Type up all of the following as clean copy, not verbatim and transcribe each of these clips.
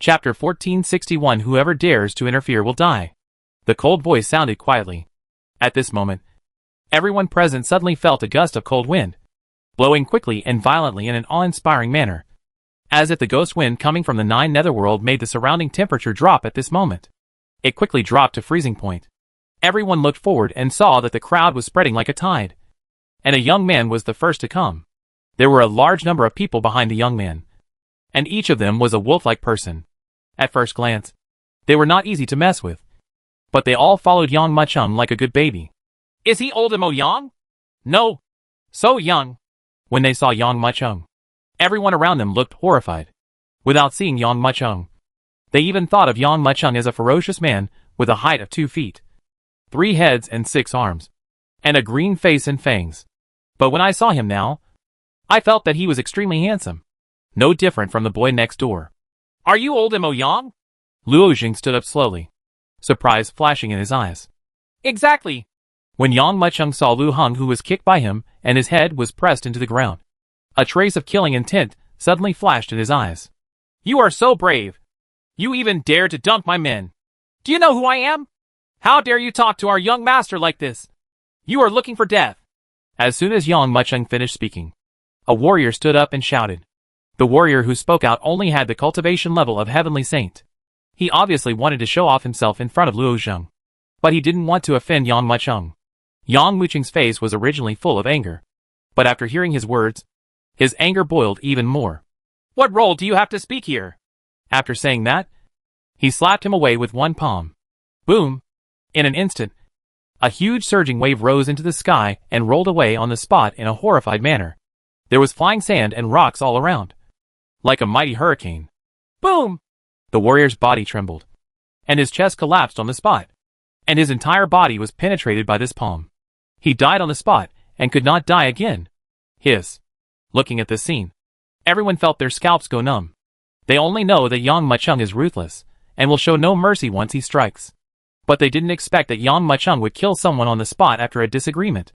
Chapter 1461 Whoever dares to interfere will die. The cold voice sounded quietly. At this moment, everyone present suddenly felt a gust of cold wind, blowing quickly and violently in an awe-inspiring manner, as if the ghost wind coming from the Nine Netherworld made the surrounding temperature drop at this moment. It quickly dropped to freezing point. Everyone looked forward and saw that the crowd was spreading like a tide, and a young man was the first to come. There were a large number of people behind the young man, and each of them was a wolf-like person. At first glance, they were not easy to mess with, but they all followed Yang Muchung like a good baby. Is he old and young? No. So young. When they saw Yang Muchung, everyone around them looked horrified. Without seeing Yang Muchung, they even thought of Yang Muchung as a ferocious man with a height of 2 feet, 3 heads and 6 arms, and a green face and fangs. But when I saw him now, I felt that he was extremely handsome, no different from the boy next door. Are you old and young? Luo Jing stood up slowly, surprise flashing in his eyes. Exactly. When Yang Muchung saw Lu Heng, who was kicked by him, and his head was pressed into the ground, a trace of killing intent suddenly flashed in his eyes. You are so brave. You even dare to dunk my men. Do you know who I am? How dare you talk to our young master like this? You are looking for death. As soon as Yang Muchung finished speaking, a warrior stood up and shouted. The warrior who spoke out only had the cultivation level of Heavenly Saint. He obviously wanted to show off himself in front of Luo Jing, but he didn't want to offend Yang Muchung. Yang Muchung's face was originally full of anger, but after hearing his words, his anger boiled even more. What role do you have to speak here? After saying that, he slapped him away with one palm. Boom! In an instant, a huge surging wave rose into the sky and rolled away on the spot in a horrified manner. There was flying sand and rocks all around, like a mighty hurricane. Boom! The warrior's body trembled, and his chest collapsed on the spot, and his entire body was penetrated by this palm. He died on the spot, and could not die again. Hiss. Looking at this scene, everyone felt their scalps go numb. They only know that Yang Muchung is ruthless, and will show no mercy once he strikes. But they didn't expect that Yang Muchung would kill someone on the spot after a disagreement.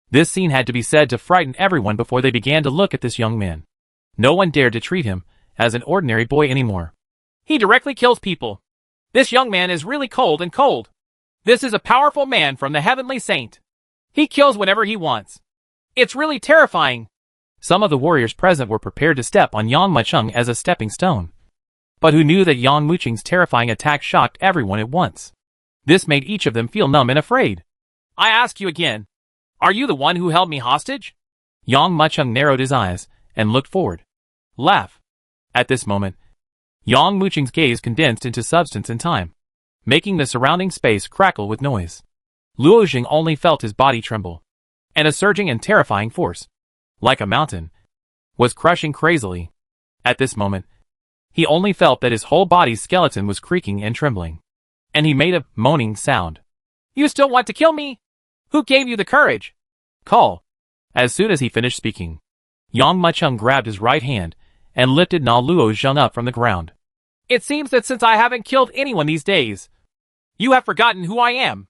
This scene had to be said to frighten everyone before they began to look at this young man. No one dared to treat him as an ordinary boy anymore. He directly kills people. This young man is really cold and cold. This is a powerful man from the Heavenly Saint. He kills whenever he wants. It's really terrifying. Some of the warriors present were prepared to step on Yang Muchung as a stepping stone, but who knew that Yang Muchung's terrifying attack shocked everyone at once. This made each of them feel numb and afraid. I ask you again, are you the one who held me hostage? Yang Muchung narrowed his eyes and looked forward. Laugh. At this moment, Yang Muchung's gaze condensed into substance and time, making the surrounding space crackle with noise. Luo Jing only felt his body tremble, and a surging and terrifying force, like a mountain, was crushing crazily. At this moment, he only felt that his whole body's skeleton was creaking and trembling, and he made a moaning sound. You still want to kill me? Who gave you the courage? Call. As soon as he finished speaking, Yang Muchung grabbed his right hand and lifted Na Luo Jing up from the ground. It seems that since I haven't killed anyone these days, you have forgotten who I am.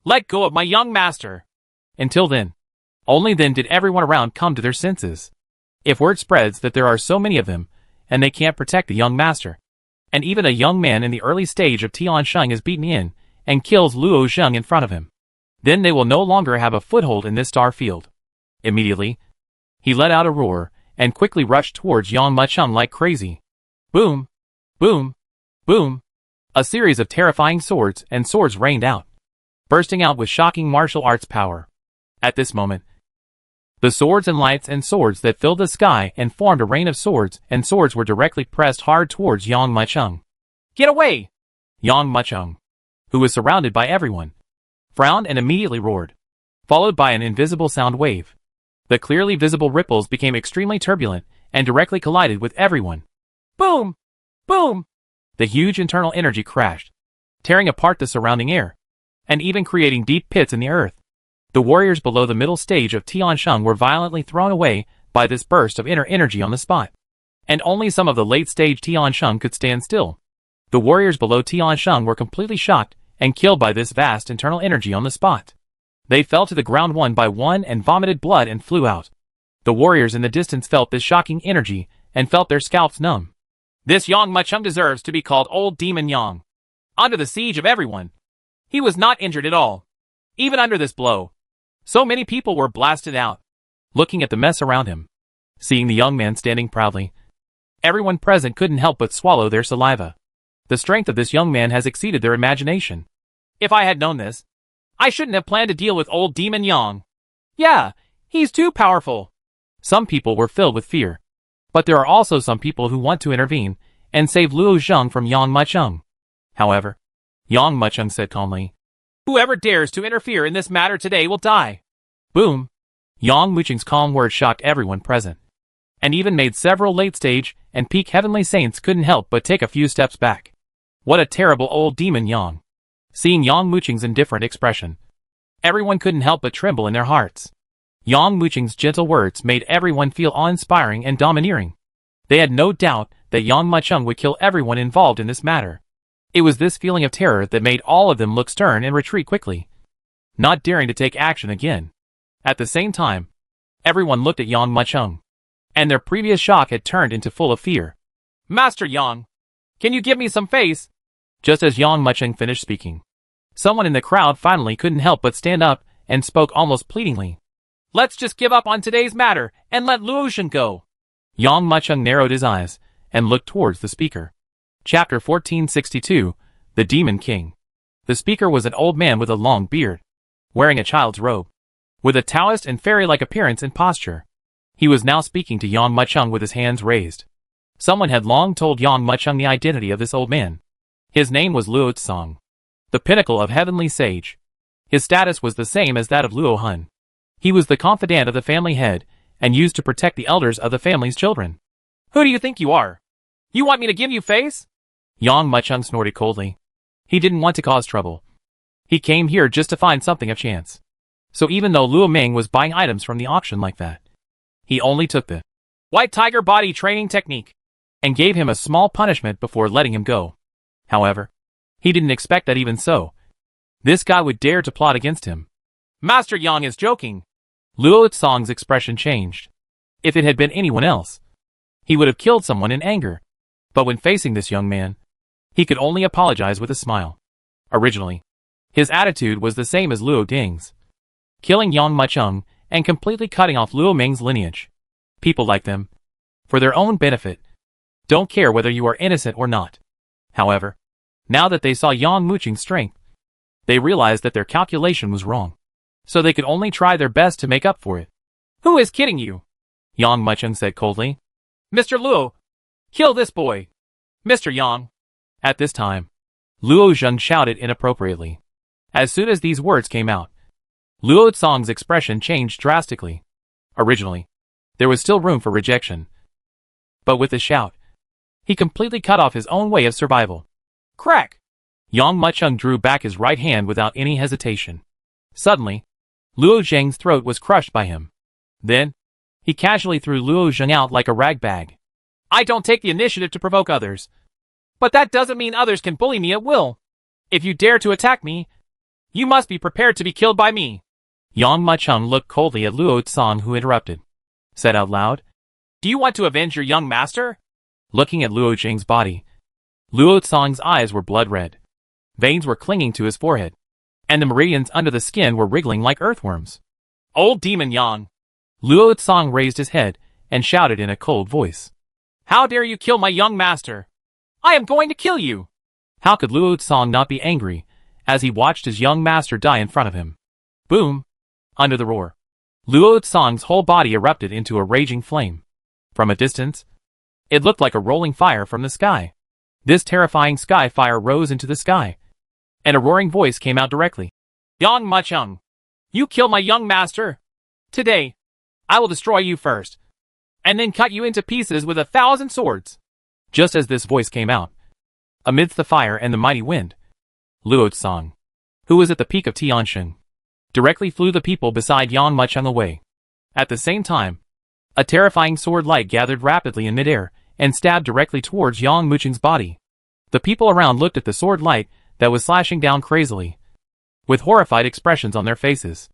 Let go of my young master. Until then, only then did everyone around come to their senses. If word spreads that there are so many of them, and they can't protect the young master, and even a young man in the early stage of Tiansheng is beaten in and kills Luo Jing in front of him, then they will no longer have a foothold in this star field. Immediately, he let out a roar and quickly rushed towards Yang Muchung like crazy. Boom! Boom! Boom! A series of terrifying swords and swords rained out, bursting out with shocking martial arts power. At this moment, the swords and lights and swords that filled the sky and formed a rain of swords and swords were directly pressed hard towards Yang Muchung. Get away! Yang Muchung, who was surrounded by everyone, frowned and immediately roared, followed by an invisible sound wave. The clearly visible ripples became extremely turbulent and directly collided with everyone. Boom! Boom! The huge internal energy crashed, tearing apart the surrounding air, and even creating deep pits in the earth. The warriors below the middle stage of Tiansheng were violently thrown away by this burst of inner energy on the spot, and only some of the late-stage Tiansheng could stand still. The warriors below Tiansheng were completely shocked and killed by this vast internal energy on the spot. They fell to the ground one by one and vomited blood and flew out. The warriors in the distance felt this shocking energy and felt their scalps numb. This Yang Muchung deserves to be called Old Demon Yang. Under the siege of everyone, he was not injured at all. Even under this blow, so many people were blasted out. Looking at the mess around him, seeing the young man standing proudly, everyone present couldn't help but swallow their saliva. The strength of this young man has exceeded their imagination. If I had known this, I shouldn't have planned to deal with Old Demon Yang. Yeah, he's too powerful. Some people were filled with fear, but there are also some people who want to intervene and save Luo Zheng from Yang Muchung. However, Yang Muchung said calmly, "Whoever dares to interfere in this matter today will die." Boom! Yang Muchung's calm words shocked everyone present, and even made several late-stage and peak heavenly saints couldn't help but take a few steps back. What a terrible old demon Yang! Seeing Yang Muchung's indifferent expression, everyone couldn't help but tremble in their hearts. Yang Muchung's gentle words made everyone feel awe-inspiring and domineering. They had no doubt that Yang Muchung would kill everyone involved in this matter. It was this feeling of terror that made all of them look stern and retreat quickly, not daring to take action again. At the same time, everyone looked at Yang Muchung, and their previous shock had turned into full of fear. "Master Yang, can you give me some face?" Just as Yang Muchung finished speaking, someone in the crowd finally couldn't help but stand up and spoke almost pleadingly. "Let's just give up on today's matter and let Luo Zheng go." Yang Muchung narrowed his eyes and looked towards the speaker. Chapter 1462, The Demon King. The speaker was an old man with a long beard, wearing a child's robe, with a Taoist and fairy-like appearance and posture. He was now speaking to Yang Muchung with his hands raised. Someone had long told Yang Muchung the identity of this old man. His name was Luo Tsang, the pinnacle of heavenly sage. His status was the same as that of Luo Hun. He was the confidant of the family head and used to protect the elders of the family's children. "Who do you think you are? You want me to give you face?" Yang Muchung snorted coldly. He didn't want to cause trouble. He came here just to find something of chance. So even though Luo Meng was buying items from the auction like that, he only took the White Tiger body training technique and gave him a small punishment before letting him go. However, he didn't expect that even so, this guy would dare to plot against him. "Master Yang is joking." Luo Tsang's expression changed. If it had been anyone else, he would have killed someone in anger. But when facing this young man, he could only apologize with a smile. Originally, his attitude was the same as Luo Ding's, killing Yang Muchung and completely cutting off Luo Meng's lineage. People like them, for their own benefit, don't care whether you are innocent or not. However, now that they saw Yang Muchung's strength, they realized that their calculation was wrong, so they could only try their best to make up for it. "Who is kidding you?" Yang Muchung said coldly. "Mr. Luo, kill this boy." "Mr. Yang." At this time, Luo Zheng shouted inappropriately. As soon as these words came out, Luo Tsang's expression changed drastically. Originally, there was still room for rejection, but with the shout, he completely cut off his own way of survival. Crack! Yang Muchung drew back his right hand without any hesitation. Suddenly, Luo Zheng's throat was crushed by him. Then, he casually threw Luo Zheng out like a rag bag. "I don't take the initiative to provoke others, but that doesn't mean others can bully me at will. If you dare to attack me, you must be prepared to be killed by me." Yang Muchung looked coldly at Luo Tsang, who interrupted, said out loud, "Do you want to avenge your young master?" Looking at Luo Zheng's body, Luo Tsang's eyes were blood red. Veins were clinging to his forehead, and the meridians under the skin were wriggling like earthworms. "Old Demon Yang!" Luo Tsang raised his head and shouted in a cold voice. "How dare you kill my young master? I am going to kill you!" How could Luo Tsang not be angry as he watched his young master die in front of him? Boom! Under the roar, Luo Tsang's whole body erupted into a raging flame. From a distance, it looked like a rolling fire from the sky. This terrifying sky fire rose into the sky, and a roaring voice came out directly. "Yang Muchung, you killed my young master. Today, I will destroy you first, and then cut you into pieces with 1,000 swords." Just as this voice came out, amidst the fire and the mighty wind, Luo Tsang, who was at the peak of Tiansheng, directly flew the people beside Yang Muchung away. At the same time, a terrifying sword light gathered rapidly in midair and stabbed directly towards Yang Muchung's body. The people around looked at the sword light that was slashing down crazily, with horrified expressions on their faces.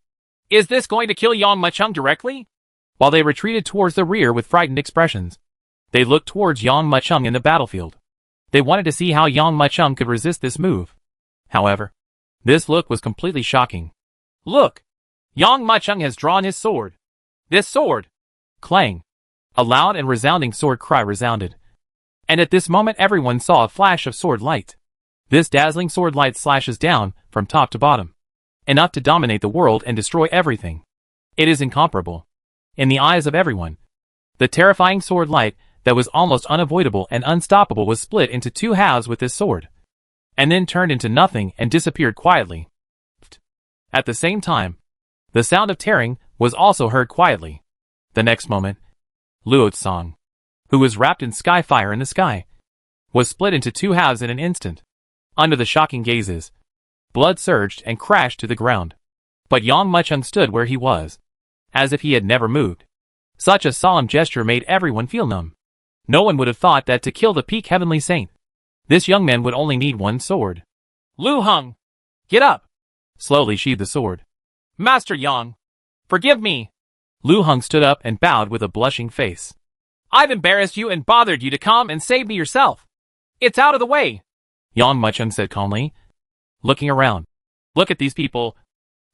"Is this going to kill Yang Muchung directly?" While they retreated towards the rear with frightened expressions, They looked towards Yang Mucheng in the battlefield. They wanted to see how Yang Mucheng could resist this move. However, this look was completely shocking. Look! Yang Mucheng has drawn his sword. This sword! Clang! A loud and resounding sword cry resounded. And at this moment everyone saw a flash of sword light. This dazzling sword light slashes down, from top to bottom. Enough to dominate the world and destroy everything. It is incomparable. In the eyes of everyone, the terrifying sword light that was almost unavoidable and unstoppable was split into two halves with this sword, and then turned into nothing and disappeared quietly. At the same time, the sound of tearing was also heard quietly. The next moment, Luo's song, who was wrapped in sky fire in the sky, was split into two halves in an instant. Under the shocking gazes, blood surged and crashed to the ground. But Yang Mucheng stood where he was, as if he had never moved. Such a solemn gesture made everyone feel numb. No one would have thought that to kill the peak heavenly saint, this young man would only need one sword. Lu Heng! Get up! Slowly sheathed the sword. Master Yang! Forgive me! Lu Heng stood up and bowed with a blushing face. I've embarrassed you and bothered you to come and save me yourself. It's out of the way! Yang Mucheng said calmly, looking around. Look at these people.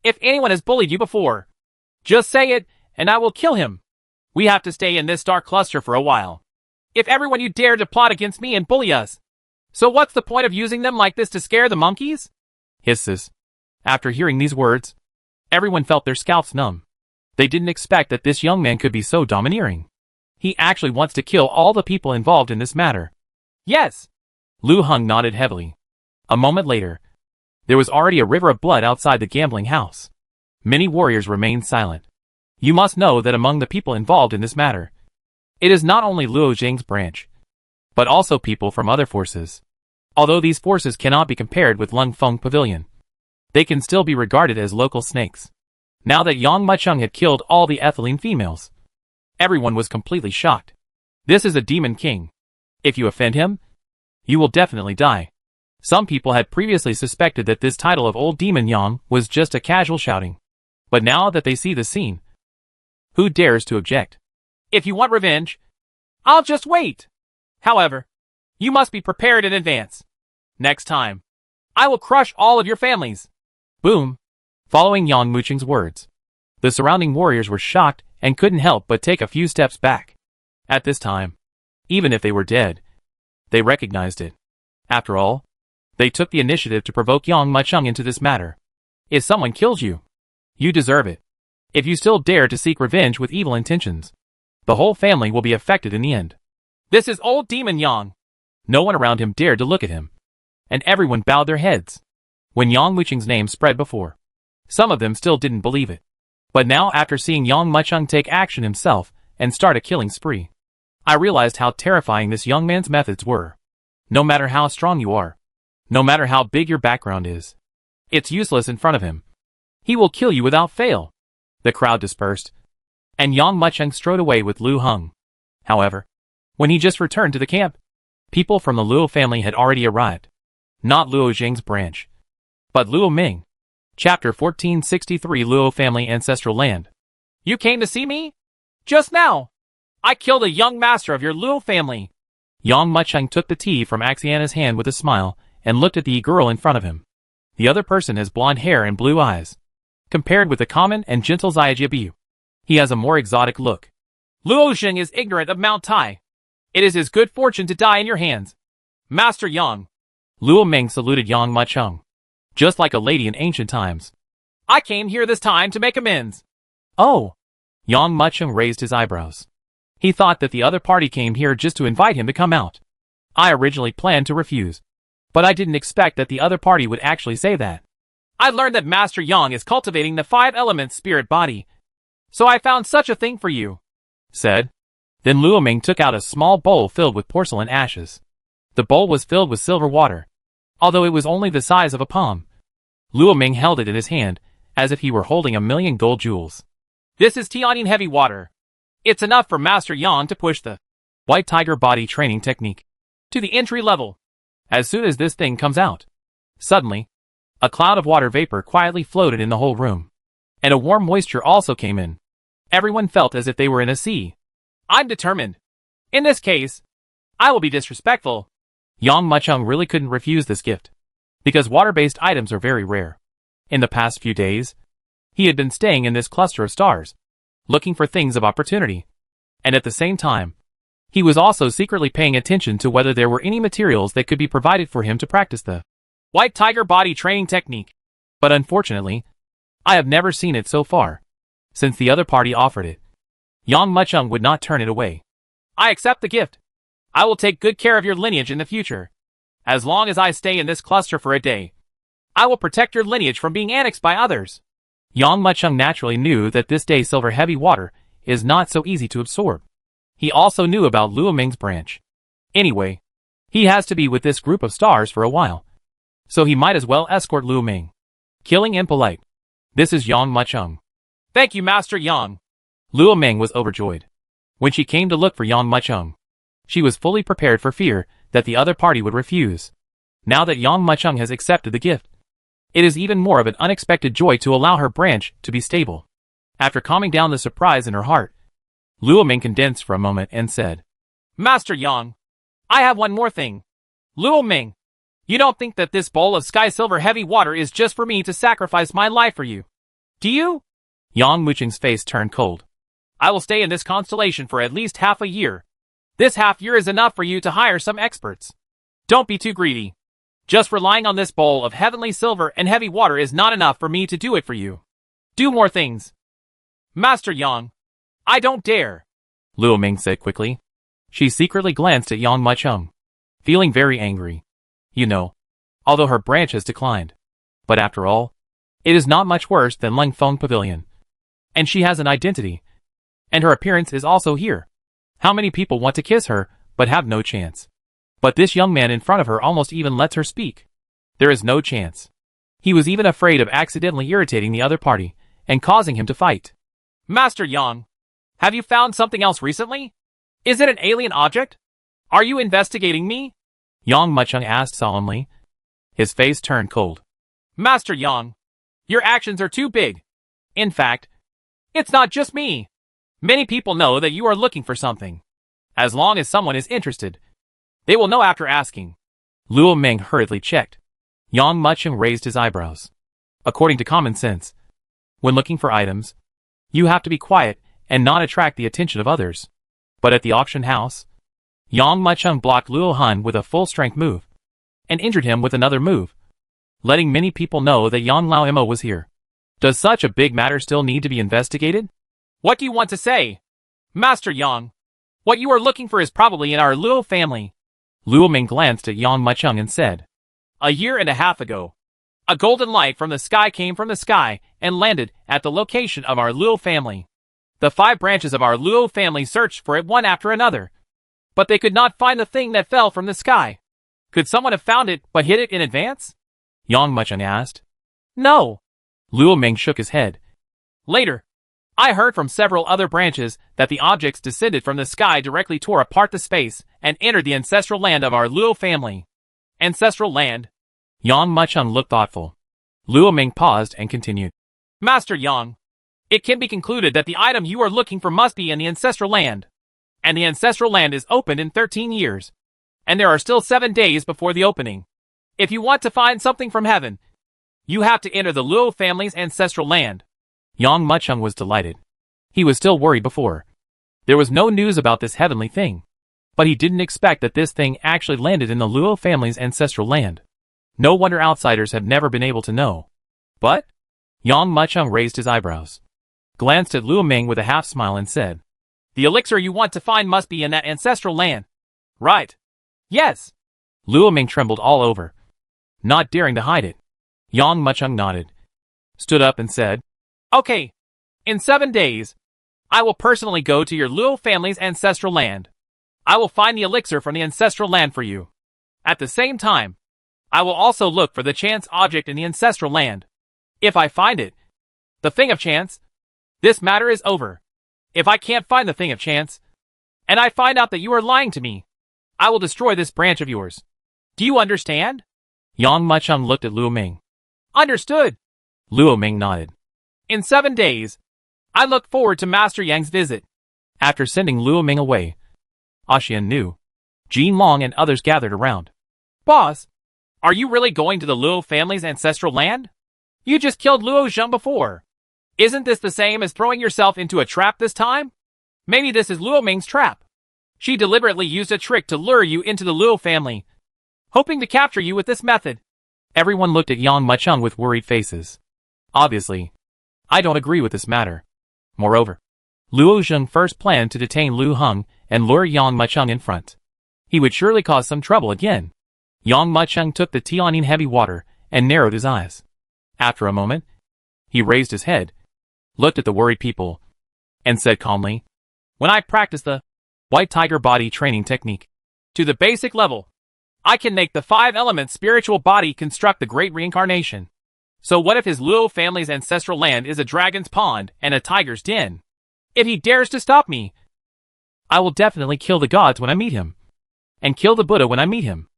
If anyone has bullied you before, just say it, and I will kill him. We have to stay in this dark cluster for a while. If everyone you dare to plot against me and bully us. So what's the point of using them like this to scare the monkeys? Hisses. After hearing these words, everyone felt their scalps numb. They didn't expect that this young man could be so domineering. He actually wants to kill all the people involved in this matter. Yes. Lu Heng nodded heavily. A moment later, there was already a river of blood outside the gambling house. Many warriors remained silent. You must know that among the people involved in this matter, it is not only Luo Zheng's branch, but also people from other forces. Although these forces cannot be compared with Lung Feng Pavilion, they can still be regarded as local snakes. Now that Yang Mucheng had killed all the ethylene females, everyone was completely shocked. This is a demon king. If you offend him, you will definitely die. Some people had previously suspected that this title of Old Demon Yang was just a casual shouting. But now that they see the scene, who dares to object? If you want revenge, I'll just wait. However, you must be prepared in advance. Next time, I will crush all of your families. Boom! Following Yang Mucheng's words, the surrounding warriors were shocked and couldn't help but take a few steps back. At this time, even if they were dead, they recognized it. After all, they took the initiative to provoke Yang Mucheng into this matter. If someone kills you, you deserve it. If you still dare to seek revenge with evil intentions, the whole family will be affected in the end. This is Old Demon Yang. No one around him dared to look at him, and everyone bowed their heads. When Yang Mucheng's name spread before, some of them still didn't believe it. But now, after seeing Yang Mucheng take action himself and start a killing spree, I realized how terrifying this young man's methods were. No matter how strong you are, no matter how big your background is, it's useless in front of him. He will kill you without fail. The crowd dispersed, and Yang Mucheng strode away with Lu Heng. However, when he just returned to the camp, people from the Luo family had already arrived. Not Luo Zheng's branch, but Luo Ming. Chapter 1463, Luo Family Ancestral Land. You came to see me? Just now. I killed a young master of your Luo family. Yang Mucheng took the tea from Axiana's hand with a smile and looked at the girl in front of him. The other person has blonde hair and blue eyes. Compared with the common and gentle Xiajiabu, he has a more exotic look. Luo Zheng is ignorant of Mount Tai. It is his good fortune to die in your hands. Master Yang. Luo Ming saluted Yang Mucheng, just like a lady in ancient times. I came here this time to make amends. Oh! Yang Mucheng raised his eyebrows. He thought that the other party came here just to invite him to come out. I originally planned to refuse, but I didn't expect that the other party would actually say that. I learned that Master Yang is cultivating the 5 elements spirit body, so I found such a thing for you, said. Then Luo Ming took out a small bowl filled with porcelain ashes. The bowl was filled with silver water, although it was only the size of a palm. Luo Ming held it in his hand, as if he were holding 1,000,000 gold jewels. This is Tianyin heavy water. It's enough for Master Yang to push the White Tiger body training technique to the entry level. As soon as this thing comes out, suddenly, a cloud of water vapor quietly floated in the whole room, and a warm moisture also came in. Everyone felt as if they were in a sea. I'm determined. In this case, I will be disrespectful. Yang Muchung really couldn't refuse this gift, because water-based items are very rare. In the past few days, he had been staying in this cluster of stars, looking for things of opportunity. And at the same time, he was also secretly paying attention to whether there were any materials that could be provided for him to practice the White Tiger body training technique. But unfortunately, I have never seen it so far. Since the other party offered it, Yang Muchung would not turn it away. I accept the gift. I will take good care of your lineage in the future. As long as I stay in this cluster for a day, I will protect your lineage from being annexed by others. Yang Muchung naturally knew that this day silver heavy water is not so easy to absorb. He also knew about Luo Ming's branch. Anyway, he has to be with this group of stars for a while, so he might as well escort Luo Ming. Killing impolite. This is Yang Muchung. Thank you, Master Yang. Luo Ming was overjoyed. When she came to look for Yang Muchung, she was fully prepared for fear that the other party would refuse. Now that Yang Muchung has accepted the gift, it is even more of an unexpected joy to allow her branch to be stable. After calming down the surprise in her heart, Luo Ming condensed for a moment and said, Master Yang, I have one more thing. Luo Ming, you don't think that this bowl of sky silver heavy water is just for me to sacrifice my life for you, do you? Yang Muchung's face turned cold. I will stay in this constellation for at least half a year. This half year is enough for you to hire some experts. Don't be too greedy. Just relying on this bowl of heavenly silver and heavy water is not enough for me to do it for you. Do more things. Master Yang, I don't dare, Luo Ming said quickly. She secretly glanced at Yang Muchung, feeling very angry. You know, although her branch has declined. But after all, it is not much worse than Lengfeng Pavilion. And she has an identity. And her appearance is also here. How many people want to kiss her, but have no chance? But this young man in front of her almost even lets her speak. There is no chance. He was even afraid of accidentally irritating the other party, and causing him to fight. Master Yang, have you found something else recently? Is it an alien object? Are you investigating me? Yang Muchung asked solemnly. His face turned cold. Master Yang, your actions are too big. In fact, it's not just me. Many people know that you are looking for something. As long as someone is interested, they will know after asking. Luo Ming hurriedly checked. Yang Muchung raised his eyebrows. According to common sense, when looking for items, you have to be quiet and not attract the attention of others. But at the auction house, Yang Muchung blocked Luo Han with a full-strength move, and injured him with another move, letting many people know that Yang Lao Imo was here. Does such a big matter still need to be investigated? What do you want to say? Master Yang, what you are looking for is probably in our Luo family. Luo Ming glanced at Yang Muchung and said, A year and a half ago, a golden light from the sky came from the sky and landed at the location of our Luo family. The 5 branches of our Luo family searched for it one after another, but they could not find the thing that fell from the sky. Could someone have found it but hid it in advance? Yang Muchung asked. No. Luo Ming shook his head. Later, I heard from several other branches that the objects descended from the sky directly tore apart the space and entered the ancestral land of our Luo family. Ancestral land? Yang Muchung looked thoughtful. Luo Ming paused and continued. Master Yang, it can be concluded that the item you are looking for must be in the ancestral land. And the ancestral land is opened in 13 years. And there are still 7 days before the opening. If you want to find something from heaven, you have to enter the Luo family's ancestral land. Yang Muchung was delighted. He was still worried before. There was no news about this heavenly thing. But he didn't expect that this thing actually landed in the Luo family's ancestral land. No wonder outsiders have never been able to know. But? Yang Muchung raised his eyebrows, glanced at Luo Ming with a half-smile and said, The elixir you want to find must be in that ancestral land. Right. Yes. Luo Ming trembled all over, not daring to hide it. Yang Muchung nodded, stood up and said, Okay. In 7 days, I will personally go to your Luo family's ancestral land. I will find the elixir from the ancestral land for you. At the same time, I will also look for the chance object in the ancestral land. If I find it, the thing of chance, this matter is over. If I can't find the thing of chance, and I find out that you are lying to me, I will destroy this branch of yours. Do you understand? Yang Muchung looked at Luo Ming. Understood. Luo Ming nodded. In 7 days, I look forward to Master Yang's visit. After sending Luo Ming away, Ashian knew. Jin Long and others gathered around. Boss, are you really going to the Luo family's ancestral land? You just killed Luo Zheng before. Isn't this the same as throwing yourself into a trap this time? Maybe this is Luo Ming's trap. She deliberately used a trick to lure you into the Luo family, hoping to capture you with this method. Everyone looked at Yang Mucheng with worried faces. Obviously, I don't agree with this matter. Moreover, Luo Zheng first planned to detain Lu Heng and lure Yang Mucheng in front. He would surely cause some trouble again. Yang Mucheng took the Tianyin heavy water and narrowed his eyes. After a moment, he raised his head, looked at the worried people, and said calmly, "When I practice the White Tiger body training technique to the basic level, I can make the 5-element spiritual body construct the great reincarnation. So what if his Luo family's ancestral land is a dragon's pond and a tiger's den? If he dares to stop me, I will definitely kill the gods when I meet him, and kill the Buddha when I meet him."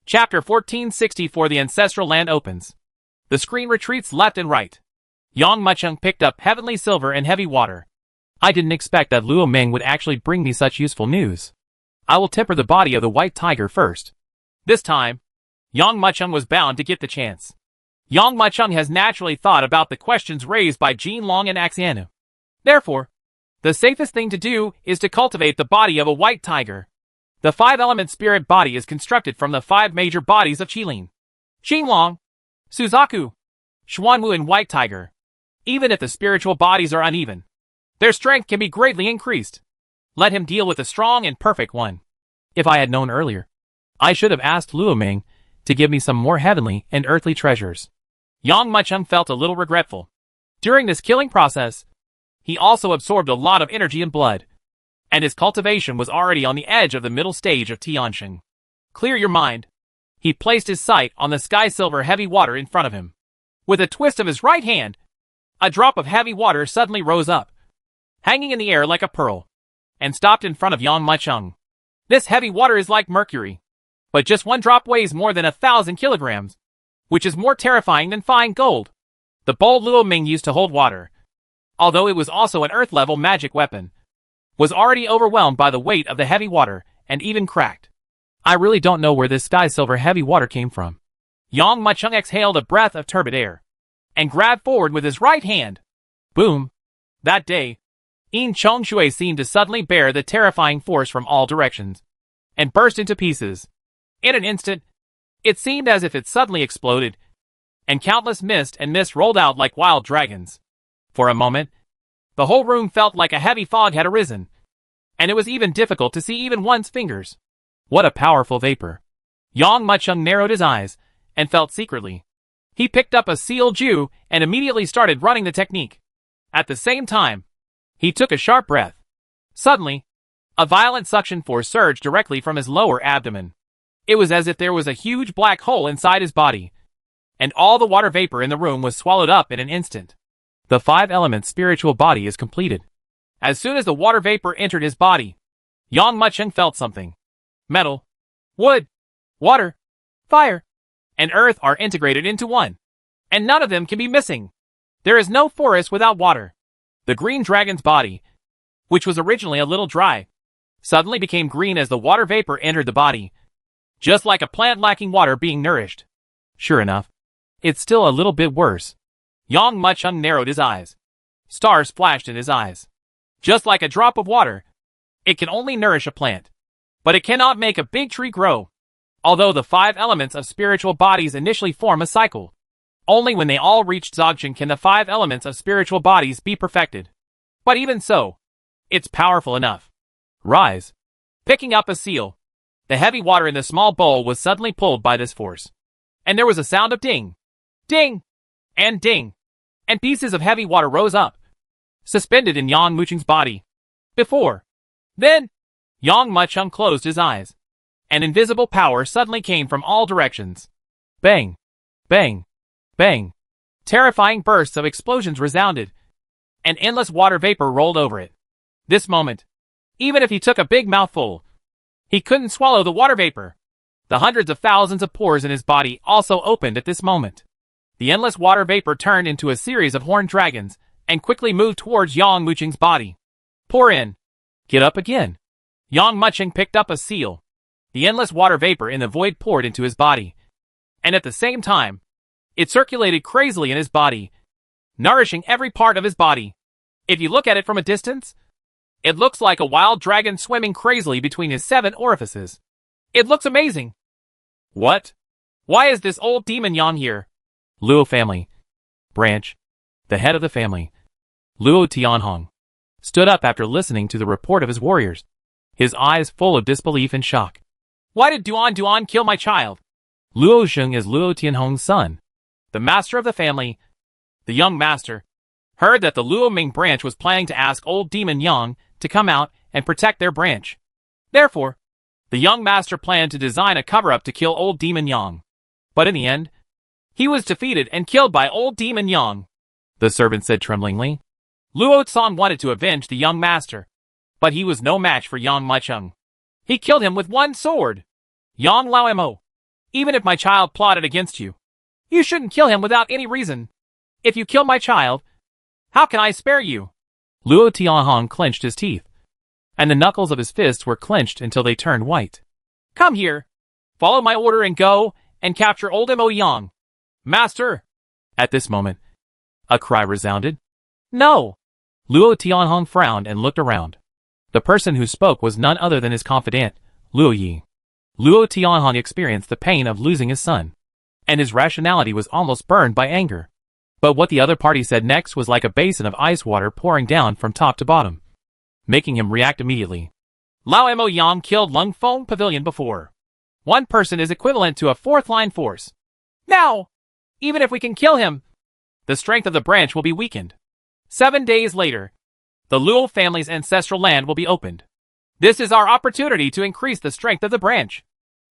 Chapter 1464. The ancestral land opens. The screen retreats left and right. Yang Mucheng picked up heavenly silver and heavy water. I didn't expect that Luo Ming would actually bring me such useful news. I will temper the body of the white tiger first. This time, Yang Mucheng was bound to get the chance. Yang Mucheng has naturally thought about the questions raised by Jin Long and Axianu. Therefore, the safest thing to do is to cultivate the body of a white tiger. The 5-element spirit body is constructed from the 5 major bodies of Qilin, Xinglong, Suzaku, Xuanwu and White Tiger. Even if the spiritual bodies are uneven, their strength can be greatly increased. Let him deal with a strong and perfect one. If I had known earlier, I should have asked Luo Ming to give me some more heavenly and earthly treasures. Yang Mucheng felt a little regretful. During this killing process, he also absorbed a lot of energy and blood, and his cultivation was already on the edge of the middle stage of Tianxing. Clear your mind. He placed his sight on the sky silver heavy water in front of him. With a twist of his right hand, a drop of heavy water suddenly rose up, hanging in the air like a pearl, and stopped in front of Yang Mucheng. This heavy water is like mercury, but just one drop weighs more than 1,000 kilograms, which is more terrifying than fine gold. The bowl Luo Ming used to hold water, although it was also an earth-level magic weapon, was already overwhelmed by the weight of the heavy water and even cracked. I really don't know where this sky silver heavy water came from. Yang Mucheng exhaled a breath of turbid air and grabbed forward with his right hand. Boom! That day, Yin Chongshui seemed to suddenly bear the terrifying force from all directions and burst into pieces. In an instant, it seemed as if it suddenly exploded, and countless mist and mist rolled out like wild dragons. For a moment, the whole room felt like a heavy fog had arisen, and it was even difficult to see even one's fingers. What a powerful vapor. Yang Mucheng narrowed his eyes and felt secretly. He picked up a seal ju and immediately started running the technique. At the same time, he took a sharp breath. Suddenly, a violent suction force surged directly from his lower abdomen. It was as if there was a huge black hole inside his body, and all the water vapor in the room was swallowed up in an instant. The 5-element spiritual body is completed. As soon as the water vapor entered his body, Yang Mucheng felt something. Metal, wood, water, fire, and earth are integrated into one, and none of them can be missing. There is no forest without water. The green dragon's body, which was originally a little dry, suddenly became green as the water vapor entered the body, just like a plant lacking water being nourished. Sure enough, it's still a little bit worse. Yang Mucheng narrowed his eyes. Stars flashed in his eyes. Just like a drop of water, it can only nourish a plant, but it cannot make a big tree grow. Although the 5 elements of spiritual bodies initially form a cycle, only when they all reach Dzogchen can the 5 elements of spiritual bodies be perfected. But even so, it's powerful enough. Rise. Picking up a seal, the heavy water in the small bowl was suddenly pulled by this force, and there was a sound of ding, ding, and ding, and pieces of heavy water rose up, suspended in Yang Mucheng's body. Before then, Yang Mucheng closed his eyes. An invisible power suddenly came from all directions. Bang! Bang! Bang! Terrifying bursts of explosions resounded, and endless water vapor rolled over it. This moment, even if he took a big mouthful, he couldn't swallow the water vapor. The hundreds of thousands of pores in his body also opened at this moment. The endless water vapor turned into a series of horned dragons and quickly moved towards Yang Mucheng's body. Pour in. Get up again. Yang Mucheng picked up a seal. The endless water vapor in the void poured into his body. And at the same time, it circulated crazily in his body, nourishing every part of his body. If you look at it from a distance, it looks like a wild dragon swimming crazily between his 7 orifices. It looks amazing. What? Why is this old demon Yang here? Luo family. Branch. The head of the family, Luo Tianhong, stood up after listening to the report of his warriors, his eyes full of disbelief and shock. Why did Duan kill my child? Luo Sheng is Luo Tianhong's son. The master of the family, the young master, heard that the Luo Ming branch was planning to ask old demon Yang to come out and protect their branch. Therefore, the young master planned to design a cover-up to kill old demon Yang. But in the end, he was defeated and killed by old demon Yang. The servant said tremblingly. Luo Tsong wanted to avenge the young master, but he was no match for Yang Mucheng. He killed him with one sword. Yang Laomo, even if my child plotted against you, you shouldn't kill him without any reason. If you kill my child, how can I spare you? Luo Tianhong clenched his teeth, and the knuckles of his fists were clenched until they turned white. Come here. Follow my order and go and capture old Mo Yang. Master! At this moment, a cry resounded. No! Luo Tianhong frowned and looked around. The person who spoke was none other than his confidant, Luo Yi. Luo Tianhong experienced the pain of losing his son, and his rationality was almost burned by anger. But what the other party said next was like a basin of ice water pouring down from top to bottom, making him react immediately. Lao Mo Yang killed Lung Feng Pavilion before. One person is equivalent to a 4th-line force. Now, even if we can kill him, the strength of the branch will be weakened. 7 days later, the Luo family's ancestral land will be opened. This is our opportunity to increase the strength of the branch.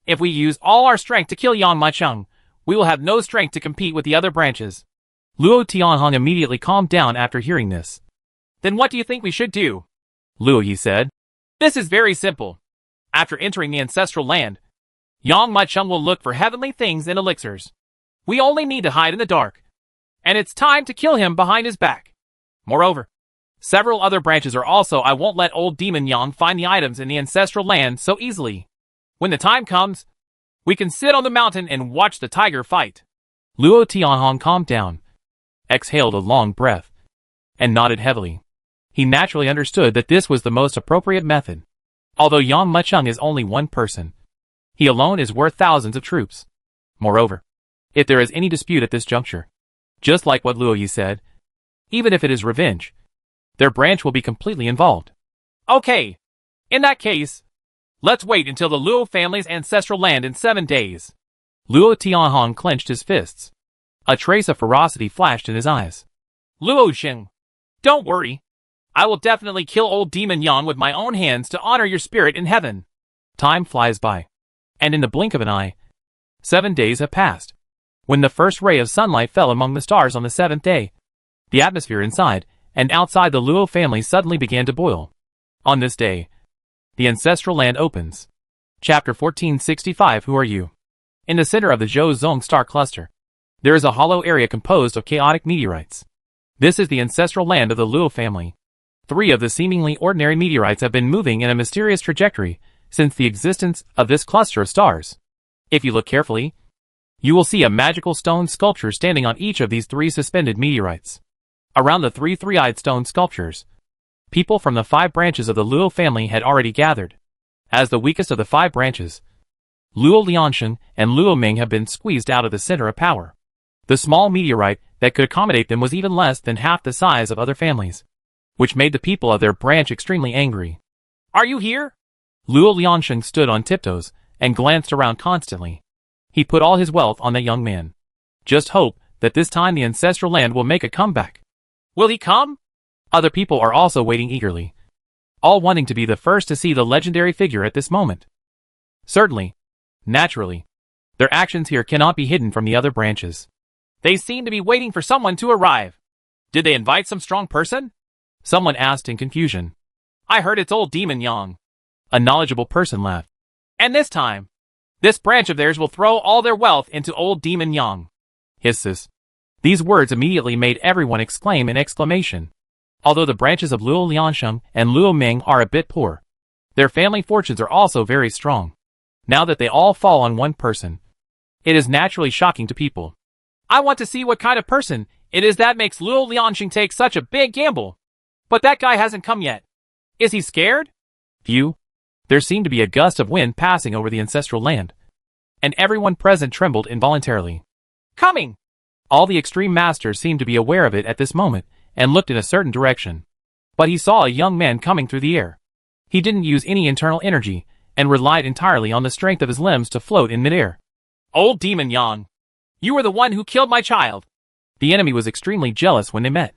If we use all our strength to kill Yang Mucheng, we will have no strength to compete with the other branches. Luo Tianhong immediately calmed down after hearing this. Then what do you think we should do? Luo Yi said. This is very simple. After entering the ancestral land, Yang Mucheng will look for heavenly things and elixirs. We only need to hide in the dark. And it's time to kill him behind his back. Moreover, several other branches are also I won't let old demon Yang find the items in the ancestral land so easily. When the time comes, we can sit on the mountain and watch the tiger fight. Luo Tianhong calmed down, exhaled a long breath, and nodded heavily. He naturally understood that this was the most appropriate method. Although Yang Mucheng is only one person, he alone is worth thousands of troops. Moreover, if there is any dispute at this juncture, just like what Luo Yi said, even if it is revenge, their branch will be completely involved. Okay. In that case, let's wait until the Luo family's ancestral land in 7 days. Luo Tianhong clenched his fists. A trace of ferocity flashed in his eyes. Luo Sheng, don't worry. I will definitely kill old demon Yang with my own hands to honor your spirit in heaven. Time flies by, and in the blink of an eye, 7 days have passed. When the first ray of sunlight fell among the stars on the 7th day, the atmosphere inside and outside the Luo family suddenly began to boil. On this day, the ancestral land opens. Chapter 1465. Who are you? In the center of the Zhou Zong star cluster, there is a hollow area composed of chaotic meteorites. This is the ancestral land of the Luo family. 3 of the seemingly ordinary meteorites have been moving in a mysterious trajectory since the existence of this cluster of stars. If you look carefully, you will see a magical stone sculpture standing on each of these 3 suspended meteorites. Around the 3 three-eyed stone sculptures, people from the 5 branches of the Luo family had already gathered. As the weakest of the 5 branches, Luo Lianshen and Luo Ming have been squeezed out of the center of power. The small meteorite that could accommodate them was even less than half the size of other families, which made the people of their branch extremely angry. Are you here? Luo Lianshen stood on tiptoes and glanced around constantly. He put all his wealth on that young man. Just hope that this time the ancestral land will make a comeback. Will he come? Other people are also waiting eagerly, all wanting to be the first to see the legendary figure at this moment. Certainly, naturally, their actions here cannot be hidden from the other branches. They seem to be waiting for someone to arrive. Did they invite some strong person? Someone asked in confusion. I heard it's old demon Yang. A knowledgeable person laughed. And this time, this branch of theirs will throw all their wealth into old demon Yang. Hisses. These words immediately made everyone exclaim in exclamation. Although the branches of Luo Lianshen and Luo Ming are a bit poor, Their family fortunes are also very strong. Now that they all fall on one person, it is naturally shocking to people. I want to see what kind of person it is that makes Luo Lianxing take such a big gamble. But that guy hasn't come yet. Is he scared? Phew. There seemed to be a gust of wind passing over the ancestral land, and everyone present trembled involuntarily. Coming! All the extreme masters seemed to be aware of it at this moment, and looked in a certain direction. But he saw a young man coming through the air. He didn't use any internal energy, and relied entirely on the strength of his limbs to float in midair. Old demon Yang! You were the one who killed my child! The enemy was extremely jealous when they met,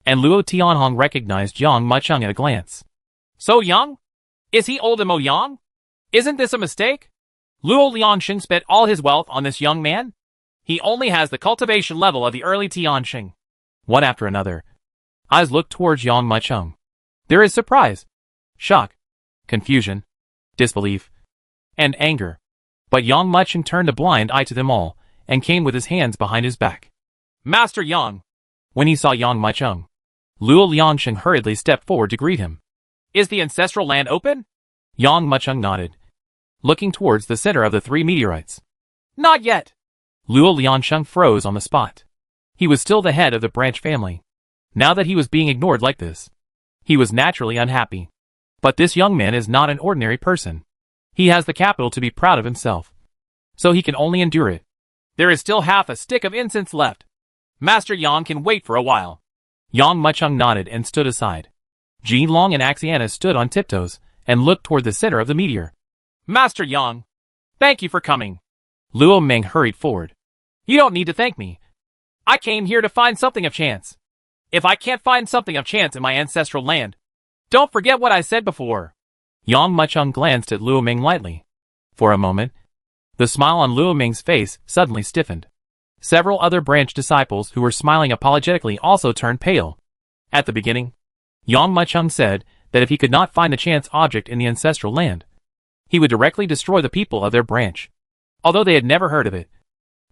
and Luo Tianhong recognized Yang Mucheng at a glance. So young? Is he old and Mo Yang? Isn't this a mistake? Luo Lianxing spent all his wealth on this young man? He only has the cultivation level of the early Tianxing. One after another, eyes looked towards Yang Mucheng. There is surprise, shock, confusion, disbelief, and anger. But Yang Mucheng turned a blind eye to them all, and came with his hands behind his back. Master Yang! When he saw Yang Mucheng, Luo Lianxing hurriedly stepped forward to greet him. Is the ancestral land open? Yang Mucheng nodded, looking towards the center of the 3 meteorites. Not yet. Luo Lianxing froze on the spot. He was still the head of the branch family. Now that he was being ignored like this, he was naturally unhappy. But this young man is not an ordinary person. He has the capital to be proud of himself, so he can only endure it. There is still half a stick of incense left. Master Yang can wait for a while. Yang Mucheng nodded and stood aside. Ji Long and Axiana stood on tiptoes and looked toward the center of the meteor. Master Yang, thank you for coming. Luo Meng hurried forward. You don't need to thank me. I came here to find something of chance. If I can't find something of chance in my ancestral land, don't forget what I said before. Yang Mucheng glanced at Luo Meng lightly. For a moment, the smile on Luo Meng's face suddenly stiffened. Several other branch disciples who were smiling apologetically also turned pale. At the beginning, Yang Mucheng said that if he could not find a chance object in the ancestral land, he would directly destroy the people of their branch, although they had never heard of it.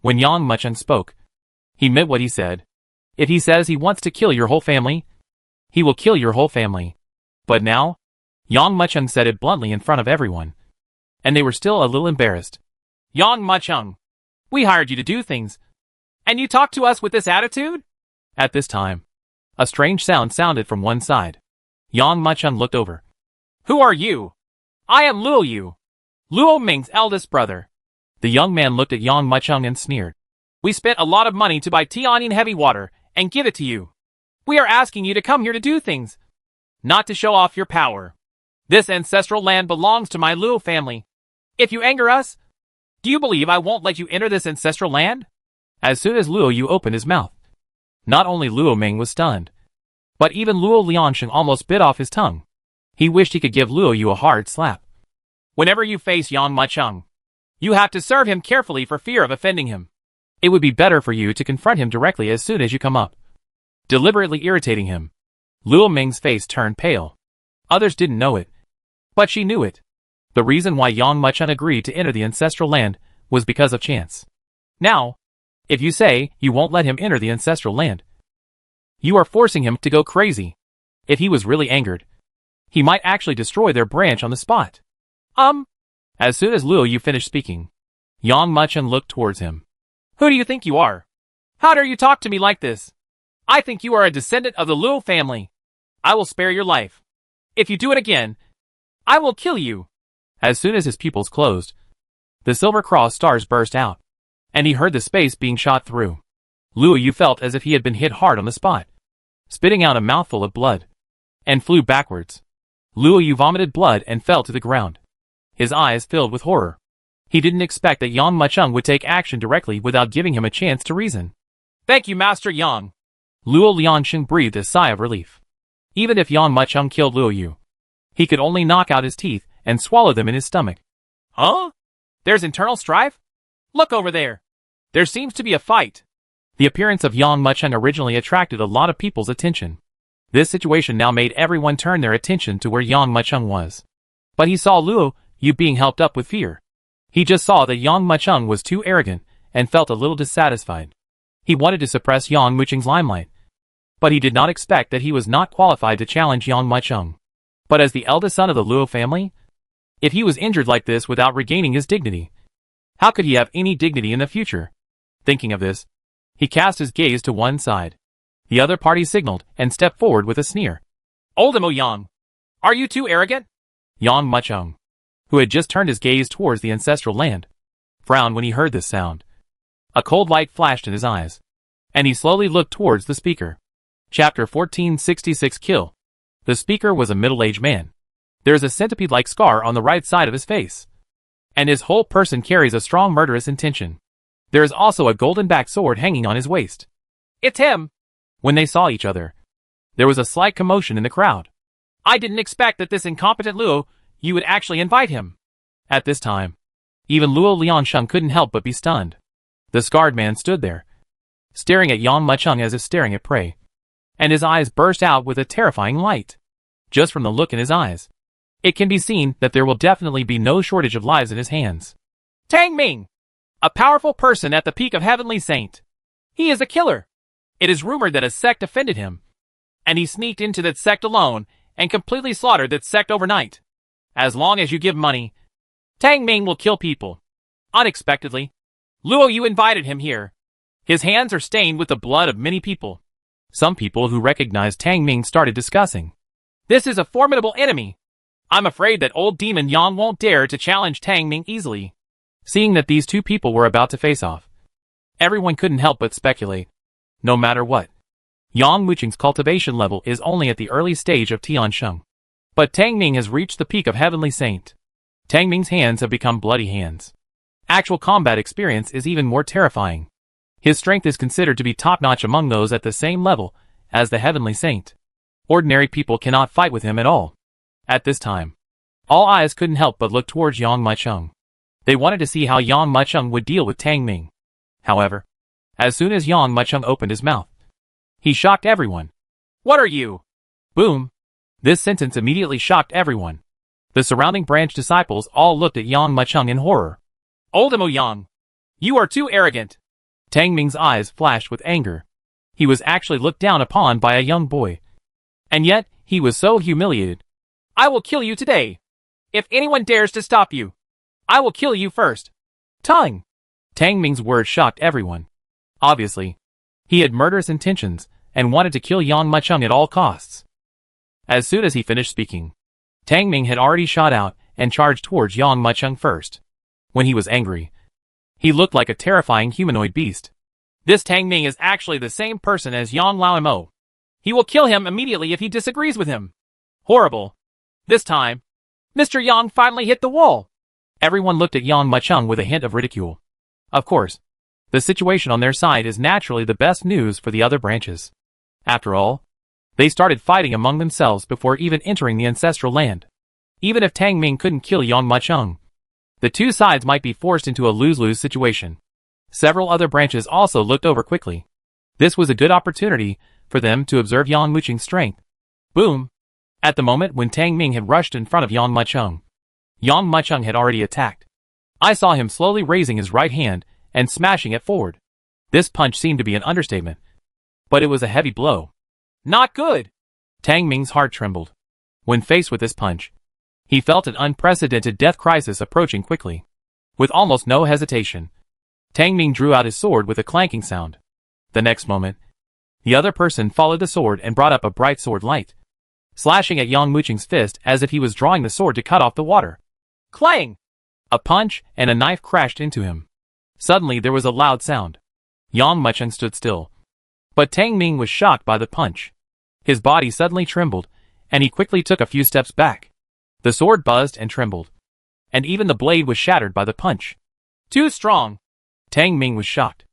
When Yang Mucheng spoke, he meant what he said. If he says he wants to kill your whole family, he will kill your whole family. But now, Yang Mucheng said it bluntly in front of everyone, and they were still a little embarrassed. Yang Mucheng, we hired you to do things, and you talk to us with this attitude? At this time, a strange sound sounded from one side. Yang Mucheng looked over. Who are you? I am Luo Yu, Luo Ming's eldest brother. The young man looked at Yang Mucheng and sneered. We spent a lot of money to buy Tianyin heavy water and give it to you. We are asking you to come here to do things, not to show off your power. This ancestral land belongs to my Luo family. If you anger us, do you believe I won't let you enter this ancestral land? As soon as Luo Yu opened his mouth, not only Luo Meng was stunned, but even Luo Lianxing almost bit off his tongue. He wished he could give Luo Yu a hard slap. Whenever you face Yang Mucheng, you have to serve him carefully for fear of offending him. It would be better for you to confront him directly as soon as you come up, deliberately irritating him. Luo Meng's face turned pale. Others didn't know it, but she knew it. The reason why Yang Mucheng agreed to enter the ancestral land was because of chance. Now, if you say you won't let him enter the ancestral land, you are forcing him to go crazy. If he was really angered, he might actually destroy their branch on the spot. As soon as Luo Yu finished speaking, Yang Mucheng looked towards him. Who do you think you are? How dare you talk to me like this? I think you are a descendant of the Luo family. I will spare your life. If you do it again, I will kill you. As soon as his pupils closed, the silver cross stars burst out, and he heard the space being shot through. Luo Yu felt as if he had been hit hard on the spot, spitting out a mouthful of blood, and flew backwards. Luo Yu vomited blood and fell to the ground. His eyes filled with horror. He didn't expect that Yang Mucheng would take action directly without giving him a chance to reason. Thank you, Master Yang. Luo Lianxing breathed a sigh of relief. Even if Yang Mucheng killed Luo Yu, he could only knock out his teeth and swallow them in his stomach. Huh? There's internal strife? Look over there. There seems to be a fight. The appearance of Yang Mucheng originally attracted a lot of people's attention. This situation now made everyone turn their attention to where Yang Mucheng was. But he saw Luo Yu being helped up with fear. He just saw that Yang Mucheng was too arrogant and felt a little dissatisfied. He wanted to suppress Yang Mucheng's limelight, but he did not expect that he was not qualified to challenge Yang Mucheng. But as the eldest son of the Luo family, If he was injured like this without regaining his dignity, how could he have any dignity in the future? Thinking of this, he cast his gaze to one side. The other party signaled and stepped forward with a sneer. Oldemo Yang, are you too arrogant? Yang Muchung, who had just turned his gaze towards the ancestral land, frowned when he heard this sound. A cold light flashed in his eyes, and he slowly looked towards the speaker. Chapter 1466 Kill. The speaker was a middle-aged man. There is a centipede-like scar on the right side of his face, and his whole person carries a strong murderous intention. There is also a golden-backed sword hanging on his waist. It's him! When they saw each other, there was a slight commotion in the crowd. I didn't expect that this incompetent Luo, you would actually invite him. At this time, even Luo Liansheng couldn't help but be stunned. The scarred man stood there, staring at Yang Muchung as if staring at prey, and his eyes burst out with a terrifying light. Just from the look in his eyes, it can be seen that there will definitely be no shortage of lives in his hands. Tang Ming! A powerful person at the peak of Heavenly Saint. He is a killer. It is rumored that a sect offended him, and he sneaked into that sect alone and completely slaughtered that sect overnight. As long as you give money, Tang Ming will kill people. Unexpectedly, Luo, you invited him here. His hands are stained with the blood of many people. Some people who recognized Tang Ming started discussing. This is a formidable enemy. I'm afraid that old demon Yang won't dare to challenge Tang Ming easily. Seeing that these two people were about to face off, everyone couldn't help but speculate. No matter what, Yang Muching's cultivation level is only at the early stage of Tiansheng. But Tang Ming has reached the peak of Heavenly Saint. Tang Ming's hands have become bloody hands. Actual combat experience is even more terrifying. His strength is considered to be top-notch among those at the same level as the Heavenly Saint. Ordinary people cannot fight with him at all. At this time, all eyes couldn't help but look towards Yang Muchung. They wanted to see how Yang Muchung would deal with Tang Ming. However, as soon as Yang Muchung opened his mouth, he shocked everyone. What are you? Boom! This sentence immediately shocked everyone. The surrounding branch disciples all looked at Yang Muchung in horror. Oldemo Yang, you are too arrogant. Tang Ming's eyes flashed with anger. He was actually looked down upon by a young boy. And yet, he was so humiliated. I will kill you today. If anyone dares to stop you, I will kill you first. Tongue! Tang Ming's words shocked everyone. Obviously, he had murderous intentions and wanted to kill Yang Muchung at all costs. As soon as he finished speaking, Tang Ming had already shot out and charged towards Yang Muchung first. When he was angry, he looked like a terrifying humanoid beast. This Tang Ming is actually the same person as Yang Laomo. He will kill him immediately if he disagrees with him. Horrible. This time, Mr. Yang finally hit the wall. Everyone looked at Yang Muchung with a hint of ridicule. Of course, the situation on their side is naturally the best news for the other branches. After all, they started fighting among themselves before even entering the ancestral land. Even if Tang Ming couldn't kill Yang Muchung, the two sides might be forced into a lose-lose situation. Several other branches also looked over quickly. This was a good opportunity for them to observe Yang Muchung's strength. Boom! At the moment when Tang Ming had rushed in front of Yang Muchung, Yang Muchung had already attacked. I saw him slowly raising his right hand and smashing it forward. This punch seemed to be an understatement, but it was a heavy blow. Not good! Tang Ming's heart trembled. When faced with this punch, he felt an unprecedented death crisis approaching quickly. With almost no hesitation, Tang Ming drew out his sword with a clanking sound. The next moment, the other person followed the sword and brought up a bright sword light, slashing at Yang Muchung's fist as if he was drawing the sword to cut off the water. Clang! A punch and a knife crashed into him. Suddenly there was a loud sound. Yang Muchung stood still. But Tang Ming was shocked by the punch. His body suddenly trembled, and he quickly took a few steps back. The sword buzzed and trembled, and even the blade was shattered by the punch. Too strong. Tang Ming was shocked.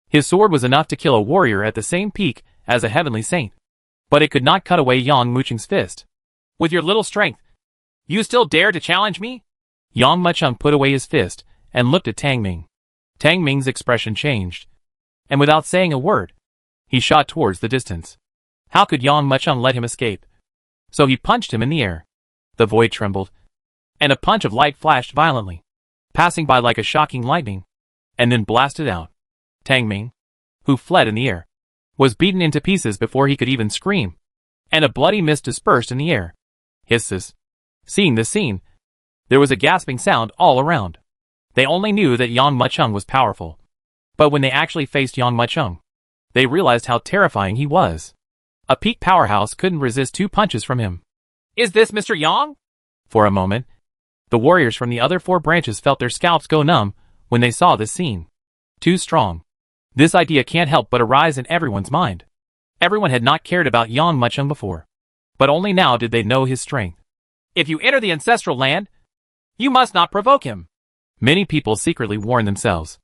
His sword was enough to kill a warrior at the same peak as a heavenly saint, but it could not cut away Yang Muchung's fist. With your little strength, you still dare to challenge me? Yang Muchung put away his fist and looked at Tang Ming. Tang Ming's expression changed, and without saying a word, he shot towards the distance. How could Yang Muchung let him escape? So he punched him in the air. The void trembled, and a punch of light flashed violently, passing by like a shocking lightning, and then blasted out. Tang Ming, who fled in the air, was beaten into pieces before he could even scream, and a bloody mist dispersed in the air. Hisses. Seeing this scene, There was a gasping sound all around. They only knew that Yang Muchung was powerful. But when they actually faced Yang Muchung, they realized how terrifying he was. A peak powerhouse couldn't resist 2 punches from him. Is this Mr. Yang? For a moment, the warriors from the other 4 branches felt their scalps go numb when they saw this scene. Too strong. This idea can't help but arise in everyone's mind. Everyone had not cared about Yang Muchung before, but only now did they know his strength. If you enter the ancestral land, you must not provoke him. Many people secretly warn themselves.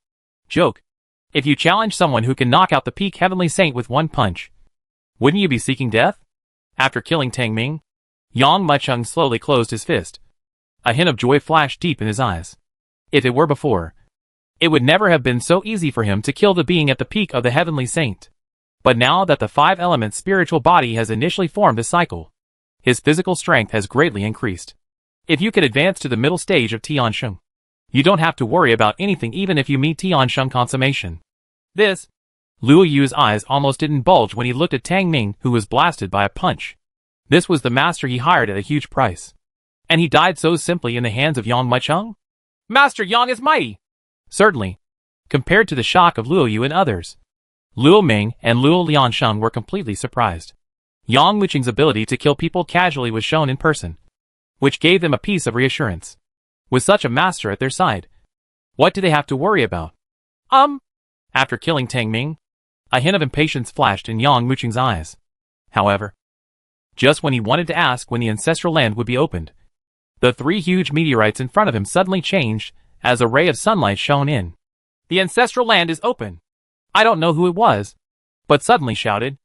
Joke. If you challenge someone who can knock out the peak heavenly saint with 1 punch, wouldn't you be seeking death? After killing Tang Ming, Yang Muchung slowly closed his fist. A hint of joy flashed deep in his eyes. If it were before, it would never have been so easy for him to kill the being at the peak of the heavenly saint. But now that the 5-element spiritual body has initially formed a cycle, his physical strength has greatly increased. If you can advance to the middle stage of Tiansheng, you don't have to worry about anything even if you meet Tiansheng consummation. This. Luo Yu's eyes almost didn't bulge when he looked at Tang Ming, who was blasted by a punch. This was the master he hired at a huge price. And he died so simply in the hands of Yang Muchung? Master Yang is mighty. Certainly. Compared to the shock of Luo Yu and others, Luo Ming and Luo Liansheng were completely surprised. Yang Muchung's ability to kill people casually was shown in person, which gave them a piece of reassurance. With such a master at their side, what do they have to worry about? After killing Tang Ming, a hint of impatience flashed in Yang Muchung's eyes. However, just when he wanted to ask when the ancestral land would be opened, the 3 huge meteorites in front of him suddenly changed as a ray of sunlight shone in. The ancestral land is open. I don't know who it was, but suddenly shouted.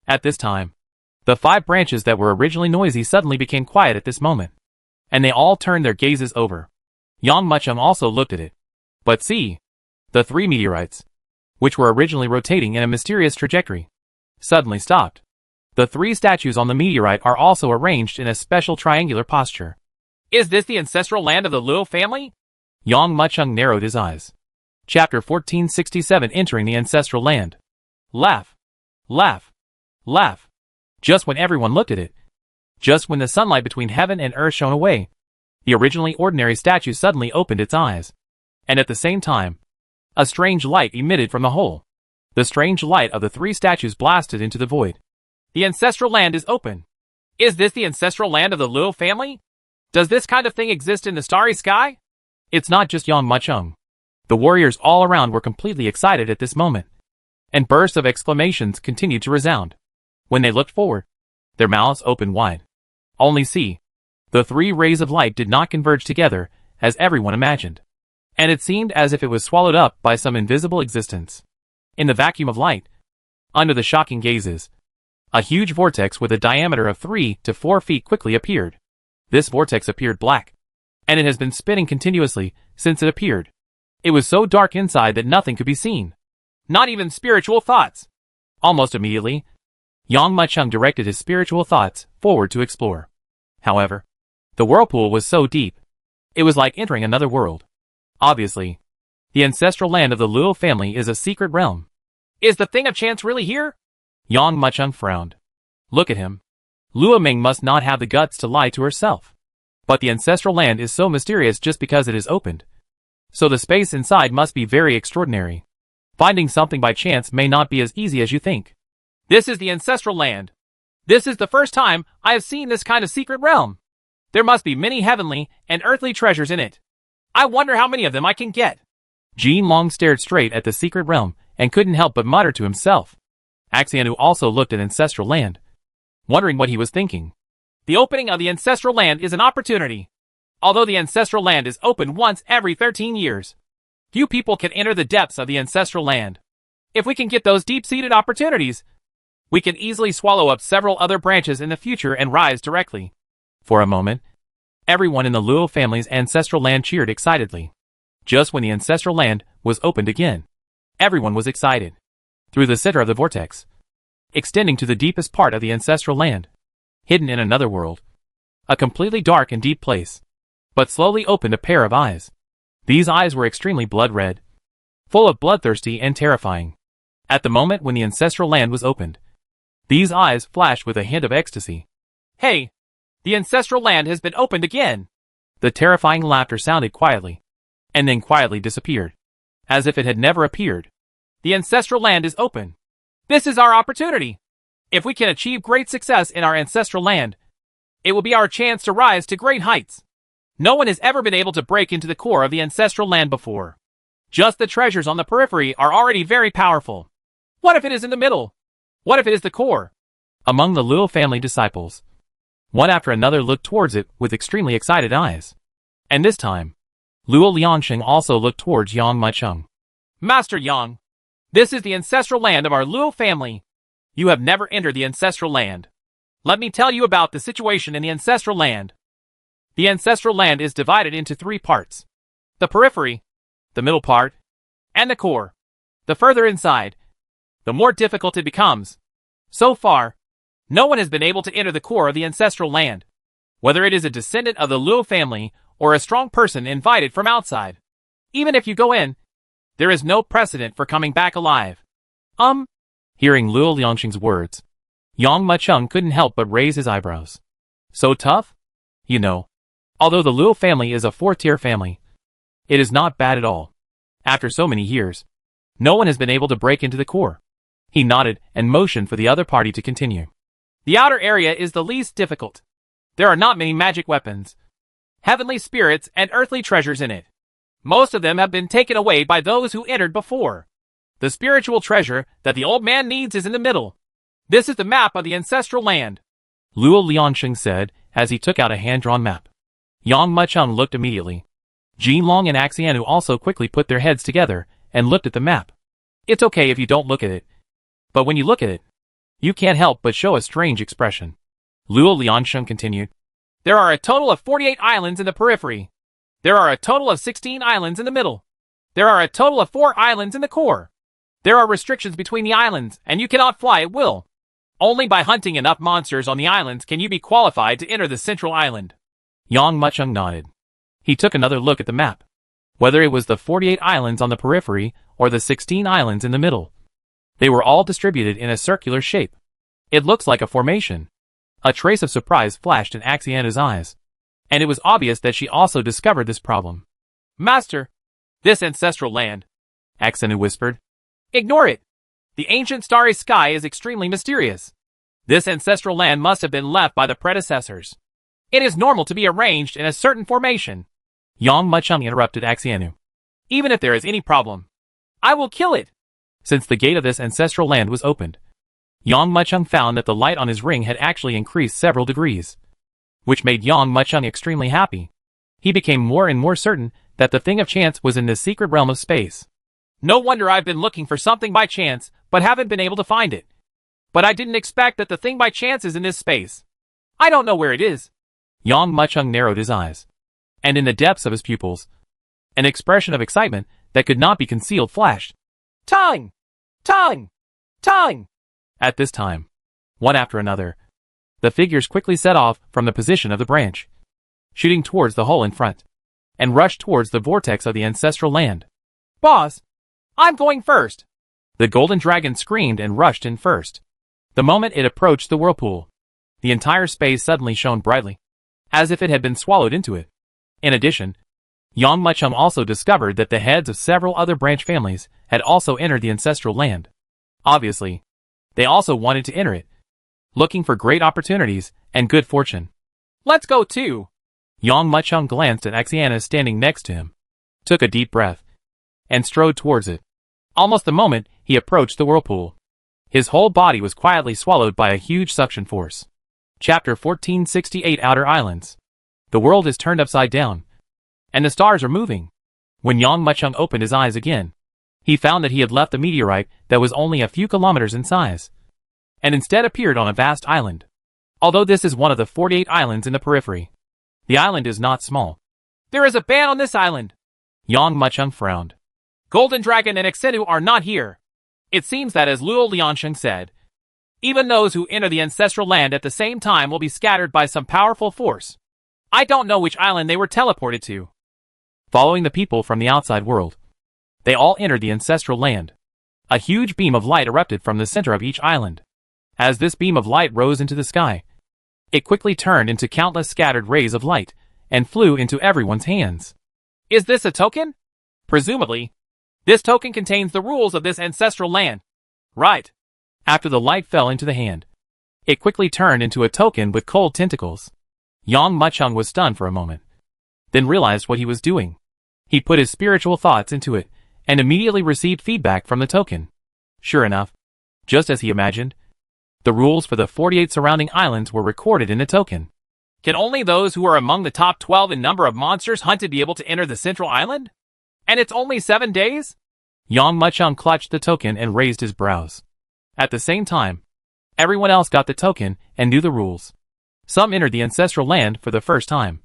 At this time, the 5 branches that were originally noisy suddenly became quiet at this moment, and they all turned their gazes over. Yang Muchung also looked at it. But see, the 3 meteorites, which were originally rotating in a mysterious trajectory, suddenly stopped. The 3 statues on the meteorite are also arranged in a special triangular posture. Is this the ancestral land of the Luo family? Yang Muchung narrowed his eyes. Chapter 1467, Entering the Ancestral Land. Laugh. Laugh. Laugh. Just when everyone looked at it, just when the sunlight between heaven and earth shone away, the originally ordinary statue suddenly opened its eyes. And at the same time, a strange light emitted from the hole. The strange light of the 3 statues blasted into the void. The ancestral land is open. Is this the ancestral land of the Luo family? Does this kind of thing exist in the starry sky? It's not just Yang Muchung. The warriors all around were completely excited at this moment, and bursts of exclamations continued to resound. When they looked forward, their mouths opened wide. Only see, the 3 rays of light did not converge together, as everyone imagined, and it seemed as if it was swallowed up by some invisible existence. In the vacuum of light, under the shocking gazes, a huge vortex with a diameter of 3 to 4 feet quickly appeared. This vortex appeared black, and it has been spinning continuously since it appeared. It was so dark inside that nothing could be seen. Not even spiritual thoughts. Almost immediately, Yang Muchung directed his spiritual thoughts forward to explore. However, the whirlpool was so deep, it was like entering another world. Obviously, the ancestral land of the Luo family is a secret realm. Is the thing of chance really here? Yang Muchung frowned. Look at him. Luo Ming must not have the guts to lie to herself. But the ancestral land is so mysterious just because it is opened. So the space inside must be very extraordinary. Finding something by chance may not be as easy as you think. This is the ancestral land. This is the first time I have seen this kind of secret realm. There must be many heavenly and earthly treasures in it. I wonder how many of them I can get. Jin Long stared straight at the secret realm and couldn't help but mutter to himself. Axianu also looked at ancestral land, wondering what he was thinking. The opening of the ancestral land is an opportunity. Although the ancestral land is open once every 13 years, few people can enter the depths of the ancestral land. If we can get those deep-seated opportunities, we can easily swallow up several other branches in the future and rise directly. For a moment, everyone in the Luo family's ancestral land cheered excitedly. Just when the ancestral land was opened again, everyone was excited. Through the center of the vortex, extending to the deepest part of the ancestral land, hidden in another world, a completely dark and deep place, but slowly opened a pair of eyes. These eyes were extremely blood-red, full of bloodthirsty and terrifying. At the moment when the ancestral land was opened, these eyes flashed with a hint of ecstasy. Hey! The ancestral land has been opened again! The terrifying laughter sounded quietly, and then quietly disappeared, as if it had never appeared. The ancestral land is open. This is our opportunity. If we can achieve great success in our ancestral land, it will be our chance to rise to great heights. No one has ever been able to break into the core of the ancestral land before. Just the treasures on the periphery are already very powerful. What if it is in the middle? What if it is the core? Among the Luo family disciples, one after another looked towards it with extremely excited eyes. And this time, Luo Liansheng also looked towards Yang Macheng. Master Yang, this is the ancestral land of our Luo family. You have never entered the ancestral land. Let me tell you about the situation in the ancestral land. The ancestral land is divided into 3 parts. The periphery, the middle part, and the core. The further inside, the more difficult it becomes. So far, no one has been able to enter the core of the ancestral land, whether it is a descendant of the Luo family or a strong person invited from outside. Even if you go in, there is no precedent for coming back alive. Hearing Luo Liansheng's words, Yang Macheng couldn't help but raise his eyebrows. So tough? You know, although the Luo family is a 4th-tier family, it is not bad at all. After so many years, no one has been able to break into the core. He nodded and motioned for the other party to continue. The outer area is the least difficult. There are not many magic weapons, heavenly spirits, and earthly treasures in it. Most of them have been taken away by those who entered before. The spiritual treasure that the old man needs is in the middle. This is the map of the ancestral land, Luo Liansheng said as he took out a hand-drawn map. Yang Macheng looked immediately. Jinlong and Axianu also quickly put their heads together and looked at the map. It's okay if you don't look at it, but when you look at it, you can't help but show a strange expression. Luo Liansheng continued. There are a total of 48 islands in the periphery. There are a total of 16 islands in the middle. There are a total of 4 islands in the core. There are restrictions between the islands, and you cannot fly at will. Only by hunting enough monsters on the islands can you be qualified to enter the central island. Yang Macheng nodded. He took another look at the map. Whether it was the 48 islands on the periphery or the 16 islands in the middle, they were all distributed in a circular shape. It looks like a formation. A trace of surprise flashed in Axiana's eyes, and it was obvious that she also discovered this problem. Master, this ancestral land, Axiana whispered. Ignore it. The ancient starry sky is extremely mysterious. This ancestral land must have been left by the predecessors. It is normal to be arranged in a certain formation. Yang Macheng interrupted Axianu. Even if there is any problem, I will kill it. Since the gate of this ancestral land was opened, Yang Macheng found that the light on his ring had actually increased several degrees, which made Yang Macheng extremely happy. He became more and more certain that the thing of chance was in the secret realm of space. No wonder I've been looking for something by chance, but haven't been able to find it. But I didn't expect that the thing by chance is in this space. I don't know where it is. Yang Macheng narrowed his eyes, and in the depths of his pupils, an expression of excitement that could not be concealed flashed. Time! Time! Time! At this time, one after another, the figures quickly set off from the position of the branch, shooting towards the hole in front, and rushed towards the vortex of the ancestral land. Boss, I'm going first! The golden dragon screamed and rushed in first. The moment it approached the whirlpool, the entire space suddenly shone brightly, as if it had been swallowed into it. In addition, Yang Macheng also discovered that the heads of several other branch families had also entered the ancestral land. Obviously, they also wanted to enter it, looking for great opportunities and good fortune. Let's go too! Yang Macheng glanced at Axiana standing next to him, took a deep breath, and strode towards it. Almost the moment he approached the whirlpool, his whole body was quietly swallowed by a huge suction force. Chapter 1468 Outer Islands. The world is turned upside down, and the stars are moving. When Yang Macheng opened his eyes again, he found that he had left a meteorite that was only a few kilometers in size, and instead appeared on a vast island. Although this is one of the 48 islands in the periphery, the island is not small. There is a ban on this island. Yang Macheng frowned. Golden Dragon and Exenu are not here. It seems that, as Luo Liansheng said, even those who enter the ancestral land at the same time will be scattered by some powerful force. I don't know which island they were teleported to. Following the people from the outside world, they all entered the ancestral land. A huge beam of light erupted from the center of each island. As this beam of light rose into the sky, it quickly turned into countless scattered rays of light and flew into everyone's hands. Is this a token? Presumably. This token contains the rules of this ancestral land. Right. After the light fell into the hand, it quickly turned into a token with cold tentacles. Yang Muchung was stunned for a moment, then realized what he was doing. He put his spiritual thoughts into it, and immediately received feedback from the token. Sure enough, just as he imagined, the rules for the 48 surrounding islands were recorded in the token. Can only those who are among the top 12 in number of monsters hunted be able to enter the central island? And it's only 7 days? Yang Muchung clutched the token and raised his brows. At the same time, everyone else got the token and knew the rules. Some entered the ancestral land for the first time,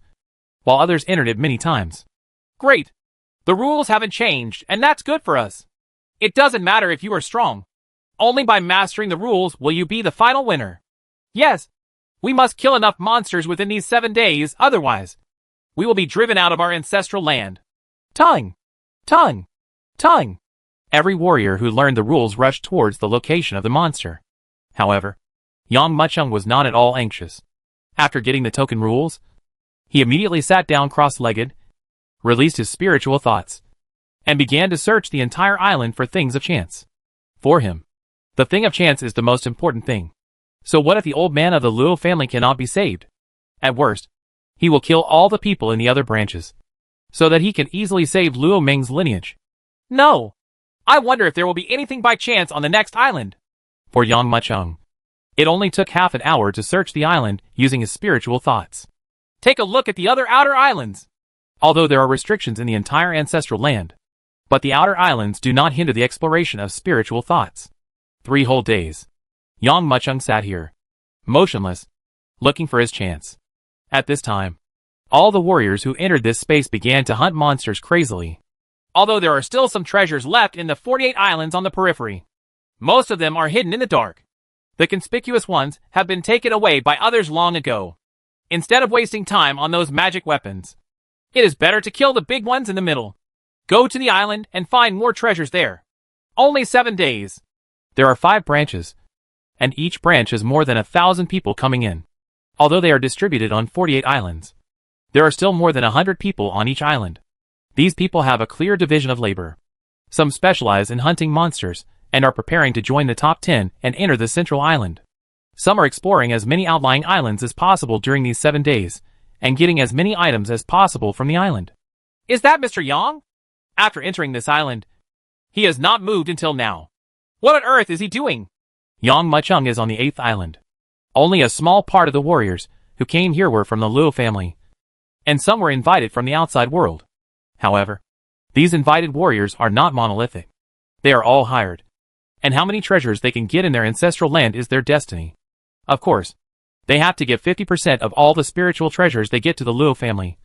while others entered it many times. Great! The rules haven't changed, and that's good for us. It doesn't matter if you are strong. Only by mastering the rules will you be the final winner. Yes, we must kill enough monsters within these 7 days, otherwise we will be driven out of our ancestral land. Tongue! Tongue! Tongue! Every warrior who learned the rules rushed towards the location of the monster. However, Yang Muchung was not at all anxious. After getting the token rules, he immediately sat down cross-legged, released his spiritual thoughts, and began to search the entire island for things of chance. For him, the thing of chance is the most important thing. So what if the old man of the Luo family cannot be saved? At worst, he will kill all the people in the other branches, so that he can easily save Luo Meng's lineage. No! I wonder if there will be anything by chance on the next island. For Yang Muchung, it only took half an hour to search the island using his spiritual thoughts. Take a look at the other outer islands. Although there are restrictions in the entire ancestral land, but the outer islands do not hinder the exploration of spiritual thoughts. 3 whole days, Yang Muchung sat here, motionless, looking for his chance. At this time, all the warriors who entered this space began to hunt monsters crazily. Although there are still some treasures left in the 48 islands on the periphery, most of them are hidden in the dark. The conspicuous ones have been taken away by others long ago. Instead of wasting time on those magic weapons, it is better to kill the big ones in the middle. Go to the island and find more treasures there. Only 7 days. There are 5 branches, and each branch has more than 1,000 people coming in. Although they are distributed on 48 islands, there are still more than 100 people on each island. These people have a clear division of labor. Some specialize in hunting monsters and are preparing to join the top 10 and enter the central island. Some are exploring as many outlying islands as possible during these 7 days, and getting as many items as possible from the island. Is that Mr. Yang? After entering this island, he has not moved until now. What on earth is he doing? Yang Muchung is on the 8th island. Only a small part of the warriors who came here were from the Luo family, and some were invited from the outside world. However, these invited warriors are not monolithic. They are all hired, and how many treasures they can get in their ancestral land is their destiny. Of course, they have to give 50% of all the spiritual treasures they get to the Luo family,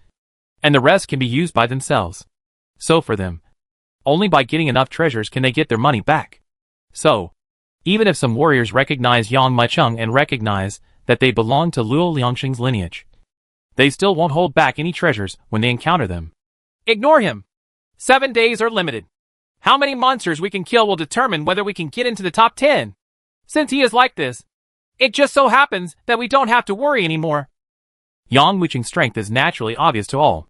and the rest can be used by themselves. So for them, only by getting enough treasures can they get their money back. So, even if some warriors recognize Yang Muchung and recognize that they belong to Luo Liangsheng's lineage, they still won't hold back any treasures when they encounter them. Ignore him. 7 days are limited. How many monsters we can kill will determine whether we can get into the top 10. Since he is like this, it just so happens that we don't have to worry anymore. Yang Muchung's strength is naturally obvious to all,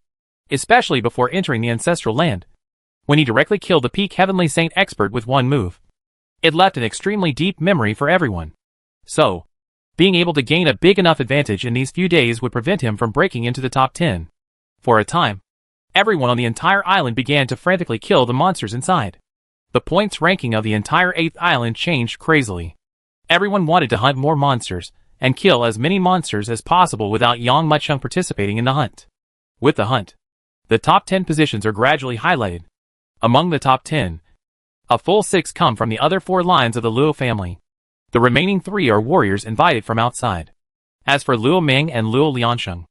especially before entering the ancestral land, when he directly killed the peak heavenly saint expert with one move. It left an extremely deep memory for everyone. So, being able to gain a big enough advantage in these few days would prevent him from breaking into the top 10. For a time, everyone on the entire island began to frantically kill the monsters inside. The points ranking of the entire 8th island changed crazily. Everyone wanted to hunt more monsters, and kill as many monsters as possible without Yang Muchung participating in the hunt. With the hunt, the top 10 positions are gradually highlighted. Among the top 10, a full 6 come from the other 4 lines of the Luo family. The remaining 3 are warriors invited from outside. As for Luo Meng and Luo Liangsheng,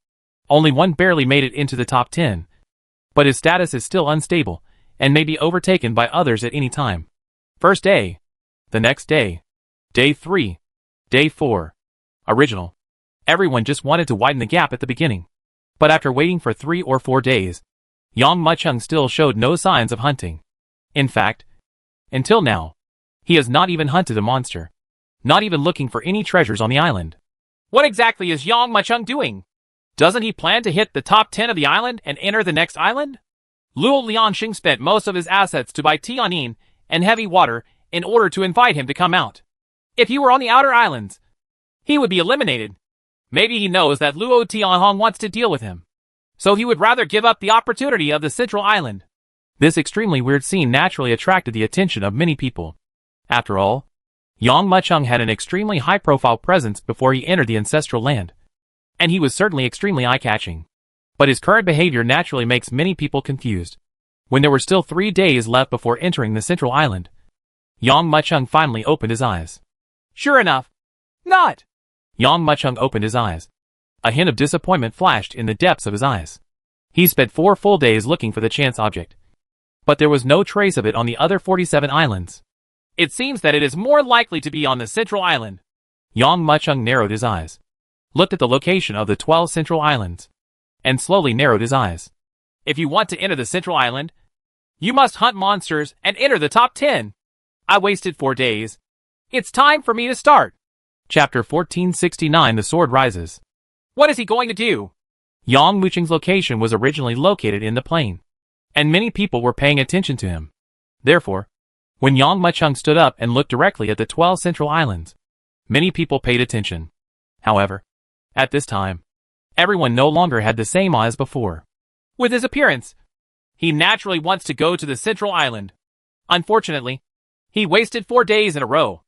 only one barely made it into the top 10, but his status is still unstable, and may be overtaken by others at any time. First day. The next day. Day 3. Day 4. Original. Everyone just wanted to widen the gap at the beginning. But after waiting for 3 or 4 days, Yang Muchung still showed no signs of hunting. In fact, until now, he has not even hunted a monster. Not even looking for any treasures on the island. What exactly is Yang Muchung doing? Doesn't he plan to hit the top 10 of the island and enter the next island? Luo Lianxing spent most of his assets to buy Tianyin and heavy water in order to invite him to come out. If he were on the outer islands, he would be eliminated. Maybe he knows that Luo Tianhong wants to deal with him, so he would rather give up the opportunity of the central island. This extremely weird scene naturally attracted the attention of many people. After all, Yang Mucheng had an extremely high-profile presence before he entered the ancestral land, and he was certainly extremely eye-catching. But his current behavior naturally makes many people confused. When there were still 3 days left before entering the central island, Yang Mucheng finally opened his eyes. Sure enough, not! Yang Mucheng opened his eyes. A hint of disappointment flashed in the depths of his eyes. He spent 4 full days looking for the chance object, but there was no trace of it on the other 47 islands. It seems that it is more likely to be on the central island. Yang Mucheng narrowed his eyes, looked at the location of the 12 central islands, and slowly narrowed his eyes. If you want to enter the central island, you must hunt monsters and enter the top 10. I wasted 4 days. It's time for me to start. Chapter 1469. The Sword Rises. What is he going to do? Yang Mucheng's location was originally located in the plain, and many people were paying attention to him. Therefore, when Yang Mucheng stood up and looked directly at the 12 central islands, many people paid attention. However, at this time, everyone no longer had the same awe as before. With his appearance, he naturally wants to go to the central island. Unfortunately, he wasted 4 days in a row.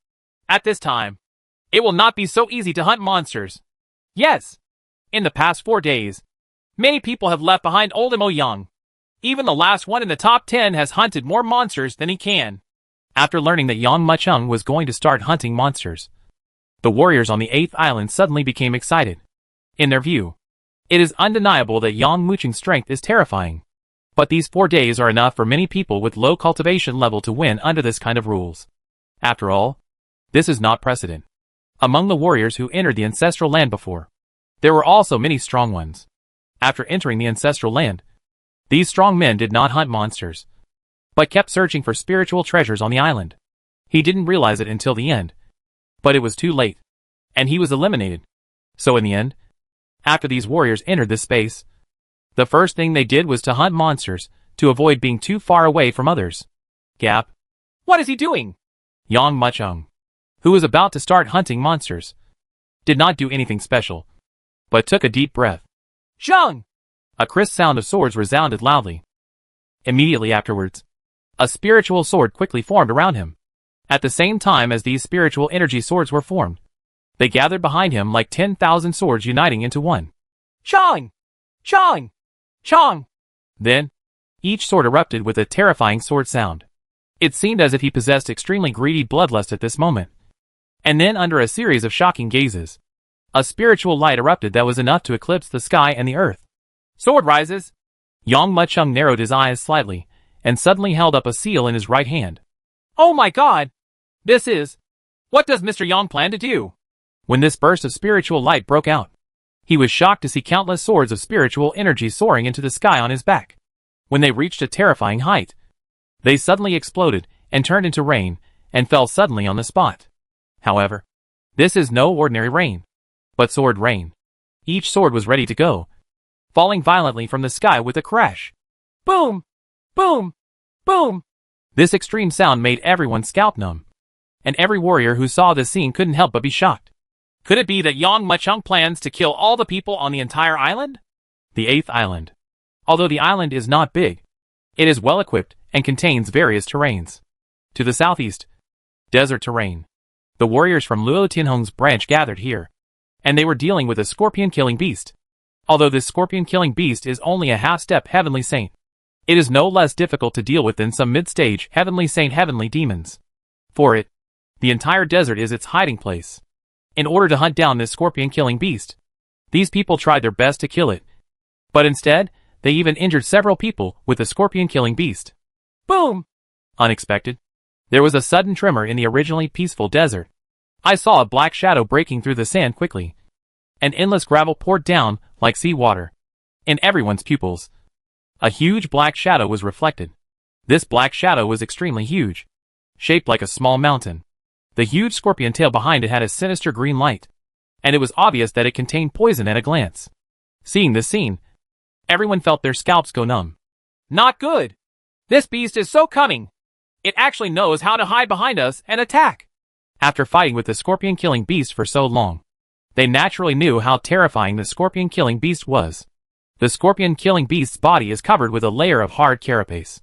At this time, it will not be so easy to hunt monsters. Yes, in the past 4 days, many people have left behind old and young. Even the last one in the top 10 has hunted more monsters than he can. After learning that Yang Mucheng was going to start hunting monsters, the warriors on the 8th island suddenly became excited. In their view, it is undeniable that Yang Mucheng's strength is terrifying. But these 4 days are enough for many people with low cultivation level to win under this kind of rules. After all, this is not precedent. Among the warriors who entered the ancestral land before, there were also many strong ones. After entering the ancestral land, these strong men did not hunt monsters, but kept searching for spiritual treasures on the island. He didn't realize it until the end, but it was too late, and he was eliminated. So in the end, after these warriors entered this space, the first thing they did was to hunt monsters to avoid being too far away from others. Gap. What is he doing? Yang Mucheng, who was about to start hunting monsters, did not do anything special, but took a deep breath. Zhang! A crisp sound of swords resounded loudly. Immediately afterwards, a spiritual sword quickly formed around him. At the same time as these spiritual energy swords were formed, they gathered behind him like 10,000 swords uniting into one. Zhang! Zhang! Zhang! Then, each sword erupted with a terrifying sword sound. It seemed as if he possessed extremely greedy bloodlust at this moment. And then under a series of shocking gazes, a spiritual light erupted that was enough to eclipse the sky and the earth. Sword rises! Yang Mucheng narrowed his eyes slightly, and suddenly held up a seal in his right hand. Oh my god! This is... What does Mr. Yang plan to do? When this burst of spiritual light broke out, he was shocked to see countless swords of spiritual energy soaring into the sky on his back. When they reached a terrifying height, they suddenly exploded and turned into rain, and fell suddenly on the spot. However, this is no ordinary rain, but sword rain. Each sword was ready to go, falling violently from the sky with a crash. Boom! Boom! Boom! This extreme sound made everyone's scalp numb, and every warrior who saw this scene couldn't help but be shocked. Could it be that Yang Mucheng plans to kill all the people on the entire island? The 8th island. Although the island is not big, it is well equipped and contains various terrains. To the southeast, desert terrain. The warriors from Luo Tianhong's branch gathered here, and they were dealing with a scorpion-killing beast. Although this scorpion-killing beast is only a half-step heavenly saint, it is no less difficult to deal with than some mid-stage heavenly saint heavenly demons. For it, the entire desert is its hiding place. In order to hunt down this scorpion-killing beast, these people tried their best to kill it, but instead, they even injured several people with the scorpion-killing beast. Boom! Unexpected. There was a sudden tremor in the originally peaceful desert. I saw a black shadow breaking through the sand quickly. An endless gravel poured down like seawater. In everyone's pupils, a huge black shadow was reflected. This black shadow was extremely huge, shaped like a small mountain. The huge scorpion tail behind it had a sinister green light, and it was obvious that it contained poison at a glance. Seeing this scene, everyone felt their scalps go numb. Not good. This beast is so cunning. It actually knows how to hide behind us and attack. After fighting with the scorpion-killing beast for so long, they naturally knew how terrifying the scorpion-killing beast was. The scorpion-killing beast's body is covered with a layer of hard carapace.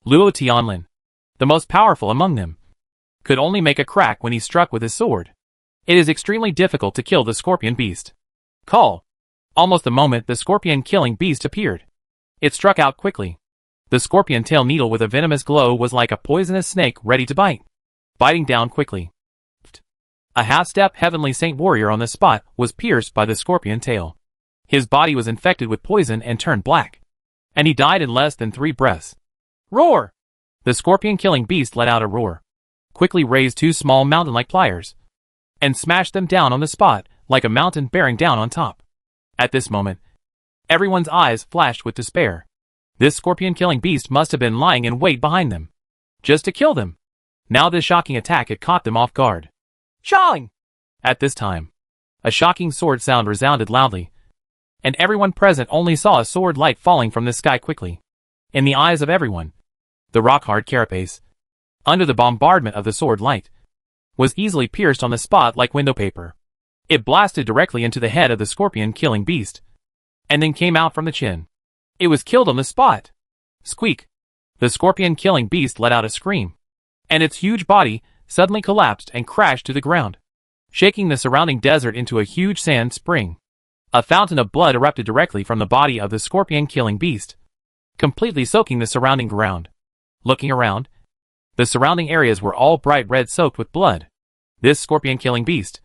Luo Tianlin, the most powerful among them, could only make a crack when he struck with his sword. It is extremely difficult to kill the scorpion beast. Call. Almost the moment the scorpion-killing beast appeared, it struck out quickly. The scorpion tail needle with a venomous glow was like a poisonous snake ready to bite, biting down quickly. A half-step heavenly saint warrior on the spot was pierced by the scorpion tail. His body was infected with poison and turned black, and he died in less than 3 breaths. Roar! The scorpion-killing beast let out a roar, quickly raised 2 small mountain-like pliers, and smashed them down on the spot like a mountain bearing down on top. At this moment, everyone's eyes flashed with despair. This scorpion-killing beast must have been lying in wait behind them, just to kill them. Now this shocking attack had caught them off guard. Chong! At this time, a shocking sword sound resounded loudly, and everyone present only saw a sword light falling from the sky quickly. In the eyes of everyone, the rock-hard carapace, under the bombardment of the sword light, was easily pierced on the spot like window paper. It blasted directly into the head of the scorpion-killing beast, and then came out from the chin. It was killed on the spot. Squeak! The scorpion-killing beast let out a scream, and its huge body suddenly collapsed and crashed to the ground, shaking the surrounding desert into a huge sand spring. A fountain of blood erupted directly from the body of the scorpion-killing beast, completely soaking the surrounding ground. Looking around, the surrounding areas were all bright red soaked with blood. This scorpion-killing beast,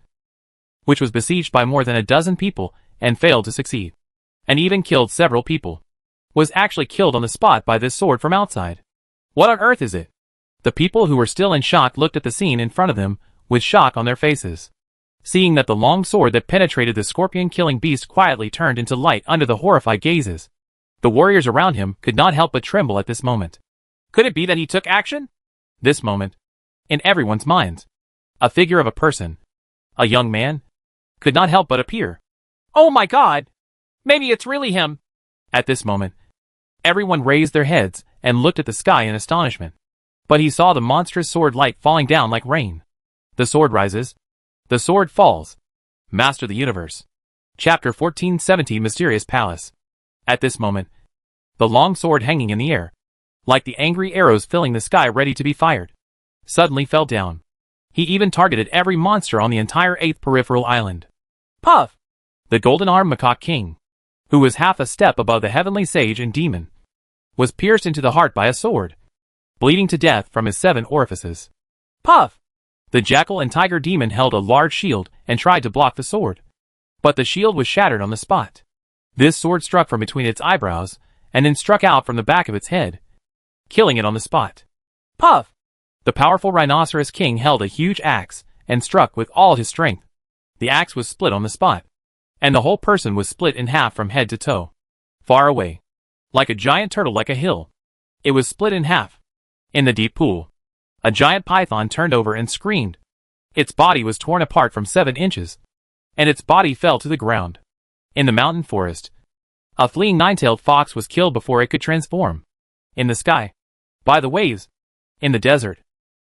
which was besieged by more than a dozen people and failed to succeed, and even killed several people, was actually killed on the spot by this sword from outside. What on earth is it? The people who were still in shock looked at the scene in front of them with shock on their faces. Seeing that the long sword that penetrated the scorpion-killing beast quietly turned into light under the horrified gazes, the warriors around him could not help but tremble at this moment. Could it be that he took action? This moment, in everyone's minds, a figure of a person, a young man, could not help but appear. Oh my God! Maybe it's really him! At this moment, everyone raised their heads and looked at the sky in astonishment. But he saw the monstrous sword light falling down like rain. The sword rises. The sword falls. Master the Universe. Chapter 1470 Mysterious Palace. At this moment, the long sword hanging in the air, like the angry arrows filling the sky ready to be fired, suddenly fell down. He even targeted every monster on the entire 8th peripheral island. Puff! The golden-armed macaque king, who was half a step above the heavenly sage and demon, was pierced into the heart by a sword, bleeding to death from his 7 orifices. Puff! The jackal and tiger demon held a large shield and tried to block the sword, but the shield was shattered on the spot. This sword struck from between its eyebrows and then struck out from the back of its head, killing it on the spot. Puff! The powerful rhinoceros king held a huge axe and struck with all his strength. The axe was split on the spot, and the whole person was split in half from head to toe. Far away, like a giant turtle like a hill, it was split in half. In the deep pool, a giant python turned over and screamed. Its body was torn apart from 7 inches, and its body fell to the ground. In the mountain forest, a fleeing 9-tailed fox was killed before it could transform. In the sky, by the waves, in the desert,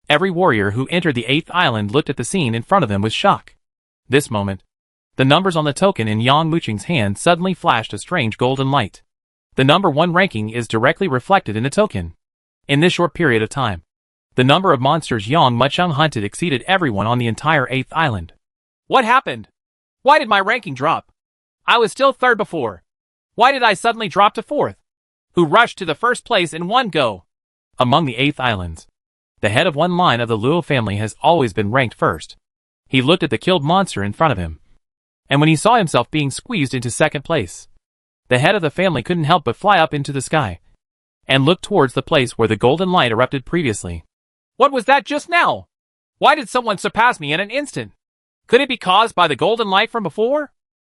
every warrior who entered the 8th island looked at the scene in front of them with shock. This moment, the numbers on the token in Yang Muqing's hand suddenly flashed a strange golden light. The number 1 ranking is directly reflected in the token. In this short period of time, the number of monsters Yang Muqing hunted exceeded everyone on the entire 8th island. What happened? Why did my ranking drop? I was still 3rd before. Why did I suddenly drop to 4th? Who rushed to the 1st place in one go? Among the 8th islands, the head of one line of the Luo family has always been ranked 1st. He looked at the killed monster in front of him, and when he saw himself being squeezed into 2nd place, the head of the family couldn't help but fly up into the sky and look towards the place where the golden light erupted previously. What was that just now? Why did someone surpass me in an instant? Could it be caused by the golden light from before?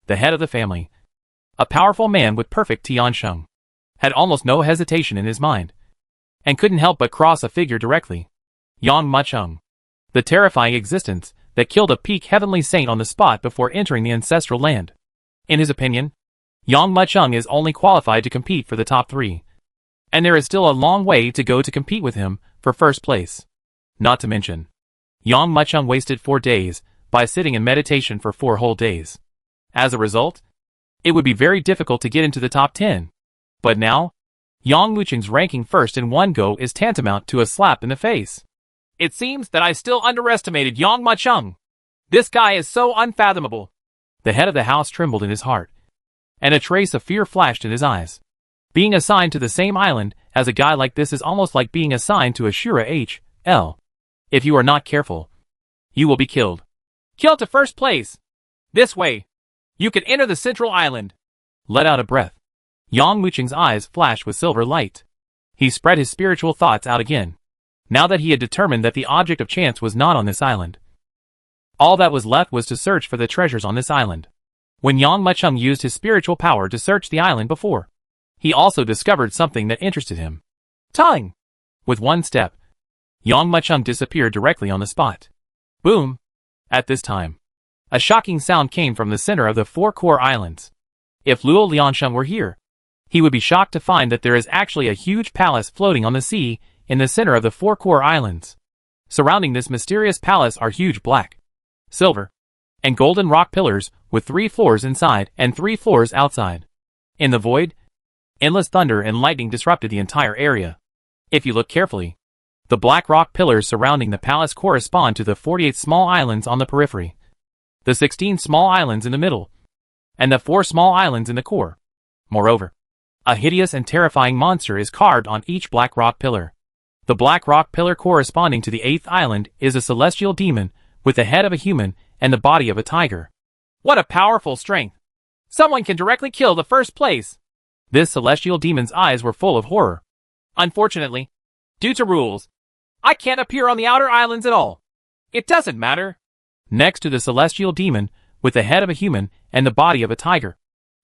The head of the family, a powerful man with perfect Tiansheng, had almost no hesitation in his mind, and couldn't help but cross a figure directly. Yang Muqing, the terrifying existence that killed a peak heavenly saint on the spot before entering the ancestral land. In his opinion, Yang Muchung is only qualified to compete for the top 3. And there is still a long way to go to compete with him for first place. Not to mention, Yang Muchung wasted 4 days by sitting in meditation for 4 whole days. As a result, it would be very difficult to get into the top 10. But now, Yang Muchung's ranking first in one go is tantamount to a slap in the face. It seems that I still underestimated Yang Muchung. This guy is so unfathomable. The head of the house trembled in his heart, and a trace of fear flashed in his eyes. Being assigned to the same island as a guy like this is almost like being assigned to Ashura H.L. If you are not careful, you will be killed. Killed to first place. This way. You can enter the central island. Let out a breath. Yang Muchung's eyes flashed with silver light. He spread his spiritual thoughts out again, now that he had determined that the object of chance was not on this island. All that was left was to search for the treasures on this island. When Yang Muchung used his spiritual power to search the island before, he also discovered something that interested him. Tongue! With one step, Yang Muchung disappeared directly on the spot. Boom! At this time, a shocking sound came from the center of the 4 core islands. If Luo Liansheng were here, he would be shocked to find that there is actually a huge palace floating on the sea in the center of the 4 core islands. Surrounding this mysterious palace are huge black, silver, and golden rock pillars with 3 floors inside and 3 floors outside. In the void, endless thunder and lightning disrupted the entire area. If you look carefully, the black rock pillars surrounding the palace correspond to the 48 small islands on the periphery, the 16 small islands in the middle, and the 4 small islands in the core. Moreover, a hideous and terrifying monster is carved on each black rock pillar. The black rock pillar corresponding to the 8th island is a celestial demon with the head of a human and the body of a tiger. What a powerful strength! Someone can directly kill the first place. This celestial demon's eyes were full of horror. Unfortunately, due to rules, I can't appear on the outer islands at all. It doesn't matter. Next to the celestial demon, with the head of a human and the body of a tiger,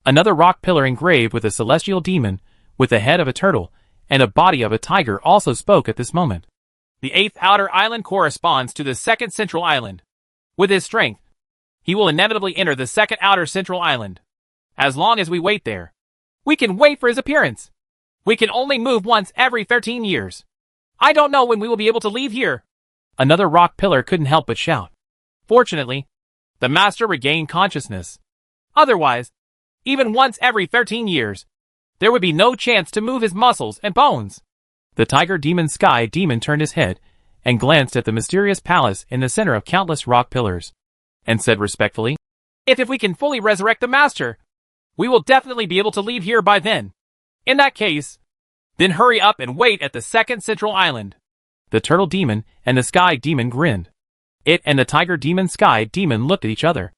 another rock pillar engraved with a celestial demon, with the head of a turtle and a body of a tiger also spoke at this moment. The 8th outer island corresponds to the 2nd central island. With his strength, he will inevitably enter the 2nd outer central island. As long as we wait there, we can wait for his appearance. We can only move once every 13 years. I don't know when we will be able to leave here. Another rock pillar couldn't help but shout. Fortunately, the master regained consciousness. Otherwise, even once every 13 years, there would be no chance to move his muscles and bones. The tiger demon sky demon turned his head and glanced at the mysterious palace in the center of countless rock pillars, and said respectfully, If we can fully resurrect the master, we will definitely be able to leave here by then. In that case, then hurry up and wait at the 2nd central island. The turtle demon and the sky demon grinned. It and the tiger demon sky demon looked at each other,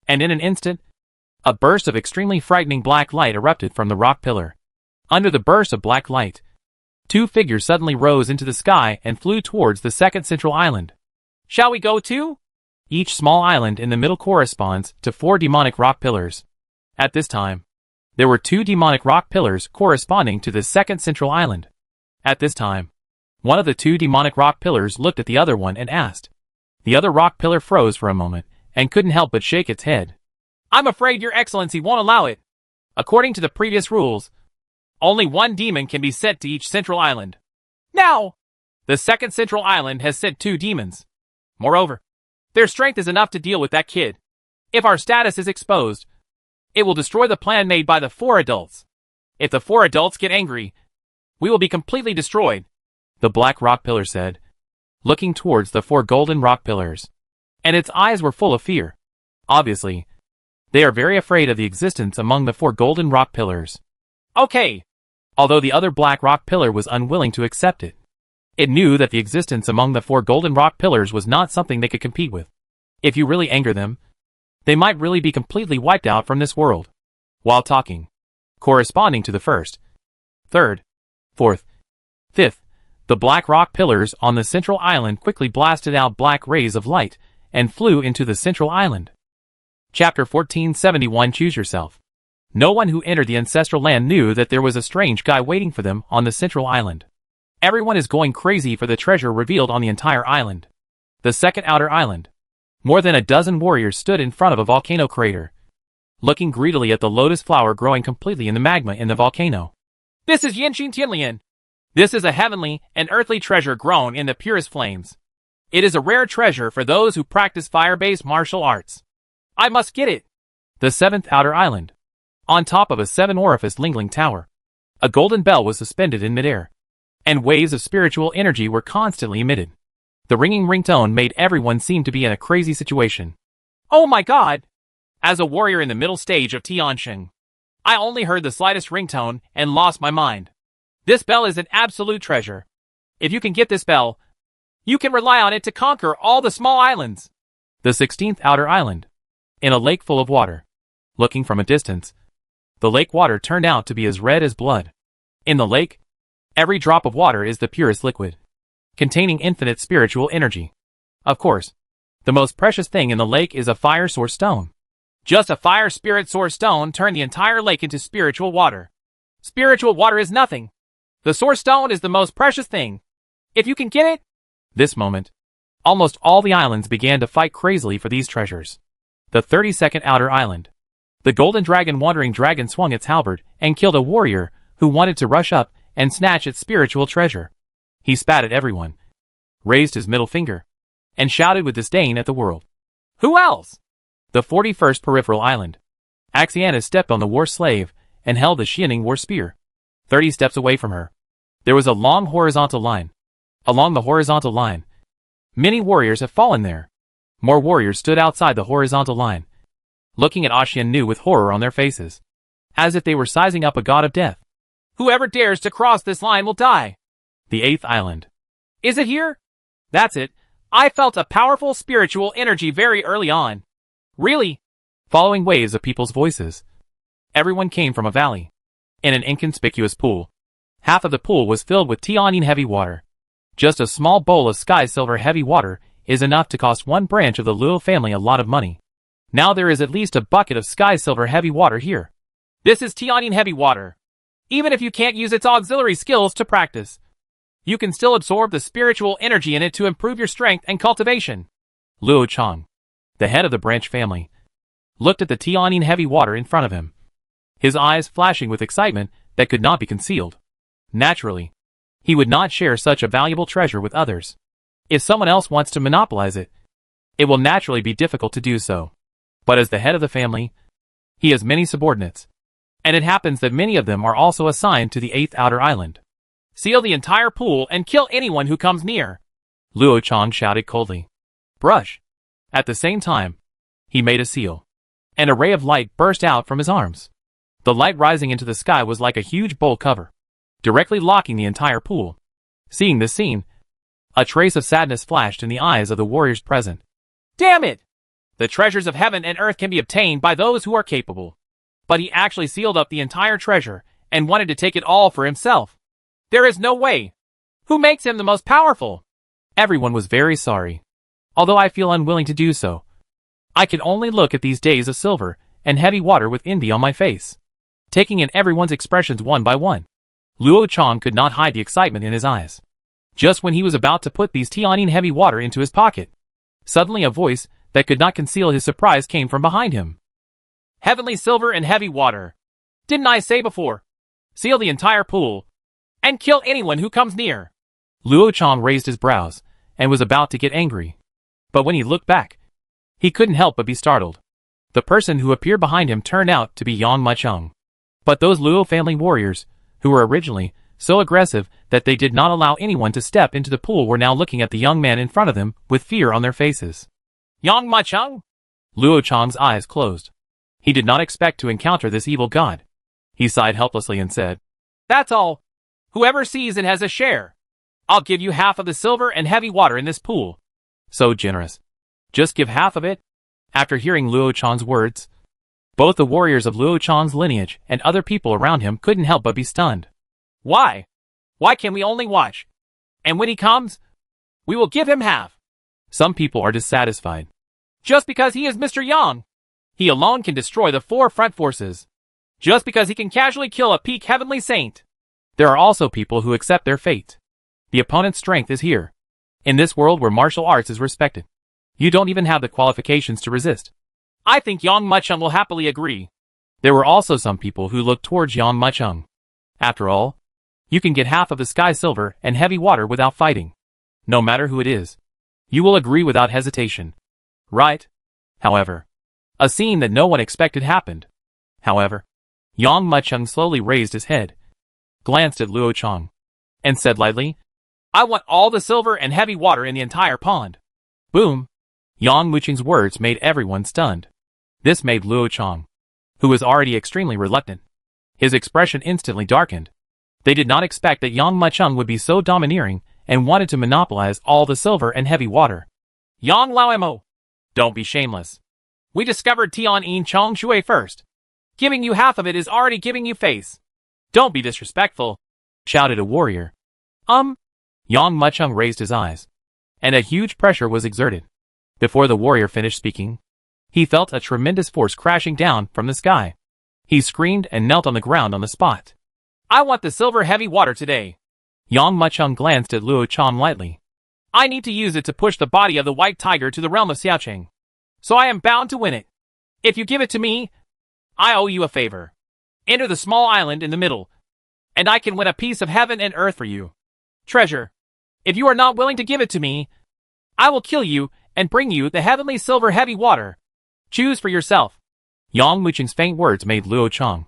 and in an instant, a burst of extremely frightening black light erupted from the rock pillar. Under the burst of black light, 2 figures suddenly rose into the sky and flew towards the 2nd central island. Shall we go too? Each small island in the middle corresponds to 4 demonic rock pillars. At this time, there were 2 demonic rock pillars corresponding to the 2nd central island. At this time, one of the 2 demonic rock pillars looked at the other one and asked. The other rock pillar froze for a moment and couldn't help but shake its head. I'm afraid your excellency won't allow it. According to the previous rules, only 1 demon can be sent to each central island. Now, the 2nd central island has sent 2 demons. Moreover, their strength is enough to deal with that kid. If our status is exposed, it will destroy the plan made by the 4 adults. If the 4 adults get angry, we will be completely destroyed. The black rock pillar said, looking towards the 4 golden rock pillars. And its eyes were full of fear. Obviously, they are very afraid of the existence among the 4 golden rock pillars. Okay. Although the other black rock pillar was unwilling to accept it. It knew that the existence among the 4 golden rock pillars was not something they could compete with. If you really anger them, they might really be completely wiped out from this world. While talking, corresponding to the 1st, 3rd, 4th, 5th, the black rock pillars on the central island quickly blasted out black rays of light and flew into the central island. Chapter 1471 Choose Yourself. No one who entered the ancestral land knew that there was a strange guy waiting for them on the central island. Everyone is going crazy for the treasure revealed on the entire island. The 2nd outer island. More than a dozen warriors stood in front of a volcano crater. looking greedily at the lotus flower growing completely in the magma in the volcano. This is Yinxin Tianlian. This is a heavenly and earthly treasure grown in the purest flames. It is a rare treasure for those who practice fire-based martial arts. I must get it. The seventh outer island. On top of a seven-orifice Lingling tower, a golden bell was suspended in midair, and waves of spiritual energy were constantly emitted. The ringing ringtone made everyone seem to be in a crazy situation. Oh my god! As a warrior in the middle stage of Tianxing, I only heard the slightest ringtone and lost my mind. This bell is an absolute treasure. If you can get this bell, you can rely on it to conquer all the small islands. The 16th outer island. In a lake full of water. Looking from a distance, the lake water turned out to be as red as blood. In the lake, every drop of water is the purest liquid, containing infinite spiritual energy. Of course, the most precious thing in the lake is a fire source stone. Just a fire spirit source stone turned the entire lake into spiritual water. Spiritual water is nothing. The source stone is the most precious thing. If you can get it. This moment, almost all the islands began to fight crazily for these treasures. The 32nd outer island. The golden dragon wandering dragon swung its halberd and killed a warrior who wanted to rush up and snatch its spiritual treasure. He spat at everyone, raised his middle finger, and shouted with disdain at the world. Who else? The 41st peripheral island. Axiana stepped on the war slave and held the Xianing war spear. 30 steps away from her, there was a long horizontal line. Along the horizontal line, many warriors have fallen there. More warriors stood outside the horizontal line, looking at Ashian Nu with horror on their faces, as if they were sizing up a god of death. Whoever dares to cross this line will die. The 8th island. Is it here? That's it. I felt a powerful spiritual energy very early on. Really? Following waves of people's voices. Everyone came from a valley. In an inconspicuous pool. Half of the pool was filled with Tianyin heavy water. Just a small bowl of sky silver heavy water is enough to cost one branch of the Luo family a lot of money. Now there is at least a bucket of sky silver heavy water here. This is Tianyin heavy water. Even if you can't use its auxiliary skills to practice, you can still absorb the spiritual energy in it to improve your strength and cultivation. Luo Chang, the head of the branch family, looked at the Tianyin heavy water in front of him, his eyes flashing with excitement that could not be concealed. Naturally, he would not share such a valuable treasure with others. If someone else wants to monopolize it, it will naturally be difficult to do so. But as the head of the family, he has many subordinates, and it happens that many of them are also assigned to the 8th outer island. Seal the entire pool and kill anyone who comes near. Luo Chang shouted coldly. Brush. At the same time, he made a seal. An ray of light burst out from his arms. The light rising into the sky was like a huge bowl cover, directly locking the entire pool. Seeing this scene, a trace of sadness flashed in the eyes of the warriors present. Damn it! The treasures of heaven and earth can be obtained by those who are capable. But he actually sealed up the entire treasure and wanted to take it all for himself. There is no way. Who makes him the most powerful? Everyone was very sorry. Although I feel unwilling to do so, I can only look at these days of silver and heavy water with envy on my face, taking in everyone's expressions one by one. Luo Chang could not hide the excitement in his eyes. Just when he was about to put these Tianyin heavy water into his pocket, suddenly a voice that could not conceal his surprise came from behind him. Heavenly silver and heavy water. Didn't I say before? Seal the entire pool and kill anyone who comes near. Luo Chang raised his brows and was about to get angry. But when he looked back, he couldn't help but be startled. The person who appeared behind him turned out to be Yang Macheng. But those Luo family warriors, who were originally so aggressive that they did not allow anyone to step into the pool, were now looking at the young man in front of them with fear on their faces. Yang Macheng? Luo Chang's eyes closed. He did not expect to encounter this evil god. He sighed helplessly and said, That's all. Whoever sees it has a share. I'll give you half of the silver and heavy water in this pool. So generous. Just give half of it? After hearing Luo Chang's words, both the warriors of Luo Chang's lineage and other people around him couldn't help but be stunned. Why? Why can we only watch? And when he comes, we will give him half. Some people are dissatisfied. Just because he is Mr. Yang, he alone can destroy the 4 front forces. Just because he can casually kill a peak heavenly saint. There are also people who accept their fate. The opponent's strength is here. In this world where martial arts is respected, you don't even have the qualifications to resist. I think Yang Muchung will happily agree. There were also some people who looked towards Yang Muchung. After all, you can get half of the sky silver and heavy water without fighting. No matter who it is, you will agree without hesitation. Right? However, a scene that no one expected happened. However, Yang Muchung slowly raised his head, glanced at Luo Chang, and said lightly, I want all the silver and heavy water in the entire pond. Boom! Yang Muchung's words made everyone stunned. This made Luo Chang, who was already extremely reluctant, his expression instantly darkened. They did not expect that Yang Muchung would be so domineering and wanted to monopolize all the silver and heavy water. Yang Laomo, don't be shameless. We discovered Tianyin Chong Shui first. Giving you half of it is already giving you face. Don't be disrespectful, shouted a warrior. Yang Muchung raised his eyes, and a huge pressure was exerted. Before the warrior finished speaking, he felt a tremendous force crashing down from the sky. He screamed and knelt on the ground on the spot. I want the silver heavy water today. Yang Muchung glanced at Luo Chang lightly. I need to use it to push the body of the white tiger to the realm of Xiaocheng. So I am bound to win it. If you give it to me, I owe you a favor. Enter the small island in the middle, and I can win a piece of heaven and earth for you. Treasure. If you are not willing to give it to me, I will kill you and bring you the heavenly silver heavy water. Choose for yourself. Yang Muchung's faint words made Luo Chang,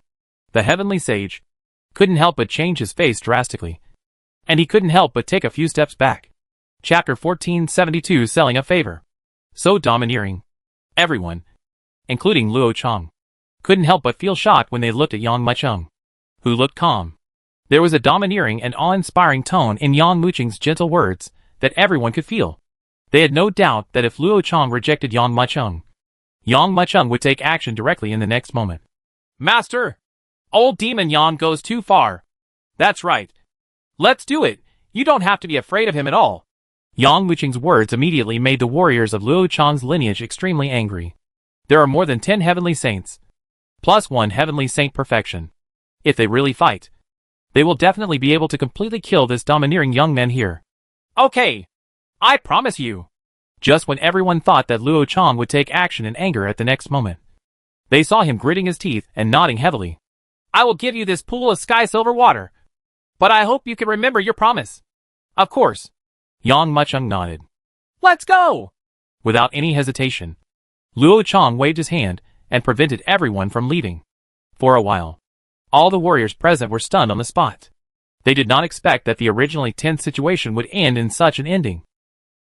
the heavenly sage, couldn't help but change his face drastically. And he couldn't help but take a few steps back. Chapter 1472 Selling a Favor. So domineering. Everyone, including Luo Chang, couldn't help but feel shocked when they looked at Yang Muchung, who looked calm. There was a domineering and awe-inspiring tone in Yang Muchung's gentle words that everyone could feel. They had no doubt that if Luo Chang rejected Yang Muchung would take action directly in the next moment. Master, old demon Yang goes too far. That's right. Let's do it. You don't have to be afraid of him at all. Yang Muchung's words immediately made the warriors of Luo Chang's lineage extremely angry. There are more than 10 heavenly saints, plus 1 heavenly saint perfection. If they really fight, they will definitely be able to completely kill this domineering young man here. Okay. I promise you. Just when everyone thought that Luo Chang would take action in anger at the next moment, they saw him gritting his teeth and nodding heavily. I will give you this pool of sky silver water, but I hope you can remember your promise. Of course. Yang Muchung nodded. Let's go! Without any hesitation, Luo Chang waved his hand and prevented everyone from leaving. For a while, all the warriors present were stunned on the spot. They did not expect that the originally tense situation would end in such an ending.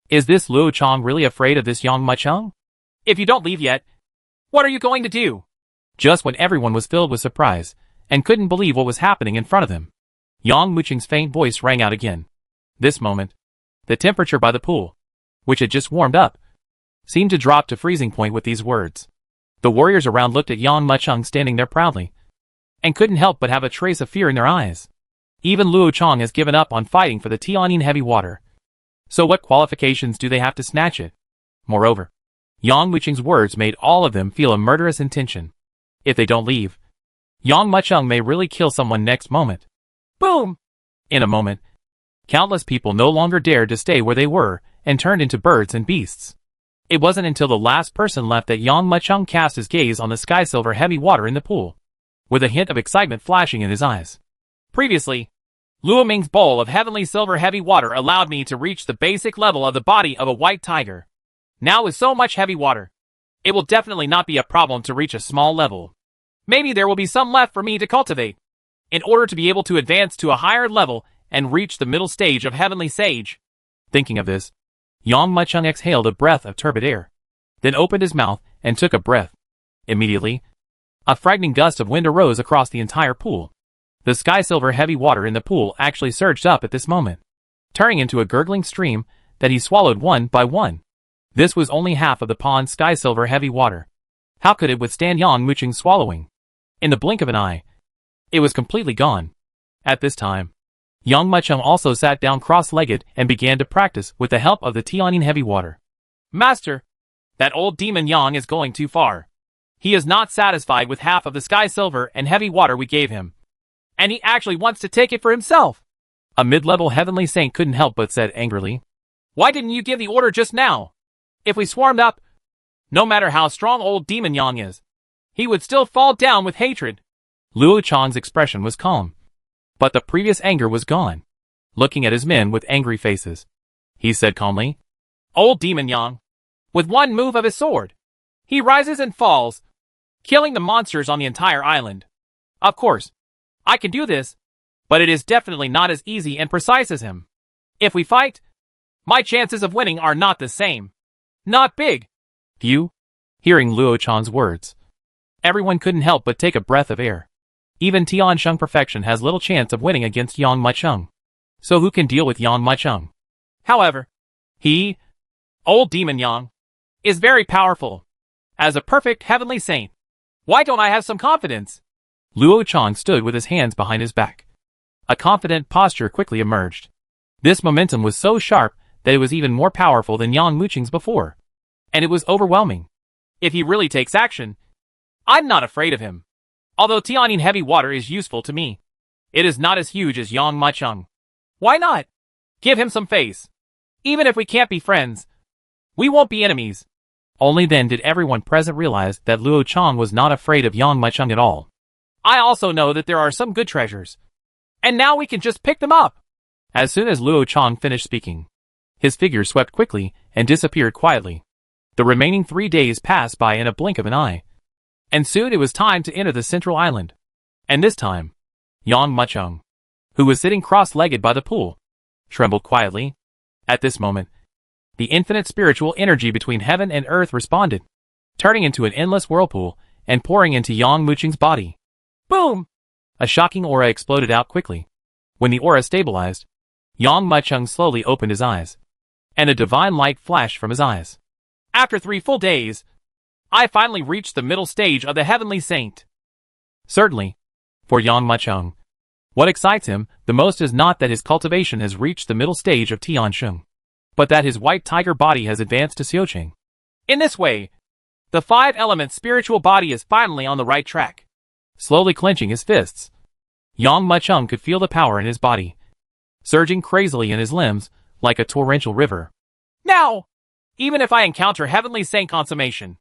Is this Luo Chang really afraid of this Yang Muchung? If you don't leave yet, what are you going to do? Just when everyone was filled with surprise and couldn't believe what was happening in front of them, Yang Muchung's faint voice rang out again. This moment, the temperature by the pool, which had just warmed up, seemed to drop to freezing point with these words. The warriors around looked at Yang Muchung standing there proudly, and couldn't help but have a trace of fear in their eyes. Even Luo Chang has given up on fighting for the Tianyin heavy water. So what qualifications do they have to snatch it? Moreover, Yang Muchung's words made all of them feel a murderous intention. If they don't leave, Yang Muchung may really kill someone next moment. Boom! In a moment, countless people no longer dared to stay where they were and turned into birds and beasts. It wasn't until the last person left that Yang Muchung cast his gaze on the sky silver heavy water in the pool, with a hint of excitement flashing in his eyes. Previously, Luo Ming's bowl of heavenly silver heavy water allowed me to reach the basic level of the body of a white tiger. Now with so much heavy water, it will definitely not be a problem to reach a small level. Maybe there will be some left for me to cultivate, in order to be able to advance to a higher level and reach the middle stage of heavenly sage. Thinking of this, Yang Muchung exhaled a breath of turbid air, then opened his mouth and took a breath. Immediately, a frightening gust of wind arose across the entire pool. The sky silver heavy water in the pool actually surged up at this moment, turning into a gurgling stream that he swallowed one by one. This was only half of the pond's sky silver heavy water. How could it withstand Yang Muchung's swallowing? In the blink of an eye, it was completely gone. At this time, Yang Muchung also sat down cross-legged and began to practice with the help of the Tianyin heavy water. Master, that old demon Yang is going too far. He is not satisfied with half of the sky silver and heavy water we gave him, and he actually wants to take it for himself. A mid-level heavenly saint couldn't help but said angrily. Why didn't you give the order just now? If we swarmed up, No matter how strong old Demon Yang is, he would still fall down with hatred. Luo Chang's expression was calm, but the previous anger was gone. Looking at his men with angry faces, he said calmly, Old Demon Yang, with one move of his sword, he rises and falls, killing the monsters on the entire island. Of course, I can do this, but it is definitely not as easy and precise as him. If we fight, my chances of winning are not the same. Not big. Hearing Luo Chang's words, everyone couldn't help but take a breath of air. Even Tiansheng Perfection has little chance of winning against Yang Maicheng. So who can deal with Yang Maicheng? However, Old Demon Yang, is very powerful. As a perfect heavenly saint, why don't I have some confidence? Luo Chang stood with his hands behind his back. A confident posture quickly emerged. This momentum was so sharp that it was even more powerful than Yang Mucheng's before. And it was overwhelming. If he really takes action, I'm not afraid of him. Although Tianyin heavy water is useful to me, it is not as huge as Yang Maicheng. Why not? Give him some face. Even if we can't be friends, we won't be enemies. Only then did everyone present realize that Luo Chang was not afraid of Yang Maicheng at all. I also know that there are some good treasures, and now we can just pick them up. As soon as Luo Chang finished speaking, his figure swept quickly and disappeared quietly. The remaining 3 days passed by in a blink of an eye, and soon it was time to enter the central island. And this time, Yang Maicheng, who was sitting cross-legged by the pool, trembled quietly. At this moment, the infinite spiritual energy between heaven and earth responded, turning into an endless whirlpool and pouring into Yang Mucheng's body. Boom! A shocking aura exploded out quickly. When the aura stabilized, Yang Maicheng slowly opened his eyes, and a divine light flashed from his eyes. After 3 full days, I finally reached the middle stage of the heavenly saint. Certainly, for Yang Maicheng, what excites him the most is not that his cultivation has reached the middle stage of Tiansheng, but that his white tiger body has advanced to Xiuqing. In this way, the 5-element spiritual body is finally on the right track. Slowly clenching his fists, Yang Maicheng could feel the power in his body, surging crazily in his limbs like a torrential river. Now, even if I encounter heavenly saint consummation,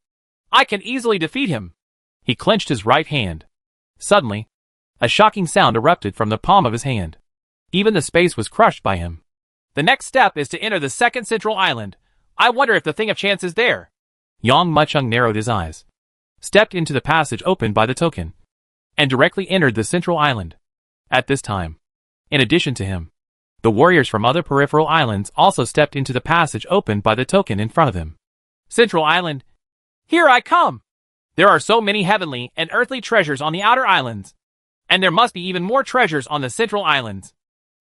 I can easily defeat him. He clenched his right hand. Suddenly, a shocking sound erupted from the palm of his hand. Even the space was crushed by him. The next step is to enter the second central island. I wonder if the thing of chance is there. Yang Maicheng narrowed his eyes, stepped into the passage opened by the token, and directly entered the central island. At this time, in addition to him, the warriors from other peripheral islands also stepped into the passage opened by the token in front of him. Central Island, here I come! There are so many heavenly and earthly treasures on the outer islands, and there must be even more treasures on the central islands.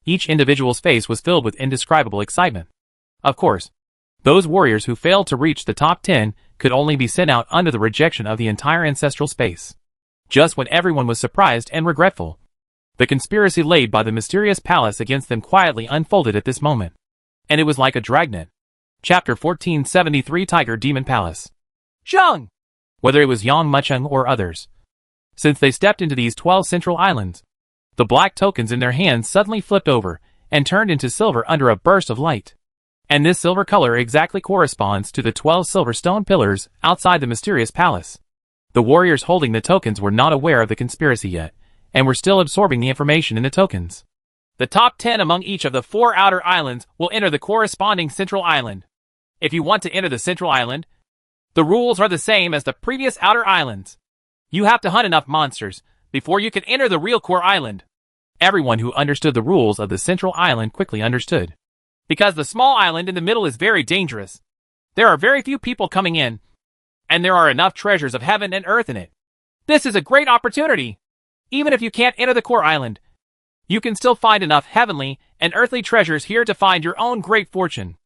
Each individual's face was filled with indescribable excitement. Of course, those warriors who failed to reach the top 10 could only be sent out under the rejection of the entire ancestral space. Just when everyone was surprised and regretful, the conspiracy laid by the mysterious palace against them quietly unfolded at this moment. And it was like a dragnet. Chapter 1473 Tiger Demon Palace. Zheng! Whether it was Yang Maicheng or others, since they stepped into these 12 central islands, the black tokens in their hands suddenly flipped over and turned into silver under a burst of light. And this silver color exactly corresponds to the 12 silver stone pillars outside the mysterious palace. The warriors holding the tokens were not aware of the conspiracy yet, and were still absorbing the information in the tokens. The top 10 among each of the 4 outer islands will enter the corresponding central island. If you want to enter the central island, the rules are the same as the previous outer islands. You have to hunt enough monsters before you can enter the real core island. Everyone who understood the rules of the central island quickly understood. Because the small island in the middle is very dangerous. There are very few people coming in, and there are enough treasures of heaven and earth in it. This is a great opportunity. Even if you can't enter the core island, you can still find enough heavenly and earthly treasures here to find your own great fortune.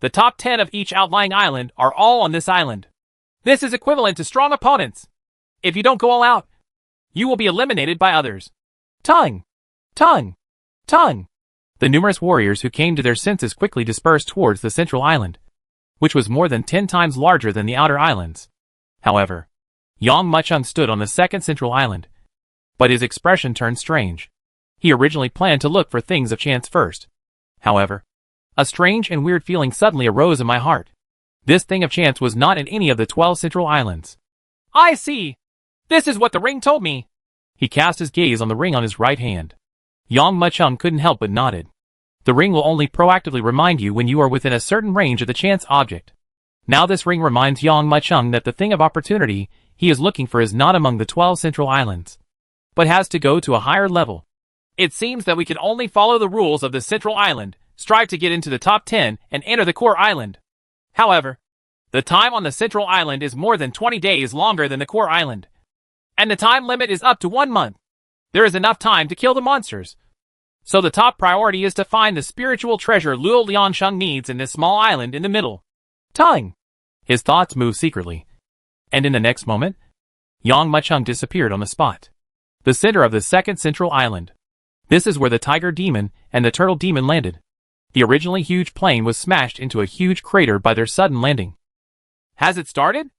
The top 10 of each outlying island are all on this island. This is equivalent to strong opponents. If you don't go all out, you will be eliminated by others. Tongue! Tongue! Tongue! The numerous warriors who came to their senses quickly dispersed towards the central island, which was more than 10 times larger than the outer islands. However, Yang Maicheng stood on the second central island, but his expression turned strange. He originally planned to look for things of chance first. However, a strange and weird feeling suddenly arose in my heart. This thing of chance was not in any of the 12 central islands. I see. This is what the ring told me. He cast his gaze on the ring on his right hand. Yang Muchung couldn't help but nodded. The ring will only proactively remind you when you are within a certain range of the chance object. Now this ring reminds Yang Muchung that the thing of opportunity he is looking for is not among the 12 central islands, but has to go to a higher level. It seems that we can only follow the rules of the central island, strive to get into the top 10, and enter the core island. However, the time on the central island is more than 20 days longer than the core island, and the time limit is up to 1 month. There is enough time to kill the monsters. So the top priority is to find the spiritual treasure Luo Liansheng needs in this small island in the middle. Tongue! His thoughts moved secretly. And in the next moment, Yang Muchung disappeared on the spot. The center of the second central island. This is where the tiger demon and the turtle demon landed. The originally huge plane was smashed into a huge crater by their sudden landing. Has it started?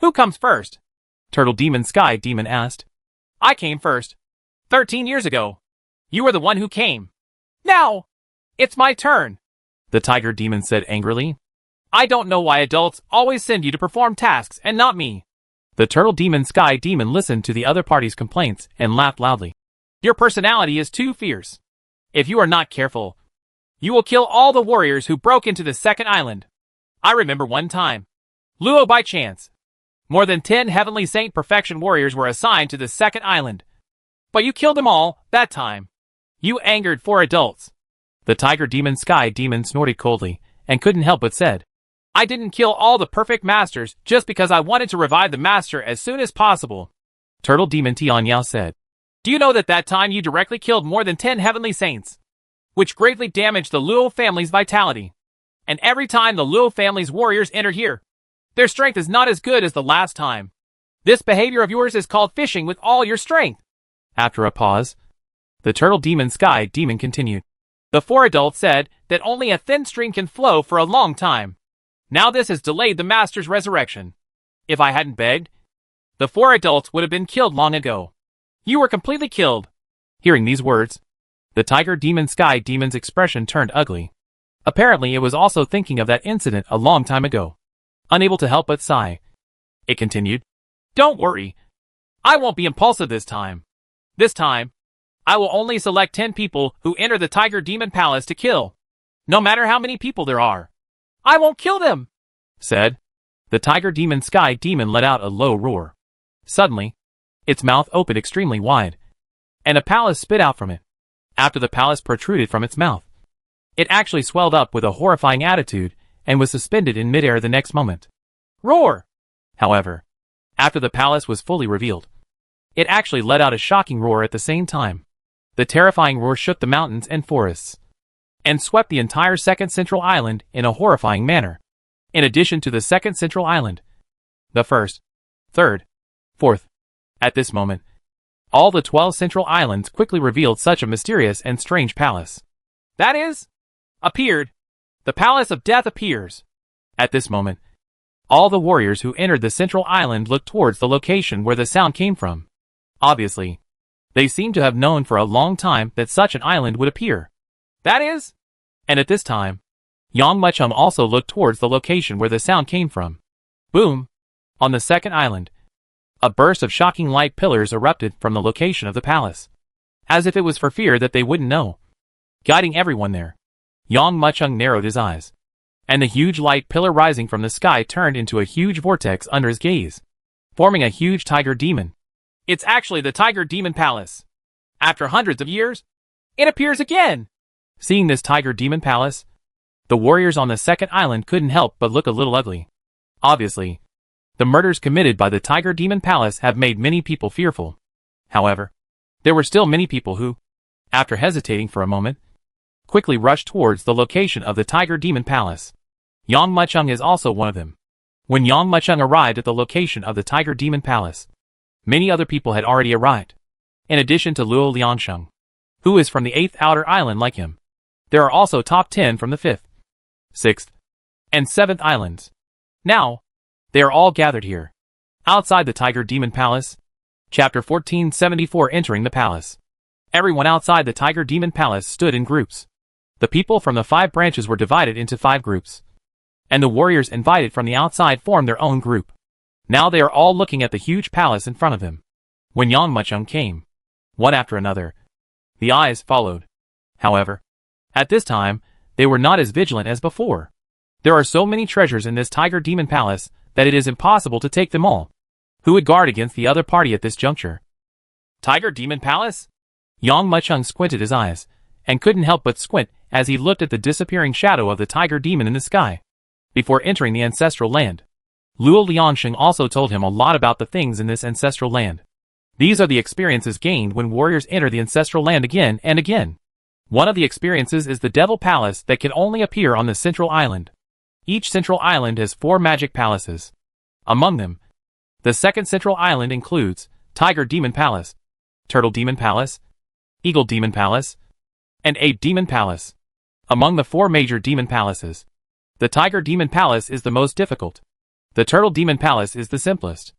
Who comes first? Turtle demon Sky Demon asked. I came first. 13 years ago. You were the one who came. Now, it's my turn, the tiger demon said angrily. I don't know why adults always send you to perform tasks and not me. The turtle demon Sky Demon listened to the other party's complaints and laughed loudly. Your personality is too fierce. If you are not careful, you will kill all the warriors who broke into the second island. I remember one time. Luo by chance. More than 10 heavenly saint perfection warriors were assigned to the second island. But you killed them all, that time. You angered 4 adults. The tiger demon Sky Demon snorted coldly, and couldn't help but said, I didn't kill all the perfect masters just because I wanted to revive the master as soon as possible. Turtle demon Tian Yao said, Do you know that time you directly killed more than 10 heavenly saints? Which greatly damaged the Luo family's vitality. And every time the Luo family's warriors enter here, their strength is not as good as the last time. This behavior of yours is called fishing with all your strength. After a pause, the turtle demon Sky Demon continued. The 4 adults said that only a thin stream can flow for a long time. Now this has delayed the master's resurrection. If I hadn't begged, the 4 adults would have been killed long ago. You were completely killed. Hearing these words, the tiger demon Sky Demon's expression turned ugly. Apparently it was also thinking of that incident a long time ago. Unable to help but sigh, it continued. Don't worry. I won't be impulsive this time. This time, I will only select 10 people who enter the Tiger Demon Palace to kill. No matter how many people there are. I won't kill them, said. The tiger demon Sky Demon let out a low roar. Suddenly, its mouth opened extremely wide, and a palace spit out from it. After the palace protruded from its mouth, it actually swelled up with a horrifying attitude and was suspended in midair the next moment. Roar! However, after the palace was fully revealed, it actually let out a shocking roar at the same time. The terrifying roar shook the mountains and forests, and swept the entire second central island in a horrifying manner. In addition to the second central island, the first, third, fourth. At this moment, all the 12 central islands quickly revealed such a mysterious and strange palace. That is, appeared. The Palace of Death appears. At this moment, all the warriors who entered the central island looked towards the location where the sound came from. Obviously, they seemed to have known for a long time that such an island would appear. That is, and at this time, Yang Muchung also looked towards the location where the sound came from. Boom! On the second island, a burst of shocking light pillars erupted from the location of the palace, as if it was for fear that they wouldn't know. Guiding everyone there, Yang Muchung narrowed his eyes, and the huge light pillar rising from the sky turned into a huge vortex under his gaze, forming a huge tiger demon. It's actually the Tiger Demon Palace. After hundreds of years, it appears again. Seeing this tiger demon palace, the warriors on the second island couldn't help but look a little ugly. Obviously, the murders committed by the tiger demon palace have made many people fearful. However, there were still many people who, after hesitating for a moment, quickly rushed towards the location of the tiger demon palace. Yang Muchung is also one of them. When Yang Muchung arrived at the location of the tiger demon palace, many other people had already arrived, in addition to Luo Liansheng, who is from the 8th outer island like him. There are also top 10 from the 5th, 6th, and 7th islands. Now, they are all gathered here, outside the Tiger Demon Palace. Chapter 1474 Entering the Palace. Everyone outside the Tiger Demon Palace stood in groups. The people from the 5 branches were divided into 5 groups. and the warriors invited from the outside formed their own group. Now they are all looking at the huge palace in front of them. When Yang Mucheng came, one after another, the eyes followed. However, at this time, they were not as vigilant as before. There are so many treasures in this Tiger Demon Palace that it is impossible to take them all. Who would guard against the other party at this juncture? Tiger Demon Palace? Yang Mucheng squinted his eyes, and couldn't help but squint as he looked at the disappearing shadow of the Tiger Demon in the sky. Before entering the ancestral land, Luo Liansheng also told him a lot about the things in this ancestral land. These are the experiences gained when warriors enter the ancestral land again and again. One of the experiences is the Devil Palace that can only appear on the Central Island. Each Central Island has 4 magic palaces. Among them, the second Central Island includes Tiger Demon Palace, Turtle Demon Palace, Eagle Demon Palace, and Ape Demon Palace. Among the 4 major demon palaces, the Tiger Demon Palace is the most difficult. The Turtle Demon Palace is the simplest.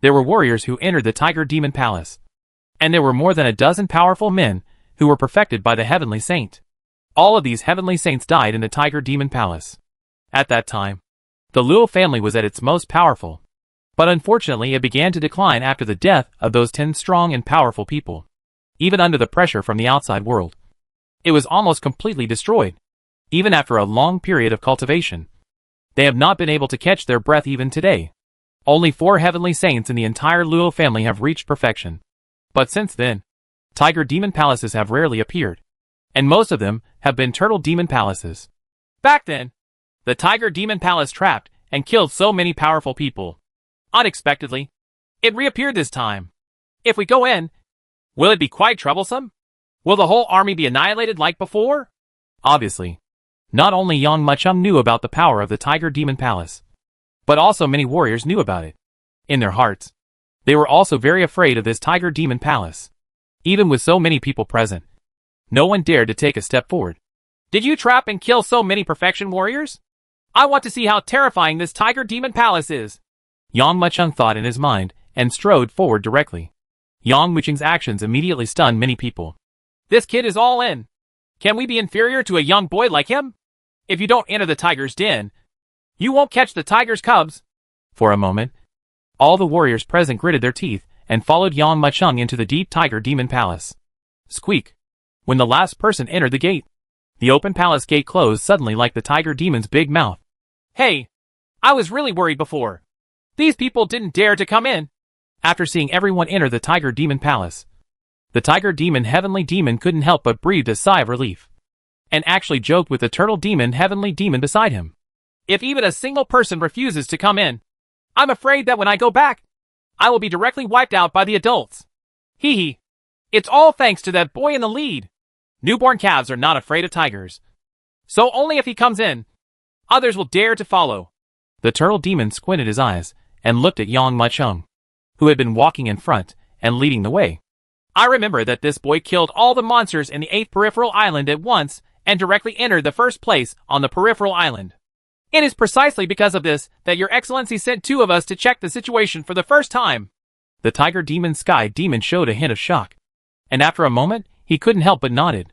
There were warriors who entered the Tiger Demon Palace, and there were more than a dozen powerful men who were perfected by the Heavenly Saint. All of these Heavenly Saints died in the Tiger Demon Palace. At that time, the Luo family was at its most powerful. But unfortunately it began to decline after the death of those 10 strong and powerful people. Even under the pressure from the outside world, it was almost completely destroyed. Even after a long period of cultivation, they have not been able to catch their breath even today. Only 4 heavenly saints in the entire Luo family have reached perfection. But since then, Tiger Demon Palaces have rarely appeared, and most of them have been Turtle Demon Palaces. Back then, the Tiger Demon Palace trapped and killed so many powerful people. Unexpectedly, it reappeared this time. If we go in, will it be quite troublesome? Will the whole army be annihilated like before? Obviously, not only Yang Mucheng knew about the power of the Tiger Demon Palace, but also many warriors knew about it. In their hearts, they were also very afraid of this Tiger Demon Palace. Even with so many people present, no one dared to take a step forward. Did you trap and kill so many perfection warriors? I want to see how terrifying this Tiger Demon Palace is. Yang Mucheng thought in his mind and strode forward directly. Yang Mucheng's actions immediately stunned many people. This kid is all in. Can we be inferior to a young boy like him? If you don't enter the tiger's den, you won't catch the tiger's cubs. For a moment, all the warriors present gritted their teeth and followed Yang Mucheng into the deep Tiger Demon Palace. Squeak! When the last person entered the gate, the open palace gate closed suddenly like the Tiger Demon's big mouth. Hey! I was really worried before. These people didn't dare to come in. After seeing everyone enter the Tiger Demon Palace, the Tiger Demon Heavenly Demon couldn't help but breathe a sigh of relief, and actually joked with the Turtle Demon Heavenly Demon beside him. If even a single person refuses to come in, I'm afraid that when I go back, I will be directly wiped out by the adults. Hee hee. It's all thanks to that boy in the lead. Newborn calves are not afraid of tigers. So only if he comes in, others will dare to follow. The Turtle Demon squinted his eyes and looked at Yang Mucheng, who had been walking in front and leading the way. I remember that this boy killed all the monsters in the 8th peripheral island at once and directly entered the first place on the peripheral island. It is precisely because of this that Your Excellency sent 2 of us to check the situation for the first time. The Tiger Demon Sky Demon showed a hint of shock, and after a moment, he couldn't help but nodded.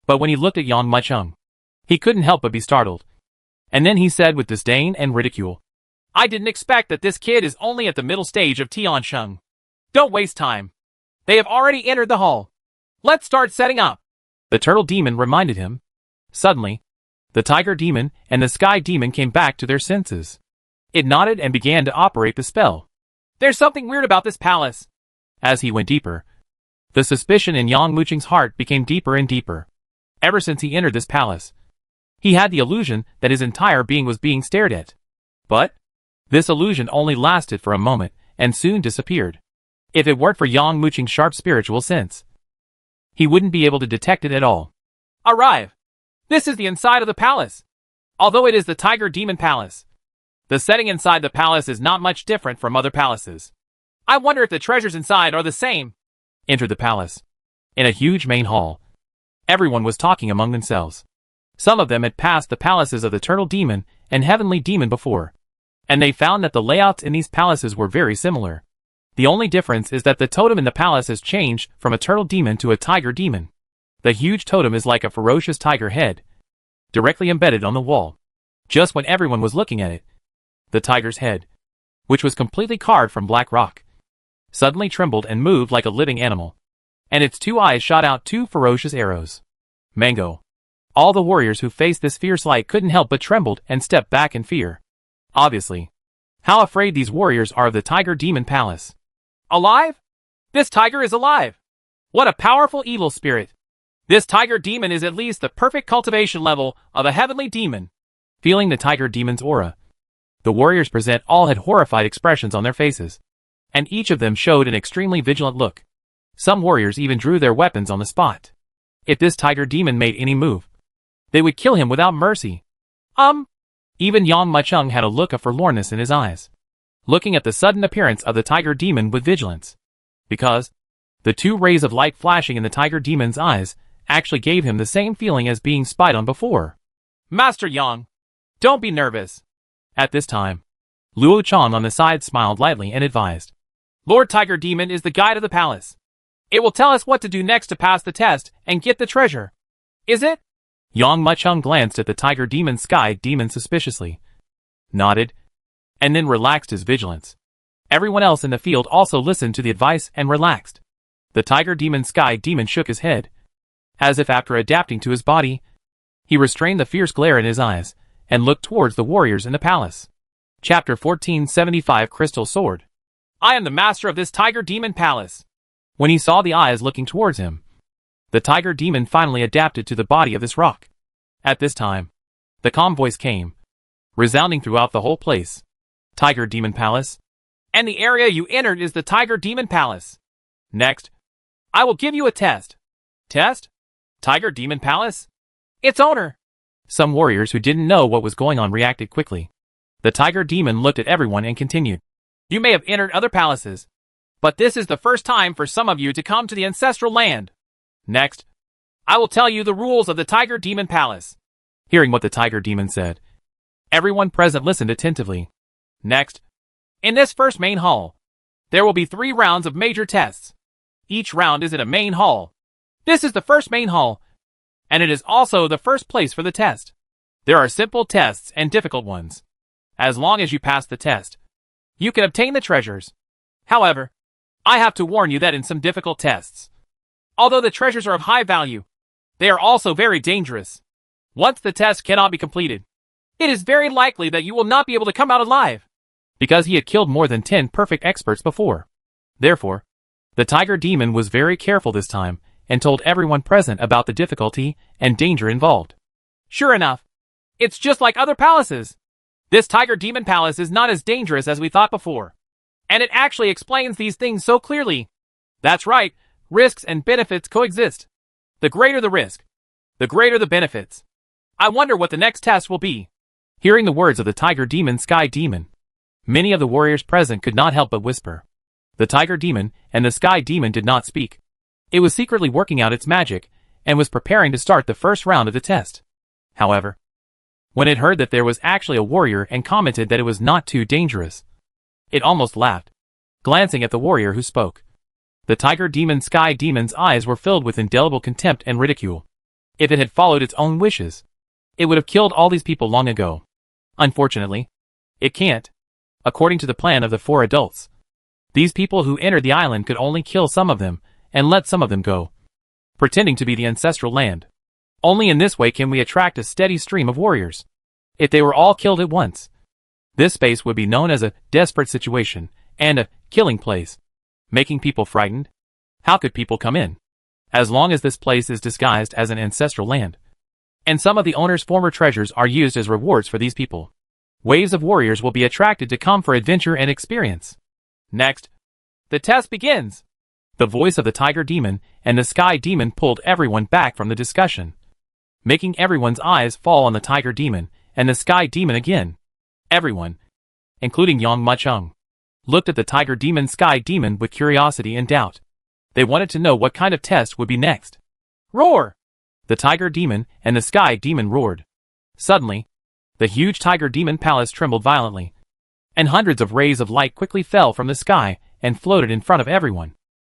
But when he looked at Yang Mucheng, he couldn't help but be startled. And then he said with disdain and ridicule, I didn't expect that this kid is only at the middle stage of Tiansheng. Don't waste time. They have already entered the hall. Let's start setting up. The Turtle Demon reminded him. Suddenly, the Tiger Demon and the Sky Demon came back to their senses. It nodded and began to operate the spell. There's something weird about this palace. As he went deeper, the suspicion in Yang Mucheng's heart became deeper and deeper. Ever since he entered this palace, he had the illusion that his entire being was being stared at. But this illusion only lasted for a moment and soon disappeared. If it weren't for Yang Mucheng's sharp spiritual sense, he wouldn't be able to detect it at all. Arrive! This is the inside of the palace. Although it is the Tiger Demon Palace, the setting inside the palace is not much different from other palaces. I wonder if the treasures inside are the same. Entered the palace. In a huge main hall, everyone was talking among themselves. Some of them had passed the palaces of the Turtle Demon and Heavenly Demon before, and they found that the layouts in these palaces were very similar. The only difference is that the totem in the palace has changed from a Turtle Demon to a Tiger Demon. The huge totem is like a ferocious tiger head, directly embedded on the wall. Just when everyone was looking at it, the tiger's head, which was completely carved from black rock, suddenly trembled and moved like a living animal, and its 2 eyes shot out 2 ferocious arrows. Mango. All the warriors who faced this fierce light couldn't help but trembled and stepped back in fear. Obviously. How afraid these warriors are of the Tiger Demon Palace. Alive? This tiger is alive! What a powerful evil spirit! This tiger demon is at least the perfect cultivation level of a heavenly demon. Feeling the tiger demon's aura, the warriors present all had horrified expressions on their faces, and each of them showed an extremely vigilant look. Some warriors even drew their weapons on the spot. If this tiger demon made any move, they would kill him without mercy. Even Yang Machung had a look of forlornness in his eyes, looking at the sudden appearance of the tiger demon with vigilance, because the 2 rays of light flashing in the tiger demon's eyes actually gave him the same feeling as being spied on before. Master Yang, don't be nervous. At this time, Luo Chong on the side smiled lightly and advised, Lord Tiger Demon is the guide of the palace. It will tell us what to do next to pass the test and get the treasure. Is it? Yang Machung glanced at the tiger demon sky demon suspiciously, nodded, and then relaxed his vigilance. Everyone else in the field also listened to the advice and relaxed. The tiger demon sky demon shook his head, as if after adapting to his body, he restrained the fierce glare in his eyes and looked towards the warriors in the palace. Chapter 1475 Crystal Sword. I am the master of this tiger demon palace. When he saw the eyes looking towards him, the tiger demon finally adapted to the body of this rock. At this time, the calm voice came, resounding throughout the whole place. Tiger Demon Palace. And the area you entered is the Tiger Demon Palace. Next, I will give you a test. Test? Tiger Demon Palace? Its owner. Some warriors who didn't know what was going on reacted quickly. The tiger demon looked at everyone and continued. You may have entered other palaces, but this is the first time for some of you to come to the ancestral land. Next, I will tell you the rules of the Tiger Demon Palace. Hearing what the tiger demon said, everyone present listened attentively. Next, in this first main hall, there will be 3 rounds of major tests. Each round is in a main hall. This is the first main hall, and it is also the first place for the test. There are simple tests and difficult ones. As long as you pass the test, you can obtain the treasures. However, I have to warn you that in some difficult tests, although the treasures are of high value, they are also very dangerous. Once the test cannot be completed, it is very likely that you will not be able to come out alive. Because he had killed more than 10 perfect experts before. Therefore, the tiger demon was very careful this time and told everyone present about the difficulty and danger involved. Sure enough, it's just like other palaces. This Tiger Demon Palace is not as dangerous as we thought before. And it actually explains these things so clearly. That's right, risks and benefits coexist. The greater the risk, the greater the benefits. I wonder what the next test will be. Hearing the words of the tiger demon sky demon, many of the warriors present could not help but whisper. The tiger demon and the sky demon did not speak. It was secretly working out its magic and was preparing to start the first round of the test. However, when it heard that there was actually a warrior and commented that it was not too dangerous, it almost laughed, glancing at the warrior who spoke. The tiger demon sky demon's eyes were filled with indelible contempt and ridicule. If it had followed its own wishes, it would have killed all these people long ago. Unfortunately, it can't. According to the plan of the 4 adults, these people who entered the island could only kill some of them and let some of them go, pretending to be the ancestral land. Only in this way can we attract a steady stream of warriors. If they were all killed at once, this space would be known as a desperate situation and a killing place, making people frightened. How could people come in? As long as this place is disguised as an ancestral land, and some of the owner's former treasures are used as rewards for these people, waves of warriors will be attracted to come for adventure and experience. Next, the test begins. The voice of the tiger demon and the sky demon pulled everyone back from the discussion, making everyone's eyes fall on the tiger demon and the sky demon again. Everyone, including Yang Machung, looked at the tiger demon sky demon with curiosity and doubt. They wanted to know what kind of test would be next. Roar! The tiger demon and the sky demon roared. Suddenly, the huge tiger demon palace trembled violently, and hundreds of rays of light quickly fell from the sky and floated in front of everyone.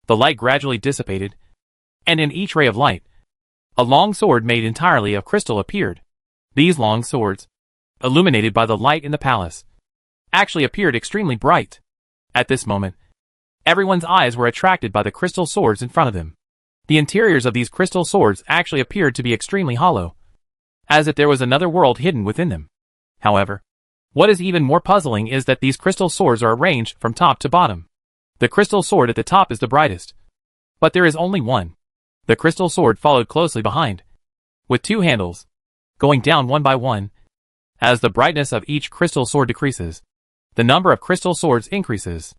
The light gradually dissipated, and in each ray of light, a long sword made entirely of crystal appeared. These long swords, illuminated by the light in the palace, actually appeared extremely bright. At this moment, everyone's eyes were attracted by the crystal swords in front of them. The interiors of these crystal swords actually appeared to be extremely hollow, as if there was another world hidden within them. However, what is even more puzzling is that these crystal swords are arranged from top to bottom. The crystal sword at the top is the brightest, but there is only one. The crystal sword followed closely behind, with two handles, going down one by one. As the brightness of each crystal sword decreases, the number of crystal swords increases.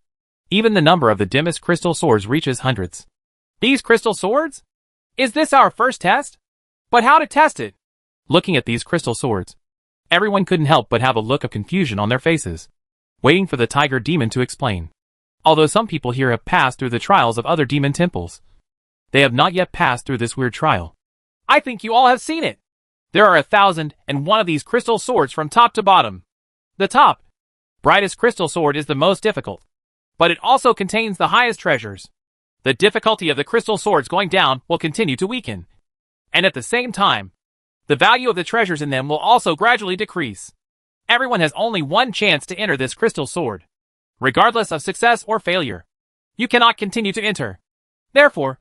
Even the number of the dimmest crystal swords reaches hundreds. These crystal swords? Is this our first test? But how to test it? Looking at these crystal swords, everyone couldn't help but have a look of confusion on their faces, waiting for the tiger demon to explain. Although some people here have passed through the trials of other demon temples, they have not yet passed through this weird trial. I think you all have seen it. There are 1,001 of these crystal swords from top to bottom. The top, brightest crystal sword is the most difficult, but it also contains the highest treasures. The difficulty of the crystal swords going down will continue to weaken, and at the same time, the value of the treasures in them will also gradually decrease. Everyone has only one chance to enter this crystal sword, regardless of success or failure. You cannot continue to enter. Therefore,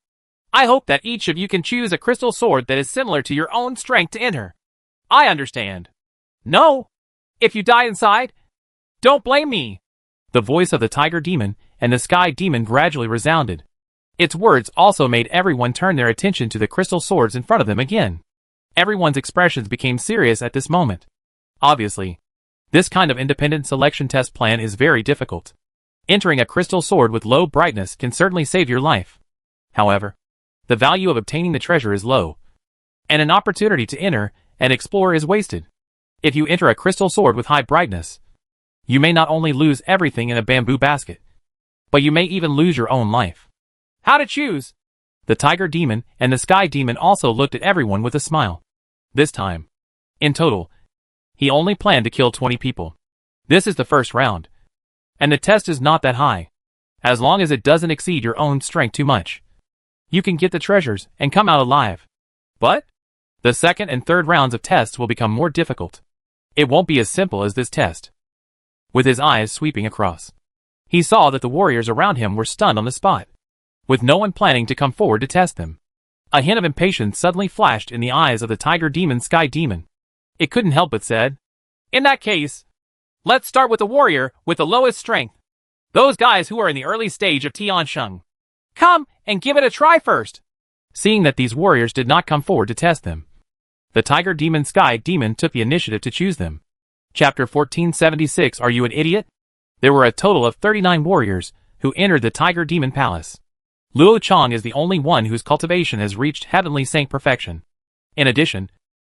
I hope that each of you can choose a crystal sword that is similar to your own strength to enter. I understand. No. If you die inside, don't blame me. The voice of the tiger demon and the sky demon gradually resounded. Its words also made everyone turn their attention to the crystal swords in front of them again. Everyone's expressions became serious at this moment. Obviously, this kind of independent selection test plan is very difficult. Entering a crystal sword with low brightness can certainly save your life. However, the value of obtaining the treasure is low, and an opportunity to enter and explore is wasted. If you enter a crystal sword with high brightness, you may not only lose everything in a bamboo basket, but you may even lose your own life. How to choose? The tiger demon and the sky demon also looked at everyone with a smile. This time, in total, he only planned to kill 20 people. This is the first round, and the test is not that high. As long as it doesn't exceed your own strength too much, you can get the treasures and come out alive. But the second and third rounds of tests will become more difficult. It won't be as simple as this test. With his eyes sweeping across, he saw that the warriors around him were stunned on the spot, with no one planning to come forward to test them. A hint of impatience suddenly flashed in the eyes of the tiger demon sky demon. It couldn't help but said, "In that case, let's start with the warrior with the lowest strength. Those guys who are in the early stage of Tiansheng. Come and give it a try first." Seeing that these warriors did not come forward to test them, the tiger demon sky demon took the initiative to choose them. Chapter 1476. Are you an idiot? There were a total of 39 warriors who entered the tiger demon palace. Luo Chang is the only one whose cultivation has reached heavenly saint perfection. In addition,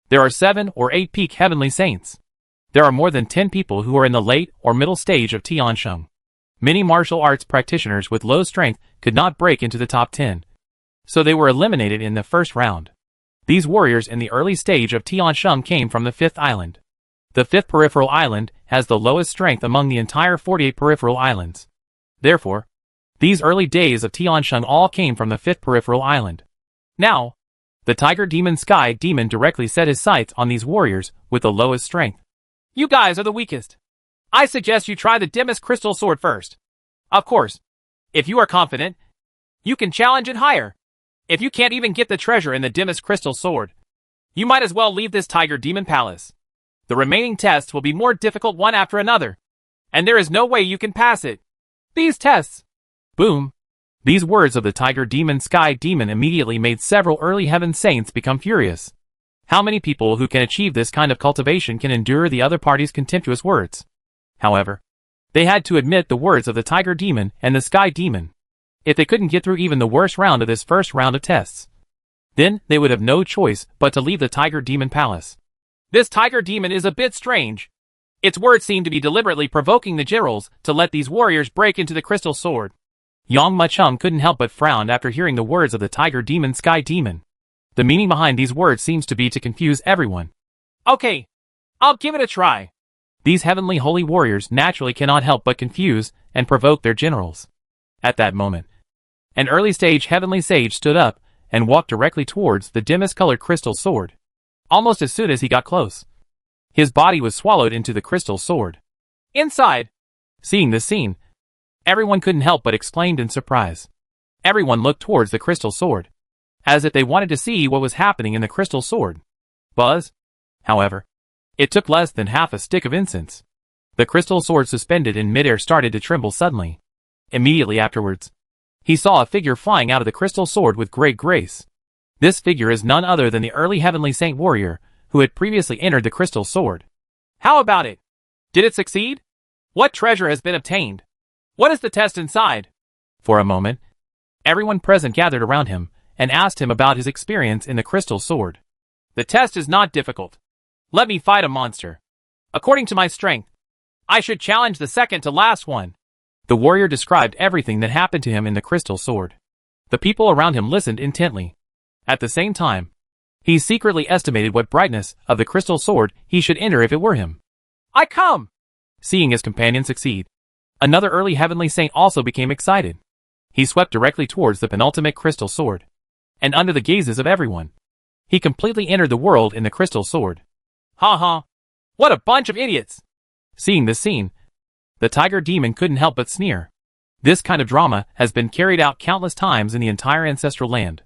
there are 7 or 8 peak heavenly saints. There are more than 10 people who are in the late or middle stage of Tiansheng. Many martial arts practitioners with low strength could not break into the top 10, so they were eliminated in the first round. These warriors in the early stage of Tiansheng came from the 5th island. The 5th peripheral island has the lowest strength among the entire 48 peripheral islands. Therefore, these early days of Tiansheng all came from the 5th peripheral island. Now, the tiger demon sky demon directly set his sights on these warriors with the lowest strength. You guys are the weakest. I suggest you try the dimmest crystal sword first. Of course, if you are confident, you can challenge it higher. If you can't even get the treasure in the dimmest crystal sword, you might as well leave this tiger demon palace. The remaining tests will be more difficult one after another, and there is no way you can pass it. These tests. Boom. These words of the tiger demon sky demon immediately made several early heaven saints become furious. How many people who can achieve this kind of cultivation can endure the other party's contemptuous words? However, they had to admit the words of the tiger demon and the sky demon. If they couldn't get through even the worst round of this first round of tests, then they would have no choice but to leave the tiger demon palace. This tiger demon is a bit strange. Its words seem to be deliberately provoking the generals to let these warriors break into the crystal sword. Yang Machum couldn't help but frown after hearing the words of the tiger demon sky demon. The meaning behind these words seems to be to confuse everyone. Okay, I'll give it a try. These heavenly holy warriors naturally cannot help but confuse and provoke their generals. At that moment, an early stage heavenly sage stood up and walked directly towards the dimmest colored crystal sword. Almost as soon as he got close, His body was swallowed into the crystal sword. Inside. Seeing this scene, everyone couldn't help but exclaimed in surprise. Everyone looked towards the crystal sword, as if they wanted to see what was happening in the crystal sword. Buzz, however, it took less than half a stick of incense. The crystal sword suspended in midair started to tremble suddenly. Immediately afterwards, he saw a figure flying out of the crystal sword with great grace. This figure is none other than the early heavenly saint warrior who had previously entered the crystal sword. How about it? Did it succeed? What treasure has been obtained? What is the test inside? For a moment, everyone present gathered around him and asked him about his experience in the crystal sword. The test is not difficult. Let me fight a monster. According to my strength, I should challenge the second to last one. The warrior described everything that happened to him in the crystal sword. The people around him listened intently. At the same time, he secretly estimated what brightness of the crystal sword he should enter if it were him. I come! Seeing his companion succeed, another early heavenly saint also became excited. He swept directly towards the penultimate crystal sword, and under the gazes of everyone, he completely entered the world in the crystal sword. Ha ha! What a bunch of idiots! Seeing this scene, the tiger demon couldn't help but sneer. This kind of drama has been carried out countless times in the entire ancestral land.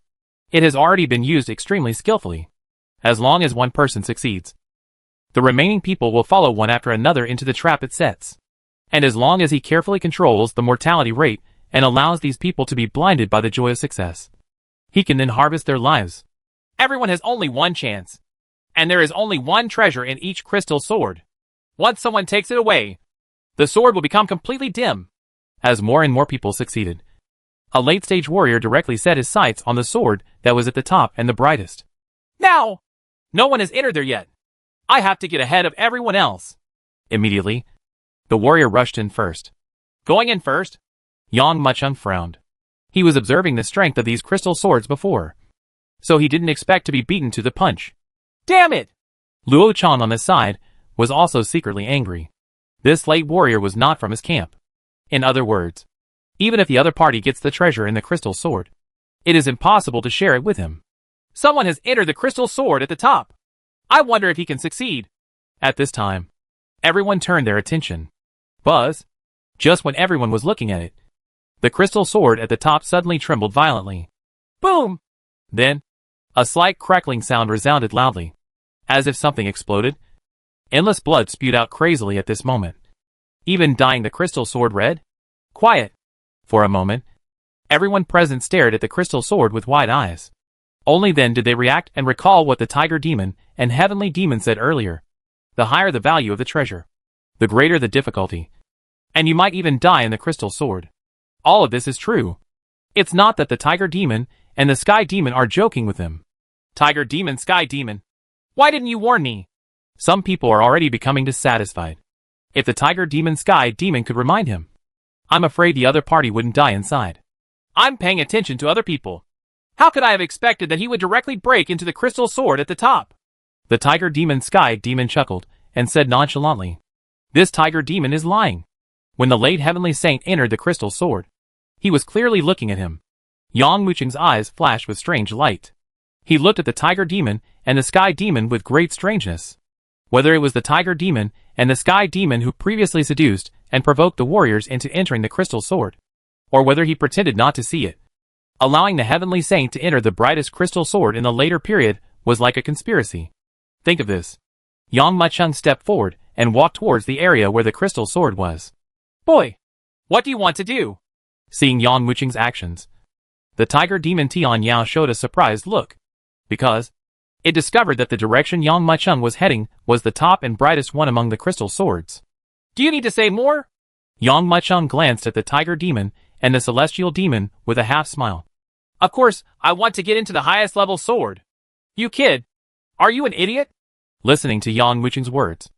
It has already been used extremely skillfully. As long as one person succeeds, the remaining people will follow one after another into the trap it sets. And as long as he carefully controls the mortality rate and allows these people to be blinded by the joy of success, he can then harvest their lives. Everyone has only one chance. And there is only one treasure in each crystal sword. Once someone takes it away, the sword will become completely dim. As more and more people succeeded, a late-stage warrior directly set his sights on the sword that was at the top and the brightest. Now! No one has entered there yet. I have to get ahead of everyone else. Immediately, the warrior rushed in first. Going in first? Yang Muchung frowned. He was observing the strength of these crystal swords before, so he didn't expect to be beaten to the punch. Damn it! Luo Chan on his side was also secretly angry. This late warrior was not from his camp. In other words, even if the other party gets the treasure in the crystal sword, it is impossible to share it with him. Someone has entered the crystal sword at the top. I wonder if he can succeed. At this time, everyone turned their attention. Buzz, just when everyone was looking at it, the crystal sword at the top suddenly trembled violently. Boom! Then, a slight crackling sound resounded loudly, as if something exploded. Endless blood spewed out crazily at this moment, even dyeing the crystal sword red. Quiet! For a moment, everyone present stared at the crystal sword with wide eyes. Only then did they react and recall what the tiger demon and heavenly demon said earlier. The higher the value of the treasure, the greater the difficulty. And you might even die in the crystal sword. All of this is true. It's not that the tiger demon and the sky demon are joking with him. Tiger demon, sky demon. Why didn't you warn me? Some people are already becoming dissatisfied. If the tiger demon sky demon could remind him, I'm afraid the other party wouldn't die inside. I'm paying attention to other people. How could I have expected that he would directly break into the crystal sword at the top? The tiger demon sky demon chuckled and said nonchalantly, this tiger demon is lying. When the late heavenly saint entered the crystal sword, he was clearly looking at him. Yang Muchung's eyes flashed with strange light. He looked at the tiger demon and the sky demon with great strangeness. Whether it was the tiger demon and the sky demon who previously seduced and provoked the warriors into entering the crystal sword, or whether he pretended not to see it, allowing the heavenly saint to enter the brightest crystal sword in the later period was like a conspiracy. Think of this. Yang Muchung stepped forward and walked towards the area where the crystal sword was. Boy, what do you want to do? Seeing Yang Muchung's actions, the tiger demon Tian Yao showed a surprised look, because it discovered that the direction Yang Muchung was heading was the top and brightest one among the crystal swords. Do you need to say more? Yang Muchung glanced at the tiger demon and the celestial demon with a half smile. Of course, I want to get into the highest level sword. You kid, are you an idiot? Listening to Yang Muchung's words,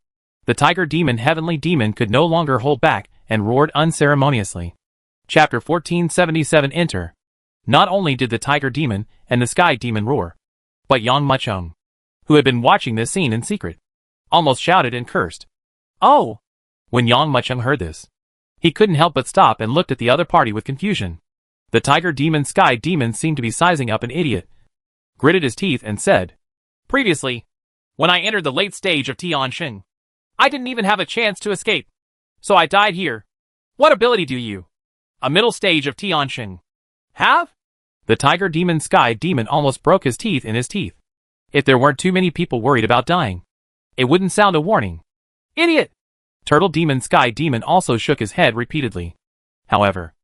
the tiger demon heavenly demon could no longer hold back and roared unceremoniously. Chapter 1477 Enter. Not only did the tiger demon and the sky demon roar, but Yang Muchung, who had been watching this scene in secret, almost shouted and cursed. Oh! When Yang Muchung heard this, he couldn't help but stop and looked at the other party with confusion. The tiger demon sky demon seemed to be sizing up an idiot, gritted his teeth and said, previously, When I entered the late stage of Tianxing, I didn't even have a chance to escape. So I died here. What ability do you, a middle stage of Tianxing, have? The tiger demon sky demon almost broke his teeth in his teeth. If there weren't too many people worried about dying, it wouldn't sound a warning. Idiot! Turtle demon sky demon also shook his head repeatedly. However,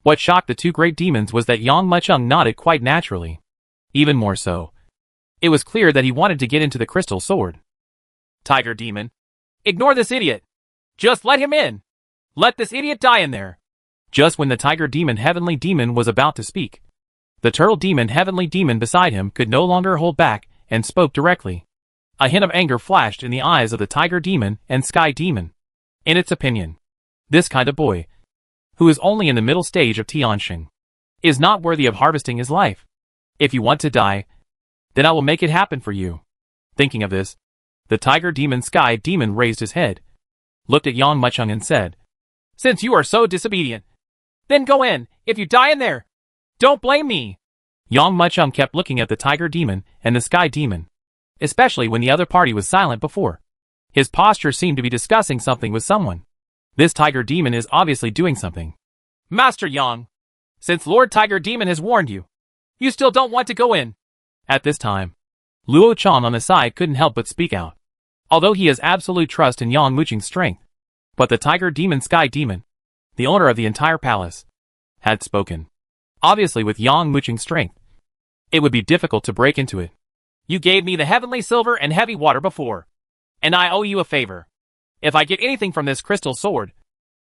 what shocked the two great demons was that Yang Mucheng nodded quite naturally. Even more so, it was clear that he wanted to get into the crystal sword. Tiger demon, ignore this idiot. Just let him in. Let this idiot die in there. Just when the tiger demon heavenly demon was about to speak, the turtle demon heavenly demon beside him could no longer hold back and spoke directly. A hint of anger flashed in the eyes of the tiger demon and sky demon. In its opinion, this kind of boy, who is only in the middle stage of Tianxing, is not worthy of harvesting his life. If you want to die, then I will make it happen for you. Thinking of this, the tiger demon sky demon raised his head, looked at Yang Mucheng and said, Since you are so disobedient, then go in. If you die in there, don't blame me. Yang Mucheng kept looking at the tiger demon and the sky demon, especially when the other party was silent before. His posture seemed to be discussing something with someone. This tiger demon is obviously doing something. Master Yang, since Lord Tiger Demon has warned you, you still don't want to go in. At this time, Luo Chang on the side couldn't help but speak out. Although he has absolute trust in Yang Mucheng's strength, but the tiger demon sky demon, the owner of the entire palace, had spoken. Obviously with Yang Mucheng's strength, it would be difficult to break into it. You gave me the heavenly silver and heavy water before, and I owe you a favor. If I get anything from this crystal sword,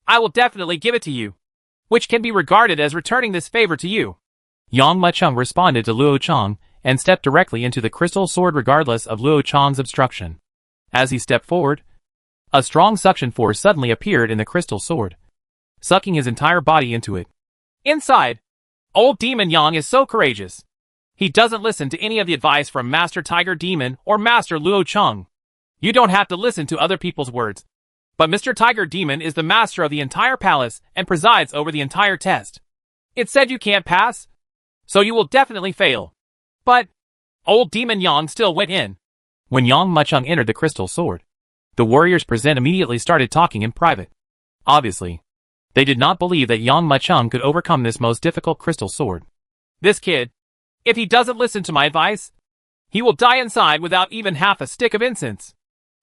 I will definitely give it to you, which can be regarded as returning this favor to you. Yang Mucheng responded to Luo Chang and stepped directly into the crystal sword regardless of Luo Chang's obstruction. As he stepped forward, a strong suction force suddenly appeared in the crystal sword, sucking his entire body into it. Inside, old Demon Yang is so courageous. He doesn't listen to any of the advice from Master Tiger Demon or Master Luo Chang. You don't have to listen to other people's words. But Mr. Tiger Demon is the master of the entire palace and presides over the entire test. It said you can't pass, so you will definitely fail. But old Demon Yang still went in. When Yang Mucheng entered the crystal sword, the warriors present immediately started talking in private. Obviously, they did not believe that Yang Mucheng could overcome this most difficult crystal sword. This kid, if he doesn't listen to my advice, he will die inside without even half a stick of incense.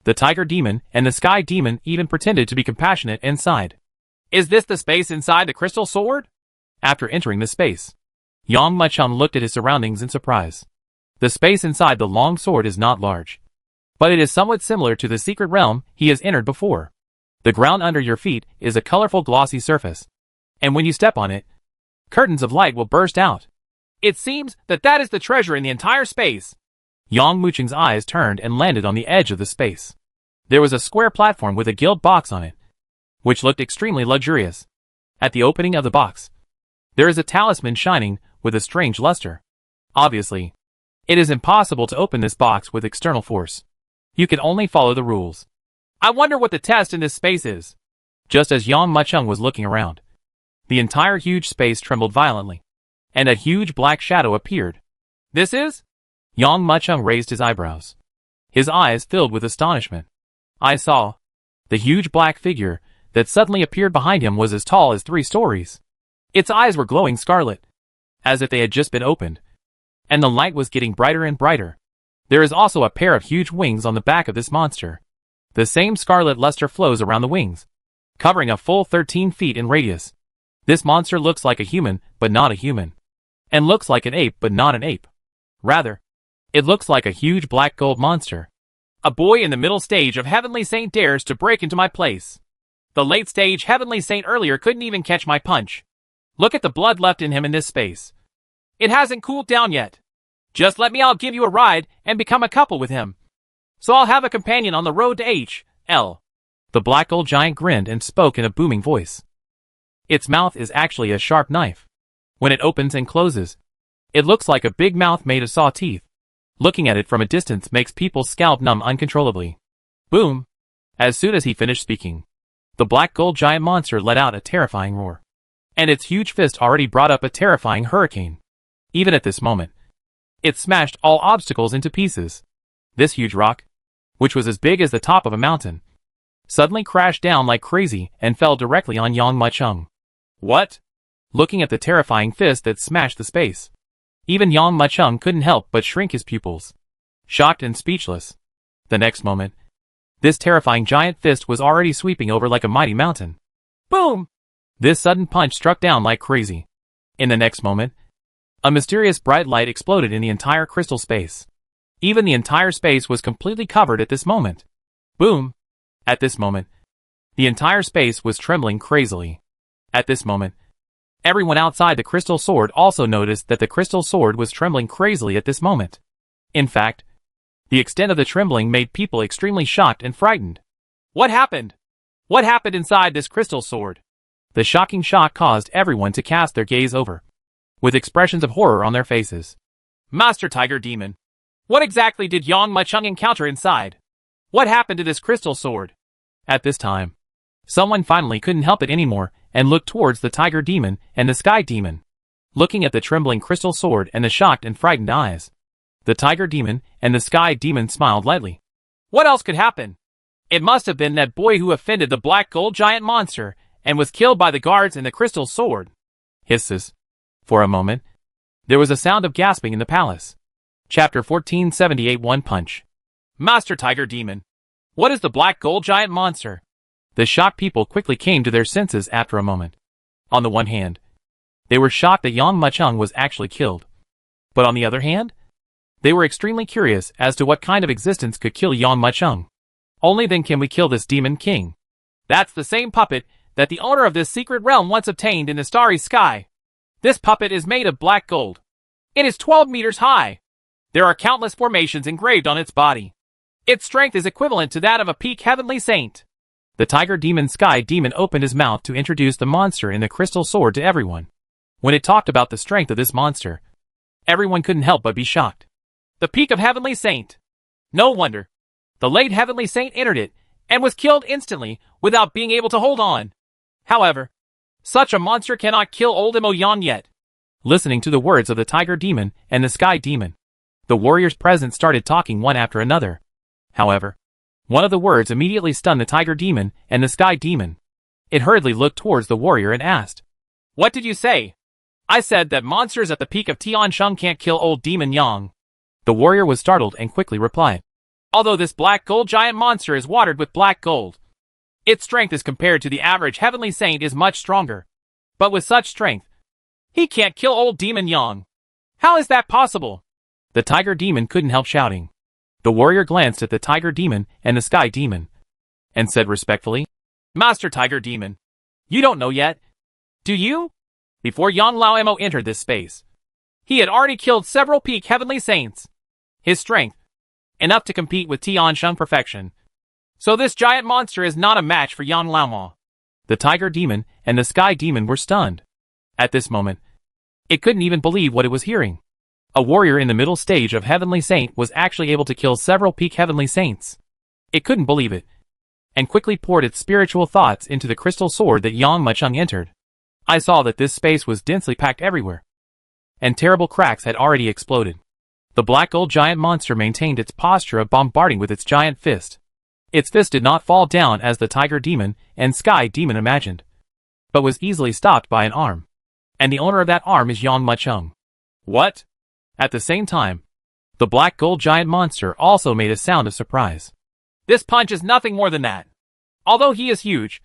The tiger demon and the sky demon even pretended to be compassionate and sighed. Is this the space inside the crystal sword? After entering the space, Yang Mucheng looked at his surroundings in surprise. The space inside the long sword is not large, but it is somewhat similar to the secret realm he has entered before. The ground under your feet is a colorful glossy surface, and when you step on it, curtains of light will burst out. It seems that that is the treasure in the entire space. Yang Mucheng's eyes turned and landed on the edge of the space. There was a square platform with a gilt box on it, which looked extremely luxurious. At the opening of the box, there is a talisman shining with a strange luster. Obviously, it is impossible to open this box with external force. You can only follow the rules. I wonder what the test in this space is. Just as Yang Mucheng was looking around, the entire huge space trembled violently, and a huge black shadow appeared. This is? Yang Mucheng raised his eyebrows. His eyes filled with astonishment. I saw. The huge black figure that suddenly appeared behind him was as tall as 3 stories. Its eyes were glowing scarlet, as if they had just been opened, and the light was getting brighter and brighter. There is also a pair of huge wings on the back of this monster. The same scarlet luster flows around the wings, covering a full 13 feet in radius. This monster looks like a human, but not a human, and looks like an ape, but not an ape. Rather, it looks like a huge black gold monster. A boy in the middle stage of Heavenly Saint dares to break into my place. The late stage Heavenly Saint earlier couldn't even catch my punch. Look at the blood left in him in this space. It hasn't cooled down yet. Just let me, I'll give you a ride and become a couple with him. So I'll have a companion on the road to H.L. The black gold giant grinned and spoke in a booming voice. Its mouth is actually a sharp knife. When it opens and closes, it looks like a big mouth made of saw teeth. Looking at it from a distance makes people's scalp numb uncontrollably. Boom! As soon as he finished speaking, the black gold giant monster let out a terrifying roar, and its huge fist already brought up a terrifying hurricane. Even at this moment, it smashed all obstacles into pieces. This huge rock, which was as big as the top of a mountain, suddenly crashed down like crazy and fell directly on Yang Mucheng. What? Looking at the terrifying fist that smashed the space, even Yang Mucheng couldn't help but shrink his pupils, shocked and speechless. The next moment, this terrifying giant fist was already sweeping over like a mighty mountain. Boom! This sudden punch struck down like crazy. In the next moment, a mysterious bright light exploded in the entire crystal space. Even the entire space was completely covered at this moment. Boom! At this moment, the entire space was trembling crazily. At this moment, everyone outside the crystal sword also noticed that the crystal sword was trembling crazily at this moment. In fact, the extent of the trembling made people extremely shocked and frightened. What happened? What happened inside this crystal sword? The shocking shock caused everyone to cast their gaze over, with expressions of horror on their faces. Master Tiger Demon, what exactly did Yang Mucheng encounter inside? What happened to this crystal sword? At this time, someone finally couldn't help it anymore and looked towards the Tiger Demon and the Sky Demon. Looking at the trembling crystal sword and the shocked and frightened eyes, the Tiger Demon and the Sky Demon smiled lightly. What else could happen? It must have been that boy who offended the black gold giant monster and was killed by the guards in the crystal sword. Hisses. For a moment, there was a sound of gasping in the palace. Chapter 1478 One Punch. Master Tiger Demon, what is the black gold giant monster? The shocked people quickly came to their senses after a moment. On the one hand, they were shocked that Yang Mucheng was actually killed. But on the other hand, they were extremely curious as to what kind of existence could kill Yang Mucheng. Only then can we kill this demon king. That's the same puppet that the owner of this secret realm once obtained in the starry sky. This puppet is made of black gold. It is 12 meters high. There are countless formations engraved on its body. Its strength is equivalent to that of a peak heavenly saint. The Tiger Demon Sky Demon opened his mouth to introduce the monster in the crystal sword to everyone. When it talked about the strength of this monster, everyone couldn't help but be shocked. The peak of heavenly saint. No wonder. The late heavenly saint entered it and was killed instantly without being able to hold on. However, such a monster cannot kill old Mo Yan yet. Listening to the words of the Tiger Demon and the Sky Demon, the warriors present started talking one after another. However, one of the words immediately stunned the Tiger Demon and the Sky Demon. It hurriedly looked towards the warrior and asked, "What did you say?" "I said that monsters at the peak of Tiansheng can't kill old Demon Yang." The warrior was startled and quickly replied, "Although this black gold giant monster is watered with black gold, its strength as compared to the average heavenly saint is much stronger. But with such strength, he can't kill old Demon Yang. How is that possible?" The Tiger Demon couldn't help shouting. The warrior glanced at the Tiger Demon and the Sky Demon, and said respectfully, "Master Tiger Demon, you don't know yet, do you? Before Yang Lao Mo entered this space, he had already killed several peak heavenly saints. His strength, enough to compete with Tiansheng perfection. So this giant monster is not a match for Yang Lao Mo." The Tiger Demon and the Sky Demon were stunned. At this moment, it couldn't even believe what it was hearing. A warrior in the middle stage of Heavenly Saint was actually able to kill several peak Heavenly Saints. It couldn't believe it, and quickly poured its spiritual thoughts into the crystal sword that Yang Mucheng entered. I saw that this space was densely packed everywhere, and terrible cracks had already exploded. The black gold giant monster maintained its posture of bombarding with its giant fist. Its fist did not fall down as the Tiger Demon and Sky Demon imagined, but was easily stopped by an arm. And the owner of that arm is Yang Mucheng. What? At the same time, the black gold giant monster also made a sound of surprise. This punch is nothing more than that. Although he is huge,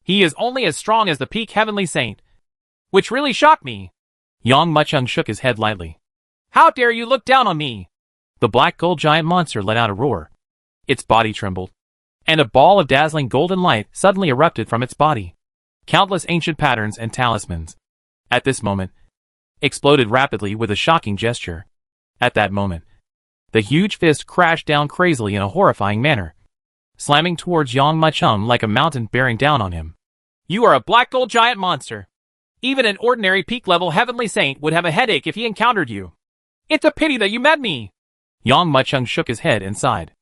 he is only as strong as the peak heavenly saint, which really shocked me. Yang Mucheng shook his head lightly. How dare you look down on me? The black gold giant monster let out a roar. Its body trembled, and a ball of dazzling golden light suddenly erupted from its body. Countless ancient patterns and talismans, at this moment, exploded rapidly with a shocking gesture. At that moment, the huge fist crashed down crazily in a horrifying manner, slamming towards Yang Mucheng like a mountain bearing down on him. You are a black gold giant monster. Even an ordinary peak-level heavenly saint would have a headache if he encountered you. It's a pity that you met me. Yang Mucheng shook his head and sighed.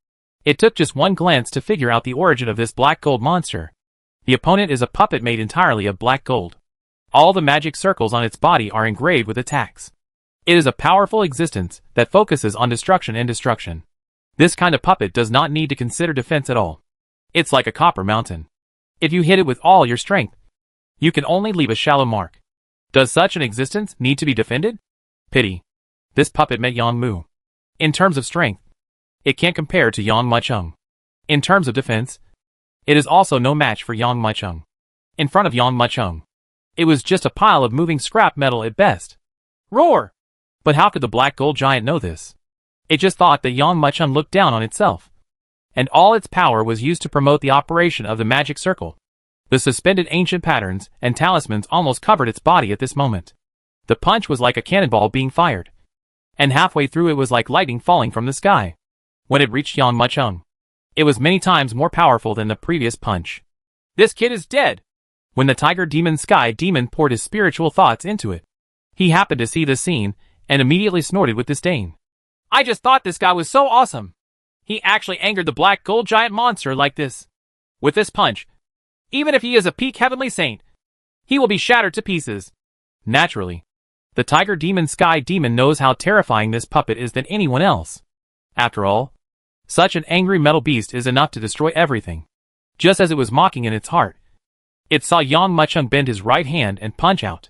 It took just one glance to figure out the origin of this black gold monster. The opponent is a puppet made entirely of black gold. All the magic circles on its body are engraved with attacks. It is a powerful existence that focuses on destruction and destruction. This kind of puppet does not need to consider defense at all. It's like a copper mountain. If you hit it with all your strength, you can only leave a shallow mark. Does such an existence need to be defended? Pity. This puppet met Yang Mu. In terms of strength, it can't compare to Yang Mucheng. In terms of defense, it is also no match for Yang Mucheng. In front of Yang Mucheng, it was just a pile of moving scrap metal at best. Roar! But how could the black gold giant know this? It just thought that Yang Mucheng looked down on itself, and all its power was used to promote the operation of the magic circle. The suspended ancient patterns and talismans almost covered its body at this moment. The punch was like a cannonball being fired, and halfway through it was like lightning falling from the sky. When it reached Yang Mucheng, it was many times more powerful than the previous punch. This kid is dead! When the tiger demon Sky Demon poured his spiritual thoughts into it, he happened to see this scene and immediately snorted with disdain. I just thought this guy was so awesome. He actually angered the black gold giant monster like this. With this punch, even if he is a peak heavenly saint, he will be shattered to pieces. Naturally, the tiger demon Sky Demon knows how terrifying this puppet is than anyone else. After all, such an angry metal beast is enough to destroy everything. Just as it was mocking in its heart, it saw Yang Mucheng bend his right hand and punch out.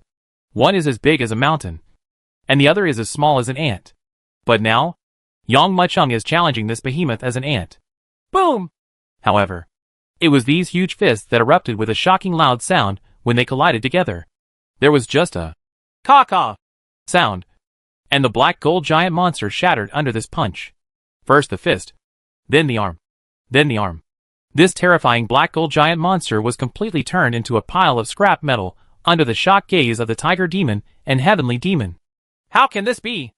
One is as big as a mountain, and the other is as small as an ant. But now, Yang Mucheng is challenging this behemoth as an ant. Boom! However, it was these huge fists that erupted with a shocking loud sound when they collided together. There was just a caw-caw sound, and the black gold giant monster shattered under this punch. First the fist, then the arm, then the arm. This terrifying black gold giant monster was completely turned into a pile of scrap metal under the shocked gaze of the tiger demon and heavenly demon. How can this be?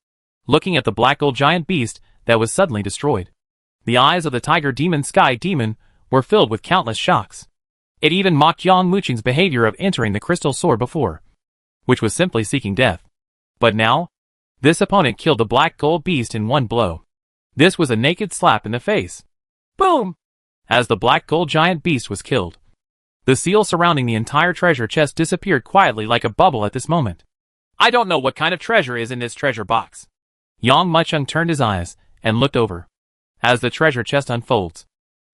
Looking at the black gold giant beast that was suddenly destroyed, the eyes of the tiger demon Sky Demon were filled with countless shocks. It even mocked Yang Mucheng's behavior of entering the crystal sword before, which was simply seeking death. But now, this opponent killed the black gold beast in one blow. This was a naked slap in the face. Boom! As the black gold giant beast was killed, the seal surrounding the entire treasure chest disappeared quietly like a bubble at this moment. I don't know what kind of treasure is in this treasure box. Yang Mucheng turned his eyes and looked over. As the treasure chest unfolds,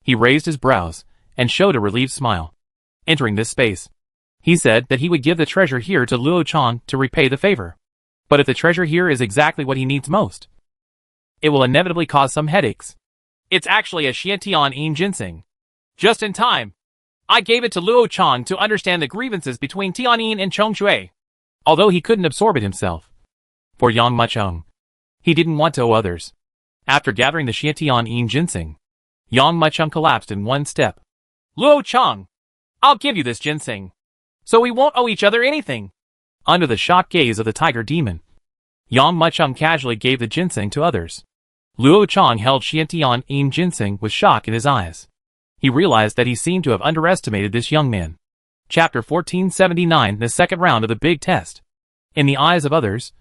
he raised his brows and showed a relieved smile. Entering this space, he said that he would give the treasure here to Luo Chang to repay the favor. But if the treasure here is exactly what he needs most, it will inevitably cause some headaches. It's actually a Xiantian Yin ginseng. Just in time. I gave it to Luo Chang to understand the grievances between Tianyin and Chongshui, although he couldn't absorb it himself. For Yang Mucheng, he didn't want to owe others. After gathering the Xiantian Yin ginseng, Yang Mucheng collapsed in one step. Luo Chang, I'll give you this ginseng, so we won't owe each other anything. Under the shocked gaze of the tiger demon, Yang Mucheng casually gave the ginseng to others. Luo Chang held Xiantian Yin ginseng with shock in his eyes. He realized that he seemed to have underestimated this young man. Chapter 1479, the second round of the big test. In the eyes of others,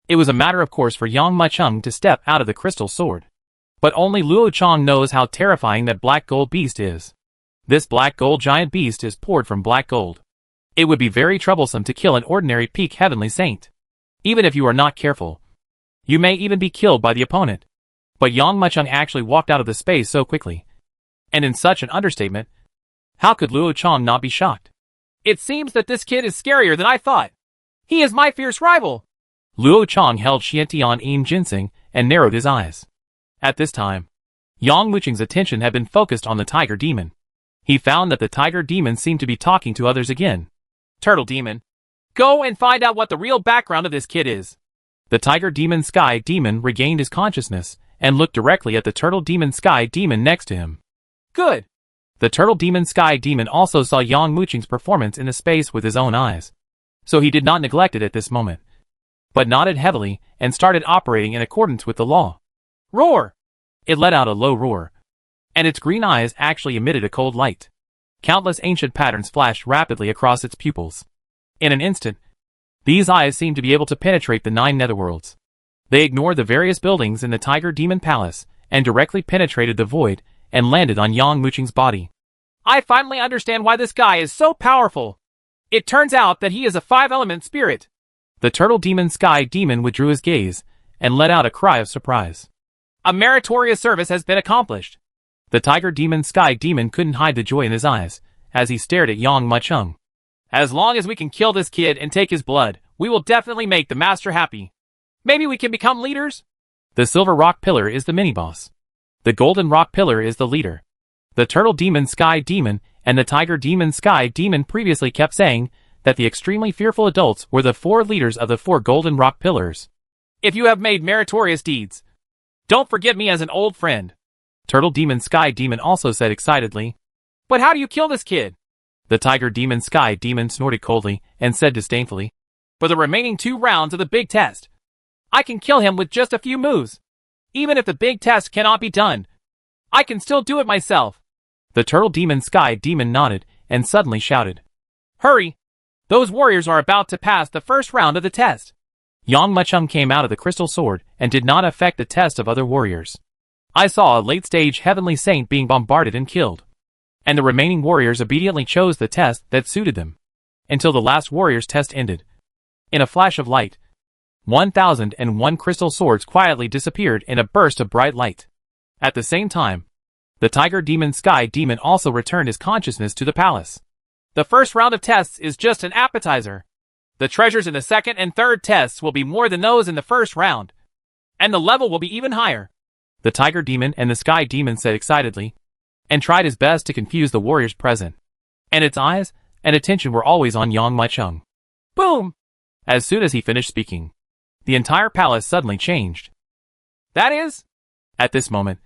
it was a matter of course for Yang Mucheng to step out of the crystal sword. But only Luo Chang knows how terrifying that black gold beast is. This black gold giant beast is poured from black gold. It would be very troublesome to kill an ordinary peak heavenly saint. Even if you are not careful, you may even be killed by the opponent. But Yang Mucheng actually walked out of the space so quickly, and in such an understatement, how could Luo Chang not be shocked? It seems that this kid is scarier than I thought. He is my fierce rival. Luo Chang held Xiantian Yin ginseng and narrowed his eyes. At this time, Yang Mucheng's attention had been focused on the tiger demon. He found that the tiger demon seemed to be talking to others again. Turtle demon, go and find out what the real background of this kid is. The tiger demon Sky Demon regained his consciousness and looked directly at the turtle demon Sky Demon next to him. Good. The turtle demon Sky Demon also saw Yang Mucheng's performance in the space with his own eyes, so he did not neglect it at this moment, but nodded heavily and started operating in accordance with the law. Roar! It let out a low roar, and its green eyes actually emitted a cold light. Countless ancient patterns flashed rapidly across its pupils. In an instant, these eyes seemed to be able to penetrate the 9 netherworlds. They ignored the various buildings in the Tiger Demon Palace and directly penetrated the void and landed on Yang Mucheng's body. I finally understand why this guy is so powerful. It turns out that he is a 5-element spirit. The turtle demon Sky Demon withdrew his gaze and let out a cry of surprise. A meritorious service has been accomplished. The tiger demon sky demon couldn't hide the joy in his eyes as he stared at Yang Muchung. As long as we can kill this kid and take his blood, we will definitely make the master happy. Maybe we can become leaders? The silver rock pillar is the mini-boss. The golden rock pillar is the leader. The turtle demon sky demon and the tiger demon sky demon previously kept saying that the extremely fearful adults were the 4 leaders of the 4 golden rock pillars. If you have made meritorious deeds, don't forget me as an old friend. Turtle demon sky demon also said excitedly. But how do you kill this kid? The tiger demon sky demon snorted coldly and said disdainfully. For the remaining 2 rounds of the big test, I can kill him with just a few moves. Even if the big test cannot be done, I can still do it myself. The turtle demon sky demon nodded and suddenly shouted. Hurry! Those warriors are about to pass the first round of the test. Yang Muchung came out of the crystal sword and did not affect the test of other warriors. I saw a late-stage heavenly saint being bombarded and killed. And the remaining warriors obediently chose the test that suited them. Until the last warrior's test ended. In a flash of light, 1001 crystal swords quietly disappeared in a burst of bright light. At the same time, the tiger demon sky demon also returned his consciousness to the palace. The first round of tests is just an appetizer. The treasures in the second and third tests will be more than those in the first round. And the level will be even higher. The tiger demon and the sky demon said excitedly, and tried his best to confuse the warriors present. And its eyes and attention were always on Yang Muchung. Boom! As soon as he finished speaking, the entire palace suddenly changed. That is? At this moment,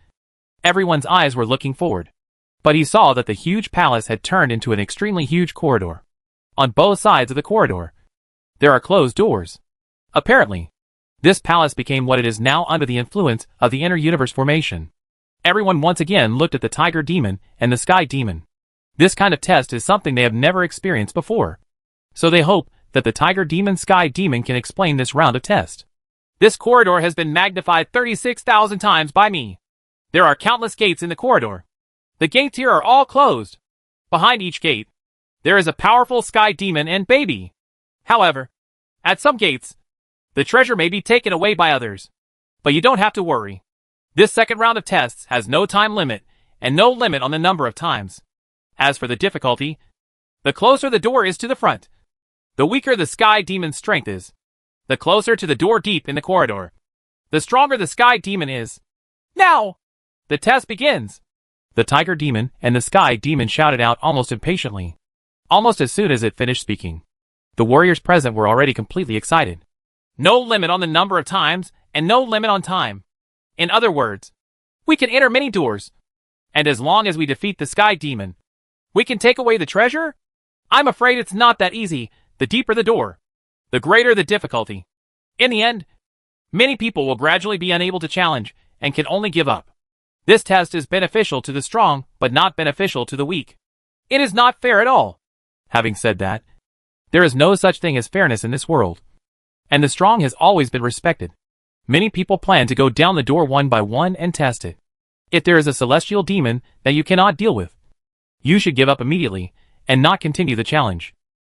everyone's eyes were looking forward. But he saw that the huge palace had turned into an extremely huge corridor. On both sides of the corridor, there are closed doors. Apparently, this palace became what it is now under the influence of the inner universe formation. Everyone once again looked at the tiger demon and the sky demon. This kind of test is something they have never experienced before. So they hope that the tiger demon sky demon can explain this round of test. This corridor has been magnified 36,000 times by me. There are countless gates in the corridor. The gates here are all closed. Behind each gate, there is a powerful sky demon and baby. However, at some gates, the treasure may be taken away by others. But you don't have to worry. This second round of tests has no time limit and no limit on the number of times. As for the difficulty, the closer the door is to the front, the weaker the sky demon's strength is. The closer to the door deep in the corridor, the stronger the sky demon is. Now, the test begins. The tiger demon and the sky demon shouted out almost impatiently. Almost as soon as it finished speaking, the warriors present were already completely excited. No limit on the number of times and no limit on time. In other words, we can enter many doors. And as long as we defeat the sky demon, we can take away the treasure? I'm afraid it's not that easy. The deeper the door, the greater the difficulty. In the end, many people will gradually be unable to challenge and can only give up. This test is beneficial to the strong, but not beneficial to the weak. It is not fair at all. Having said that, there is no such thing as fairness in this world. And the strong has always been respected. Many people plan to go down the door one by one and test it. If there is a celestial demon that you cannot deal with, you should give up immediately and not continue the challenge.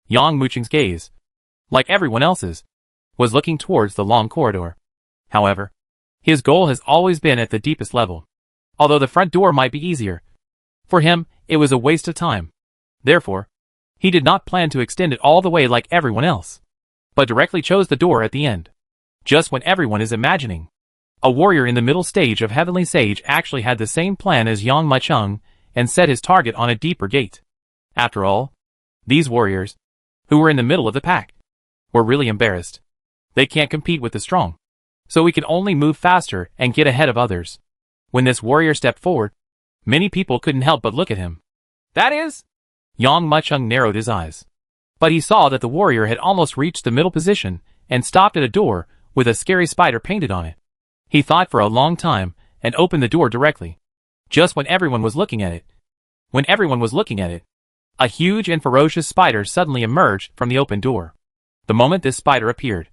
Yang Muchung's gaze, like everyone else's, was looking towards the long corridor. However, his goal has always been at the deepest level. Although the front door might be easier, for him, it was a waste of time. Therefore, he did not plan to extend it all the way like everyone else, but directly chose the door at the end. Just when everyone is imagining. A warrior in the middle stage of Heavenly Sage actually had the same plan as Yang Muchung and set his target on a deeper gate. After all, these warriors, who were in the middle of the pack, were really embarrassed. They can't compete with the strong. So we can only move faster and get ahead of others. When this warrior stepped forward, many people couldn't help but look at him. That is? Yang Muchung narrowed his eyes. But he saw that the warrior had almost reached the middle position and stopped at a door with a scary spider painted on it. He thought for a long time and opened the door directly. Just when everyone was looking at it. A huge and ferocious spider suddenly emerged from the open door. The moment this spider appeared,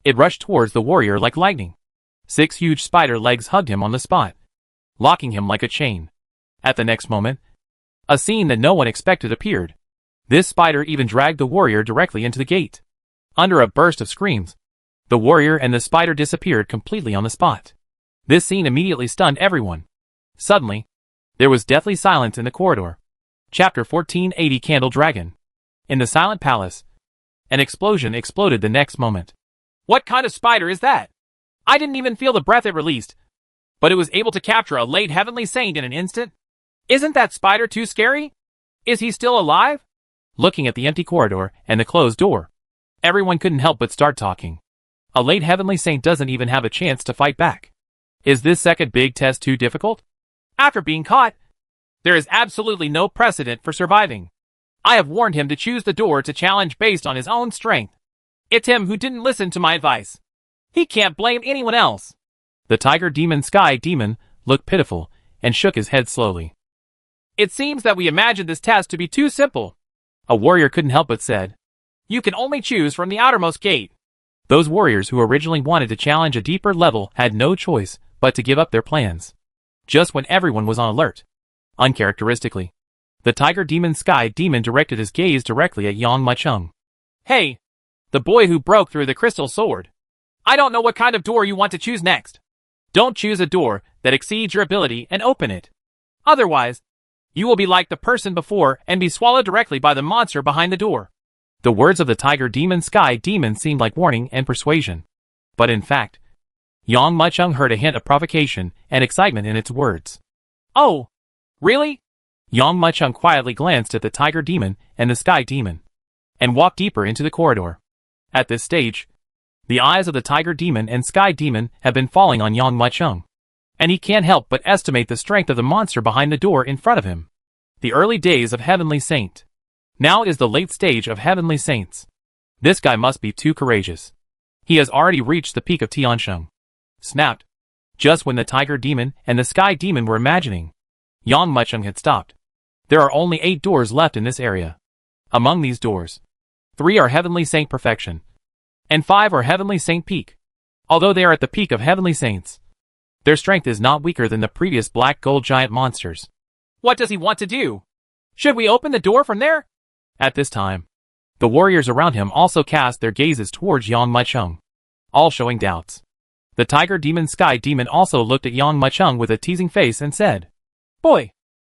it rushed towards the warrior like lightning. 6 huge spider legs hugged him on the spot, locking him like a chain. At the next moment, a scene that no one expected appeared. This spider even dragged the warrior directly into the gate. Under a burst of screams, the warrior and the spider disappeared completely on the spot. This scene immediately stunned everyone. Suddenly, there was deathly silence in the corridor. Chapter 1480 Candle Dragon. In the silent palace, an explosion exploded the next moment. What kind of spider is that? I didn't even feel the breath it released. But it was able to capture a late heavenly saint in an instant? Isn't that spider too scary? Is he still alive? Looking at the empty corridor and the closed door, everyone couldn't help but start talking. A late heavenly saint doesn't even have a chance to fight back. Is this second big test too difficult? After being caught, there is absolutely no precedent for surviving. I have warned him to choose the door to challenge based on his own strength. It's him who didn't listen to my advice. He can't blame anyone else. The tiger demon Sky Demon looked pitiful and shook his head slowly. It seems that we imagined this test to be too simple. A warrior couldn't help but said, You can only choose from the outermost gate. Those warriors who originally wanted to challenge a deeper level had no choice but to give up their plans. Just when everyone was on alert. Uncharacteristically, the tiger demon Sky Demon directed his gaze directly at Yang Machung. Hey, the boy who broke through the crystal sword. I don't know what kind of door you want to choose next. Don't choose a door that exceeds your ability and open it. Otherwise, you will be like the person before and be swallowed directly by the monster behind the door. The words of the tiger demon Sky Demon seemed like warning and persuasion. But in fact, Yang Machung heard a hint of provocation and excitement in its words. Oh, really? Yang Machung quietly glanced at the tiger demon and the Sky Demon, and walked deeper into the corridor. At this stage, the eyes of the tiger demon and Sky Demon have been falling on Yang Machung, and he can't help but estimate the strength of the monster behind the door in front of him. The early days of Heavenly Saint. Now is the late stage of Heavenly Saints. This guy must be too courageous. He has already reached the peak of Tiansheng. Snapped. Just when the tiger demon and the Sky Demon were imagining, Yang Machung had stopped. There are only 8 doors left in this area. Among these doors, 3 are Heavenly Saint Perfection, and 5 are Heavenly Saint Peak. Although they are at the peak of Heavenly Saints, their strength is not weaker than the previous black gold giant monsters. What does he want to do? Should we open the door from there? At this time, the warriors around him also cast their gazes towards Yang Machung, all showing doubts. The tiger demon Sky Demon also looked at Yang Machung with a teasing face and said, Boy,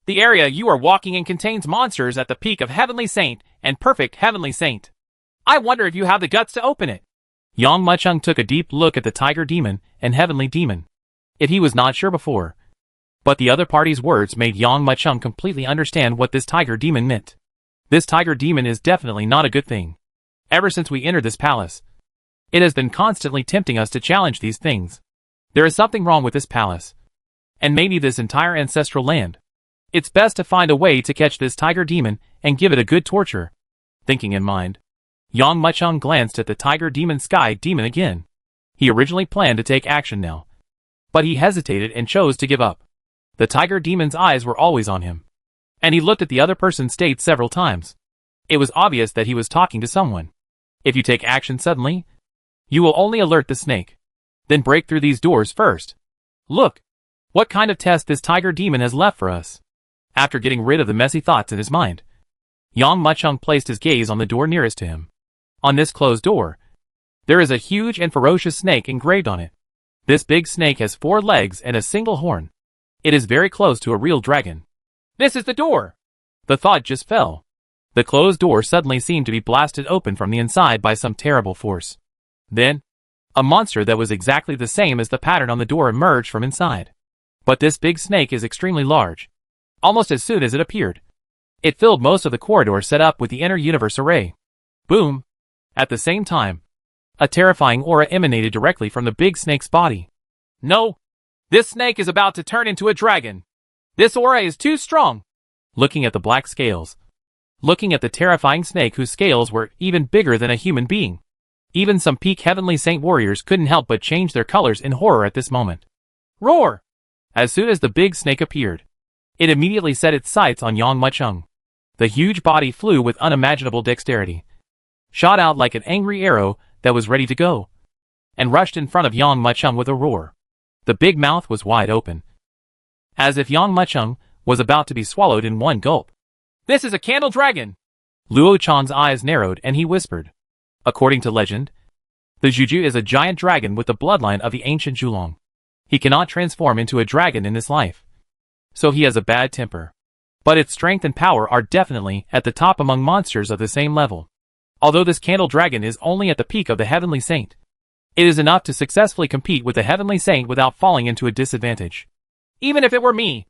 the area you are walking in contains monsters at the peak of Heavenly Saint and Perfect Heavenly Saint. I wonder if you have the guts to open it. Yang Machung took a deep look at the tiger demon and heavenly demon. He was not sure before, but the other party's words made Yang Machung completely understand what this tiger demon meant. This tiger demon is definitely not a good thing. Ever since we entered this palace, it has been constantly tempting us to challenge these things. There is something wrong with this palace, and maybe this entire ancestral land. It's best to find a way to catch this tiger demon and give it a good torture. Thinking in mind, Yang Machung glanced at the tiger demon Sky Demon again. He originally planned to take action now, but he hesitated and chose to give up. The tiger demon's eyes were always on him, and he looked at the other person's state several times. It was obvious that he was talking to someone. If you take action suddenly, you will only alert the snake. Then break through these doors first. Look, what kind of test this tiger demon has left for us. After getting rid of the messy thoughts in his mind, Yang Machung placed his gaze on the door nearest to him. On this closed door, there is a huge and ferocious snake engraved on it. This big snake has 4 legs and a single horn. It is very close to a real dragon. This is the door. The thought just fell. The closed door suddenly seemed to be blasted open from the inside by some terrible force. Then, a monster that was exactly the same as the pattern on the door emerged from inside. But this big snake is extremely large. Almost as soon as it appeared, it filled most of the corridor set up with the inner universe array. Boom! At the same time, a terrifying aura emanated directly from the big snake's body. No! This snake is about to turn into a dragon. This aura is too strong. Looking at the black scales. Looking at the terrifying snake whose scales were even bigger than a human being. Even some peak Heavenly Saint warriors couldn't help but change their colors in horror at this moment. Roar! As soon as the big snake appeared, it immediately set its sights on Yang Machung. The huge body flew with unimaginable dexterity, shot out like an angry arrow that was ready to go, and rushed in front of Yang Machung with a roar. The big mouth was wide open, as if Yang Machung was about to be swallowed in one gulp. This is a candle dragon! Luo Chan's eyes narrowed and he whispered. According to legend, the Juju is a giant dragon with the bloodline of the ancient Zhulong. He cannot transform into a dragon in this life. So he has a bad temper. But its strength and power are definitely at the top among monsters of the same level. Although this candle dragon is only at the peak of the heavenly saint, it is enough to successfully compete with the heavenly saint without falling into a disadvantage. Even if it were me,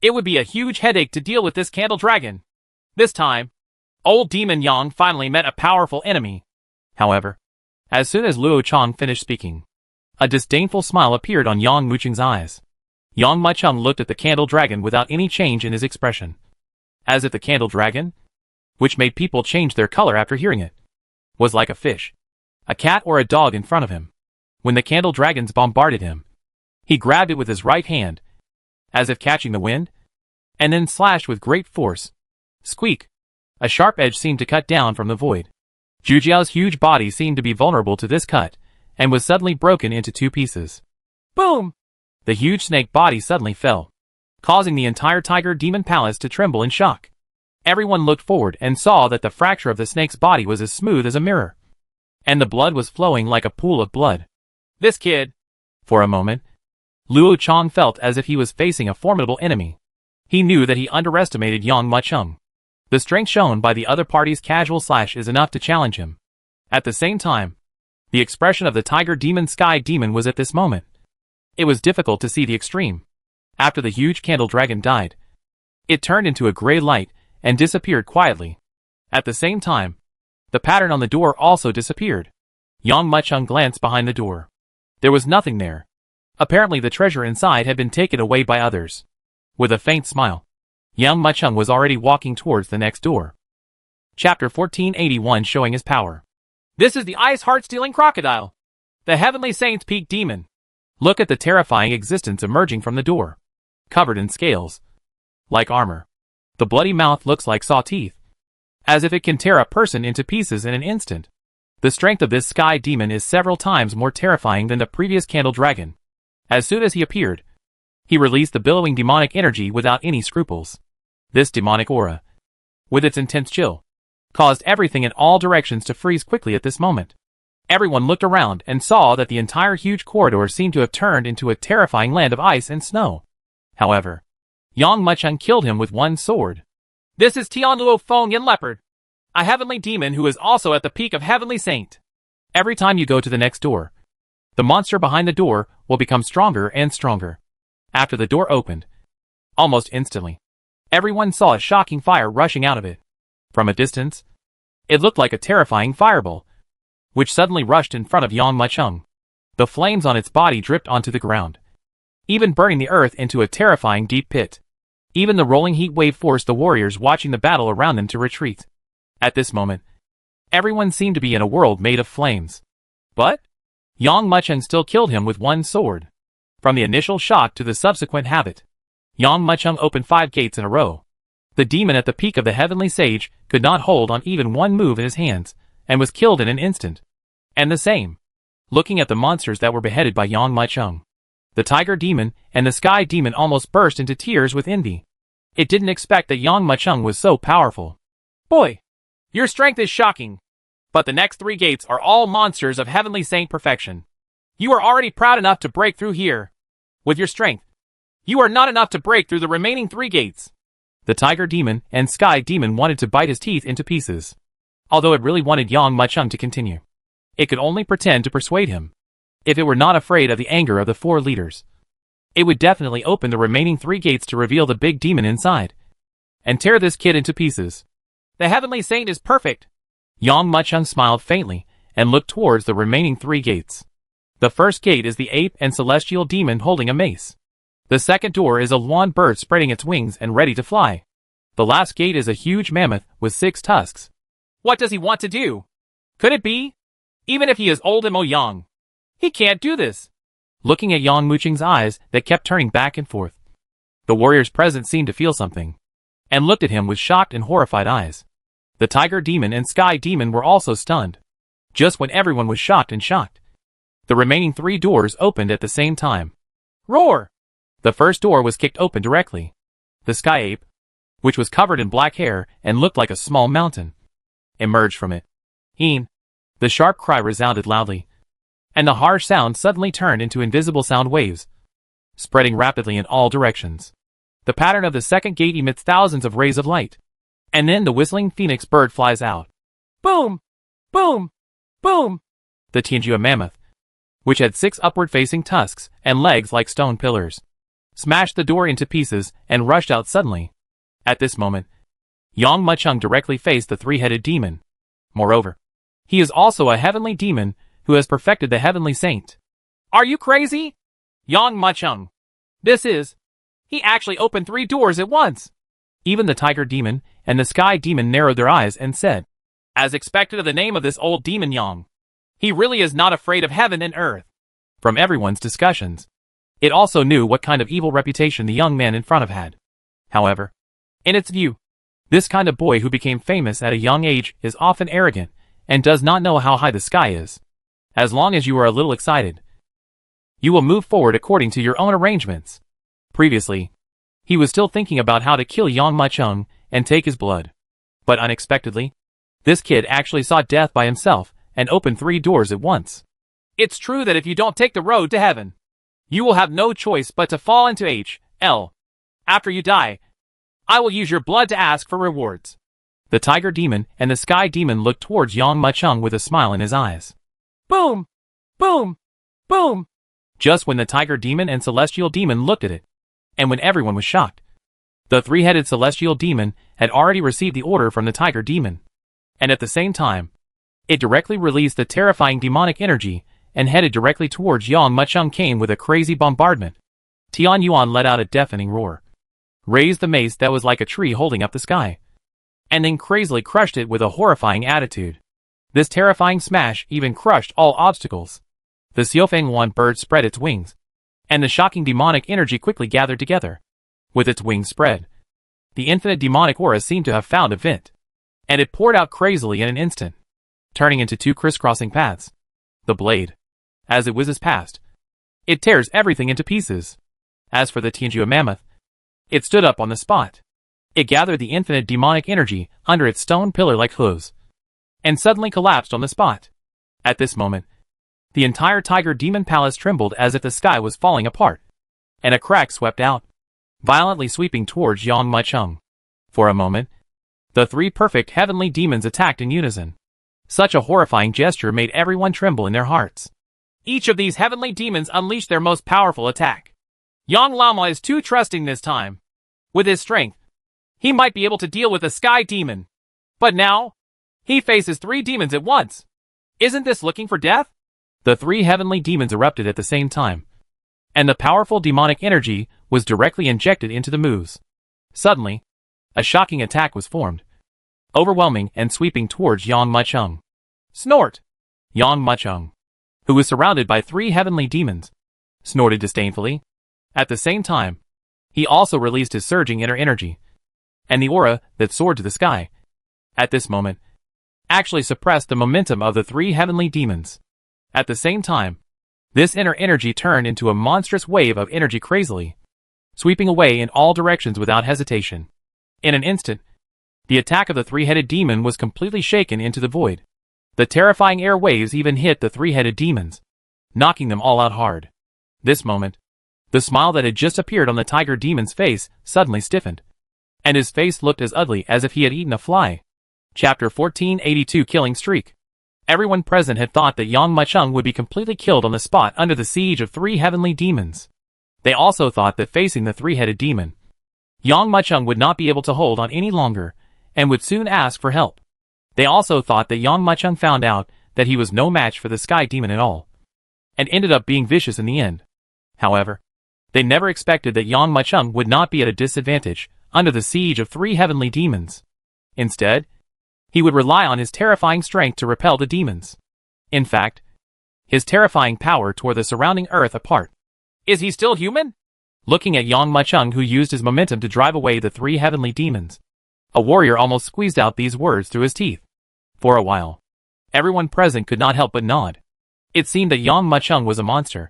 it would be a huge headache to deal with this candle dragon. This time, old Demon Yang finally met a powerful enemy. However, as soon as Luo Chang finished speaking, a disdainful smile appeared on Yang Mucheng's eyes. Yang Mucheng looked at the candle dragon without any change in his expression. As if the candle dragon, which made people change their color after hearing it, was like a fish, a cat or a dog in front of him. When the candle dragons bombarded him, he grabbed it with his right hand, as if catching the wind, and then slashed with great force. Squeak! A sharp edge seemed to cut down from the void. Zhujiao's huge body seemed to be vulnerable to this cut, and was suddenly broken into 2 pieces. Boom! The huge snake body suddenly fell, causing the entire Tiger Demon Palace to tremble in shock. Everyone looked forward and saw that the fracture of the snake's body was as smooth as a mirror, and the blood was flowing like a pool of blood. This kid! For a moment, Luo Chang felt as if he was facing a formidable enemy. He knew that he underestimated Yang Mucheng. The strength shown by the other party's casual slash is enough to challenge him. At the same time, the expression of the Tiger Demon Sky Demon was at this moment. It was difficult to see the extreme. After the huge candle dragon died, it turned into a gray light and disappeared quietly. At the same time, the pattern on the door also disappeared. Yang Mucheng glanced behind the door. There was nothing there. Apparently the treasure inside had been taken away by others. With a faint smile, Yang Mucheng was already walking towards the next door. Chapter 1481 showing his power. This is the Ice Heart-Stealing Crocodile, the Heavenly Saint's Peak Demon. Look at the terrifying existence emerging from the door. Covered in scales, like armor. The bloody mouth looks like saw teeth, as if it can tear a person into pieces in an instant. The strength of this sky demon is several times more terrifying than the previous candle dragon. As soon as he appeared, he released the billowing demonic energy without any scruples. This demonic aura, with its intense chill, caused everything in all directions to freeze quickly at this moment. Everyone looked around and saw that the entire huge corridor seemed to have turned into a terrifying land of ice and snow. However, Yang Mucheng killed him with one sword. This is Tianluo Feng Yin Leopard, a heavenly demon who is also at the peak of Heavenly Saint. Every time you go to the next door, the monster behind the door will become stronger and stronger. After the door opened, almost instantly, everyone saw a shocking fire rushing out of it. From a distance, it looked like a terrifying fireball, which suddenly rushed in front of Yang Mucheng. The flames on its body dripped onto the ground, even burning the earth into a terrifying deep pit. Even the rolling heat wave forced the warriors watching the battle around them to retreat. At this moment, everyone seemed to be in a world made of flames. But Yang Mucheng still killed him with one sword. From the initial shock to the subsequent habit, Yang Mucheng opened 5 gates in a row. The demon at the peak of the heavenly sage could not hold on even one move in his hands, and was killed in an instant. And the same, looking at the monsters that were beheaded by Yang Mucheng. The tiger demon and the sky demon almost burst into tears with envy. It didn't expect that Yang Mucheng was so powerful. Boy, your strength is shocking. But the next 3 gates are all monsters of Heavenly Saint perfection. You are already proud enough to break through here. With your strength, you are not enough to break through the remaining 3 gates. The tiger demon and sky demon wanted to bite his teeth into pieces. Although it really wanted Yang Mucheng to continue, it could only pretend to persuade him. If it were not afraid of the anger of the 4 leaders, it would definitely open the remaining 3 gates to reveal the big demon inside, and tear this kid into pieces. The Heavenly Saint is perfect. Yang Mucheng smiled faintly and looked towards the remaining 3 gates. The first gate is the ape and celestial demon holding a mace. The second door is a Luan bird spreading its wings and ready to fly. The last gate is a huge mammoth with 6 tusks. What does he want to do? Could it be? Even if he is old and Mo Yang, he can't do this. Looking at Yang Mucheng's eyes that kept turning back and forth, the warriors present seemed to feel something, and looked at him with shocked and horrified eyes. The tiger demon and sky demon were also stunned. Just when everyone was shocked, the remaining 3 doors opened at the same time. Roar! The first door was kicked open directly. The sky ape, which was covered in black hair and looked like a small mountain, emerged from it. Een! The sharp cry resounded loudly, and the harsh sound suddenly turned into invisible sound waves, spreading rapidly in all directions. The pattern of the second gate emits thousands of rays of light. And then the whistling phoenix bird flies out. Boom! Boom! Boom! The Tianjua mammoth, which had 6 upward-facing tusks and legs like stone pillars, smashed the door into pieces and rushed out suddenly. At this moment, Yang Mucheng directly faced the 3-headed demon. Moreover, he is also a heavenly demon who has perfected the heavenly saint. Are you crazy? Yang Mucheng. He actually opened 3 doors at once. Even the tiger demon and the sky demon narrowed their eyes and said, as expected of the name of this old demon Yang, he really is not afraid of heaven and earth. From everyone's discussions, it also knew what kind of evil reputation the young man in front of had. However, in its view, this kind of boy who became famous at a young age is often arrogant and does not know how high the sky is. As long as you are a little excited, you will move forward according to your own arrangements. Previously, he was still thinking about how to kill Yang Mucheng and take his blood. But unexpectedly, this kid actually saw death by himself and opened 3 doors at once. It's true that if you don't take the road to heaven, you will have no choice but to fall into hell. After you die, I will use your blood to ask for rewards. The tiger demon and the sky demon looked towards Yang Mucheng with a smile in his eyes. Boom! Boom! Boom! Just when the tiger demon and celestial demon looked at it, and when everyone was shocked, the 3-headed celestial demon had already received the order from the tiger demon. And at the same time, it directly released the terrifying demonic energy and headed directly towards Yang Mucheng came with a crazy bombardment. Tian Yuan let out a deafening roar, raised the mace that was like a tree holding up the sky, and then crazily crushed it with a horrifying attitude. This terrifying smash even crushed all obstacles. The Xiaofeng Wan bird spread its wings, and the shocking demonic energy quickly gathered together. With its wings spread, the infinite demonic aura seemed to have found a vent, and it poured out crazily in an instant, turning into 2 crisscrossing paths. The blade, as it whizzes past, it tears everything into pieces. As for the Tianjua mammoth, it stood up on the spot. It gathered the infinite demonic energy under its stone pillar like hooves, and suddenly collapsed on the spot. At this moment, the entire tiger demon palace trembled as if the sky was falling apart, and a crack swept out, violently sweeping towards Yang Mucheng. For a moment, the 3 perfect heavenly demons attacked in unison. Such a horrifying gesture made everyone tremble in their hearts. Each of these heavenly demons unleashed their most powerful attack. Yang Lama is too trusting this time. With his strength, he might be able to deal with the sky demon. But now, he faces 3 demons at once. Isn't this looking for death? The 3 heavenly demons erupted at the same time, and the powerful demonic energy was directly injected into the moves. Suddenly, a shocking attack was formed, overwhelming and sweeping towards Yang Mucheng. Snort! Yang Mucheng, who was surrounded by 3 heavenly demons, snorted disdainfully. At the same time, he also released his surging inner energy, and the aura that soared to the sky, at this moment, actually suppressed the momentum of the 3 heavenly demons. At the same time, this inner energy turned into a monstrous wave of energy crazily, sweeping away in all directions without hesitation. In an instant, the attack of the 3-headed demon was completely shaken into the void. The terrifying air waves even hit the 3-headed demons, knocking them all out hard. This moment, the smile that had just appeared on the tiger demon's face suddenly stiffened, and his face looked as ugly as if he had eaten a fly. Chapter 1482 Killing Streak. Everyone present had thought that Yang Mucheng would be completely killed on the spot under the siege of 3 heavenly demons. They also thought that facing the 3-headed demon, Yang Mucheng would not be able to hold on any longer, and would soon ask for help. They also thought that Yang Mucheng found out that he was no match for the sky demon at all, and ended up being vicious in the end. However, they never expected that Yang Mucheng would not be at a disadvantage under the siege of 3 heavenly demons. Instead, he would rely on his terrifying strength to repel the demons. In fact, his terrifying power tore the surrounding earth apart. Is he still human? Looking at Yang Mucheng, who used his momentum to drive away the 3 heavenly demons, a warrior almost squeezed out these words through his teeth. For a while, everyone present could not help but nod. It seemed that Yang Mucheng was a monster,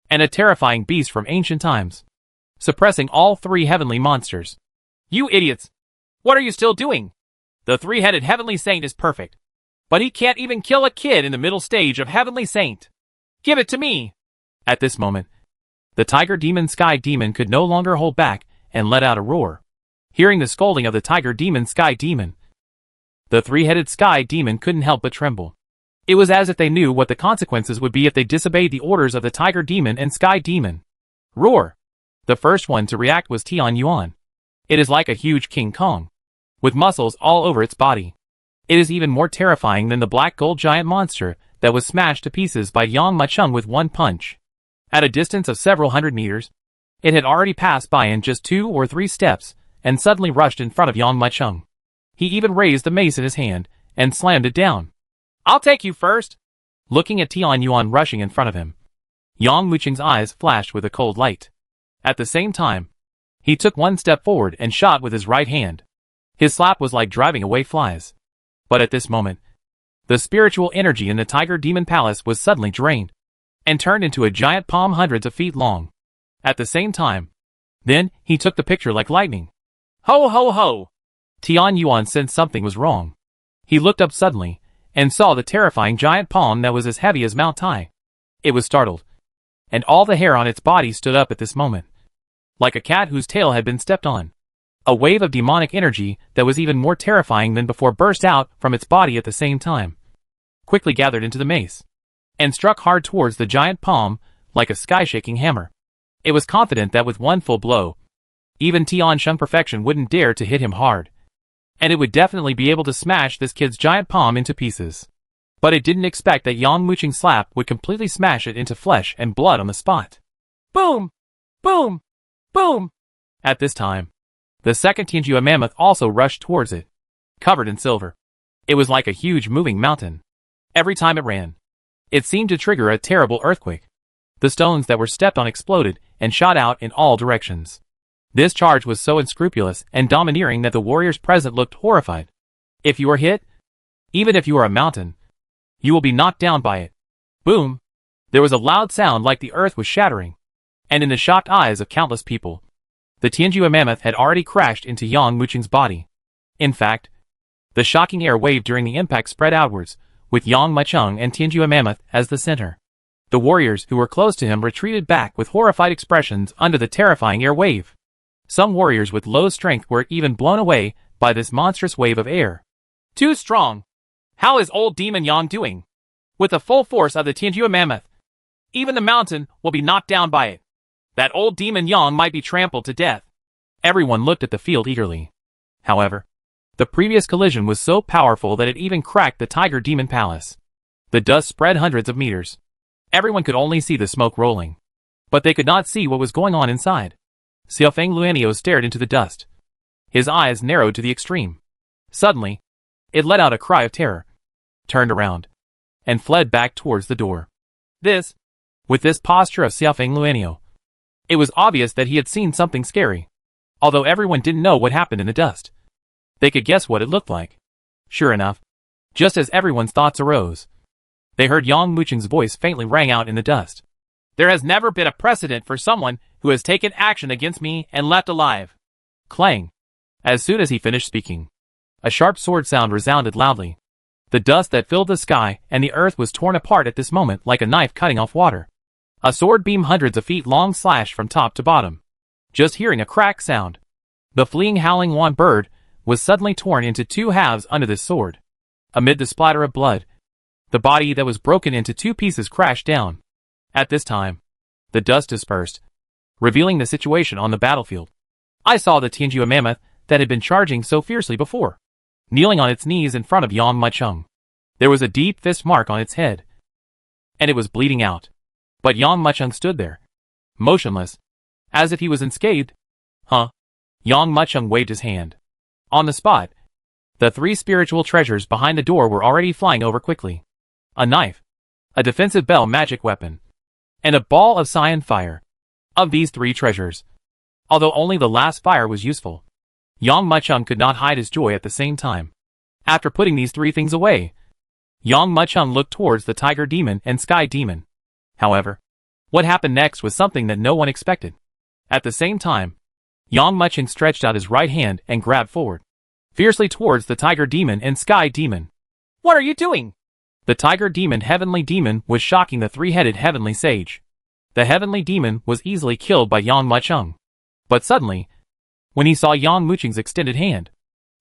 and a terrifying beast from ancient times, suppressing all 3 heavenly monsters. You idiots! What are you still doing? The 3-headed heavenly saint is perfect, but he can't even kill a kid in the middle stage of heavenly saint. Give it to me! At this moment, The tiger demon sky demon could no longer hold back and let out a roar. Hearing the scolding of the tiger demon sky demon, the three-headed sky demon couldn't help but tremble. It was as if they knew what the consequences would be if they disobeyed the orders of the tiger demon and sky demon. Roar! The first one to react was Tian Yuan. It is like a huge King Kong, with muscles all over its body. It is even more terrifying than the black gold giant monster that was smashed to pieces by Yang Macheng with one punch. At a distance of several hundred meters, it had already passed by in just 2 or 3 steps and suddenly rushed in front of Yang Macheng. He even raised the mace in his hand and slammed it down. I'll take you first. Looking at Tian Yuan rushing in front of him, Yang Mucheng's eyes flashed with a cold light. At the same time, he took one step forward and shot with his right hand. His slap was like driving away flies. But at this moment, the spiritual energy in the Tiger Demon Palace was suddenly drained and turned into a giant palm hundreds of feet long. At the same time, then he took the picture like lightning. Ho ho ho! Tian Yuan sensed something was wrong. He looked up suddenly and saw the terrifying giant palm that was as heavy as Mount Tai. It was startled, and all the hair on its body stood up at this moment, like a cat whose tail had been stepped on. A wave of demonic energy that was even more terrifying than before burst out from its body at the same time, quickly gathered into the mace, and struck hard towards the giant palm like a sky-shaking hammer. It was confident that with one full blow, even Tian Sheng Perfection wouldn't dare to hit him hard, and it would definitely be able to smash this kid's giant palm into pieces. But it didn't expect that Yang Mucheng's slap would completely smash it into flesh and blood on the spot. Boom! Boom! Boom! At this time, the second Tianjua mammoth also rushed towards it, covered in silver. It was like a huge moving mountain. Every time it ran, it seemed to trigger a terrible earthquake. The stones that were stepped on exploded and shot out in all directions. This charge was so unscrupulous and domineering that the warriors present looked horrified. If you are hit, even if you are a mountain, you will be knocked down by it. Boom! There was a loud sound like the earth was shattering, and in the shocked eyes of countless people, the Tianjua mammoth had already crashed into Yang Mucheng's body. In fact, the shocking air wave during the impact spread outwards, with Yang Mucheng and Tianjua mammoth as the center. The warriors who were close to him retreated back with horrified expressions under the terrifying air wave. Some warriors with low strength were even blown away by this monstrous wave of air. Too strong. How is old Demon Yang doing? With the full force of the Tianjua mammoth, even the mountain will be knocked down by it. That old Demon Yang might be trampled to death. Everyone looked at the field eagerly. However, the previous collision was so powerful that it even cracked the Tiger Demon Palace. The dust spread hundreds of meters. Everyone could only see the smoke rolling, but they could not see what was going on inside. Xiaofeng Luanio stared into the dust. His eyes narrowed to the extreme. Suddenly, it let out a cry of terror, turned around, and fled back towards the door. With this posture of Xiaofeng Luanio, it was obvious that he had seen something scary. Although everyone didn't know what happened in the dust, they could guess what it looked like. Sure enough, just as everyone's thoughts arose, they heard Yang Mucheng's voice faintly rang out in the dust. There has never been a precedent for someone who has taken action against me and left alive. Clang! As soon as he finished speaking, a sharp sword sound resounded loudly. The dust that filled the sky and the earth was torn apart at this moment like a knife cutting off water. A sword beam hundreds of feet long slashed from top to bottom. Just hearing a crack sound, the fleeing howling wan bird was suddenly torn into 2 halves under this sword. Amid the splatter of blood, the body that was broken into 2 pieces crashed down. At this time, the dust dispersed, revealing the situation on the battlefield. I saw the Tianjua mammoth that had been charging so fiercely before, kneeling on its knees in front of Yang Mucheng. There was a deep fist mark on its head, and it was bleeding out. But Yang Mucheng stood there, motionless, as if he was unscathed. Huh? Yang Mucheng waved his hand. On the spot, the 3 spiritual treasures behind the door were already flying over quickly. A knife, a defensive bell magic weapon, and a ball of cyan fire. Of these 3 treasures, although only the last fire was useful, Yang Mucheng could not hide his joy at the same time. After putting these 3 things away, Yang Mucheng looked towards the Tiger Demon and Sky Demon. However, what happened next was something that no one expected. At the same time, Yang Mucheng stretched out his right hand and grabbed forward, fiercely towards the Tiger Demon and Sky Demon. What are you doing? The Tiger Demon Heavenly Demon was shocking the 3-headed Heavenly Sage. The heavenly demon was easily killed by Yang Mucheng. But suddenly, when he saw Yang Mucheng's extended hand,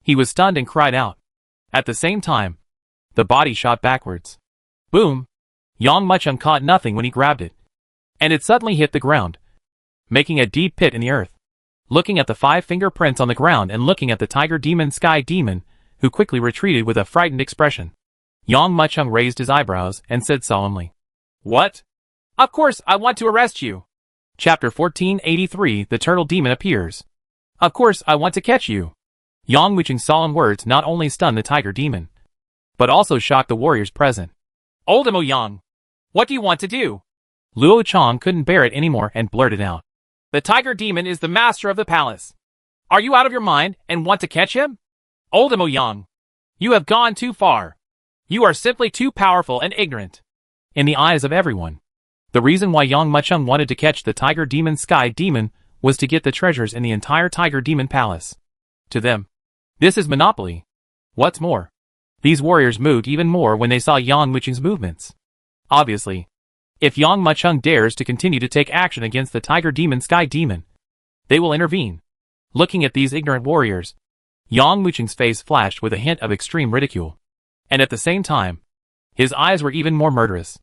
he was stunned and cried out. At the same time, the body shot backwards. Boom! Yang Mucheng caught nothing when he grabbed it, and it suddenly hit the ground, making a deep pit in the earth. Looking at the 5 fingerprints on the ground and looking at the tiger demon sky demon, who quickly retreated with a frightened expression, Yang Mucheng raised his eyebrows and said solemnly, "What? Of course I want to arrest you." Chapter 1483 The Turtle Demon Appears. Of course I want to catch you. Yang Mucheng's solemn words not only stunned the tiger demon, but also shocked the warriors present. Old Yang, what do you want to do? Luo Chang couldn't bear it anymore and blurted out. The tiger demon is the master of the palace. Are you out of your mind and want to catch him? Old Yang, you have gone too far. You are simply too powerful and ignorant. In the eyes of everyone, the reason why Yang Mucheng wanted to catch the tiger demon sky demon was to get the treasures in the entire tiger demon palace. To them, this is monopoly. What's more, these warriors moved even more when they saw Yang Mucheng's movements. Obviously, if Yang Mucheng dares to continue to take action against the tiger demon sky demon, they will intervene. Looking at these ignorant warriors, Yang Mucheng's face flashed with a hint of extreme ridicule. And at the same time, his eyes were even more murderous.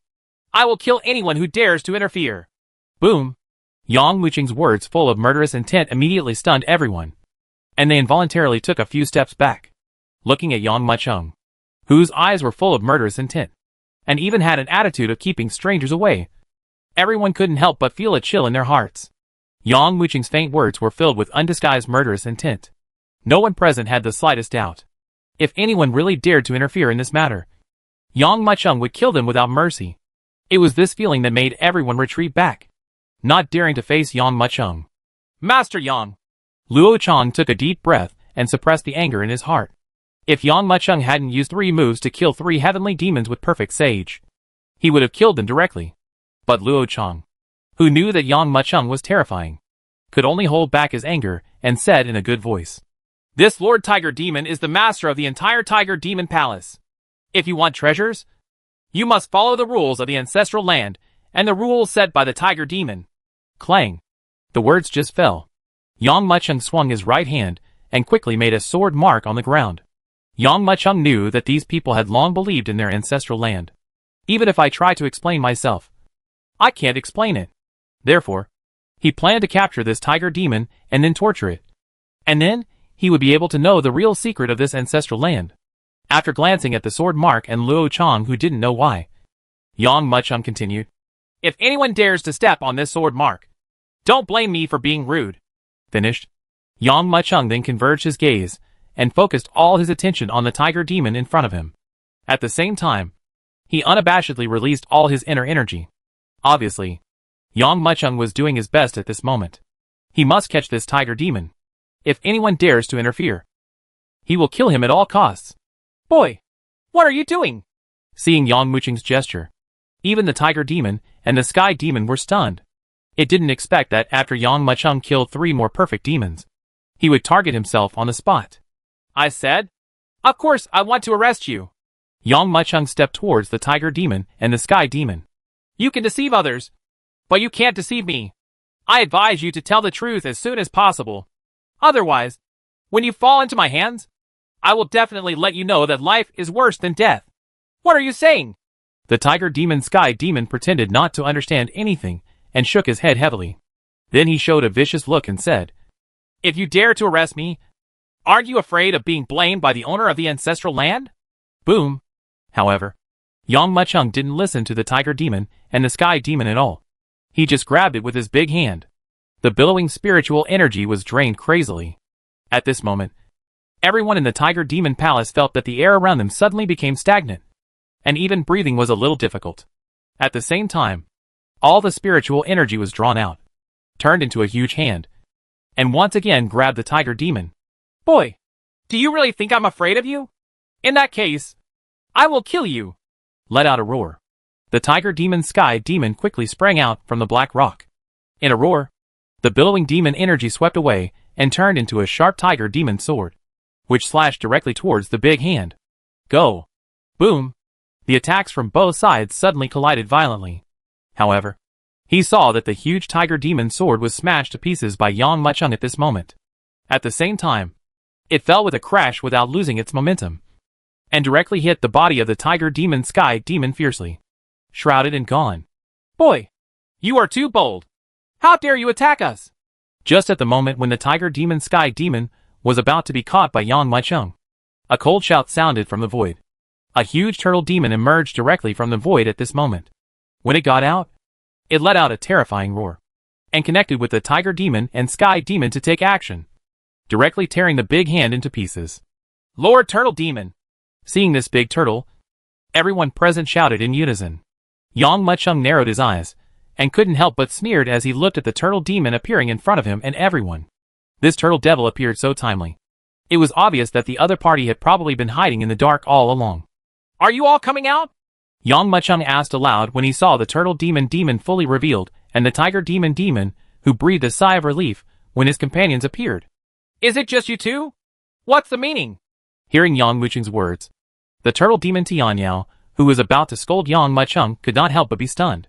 I will kill anyone who dares to interfere. Boom! Yang Mucheng's words full of murderous intent immediately stunned everyone, and they involuntarily took a few steps back, looking at Yang Mucheng, whose eyes were full of murderous intent, and even had an attitude of keeping strangers away. Everyone couldn't help but feel a chill in their hearts. Yang Mucheng's faint words were filled with undisguised murderous intent. No one present had the slightest doubt. If anyone really dared to interfere in this matter, Yang Mucheng would kill them without mercy. It was this feeling that made everyone retreat back, not daring to face Yang Mucheng. Master Yang. Luo Chang took a deep breath and suppressed the anger in his heart. If Yang Mucheng hadn't used 3 moves to kill 3 heavenly demons with perfect sage, he would have killed them directly. But Luo Chang, who knew that Yang Mucheng was terrifying, could only hold back his anger and said in a good voice, This Lord Tiger Demon is the master of the entire Tiger Demon Palace. If you want treasures, you must follow the rules of the ancestral land and the rules set by the Tiger Demon. Clang! The words just fell. Yang Mucheng swung his right hand and quickly made a sword mark on the ground. Yang Mucheng knew that these people had long believed in their ancestral land. Even if I try to explain myself, I can't explain it. Therefore, he planned to capture this tiger demon and then torture it. And then, he would be able to know the real secret of this ancestral land. After glancing at the sword mark and Luo Chang, who didn't know why, Yang Mucheng continued, If anyone dares to step on this sword mark, don't blame me for being rude. Finished, Yang Mucheng then converged his gaze and focused all his attention on the tiger demon in front of him. At the same time, he unabashedly released all his inner energy. Obviously, Yang Mucheng was doing his best at this moment. He must catch this tiger demon. If anyone dares to interfere, he will kill him at all costs. Boy, what are you doing? Seeing Yang Mucheng's gesture, even the tiger demon and the sky demon were stunned. It didn't expect that after Yang Mucheng killed 3 more perfect demons, he would target himself on the spot. I said, of course I want to arrest you. Yang Mucheng stepped towards the tiger demon and the sky demon. You can deceive others, but you can't deceive me. I advise you to tell the truth as soon as possible. Otherwise, when you fall into my hands, I will definitely let you know that life is worse than death. What are you saying? The tiger demon sky demon pretended not to understand anything and shook his head heavily. Then he showed a vicious look and said, If you dare to arrest me, aren't you afraid of being blamed by the owner of the ancestral land? Boom! However, Yang Mucheng didn't listen to the tiger demon and the sky demon at all. He just grabbed it with his big hand. The billowing spiritual energy was drained crazily. At this moment, everyone in the tiger demon palace felt that the air around them suddenly became stagnant, and even breathing was a little difficult. At the same time, all the spiritual energy was drawn out, turned into a huge hand, and once again grabbed the tiger demon. Boy, do you really think I'm afraid of you? In that case, I will kill you. Let out a roar. The tiger demon sky demon quickly sprang out from the black rock. In a roar, the billowing demon energy swept away and turned into a sharp tiger demon sword, which slashed directly towards the big hand. Go! Boom! The attacks from both sides suddenly collided violently. However, He saw that the huge tiger demon sword was smashed to pieces by Yang Muchung at this moment. At the same time, it fell with a crash without losing its momentum, and directly hit the body of the tiger demon sky demon fiercely, shrouded and gone. Boy, you are too bold. How dare you attack us? Just at the moment when the tiger demon sky demon was about to be caught by Yang Muchung, a cold shout sounded from the void. A huge turtle demon emerged directly from the void at this moment. When it got out, it let out a terrifying roar, and connected with the tiger demon and sky demon to take action, directly tearing the big hand into pieces. Lord Turtle Demon! Seeing this big turtle, everyone present shouted in unison. Yang Muchung narrowed his eyes, and couldn't help but sneered as he looked at the turtle demon appearing in front of him and everyone. This turtle devil appeared so timely. It was obvious that the other party had probably been hiding in the dark all along. Are you all coming out? Yang Muchung asked aloud when he saw the turtle demon fully revealed, and the tiger demon who breathed a sigh of relief when his companions appeared. Is it just you two? What's the meaning? Hearing Yang Muchung's words, the turtle demon Tianyao, who was about to scold Yang Muchung, could not help but be stunned,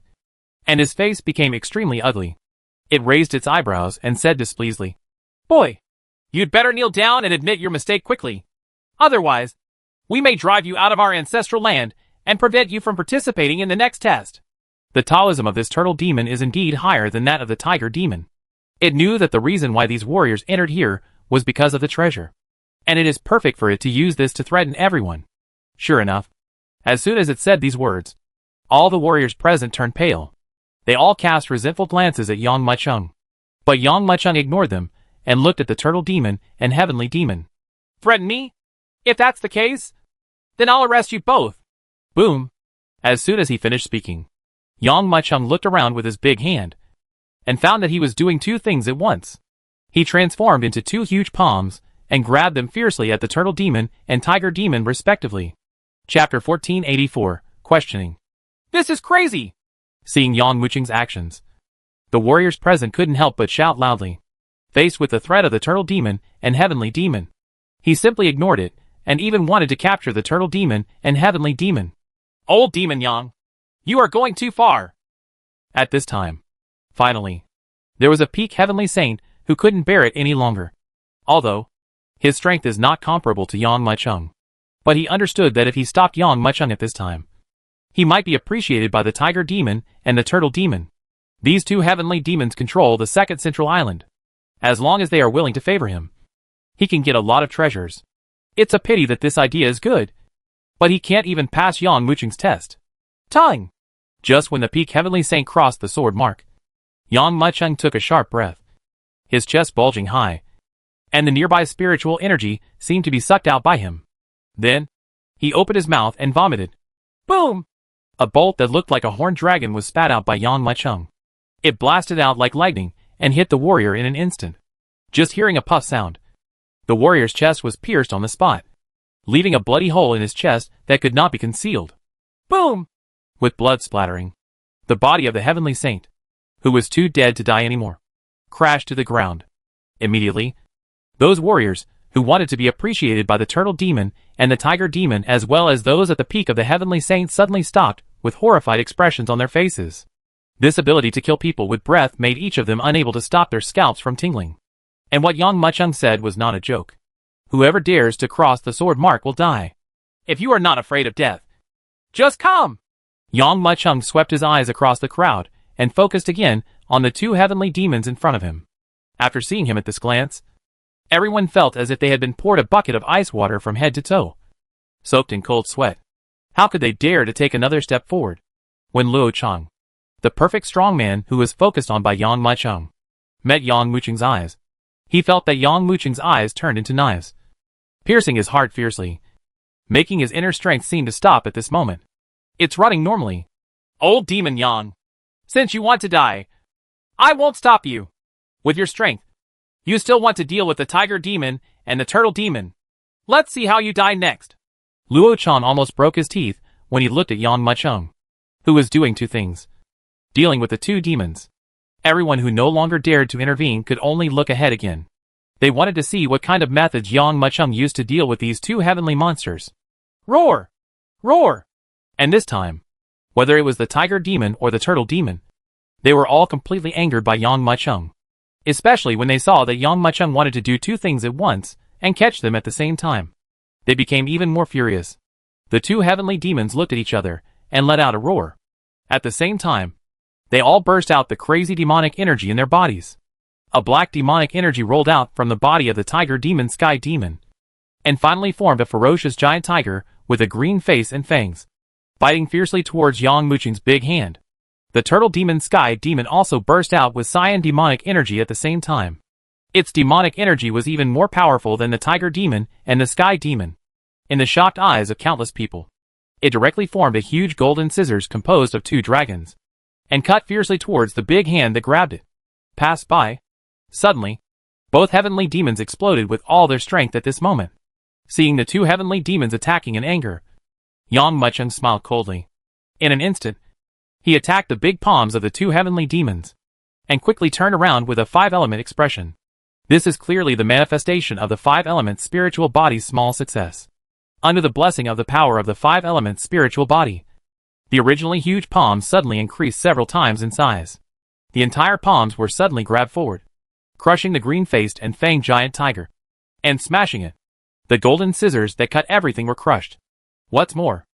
and his face became extremely ugly. It raised its eyebrows and said displeasedly, Boy, you'd better kneel down and admit your mistake quickly. Otherwise, we may drive you out of our ancestral land and prevent you from participating in the next test. The Taoism of this turtle demon is indeed higher than that of the tiger demon. It knew that the reason why these warriors entered here was because of the treasure, and it is perfect for it to use this to threaten everyone. Sure enough, as soon as it said these words, all the warriors present turned pale. They all cast resentful glances at Yang Muchung, but Yang Muchung ignored them and looked at the turtle demon and heavenly demon. Threaten me? If that's the case, then I'll arrest you both. Boom! As soon as he finished speaking, Yang Muchung looked around with his big hand, and found that he was doing two things at once. He transformed into two huge palms, and grabbed them fiercely at the turtle demon and tiger demon respectively. Chapter 1484, Questioning. This is crazy! Seeing Yang Muchung's actions, the warriors present couldn't help but shout loudly. Faced with the threat of the turtle demon and heavenly demon, he simply ignored it, and even wanted to capture the turtle demon and heavenly demon. Old Demon Yang, you are going too far. At this time, finally, there was a peak heavenly saint who couldn't bear it any longer. Although his strength is not comparable to Yang Muchung, but he understood that if he stopped Yang Muchung at this time, he might be appreciated by the tiger demon and the turtle demon. These two heavenly demons control the second central island. As long as they are willing to favor him, he can get a lot of treasures. It's a pity that this idea is good, but he can't even pass Yang Muchung's test. Tongue! Just when the peak heavenly saint crossed the sword mark, Yang Muchung took a sharp breath, his chest bulging high, and the nearby spiritual energy seemed to be sucked out by him. Then, he opened his mouth and vomited. Boom! A bolt that looked like a horned dragon was spat out by Yang Muchung. It blasted out like lightning and hit the warrior in an instant. Just hearing a puff sound, the warrior's chest was pierced on the spot, leaving a bloody hole in his chest that could not be concealed. Boom! With blood splattering, the body of the heavenly saint, who was too dead to die anymore, crashed to the ground. Immediately, those warriors, who wanted to be appreciated by the turtle demon and the tiger demon as well as those at the peak of the heavenly saint, suddenly stopped, with horrified expressions on their faces. This ability to kill people with breath made each of them unable to stop their scalps from tingling. And what Yang Muchung said was not a joke. Whoever dares to cross the sword mark will die. If you are not afraid of death, just come! Yang Muchung swept his eyes across the crowd and focused again on the two heavenly demons in front of him. After seeing him at this glance, everyone felt as if they had been poured a bucket of ice water from head to toe, soaked in cold sweat. How could they dare to take another step forward? When Luo Chang, the perfect strongman who was focused on by Yang Muchung, met Yang Muchung's eyes, he felt that Yang Muchung's eyes turned into knives, piercing his heart fiercely, making his inner strength seem to stop at this moment. It's running normally. Old Demon Yang, since you want to die, I won't stop you. With your strength, you still want to deal with the tiger demon and the turtle demon. Let's see how you die next. Luo Chan almost broke his teeth when he looked at Yang Muchung, who was doing two things. Dealing with the two demons. Everyone who no longer dared to intervene could only look ahead again. They wanted to see what kind of methods Yang Muchung used to deal with these two heavenly monsters. Roar! Roar! And this time, whether it was the tiger demon or the turtle demon, They were all completely angered by Yang Mucheng, especially when they saw that Yang Mucheng wanted to do two things at once and catch them at the same time. They became even more furious. The two heavenly demons looked at each other and let out a roar. At the same time, they all burst out the crazy demonic energy in their bodies. A black demonic energy rolled out from the body of the tiger demon Sky Demon, and finally formed a ferocious giant tiger with a green face and fangs, biting fiercely towards Yang Mucheng's big hand. The turtle demon Sky Demon also burst out with cyan demonic energy at the same time. Its demonic energy was even more powerful than the tiger demon and the Sky Demon. In the shocked eyes of countless people, it directly formed a huge golden scissors composed of two dragons, and cut fiercely towards the big hand that grabbed it. Passed by. Suddenly, both heavenly demons exploded with all their strength at this moment. Seeing the two heavenly demons attacking in anger, Yang Mucheng smiled coldly. In an instant, he attacked the big palms of the two heavenly demons, and quickly turned around with a five-element expression. This is clearly the manifestation of the five-element spiritual body's small success. Under the blessing of the power of the five-element spiritual body, the originally huge palms suddenly increased several times in size. The entire palms were suddenly grabbed forward, crushing the green-faced and fanged giant tiger, and smashing it. The golden scissors that cut everything were crushed. What's more,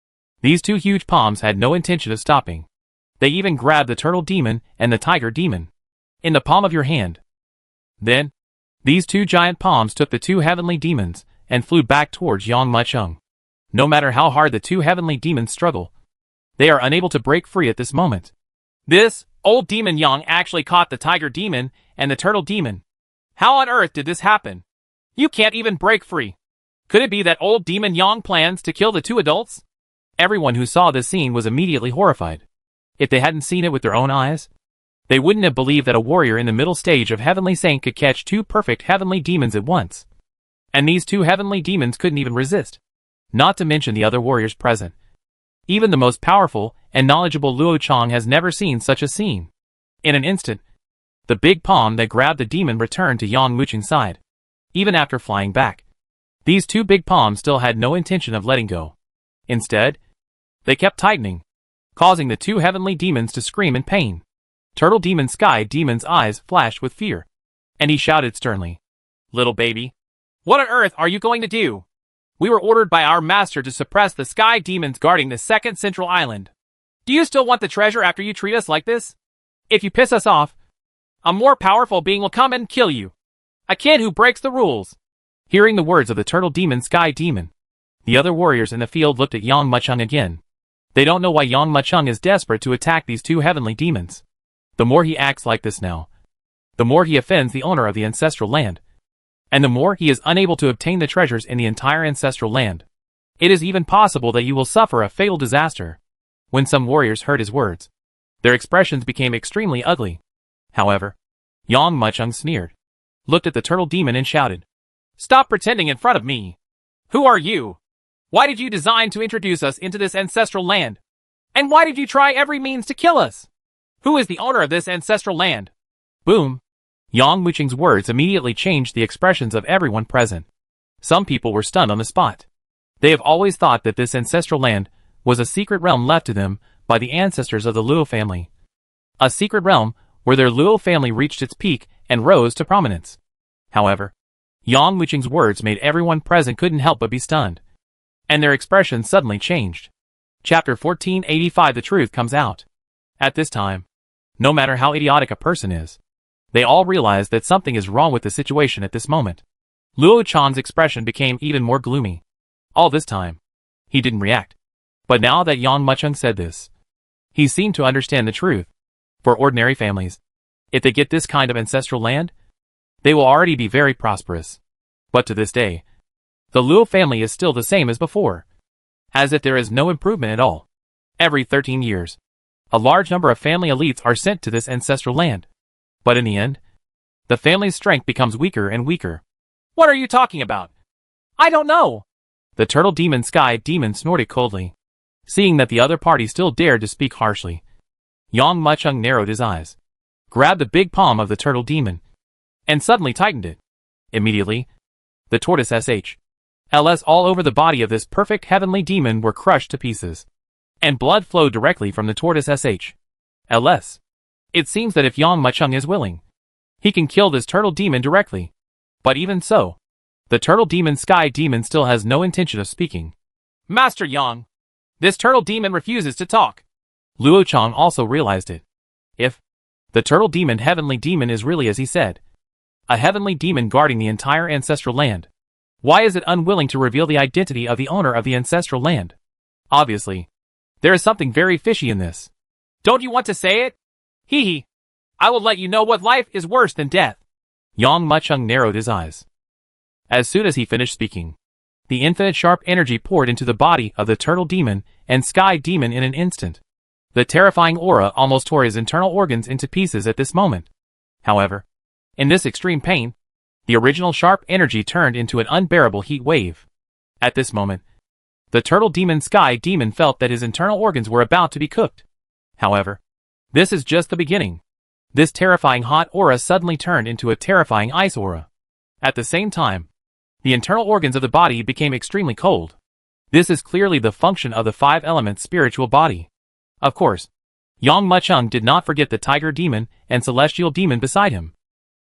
these two huge palms had no intention of stopping. They even grabbed the turtle demon and the tiger demon in the palm of your hand. Then, these two giant palms took the two heavenly demons and flew back towards Yang Mucheng. No matter how hard the two heavenly demons struggle, they are unable to break free at this moment. This old demon Yang actually caught the tiger demon and the turtle demon. How on earth did this happen? You can't even break free. Could it be that old demon Yang plans to kill the two adults? Everyone who saw this scene was immediately horrified. If they hadn't seen it with their own eyes, they wouldn't have believed that a warrior in the middle stage of Heavenly Saint could catch two perfect heavenly demons at once. And these two heavenly demons couldn't even resist. Not to mention the other warriors present. Even the most powerful and knowledgeable Luo Chang has never seen such a scene. In an instant, the big palm that grabbed the demon returned to Yang Mucheng's side. Even after flying back, these two big palms still had no intention of letting go. Instead, they kept tightening, causing the two heavenly demons to scream in pain. Turtle Demon Sky Demon's eyes flashed with fear, and he shouted sternly, "Little baby, what on earth are you going to do? We were ordered by our master to suppress the Sky Demons guarding the second central island. Do you still want the treasure after you treat us like this? If you piss us off, a more powerful being will come and kill you. A kid who breaks the rules." Hearing the words of the Turtle Demon Sky Demon, the other warriors in the field looked at Yang Mucheng again. They don't know why Yang Mucheng is desperate to attack these two heavenly demons. The more he acts like this now, the more he offends the owner of the ancestral land, and the more he is unable to obtain the treasures in the entire ancestral land. It is even possible that you will suffer a fatal disaster. When some warriors heard his words, their expressions became extremely ugly. However, Yang Mucheng sneered, looked at the turtle demon and shouted, "Stop pretending in front of me. Who are you? Why did you design to introduce us into this ancestral land? And why did you try every means to kill us? Who is the owner of this ancestral land?" Boom! Yang Mucheng's words immediately changed the expressions of everyone present. Some people were stunned on the spot. They have always thought that this ancestral land was a secret realm left to them by the ancestors of the Luo family. A secret realm where their Luo family reached its peak and rose to prominence. However, Yang Mucheng's words made everyone present couldn't help but be stunned, and their expressions suddenly changed. Chapter 1485 The truth comes out. At this time, no matter how idiotic a person is, they all realize that something is wrong with the situation at this moment. Luo Chan's expression became even more gloomy. All this time, he didn't react. But now that Yang Mucheng said this, he seemed to understand the truth. For ordinary families, if they get this kind of ancestral land, they will already be very prosperous. But to this day, the Luo family is still the same as before, as if there is no improvement at all. Every 13 years, a large number of family elites are sent to this ancestral land. But in the end, the family's strength becomes weaker and weaker. "What are you talking about? I don't know." The Turtle Demon Sky Demon snorted coldly. Seeing that the other party still dared to speak harshly, Yang Mucheng narrowed his eyes, grabbed the big palm of the Turtle Demon, and suddenly tightened it. Immediately, the tortoise SHLs all over the body of this perfect heavenly demon were crushed to pieces, and blood flowed directly from the tortoise SHLs. It seems that if Yang Muchung is willing, he can kill this turtle demon directly. But even so, the turtle demon Sky Demon still has no intention of speaking. Master Yang, this turtle demon refuses to talk. Luo Chang also realized it. If the turtle demon heavenly demon is really as he said, a heavenly demon guarding the entire ancestral land, why is it unwilling to reveal the identity of the owner of the ancestral land? Obviously, there is something very fishy in this. Don't you want to say it? Hee hee. I will let you know what life is worse than death. Yang Muchung narrowed his eyes. As soon as he finished speaking, the infinite sharp energy poured into the body of the turtle demon and Sky Demon in an instant. The terrifying aura almost tore his internal organs into pieces at this moment. However, in this extreme pain, the original sharp energy turned into an unbearable heat wave. At this moment, the turtle demon Sky Demon felt that his internal organs were about to be cooked. However, this is just the beginning. This terrifying hot aura suddenly turned into a terrifying ice aura. At the same time, the internal organs of the body became extremely cold. This is clearly the function of the five-element spiritual body. Of course, Yang Muchung did not forget the tiger demon and celestial demon beside him.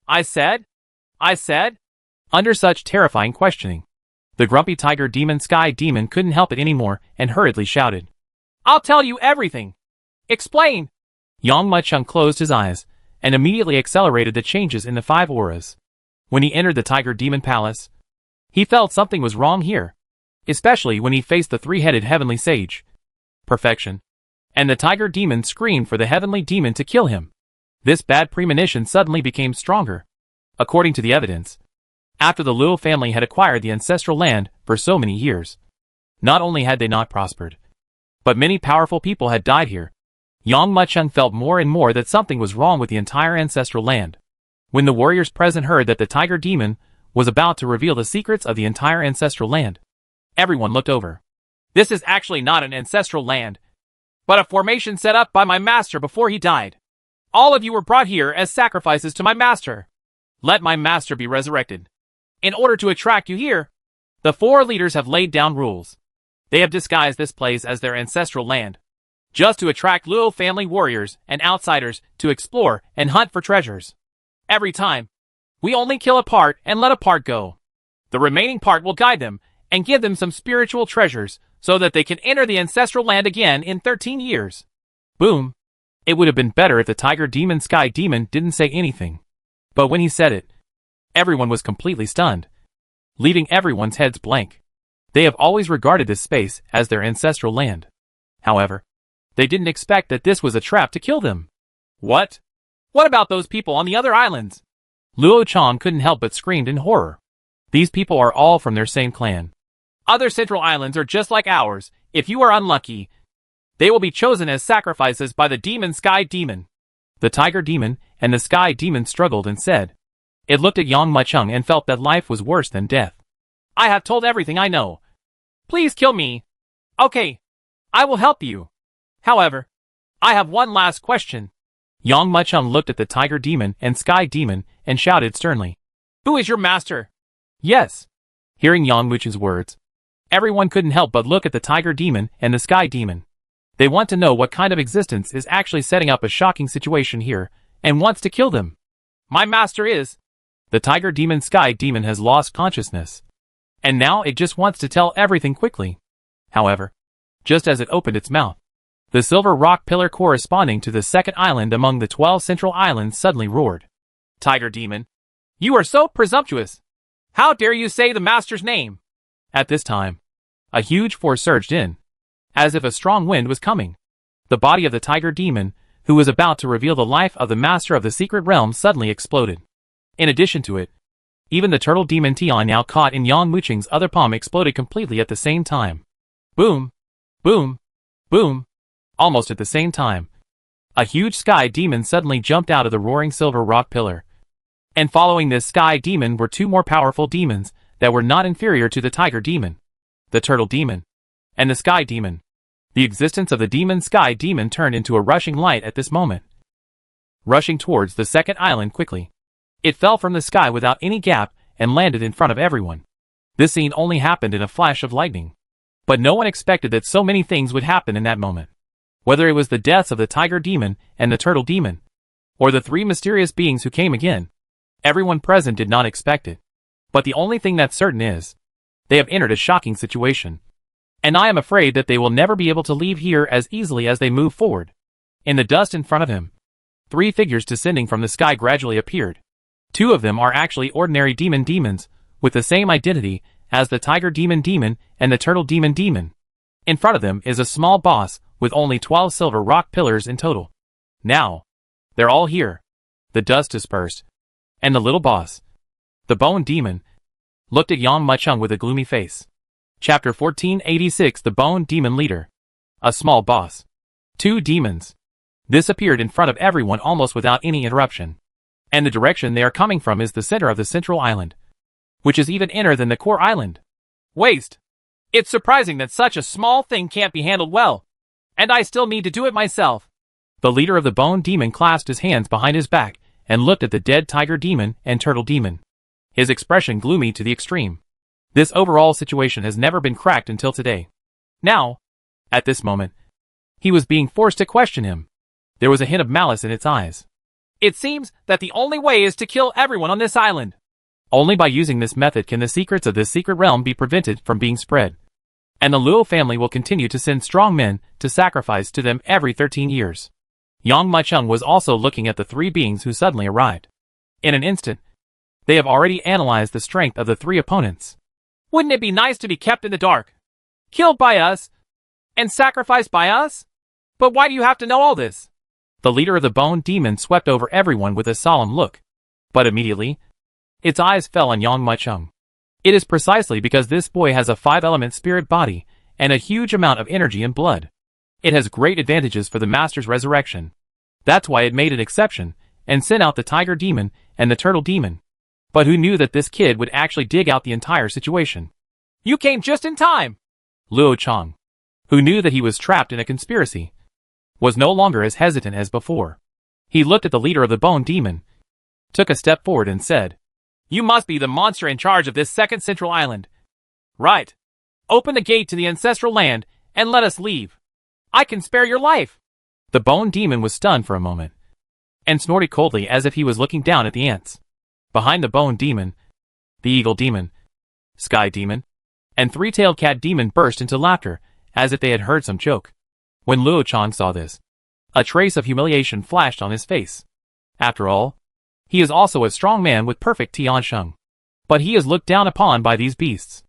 I said? Under such terrifying questioning, the grumpy tiger demon Sky Demon couldn't help it anymore and hurriedly shouted. I'll tell you everything. Explain. Yang Muchung closed his eyes and immediately accelerated the changes in the five auras. When he entered the tiger demon palace, he felt something was wrong here, especially when he faced the three-headed heavenly sage. Perfection. And the tiger demon screamed for the heavenly demon to kill him. This bad premonition suddenly became stronger. According to the evidence, after the Luo family had acquired the ancestral land for so many years, not only had they not prospered, but many powerful people had died here. Yang Muchung felt more and more that something was wrong with the entire ancestral land. When the warriors present heard that the tiger demon was about to reveal the secrets of the entire ancestral land, everyone looked over. This is actually not an ancestral land, but a formation set up by my master before he died. All of you were brought here as sacrifices to my master. Let my master be resurrected. In order to attract you here, the four leaders have laid down rules. They have disguised this place as their ancestral land, just to attract Luo family warriors and outsiders to explore and hunt for treasures. Every time, we only kill a part and let a part go. The remaining part will guide them and give them some spiritual treasures so that they can enter the ancestral land again in 13 years. Boom. It would have been better if the tiger demon Sky Demon didn't say anything. But when he said it, everyone was completely stunned, leaving everyone's heads blank. They have always regarded this space as their ancestral land. However, they didn't expect that this was a trap to kill them. What? What about those people on the other islands? Luo Chang couldn't help but screamed in horror. These people are all from their same clan. Other central islands are just like ours. If you are unlucky, they will be chosen as sacrifices by the demon Sky Demon. The tiger demon and the Sky Demon struggled and said. It looked at Yang Muchung and felt that life was worse than death. I have told everything I know. Please kill me. Okay, I will help you. However, I have one last question. Yang Muchung looked at the tiger demon and Sky Demon and shouted sternly. Who is your master? Yes. Hearing Yang Muchung's words, everyone couldn't help but look at the tiger demon and the Sky Demon. They want to know what kind of existence is actually setting up a shocking situation here and wants to kill them. My master is. The tiger demon Sky Demon has lost consciousness, and now it just wants to tell everything quickly. However, just as it opened its mouth, the silver rock pillar corresponding to the second island among the 12 central islands suddenly roared. Tiger demon, you are so presumptuous. How dare you say the master's name? At this time, a huge force surged in, as if a strong wind was coming. The body of the tiger demon, who was about to reveal the life of the master of the secret realm, suddenly exploded. In addition to it, even the turtle demon Tian, now caught in Yang Muchung's other palm, exploded completely at the same time. Boom! Boom! Boom! Almost at the same time, a huge sky demon suddenly jumped out of the roaring silver rock pillar. And following this sky demon were two more powerful demons that were not inferior to the tiger demon, the turtle demon, and the sky demon. The existence of the demon Sky Demon turned into a rushing light at this moment, rushing towards the second island quickly. It fell from the sky without any gap and landed in front of everyone. This scene only happened in a flash of lightning, but no one expected that so many things would happen in that moment. Whether it was the deaths of the tiger demon and the turtle demon, or the three mysterious beings who came again. Everyone present did not expect it. But the only thing that's certain is, they have entered a shocking situation. And I am afraid that they will never be able to leave here as easily as they move forward. In the dust in front of him, three figures descending from the sky gradually appeared. Two of them are actually ordinary demons, with the same identity as the tiger demon and the turtle demon. In front of them is a small boss with only 12 silver rock pillars in total. Now, they're all here. The dust dispersed. And the little boss, the bone demon, looked at Yang Muchung with a gloomy face. Chapter 1486 The Bone Demon Leader. A small boss. Two demons. This appeared in front of everyone almost without any interruption. And the direction they are coming from is the center of the central island, which is even inner than the core island. Waste. It's surprising that such a small thing can't be handled well. And I still need to do it myself. The leader of the bone demon clasped his hands behind his back and looked at the dead tiger demon and turtle demon. His expression gloomy to the extreme. This overall situation has never been cracked until today. Now, at this moment, he was being forced to question him. There was a hint of malice in its eyes. It seems that the only way is to kill everyone on this island. Only by using this method can the secrets of this secret realm be prevented from being spread. And the Luo family will continue to send strong men to sacrifice to them every 13 years. Yang Muchung was also looking at the three beings who suddenly arrived. In an instant, they have already analyzed the strength of the three opponents. Wouldn't it be nice to be kept in the dark? Killed by us? And sacrificed by us? But why do you have to know all this? The leader of the bone demon swept over everyone with a solemn look. But immediately, its eyes fell on Yang Muchung. It is precisely because this boy has a 5-element spirit body and a huge amount of energy and blood. It has great advantages for the master's resurrection. That's why it made an exception and sent out the tiger demon and the turtle demon. But who knew that this kid would actually dig out the entire situation? You came just in time! Luo Chang, who knew that he was trapped in a conspiracy, was no longer as hesitant as before. He looked at the leader of the bone demon, took a step forward and said, You must be the monster in charge of this second central island. Right. Open the gate to the ancestral land and let us leave. I can spare your life. The bone demon was stunned for a moment, and snorted coldly as if he was looking down at the ants. Behind the bone demon, the eagle demon, sky demon, and three-tailed cat demon burst into laughter, as if they had heard some joke. When Luo Chang saw this, a trace of humiliation flashed on his face. After all, he is also a strong man with perfect Tiansheng. But he is looked down upon by these beasts.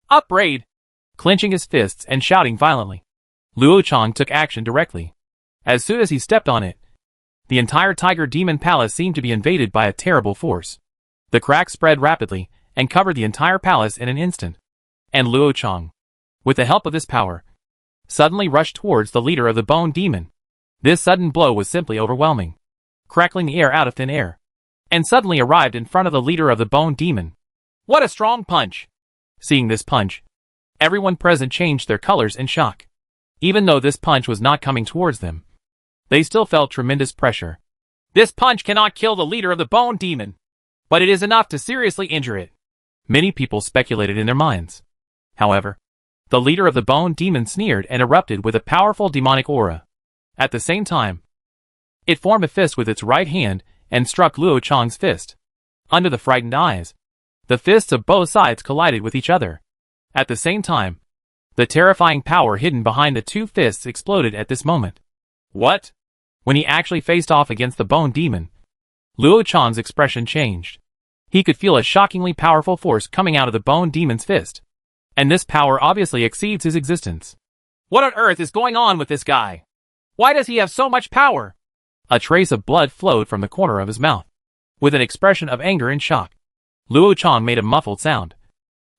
Upbraid! Clenching his fists and shouting violently, Luo Chang took action directly. As soon as he stepped on it, the entire tiger demon palace seemed to be invaded by a terrible force. The crack spread rapidly and covered the entire palace in an instant. And Luo Chang, with the help of this power, suddenly rushed towards the leader of the bone demon. This sudden blow was simply overwhelming, crackling the air out of thin air, and suddenly arrived in front of the leader of the bone demon. What a strong punch! Seeing this punch, everyone present changed their colors in shock. Even though this punch was not coming towards them, they still felt tremendous pressure. This punch cannot kill the leader of the bone demon, but it is enough to seriously injure it. Many people speculated in their minds. However, the leader of the bone demon sneered and erupted with a powerful demonic aura. At the same time, it formed a fist with its right hand and struck Luo Chang's fist. Under the frightened eyes, the fists of both sides collided with each other. At the same time, the terrifying power hidden behind the two fists exploded at this moment. What? When he actually faced off against the bone demon, Luo Chang's expression changed. He could feel a shockingly powerful force coming out of the bone demon's fist. And this power obviously exceeds his existence. What on earth is going on with this guy? Why does he have so much power? A trace of blood flowed from the corner of his mouth. With an expression of anger and shock, Luo Chang made a muffled sound,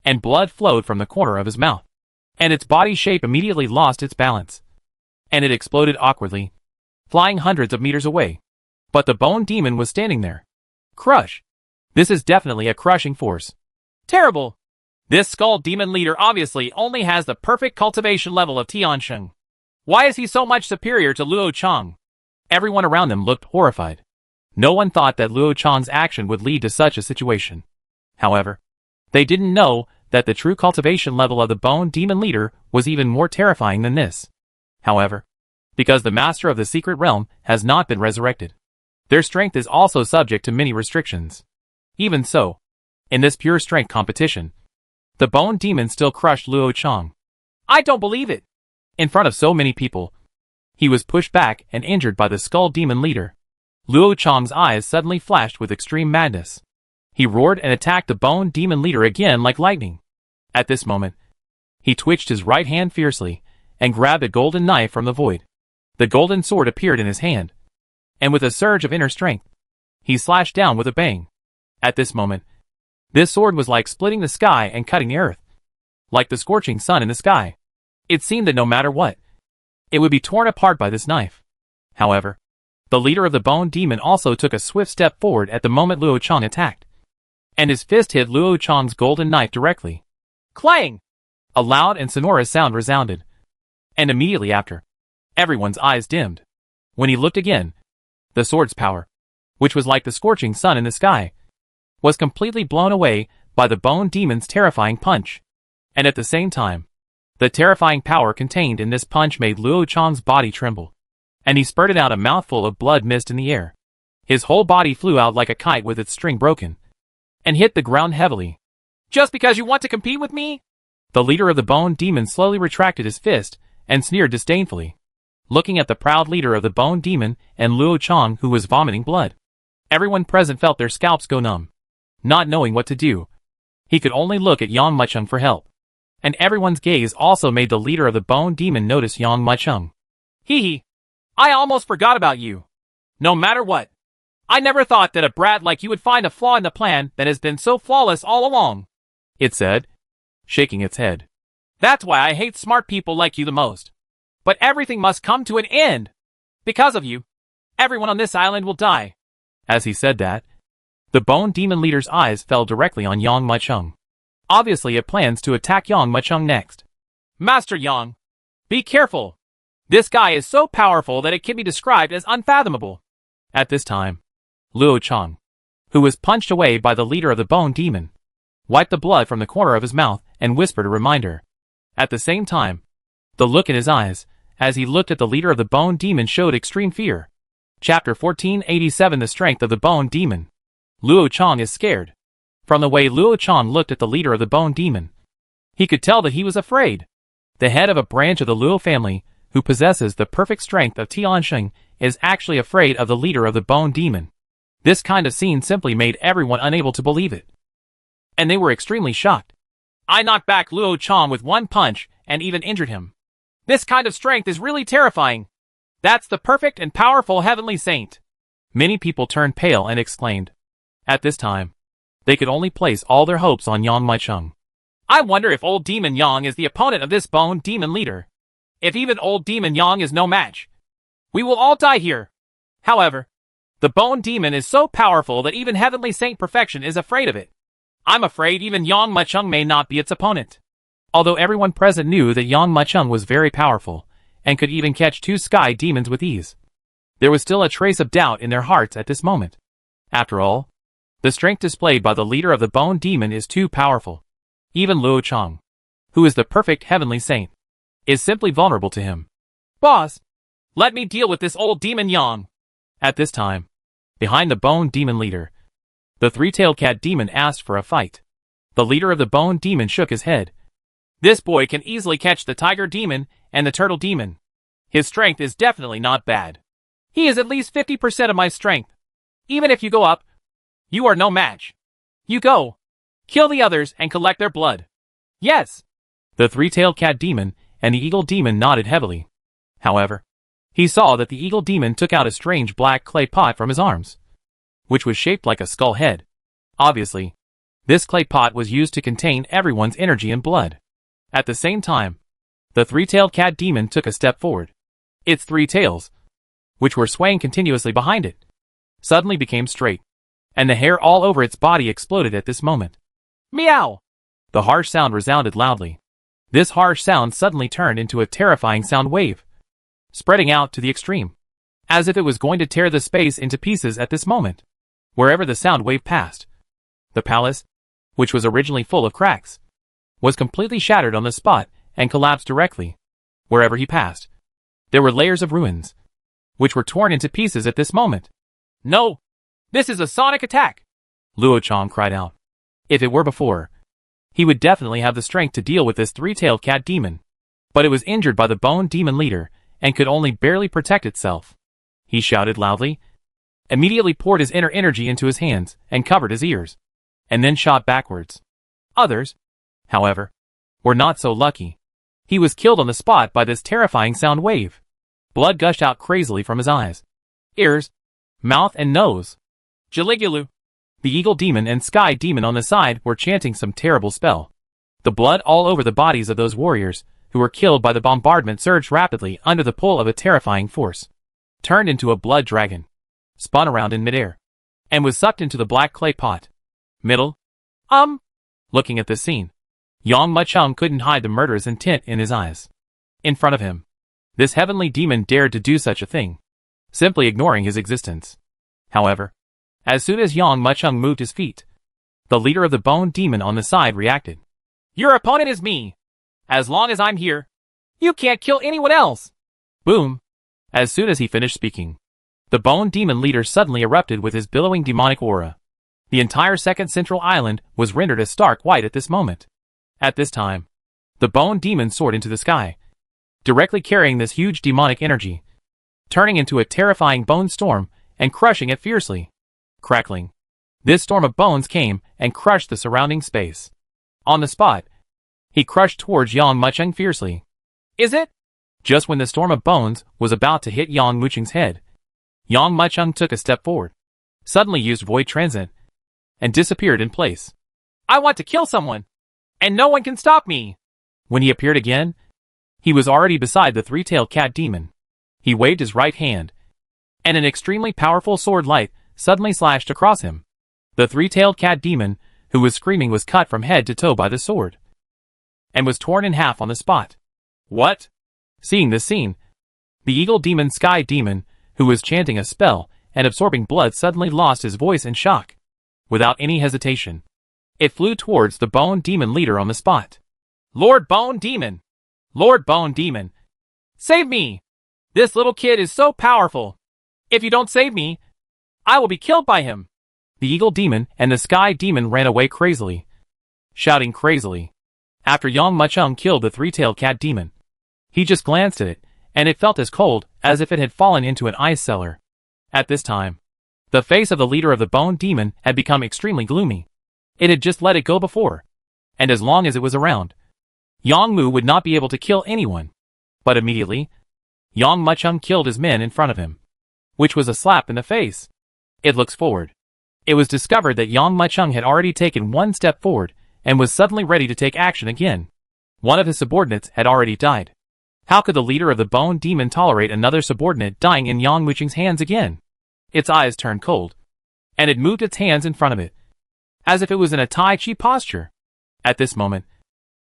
and blood flowed from the corner of his mouth, and its body shape immediately lost its balance, and it exploded awkwardly, flying hundreds of meters away. But the bone demon was standing there. Crush! This is definitely a crushing force. Terrible! This skull demon leader obviously only has the perfect cultivation level of Tiansheng. Why is he so much superior to Luo Chang? Everyone around them looked horrified. No one thought that Luo Chang's action would lead to such a situation. However, they didn't know that the true cultivation level of the bone demon leader was even more terrifying than this. However, because the master of the secret realm has not been resurrected, Their strength is also subject to many restrictions. Even so, in this pure strength competition, the Bone Demon still crushed Luo Chang. I don't believe it. In front of so many people, he was pushed back and injured by the Skull Demon leader. Luo Chang's eyes suddenly flashed with extreme madness. He roared and attacked the Bone Demon leader again like lightning. At this moment, he twitched his right hand fiercely and grabbed a golden knife from the void. The golden sword appeared in his hand, and with a surge of inner strength, he slashed down with a bang. At this moment, this sword was like splitting the sky and cutting the earth. Like the scorching sun in the sky. It seemed that no matter what, it would be torn apart by this knife. However, the leader of the Bone Demon also took a swift step forward at the moment Luo Chang attacked, and his fist hit Luo Chang's golden knife directly. Clang! A loud and sonorous sound resounded, and immediately after, everyone's eyes dimmed. When he looked again, the sword's power, which was like the scorching sun in the sky, was completely blown away by the Bone Demon's terrifying punch. And at the same time, the terrifying power contained in this punch made Luo Chang's body tremble, and he spurted out a mouthful of blood mist in the air. His whole body flew out like a kite with its string broken, and hit the ground heavily. Just because you want to compete with me? The leader of the Bone Demon slowly retracted his fist and sneered disdainfully, looking at the proud leader of the Bone Demon and Luo Chang, who was vomiting blood. Everyone present felt their scalps go numb. Not knowing what to do, he could only look at Yang Macheng for help. And everyone's gaze also made the leader of the Bone Demon notice Yang Macheng. Hee. I almost forgot about you. No matter what, I never thought that a brat like you would find a flaw in the plan that has been so flawless all along, it said, shaking its head. That's why I hate smart people like you the most. But everything must come to an end. Because of you, everyone on this island will die. As he said that, the Bone Demon leader's eyes fell directly on Yang Macheng. Obviously it plans to attack Yang Macheng next. Master Yang, be careful. This guy is so powerful that it can be described as unfathomable. At this time, Luo Chang, who was punched away by the leader of the Bone Demon, wiped the blood from the corner of his mouth and whispered a reminder. At the same time, the look in his eyes, as he looked at the leader of the Bone Demon, showed extreme fear. Chapter 1487 The Strength of the Bone Demon. Luo Chang is scared. From the way Luo Chang looked at the leader of the Bone Demon, he could tell that he was afraid. The head of a branch of the Luo family, who possesses the perfect strength of Tiansheng, is actually afraid of the leader of the Bone Demon. This kind of scene simply made everyone unable to believe it, and they were extremely shocked. I knocked back Luo Chang with one punch and even injured him. This kind of strength is really terrifying. That's the perfect and powerful heavenly saint. Many people turned pale and exclaimed. At this time, they could only place all their hopes on Yang Macheng. I wonder if old Demon Yang is the opponent of this Bone Demon leader. If even old Demon Yang is no match, we will all die here. However, the Bone Demon is so powerful that even Heavenly Saint Perfection is afraid of it. I'm afraid even Yang Macheng may not be its opponent. Although everyone present knew that Yang Macheng was very powerful, and could even catch 2 sky demons with ease, there was still a trace of doubt in their hearts at this moment. After all, the strength displayed by the leader of the Bone Demon is too powerful. Even Luo Chang, who is the perfect heavenly saint, is simply vulnerable to him. Boss, let me deal with this old Demon Yang. At this time, behind the Bone Demon leader, the 3-tailed cat demon asked for a fight. The leader of the Bone Demon shook his head. This boy can easily catch the Tiger Demon and the Turtle Demon. His strength is definitely not bad. He is at least 50% of my strength. Even if you go up, you are no match. You go. Kill the others and collect their blood. Yes. The 3-tailed cat demon and the eagle demon nodded heavily. However, he saw that the eagle demon took out a strange black clay pot from his arms, which was shaped like a skull head. Obviously, this clay pot was used to contain everyone's energy and blood. At the same time, the 3-tailed cat demon took a step forward. Its 3 tails, which were swaying continuously behind it, suddenly became straight, and the hair all over its body exploded at this moment. Meow! The harsh sound resounded loudly. This harsh sound suddenly turned into a terrifying sound wave, spreading out to the extreme, as if it was going to tear the space into pieces at this moment. Wherever the sound wave passed, the palace, which was originally full of cracks, was completely shattered on the spot and collapsed directly. Wherever he passed, there were layers of ruins, which were torn into pieces at this moment. No! This is a sonic attack! Luo Chong cried out. If it were before, he would definitely have the strength to deal with this three-tailed cat demon. But it was injured by the bone demon leader, and could only barely protect itself. He shouted loudly, immediately poured his inner energy into his hands, and covered his ears, and then shot backwards. Others, however, were not so lucky. He was killed on the spot by this terrifying sound wave. Blood gushed out crazily from his eyes, ears, mouth and nose. Jaligulu. The eagle demon and sky demon on the side were chanting some terrible spell. The blood all over the bodies of those warriors, who were killed by the bombardment, surged rapidly under the pull of a terrifying force, turned into a blood dragon, spun around in midair, and was sucked into the black clay pot. Looking at this scene, Yang Muchung couldn't hide the murderous intent in his eyes. In front of him, this heavenly demon dared to do such a thing, simply ignoring his existence. However, as soon as Yang Muchung moved his feet, the leader of the bone demon on the side reacted. Your opponent is me. As long as I'm here, you can't kill anyone else. Boom! As soon as he finished speaking, the bone demon leader suddenly erupted with his billowing demonic aura. The entire second central island was rendered a stark white at this moment. At this time, the bone demon soared into the sky, directly carrying this huge demonic energy, turning into a terrifying bone storm and crushing it fiercely. Crackling, this storm of bones came and crushed the surrounding space. On the spot, he crushed towards Yang Muchung fiercely. Is it? Just when the storm of bones was about to hit Yang Muchung's head, Yang Muchung took a step forward, suddenly used void transit, and disappeared in place. I want to kill someone, and no one can stop me. When he appeared again, he was already beside the three-tailed cat demon. He waved his right hand, and an extremely powerful sword light suddenly slashed across him. The three-tailed cat demon, who was screaming, was cut from head to toe by the sword, and was torn in half on the spot. What? Seeing this scene, the eagle demon sky demon, who was chanting a spell and absorbing blood, suddenly lost his voice in shock. Without any hesitation, it flew towards the bone demon leader on the spot. Lord Bone Demon! Lord Bone Demon! Save me! This little kid is so powerful. If you don't save me, I will be killed by him. The eagle demon and the sky demon ran away crazily, shouting crazily. After Yang Muchung killed the three-tailed cat demon, he just glanced at it, and it felt as cold as if it had fallen into an ice cellar. At this time, the face of the leader of the bone demon had become extremely gloomy. It had just let it go before, and as long as it was around, Yang Mu would not be able to kill anyone. But immediately, Yang Muchung killed his men in front of him, which was a slap in the face. It looks forward. It was discovered that Yang Muchung had already taken one step forward and was suddenly ready to take action again. One of his subordinates had already died. How could the leader of the bone demon tolerate another subordinate dying in Yang Muchung's hands again? Its eyes turned cold, and it moved its hands in front of it, as if it was in a Tai Chi posture. At this moment,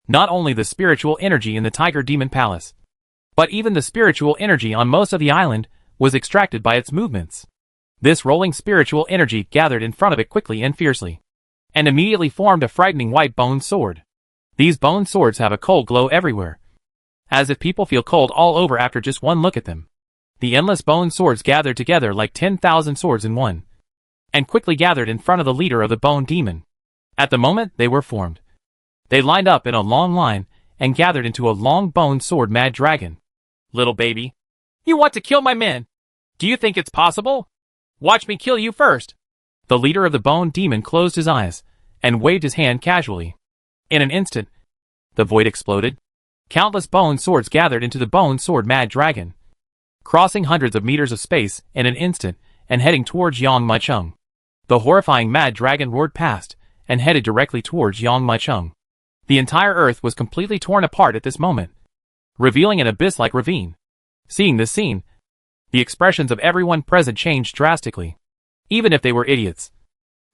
not only the spiritual energy in the Tiger Demon Palace, but even the spiritual energy on most of the island was extracted by its movements. This rolling spiritual energy gathered in front of it quickly and fiercely, and immediately formed a frightening white bone sword. These bone swords have a cold glow everywhere, as if people feel cold all over after just one look at them. The endless bone swords gathered together like 10,000 swords in one, and quickly gathered in front of the leader of the bone demon. At the moment they were formed, they lined up in a long line and gathered into a long bone sword mad dragon. Little baby, you want to kill my men? Do you think it's possible? Watch me kill you first. The leader of the bone demon closed his eyes and waved his hand casually. In an instant, the void exploded. Countless bone swords gathered into the bone sword mad dragon, crossing hundreds of meters of space in an instant and heading towards Yang Muchung. The horrifying mad dragon roared past and headed directly towards Yang Muchung. The entire earth was completely torn apart at this moment, revealing an abyss-like ravine. Seeing this scene, the expressions of everyone present changed drastically. Even if they were idiots,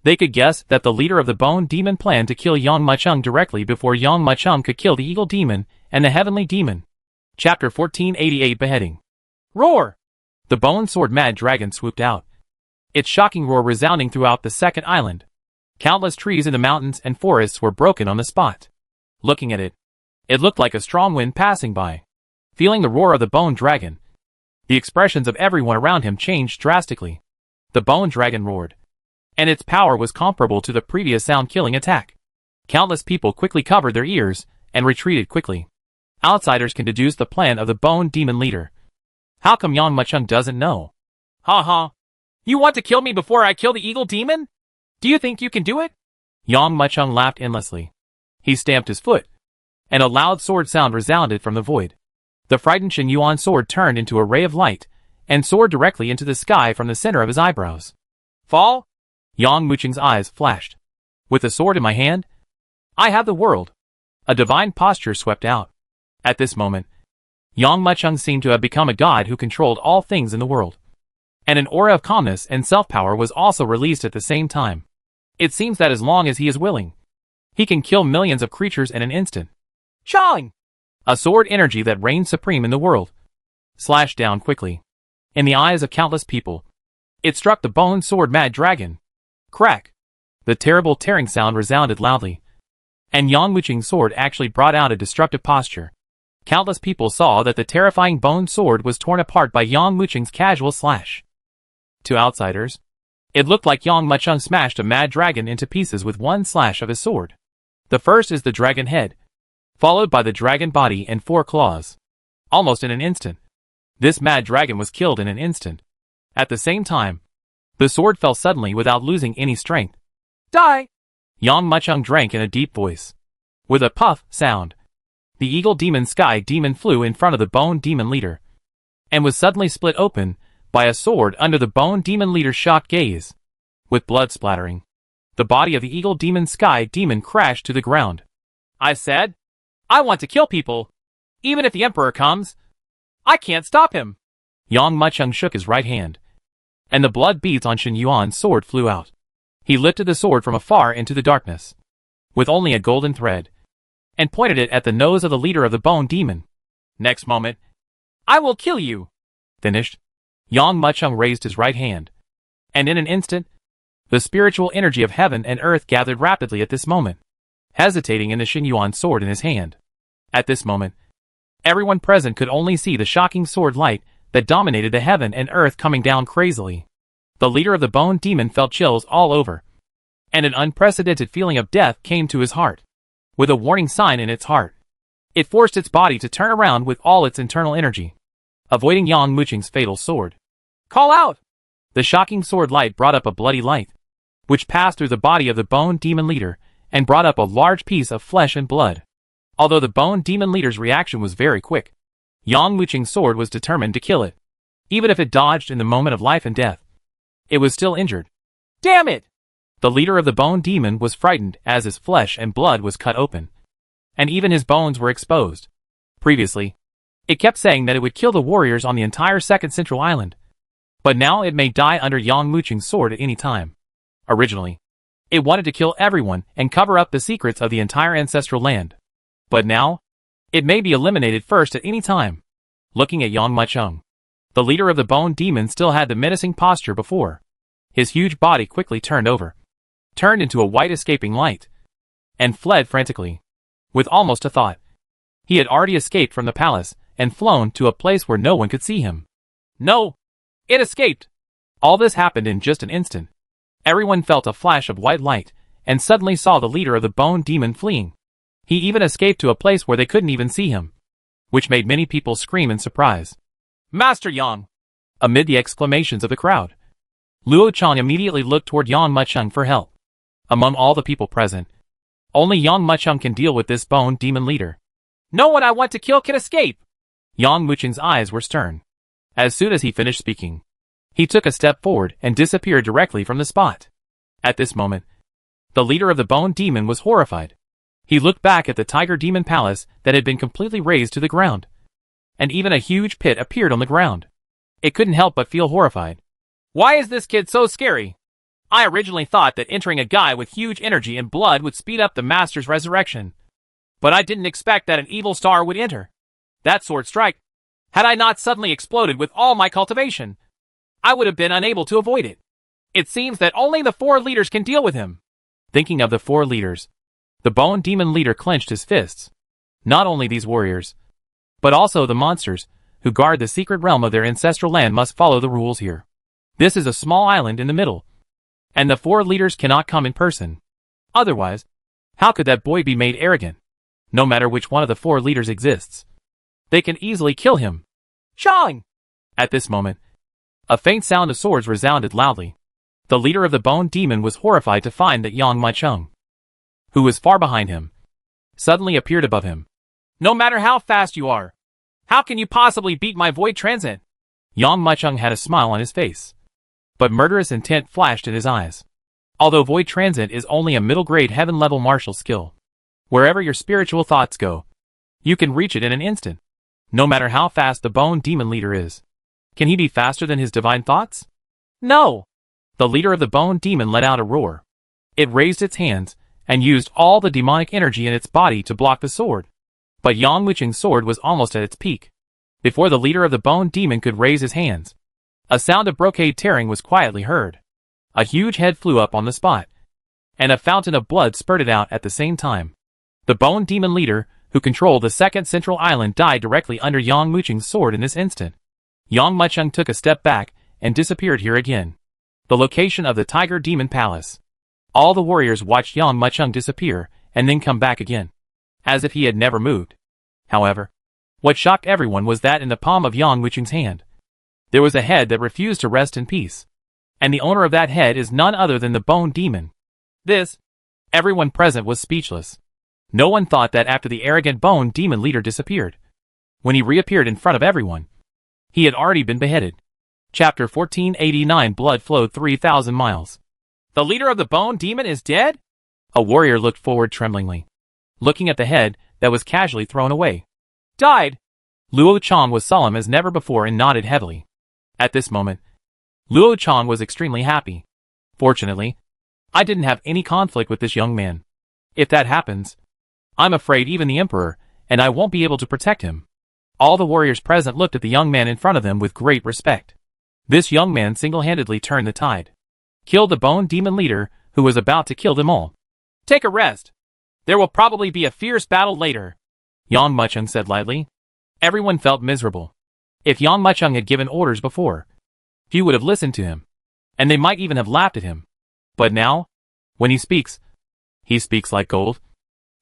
they could guess that the leader of the bone demon planned to kill Yang Muchung directly before Yang Muchung could kill the eagle demon and the heavenly demon. Chapter 1488 Beheading. Roar! The bone sword mad dragon swooped out, its shocking roar resounding throughout the second island. Countless trees in the mountains and forests were broken on the spot. Looking at it, it looked like a strong wind passing by. Feeling the roar of the bone dragon, the expressions of everyone around him changed drastically. The bone dragon roared, and its power was comparable to the previous sound-killing attack. Countless people quickly covered their ears and retreated quickly. Outsiders can deduce the plan of the bone demon leader. How come Yang Muchung doesn't know? Ha ha. You want to kill me before I kill the eagle demon? Do you think you can do it? Yang Muchung laughed endlessly. He stamped his foot, and a loud sword sound resounded from the void. The frightened Shen Yuan sword turned into a ray of light and soared directly into the sky from the center of his eyebrows. Fall? Yang Muchung's eyes flashed. With the sword in my hand, I have the world. A divine posture swept out. At this moment, Yang Muchung seemed to have become a god who controlled all things in the world. And an aura of calmness and self-power was also released at the same time. It seems that as long as he is willing, he can kill millions of creatures in an instant. Chang! A sword energy that reigned supreme in the world slashed down quickly. In the eyes of countless people, it struck the bone sword mad dragon. Crack! The terrible tearing sound resounded loudly, and Yang Muchung's sword actually brought out a destructive posture. Countless people saw that the terrifying bone sword was torn apart by Yang Muchung's casual slash. To outsiders, it looked like Yang Muchung smashed a mad dragon into pieces with one slash of his sword. The first is the dragon head, followed by the dragon body and 4 claws. Almost in an instant, this mad dragon was killed in an instant. At the same time, the sword fell suddenly without losing any strength. Die! Yang Muchung drank in a deep voice. With a puff sound, the eagle demon sky demon flew in front of the bone demon leader, and was suddenly split open by a sword under the bone demon leader's shocked gaze. With blood splattering, the body of the eagle demon sky demon crashed to the ground. I said, I want to kill people. Even if the emperor comes, I can't stop him. Yang Muchung shook his right hand, and the blood beads on Shen Yuan's sword flew out. He lifted the sword from afar into the darkness, with only a golden thread, and pointed it at the nose of the leader of the bone demon. Next moment, I will kill you. Finished, Yang Muchung raised his right hand, and in an instant, the spiritual energy of heaven and earth gathered rapidly at this moment, hesitating in the Shen Yuan sword in his hand. At this moment, everyone present could only see the shocking sword light that dominated the heaven and earth coming down crazily. The leader of the bone demon felt chills all over, and an unprecedented feeling of death came to his heart. With a warning sign in its heart, it forced its body to turn around with all its internal energy, avoiding Yang Muchung's fatal sword. Call out! The shocking sword light brought up a bloody light, which passed through the body of the bone demon leader and brought up a large piece of flesh and blood. Although the bone demon leader's reaction was very quick, Yang Muchung's sword was determined to kill it. Even if it dodged in the moment of life and death, it was still injured. Damn it! The leader of the bone demon was frightened as his flesh and blood was cut open, and even his bones were exposed. Previously, it kept saying that it would kill the warriors on the entire Second Central Island, but now it may die under Yang Muchung's sword at any time. Originally, it wanted to kill everyone and cover up the secrets of the entire ancestral land. But now, it may be eliminated first at any time. Looking at Yang Muchung, the leader of the bone demon still had the menacing posture before. His huge body quickly turned into a white escaping light, and fled frantically. With almost a thought, he had already escaped from the palace and flown to a place where no one could see him. No! It escaped! All this happened in just an instant. Everyone felt a flash of white light, and suddenly saw the leader of the bone demon fleeing. He even escaped to a place where they couldn't even see him, which made many people scream in surprise. Master Yang! Amid the exclamations of the crowd, Luo Chang immediately looked toward Yang Muchung for help. Among all the people present, only Yang Muchung can deal with this bone demon leader. No one I want to kill can escape! Yang Muchung's eyes were stern. As soon as he finished speaking, he took a step forward and disappeared directly from the spot. At this moment, the leader of the bone demon was horrified. He looked back at the tiger demon palace that had been completely razed to the ground, and even a huge pit appeared on the ground. It couldn't help but feel horrified. Why is this kid so scary? I originally thought that entering a guy with huge energy and blood would speed up the master's resurrection, but I didn't expect that an evil star would enter. That sword strike, had I not suddenly exploded with all my cultivation, I would have been unable to avoid it. It seems that only the 4 leaders can deal with him. Thinking of the 4 leaders, the bone demon leader clenched his fists. Not only these warriors, but also the monsters who guard the secret realm of their ancestral land must follow the rules here. This is a small island in the middle, and the 4 leaders cannot come in person. Otherwise, how could that boy be made arrogant? No matter which one of the 4 leaders exists, they can easily kill him. Chong! At this moment, a faint sound of swords resounded loudly. The leader of the Bone Demon was horrified to find that Yang Maicheng, who was far behind him, suddenly appeared above him. No matter how fast you are, how can you possibly beat my void transit? Yang Maicheng had a smile on his face, but murderous intent flashed in his eyes. Although void transit is only a middle-grade heaven-level martial skill, wherever your spiritual thoughts go, you can reach it in an instant. No matter how fast the Bone Demon leader is, can he be faster than his divine thoughts? No! The leader of the Bone Demon let out a roar. It raised its hands and used all the demonic energy in its body to block the sword. But Yang Maicheng's sword was almost at its peak. Before the leader of the Bone Demon could raise his hands, a sound of brocade tearing was quietly heard. A huge head flew up on the spot, and a fountain of blood spurted out at the same time. The Bone Demon leader, who controlled the second central island, died directly under Yang Maicheng's sword in this instant. Yang Maicheng took a step back and disappeared here again. The location of the Tiger Demon Palace. All the warriors watched Yang Maicheng disappear and then come back again, as if he had never moved. However, what shocked everyone was that in the palm of Yang Maicheng's hand, there was a head that refused to rest in peace. And the owner of that head is none other than the Bone Demon. Everyone present was speechless. No one thought that after the arrogant Bone Demon leader disappeared, when he reappeared in front of everyone, he had already been beheaded. Chapter 1489. Blood flowed 3,000 miles. The leader of the Bone Demon is dead? A warrior looked forward tremblingly, looking at the head that was casually thrown away. Died? Luo Chang was solemn as never before and nodded heavily. At this moment, Luo Chang was extremely happy. Fortunately, I didn't have any conflict with this young man. If that happens, I'm afraid even the Emperor and I won't be able to protect him. All the warriors present looked at the young man in front of them with great respect. This young man single-handedly turned the tide. Killed the Bone Demon leader, who was about to kill them all. Take a rest. There will probably be a fierce battle later, Yang Maicheng said lightly. Everyone felt miserable. If Yang Maicheng had given orders before, few would have listened to him, and they might even have laughed at him. But now, when he speaks like gold,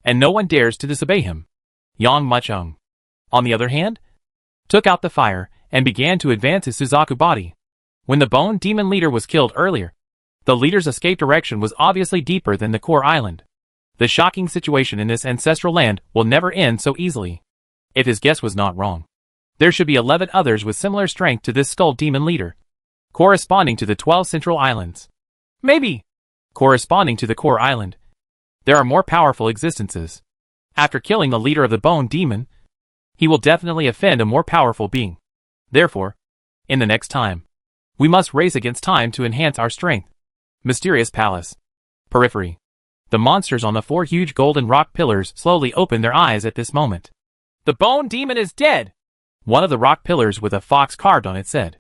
and no one dares to disobey him. Yang Maicheng, on the other hand, took out the fire and began to advance his Suzaku body. When the Bone Demon leader was killed earlier, the leader's escape direction was obviously deeper than the core island. The shocking situation in this ancestral land will never end so easily. If his guess was not wrong, there should be 11 others with similar strength to this Skull Demon leader, corresponding to the 12 central islands. Maybe, corresponding to the core island, there are more powerful existences. After killing the leader of the Bone Demon, he will definitely offend a more powerful being. Therefore, in the next time, we must race against time to enhance our strength. Mysterious Palace. Periphery. The monsters on the 4 huge golden rock pillars slowly opened their eyes at this moment. The Bone Demon is dead! One of the rock pillars with a fox carved on it said.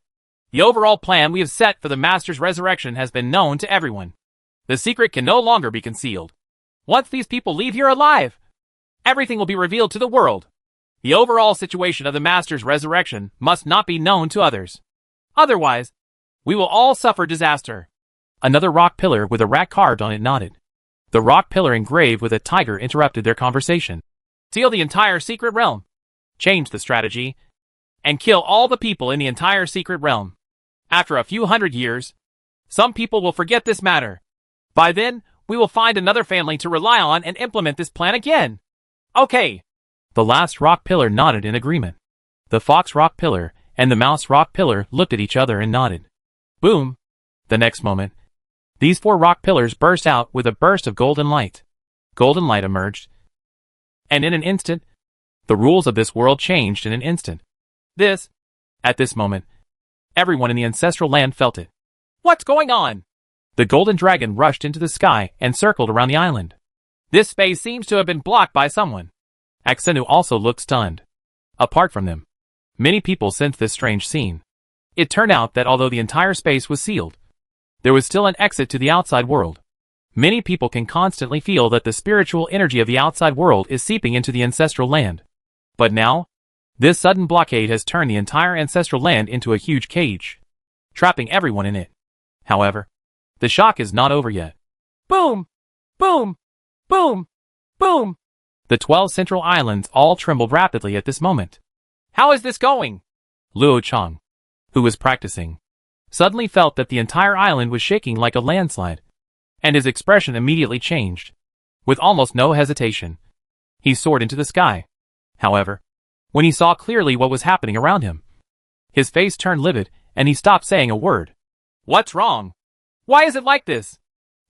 The overall plan we have set for the Master's resurrection has been known to everyone. The secret can no longer be concealed. Once these people leave here alive, everything will be revealed to the world. The overall situation of the Master's resurrection must not be known to others. Otherwise, we will all suffer disaster. Another rock pillar with a rat carved on it nodded. The rock pillar engraved with a tiger interrupted their conversation. Seal the entire secret realm. Change the strategy. And kill all the people in the entire secret realm. After a few hundred years, some people will forget this matter. By then, we will find another family to rely on and implement this plan again. Okay. The last rock pillar nodded in agreement. The fox rock pillar and the mouse rock pillar looked at each other and nodded. Boom! The next moment, these 4 rock pillars burst out with a burst of golden light. Golden light emerged. And in an instant, the rules of this world changed in an instant. At this moment, everyone in the ancestral land felt it. What's going on? The golden dragon rushed into the sky and circled around the island. This space seems to have been blocked by someone. Axenu also looked stunned. Apart from them, many people sensed this strange scene. It turned out that although the entire space was sealed, there was still an exit to the outside world. Many people can constantly feel that the spiritual energy of the outside world is seeping into the ancestral land. But now, this sudden blockade has turned the entire ancestral land into a huge cage. trapping everyone in it. However, the shock is not over yet. Boom! Boom! Boom! Boom! The 12 central islands all trembled rapidly at this moment. How is this going? Luo Chang, who was practicing, suddenly felt that the entire island was shaking like a landslide, and his expression immediately changed. With almost no hesitation, he soared into the sky. However, when he saw clearly what was happening around him, his face turned livid and he stopped saying a word. What's wrong? Why is it like this?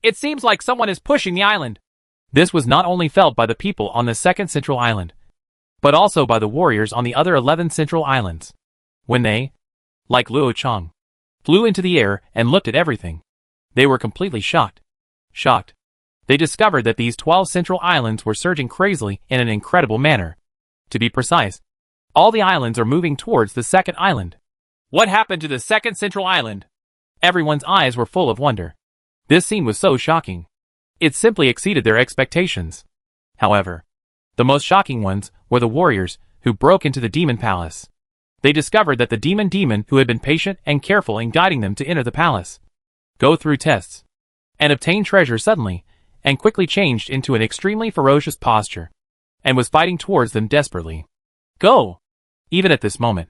It seems like someone is pushing the island. This was not only felt by the people on the second central island, but also by the warriors on the other 11 central islands. When they, like Luo Chang, flew into the air and looked at everything, they were completely shocked. They discovered that these 12 central islands were surging crazily in an incredible manner. To be precise, all the islands are moving towards the second island. What happened to the second central island? Everyone's eyes were full of wonder. This scene was so shocking. It simply exceeded their expectations. However, the most shocking ones were the warriors who broke into the demon palace. They discovered that the demon who had been patient and careful in guiding them to enter the palace, go through tests, and obtain treasure suddenly, and quickly changed into an extremely ferocious posture, and was fighting towards them desperately. Go! Even at this moment,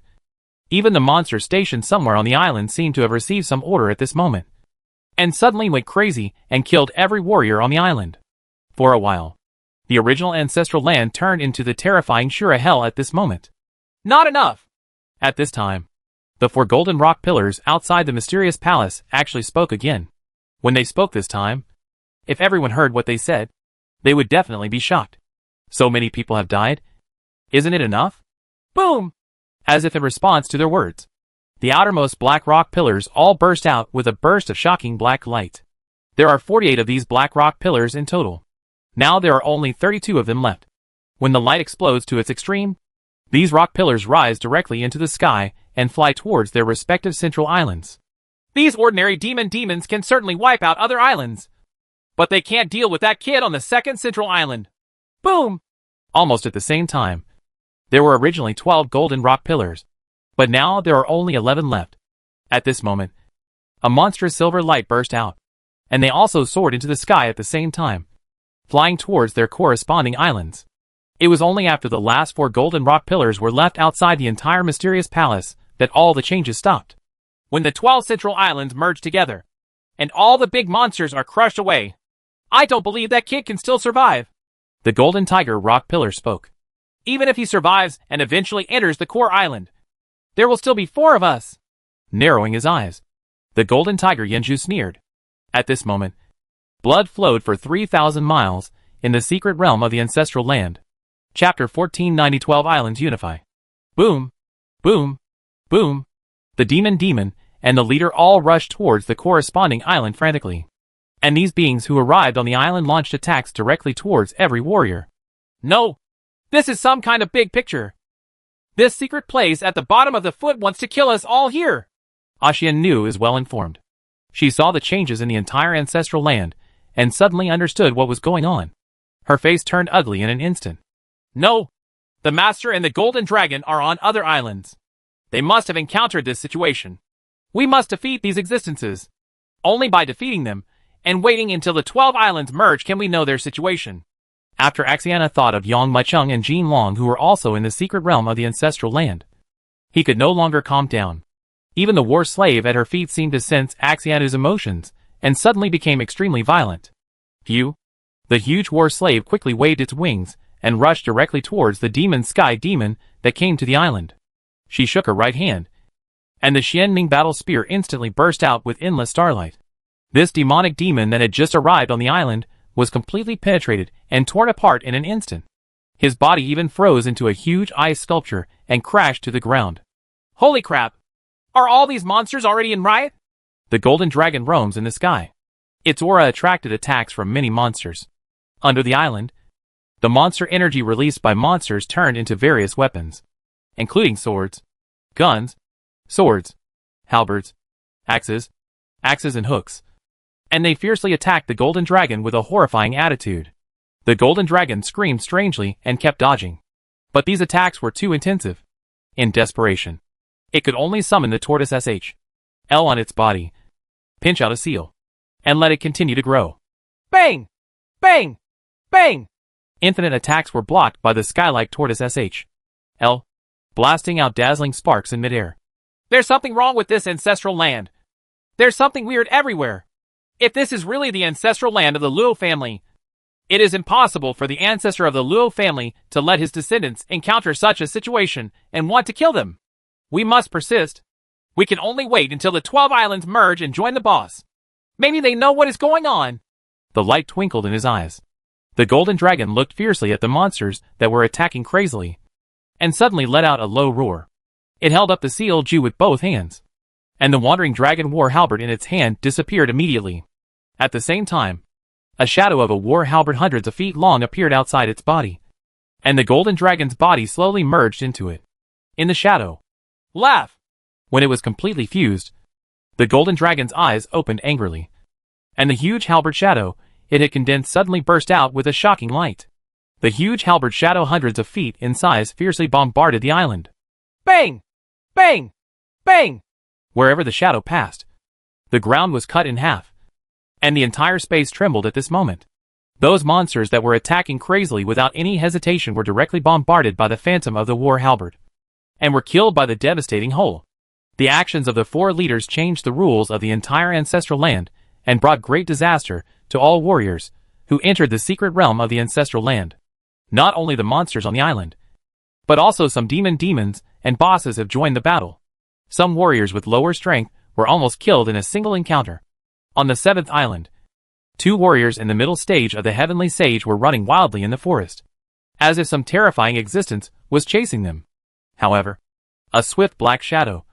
even the monster stationed somewhere on the island seemed to have received some order at this moment, and suddenly went crazy and killed every warrior on the island. For a while, the original ancestral land turned into the terrifying Shura hell at this moment. Not enough! At this time, the 4 golden rock pillars outside the mysterious palace actually spoke again. When they spoke this time, if everyone heard what they said, they would definitely be shocked. So many people have died. Isn't it enough? Boom! As if in response to their words, the outermost black rock pillars all burst out with a burst of shocking black light. There are 48 of these black rock pillars in total. Now there are only 32 of them left. When the light explodes to its extreme, these rock pillars rise directly into the sky and fly towards their respective central islands. These ordinary demons can certainly wipe out other islands, but they can't deal with that kid on the second central island. Boom! Almost at the same time, there were originally 12 golden rock pillars, but now there are only 11 left. At this moment, a monstrous silver light burst out, and they also soared into the sky at the same time, flying towards their corresponding islands. It was only after the last 4 golden rock pillars were left outside the entire mysterious palace that all the changes stopped. When the 12 central islands merge together, and all the big monsters are crushed away, I don't believe that kid can still survive. The golden tiger rock pillar spoke. Even if he survives and eventually enters the core island, there will still be 4 of us. Narrowing his eyes, the golden tiger Yenju sneered. At this moment, blood flowed for 3,000 miles in the secret realm of the ancestral land. Chapter 1490 12 Islands Unify. Boom! Boom! Boom! The demon and the leader all rushed towards the corresponding island frantically. And these beings who arrived on the island launched attacks directly towards every warrior. No! This is some kind of big picture. This secret place at the bottom of the foot wants to kill us all here. Ashian Nu is well informed. She saw the changes in the entire ancestral land and suddenly understood what was going on. Her face turned ugly in an instant. No! The Master and the Golden Dragon are on other islands. They must have encountered this situation. We must defeat these existences. Only by defeating them and waiting until the 12 islands merge can we know their situation. After Axiana thought of Yang Maicheng and Jin Long, who were also in the secret realm of the ancestral land, he could no longer calm down. Even the war slave at her feet seemed to sense Axiana's emotions and suddenly became extremely violent. Phew! The huge war slave quickly waved its wings and rushed directly towards the demon sky demon that came to the island. She shook her right hand, and the Xianming battle spear instantly burst out with endless starlight. This demonic demon that had just arrived on the island was completely penetrated and torn apart in an instant. His body even froze into a huge ice sculpture and crashed to the ground. Holy crap! Are all these monsters already in riot? The golden dragon roams in the sky. Its aura attracted attacks from many monsters. Under the island, the monster energy released by monsters turned into various weapons, including swords, guns, swords, halberds, axes and hooks. And they fiercely attacked the golden dragon with a horrifying attitude. The golden dragon screamed strangely and kept dodging. But these attacks were too intensive. In desperation, it could only summon the tortoise sh. L on its body, pinch out a seal, and let it continue to grow. Bang! Bang! Bang! Infinite attacks were blocked by the sky-like tortoise SH. L, blasting out dazzling sparks in midair. There's something wrong with this ancestral land. There's something weird everywhere. If this is really the ancestral land of the Luo family, it is impossible for the ancestor of the Luo family to let his descendants encounter such a situation and want to kill them. We must persist. We can only wait until the 12 islands merge and join the boss. Maybe they know what is going on. The light twinkled in his eyes. The golden dragon looked fiercely at the monsters that were attacking crazily, and suddenly let out a low roar. It held up the seal Jew with both hands, and the wandering dragon war halberd in its hand disappeared immediately. At the same time, a shadow of a war halberd hundreds of feet long appeared outside its body, and the golden dragon's body slowly merged into it. In the shadow, Laugh! When it was completely fused, the golden dragon's eyes opened angrily, and the huge halberd shadow it had condensed suddenly burst out with a shocking light. The huge halberd shadow hundreds of feet in size fiercely bombarded the island. Bang! Bang! Bang! Wherever the shadow passed, the ground was cut in half, and the entire space trembled at this moment. Those monsters that were attacking crazily without any hesitation were directly bombarded by the phantom of the war halberd, and were killed by the devastating whole. The actions of the four leaders changed the rules of the entire ancestral land, and brought great disaster to all warriors who entered the secret realm of the ancestral land. Not only the monsters on the island, but also some demons and bosses have joined the battle. Some warriors with lower strength were almost killed in a single encounter. On the 7th island, 2 warriors in the middle stage of the heavenly sage were running wildly in the forest, as if some terrifying existence was chasing them. However, a swift black shadow,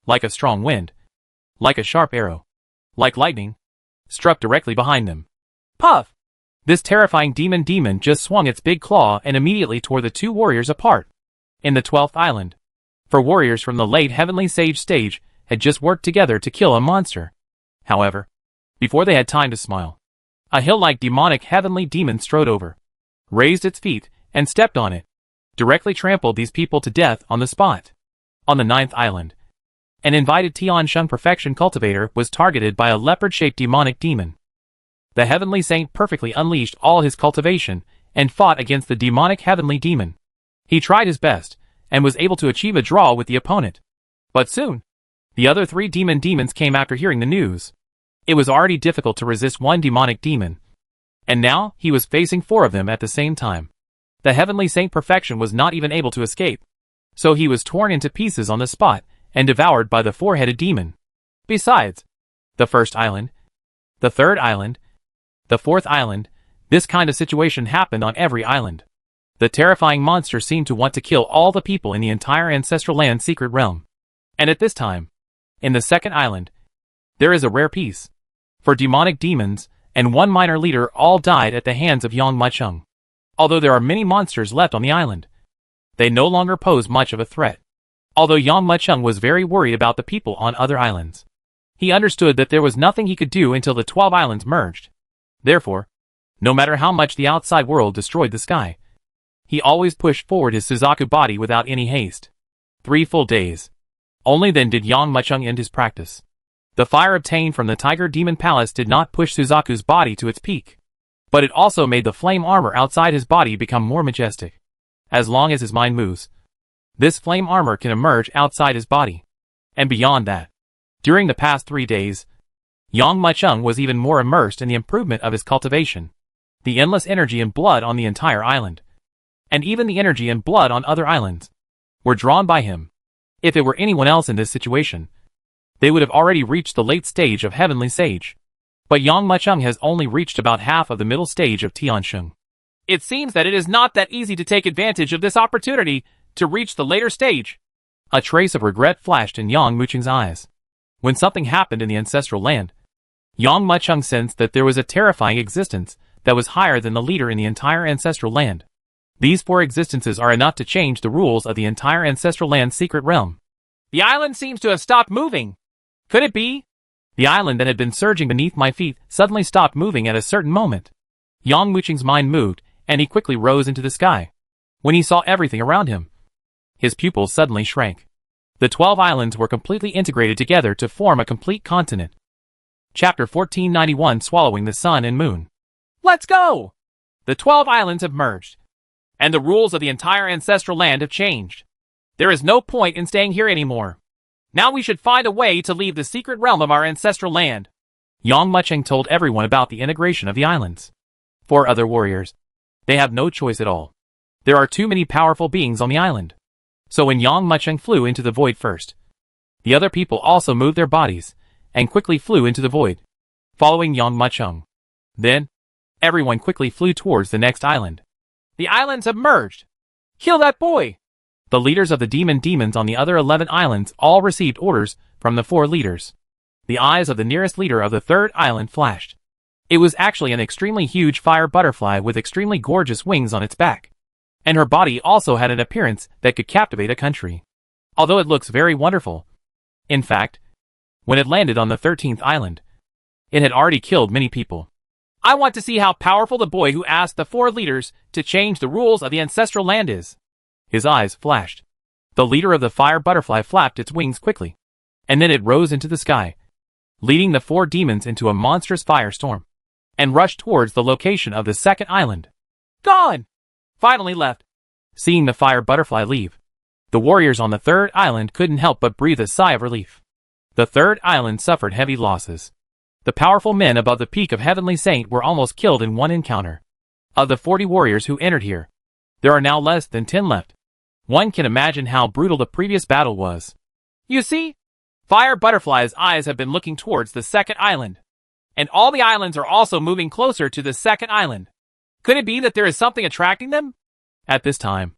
like a strong wind, like a sharp arrow, like lightning, struck directly behind them. Puff! This terrifying demon just swung its big claw and immediately tore the 2 warriors apart. In the 12th island, 4 warriors from the late heavenly sage stage had just worked together to kill a monster. However, before they had time to smile, a hill-like demonic heavenly demon strode over, raised its feet, and stepped on it, directly trampled these people to death on the spot. On the 9th island, an invited Tiansheng perfection cultivator was targeted by a leopard-shaped demonic demon. The heavenly saint perfectly unleashed all his cultivation and fought against the demonic heavenly demon. He tried his best and was able to achieve a draw with the opponent. But soon, the other 3 demons came after hearing the news. It was already difficult to resist one demonic demon, and now he was facing 4 of them at the same time. The heavenly saint perfection was not even able to escape, so he was torn into pieces on the spot and devoured by the 4-headed demon. Besides, the 1st island, the 3rd island, the 4th island, this kind of situation happened on every island. The terrifying monster seemed to want to kill all the people in the entire ancestral land secret realm. And at this time, in the 2nd island, there is a rare peace. For demonic demons and 1 minor leader all died at the hands of Yang Maicheng. Although there are many monsters left on the island, they no longer pose much of a threat. Although Yang Maicheng was very worried about the people on other islands, he understood that there was nothing he could do until the 12 islands merged. Therefore, no matter how much the outside world destroyed the sky, he always pushed forward his Suzaku body without any haste. 3 full days. Only then did Yang Maicheng end his practice. The fire obtained from the Tiger Demon Palace did not push Suzaku's body to its peak, but it also made the flame armor outside his body become more majestic. As long as his mind moves, this flame armor can emerge outside his body. And beyond that, during the past 3 days, Yang Maicheng was even more immersed in the improvement of his cultivation. The endless energy and blood on the entire island, and even the energy and blood on other islands, were drawn by him. If it were anyone else in this situation, they would have already reached the late stage of Heavenly Sage. But Yang Maicheng has only reached about half of the middle stage of Tiansheng. It seems that it is not that easy to take advantage of this opportunity to reach the later stage. A trace of regret flashed in Yang Maicheng's eyes. When something happened in the ancestral land, Yang Maicheng sensed that there was a terrifying existence that was higher than the leader in the entire ancestral land. These 4 existences are enough to change the rules of the entire ancestral land's secret realm. The island seems to have stopped moving. Could it be? The island that had been surging beneath my feet suddenly stopped moving at a certain moment. Yang Maicheng's mind moved, and he quickly rose into the sky. When he saw everything around him, his pupils suddenly shrank. The 12 islands were completely integrated together to form a complete continent. Chapter 1491 Swallowing the Sun and Moon. Let's go! The 12 islands have merged, and the rules of the entire ancestral land have changed. There is no point in staying here anymore. Now we should find a way to leave the secret realm of our ancestral land. Yang Mucheng told everyone about the integration of the islands. For other warriors, they have no choice at all. There are too many powerful beings on the island. So when Yang Mucheng flew into the void first, the other people also moved their bodies and quickly flew into the void, following Yang Mucheng. Then, everyone quickly flew towards the next island. The islands have merged. Kill that boy! The leaders of the demons on the other 11 islands all received orders from the 4 leaders. The eyes of the nearest leader of the 3rd island flashed. It was actually an extremely huge fire butterfly with extremely gorgeous wings on its back. And her body also had an appearance that could captivate a country. Although it looks very wonderful. In fact, when it landed on the 13th island, it had already killed many people. I want to see how powerful the boy who asked the 4 leaders to change the rules of the ancestral land is. His eyes flashed. The leader of the fire butterfly flapped its wings quickly, and then it rose into the sky, leading the 4 demons into a monstrous firestorm, and rushed towards the location of the 2nd island. Gone! Finally left. Seeing the fire butterfly leave, the warriors on the 3rd island couldn't help but breathe a sigh of relief. The 3rd island suffered heavy losses. The powerful men above the peak of Heavenly Saint were almost killed in one encounter. Of the 40 warriors who entered here, there are now less than 10 left. One can imagine how brutal the previous battle was. You see? Fire Butterfly's eyes have been looking towards the 2nd island. And all the islands are also moving closer to the 2nd island. Could it be that there is something attracting them? At this time,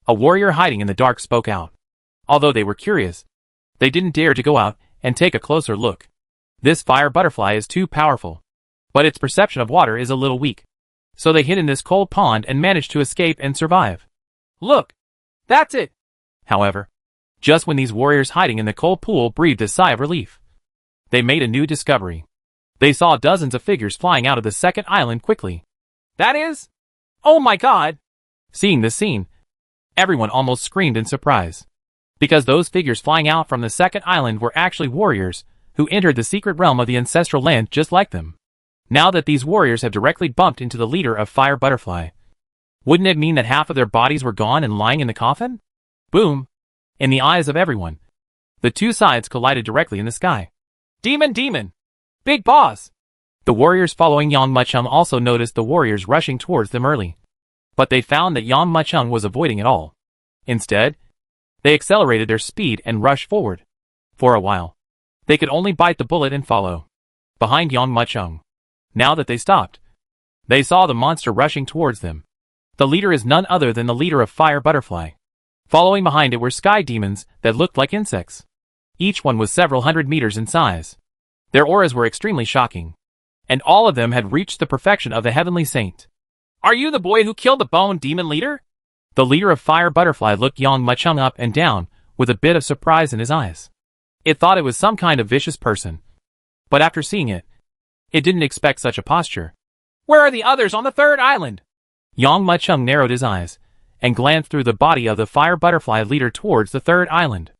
a warrior hiding in the dark spoke out. Although they were curious, they didn't dare to go out and take a closer look. This fire butterfly is too powerful, but its perception of water is a little weak. So they hid in this cold pond and managed to escape and survive. Look! That's it! However, just when these warriors hiding in the cold pool breathed a sigh of relief, they made a new discovery. They saw dozens of figures flying out of the 2nd island quickly. That is? Oh my god! Seeing this scene, everyone almost screamed in surprise. Because those figures flying out from the 2nd island were actually warriors who entered the secret realm of the ancestral land just like them. Now that these warriors have directly bumped into the leader of Fire Butterfly, wouldn't it mean that half of their bodies were gone and lying in the coffin? Boom! In the eyes of everyone, the 2 sides collided directly in the sky. Demon! Big boss! The warriors following Yang Mucheng also noticed the warriors rushing towards them early. But they found that Yang Mucheng was avoiding it all. Instead, they accelerated their speed and rushed forward. For a while, they could only bite the bullet and follow behind Yang Mucheng. Now that they stopped, they saw the monster rushing towards them. The leader is none other than the leader of Fire Butterfly. Following behind it were sky demons that looked like insects. Each one was several hundred meters in size. Their auras were extremely shocking, and all of them had reached the perfection of the Heavenly Saint. Are you the boy who killed the bone demon leader? The leader of Fire Butterfly looked Yang Mucheng up and down with a bit of surprise in his eyes. It thought it was some kind of vicious person. But after seeing it, it didn't expect such a posture. Where are the others on the 3rd island? Yang Mucheng narrowed his eyes and glanced through the body of the Fire Butterfly leader towards the 3rd island.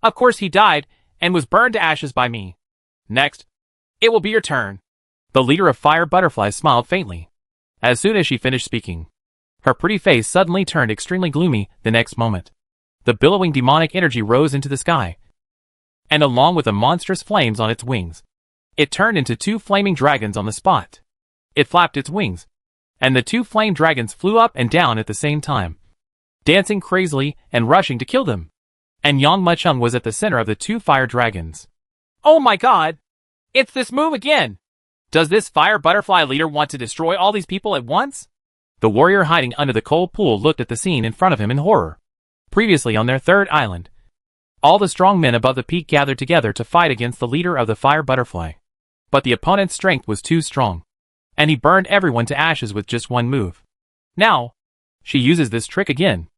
Of course he died and was burned to ashes by me. Next, it will be your turn. The leader of Fire Butterfly smiled faintly. As soon as she finished speaking, her pretty face suddenly turned extremely gloomy the next moment. The billowing demonic energy rose into the sky, and along with the monstrous flames on its wings, it turned into 2 flaming dragons on the spot. It flapped its wings, and the 2 flame dragons flew up and down at the same time, dancing crazily and rushing to kill them. And Yang Mucheng was at the center of the 2 fire dragons. Oh my god! It's this move again! Does this Fire Butterfly leader want to destroy all these people at once? The warrior hiding under the cold pool looked at the scene in front of him in horror. Previously on their 3rd island, all the strong men above the peak gathered together to fight against the leader of the Fire Butterfly. But the opponent's strength was too strong, and he burned everyone to ashes with just one move. Now, she uses this trick again.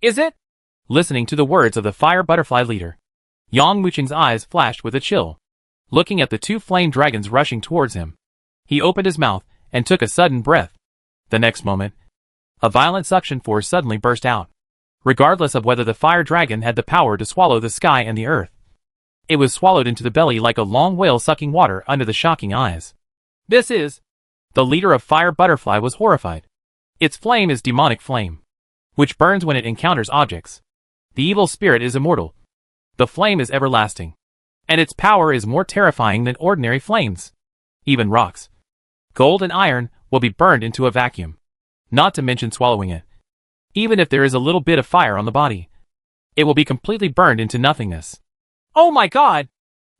Is it? Listening to the words of the Fire Butterfly leader, Yang Mucheng's eyes flashed with a chill. Looking at the 2 flame dragons rushing towards him, he opened his mouth and took a sudden breath. The next moment, a violent suction force suddenly burst out. regardless of whether the fire dragon had the power to swallow the sky and the earth. It was swallowed into the belly like a long whale sucking water under the shocking eyes. This is... The leader of Fire Butterfly was horrified. Its flame is demonic flame, which burns when it encounters objects. The evil spirit is immortal. The flame is everlasting, and its power is more terrifying than ordinary flames. Even rocks, gold and iron, will be burned into a vacuum, not to mention swallowing it. Even if there is a little bit of fire on the body, it will be completely burned into nothingness. Oh my god!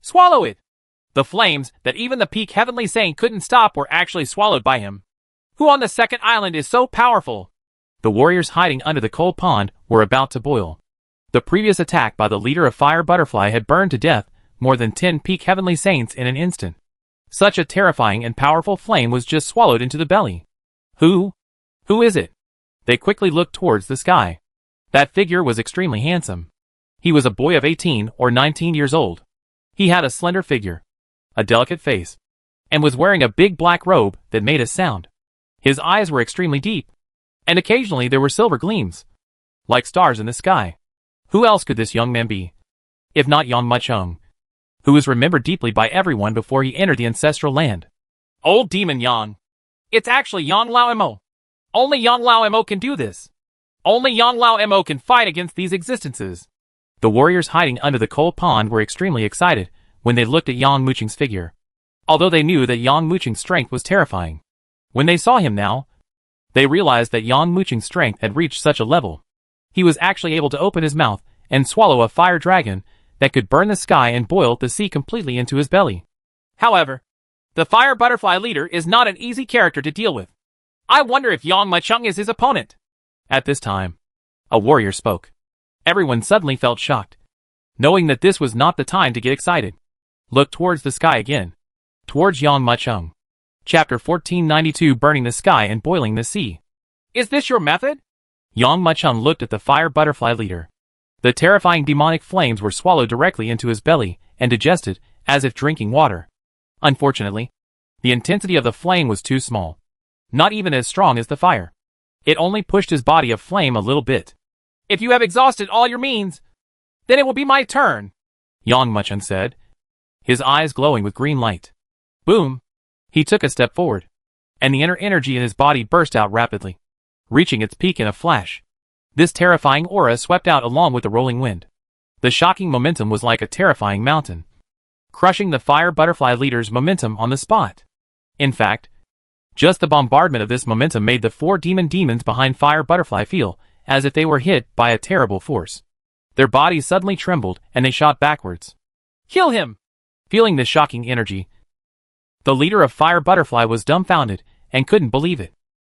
Swallow it! The flames that even the peak heavenly saint couldn't stop were actually swallowed by him. Who on the second island is so powerful? The warriors hiding under the cold pond were about to boil. The previous attack by the leader of Fire Butterfly had burned to death more than 10 peak heavenly saints in an instant. Such a terrifying and powerful flame was just swallowed into the belly. Who is it? They quickly looked towards the sky. That figure was extremely handsome. He was a boy of 18 or 19 years old. He had a slender figure, a delicate face, and was wearing a big black robe that made a sound. His eyes were extremely deep, and occasionally there were silver gleams, like stars in the sky. Who else could this young man be, if not Yang Muchung, who was remembered deeply by everyone before he entered the ancestral land? Old demon Yang. It's actually Yang Lao Mo. Only Yang Lao Mo can do this. Only Yang Lao Mo can fight against these existences. The warriors hiding under the cold pond were extremely excited when they looked at Yang Muchung's figure, although they knew that Yang Muchung's strength was terrifying. When they saw him now, they realized that Yang Muchung's strength had reached such a level. He was actually able to open his mouth and swallow a fire dragon that could burn the sky and boil the sea completely into his belly. However, the Fire Butterfly leader is not an easy character to deal with. I wonder if Yang Muchung is his opponent. At this time, a warrior spoke. Everyone suddenly felt shocked, knowing that this was not the time to get excited. Look towards the sky again, towards Yang Muchung. Chapter 1492, Burning the Sky and Boiling the Sea. Is this your method? Yang Muchung looked at the Fire Butterfly leader. The terrifying demonic flames were swallowed directly into his belly and digested as if drinking water. Unfortunately, the intensity of the flame was too small, not even as strong as the fire. It only pushed his body of flame a little bit. If you have exhausted all your means, then it will be my turn, Yang Muchung said, his eyes glowing with green light. Boom! He took a step forward, and the inner energy in his body burst out rapidly, reaching its peak in a flash. This terrifying aura swept out along with the rolling wind. The shocking momentum was like a terrifying mountain, crushing the Fire Butterfly leader's momentum on the spot. In fact, just the bombardment of this momentum made the 4 demons behind Fire Butterfly feel as if they were hit by a terrible force. Their bodies suddenly trembled and they shot backwards. Kill him! Feeling this shocking energy, the leader of Fire Butterfly was dumbfounded and couldn't believe it.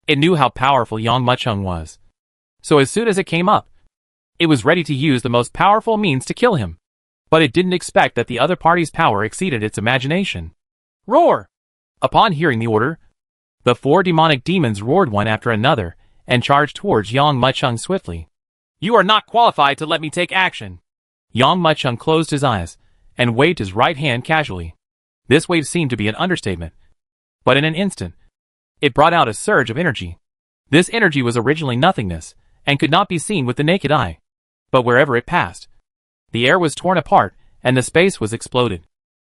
It knew how powerful Yang Muchung was. So as soon as it came up, it was ready to use the most powerful means to kill him. But it didn't expect that the other party's power exceeded its imagination. Roar! Upon hearing the order, the 4 demonic demons roared one after another and charged towards Yang Muchung swiftly. You are not qualified to let me take action. Yang Muchung closed his eyes and waved his right hand casually. This wave seemed to be an understatement, but in an instant, it brought out a surge of energy. This energy was originally nothingness and could not be seen with the naked eye. But wherever it passed, the air was torn apart and the space was exploded.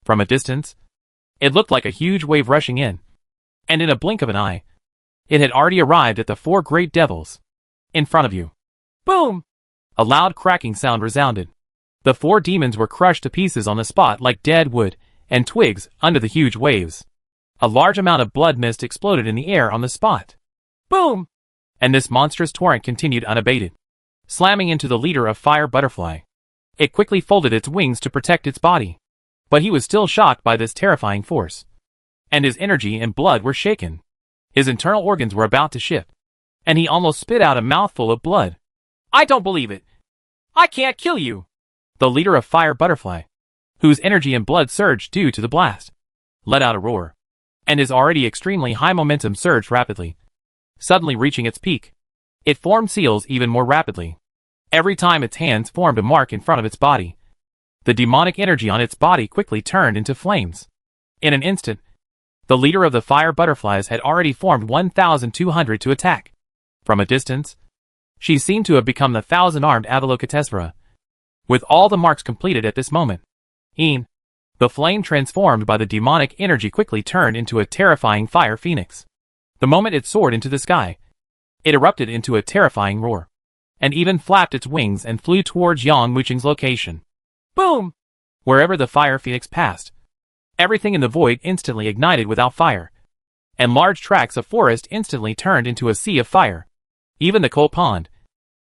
From a distance, it looked like a huge wave rushing in, and in a blink of an eye, it had already arrived at the 4 great devils in front of you. Boom! A loud cracking sound resounded. The 4 demons were crushed to pieces on the spot like dead wood and twigs under the huge waves. A large amount of blood mist exploded in the air on the spot. Boom! And this monstrous torrent continued unabated, slamming into the leader of Fire Butterfly. It quickly folded its wings to protect its body, but he was still shocked by this terrifying force, and his energy and blood were shaken. His internal organs were about to shift, and he almost spit out a mouthful of blood. I don't believe it. I can't kill you. The leader of Fire Butterfly, whose energy and blood surged due to the blast, let out a roar, and his already extremely high momentum surged rapidly, suddenly reaching its peak. It formed seals even more rapidly. Every time its hands formed a mark in front of its body, the demonic energy on its body quickly turned into flames. In an instant, the leader of the Fire Butterflies had already formed 1,200 to attack. From a distance, She seemed to have become the 1,000-armed Avalokitesvara, with all the marks completed at this moment. The flame transformed by the demonic energy quickly turned into a terrifying fire phoenix. The moment it soared into the sky, it erupted into a terrifying roar, and even flapped its wings and flew towards Yang Muqing's location. Boom! Wherever the fire phoenix passed, everything in the void instantly ignited without fire, and large tracts of forest instantly turned into a sea of fire. Even the coal pond,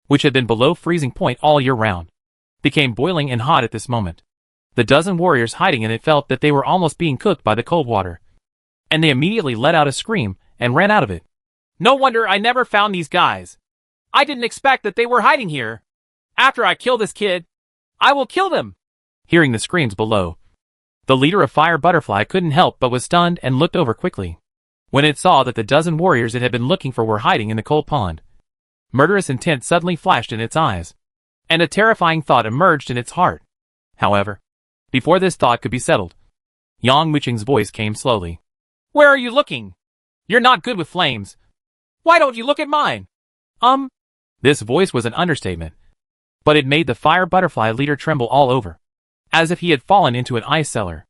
which had been below freezing point all year round, became boiling and hot at this moment. The dozen warriors hiding in it felt that they were almost being cooked by the cold water, and they immediately let out a scream and ran out of it. No wonder I never found these guys. I didn't expect that they were hiding here. After I kill this kid, I will kill them. Hearing the screams below, the leader of Fire Butterfly couldn't help but was stunned and looked over quickly. When it saw that the dozen warriors it had been looking for were hiding in the cold pond, murderous intent suddenly flashed in its eyes, and a terrifying thought emerged in its heart. However, before this thought could be settled, Yang Muqing's voice came slowly. Where are you looking? You're not good with flames. Why don't you look at mine? This voice was an understatement, but it made the Fire Butterfly leader tremble all over, as if he had fallen into an ice cellar.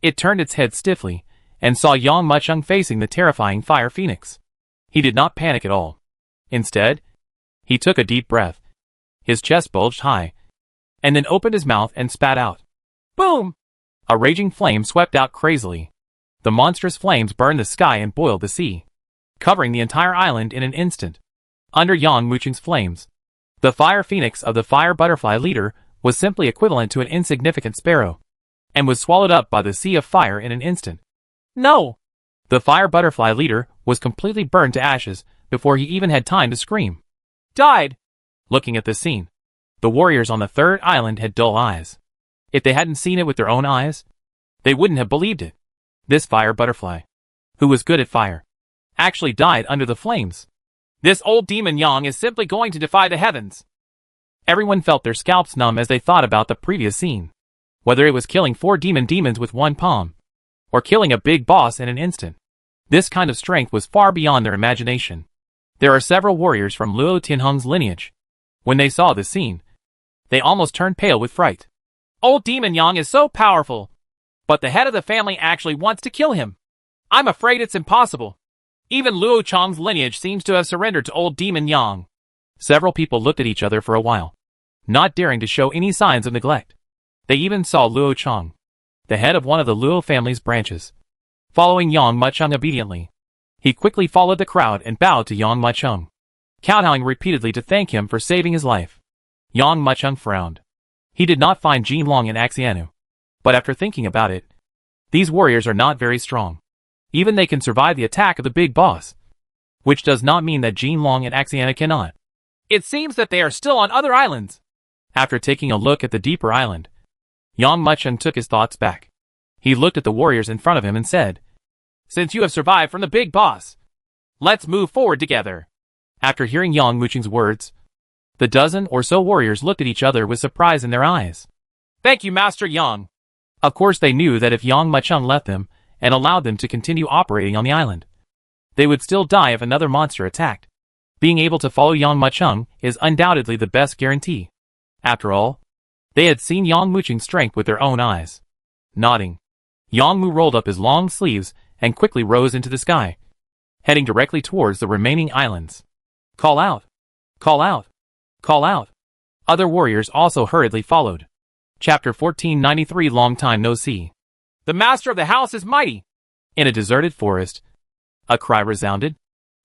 It turned its head stiffly, and saw Yang Muqing facing the terrifying fire phoenix. He did not panic at all. Instead, he took a deep breath. His chest bulged high, and then opened his mouth and spat out. Boom! A raging flame swept out crazily. The monstrous flames burned the sky and boiled the sea, covering the entire island in an instant. Under Yang Muqing's flames, the fire phoenix of the Fire Butterfly leader was simply equivalent to an insignificant sparrow, and was swallowed up by the sea of fire in an instant. No! The Fire Butterfly leader was completely burned to ashes before he even had time to scream. Died! Looking at this scene, the warriors on the third island had dull eyes. If they hadn't seen it with their own eyes, they wouldn't have believed it. This Fire Butterfly, who was good at fire, actually died under the flames. This old demon Yang is simply going to defy the heavens. Everyone felt their scalps numb as they thought about the previous scene. Whether it was killing 4 demons with one palm, or killing a big boss in an instant, this kind of strength was far beyond their imagination. There are several warriors from Luo Tianhong's lineage. When they saw this scene, they almost turned pale with fright. Old demon Yang is so powerful, but the head of the family actually wants to kill him. I'm afraid it's impossible. Even Luo Chang's lineage seems to have surrendered to old demon Yang. Several people looked at each other for a while, not daring to show any signs of neglect. They even saw Luo Chang, the head of one of the Luo family's branches, following Yang Muqing obediently. He quickly followed the crowd and bowed to Yang Muqing, kowtowing repeatedly to thank him for saving his life. Yang Muqing frowned. He did not find Jinlong and Axianu, but after thinking about it, these warriors are not very strong. Even they can survive the attack of the big boss, which does not mean that Jinlong and Axianu cannot. It seems that they are still on other islands. After taking a look at the deeper island, Yang Muqing took his thoughts back. He looked at the warriors in front of him and said, Since you have survived from the big boss, let's move forward together. After hearing Yang Muqing's words, the dozen or so warriors looked at each other with surprise in their eyes. Thank you, Master Yang. Of course they knew that if Yang Muqing left them and allowed them to continue operating on the island, they would still die if another monster attacked. Being able to follow Yang Muqing is undoubtedly the best guarantee. After all, they had seen Yang Muqing's strength with their own eyes. Nodding, Yang Mu rolled up his long sleeves and quickly rose into the sky, heading directly towards the remaining islands. Call out! Call out! Call out! Other warriors also hurriedly followed. Chapter 1493 Long Time No See. The master of the house is mighty. In a deserted forest, a cry resounded.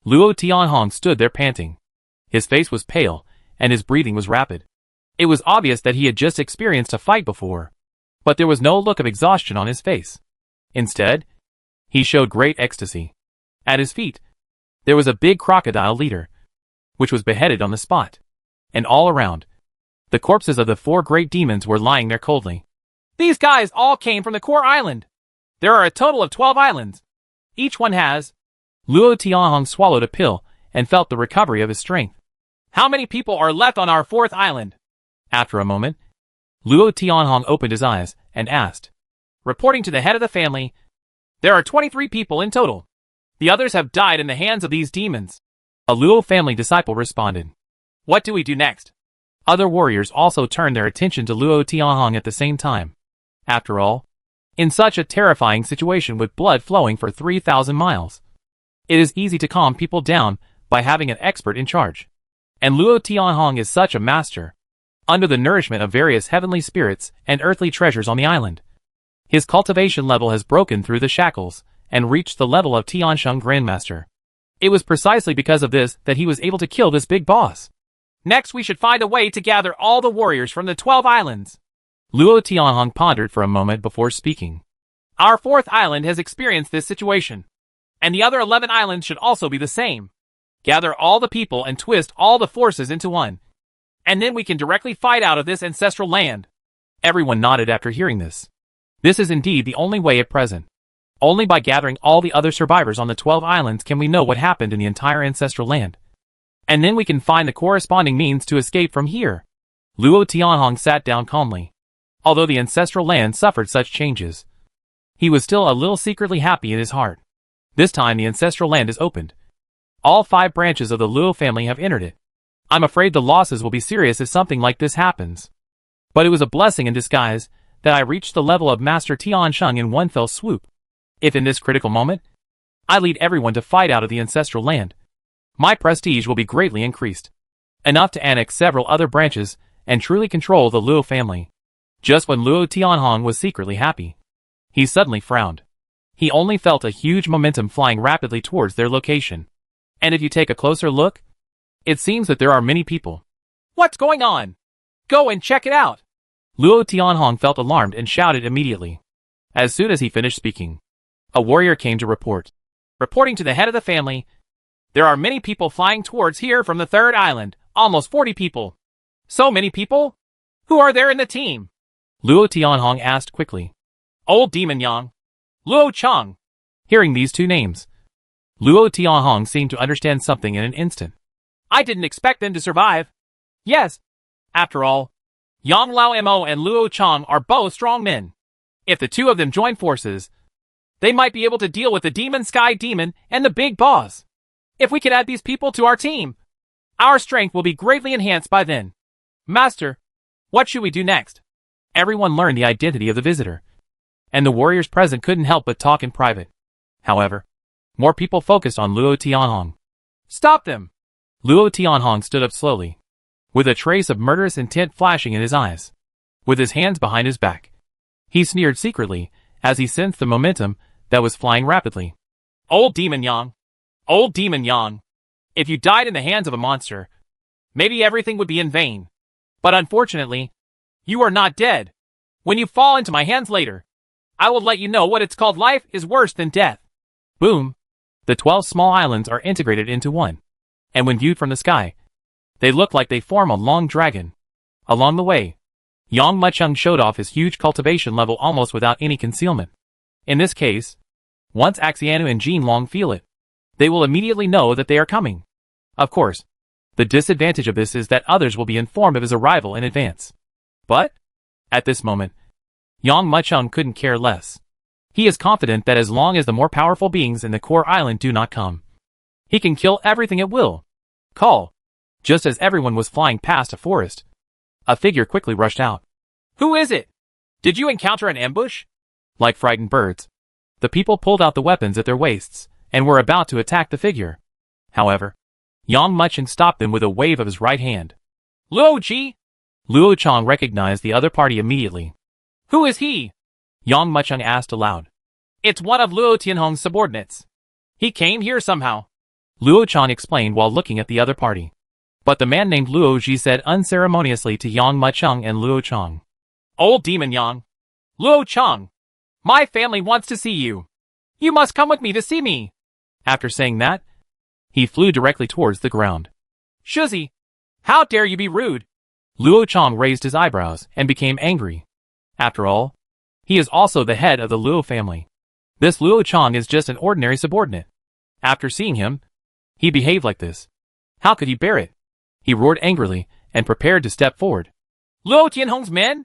Luo Tianhong stood there panting. His face was pale, and his breathing was rapid. It was obvious that he had just experienced a fight before, but there was no look of exhaustion on his face. Instead, he showed great ecstasy. At his feet, there was a big crocodile leader, which was beheaded on the spot. And all around, the corpses of the 4 great demons were lying there coldly. These guys all came from the core island. There are a total of 12 islands. Each one has... Luo Tianhong swallowed a pill and felt the recovery of his strength. How many people are left on our 4th island? After a moment, Luo Tianhong opened his eyes and asked. Reporting to the head of the family, there are 23 people in total. The others have died in the hands of these demons. A Luo family disciple responded. What do we do next? Other warriors also turned their attention to Luo Tianhong at the same time. After all, in such a terrifying situation with blood flowing for 3,000 miles, it is easy to calm people down by having an expert in charge. And Luo Tianhong is such a master, under the nourishment of various heavenly spirits and earthly treasures on the island. His cultivation level has broken through the shackles and reached the level of Tiansheng Grandmaster. It was precisely because of this that he was able to kill this big boss. Next we should find a way to gather all the warriors from the 12 islands. Luo Tianhong pondered for a moment before speaking. Our 4th island has experienced this situation, and the other 11 islands should also be the same. Gather all the people and twist all the forces into one, and then we can directly fight out of this ancestral land. Everyone nodded after hearing this. This is indeed the only way at present. Only by gathering all the other survivors on the 12 islands can we know what happened in the entire ancestral land. And then we can find the corresponding means to escape from here. Luo Tianhong sat down calmly. Although the ancestral land suffered such changes, he was still a little secretly happy in his heart. This time the ancestral land is opened. All 5 branches of the Luo family have entered it. I'm afraid the losses will be serious if something like this happens. But it was a blessing in disguise that I reached the level of Master Tiansheng in one fell swoop. If in this critical moment, I lead everyone to fight out of the ancestral land, my prestige will be greatly increased. Enough to annex several other branches and truly control the Luo family. Just when Luo Tianhong was secretly happy, he suddenly frowned. He only felt a huge momentum flying rapidly towards their location. And if you take a closer look, it seems that there are many people. What's going on? Go and check it out. Luo Tianhong felt alarmed and shouted immediately. As soon as he finished speaking, a warrior came to report. Reporting to the head of the family, there are many people flying towards here from the 3rd island, almost 40 people. So many people? Who are there in the team? Luo Tianhong asked quickly. Old Demon Yang. Luo Chang. Hearing these 2 names, Luo Tianhong seemed to understand something in an instant. I didn't expect them to survive. Yes. After all, Yang Lao Mo and Luo Chang are both strong men. If the 2 of them join forces, they might be able to deal with the Demon Sky Demon and the big boss. If we can add these people to our team, our strength will be greatly enhanced by then. Master, what should we do next? Everyone learned the identity of the visitor, and the warriors present couldn't help but talk in private. However, more people focused on Luo Tianhong. Stop them! Luo Tianhong stood up slowly, with a trace of murderous intent flashing in his eyes. With his hands behind his back, he sneered secretly as he sensed the momentum that was flying rapidly. Old Demon Yang! Old Demon Yang! If you died in the hands of a monster, maybe everything would be in vain. But unfortunately, you are not dead. When you fall into my hands later, I will let you know what it's called life is worse than death. Boom! The 12 small islands are integrated into one, and when viewed from the sky, they look like they form a long dragon. Along the way, Yang Mucheng showed off his huge cultivation level almost without any concealment. In this case, once Axianu and Jin Long feel it, they will immediately know that they are coming. Of course, the disadvantage of this is that others will be informed of his arrival in advance. But, at this moment, Yang Mucheng couldn't care less. He is confident that as long as the more powerful beings in the core island do not come, he can kill everything at will. Call. Just as everyone was flying past a forest, a figure quickly rushed out. Who is it? Did you encounter an ambush? Like frightened birds, the people pulled out the weapons at their waists and were about to attack the figure. However, Yang Mucheng stopped them with a wave of his right hand. Luo Ji! Luo Chang recognized the other party immediately. Who is he? Yang Mucheng asked aloud. It's one of Luo Tianhong's subordinates. He came here somehow. Luo Chang explained while looking at the other party. But the man named Luo Ji said unceremoniously to Yang Mucheng and Luo Chang. Old Demon Yang. Luo Chang. My family wants to see you. You must come with me to see me. After saying that, he flew directly towards the ground. Shuzi, how dare you be rude? Luo Chang raised his eyebrows and became angry. After all, he is also the head of the Luo family. This Luo Chang is just an ordinary subordinate. After seeing him, he behaved like this. How could he bear it? He roared angrily and prepared to step forward. Luo Tianhong's men?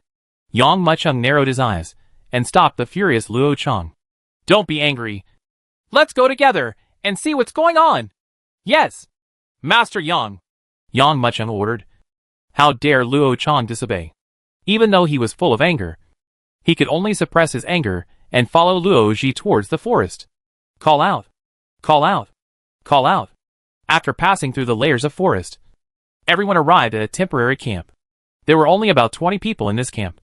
Yang Mucheng narrowed his eyes and stopped the furious Luo Chang. Don't be angry. Let's go together and see what's going on. Yes, Master Yang. Yang Mucheng ordered. How dare Luo Chang disobey? Even though he was full of anger, he could only suppress his anger and follow Luo Ji towards the forest. Call out! Call out! Call out! After passing through the layers of forest, everyone arrived at a temporary camp. There were only about 20 people in this camp,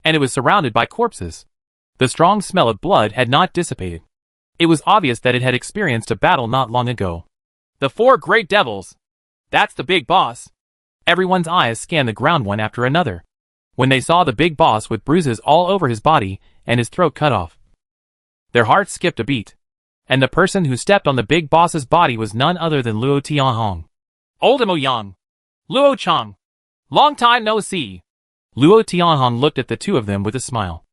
and it was surrounded by corpses. The strong smell of blood had not dissipated. It was obvious that it had experienced a battle not long ago. The 4 great devils. That's the big boss. Everyone's eyes scanned the ground one after another, when they saw the big boss with bruises all over his body and his throat cut off. Their hearts skipped a beat, and the person who stepped on the big boss's body was none other than Luo Tianhong. Old Mo Yang. Luo Chang. Long time no see. Luo Tianhong looked at the two of them with a smile.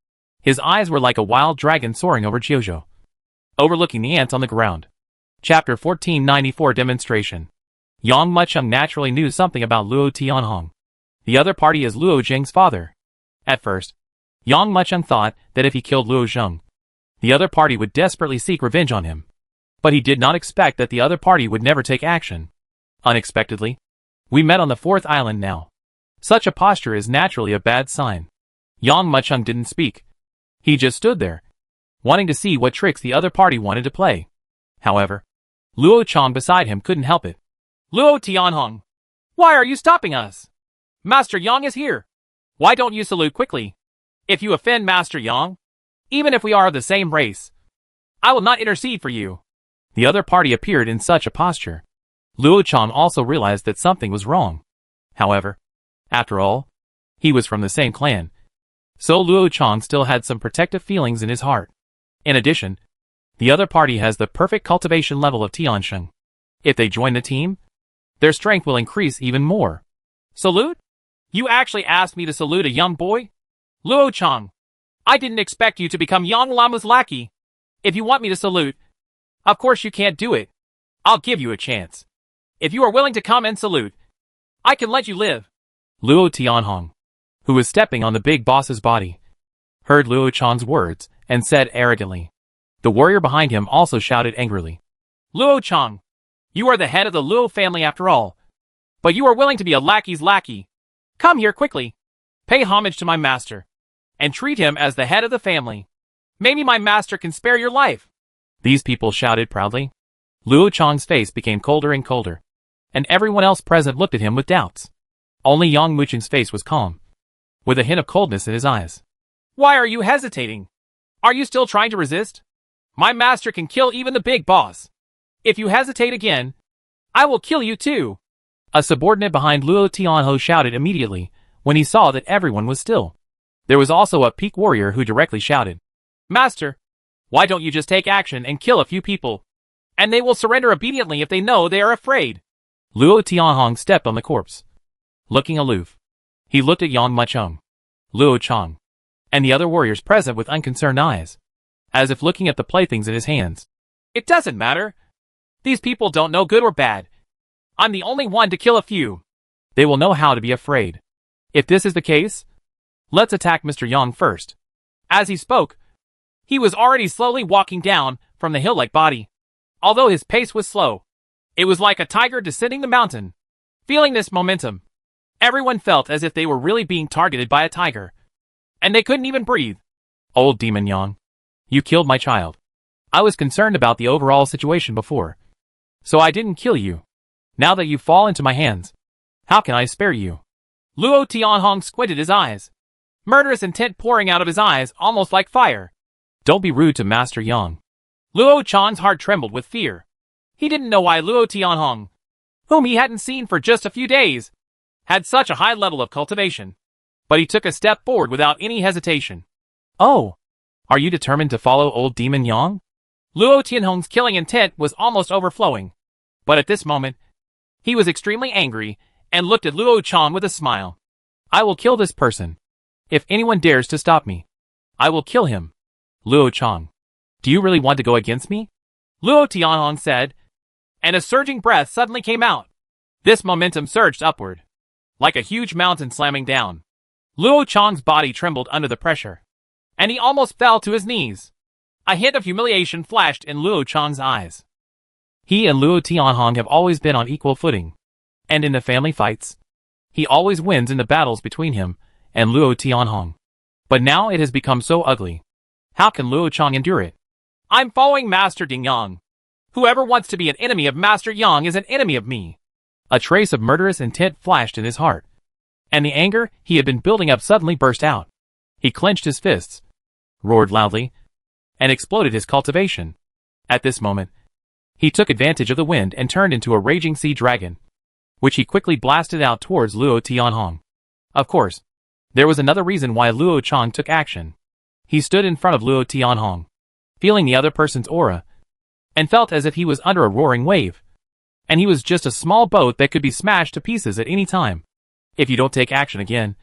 His eyes were like a wild dragon soaring over Jiuzhou, overlooking the ants on the ground. Chapter 1494 Demonstration. Yang Mucheng naturally knew something about Luo Tianhong. The other party is Luo Zheng's father. At first, Yang Mucheng thought that if he killed Luo Zheng, the other party would desperately seek revenge on him. But he did not expect that the other party would never take action. Unexpectedly, we met on the 4th island now. Such a posture is naturally a bad sign. Yang Mucheng didn't speak. He just stood there, wanting to see what tricks the other party wanted to play. However, Luo Chang beside him couldn't help it. Luo Tianhong, why are you stopping us? Master Yang is here. Why don't you salute quickly? If you offend Master Yang, even if we are of the same race, I will not intercede for you. The other party appeared in such a posture. Luo Chang also realized that something was wrong. However, after all, he was from the same clan, so Luo Chang still had some protective feelings in his heart. In addition, the other party has the perfect cultivation level of Tiansheng. If they join the team, their strength will increase even more. Salute? You actually asked me to salute a young boy? Luo Chang, I didn't expect you to become Yang Lama's lackey. If you want me to salute, of course you can't do it. I'll give you a chance. If you are willing to come and salute, I can let you live. Luo Tianhong, who was stepping on the big boss's body, heard Luo Chang's words and said arrogantly. The warrior behind him also shouted angrily. Luo Chang, you are the head of the Luo family after all, but you are willing to be a lackey's lackey. Come here quickly. Pay homage to my master, and treat him as the head of the family. Maybe my master can spare your life. These people shouted proudly. Luo Chang's face became colder and colder, and everyone else present looked at him with doubts. Only Yang Mucheng's face was calm, with a hint of coldness in his eyes. Why are you hesitating? Are you still trying to resist? My master can kill even the big boss. If you hesitate again, I will kill you too. A subordinate behind Luo Tianho shouted immediately when he saw that everyone was still. There was also a peak warrior who directly shouted, Master, why don't you just take action and kill a few people? And they will surrender obediently if they know they are afraid. Luo Tianhong stepped on the corpse. Looking aloof, he looked at Yang Mucheng, Luo Chang, and the other warriors present with unconcerned eyes, as if looking at the playthings in his hands. It doesn't matter. These people don't know good or bad. I'm the only one to kill a few. They will know how to be afraid. If this is the case, let's attack Mr. Yang first. As he spoke, he was already slowly walking down from the hill-like body. Although his pace was slow, it was like a tiger descending the mountain. Feeling this momentum, everyone felt as if they were really being targeted by a tiger, and they couldn't even breathe. Old demon Yang, you killed my child. I was concerned about the overall situation before, so I didn't kill you. Now that you fall into my hands, how can I spare you? Luo Tianhong squinted his eyes, murderous intent pouring out of his eyes almost like fire. Don't be rude to Master Yang. Luo Chan's heart trembled with fear. He didn't know why Luo Tianhong, whom he hadn't seen for just a few days, had such a high level of cultivation. But he took a step forward without any hesitation. Oh, are you determined to follow old demon Yang? Luo Tianhong's killing intent was almost overflowing. But at this moment, he was extremely angry and looked at Luo Chang with a smile. I will kill this person. If anyone dares to stop me, I will kill him. Luo Chang, do you really want to go against me? Luo Tianhong said, and a surging breath suddenly came out. This momentum surged upward, like a huge mountain slamming down. Luo Chang's body trembled under the pressure, and he almost fell to his knees. A hint of humiliation flashed in Luo Chang's eyes. He and Luo Tianhong have always been on equal footing. And in the family fights, he always wins in the battles between him and Luo Tianhong. But now it has become so ugly. How can Luo Chang endure it? I'm following Master Ding Yang. Whoever wants to be an enemy of Master Yang is an enemy of me. A trace of murderous intent flashed in his heart, and the anger he had been building up suddenly burst out. He clenched his fists, roared loudly, and exploded his cultivation. At this moment, he took advantage of the wind and turned into a raging sea dragon, which he quickly blasted out towards Luo Tianhong. Of course, there was another reason why Luo Chang took action. He stood in front of Luo Tianhong, feeling the other person's aura, and felt as if he was under a roaring wave, and he was just a small boat that could be smashed to pieces at any time. If you don't take action again,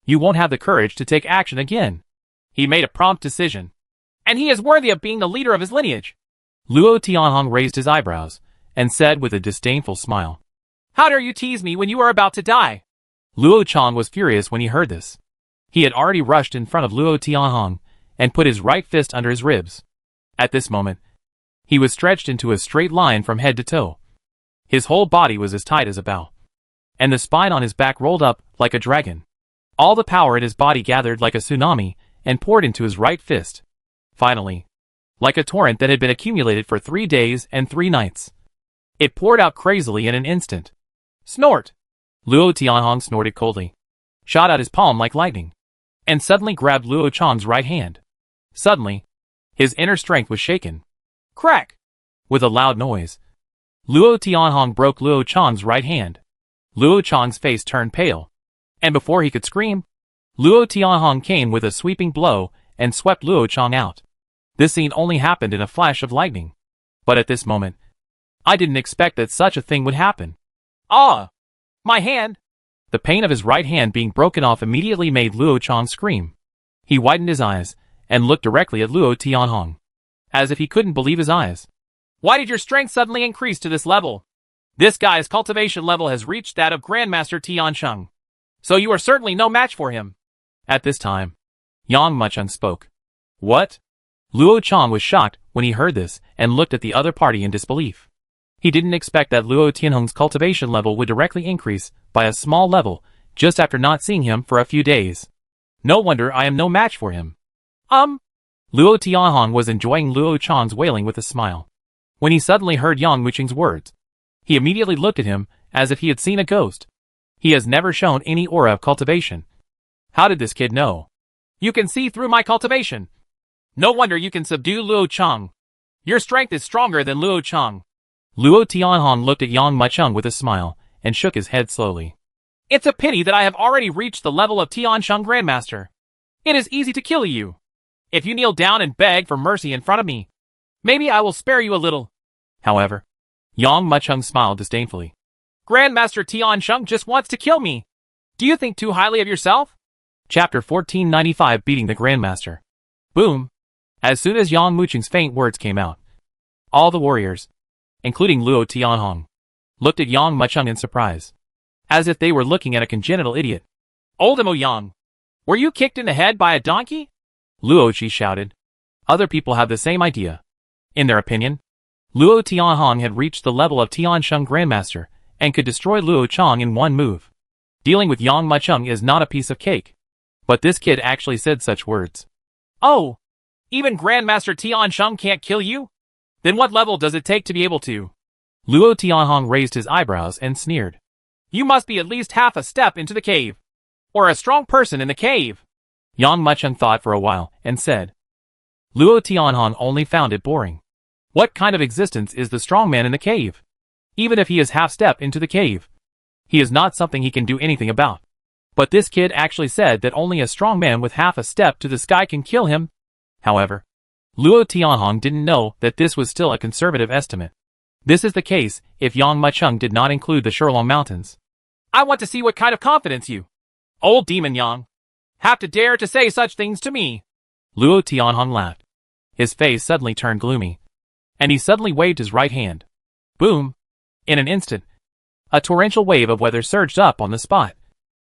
you won't have the courage to take action again. He made a prompt decision, and he is worthy of being the leader of his lineage. Luo Tianhong raised his eyebrows and said with a disdainful smile, How dare you tease me when you are about to die? Luo Chang was furious when he heard this. He had already rushed in front of Luo Tianhong and put his right fist under his ribs. At this moment, he was stretched into a straight line from head to toe. His whole body was as tight as a bow, and the spine on his back rolled up like a dragon. All the power in his body gathered like a tsunami and poured into his right fist. Finally, like a torrent that had been accumulated for 3 days and 3 nights, it poured out crazily in an instant. Snort! Luo Tianhong snorted coldly, shot out his palm like lightning, and suddenly grabbed Luo Chang's right hand. Suddenly, his inner strength was shaken. Crack! With a loud noise, Luo Tianhong broke Luo Chang's right hand. Luo Chang's face turned pale, and before he could scream, Luo Tianhong came with a sweeping blow and swept Luo Chang out. This scene only happened in a flash of lightning. But at this moment, I didn't expect that such a thing would happen. Ah! My hand! The pain of his right hand being broken off immediately made Luo Chang scream. He widened his eyes and looked directly at Luo Tianhong, as if he couldn't believe his eyes. Why did your strength suddenly increase to this level? This guy's cultivation level has reached that of Grandmaster Tiansheng. So you are certainly no match for him. At this time, Yang Mucheng spoke. What? Luo Chang was shocked when he heard this and looked at the other party in disbelief. He didn't expect that Luo Tianhong's cultivation level would directly increase by a small level just after not seeing him for a few days. No wonder I am no match for him. Luo Tianhong was enjoying Luo Chang's wailing with a smile. When he suddenly heard Yang Mucheng's words, he immediately looked at him as if he had seen a ghost. He has never shown any aura of cultivation. How did this kid know? You can see through my cultivation. No wonder you can subdue Luo Chang. Your strength is stronger than Luo Chang. Luo Tianhong looked at Yang Mucheng with a smile and shook his head slowly. It's a pity that I have already reached the level of Tiansheng Grandmaster. It is easy to kill you. If you kneel down and beg for mercy in front of me, maybe I will spare you a little. However, Yang Mucheng smiled disdainfully. Grandmaster Tiansheng just wants to kill me. Do you think too highly of yourself? Chapter 1495 Beating the Grandmaster. Boom! As soon as Yang Mucheng's faint words came out, all the warriors, including Luo Tianhong, looked at Yang Mucheng in surprise, as if they were looking at a congenital idiot. Old Mo Yang, were you kicked in the head by a donkey? Luo Qi shouted. Other people have the same idea. In their opinion, Luo Tianhong had reached the level of Tiansheng Grandmaster and could destroy Luo Chang in one move. Dealing with Yang Mucheng is not a piece of cake. But this kid actually said such words. Oh, even Grandmaster Tiansheng can't kill you? Then what level does it take to be able to? Luo Tianhong raised his eyebrows and sneered. You must be at least half a step into the cave. Or a strong person in the cave. Yang Mucheng thought for a while and said, Luo Tianhong only found it boring. What kind of existence is the strong man in the cave? Even if he is half step into the cave, he is not something he can do anything about. But this kid actually said that only a strong man with half a step to the sky can kill him. However, Luo Tianhong didn't know that this was still a conservative estimate. This is the case if Yang Mucheng did not include the Shurlong Mountains. I want to see what kind of confidence you, old demon Yang, have to dare to say such things to me. Luo Tianhong laughed. His face suddenly turned gloomy, and he suddenly waved his right hand. Boom! In an instant, a torrential wave of weather surged up on the spot.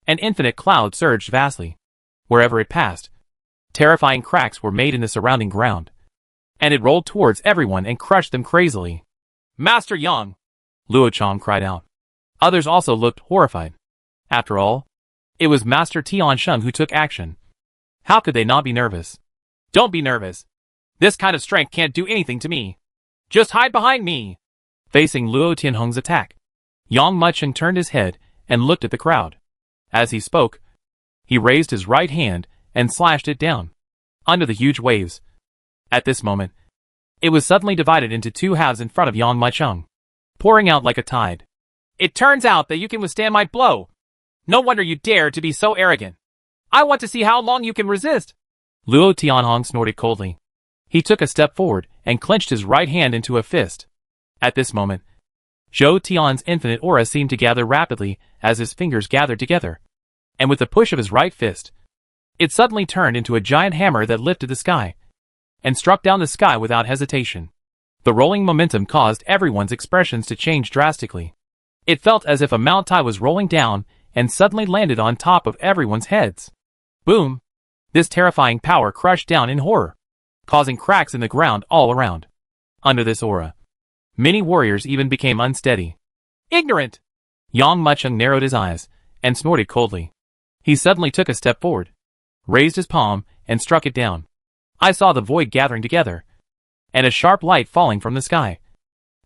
An infinite cloud surged vastly. Wherever it passed, terrifying cracks were made in the surrounding ground, and it rolled towards everyone and crushed them crazily. Master Yang, Luo Chang cried out. Others also looked horrified. After all, it was Master Tiansheng who took action. How could they not be nervous? Don't be nervous. This kind of strength can't do anything to me. Just hide behind me. Facing Luo Tianhong's attack, Yang Mucheng turned his head and looked at the crowd. As he spoke, he raised his right hand and slashed it down under the huge waves. At this moment, it was suddenly divided into two halves in front of Yang Mucheng, pouring out like a tide. It turns out that you can withstand my blow. No wonder you dare to be so arrogant. I want to see how long you can resist. Luo Tianhong snorted coldly. He took a step forward and clenched his right hand into a fist. At this moment, Zhou Tian's infinite aura seemed to gather rapidly as his fingers gathered together, and with the push of his right fist, it suddenly turned into a giant hammer that lifted the sky and struck down the sky without hesitation. The rolling momentum caused everyone's expressions to change drastically. It felt as if a Mount Tai was rolling down and suddenly landed on top of everyone's heads. Boom! This terrifying power crushed down in horror, causing cracks in the ground all around. Under this aura, many warriors even became unsteady. Ignorant! Yang Mucheng narrowed his eyes and snorted coldly. He suddenly took a step forward, raised his palm, and struck it down. I saw the void gathering together, and a sharp light falling from the sky,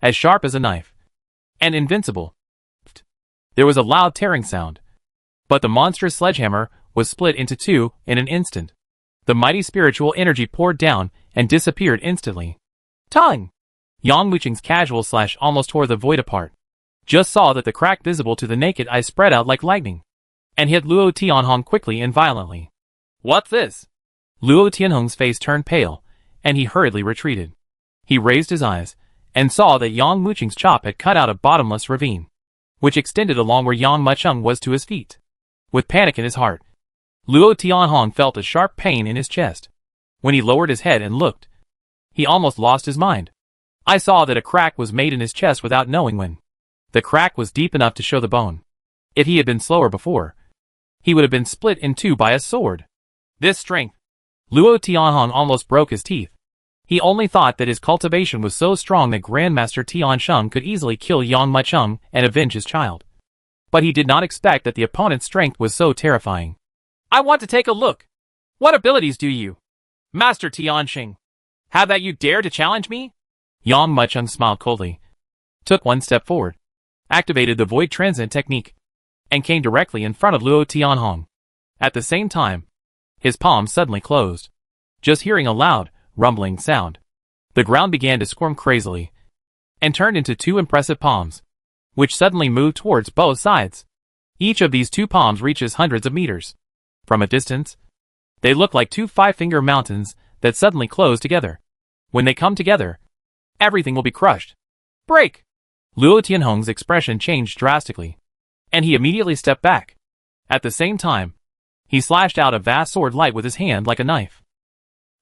as sharp as a knife, and invincible. There was a loud tearing sound, but the monstrous sledgehammer was split into two in an instant. The mighty spiritual energy poured down and disappeared instantly. Tongue! Yang Mucheng's casual slash almost tore the void apart. Just saw that the crack visible to the naked eye spread out like lightning, and hit Luo Tianhong quickly and violently. What's this? Luo Tianhong's face turned pale, and he hurriedly retreated. He raised his eyes, and saw that Yang Mucheng's chop had cut out a bottomless ravine, which extended along where Yang Mucheng was to his feet. With panic in his heart, Luo Tianhong felt a sharp pain in his chest. When he lowered his head and looked, he almost lost his mind. I saw that a crack was made in his chest without knowing when. The crack was deep enough to show the bone. If he had been slower before, he would have been split in two by a sword. This strength! Luo Tianhong almost broke his teeth. He only thought that his cultivation was so strong that Grandmaster Tiansheng could easily kill Yang Mucheng and avenge his child. But he did not expect that the opponent's strength was so terrifying. I want to take a look. What abilities do you, Master Tiansheng, have that you dare to challenge me? Yang Mucheng smiled coldly, took one step forward, activated the Void Transcend technique, and came directly in front of Luo Tianhong. At the same time, his palms suddenly closed. Just hearing a loud, rumbling sound, the ground began to squirm crazily, and turned into two impressive palms, which suddenly moved towards both sides. Each of these two palms reaches hundreds of meters. From a distance, they look like two five-finger mountains that suddenly close together. When they come together, everything will be crushed. Break! Luo Tianhong's expression changed drastically, and he immediately stepped back. At the same time, he slashed out a vast sword light with his hand like a knife.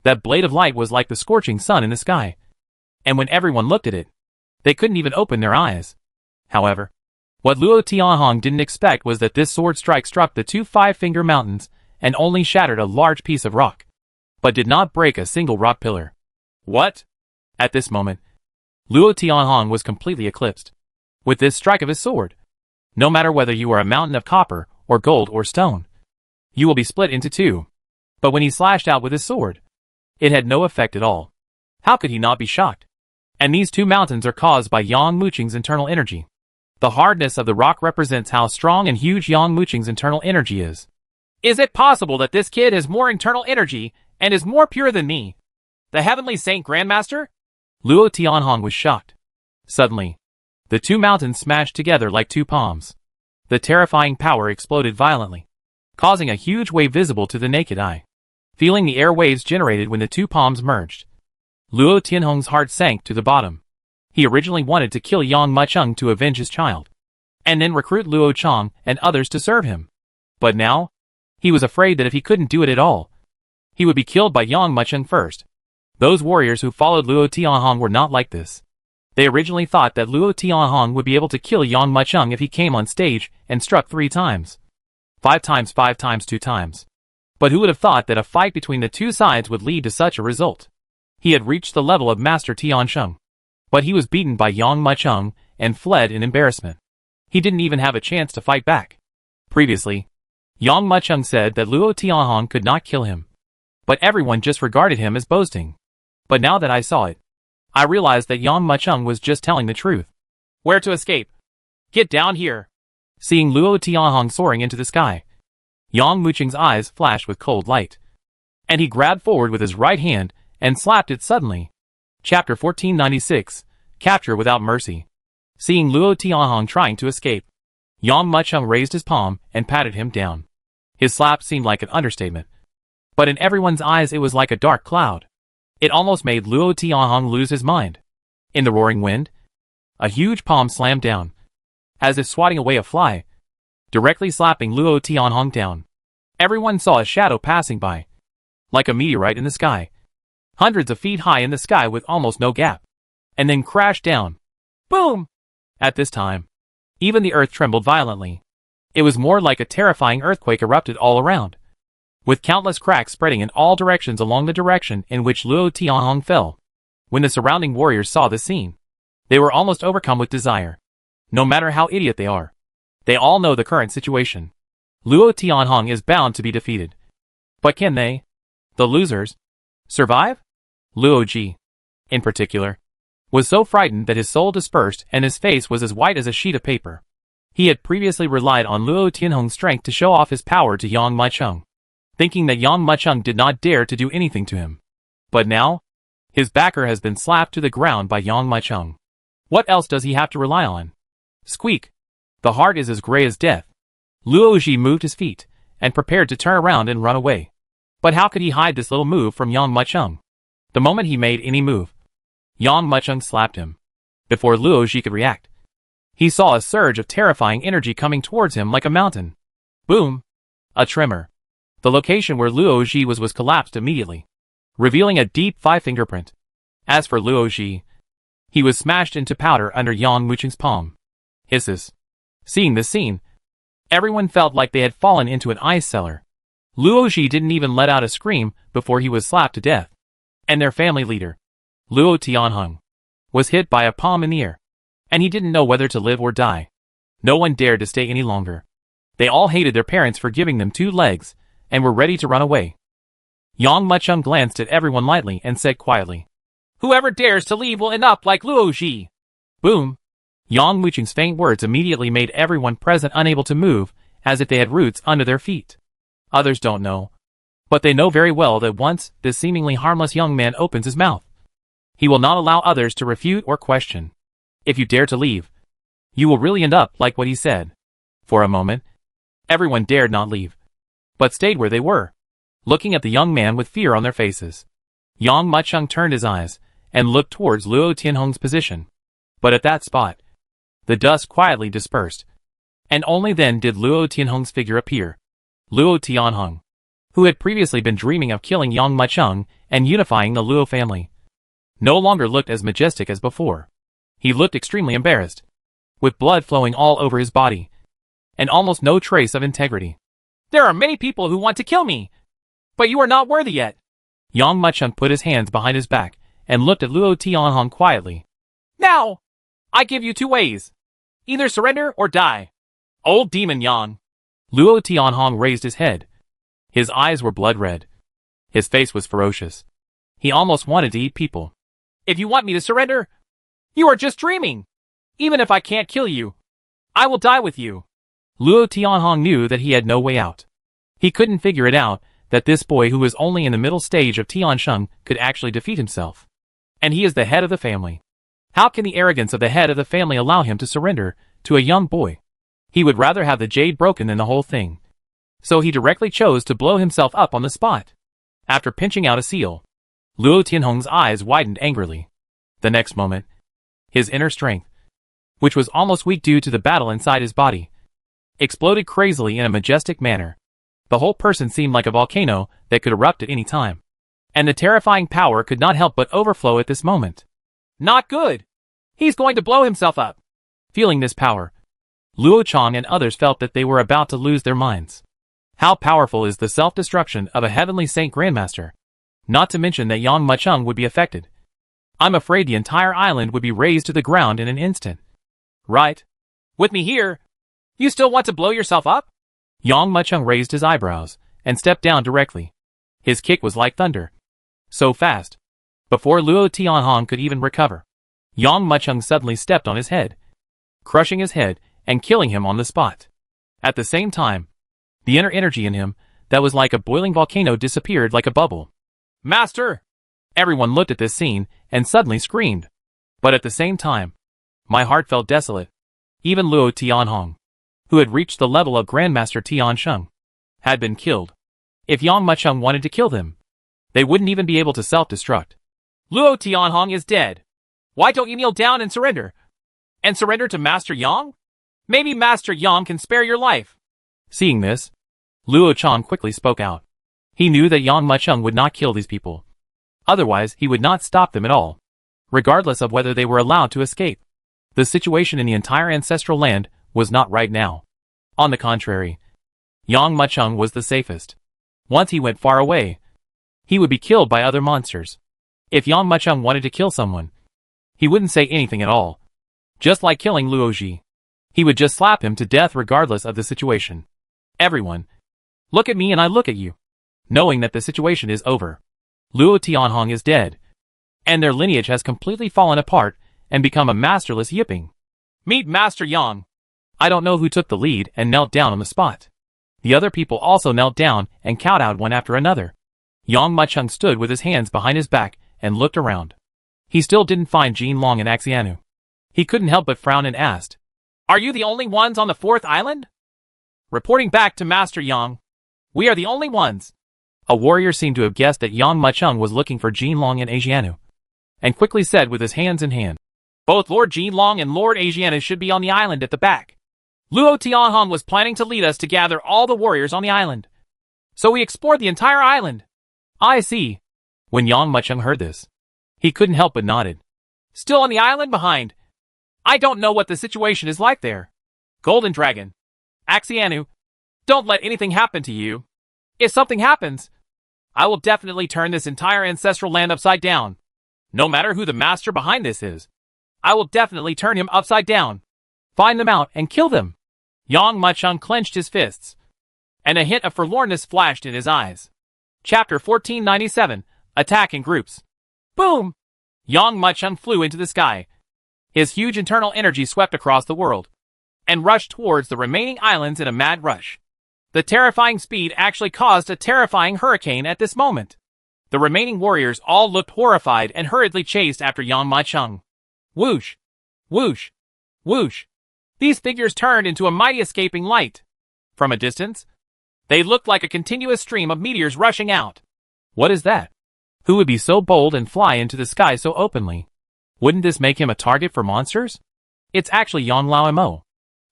That blade of light was like the scorching sun in the sky, and when everyone looked at it, they couldn't even open their eyes. However, what Luo Tianhong didn't expect was that this sword strike struck the two five-finger mountains and only shattered a large piece of rock, but did not break a single rock pillar. What? At this moment, Luo Tianhong was completely eclipsed. With this strike of his sword, no matter whether you are a mountain of copper or gold or stone, you will be split into two. But when he slashed out with his sword, it had no effect at all. How could he not be shocked? And these two mountains are caused by Yang Mucheng's internal energy. The hardness of the rock represents how strong and huge Yang Mucheng's internal energy is. Is it possible that this kid has more internal energy and is more pure than me, the Heavenly Saint Grandmaster? Luo Tianhong was shocked. Suddenly, the two mountains smashed together like two palms. The terrifying power exploded violently, causing a huge wave visible to the naked eye. Feeling the air waves generated when the two palms merged, Luo Tianhong's heart sank to the bottom. He originally wanted to kill Yang Mucheng to avenge his child, and then recruit Luo Chang and others to serve him. But now, he was afraid that if he couldn't do it at all, he would be killed by Yang Mucheng first. Those warriors who followed Luo Tianhong were not like this. They originally thought that Luo Tianhong would be able to kill Yang Mucheng if he came on stage and struck 3 times. 5 times, 5 times, 2 times. But who would have thought that a fight between the two sides would lead to such a result? He had reached the level of Master Tiansheng, but he was beaten by Yang Mucheng and fled in embarrassment. He didn't even have a chance to fight back. Previously, Yang Mucheng said that Luo Tianhong could not kill him, but everyone just regarded him as boasting. But now that I saw it, I realized that Yang Mucheng was just telling the truth. Where to escape? Get down here. Seeing Luo Tianhong soaring into the sky, Yang Mucheng's eyes flashed with cold light, and he grabbed forward with his right hand and slapped it suddenly. Chapter 1496, Capture Without Mercy. Seeing Luo Tianhong trying to escape, Yang Mucheng raised his palm and patted him down. His slap seemed like an understatement, but in everyone's eyes it was like a dark cloud. It almost made Luo Tianhong lose his mind. In the roaring wind, a huge palm slammed down, as if swatting away a fly, directly slapping Luo Tianhong down. Everyone saw a shadow passing by, like a meteorite in the sky, hundreds of feet high in the sky with almost no gap, and then crashed down. Boom! At this time, even the earth trembled violently. It was more like a terrifying earthquake erupted all around, with countless cracks spreading in all directions along the direction in which Luo Tianhong fell. When the surrounding warriors saw this scene, they were almost overcome with desire. No matter how idiot they are, they all know the current situation. Luo Tianhong is bound to be defeated. But can they, the losers, survive? Luo Ji, in particular, was so frightened that his soul dispersed and his face was as white as a sheet of paper. He had previously relied on Luo Tianhong's strength to show off his power to Yang Mucheng, thinking that Yang Mucheng did not dare to do anything to him. But now, his backer has been slapped to the ground by Yang Mucheng. What else does he have to rely on? Squeak! The heart is as gray as death. Luo Ji moved his feet, and prepared to turn around and run away. But how could he hide this little move from Yang Mucheng? The moment he made any move, Yang Mucheng slapped him. Before Luo Ji could react, he saw a surge of terrifying energy coming towards him like a mountain. Boom! A tremor. The location where Luo Ji was collapsed immediately, revealing a deep 5-fingerprint. As for Luo Ji, he was smashed into powder under Yang Mucheng's palm. Hisses. Seeing this scene, everyone felt like they had fallen into an ice cellar. Luo Ji didn't even let out a scream before he was slapped to death. And their family leader, Luo Tianhong, was hit by a palm in the air, and he didn't know whether to live or die. No one dared to stay any longer. They all hated their parents for giving them 2 legs, and were ready to run away. Yang Mucheng glanced at everyone lightly and said quietly, "Whoever dares to leave will end up like Luo Ji." Boom! Yang Mucheng's faint words immediately made everyone present unable to move, as if they had roots under their feet. Others don't know, but they know very well that once this seemingly harmless young man opens his mouth, he will not allow others to refute or question. If you dare to leave, you will really end up like what he said. For a moment, everyone dared not leave, but stayed where they were, looking at the young man with fear on their faces. Yang Mucheng turned his eyes and looked towards Luo Tianhong's position. But at that spot, the dust quietly dispersed, and only then did Luo Tianhong's figure appear. Luo Tianhong, who had previously been dreaming of killing Yang Mucheng and unifying the Luo family, no longer looked as majestic as before. He looked extremely embarrassed, with blood flowing all over his body, and almost no trace of integrity. "There are many people who want to kill me, but you are not worthy yet." Yang Mucheng put his hands behind his back and looked at Luo Tianhong quietly. "Now, I give you 2 ways. Either surrender or die. Old demon Yang." Luo Tianhong raised his head. His eyes were blood red. His face was ferocious. He almost wanted to eat people. "If you want me to surrender, you are just dreaming. Even if I can't kill you, I will die with you." Luo Tianhong knew that he had no way out. He couldn't figure it out that this boy who was only in the middle stage of Tiansheng could actually defeat himself. And he is the head of the family. How can the arrogance of the head of the family allow him to surrender to a young boy? He would rather have the jade broken than the whole thing. So he directly chose to blow himself up on the spot. After pinching out a seal, Luo Tianhong's eyes widened angrily. The next moment, his inner strength, which was almost weak due to the battle inside his body, exploded crazily in a majestic manner. The whole person seemed like a volcano that could erupt at any time. And the terrifying power could not help but overflow at this moment. "Not good. He's going to blow himself up." Feeling this power, Luo Chang and others felt that they were about to lose their minds. How powerful is the self-destruction of a heavenly saint grandmaster? Not to mention that Yang Mucheng would be affected. I'm afraid the entire island would be razed to the ground in an instant. Right? With me here, you still want to blow yourself up? Yang Muchung raised his eyebrows and stepped down directly. His kick was like thunder. So fast. Before Luo Tianhong could even recover, Yang Muchung suddenly stepped on his head, crushing his head and killing him on the spot. At the same time, the inner energy in him that was like a boiling volcano disappeared like a bubble. Master! Everyone looked at this scene and suddenly screamed. But at the same time, my heart felt desolate. Even Luo Tianhong, who had reached the level of Grandmaster Tiansheng, had been killed. If Yang Muchung wanted to kill them, they wouldn't even be able to self-destruct. Luo Tianhong is dead. Why don't you kneel down and surrender? And surrender to Master Yang? Maybe Master Yang can spare your life. Seeing this, Luo Chan quickly spoke out. He knew that Yang Muchung would not kill these people. Otherwise, he would not stop them at all, regardless of whether they were allowed to escape. The situation in the entire ancestral land was not right now. On the contrary, Yang Muchung was the safest. Once he went far away, he would be killed by other monsters. If Yang Muchung wanted to kill someone, he wouldn't say anything at all. Just like killing Luoji, he would just slap him to death regardless of the situation. Everyone, look at me and I look at you, knowing that the situation is over. Luo Tianhong is dead, and their lineage has completely fallen apart and become a masterless yipping. Meet Master Yang. I don't know who took the lead and knelt down on the spot. The other people also knelt down and kowtowed one after another. Yang Muchung stood with his hands behind his back and looked around. He still didn't find Jin Long and Axianu. He couldn't help but frown and asked, "Are you the only ones on the 4th island?" Reporting back to Master Yang, "We are the only ones." A warrior seemed to have guessed that Yang Muchung was looking for Jin Long and Axianu, and quickly said with his hands in hand, "Both Lord Jin Long and Lord Axianu should be on the island at the back. Luo Tianhong was planning to lead us to gather all the warriors on the island. So we explored the entire island." "I see." When Yang Muchung heard this, he couldn't help but nodded. "Still on the island behind. I don't know what the situation is like there. Golden Dragon. Axianu, don't let anything happen to you. If something happens, I will definitely turn this entire ancestral land upside down. No matter who the master behind this is, I will definitely turn him upside down. Find them out and kill them." Yang Muchung clenched his fists, and a hint of forlornness flashed in his eyes. Chapter 1497, Attack in Groups. Boom! Yang Muchung flew into the sky. His huge internal energy swept across the world, and rushed towards the remaining islands in a mad rush. The terrifying speed actually caused a terrifying hurricane at this moment. The remaining warriors all looked horrified and hurriedly chased after Yang Muchung. Whoosh! Whoosh! Whoosh! These figures turned into a mighty escaping light. From a distance, they looked like a continuous stream of meteors rushing out. What is that? Who would be so bold and fly into the sky so openly? Wouldn't this make him a target for monsters? It's actually Yang Lao Mo.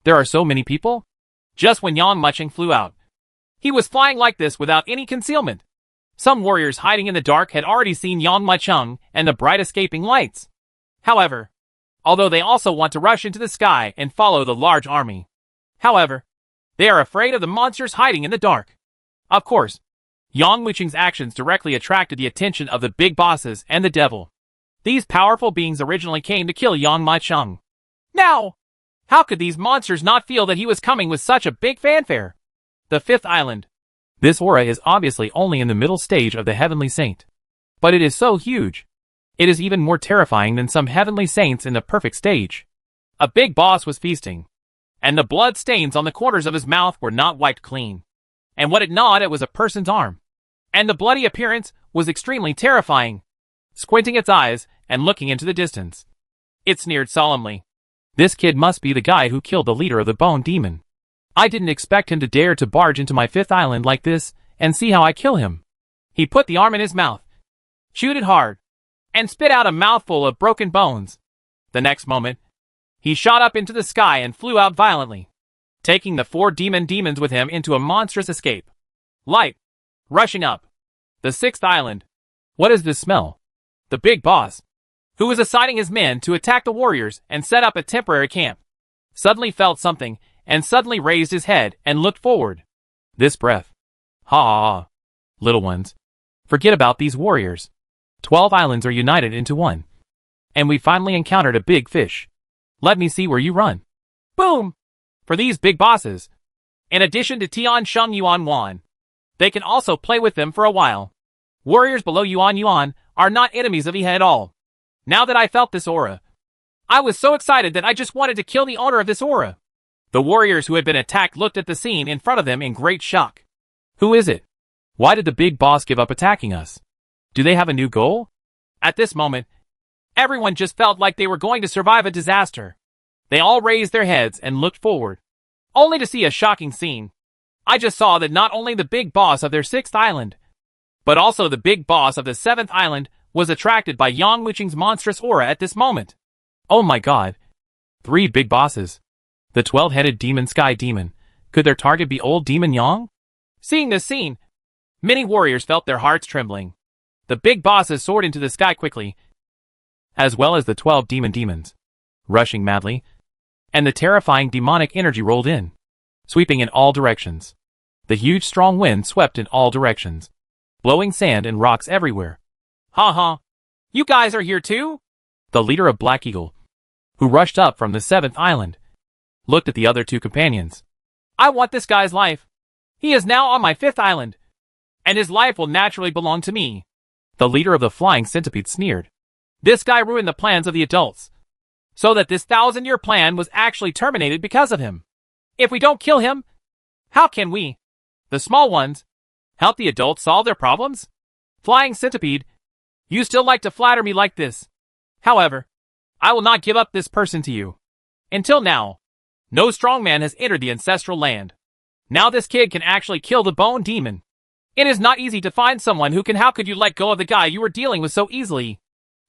There are so many people? Just when Yang Muchung flew out, he was flying like this without any concealment. Some warriors hiding in the dark had already seen Yang Muchung and the bright escaping lights. However, although they also want to rush into the sky and follow the large army. However, they are afraid of the monsters hiding in the dark. Of course, Yang Muchung's actions directly attracted the attention of the big bosses and the devil. These powerful beings originally came to kill Yang Muchung. Now, how could these monsters not feel that he was coming with such a big fanfare? The 5th island. This aura is obviously only in the middle stage of the Heavenly Saint. But it is so huge. It is even more terrifying than some heavenly saints in the perfect stage. A big boss was feasting, and the blood stains on the corners of his mouth were not wiped clean. And what it gnawed at was a person's arm. And the bloody appearance was extremely terrifying. Squinting its eyes and looking into the distance, it sneered solemnly. This kid must be the guy who killed the leader of the Bone Demon. I didn't expect him to dare to barge into my 5th island like this and see how I kill him. He put the arm in his mouth, chewed it hard, and spit out a mouthful of broken bones. The next moment, he shot up into the sky and flew out violently, taking the 4 demons with him into a monstrous escape. Light, rushing up. The 6th island. What is this smell? The big boss, who was assigning his men to attack the warriors and set up a temporary camp, suddenly felt something and suddenly raised his head and looked forward. This breath. Ha ha ha. Little ones, forget about these warriors. 12 islands are united into one. And we finally encountered a big fish. Let me see where you run. Boom! for these big bosses. In addition to Tian Sheng Yuan Wan, they can also play with them for a while. Warriors below Yuan Yuan are not enemies of Ihe at all. Now that I felt this aura, I was so excited that I just wanted to kill the owner of this aura. The warriors who had been attacked looked at the scene in front of them in great shock. Who is it? Why did the big boss give up attacking us? Do they have a new goal? At this moment, everyone just felt like they were going to survive a disaster. They all raised their heads and looked forward, only to see a shocking scene. I just saw that not only the big boss of their 6th island, but also the big boss of the 7th island was attracted by Yang Wuqing's monstrous aura at this moment. Oh my god. 3 big bosses. The 12-headed demon Sky Demon. Could their target be old Demon Yang? Seeing this scene, many warriors felt their hearts trembling. The big bosses soared into the sky quickly, as well as the 12 demons, rushing madly, and the terrifying demonic energy rolled in, sweeping in all directions. The huge strong wind swept in all directions, blowing sand and rocks everywhere. Ha ha! You guys are here too? The leader of Black Eagle, who rushed up from the 7th island, looked at the other 2 companions. I want this guy's life. He is now on my 5th island, and his life will naturally belong to me. The leader of the Flying Centipede sneered. This guy ruined the plans of the adults, so that this 1,000-year plan was actually terminated because of him. If we don't kill him, how can we, the small ones, help the adults solve their problems? Flying Centipede, you still like to flatter me like this. However, I will not give up this person to you. Until now, no strong man has entered the ancestral land. Now this kid can actually kill the bone demon. It is not easy to find someone who can. How could you let go of the guy you were dealing with so easily?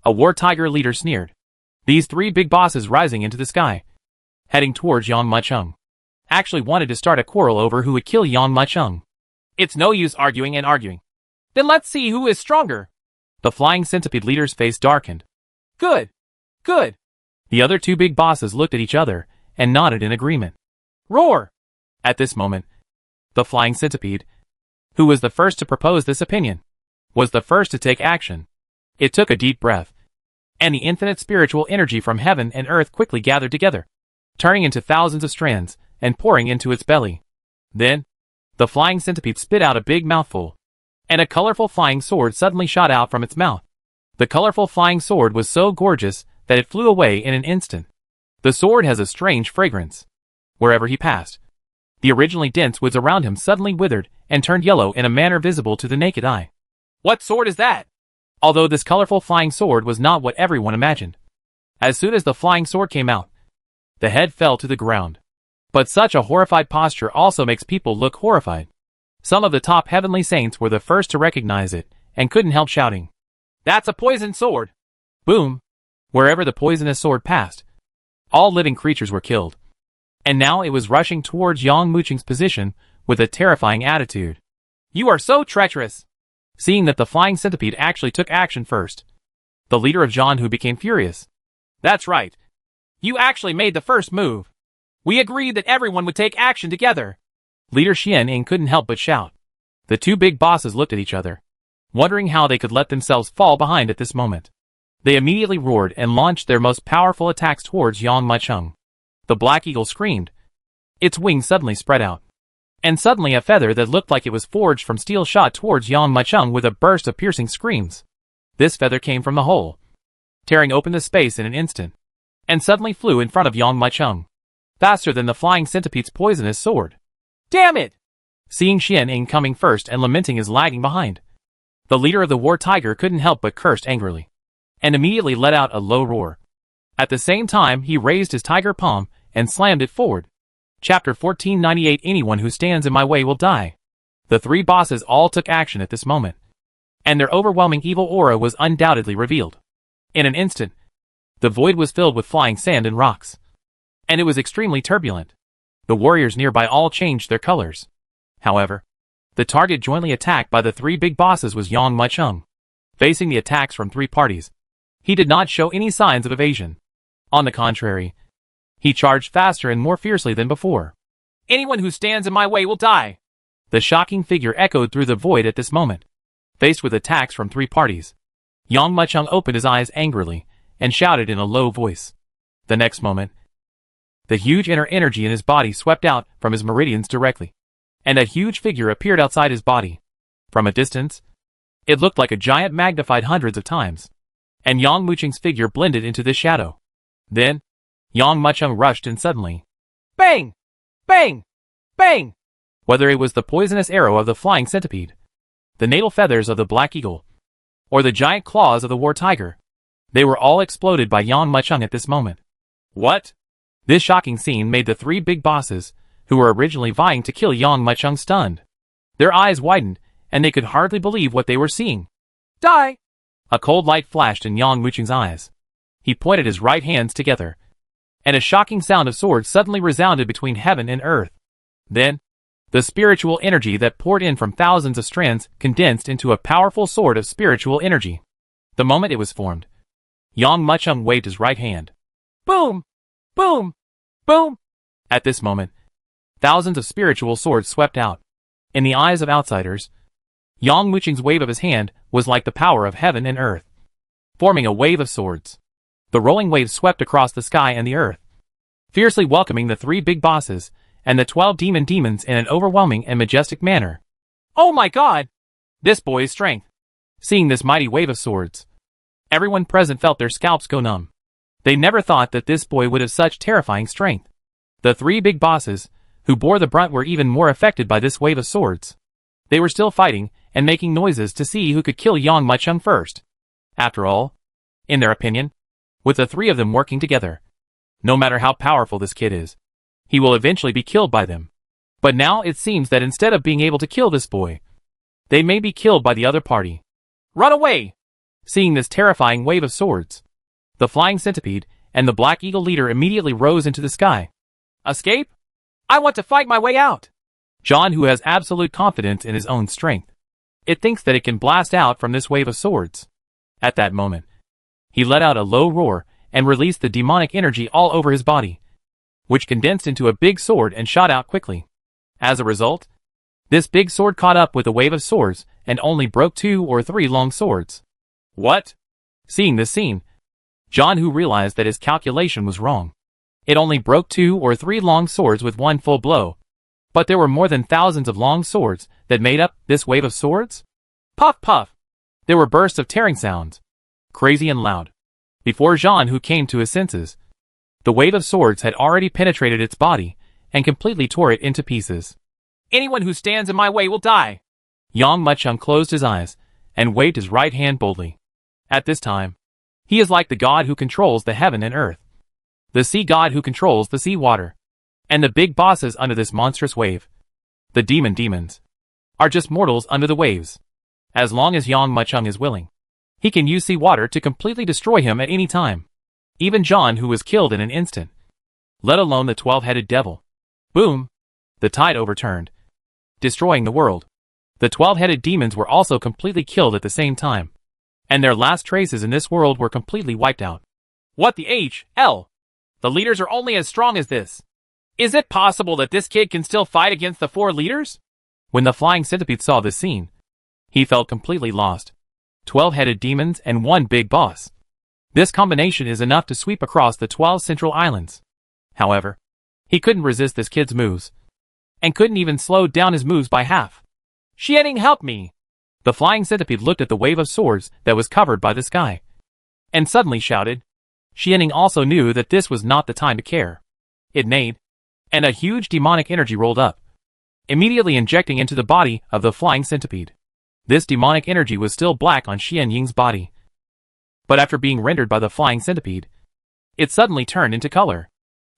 A war tiger leader sneered. These 3 big bosses rising into the sky, heading towards Yang Mucheng, actually wanted to start a quarrel over who would kill Yang Mucheng. It's no use arguing and arguing. Then let's see who is stronger. The Flying Centipede leader's face darkened. Good. Good. The other 2 big bosses looked at each other and nodded in agreement. Roar! At this moment, the Flying Centipede, who was the first to propose this opinion, was the first to take action. It took a deep breath, and the infinite spiritual energy from heaven and earth quickly gathered together, turning into thousands of strands and pouring into its belly. Then, the Flying Centipede spit out a big mouthful, and a colorful flying sword suddenly shot out from its mouth. The colorful flying sword was so gorgeous that it flew away in an instant. The sword has a strange fragrance. Wherever he passed, the originally dense woods around him suddenly withered and turned yellow in a manner visible to the naked eye. What sword is that? Although this colorful flying sword was not what everyone imagined. As soon as the flying sword came out, the head fell to the ground. But such a horrified posture also makes people look horrified. Some of the top heavenly saints were the first to recognize it and couldn't help shouting, "That's a poison sword!" Boom! Wherever the poisonous sword passed, all living creatures were killed. And now it was rushing towards Yang Mucheng's position with a terrifying attitude. You are so treacherous! Seeing that the Flying Centipede actually took action first, the leader of Zhanhu became furious. That's right. You actually made the first move. We agreed that everyone would take action together. Leader Xian couldn't help but shout. The 2 big bosses looked at each other, wondering how they could let themselves fall behind at this moment. They immediately roared and launched their most powerful attacks towards Yang Mucheng. The Black Eagle screamed. Its wings suddenly spread out, and suddenly a feather that looked like it was forged from steel shot towards Yang Mucheng with a burst of piercing screams. This feather came from the hole, tearing open the space in an instant, and suddenly flew in front of Yang Mucheng, faster than the Flying Centipede's poisonous sword. Damn it! Seeing Xian coming first and lamenting his lagging behind, the leader of the war tiger couldn't help but curse angrily, and immediately let out a low roar. At the same time, he raised his tiger palm and slammed it forward. Chapter 1498. Anyone who stands in my way will die. The 3 bosses all took action at this moment, and their overwhelming evil aura was undoubtedly revealed. In an instant, the void was filled with flying sand and rocks, and it was extremely turbulent. The warriors nearby all changed their colors. However, the target jointly attacked by the 3 big bosses was Yang Mucheng. Facing the attacks from 3 parties, he did not show any signs of evasion. On the contrary, he charged faster and more fiercely than before. Anyone who stands in my way will die. The shocking figure echoed through the void at this moment. Faced with attacks from 3 parties, Yang Mucheng opened his eyes angrily and shouted in a low voice. The next moment, The huge inner energy in his body swept out from his meridians directly, and a huge figure appeared outside his body. From a distance, it looked like a giant magnified hundreds of times, and Yang Mucheng's figure blended into this shadow. Then, Yang Mucheng rushed in suddenly. Bang! Bang! Bang! Whether it was the poisonous arrow of the flying centipede, the natal feathers of the black eagle, or the giant claws of the war tiger, they were all exploded by Yang Mucheng at this moment. What? This shocking scene made the three big bosses, who were originally vying to kill Yang Mucheng, stunned. Their eyes widened, and they could hardly believe what they were seeing. Die! A cold light flashed in Yang Mucheng's eyes. He pointed his right hands together, and a shocking sound of swords suddenly resounded between heaven and earth. Then, the spiritual energy that poured in from thousands of strands condensed into a powerful sword of spiritual energy. The moment it was formed, Yang Mucheng waved his right hand. Boom! Boom! Boom! At this moment, thousands of spiritual swords swept out. In the eyes of outsiders, Yang Mucheng's wave of his hand was like the power of heaven and earth, forming a wave of swords. The rolling waves swept across the sky and the earth, fiercely welcoming the three big bosses and the 12 demons in an overwhelming and majestic manner. Oh my God! This boy's strength. Seeing this mighty wave of swords, everyone present felt their scalps go numb. They never thought that this boy would have such terrifying strength. The three big bosses, who bore the brunt, were even more affected by this wave of swords. They were still fighting and making noises to see who could kill Yang Mucheng first. After all, in their opinion, with the three of them working together, no matter how powerful this kid is, he will eventually be killed by them. But now it seems that instead of being able to kill this boy, they may be killed by the other party. Run away! Seeing this terrifying wave of swords, the flying centipede and the black eagle leader immediately rose into the sky. Escape? I want to fight my way out! John, who has absolute confidence in his own strength, it thinks that it can blast out from this wave of swords. At that moment, he let out a low roar and released the demonic energy all over his body, which condensed into a big sword and shot out quickly. As a result, this big sword caught up with a wave of swords and only broke 2 or 3 long swords. What? Seeing this scene, John, who realized that his calculation was wrong. It only broke 2 or 3 long swords with one full blow, but there were more than thousands of long swords that made up this wave of swords. Puff puff! There were bursts of tearing sounds, crazy and loud. Before Jean, who came to his senses, the wave of swords had already penetrated its body and completely tore it into pieces. Anyone who stands in my way will die! Yang Mucheng closed his eyes and waved his right hand boldly. At this time, he is like the god who controls the heaven and earth, the sea god who controls the sea water, and the big bosses under this monstrous wave, the demons, are just mortals under the waves. As long as Yang Mucheng is willing, he can use sea water to completely destroy him at any time. Even John, who was killed in an instant, let alone the 12-headed devil. Boom! The tide overturned, destroying the world. The 12-headed demons were also completely killed at the same time, and their last traces in this world were completely wiped out. What the hell? The leaders are only as strong as this. Is it possible that this kid can still fight against the 4 leaders? When the flying centipede saw this scene, he felt completely lost. 12-headed demons and 1 big boss. This combination is enough to sweep across the 12 central islands. However, he couldn't resist this kid's moves, and couldn't even slow down his moves by half. Xianing, help me! The flying centipede looked at the wave of swords that was covered by the sky, and suddenly shouted. Xianing also knew that this was not the time to care. It neighed, and a huge demonic energy rolled up, immediately injecting into the body of the flying centipede. This demonic energy was still black on Xian Ying's body, but after being rendered by the flying centipede, it suddenly turned into color.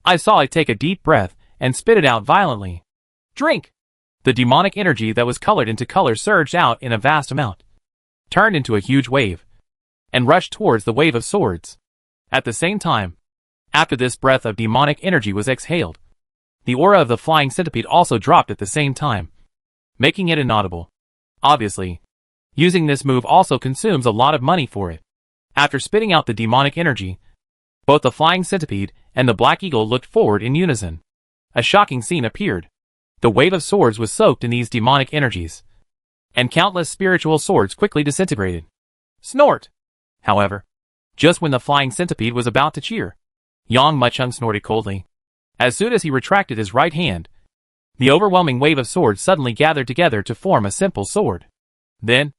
I saw it take a deep breath and spit it out violently. Drink! The demonic energy that was colored into color surged out in a vast amount, turned into a huge wave, and rushed towards the wave of swords. At the same time, after this breath of demonic energy was exhaled, the aura of the flying centipede also dropped at the same time, making it inaudible. Obviously, using this move also consumes a lot of money for it. After spitting out the demonic energy, both the flying centipede and the black eagle looked forward in unison. A shocking scene appeared. The wave of swords was soaked in these demonic energies, and countless spiritual swords quickly disintegrated. Snort! However, just when the flying centipede was about to cheer, Yang Mucheng snorted coldly. As soon as he retracted his right hand, the overwhelming wave of swords suddenly gathered together to form a simple sword. Then,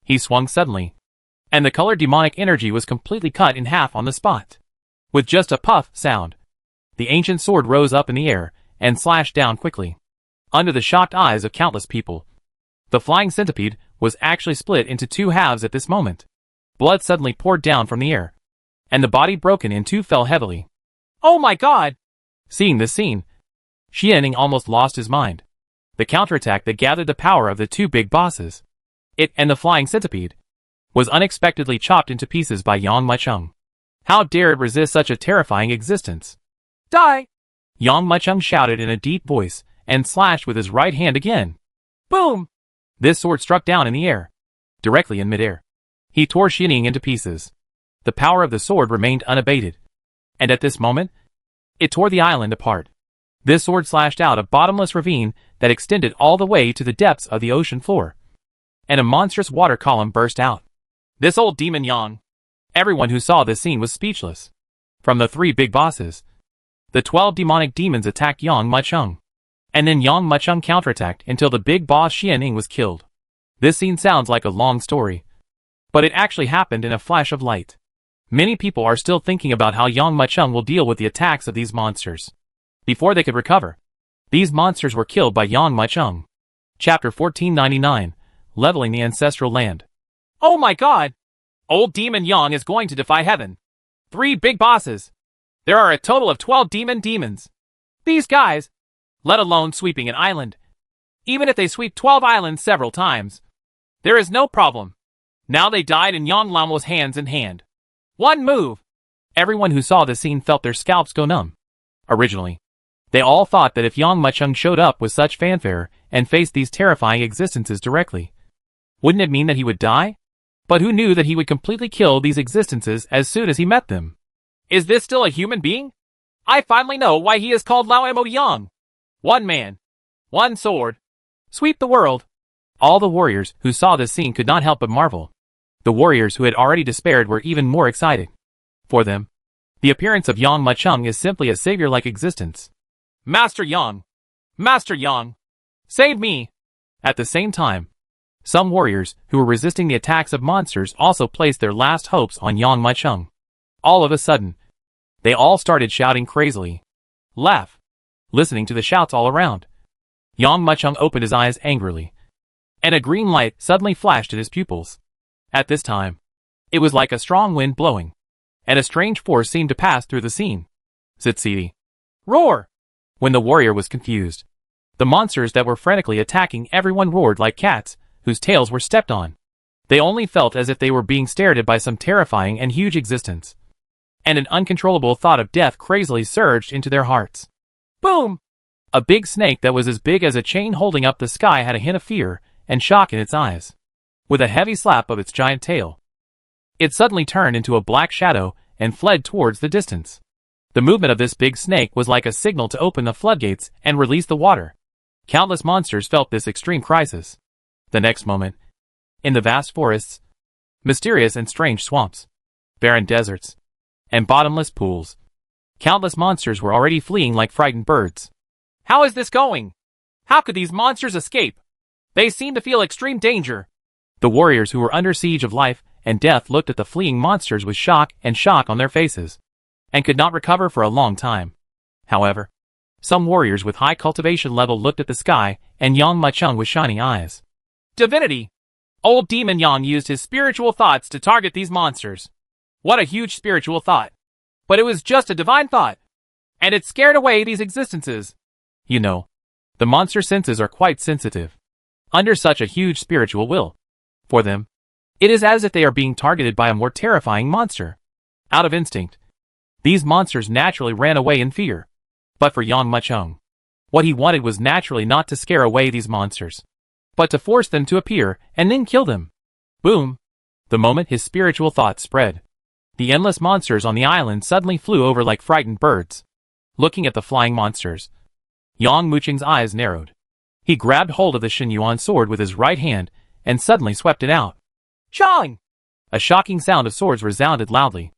he swung suddenly, and the colored demonic energy was completely cut in half on the spot. With just a puff sound, the ancient sword rose up in the air and slashed down quickly. Under the shocked eyes of countless people, the flying centipede was actually split into two halves at this moment. Blood suddenly poured down from the air, and the body broken in two fell heavily. Oh my god! Seeing this scene, Xianing almost lost his mind. The counterattack that gathered the power of the two big bosses, it and the flying centipede, was unexpectedly chopped into pieces by Yang Mucheng. How dare it resist such a terrifying existence? Die! Yang Mucheng shouted in a deep voice and slashed with his right hand again. Boom! This sword struck down in the air, directly in midair. He tore Xianing into pieces. The power of the sword remained unabated, and at this moment, it tore the island apart. This sword slashed out a bottomless ravine that extended all the way to the depths of the ocean floor, and a monstrous water column burst out. This old demon Yang! Everyone who saw this scene was speechless. From the three big bosses, the 12 demonic demons attacked Yang Mucheng, and then Yang Mucheng counterattacked until the big boss Xianing was killed. This scene sounds like a long story, but it actually happened in a flash of light. Many people are still thinking about how Yang Mucheng will deal with the attacks of these monsters. Before they could recover, these monsters were killed by Yang Mucheng. Chapter 1499, Leveling the Ancestral Land. Oh my god! Old demon Yang is going to defy heaven. 3 big bosses. There are a total of 12 demons. These guys, let alone sweeping an island. Even if they sweep 12 islands several times, there is no problem. Now they died in Yang Lamo's hands in hand. One move! Everyone who saw this scene felt their scalps go numb. Originally, they all thought that if Yang Mucheng showed up with such fanfare and faced these terrifying existences directly, wouldn't it mean that he would die? But who knew that he would completely kill these existences as soon as he met them? Is this still a human being? I finally know why he is called Lao Mo Yang. One man, one sword, sweep the world. All the warriors who saw this scene could not help but marvel. The warriors who had already despaired were even more excited. For them, the appearance of Yang Mucheng is simply a savior-like existence. Master Yang! Master Yang! Save me! At the same time, some warriors who were resisting the attacks of monsters also placed their last hopes on Yang Mucheng. All of a sudden, they all started shouting crazily. Laugh. Listening to the shouts all around, Yang Mucheng opened his eyes angrily, and a green light suddenly flashed in his pupils. At this time, it was like a strong wind blowing, and a strange force seemed to pass through the scene. Zitsidi. Roar! When the warrior was confused, the monsters that were frantically attacking everyone roared like cats whose tails were stepped on. They only felt as if they were being stared at by some terrifying and huge existence, and an uncontrollable thought of death crazily surged into their hearts. Boom! A big snake that was as big as a chain holding up the sky had a hint of fear and shock in its eyes. With a heavy slap of its giant tail, it suddenly turned into a black shadow and fled towards the distance. The movement of this big snake was like a signal to open the floodgates and release the water. Countless monsters felt this extreme crisis. The next moment, in the vast forests, mysterious and strange swamps, barren deserts, and bottomless pools, countless monsters were already fleeing like frightened birds. How is this going? How could these monsters escape? They seem to feel extreme danger. The warriors who were under siege of life and death looked at the fleeing monsters with shock on their faces, and could not recover for a long time. However, some warriors with high cultivation level looked at the sky and Yang Mucheng with shining eyes. Divinity! Old demon Yang used his spiritual thoughts to target these monsters. What a huge spiritual thought. But it was just a divine thought, and it scared away these existences. You know, the monster senses are quite sensitive under such a huge spiritual will. For them, it is as if they are being targeted by a more terrifying monster. Out of instinct, these monsters naturally ran away in fear. But for Yang Mucheng, what he wanted was naturally not to scare away these monsters, but to force them to appear and then kill them. Boom! The moment his spiritual thoughts spread, the endless monsters on the island suddenly flew over like frightened birds. Looking at the flying monsters, Yang Mucheng's eyes narrowed. He grabbed hold of the Xinyuan sword with his right hand and suddenly swept it out. Chong! A shocking sound of swords resounded loudly.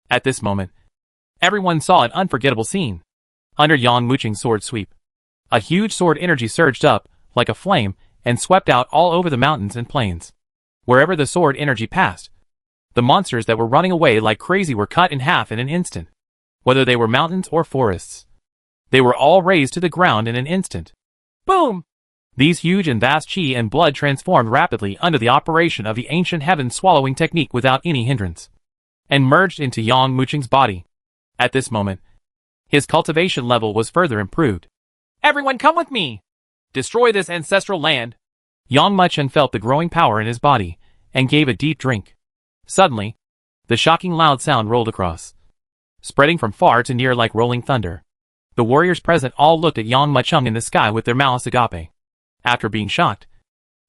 At this moment, everyone saw an unforgettable scene. Under Yang Muqing's sword sweep, a huge sword energy surged up, like a flame, and swept out all over the mountains and plains. Wherever the sword energy passed, the monsters that were running away like crazy were cut in half in an instant. Whether they were mountains or forests, they were all razed to the ground in an instant. Boom! These huge and vast chi and blood transformed rapidly under the operation of the ancient heaven swallowing technique without any hindrance, and merged into Yang Muqing's body. At this moment, his cultivation level was further improved. Everyone come with me! Destroy this ancestral land! Yang Muqing felt the growing power in his body, and gave a deep drink. Suddenly, the shocking loud sound rolled across, spreading from far to near like rolling thunder. The warriors present all looked at Yang Muqing in the sky with their malice agape. After being shocked,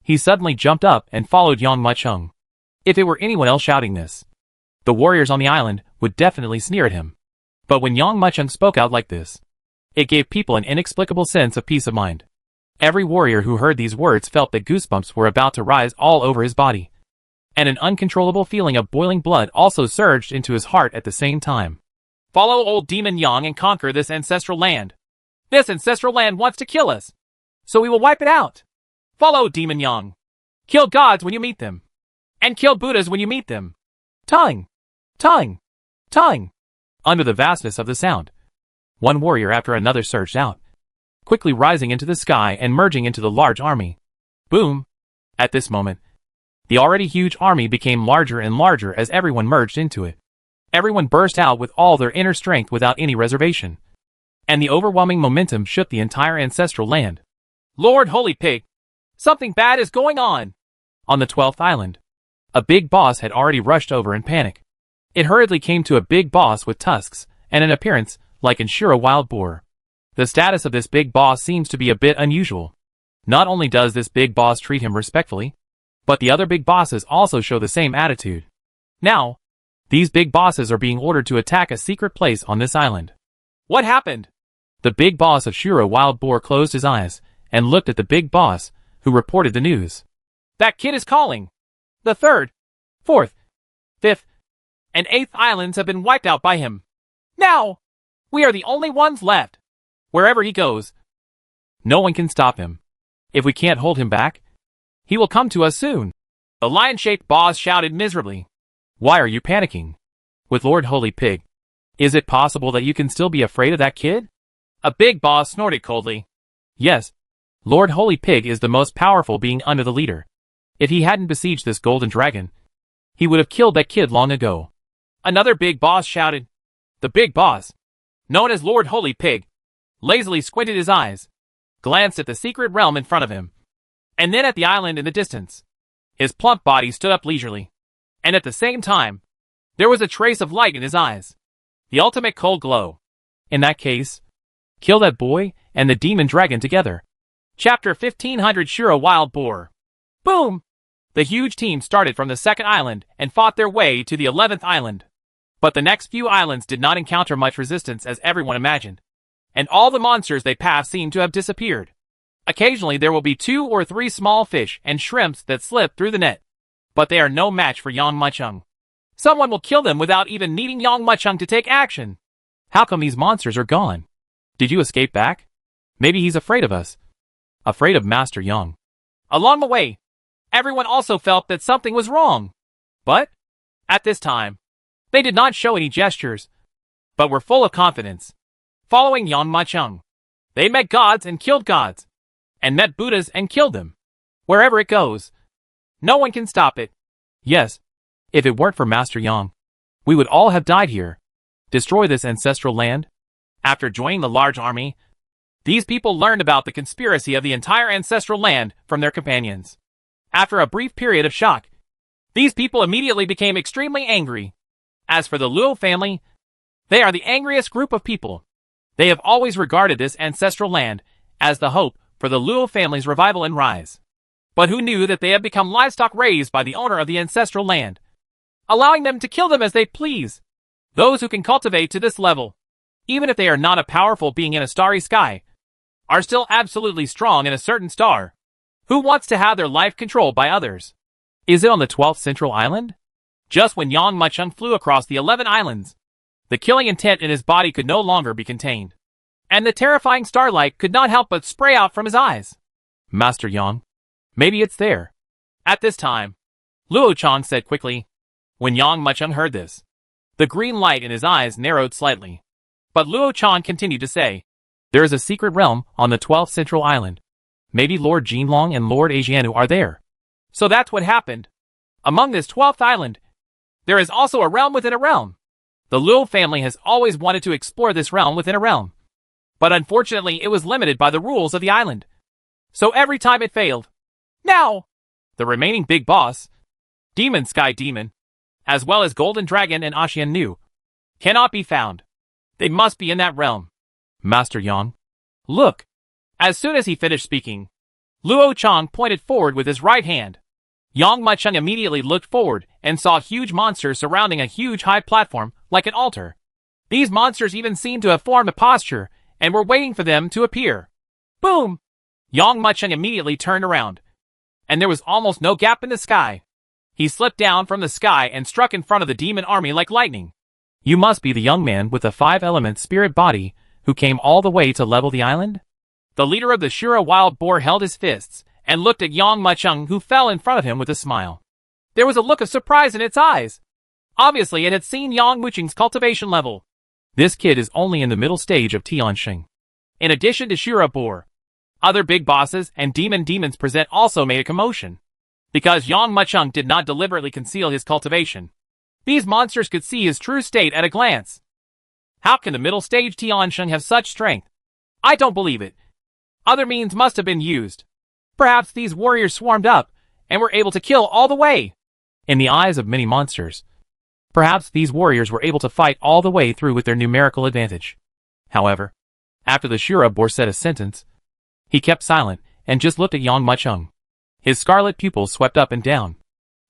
he suddenly jumped up and followed Yang Muqing. If it were anyone else shouting this, the warriors on the island would definitely sneer at him. But when Yang Muqing spoke out like this, it gave people an inexplicable sense of peace of mind. Every warrior who heard these words felt that goosebumps were about to rise all over his body, and an uncontrollable feeling of boiling blood also surged into his heart at the same time. Follow old demon Yang and conquer this ancestral land. This ancestral land wants to kill us, so we will wipe it out. Follow demon Yang. Kill gods when you meet them, and kill Buddhas when you meet them. Tongue! Tongue! Tongue! Under the vastness of the sound, one warrior after another surged out, quickly rising into the sky and merging into the large army. Boom! At this moment, the already huge army became larger and larger as everyone merged into it. Everyone burst out with all their inner strength without any reservation, and the overwhelming momentum shook the entire ancestral land. Lord Holy Pig! Something bad is going on! On the 12th island, a big boss had already rushed over in panic. It hurriedly came to a big boss with tusks and an appearance like Anshura wild boar. The status of this big boss seems to be a bit unusual. Not only does this big boss treat him respectfully, but the other big bosses also show the same attitude. Now, these big bosses are being ordered to attack a secret place on this island. What happened? The big boss of Shura Wild Boar closed his eyes and looked at the big boss, who reported the news. That kid is calling. The 3rd, 4th, 5th, and 8th islands have been wiped out by him. Now, we are the only ones left. Wherever he goes, no one can stop him. If we can't hold him back, he will come to us soon. The lion-shaped boss shouted miserably. Why are you panicking? With Lord Holy Pig, is it possible that you can still be afraid of that kid? A big boss snorted coldly. Yes, Lord Holy Pig is the most powerful being under the leader. If he hadn't besieged this golden dragon, he would have killed that kid long ago. Another big boss shouted. The big boss, known as Lord Holy Pig, lazily squinted his eyes, glanced at the secret realm in front of him, and then at the island in the distance. His plump body stood up leisurely, and at the same time, there was a trace of light in his eyes. The ultimate cold glow. In that case, kill that boy and the demon dragon together. Chapter 1500 Shura Wild Boar. Boom! The huge team started from the 2nd island and fought their way to the 11th island. But the next few islands did not encounter much resistance as everyone imagined, and all the monsters they passed seemed to have disappeared. Occasionally there will be 2 or 3 small fish and shrimps that slip through the net, but they are no match for Yang Muqing. Someone will kill them without even needing Yang Muqing to take action. How come these monsters are gone? Did you escape back? Maybe he's afraid of us. Afraid of Master Yang. Along the way, everyone also felt that something was wrong. But, at this time, they did not show any gestures, but were full of confidence. Following Yang Muqing, they met gods and killed gods, and met Buddhas and killed them. Wherever it goes, no one can stop it. Yes, if it weren't for Master Yang, we would all have died here. Destroy this ancestral land. After joining the large army, these people learned about the conspiracy of the entire ancestral land from their companions. After a brief period of shock, these people immediately became extremely angry. As for the Luo family, they are the angriest group of people. They have always regarded this ancestral land as the hope for the Luo family's revival and rise. But who knew that they have become livestock raised by the owner of the ancestral land, allowing them to kill them as they please? Those who can cultivate to this level, even if they are not a powerful being in a starry sky, are still absolutely strong in a certain star. Who wants to have their life controlled by others? Is it on the 12th Central Island? Just when Yang Muqing flew across the 11 islands, the killing intent in his body could no longer be contained. and the terrifying starlight could not help but spray out from his eyes. Master Yang, maybe it's there. At this time, Luo Chang said quickly. When Yang Mucheng heard this, the green light in his eyes narrowed slightly. But Luo Chang continued to say, there is a secret realm on the 12th Central Island. Maybe Lord Jinlong and Lord Ajianu are there. So that's what happened. Among this 12th island, there is also a realm within a realm. The Luo family has always wanted to explore this realm within a realm. But unfortunately, it was limited by the rules of the island. So every time it failed. Now, the remaining big boss, Demon Sky Demon, as well as Golden Dragon and Ashian Nu, cannot be found. They must be in that realm. Master Yang, look. As soon as he finished speaking, Luo Chang pointed forward with his right hand. Yang Mucheng immediately looked forward and saw huge monsters surrounding a huge high platform like an altar. These monsters even seemed to have formed a posture and were waiting for them to appear. Boom! Yang Mucheng immediately turned around, and there was almost no gap in the sky. He slipped down from the sky and struck in front of the demon army like lightning. You must be the young man with the 5-element spirit body who came all the way to level the island? The leader of the Shura wild boar held his fists and looked at Yang Mucheng, who fell in front of him with a smile. There was a look of surprise in its eyes. Obviously, it had seen Yang Mucheng's cultivation level. This kid is only in the middle stage of Tianxing. In addition to Shura boar, other big bosses and demons present also made a commotion. Because Yang Mucheng did not deliberately conceal his cultivation, these monsters could see his true state at a glance. How can the middle stage Tianxing have such strength? I don't believe it. Other means must have been used. Perhaps these warriors swarmed up and were able to kill all the way. In the eyes of many monsters, perhaps these warriors were able to fight all the way through with their numerical advantage. However, after the Shura boar said a sentence, he kept silent and just looked at Yang Mucheng. His scarlet pupils swept up and down,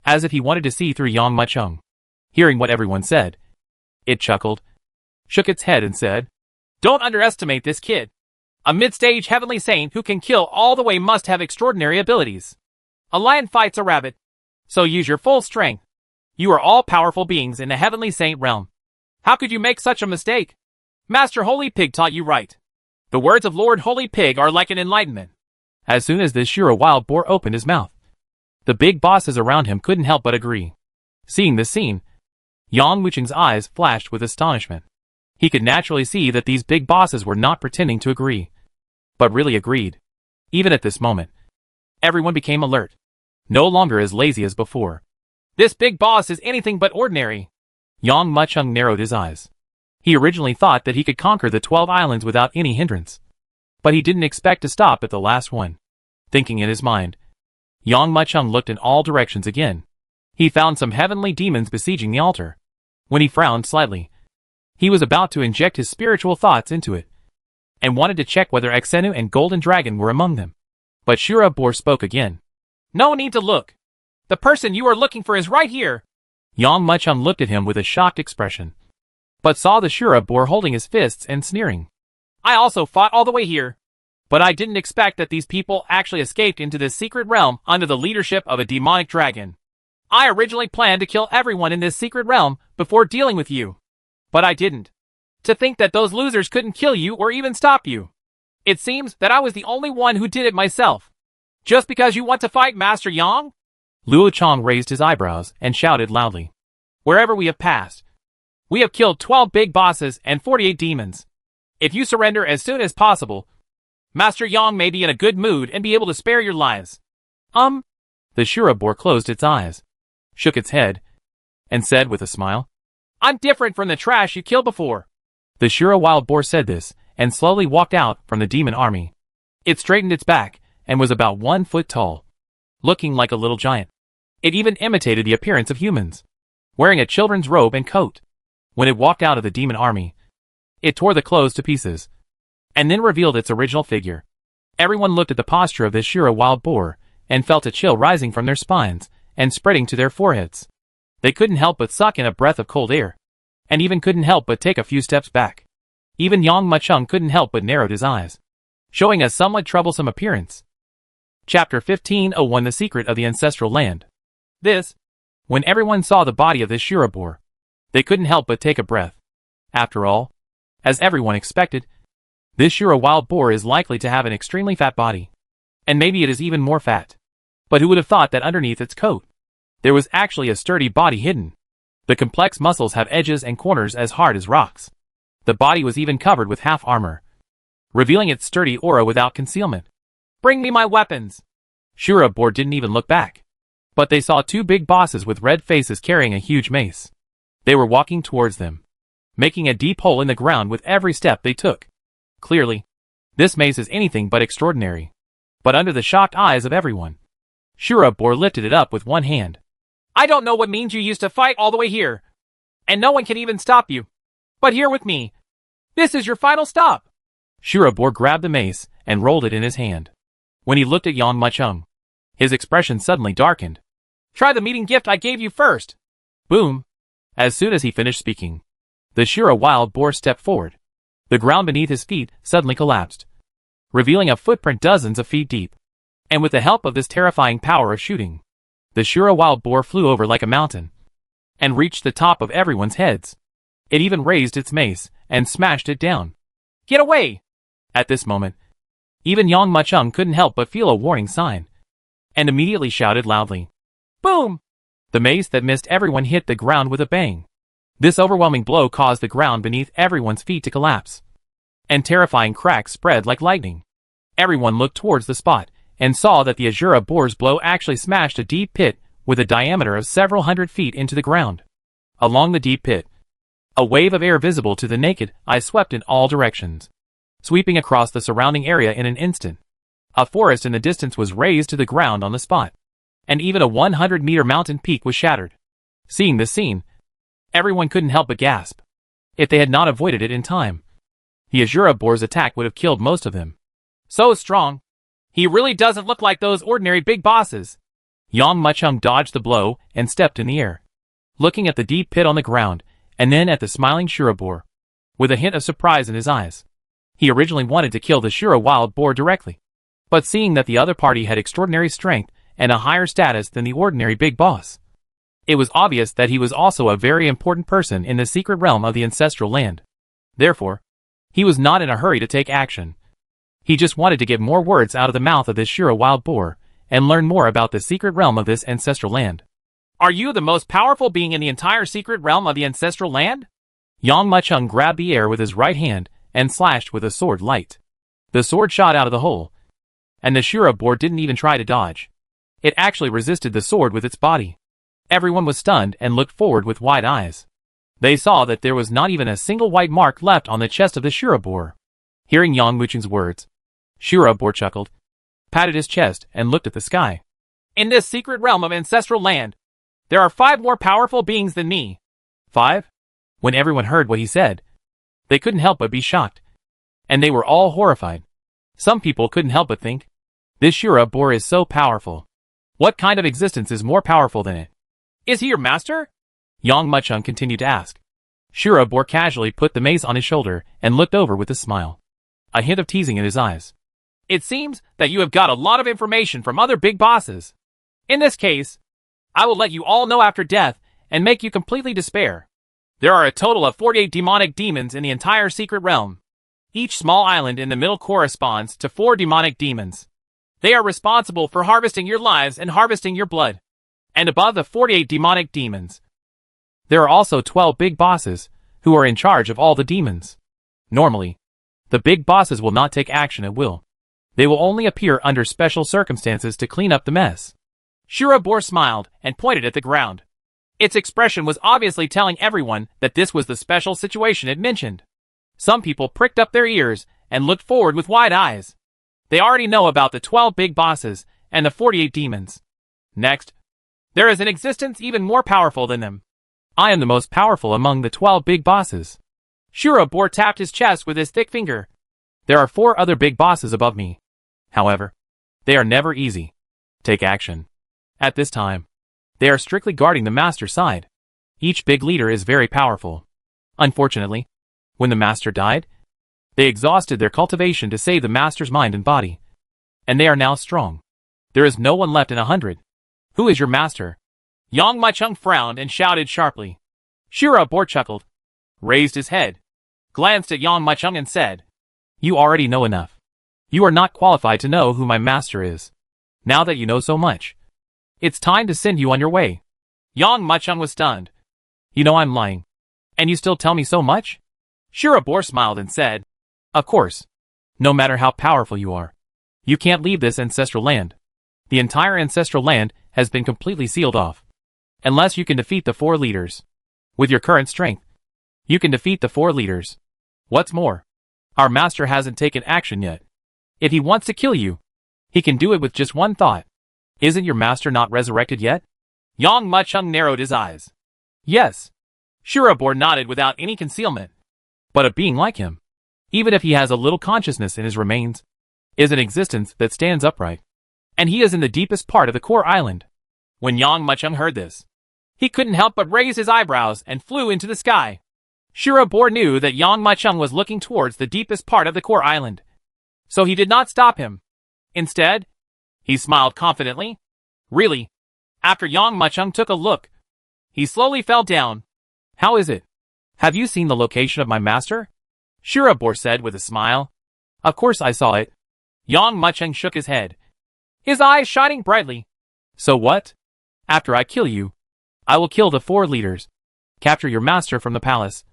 as if he wanted to see through Yang Mucheng. Hearing what everyone said, it chuckled, shook its head and said, don't underestimate this kid. A mid-stage heavenly saint who can kill all the way must have extraordinary abilities. A lion fights a rabbit, so use your full strength. You are all powerful beings in the heavenly saint realm. How could you make such a mistake? Master Holy Pig taught you right. The words of Lord Holy Pig are like an enlightenment. As soon as this Shura wild boar opened his mouth, the big bosses around him couldn't help but agree. Seeing this scene, Yang Mucheng's eyes flashed with astonishment. He could naturally see that these big bosses were not pretending to agree, but really agreed. Even at this moment, everyone became alert, no longer as lazy as before. This big boss is anything but ordinary. Yang Mucheng narrowed his eyes. He originally thought that he could conquer the 12 islands without any hindrance, but he didn't expect to stop at the last one. Thinking in his mind, Yang Mucheng looked in all directions again. He found some heavenly demons besieging the altar. When he frowned slightly, he was about to inject his spiritual thoughts into it, and wanted to check whether Xenu and Golden Dragon were among them. But Shura boar spoke again. No need to look. The person you are looking for is right here. Yang Mucheng looked at him with a shocked expression, but saw the Shura boar holding his fists and sneering. I also fought all the way here, but I didn't expect that these people actually escaped into this secret realm under the leadership of a demonic dragon. I originally planned to kill everyone in this secret realm before dealing with you, but I didn't. To think that those losers couldn't kill you or even stop you. It seems that I was the only one who did it myself. Just because you want to fight Master Yang? Luo Chang raised his eyebrows and shouted loudly. Wherever we have passed, we have killed 12 big bosses and 48 demons. If you surrender as soon as possible, Master Yang may be in a good mood and be able to spare your lives. The Shura boar closed its eyes, shook its head, and said with a smile, I'm different from the trash you killed before. The Shura wild boar said this, and slowly walked out from the demon army. It straightened its back, and was about 1 foot tall, looking like a little giant. It even imitated the appearance of humans, wearing a children's robe and coat. When it walked out of the demon army, it tore the clothes to pieces, and then revealed its original figure. Everyone looked at the posture of this Shura wild boar, and felt a chill rising from their spines, and spreading to their foreheads. They couldn't help but suck in a breath of cold air, and even couldn't help but take a few steps back. Even Yang Mucheng couldn't help but narrowed his eyes, showing a somewhat troublesome appearance. Chapter 1501 The Secret of the Ancestral Land. When everyone saw the body of this Shura boar, they couldn't help but take a breath. After all, as everyone expected, This Shura wild boar is likely to have an extremely fat body. And maybe it is even more fat. But who would have thought that underneath its coat, there was actually a sturdy body hidden? The complex muscles have edges and corners as hard as rocks. The body was even covered with half armor, revealing its sturdy aura without concealment. Bring me my weapons! Shura boar didn't even look back. But they saw two big bosses with red faces carrying a huge mace. They were walking towards them, making a deep hole in the ground with every step they took. Clearly, this mace is anything but extraordinary. But under the shocked eyes of everyone, Shura boar lifted it up with one hand. I don't know what means you used to fight all the way here. And no one can even stop you. But here with me. This is your final stop. Shura boar grabbed the mace and rolled it in his hand. When he looked at Yang Machung, his expression suddenly darkened. Try the meeting gift I gave you first. Boom! As soon as he finished speaking, the Shura wild boar stepped forward. The ground beneath his feet suddenly collapsed, revealing a footprint dozens of feet deep. And with the help of this terrifying power of shooting, the Shura wild boar flew over like a mountain and reached the top of everyone's heads. It even raised its mace and smashed it down. Get away! At this moment, even Yang Machung couldn't help but feel a warning sign, and immediately shouted loudly. Boom! The mace that missed everyone hit the ground with a bang. This overwhelming blow caused the ground beneath everyone's feet to collapse, and terrifying cracks spread like lightning. Everyone looked towards the spot, and saw that the Ashura boar's blow actually smashed a deep pit with a diameter of several hundred feet into the ground. Along the deep pit, a wave of air visible to the naked eye swept in all directions, sweeping across the surrounding area in an instant. A forest in the distance was razed to the ground on the spot, and even a 100-meter mountain peak was shattered. Seeing this scene, everyone couldn't help but gasp. If they had not avoided it in time, the Ashura boar's attack would have killed most of them. So strong. He really doesn't look like those ordinary big bosses. Yang Machung dodged the blow and stepped in the air, looking at the deep pit on the ground and then at the smiling Shura boar, with a hint of surprise in his eyes. He originally wanted to kill the Shura wild boar directly, but seeing that the other party had extraordinary strength and a higher status than the ordinary big boss, it was obvious that he was also a very important person in the secret realm of the ancestral land. Therefore, he was not in a hurry to take action. He just wanted to get more words out of the mouth of this Shura wild boar and learn more about the secret realm of this ancestral land. Are you the most powerful being in the entire secret realm of the ancestral land? Yang Machung grabbed the air with his right hand and slashed with a sword light. The sword shot out of the hole, and the Shura boar didn't even try to dodge. It actually resisted the sword with its body. Everyone was stunned and looked forward with wide eyes. They saw that there was not even a single white mark left on the chest of the Shura boar. Hearing Yang Machung's words, Shura boar chuckled, patted his chest, and looked at the sky. In this secret realm of ancestral land, there are 5 more powerful beings than me. 5? When everyone heard what he said, they couldn't help but be shocked, and they were all horrified. Some people couldn't help but think, this Shura boar is so powerful. What kind of existence is more powerful than it? Is he your master? Yang Machung continued to ask. Shura boar casually put the mace on his shoulder and looked over with a smile, a hint of teasing in his eyes. It seems that you have got a lot of information from other big bosses. In this case, I will let you all know after death and make you completely despair. There are a total of 48 demonic demons in the entire secret realm. Each small island in the middle corresponds to 4 demonic demons. They are responsible for harvesting your lives and harvesting your blood. And above the 48 demonic demons, there are also 12 big bosses who are in charge of all the demons. Normally, the big bosses will not take action at will. They will only appear under special circumstances to clean up the mess. Shura boar smiled and pointed at the ground. Its expression was obviously telling everyone that this was the special situation it mentioned. Some people pricked up their ears and looked forward with wide eyes. They already know about the 12 big bosses and the 48 demons. Next, there is an existence even more powerful than them. I am the most powerful among the 12 big bosses. Shura boar tapped his chest with his thick finger. There are 4 other big bosses above me. However, they are never easy. Take action. At this time, they are strictly guarding the master's side. Each big leader is very powerful. Unfortunately, when the master died, they exhausted their cultivation to save the master's mind and body, and they are now strong. There is no one left in 100. Who is your master? Yang Machung frowned and shouted sharply. Shura boar chuckled, raised his head, glanced at Yang Machung and said, You already know enough. You are not qualified to know who my master is. Now that you know so much, it's time to send you on your way. Yang Machung was stunned. You know I'm lying. And you still tell me so much? Shirabor smiled and said, Of course. No matter how powerful you are, you can't leave this ancestral land. The entire ancestral land has been completely sealed off. Unless you can defeat the 4 leaders. With your current strength, you can defeat the 4 leaders. What's more, our master hasn't taken action yet. If he wants to kill you, he can do it with just one thought. Isn't your master not resurrected yet? Yang Machung narrowed his eyes. Yes. Shirabor nodded without any concealment. But a being like him, even if he has a little consciousness in his remains, is an existence that stands upright. And he is in the deepest part of the core island. When Yang Machung heard this, he couldn't help but raise his eyebrows and flew into the sky. Shirabor knew that Yang Machung was looking towards the deepest part of the core island. So he did not stop him. Instead, he smiled confidently. Really? After Yang Machung took a look, he slowly fell down. How is it? Have you seen the location of my master? Shirabor said with a smile. Of course I saw it. Yang Machung shook his head, his eyes shining brightly. So what? After I kill you, I will kill the 4 leaders, capture your master from the palace,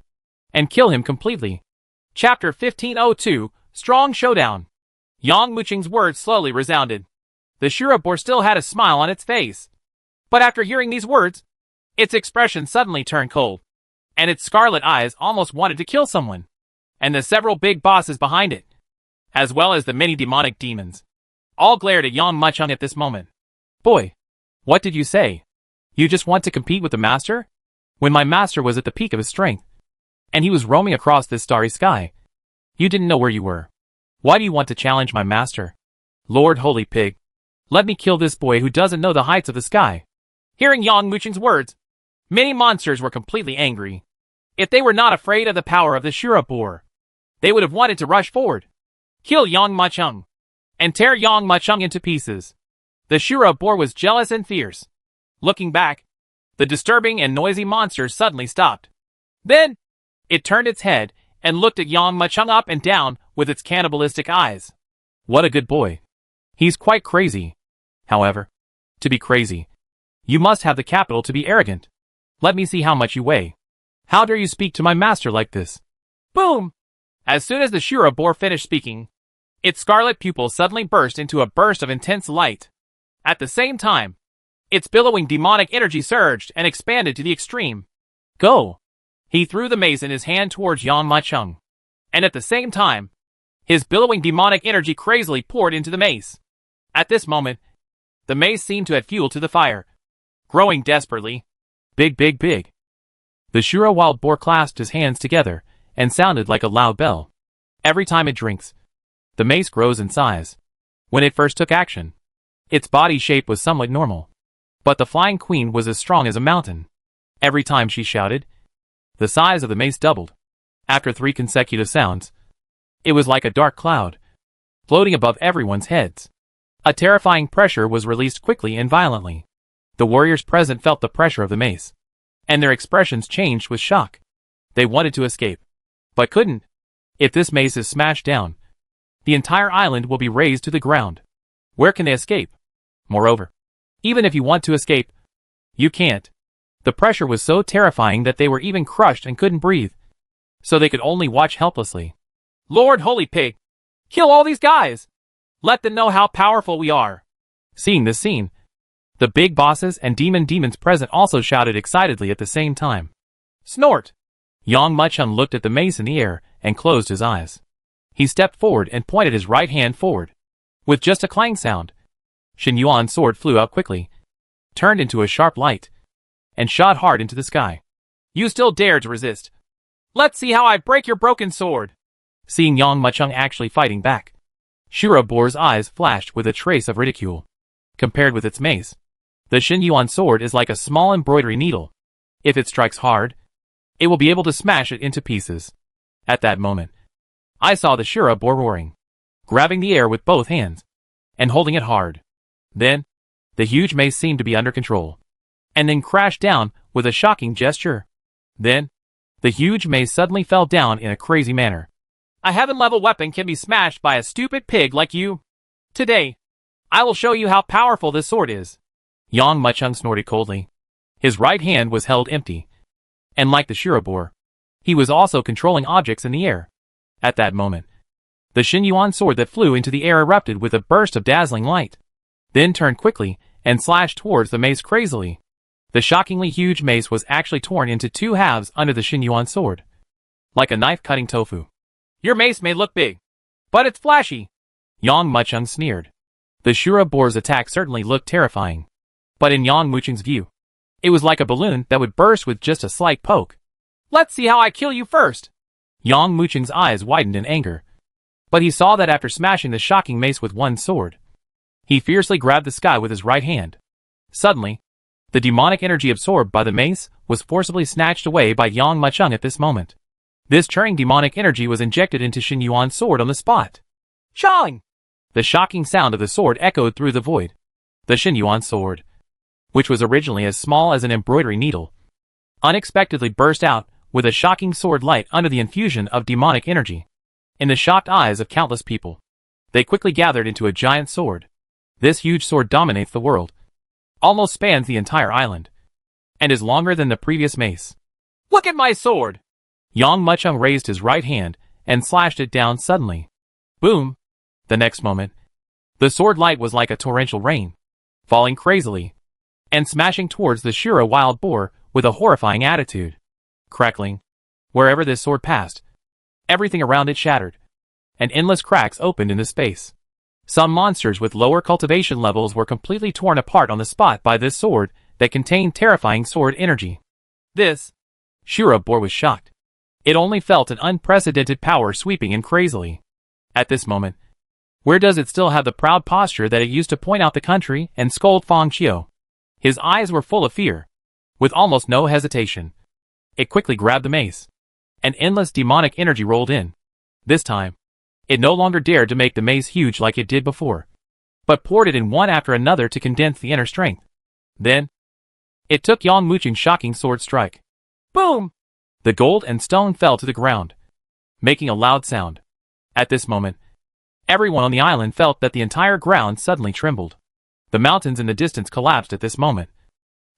and kill him completely. Chapter 1502, Strong Showdown. Yang Machung's words slowly resounded. The Shirabor still had a smile on its face. But after hearing these words, its expression suddenly turned cold, and its scarlet eyes almost wanted to kill someone. And the several big bosses behind it, as well as the many demonic demons, all glared at Yang Machung at this moment. Boy, what did you say? You just want to compete with the master? When my master was at the peak of his strength, and he was roaming across this starry sky, you didn't know where you were. Why do you want to challenge my master? Lord Holy Pig, let me kill this boy who doesn't know the heights of the sky. Hearing Yang Machung's words, many monsters were completely angry. If they were not afraid of the power of the Shirabor, they would have wanted to rush forward, kill Yang Machung, and tear Yang Machung into pieces. The Shirabor was jealous and fierce. Looking back, the disturbing and noisy monster suddenly stopped. Then, it turned its head and looked at Yang Machung up and down with its cannibalistic eyes. What a good boy. He's quite crazy. However, to be crazy, you must have the capital to be arrogant. Let me see how much you weigh. How dare you speak to my master like this? Boom! As soon as the Shirabor finished speaking, its scarlet pupil suddenly burst into a burst of intense light. At the same time, its billowing demonic energy surged and expanded to the extreme. Go! He threw the mace in his hand towards Yang Machung, and at the same time, his billowing demonic energy crazily poured into the mace. At this moment, the mace seemed to add fuel to the fire, growing desperately. Big, big, big. The Shura wild boar clasped his hands together and sounded like a loud bell. Every time it drinks, the mace grows in size. When it first took action, its body shape was somewhat normal, but the flying queen was as strong as a mountain. Every time she shouted, the size of the mace doubled. After 3 consecutive sounds, it was like a dark cloud, floating above everyone's heads. A terrifying pressure was released quickly and violently. The warriors present felt the pressure of the mace, and their expressions changed with shock. They wanted to escape, but couldn't. If this mace is smashed down, the entire island will be razed to the ground. Where can they escape? Moreover, even if you want to escape, you can't. The pressure was so terrifying that they were even crushed and couldn't breathe, so they could only watch helplessly. Lord Holy Pig, kill all these guys! Let them know how powerful we are. Seeing this scene, the big bosses and demons present also shouted excitedly at the same time. Snort! Yang Machung looked at the mace in the air and closed his eyes. He stepped forward and pointed his right hand forward. With just a clang sound, Shin Yuan's sword flew out quickly, turned into a sharp light, and shot hard into the sky. You still dare to resist? Let's see how I break your broken sword. Seeing Yang Machung actually fighting back, Shirabor's eyes flashed with a trace of ridicule. Compared with its mace, the Shin Yuan sword is like a small embroidery needle. If it strikes hard, it will be able to smash it into pieces. At that moment, I saw the Shirabor roaring, grabbing the air with both hands, and holding it hard. Then, the huge mace seemed to be under control, and then crashed down with a shocking gesture. Then, the huge mace suddenly fell down in a crazy manner. A heaven-level weapon can be smashed by a stupid pig like you. Today, I will show you how powerful this sword is. Yang Muchung snorted coldly. His right hand was held empty. And like the Shirobor, he was also controlling objects in the air. At that moment, the Xinyuan sword that flew into the air erupted with a burst of dazzling light, then turned quickly and slashed towards the mace crazily. The shockingly huge mace was actually torn into two halves under the Xinyuan sword, like a knife cutting tofu. Your mace may look big, but it's flashy. Yang Muchung sneered. The Shirobor's attack certainly looked terrifying, but in Yang Muchung's view, it was like a balloon that would burst with just a slight poke. Let's see how I kill you first. Yang Muchung's eyes widened in anger, but he saw that after smashing the shocking mace with one sword, he fiercely grabbed the sky with his right hand. Suddenly, the demonic energy absorbed by the mace was forcibly snatched away by Yang Muchung at this moment. This churning demonic energy was injected into Xinyuan's sword on the spot. Chong! The shocking sound of the sword echoed through the void. The Xinyuan sword, which was originally as small as an embroidery needle, unexpectedly burst out with a shocking sword light under the infusion of demonic energy. In the shocked eyes of countless people, they quickly gathered into a giant sword. This huge sword dominates the world, almost spans the entire island, and is longer than the previous mace. Look at my sword! Yang Muchung raised his right hand and slashed it down suddenly. Boom! The next moment, the sword light was like a torrential rain, falling crazily, and smashing towards the Shira wild boar with a horrifying attitude. Crackling, wherever this sword passed, everything around it shattered, and endless cracks opened into space. Some monsters with lower cultivation levels were completely torn apart on the spot by this sword that contained terrifying sword energy. This Shira boar was shocked. It only felt an unprecedented power sweeping in crazily. At this moment, where does it still have the proud posture that it used to point out the country and scold Fang Qiu? His eyes were full of fear. With almost no hesitation, it quickly grabbed the mace. An endless demonic energy rolled in. This time, it no longer dared to make the mace huge like it did before, but poured it in one after another to condense the inner strength. Then, it took Yang Muchung's shocking sword strike. Boom! The gold and stone fell to the ground, making a loud sound. At this moment, everyone on the island felt that the entire ground suddenly trembled. The mountains in the distance collapsed at this moment,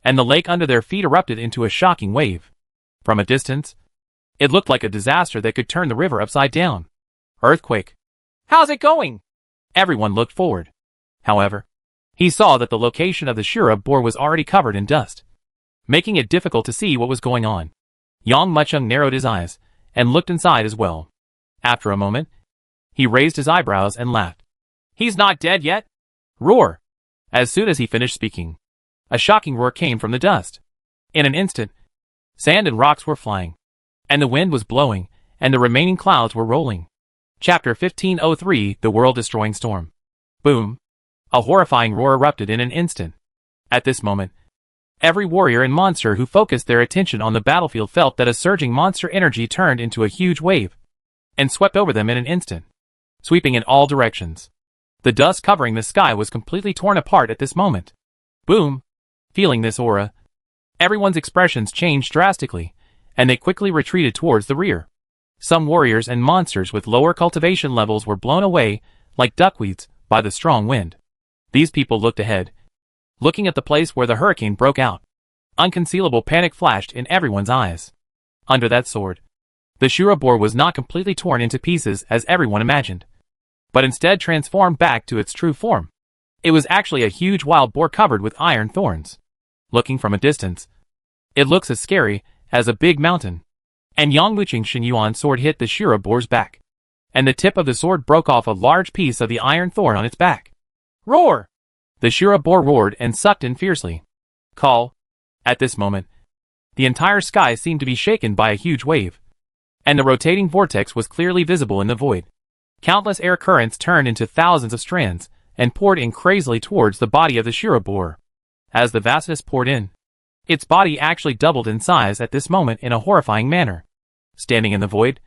and the lake under their feet erupted into a shocking wave. From a distance, it looked like a disaster that could turn the river upside down. Earthquake. How's it going? Everyone looked forward. However, he saw that the location of the Shira boar was already covered in dust, making it difficult to see what was going on. Yang Muchung narrowed his eyes and looked inside as well. After a moment, he raised his eyebrows and laughed. He's not dead yet? Roar! As soon as he finished speaking, a shocking roar came from the dust. In an instant, sand and rocks were flying, and the wind was blowing, and the remaining clouds were rolling. Chapter 1503, The World-Destroying Storm. Boom! A horrifying roar erupted in an instant. At this moment, every warrior and monster who focused their attention on the battlefield felt that a surging monster energy turned into a huge wave, and swept over them in an instant, sweeping in all directions. The dust covering the sky was completely torn apart at this moment. Boom! Feeling this aura, everyone's expressions changed drastically, and they quickly retreated towards the rear. Some warriors and monsters with lower cultivation levels were blown away, like duckweeds, by the strong wind. These people looked ahead, looking at the place where the hurricane broke out. Unconcealable panic flashed in everyone's eyes. Under that sword, the Shira boar was not completely torn into pieces as everyone imagined, but instead transformed back to its true form. It was actually a huge wild boar covered with iron thorns. Looking from a distance, it looks as scary as a big mountain. And Yang Muchung's Xinyuan sword hit the Shira boar's back, and the tip of the sword broke off a large piece of the iron thorn on its back. Roar! The Shira boar roared and sucked in fiercely. Call! At this moment, the entire sky seemed to be shaken by a huge wave, and the rotating vortex was clearly visible in the void. Countless air currents turned into thousands of strands and poured in crazily towards the body of the Shira boar. As the vastness poured in, its body actually doubled in size at this moment in a horrifying manner. Standing in the void,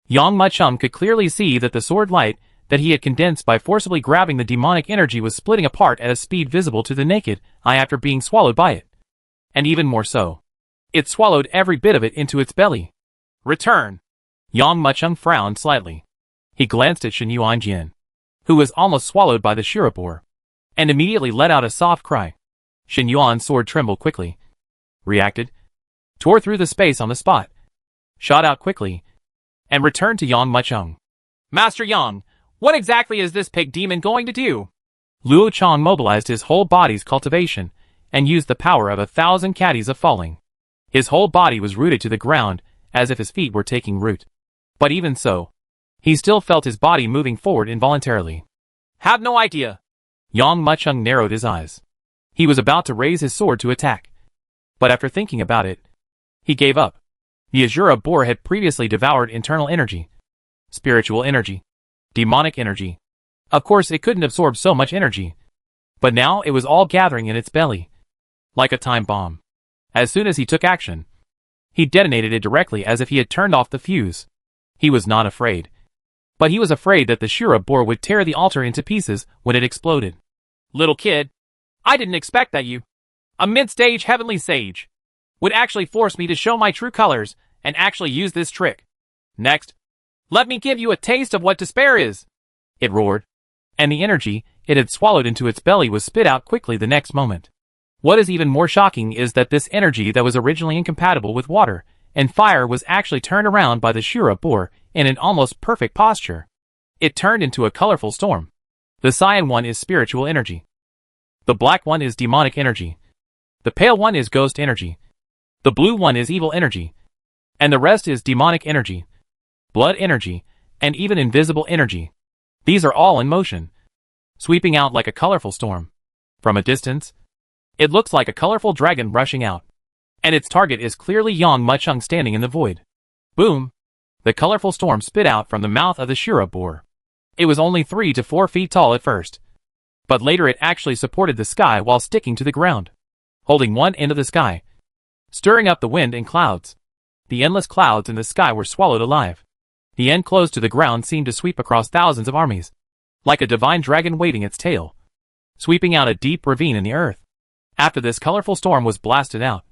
Yang Muchung could clearly see that the sword light that he had condensed by forcibly grabbing the demonic energy was splitting apart at a speed visible to the naked eye after being swallowed by it. And even more so, it swallowed every bit of it into its belly. Return! Yang Muchung frowned slightly. He glanced at Shen Yuanjian, who was almost swallowed by the Shirapur, and immediately let out a soft cry. Shen Yuan's sword trembled quickly, reacted, tore through the space on the spot, shot out quickly, and returned to Yang Mucheng. Master Yang, what exactly is this pig demon going to do? Luo Chang mobilized his whole body's cultivation and used the power of 1,000 caddies of falling. His whole body was rooted to the ground as if his feet were taking root. But even so, he still felt his body moving forward involuntarily. Have no idea. Yang Mucheng narrowed his eyes. He was about to raise his sword to attack. But after thinking about it, he gave up. The Azura boar had previously devoured internal energy, spiritual energy, demonic energy. Of course, it couldn't absorb so much energy. But now it was all gathering in its belly, like a time bomb. As soon as he took action, he detonated it directly as if he had turned off the fuse. He was not afraid. But he was afraid that the Shura boar would tear the altar into pieces when it exploded. Little kid, I didn't expect that you, a mid-stage heavenly sage, would actually force me to show my true colors and actually use this trick. Next, let me give you a taste of what despair is. It roared, and the energy it had swallowed into its belly was spit out quickly the next moment. What is even more shocking is that this energy that was originally incompatible with water and fire was actually turned around by the Shura boar in an almost perfect posture. It turned into a colorful storm. The cyan one is spiritual energy. The black one is demonic energy. The pale one is ghost energy. The blue one is evil energy. And the rest is demonic energy, blood energy, and even invisible energy. These are all in motion, sweeping out like a colorful storm. From a distance, it looks like a colorful dragon rushing out. And its target is clearly Yang Mucheng standing in the void. Boom! The colorful storm spit out from the mouth of the Shura boar. It was only 3 to 4 feet tall at first, but later it actually supported the sky while sticking to the ground, holding one end of the sky, stirring up the wind and clouds. The endless clouds in the sky were swallowed alive. The end close to the ground seemed to sweep across thousands of armies, like a divine dragon waving its tail, sweeping out a deep ravine in the earth. After this colorful storm was blasted out,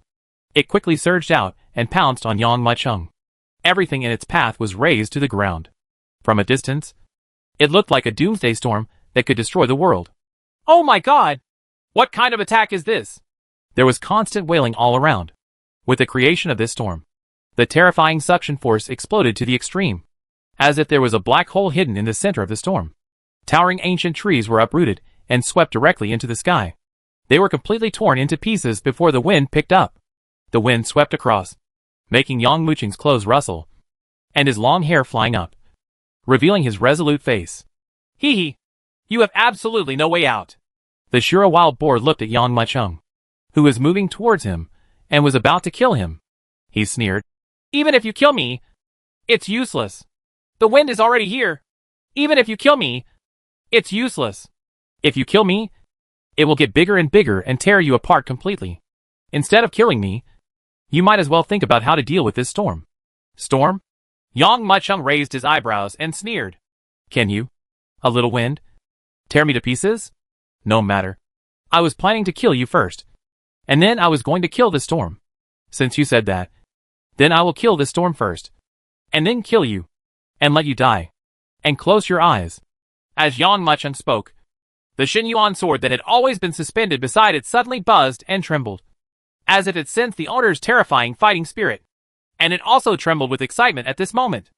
it quickly surged out and pounced on Yang Mucheng. Everything in its path was razed to the ground. From a distance, it looked like a doomsday storm that could destroy the world. Oh my god! What kind of attack is this? There was constant wailing all around. With the creation of this storm, the terrifying suction force exploded to the extreme, as if there was a black hole hidden in the center of the storm. Towering ancient trees were uprooted and swept directly into the sky. They were completely torn into pieces before the wind picked up. The wind swept across, making Yang Mucheng's clothes rustle, and his long hair flying up, revealing his resolute face. Hee hee, you have absolutely no way out. The Shura wild boar looked at Yang Mucheng, who was moving towards him and was about to kill him. He sneered. Even if you kill me, it's useless. The wind is already here. Even if you kill me, it's useless. If you kill me, it will get bigger and bigger and tear you apart completely. Instead of killing me, you might as well think about how to deal with this storm. Storm? Yang Mucheng raised his eyebrows and sneered. Can you, a little wind, tear me to pieces? No matter. I was planning to kill you first, and then I was going to kill the storm. Since you said that, then I will kill the storm first, and then kill you, and let you die. And close your eyes. As Yang Mucheng spoke, the Shen Yuan sword that had always been suspended beside it suddenly buzzed and trembled, as if it sensed the owner's terrifying fighting spirit, and it also trembled with excitement at this moment.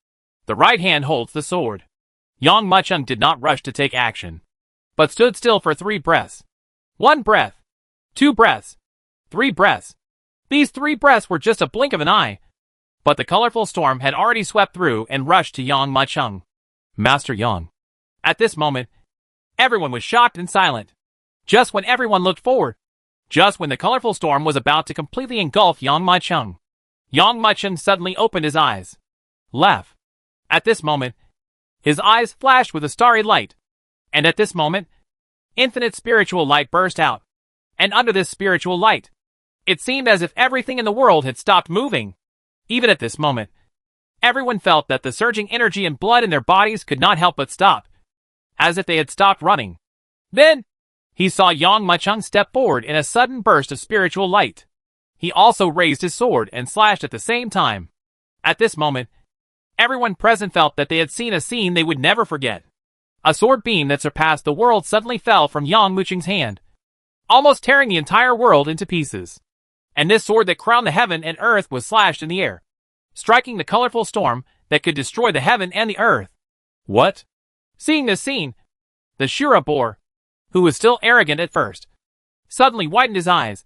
The right hand holds the sword. Yang Mucheng did not rush to take action, but stood still for 3 breaths. 1 breath, 2 breaths, 3 breaths. These 3 breaths were just a blink of an eye, but the colorful storm had already swept through and rushed to Yang Mucheng. Master Yang. At this moment, everyone was shocked and silent. Just when everyone looked forward, just when the colorful storm was about to completely engulf Yang Mucheng, Yang Mucheng suddenly opened his eyes. Laugh. At this moment, his eyes flashed with a starry light, and at this moment, infinite spiritual light burst out. And under this spiritual light, it seemed as if everything in the world had stopped moving. Even at this moment, everyone felt that the surging energy and blood in their bodies could not help but stop, as if they had stopped running. Then, he saw Yang Mucheng step forward in a sudden burst of spiritual light. He also raised his sword and slashed at the same time. At this moment, Everyone present felt that they had seen a scene they would never forget. A sword beam that surpassed the world suddenly fell from Yang Muqing's hand, almost tearing the entire world into pieces. And this sword that crowned the heaven and earth was slashed in the air, striking the colorful storm that could destroy the heaven and the earth. What? Seeing this scene, the Shura boar, who was still arrogant at first, suddenly whitened his eyes.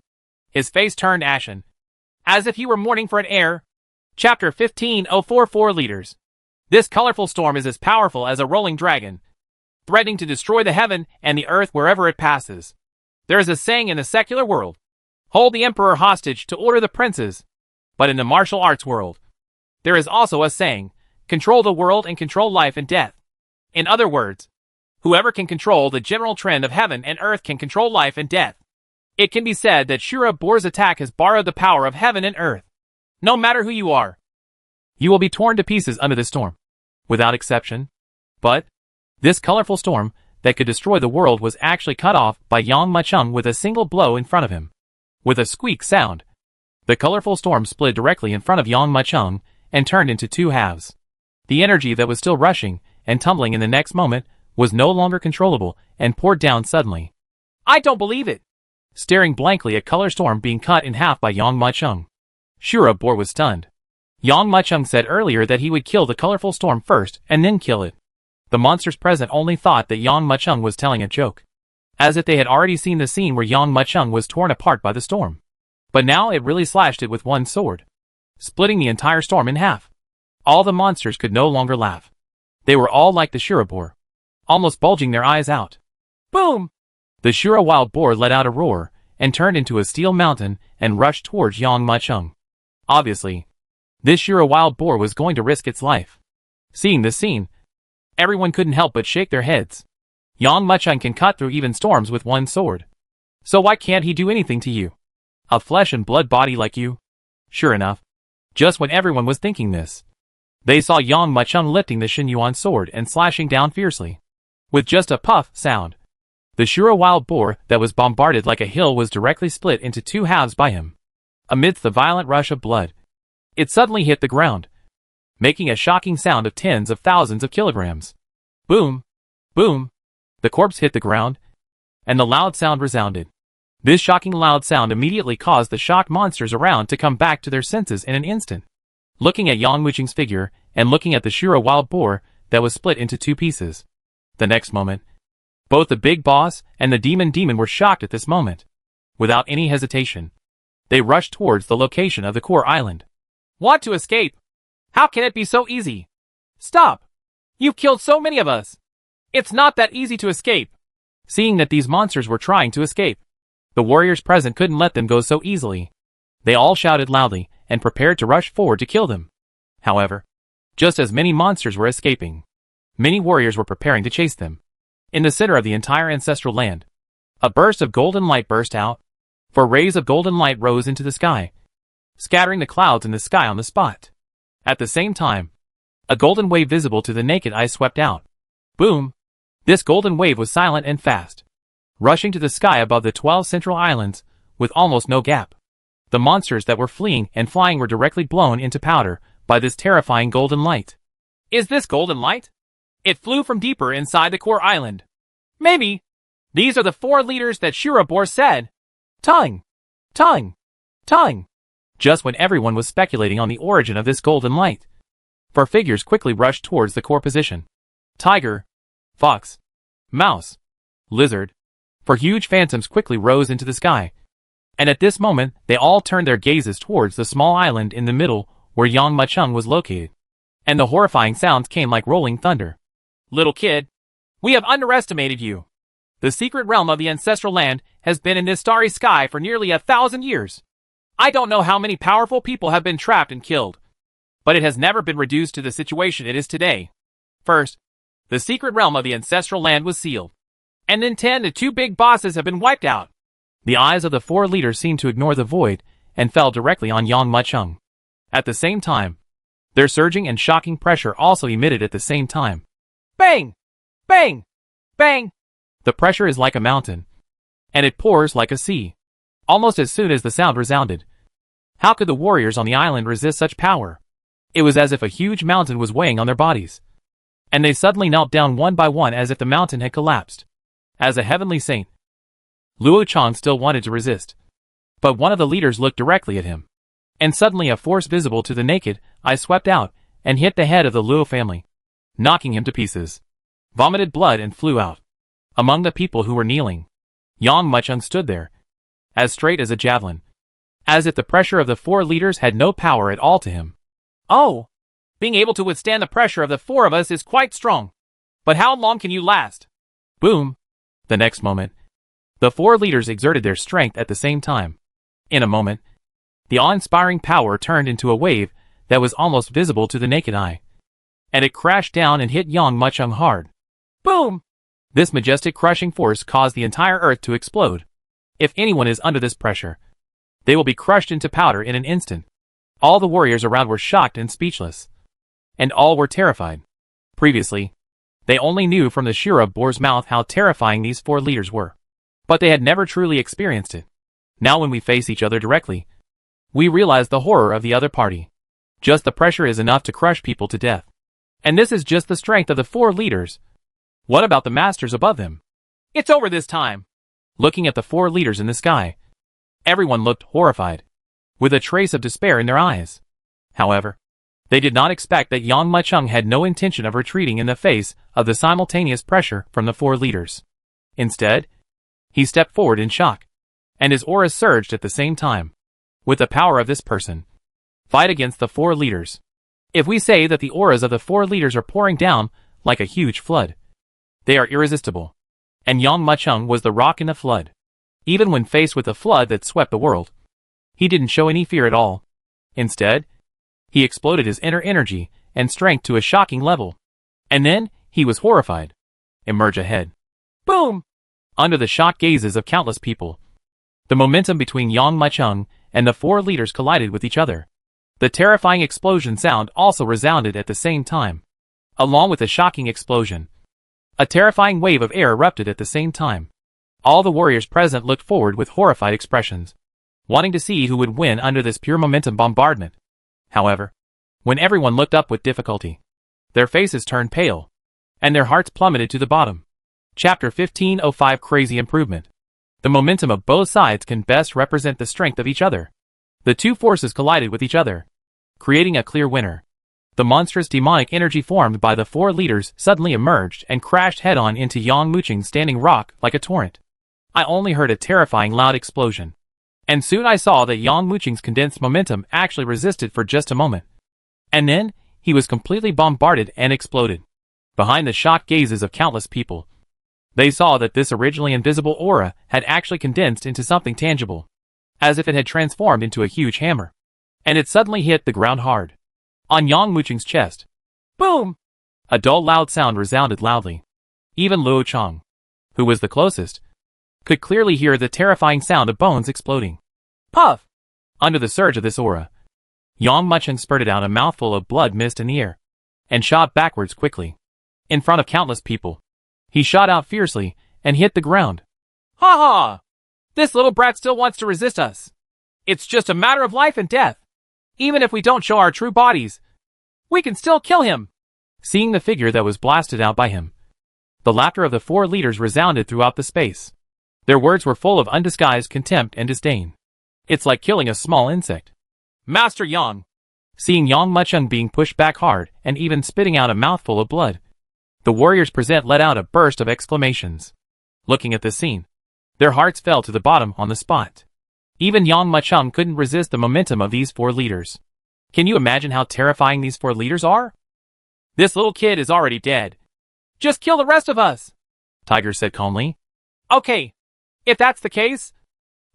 His face turned ashen, as if he were mourning for an heir. Chapter 15044 Leaders. This colorful storm is as powerful as a rolling dragon, threatening to destroy the heaven and the earth wherever it passes. There is a saying in the secular world, hold the emperor hostage to order the princes. But in the martial arts world, there is also a saying, control the world and control life and death. In other words, whoever can control the general trend of heaven and earth can control life and death. It can be said that Shura boar's attack has borrowed the power of heaven and earth. No matter who you are, you will be torn to pieces under the storm, without exception. But this colorful storm that could destroy the world was actually cut off by Yang Muqing with a single blow in front of him. With a squeak sound, the colorful storm split directly in front of Yang Muqing and turned into two halves. The energy that was still rushing and tumbling in the next moment was no longer controllable and poured down suddenly. I don't believe it! Staring blankly at color storm being cut in half by Yang Muqing, Shura boar was stunned. Yang Muqing said earlier that he would kill the colorful storm first and then kill it. The monsters present only thought that Yang Muqing was telling a joke, as if they had already seen the scene where Yang Muqing was torn apart by the storm. But now it really slashed it with one sword, splitting the entire storm in half. All the monsters could no longer laugh. They were all like the Shura boar, almost bulging their eyes out. Boom! The Shura wild boar let out a roar and turned into a steel mountain and rushed towards Yang Muqing. Obviously, this Shura wild boar was going to risk its life. Seeing this scene, everyone couldn't help but shake their heads. Yang Muqing can cut through even storms with one sword. So why can't he do anything to you? A flesh and blood body like you? Sure enough, just when everyone was thinking this, they saw Yang Muqing lifting the Xinyuan sword and slashing down fiercely. With just a puff sound, the Shura wild boar that was bombarded like a hill was directly split into two halves by him. Amidst the violent rush of blood, it suddenly hit the ground, making a shocking sound of tens of thousands of kilograms. Boom! Boom! The corpse hit the ground, and the loud sound resounded. This shocking loud sound immediately caused the shocked monsters around to come back to their senses in an instant. Looking at Yang Muqing's figure, and looking at the Shura wild boar that was split into two pieces. The next moment, both the big boss and the demon were shocked at this moment. Without any hesitation, they rushed towards the location of the core island. Want to escape? How can it be so easy? Stop! You've killed so many of us! It's not that easy to escape! Seeing that these monsters were trying to escape, the warriors present couldn't let them go so easily. They all shouted loudly and prepared to rush forward to kill them. However, just as many monsters were escaping, many warriors were preparing to chase them. In the center of the entire ancestral land, a burst of golden light burst out, for rays of golden light rose into the sky, scattering the clouds in the sky on the spot. At the same time, a golden wave visible to the naked eye swept out. Boom! This golden wave was silent and fast, rushing to the sky above the 12 central islands, with almost no gap. The monsters that were fleeing and flying were directly blown into powder by this terrifying golden light. Is this golden light? It flew from deeper inside the core island. Maybe. These are the 4 leaders that Shura boar said. Tongue! Tongue! Tongue! Just when everyone was speculating on the origin of this golden light, 4 figures quickly rushed towards the core position. Tiger, fox, mouse, lizard. 4 huge phantoms quickly rose into the sky. And at this moment, they all turned their gazes towards the small island in the middle where Yang Muqing was located. And the horrifying sounds came like rolling thunder. Little kid, we have underestimated you. The secret realm of the ancestral land has been in this starry sky for nearly 1,000 years. I don't know how many powerful people have been trapped and killed, but it has never been reduced to the situation it is today. First, the secret realm of the ancestral land was sealed, and then 10 to 2 big bosses have been wiped out. The eyes of the 4 leaders seemed to ignore the void and fell directly on Yang Muqing. At the same time, their surging and shocking pressure also emitted at the same time. Bang! Bang! Bang! The pressure is like a mountain, and it pours like a sea. Almost as soon as the sound resounded, how could the warriors on the island resist such power? It was as if a huge mountain was weighing on their bodies. And they suddenly knelt down one by one as if the mountain had collapsed. As a heavenly saint, Luo Chang still wanted to resist. But one of the leaders looked directly at him. And suddenly a force visible to the naked eye swept out and hit the head of the Luo family, knocking him to pieces. Vomited blood and flew out. Among the people who were kneeling, Yang Mucheng stood there, as straight as a javelin, as if the pressure of the 4 leaders had no power at all to him. Oh! Being able to withstand the pressure of the 4 of us is quite strong. But how long can you last? Boom! The next moment, the 4 leaders exerted their strength at the same time. In a moment, the awe-inspiring power turned into a wave that was almost visible to the naked eye. And it crashed down and hit Yang Mucheng hard. Boom! This majestic crushing force caused the entire earth to explode. If anyone is under this pressure, they will be crushed into powder in an instant. All the warriors around were shocked and speechless. And all were terrified. Previously, they only knew from the Shira boar's mouth how terrifying these 4 leaders were. But they had never truly experienced it. Now when we face each other directly, we realize the horror of the other party. Just the pressure is enough to crush people to death. And this is just the strength of the 4 leaders. What about the masters above them? It's over this time. Looking at the 4 leaders in the sky, everyone looked horrified, with a trace of despair in their eyes. However, they did not expect that Yang Mucheng had no intention of retreating in the face of the simultaneous pressure from the 4 leaders. Instead, he stepped forward in shock, and his aura surged at the same time. With the power of this person, fight against the 4 leaders. If we say that the auras of the 4 leaders are pouring down like a huge flood, they are irresistible. And Yang Mucheng was the rock in the flood. Even when faced with the flood that swept the world, he didn't show any fear at all. Instead, he exploded his inner energy and strength to a shocking level. And then, he was horrified. Emerge ahead. Boom! Under the shocked gazes of countless people, the momentum between Yang Mucheng and the 4 leaders collided with each other. The terrifying explosion sound also resounded at the same time. Along with the shocking explosion, a terrifying wave of air erupted at the same time. All the warriors present looked forward with horrified expressions, wanting to see who would win under this pure momentum bombardment. However, when everyone looked up with difficulty, their faces turned pale, and their hearts plummeted to the bottom. Chapter 1505 Crazy Improvement. The momentum of both sides can best represent the strength of each other. The 2 forces collided with each other, creating a clear winner. The monstrous demonic energy formed by the 4 leaders suddenly emerged and crashed head-on into Yang Mucheng's standing rock like a torrent. I only heard a terrifying loud explosion. And soon I saw that Yang Mucheng's condensed momentum actually resisted for just a moment. And then, he was completely bombarded and exploded. Behind the shocked gazes of countless people, they saw that this originally invisible aura had actually condensed into something tangible, as if it had transformed into a huge hammer. And it suddenly hit the ground hard, on Yang Mucheng's chest. Boom! A dull loud sound resounded loudly. Even Luo Chang, who was the closest, could clearly hear the terrifying sound of bones exploding. Puff! Under the surge of this aura, Yang Mucheng spurted out a mouthful of blood mist in the air, and shot backwards quickly. In front of countless people, he shot out fiercely and hit the ground. Ha ha! This little brat still wants to resist us. It's just a matter of life and death. Even if we don't show our true bodies, we can still kill him. Seeing the figure that was blasted out by him, the laughter of the 4 leaders resounded throughout the space. Their words were full of undisguised contempt and disdain. It's like killing a small insect. Master Yang. Seeing Yang Mucheng being pushed back hard and even spitting out a mouthful of blood, the warriors present let out a burst of exclamations. Looking at this scene, their hearts fell to the bottom on the spot. Even Yang Mucheng couldn't resist the momentum of these 4 leaders. Can you imagine how terrifying these 4 leaders are? This little kid is already dead. Just kill the rest of us, Tiger said calmly. Okay, if that's the case,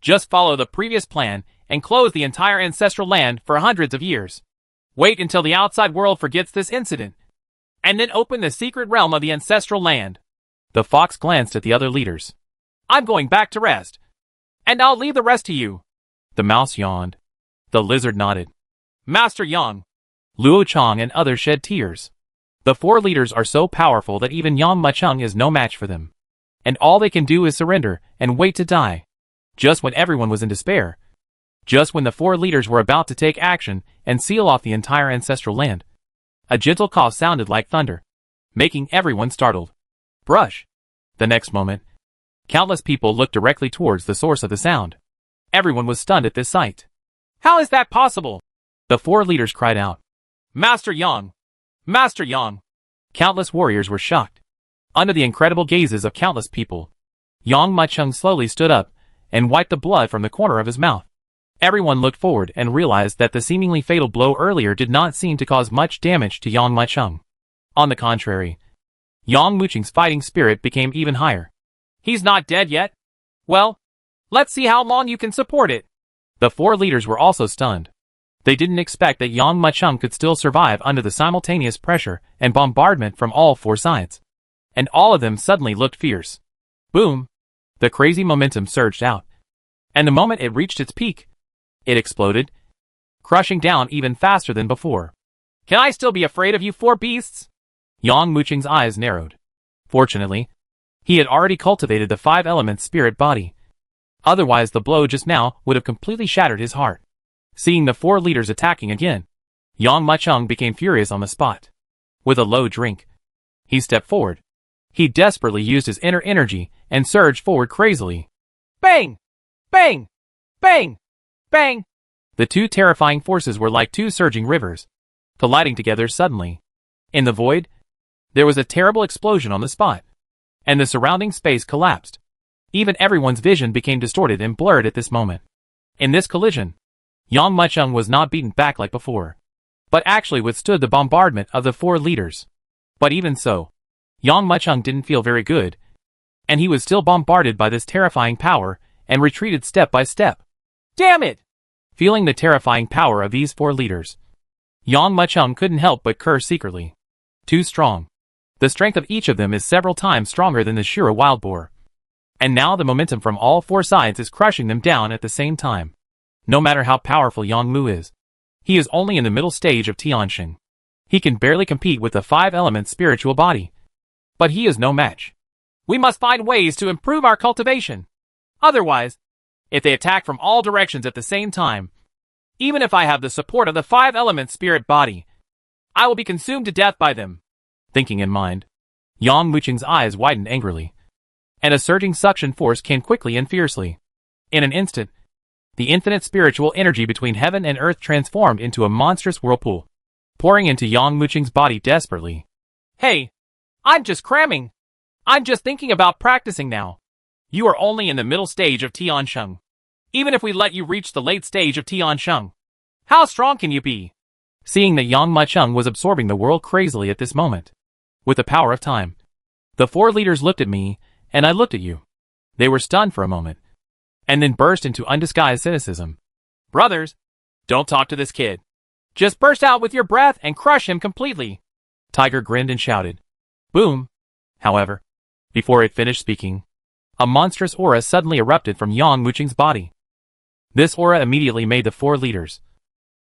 just follow the previous plan and close the entire ancestral land for hundreds of years. Wait until the outside world forgets this incident, and then open the secret realm of the ancestral land. The fox glanced at the other leaders. I'm going back to rest, and I'll leave the rest to you. The mouse yawned. The lizard nodded. Master Yang, Luo Chang and others shed tears. The 4 leaders are so powerful that even Yang Mucheng is no match for them. And all they can do is surrender and wait to die. Just when everyone was in despair, Just when the four leaders were about to take action and seal off the entire ancestral land, a gentle cough sounded like thunder, making everyone startled. Brush! The next moment, countless people looked directly towards the source of the sound. Everyone was stunned at this sight. How is that possible? The four leaders cried out. Master Yang! Master Yang! Countless warriors were shocked. Under the incredible gazes of countless people, Yang Machung slowly stood up and wiped the blood from the corner of his mouth. Everyone looked forward and realized that the seemingly fatal blow earlier did not seem to cause much damage to Yang Machung. On the contrary, Yang Muching's fighting spirit became even higher. He's not dead yet? Well, let's see how long you can support it. The four leaders were also stunned. They didn't expect that Yang Machung could still survive under the simultaneous pressure and bombardment from all four sides. And all of them suddenly looked fierce. Boom! The crazy momentum surged out. And the moment it reached its peak, it exploded, crushing down even faster than before. Can I still be afraid of you four beasts? Yang Muching's eyes narrowed. Fortunately, he had already cultivated the five-element spirit body. Otherwise the blow just now would have completely shattered his heart. Seeing the four leaders attacking again, Yang Machung became furious on the spot. With a low drink, he stepped forward. He desperately used his inner energy and surged forward crazily. Bang! Bang! Bang! Bang! The two terrifying forces were like two surging rivers, colliding together suddenly. In the void, there was a terrible explosion on the spot, and the surrounding space collapsed. Even everyone's vision became distorted and blurred at this moment. In this collision, Yang Machung was not beaten back like before, but actually withstood the bombardment of the four leaders. But even so, Yang Machung didn't feel very good, and he was still bombarded by this terrifying power and retreated step by step. Damn it! Feeling the terrifying power of these four leaders, Yang Machung couldn't help but curse secretly. Too strong. The strength of each of them is several times stronger than the Shura wild boar. And now the momentum from all four sides is crushing them down at the same time. No matter how powerful Yang Mu is, he is only in the middle stage of Tianxing. He can barely compete with the five-element spiritual body. But he is no match. We must find ways to improve our cultivation. Otherwise, if they attack from all directions at the same time, even if I have the support of the five-element spirit body, I will be consumed to death by them. Thinking in mind, Yang Muching's eyes widened angrily, and a surging suction force came quickly and fiercely. In an instant, the infinite spiritual energy between heaven and earth transformed into a monstrous whirlpool, pouring into Yang Muching's body desperately. Hey, I'm just cramming. I'm just thinking about practicing now. You are only in the middle stage of Tianxing. Even if we let you reach the late stage of Tianxing, how strong can you be? Seeing that Yang Machung was absorbing the world crazily at this moment, with the power of time, the four leaders looked at me, and I looked at you. They were stunned for a moment, and then burst into undisguised cynicism. Brothers, don't talk to this kid. Just burst out with your breath and crush him completely. Tiger grinned and shouted. Boom! However, before it finished speaking, a monstrous aura suddenly erupted from Yang Muching's body. This aura immediately made the four leaders,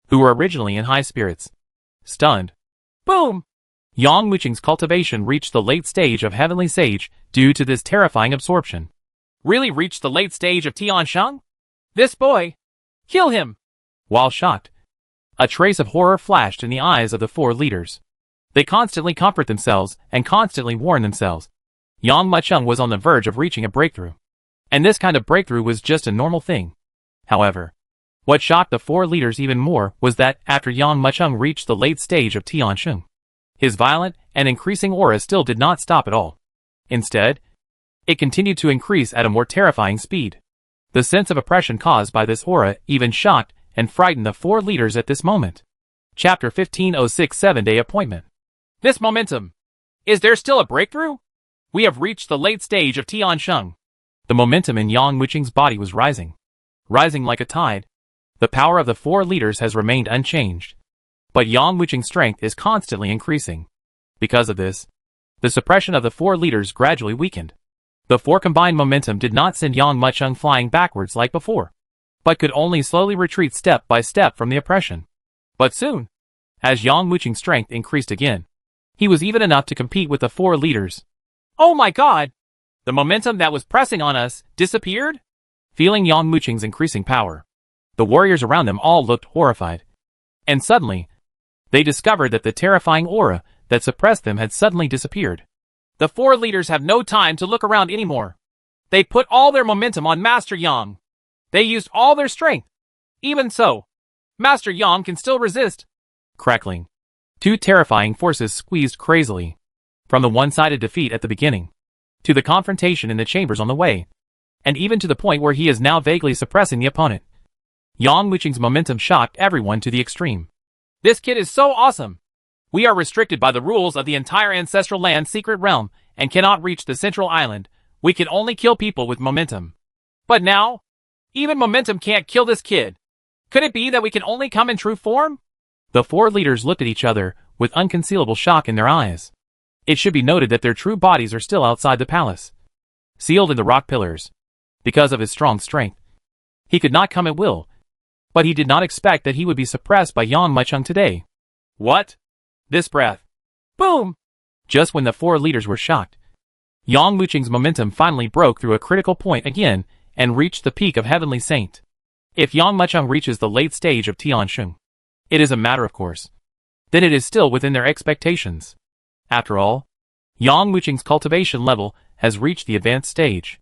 who were originally in high spirits, stunned. Boom! Yang Muching's cultivation reached the late stage of Heavenly Sage due to this terrifying absorption. Really reached the late stage of Tianxing? This boy! Kill him! While shocked, a trace of horror flashed in the eyes of the four leaders. They constantly comfort themselves and constantly warn themselves. Yang Machung was on the verge of reaching a breakthrough. And this kind of breakthrough was just a normal thing. However, what shocked the four leaders even more was that after Yang Machung reached the late stage of Tianxing, his violent and increasing aura still did not stop at all. Instead, it continued to increase at a more terrifying speed. The sense of oppression caused by this aura even shocked and frightened the four leaders at this moment. Chapter 1506 7-Day Appointment. This momentum. Is there still a breakthrough? We have reached the late stage of Tianxing. The momentum in Yang Muching's body was rising. Rising like a tide. The power of the four leaders has remained unchanged. But Yang Muching's strength is constantly increasing. Because of this, the suppression of the four leaders gradually weakened. The four combined momentum did not send Yang Machung flying backwards like before, but could only slowly retreat step by step from the oppression. But soon, as Yang Muching's strength increased again, he was even enough to compete with the four leaders. Oh my god! The momentum that was pressing on us disappeared? Feeling Yang Muching's increasing power, The warriors around them all looked horrified. And suddenly, they discovered that the terrifying aura that suppressed them had suddenly disappeared. The four leaders have no time to look around anymore. They put all their momentum on Master Yang. They used all their strength. Even so, Master Yang can still resist. Crackling. Two terrifying forces squeezed crazily. From the one-sided defeat at the beginning, to the confrontation in the chambers on the way, and even to the point where he is now vaguely suppressing the opponent. Yang Wuqing's momentum shocked everyone to the extreme. This kid is so awesome. We are restricted by the rules of the entire ancestral land secret realm and cannot reach the central island. We can only kill people with momentum. But now, even momentum can't kill this kid. Could it be that we can only come in true form? The four leaders looked at each other with unconcealable shock in their eyes. It should be noted that their true bodies are still outside the palace, sealed in the rock pillars. Because of his strong strength, he could not come at will, but he did not expect that he would be suppressed by Yang Wuqing today. What? This breath. Boom! Just when the four leaders were shocked, Yang Wuqing's momentum finally broke through a critical point again and reached the peak of Heavenly Saint. If Yang Wuqing reaches the late stage of Tiansheng, it is a matter of course. Then it is still within their expectations. After all, Yang Wuqing's cultivation level has reached the advanced stage.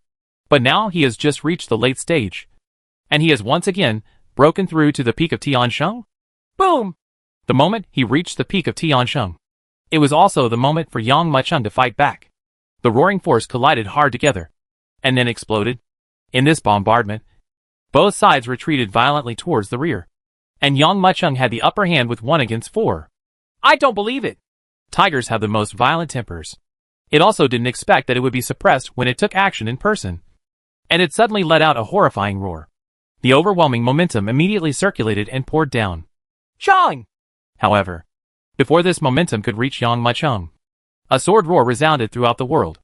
But now he has just reached the late stage. And he has once again broken through to the peak of Tiansheng? Boom! The moment he reached the peak of Tiansheng, it was also the moment for Yang Wuqing to fight back. The roaring force collided hard together, and then exploded. In this bombardment, both sides retreated violently towards the rear, and Yang Wuqing had the upper hand with 1 against 4. I don't believe it. Tigers have the most violent tempers. It also didn't expect that it would be suppressed when it took action in person. And it suddenly let out a horrifying roar. The overwhelming momentum immediately circulated and poured down. Chang! However, before this momentum could reach Yang Wuqing, a sword roar resounded throughout the world.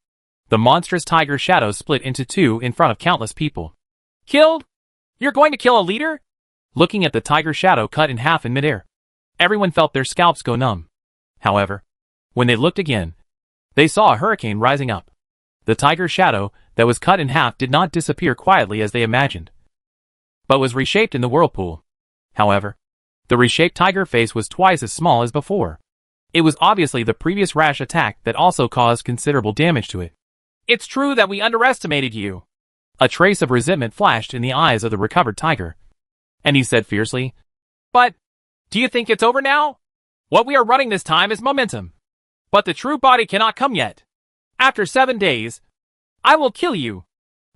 The monstrous tiger shadow split into two in front of countless people. Killed? You're going to kill a leader? Looking at the tiger shadow cut in half in midair, everyone felt their scalps go numb. However, when they looked again, they saw a hurricane rising up. The tiger shadow that was cut in half did not disappear quietly as they imagined, but was reshaped in the whirlpool. However, the reshaped tiger face was twice as small as before. It was obviously the previous rash attack that also caused considerable damage to it. It's true that we underestimated you. A trace of resentment flashed in the eyes of the recovered tiger, and he said fiercely, But, do you think it's over now? What we are running this time is momentum. But the true body cannot come yet. After 7 days, I will kill you.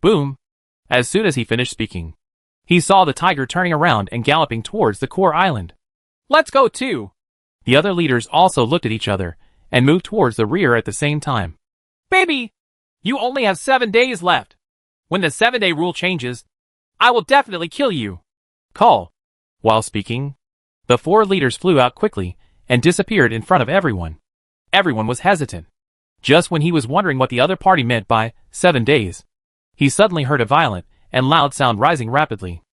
Boom! As soon as he finished speaking, he saw the tiger turning around and galloping towards the core island. Let's go too. The other leaders also looked at each other and moved towards the rear at the same time. Baby, you only have 7 days left. When the 7-day rule changes, I will definitely kill you. Call. While speaking, the four leaders flew out quickly and disappeared in front of everyone. Everyone was hesitant. Just when he was wondering what the other party meant by 7 days, he suddenly heard a violent and loud sound rising rapidly.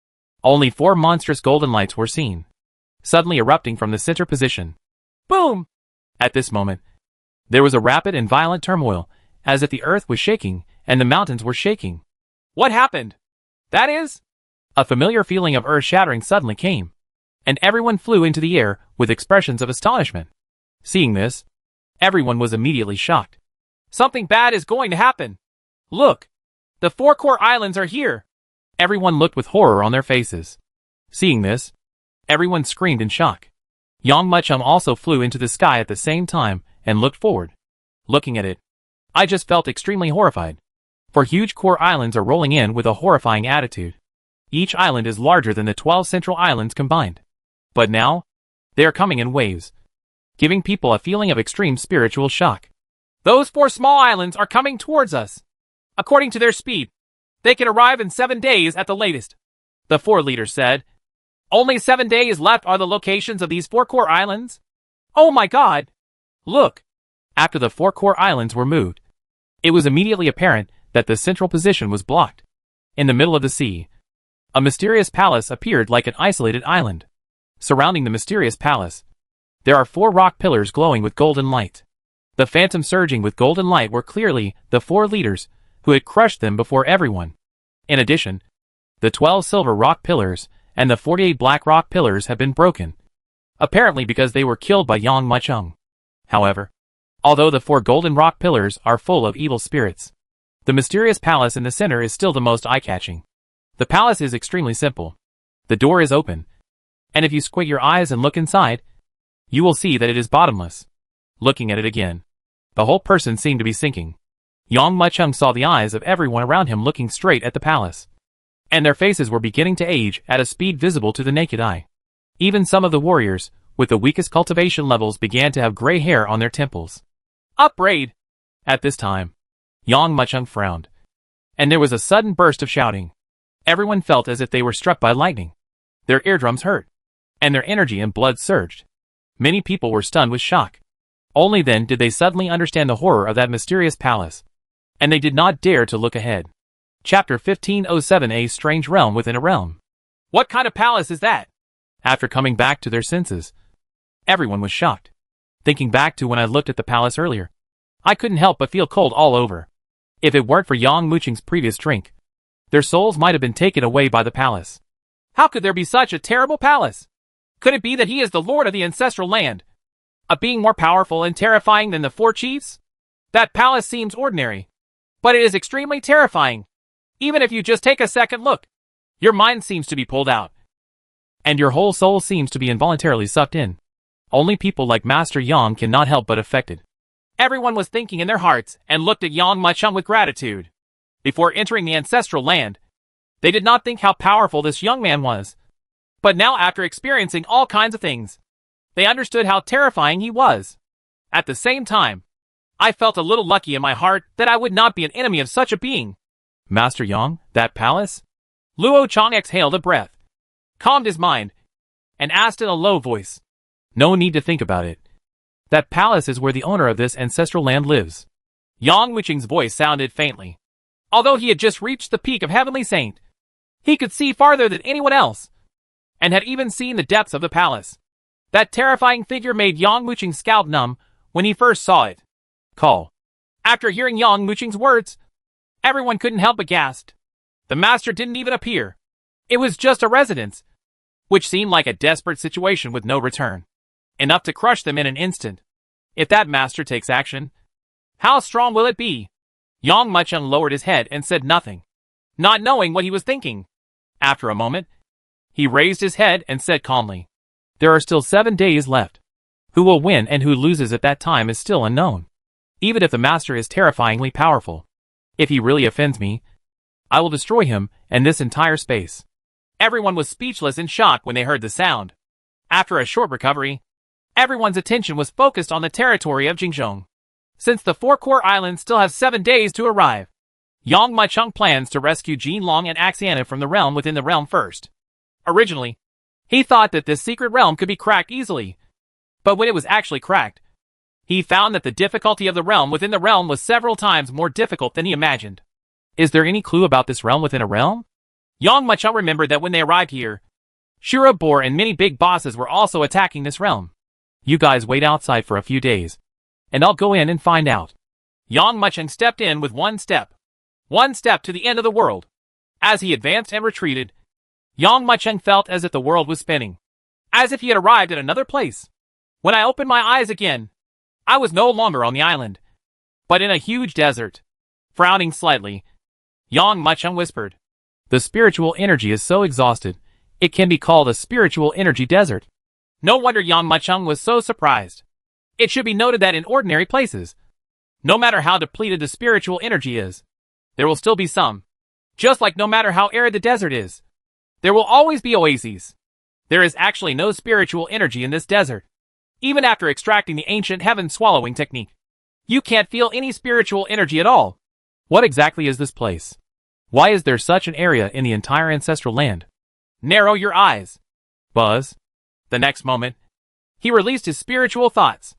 Only 4 monstrous golden lights were seen, suddenly erupting from the center position. Boom! At this moment, there was a rapid and violent turmoil, as if the earth was shaking and the mountains were shaking. What happened? That is? A familiar feeling of earth-shattering suddenly came, and everyone flew into the air with expressions of astonishment. Seeing this, everyone was immediately shocked. Something bad is going to happen. Look, the 4 core islands are here. Everyone looked with horror on their faces. Seeing this, everyone screamed in shock. Yang Wuqing also flew into the sky at the same time and looked forward. Looking at it, I just felt extremely horrified. For huge core islands are rolling in with a horrifying attitude. Each island is larger than the 12 central islands combined. But now, they are coming in waves, giving people a feeling of extreme spiritual shock. Those 4 small islands are coming towards us. According to their speed, they can arrive in 7 days at the latest. The 4 leaders said. Only 7 days left are the locations of these 4 core islands? Oh my god! Look! After the 4 core islands were moved, it was immediately apparent that the central position was blocked. In the middle of the sea, a mysterious palace appeared like an isolated island. Surrounding the mysterious palace, there are 4 rock pillars glowing with golden light. The phantom surging with golden light were clearly the 4 leaders who had crushed them before everyone. In addition, the 12 silver rock pillars and the 48 black rock pillars have been broken, apparently because they were killed by Yang Mucheng. However, although the 4 golden rock pillars are full of evil spirits, the mysterious palace in the center is still the most eye-catching. The palace is extremely simple. The door is open, and if you squint your eyes and look inside, you will see that it is bottomless. Looking at it again, the whole person seemed to be sinking. Yang Mucheng saw the eyes of everyone around him looking straight at the palace, and their faces were beginning to age at a speed visible to the naked eye. Even some of the warriors, with the weakest cultivation levels, began to have gray hair on their temples. Upbraid! At this time, Yang Mucheng frowned, and there was a sudden burst of shouting. Everyone felt as if they were struck by lightning. Their eardrums hurt, and their energy and blood surged. Many people were stunned with shock. Only then did they suddenly understand the horror of that mysterious palace, and they did not dare to look ahead. Chapter 1507, A Strange Realm Within a Realm. What kind of palace is that? After coming back to their senses, everyone was shocked. Thinking back to when I looked at the palace earlier, I couldn't help but feel cold all over. If it weren't for Yang Mucheng's previous drink, their souls might have been taken away by the palace. How could there be such a terrible palace? Could it be that he is the lord of the ancestral land? A being more powerful and terrifying than the 4 chiefs? That palace seems ordinary, but it is extremely terrifying. Even if you just take a second look, your mind seems to be pulled out, and your whole soul seems to be involuntarily sucked in. Only people like Master Yang cannot help but affected. Everyone was thinking in their hearts and looked at Yang Mucheng with gratitude. Before entering the ancestral land, they did not think how powerful this young man was. But now, after experiencing all kinds of things, they understood how terrifying he was. At the same time, I felt a little lucky in my heart that I would not be an enemy of such a being. Master Yang, that palace? Luo Chang exhaled a breath, calmed his mind, and asked in a low voice. No need to think about it. That palace is where the owner of this ancestral land lives. Yang Mucheng's voice sounded faintly. Although he had just reached the peak of Heavenly Saint, he could see farther than anyone else, and had even seen the depths of the palace. That terrifying figure made Yang Mucheng's scalp numb when he first saw it. Call. After hearing Yang Mucheng's words, everyone couldn't help but gasp. The master didn't even appear. It was just a residence, which seemed like a desperate situation with no return. Enough to crush them in an instant. If that master takes action, how strong will it be? Yang Mucheng lowered his head and said nothing, not knowing what he was thinking. After a moment, he raised his head and said calmly, There are still 7 days left. Who will win and who loses at that time is still unknown. Even if the master is terrifyingly powerful, if he really offends me, I will destroy him and this entire space. Everyone was speechless in shock when they heard the sound. After a short recovery, everyone's attention was focused on the territory of Jingzhong. Since the 4 core islands still have 7 days to arrive, Yang Mucheng plans to rescue Jin Long and Axiana from the realm within the realm first. Originally, he thought that this secret realm could be cracked easily, but when it was actually cracked, he found that the difficulty of the realm within the realm was several times more difficult than he imagined. Is there any clue about this realm within a realm? Yang Mucheng remembered that when they arrived here, Shirobor and many big bosses were also attacking this realm. You guys wait outside for a few days, and I'll go in and find out. Yang Mucheng stepped in with one step to the end of the world. As he advanced and retreated, Yang Mucheng felt as if the world was spinning, as if he had arrived at another place. When I opened my eyes again, I was no longer on the island, but in a huge desert. Frowning slightly, Yang Mucheng whispered, The spiritual energy is so exhausted, it can be called a spiritual energy desert. No wonder Yang Mucheng was so surprised. It should be noted that in ordinary places, no matter how depleted the spiritual energy is, there will still be some. Just like no matter how arid the desert is, there will always be oases. There is actually no spiritual energy in this desert. Even after extracting the ancient heaven swallowing technique, you can't feel any spiritual energy at all. What exactly is this place? Why is there such an area in the entire ancestral land? Narrow your eyes. Buzz. The next moment, he released his spiritual thoughts.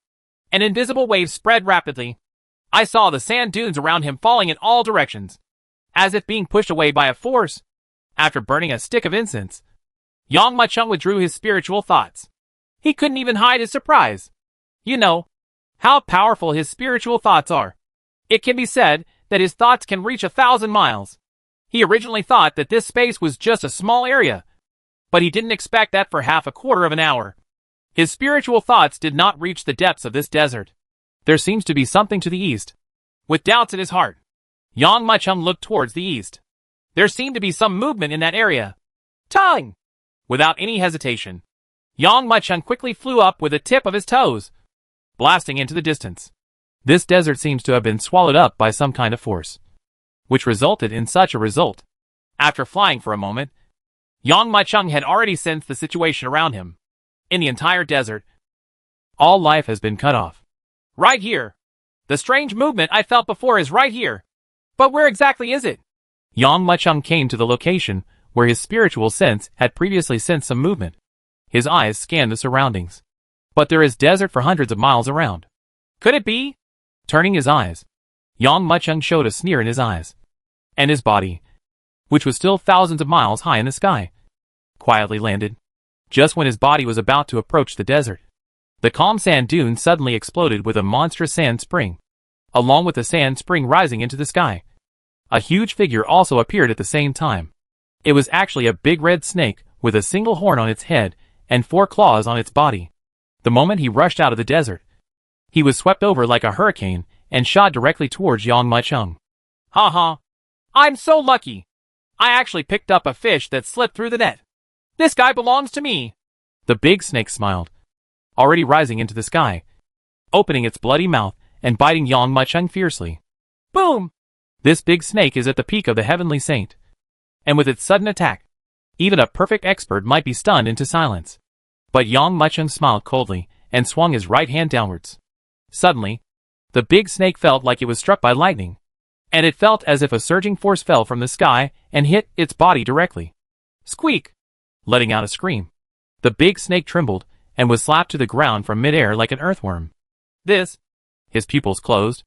An invisible wave spread rapidly. I saw the sand dunes around him falling in all directions, as if being pushed away by a force. After burning a stick of incense, Yang Mucheng withdrew his spiritual thoughts. He couldn't even hide his surprise. You know how powerful his spiritual thoughts are. It can be said that his thoughts can reach 1,000 miles. He originally thought that this space was just a small area, But he didn't expect that for half a quarter of an hour. His spiritual thoughts did not reach the depths of this desert. There seems to be something to the east. With doubts in his heart, Yang Machung looked towards the east. There seemed to be some movement in that area. Tongue! Without any hesitation, Yang Machung quickly flew up with the tip of his toes, blasting into the distance. This desert seems to have been swallowed up by some kind of force, which resulted in such a result. After flying for a moment, Yang Machung had already sensed the situation around him. In the entire desert, all life has been cut off. Right here. The strange movement I felt before is right here. But where exactly is it? Yang Machung came to the location where his spiritual sense had previously sensed some movement. His eyes scanned the surroundings. But there is desert for hundreds of miles around. Could it be? Turning his eyes, Yang Machung showed a sneer in his eyes. And his body, which was still thousands of miles high in the sky, quietly landed. Just when his body was about to approach the desert, the calm sand dune suddenly exploded with a monstrous sand spring. Along with the sand spring rising into the sky, a huge figure also appeared at the same time. It was actually a big red snake with a single horn on its head and 4 claws on its body. The moment he rushed out of the desert, he was swept over like a hurricane and shot directly towards Yang Machung. Haha. I'm so lucky. I actually picked up a fish that slipped through the net. This guy belongs to me. The big snake smiled, already rising into the sky, opening its bloody mouth and biting Yang Machung fiercely. Boom! This big snake is at the peak of the heavenly saint. And with its sudden attack, even a perfect expert might be stunned into silence. But Yang Machung smiled coldly and swung his right hand downwards. Suddenly, the big snake felt like it was struck by lightning. And it felt as if a surging force fell from the sky and hit its body directly. Squeak! Letting out a scream, the big snake trembled and was slapped to the ground from midair like an earthworm. His pupils closed.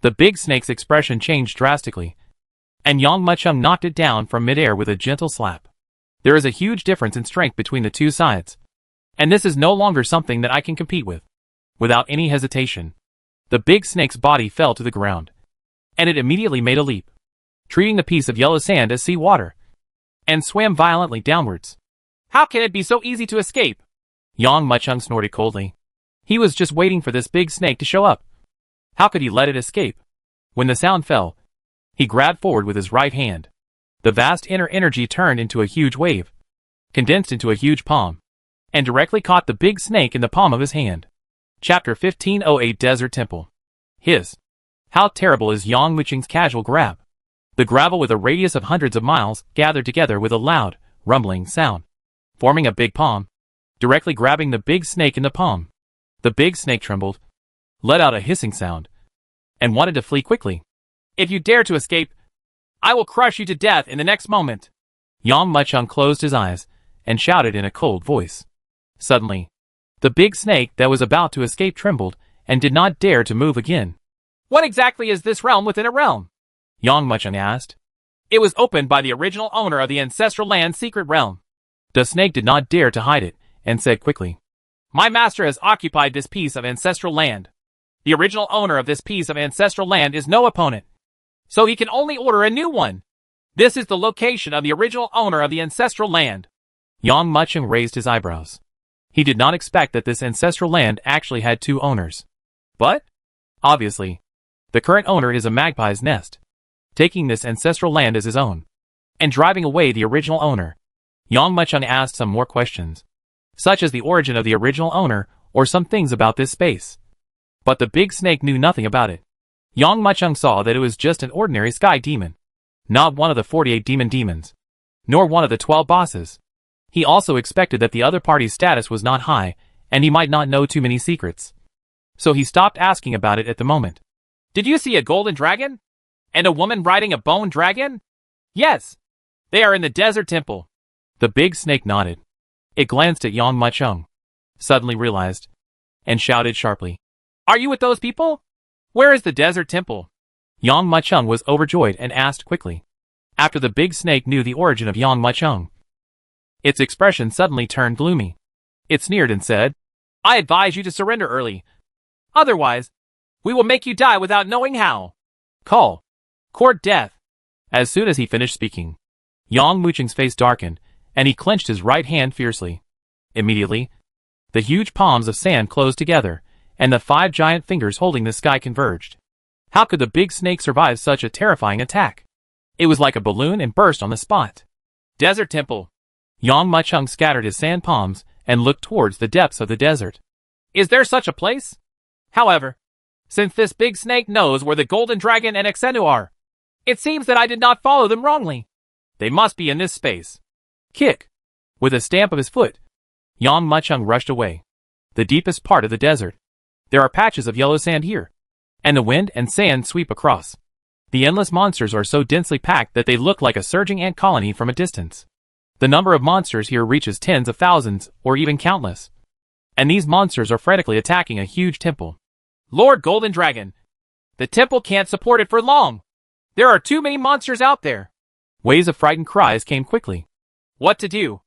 The big snake's expression changed drastically, and Yang Machung knocked it down from midair with a gentle slap. There is a huge difference in strength between the two sides, and this is no longer something that I can compete with. Without any hesitation, the big snake's body fell to the ground, and it immediately made a leap, treating the piece of yellow sand as sea water, and swam violently downwards. How can it be so easy to escape? Yang Machung snorted coldly. He was just waiting for this big snake to show up. How could he let it escape? When the sound fell, he grabbed forward with his right hand. The vast inner energy turned into a huge wave, condensed into a huge palm, and directly caught the big snake in the palm of his hand. Chapter 1508 Desert Temple. How terrible is Yang Machung's casual grab. The gravel with a radius of hundreds of miles gathered together with a loud, rumbling sound, forming a big palm, directly grabbing the big snake in the palm. The big snake trembled, let out a hissing sound, and wanted to flee quickly. If you dare to escape, I will crush you to death in the next moment. Yang Machung closed his eyes and shouted in a cold voice. Suddenly, the big snake that was about to escape trembled and did not dare to move again. What exactly is this realm within a realm? Yang Machung asked. It was opened by the original owner of the ancestral land secret realm. The snake did not dare to hide it and said quickly, My master has occupied this piece of ancestral land. The original owner of this piece of ancestral land is no opponent, so he can only order a new one. This is the location of the original owner of the ancestral land. Yang Machung raised his eyebrows. He did not expect that this ancestral land actually had 2 owners. But, obviously, the current owner is a magpie's nest, taking this ancestral land as his own, and driving away the original owner. Yang Machung asked some more questions, such as the origin of the original owner or some things about this space. But the big snake knew nothing about it. Yang Machung saw that it was just an ordinary sky demon, not one of the 48 demons, nor one of the 12 bosses. He also expected that the other party's status was not high, and he might not know too many secrets. So he stopped asking about it at the moment. Did you see a golden dragon? And a woman riding a bone dragon? Yes. They are in the desert temple. The big snake nodded. It glanced at Yang Machung, suddenly realized, and shouted sharply, Are you with those people? Where is the desert temple? Yang Machung was overjoyed and asked quickly. After the big snake knew the origin of Yang Machung, its expression suddenly turned gloomy. It sneered and said, I advise you to surrender early. Otherwise, we will make you die without knowing how. Court death. As soon as he finished speaking, Yang Machung's face darkened, and he clenched his right hand fiercely. Immediately, the huge palms of sand closed together, and the 5 giant fingers holding the sky converged. How could the big snake survive such a terrifying attack? It was like a balloon and burst on the spot. Desert Temple. Yang Muchung scattered his sand palms and looked towards the depths of the desert. Is there such a place? However, since this big snake knows where the Golden Dragon and Xenu are, it seems that I did not follow them wrongly. They must be in this space. Kick! With a stamp of his foot, Yang Muchung rushed away. The deepest part of the desert. There are patches of yellow sand here, and the wind and sand sweep across. The endless monsters are so densely packed that they look like a surging ant colony from a distance. The number of monsters here reaches tens of thousands, or even countless. And these monsters are frantically attacking a huge temple. Lord Golden Dragon, the temple can't support it for long. There are too many monsters out there. Waves of frightened cries came quickly. What to do?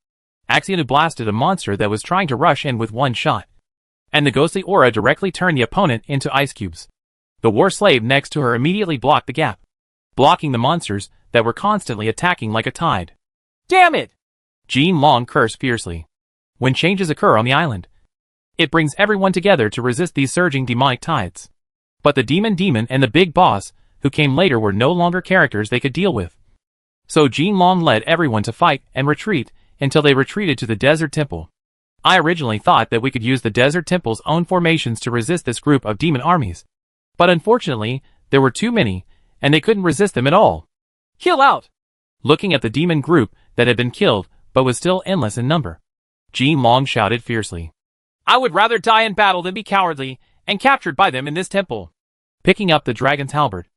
Xenu blasted a monster that was trying to rush in with one shot, and the ghostly aura directly turned the opponent into ice cubes. The war slave next to her immediately blocked the gap, blocking the monsters that were constantly attacking like a tide. Damn it! Jean Long cursed fiercely. When changes occur on the island, it brings everyone together to resist these surging demonic tides. But the demon and the big boss, who came later, were no longer characters they could deal with. So Jean Long led everyone to fight and retreat until they retreated to the Desert Temple. I originally thought that we could use the Desert Temple's own formations to resist this group of demon armies. But unfortunately, there were too many, and they couldn't resist them at all. Kill out! Looking at the demon group that had been killed, but was still endless in number, Jean Long shouted fiercely. I would rather die in battle than be cowardly and captured by them in this temple. Picking up the dragon's halberd,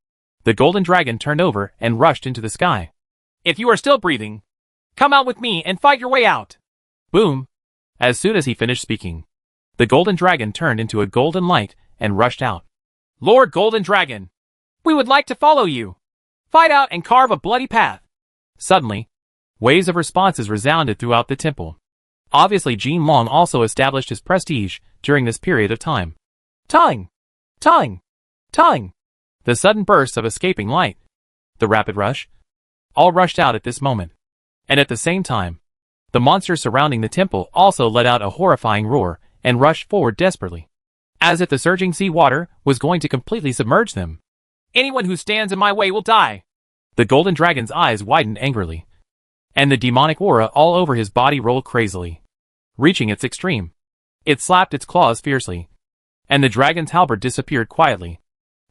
the golden dragon turned over and rushed into the sky. If you are still breathing, come out with me and fight your way out. Boom! As soon as he finished speaking, the golden dragon turned into a golden light and rushed out. Lord Golden Dragon, we would like to follow you. Fight out and carve a bloody path. Suddenly, waves of responses resounded throughout the temple. Obviously, Jean Long also established his prestige during this period of time. Ting! Ting! Ting! The sudden bursts of escaping light. The rapid rush. All rushed out at this moment. And at the same time, the monsters surrounding the temple also let out a horrifying roar and rushed forward desperately, as if the surging sea water was going to completely submerge them. Anyone who stands in my way will die. The golden dragon's eyes widened angrily, and the demonic aura all over his body rolled crazily. Reaching its extreme, it slapped its claws fiercely, and the dragon's halberd disappeared quietly.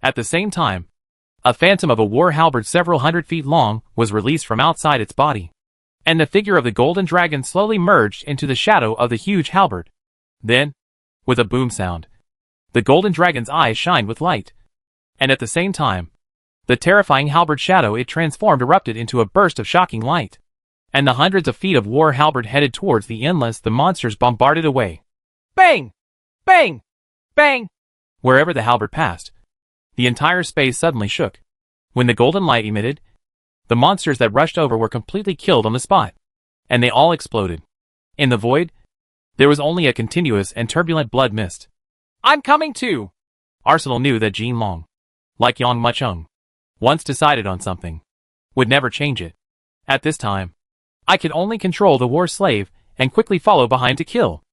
At the same time, a phantom of a war halberd several hundred feet long was released from outside its body, and the figure of the golden dragon slowly merged into the shadow of the huge halberd. Then, with a boom sound, the golden dragon's eyes shined with light, and at the same time, the terrifying halberd shadow it transformed erupted into a burst of shocking light, and the hundreds of feet of war halberd headed towards the endless the monsters bombarded away. Bang! Bang! Bang! Wherever the halberd passed, the entire space suddenly shook. When the golden light emitted, the monsters that rushed over were completely killed on the spot, and they all exploded. In the void, there was only a continuous and turbulent blood mist. I'm coming too! Arsenal knew that Jean Long, like Yang Muchung, once decided on something, would never change it. At this time, I could only control the war slave and quickly follow behind to kill.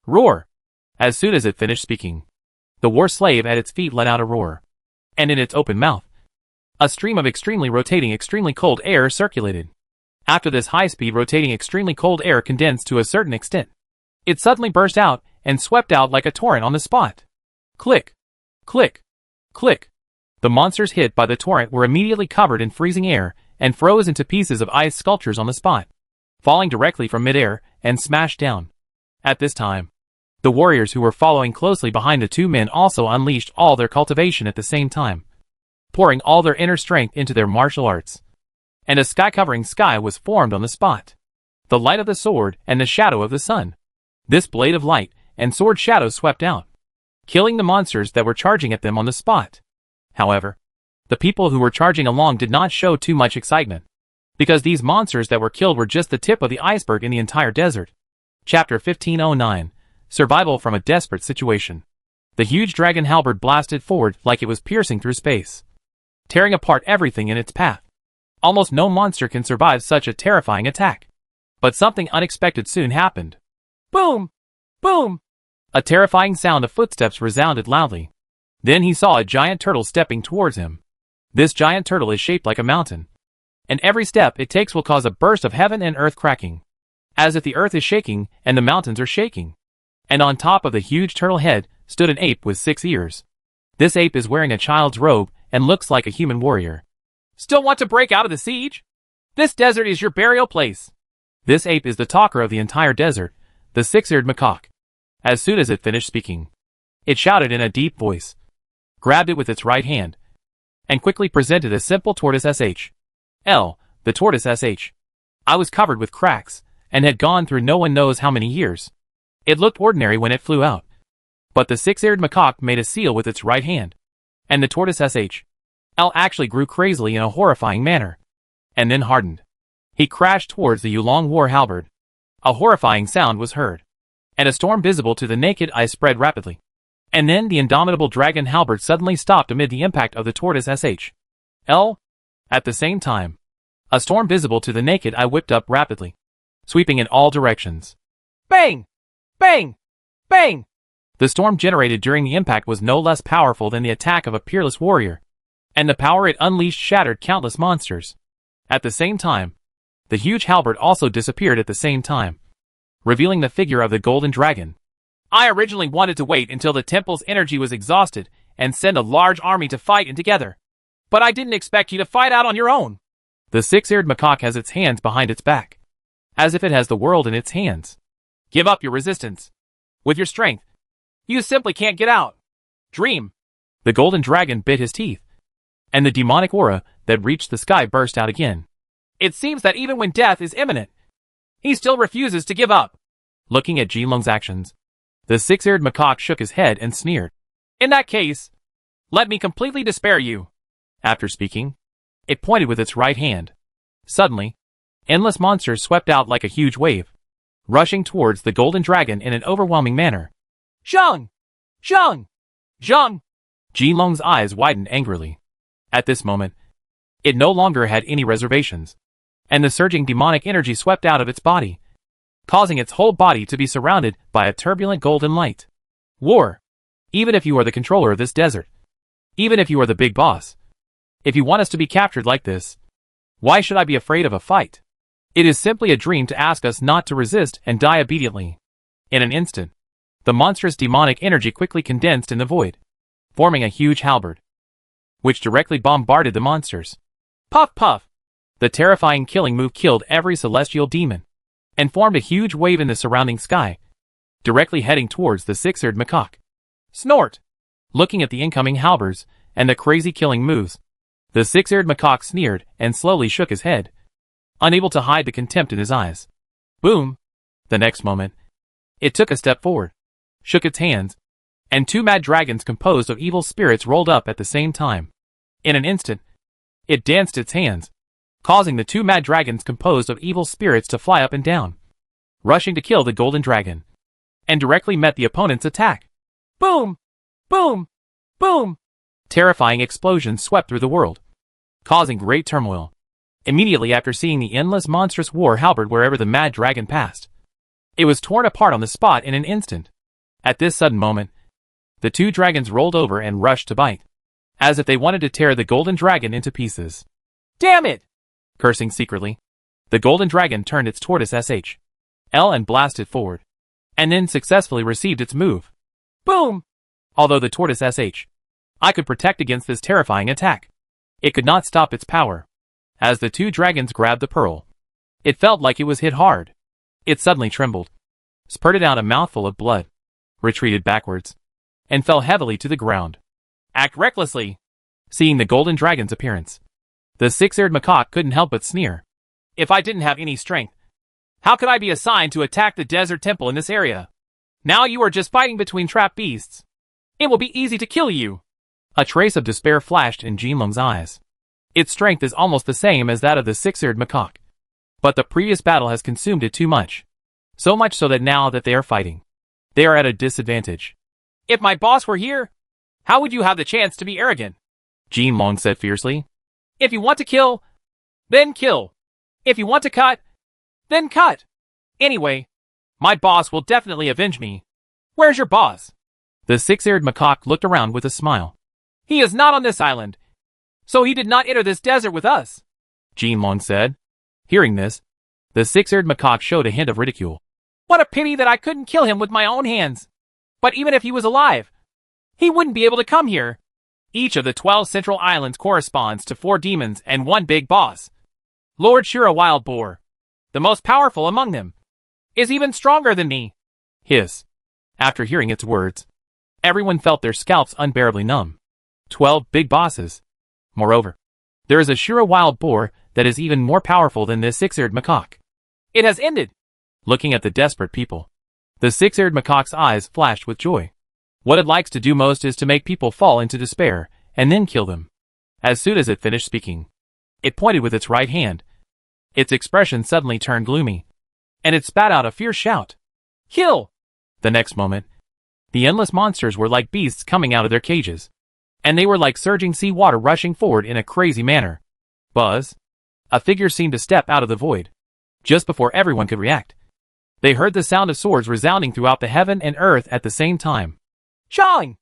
Roar! As soon as it finished speaking, the war slave at its feet let out a roar, and in its open mouth, a stream of extremely rotating extremely cold air circulated. After this high-speed rotating extremely cold air condensed to a certain extent, it suddenly burst out and swept out like a torrent on the spot. Click! Click! Click! The monsters hit by the torrent were immediately covered in freezing air and froze into pieces of ice sculptures on the spot, falling directly from midair and smashed down. At this time, the warriors who were following closely behind the two men also unleashed all their cultivation at the same time, pouring all their inner strength into their martial arts. And a sky-covering sky was formed on the spot. The light of the sword and the shadow of the sun. This blade of light and sword shadow swept out, killing the monsters that were charging at them on the spot. However, the people who were charging along did not show too much excitement, because these monsters that were killed were just the tip of the iceberg in the entire desert. Chapter 1509. Survival from a desperate situation. The huge dragon halberd blasted forward like it was piercing through space, tearing apart everything in its path. Almost no monster can survive such a terrifying attack. But something unexpected soon happened. Boom! Boom! A terrifying sound of footsteps resounded loudly. Then he saw a giant turtle stepping towards him. This giant turtle is shaped like a mountain, and every step it takes will cause a burst of heaven and earth cracking, as if the earth is shaking and the mountains are shaking. And on top of the huge turtle head stood an ape with 6 ears. This ape is wearing a child's robe and looks like a human warrior. Still want to break out of the siege? This desert is your burial place. This ape is the talker of the entire desert, the six-eared macaque. As soon as it finished speaking, it shouted in a deep voice, grabbed it with its right hand, and quickly presented a simple tortoise sh. The tortoise sh. I was covered with cracks, and had gone through no one knows how many years. It looked ordinary when it flew out. But the six-eared macaque made a seal with its right hand, and the tortoise sh. Actually grew crazily in a horrifying manner, and then hardened. He crashed towards the Yulong war halberd. A horrifying sound was heard, and a storm visible to the naked eye spread rapidly. And then the indomitable dragon halberd suddenly stopped amid the impact of the tortoise sh. At the same time, a storm visible to the naked eye whipped up rapidly, sweeping in all directions. Bang! Bang! Bang! The storm generated during the impact was no less powerful than the attack of a peerless warrior, and the power it unleashed shattered countless monsters. At the same time, the huge halberd also disappeared at the same time, revealing the figure of the golden dragon. I originally wanted to wait until the temple's energy was exhausted and send a large army to fight in together. But I didn't expect you to fight out on your own. The six-eared macaque has its hands behind its back, as if it has the world in its hands. Give up your resistance. With your strength, you simply can't get out. Dream. The golden dragon bit his teeth, and the demonic aura that reached the sky burst out again. It seems that even when death is imminent, he still refuses to give up. Looking at Jinlong's actions, the six-eared macaque shook his head and sneered. In that case, let me completely despair you. After speaking, it pointed with its right hand. Suddenly, endless monsters swept out like a huge wave, rushing towards the golden dragon in an overwhelming manner. Zhang! Zhang! Zhang! Jinlong's eyes widened angrily. At this moment, it no longer had any reservations, and the surging demonic energy swept out of its body, causing its whole body to be surrounded by a turbulent golden light. War! Even if you are the controller of this desert, even if you are the big boss, if you want us to be captured like this, why should I be afraid of a fight? It is simply a dream to ask us not to resist and die obediently. In an instant, the monstrous demonic energy quickly condensed in the void, forming a huge halberd, which directly bombarded the monsters. Puff puff! The terrifying killing move killed every celestial demon, and formed a huge wave in the surrounding sky, directly heading towards the six-eared macaque. Snort! Looking at the incoming halberds and the crazy killing moves, the six-eared macaque sneered and slowly shook his head, unable to hide the contempt in his eyes. Boom! The next moment, it took a step forward, shook its hands, and 2 mad dragons composed of evil spirits rolled up at the same time. In an instant, it danced its hands, causing the 2 mad dragons composed of evil spirits to fly up and down, rushing to kill the golden dragon, and directly met the opponent's attack. Boom! Boom! Boom! Terrifying explosions swept through the world, causing great turmoil. Immediately after seeing the endless monstrous war halberd wherever the mad dragon passed, it was torn apart on the spot in an instant. At this sudden moment, the 2 dragons rolled over and rushed to bite, as if they wanted to tear the golden dragon into pieces. Damn it! Cursing secretly, the golden dragon turned its tortoise sh. And blasted forward, and then successfully received its move. Boom! Although the tortoise sh. I could protect against this terrifying attack, it could not stop its power. As the 2 dragons grabbed the pearl, it felt like it was hit hard. It suddenly trembled, spurted out a mouthful of blood, retreated backwards, and fell heavily to the ground. Act recklessly. Seeing the golden dragon's appearance, the six-eared macaque couldn't help but sneer. If I didn't have any strength, how could I be assigned to attack the desert temple in this area? Now you are just fighting between trapped beasts. It will be easy to kill you. A trace of despair flashed in Jinlong's eyes. Its strength is almost the same as that of the six-eared macaque, but the previous battle has consumed it too much. So much so that now that they are fighting, they are at a disadvantage. If my boss were here, how would you have the chance to be arrogant? Jinlong said fiercely. If you want to kill, then kill. If you want to cut, then cut. Anyway, my boss will definitely avenge me. Where's your boss? The six-eared macaque looked around with a smile. He is not on this island, so he did not enter this desert with us, Jinlong said. Hearing this, the six-eared macaque showed a hint of ridicule. What a pity that I couldn't kill him with my own hands. But even if he was alive, he wouldn't be able to come here. Each of the 12 central islands corresponds to 4 demons and 1 big boss. Lord Shura Wild Boar, the most powerful among them, is even stronger than me. Hiss. After hearing its words, everyone felt their scalps unbearably numb. 12 big bosses. Moreover, there is a Shura Wild Boar that is even more powerful than this six-eared macaque. It has ended. Looking at the desperate people, the six-eared macaque's eyes flashed with joy. What it likes to do most is to make people fall into despair, and then kill them. As soon as it finished speaking, it pointed with its right hand. Its expression suddenly turned gloomy, and it spat out a fierce shout. Kill! The next moment, the endless monsters were like beasts coming out of their cages, and they were like surging sea water rushing forward in a crazy manner. Buzz! A figure seemed to step out of the void. Just before everyone could react, they heard the sound of swords resounding throughout the heaven and earth at the same time. Shang!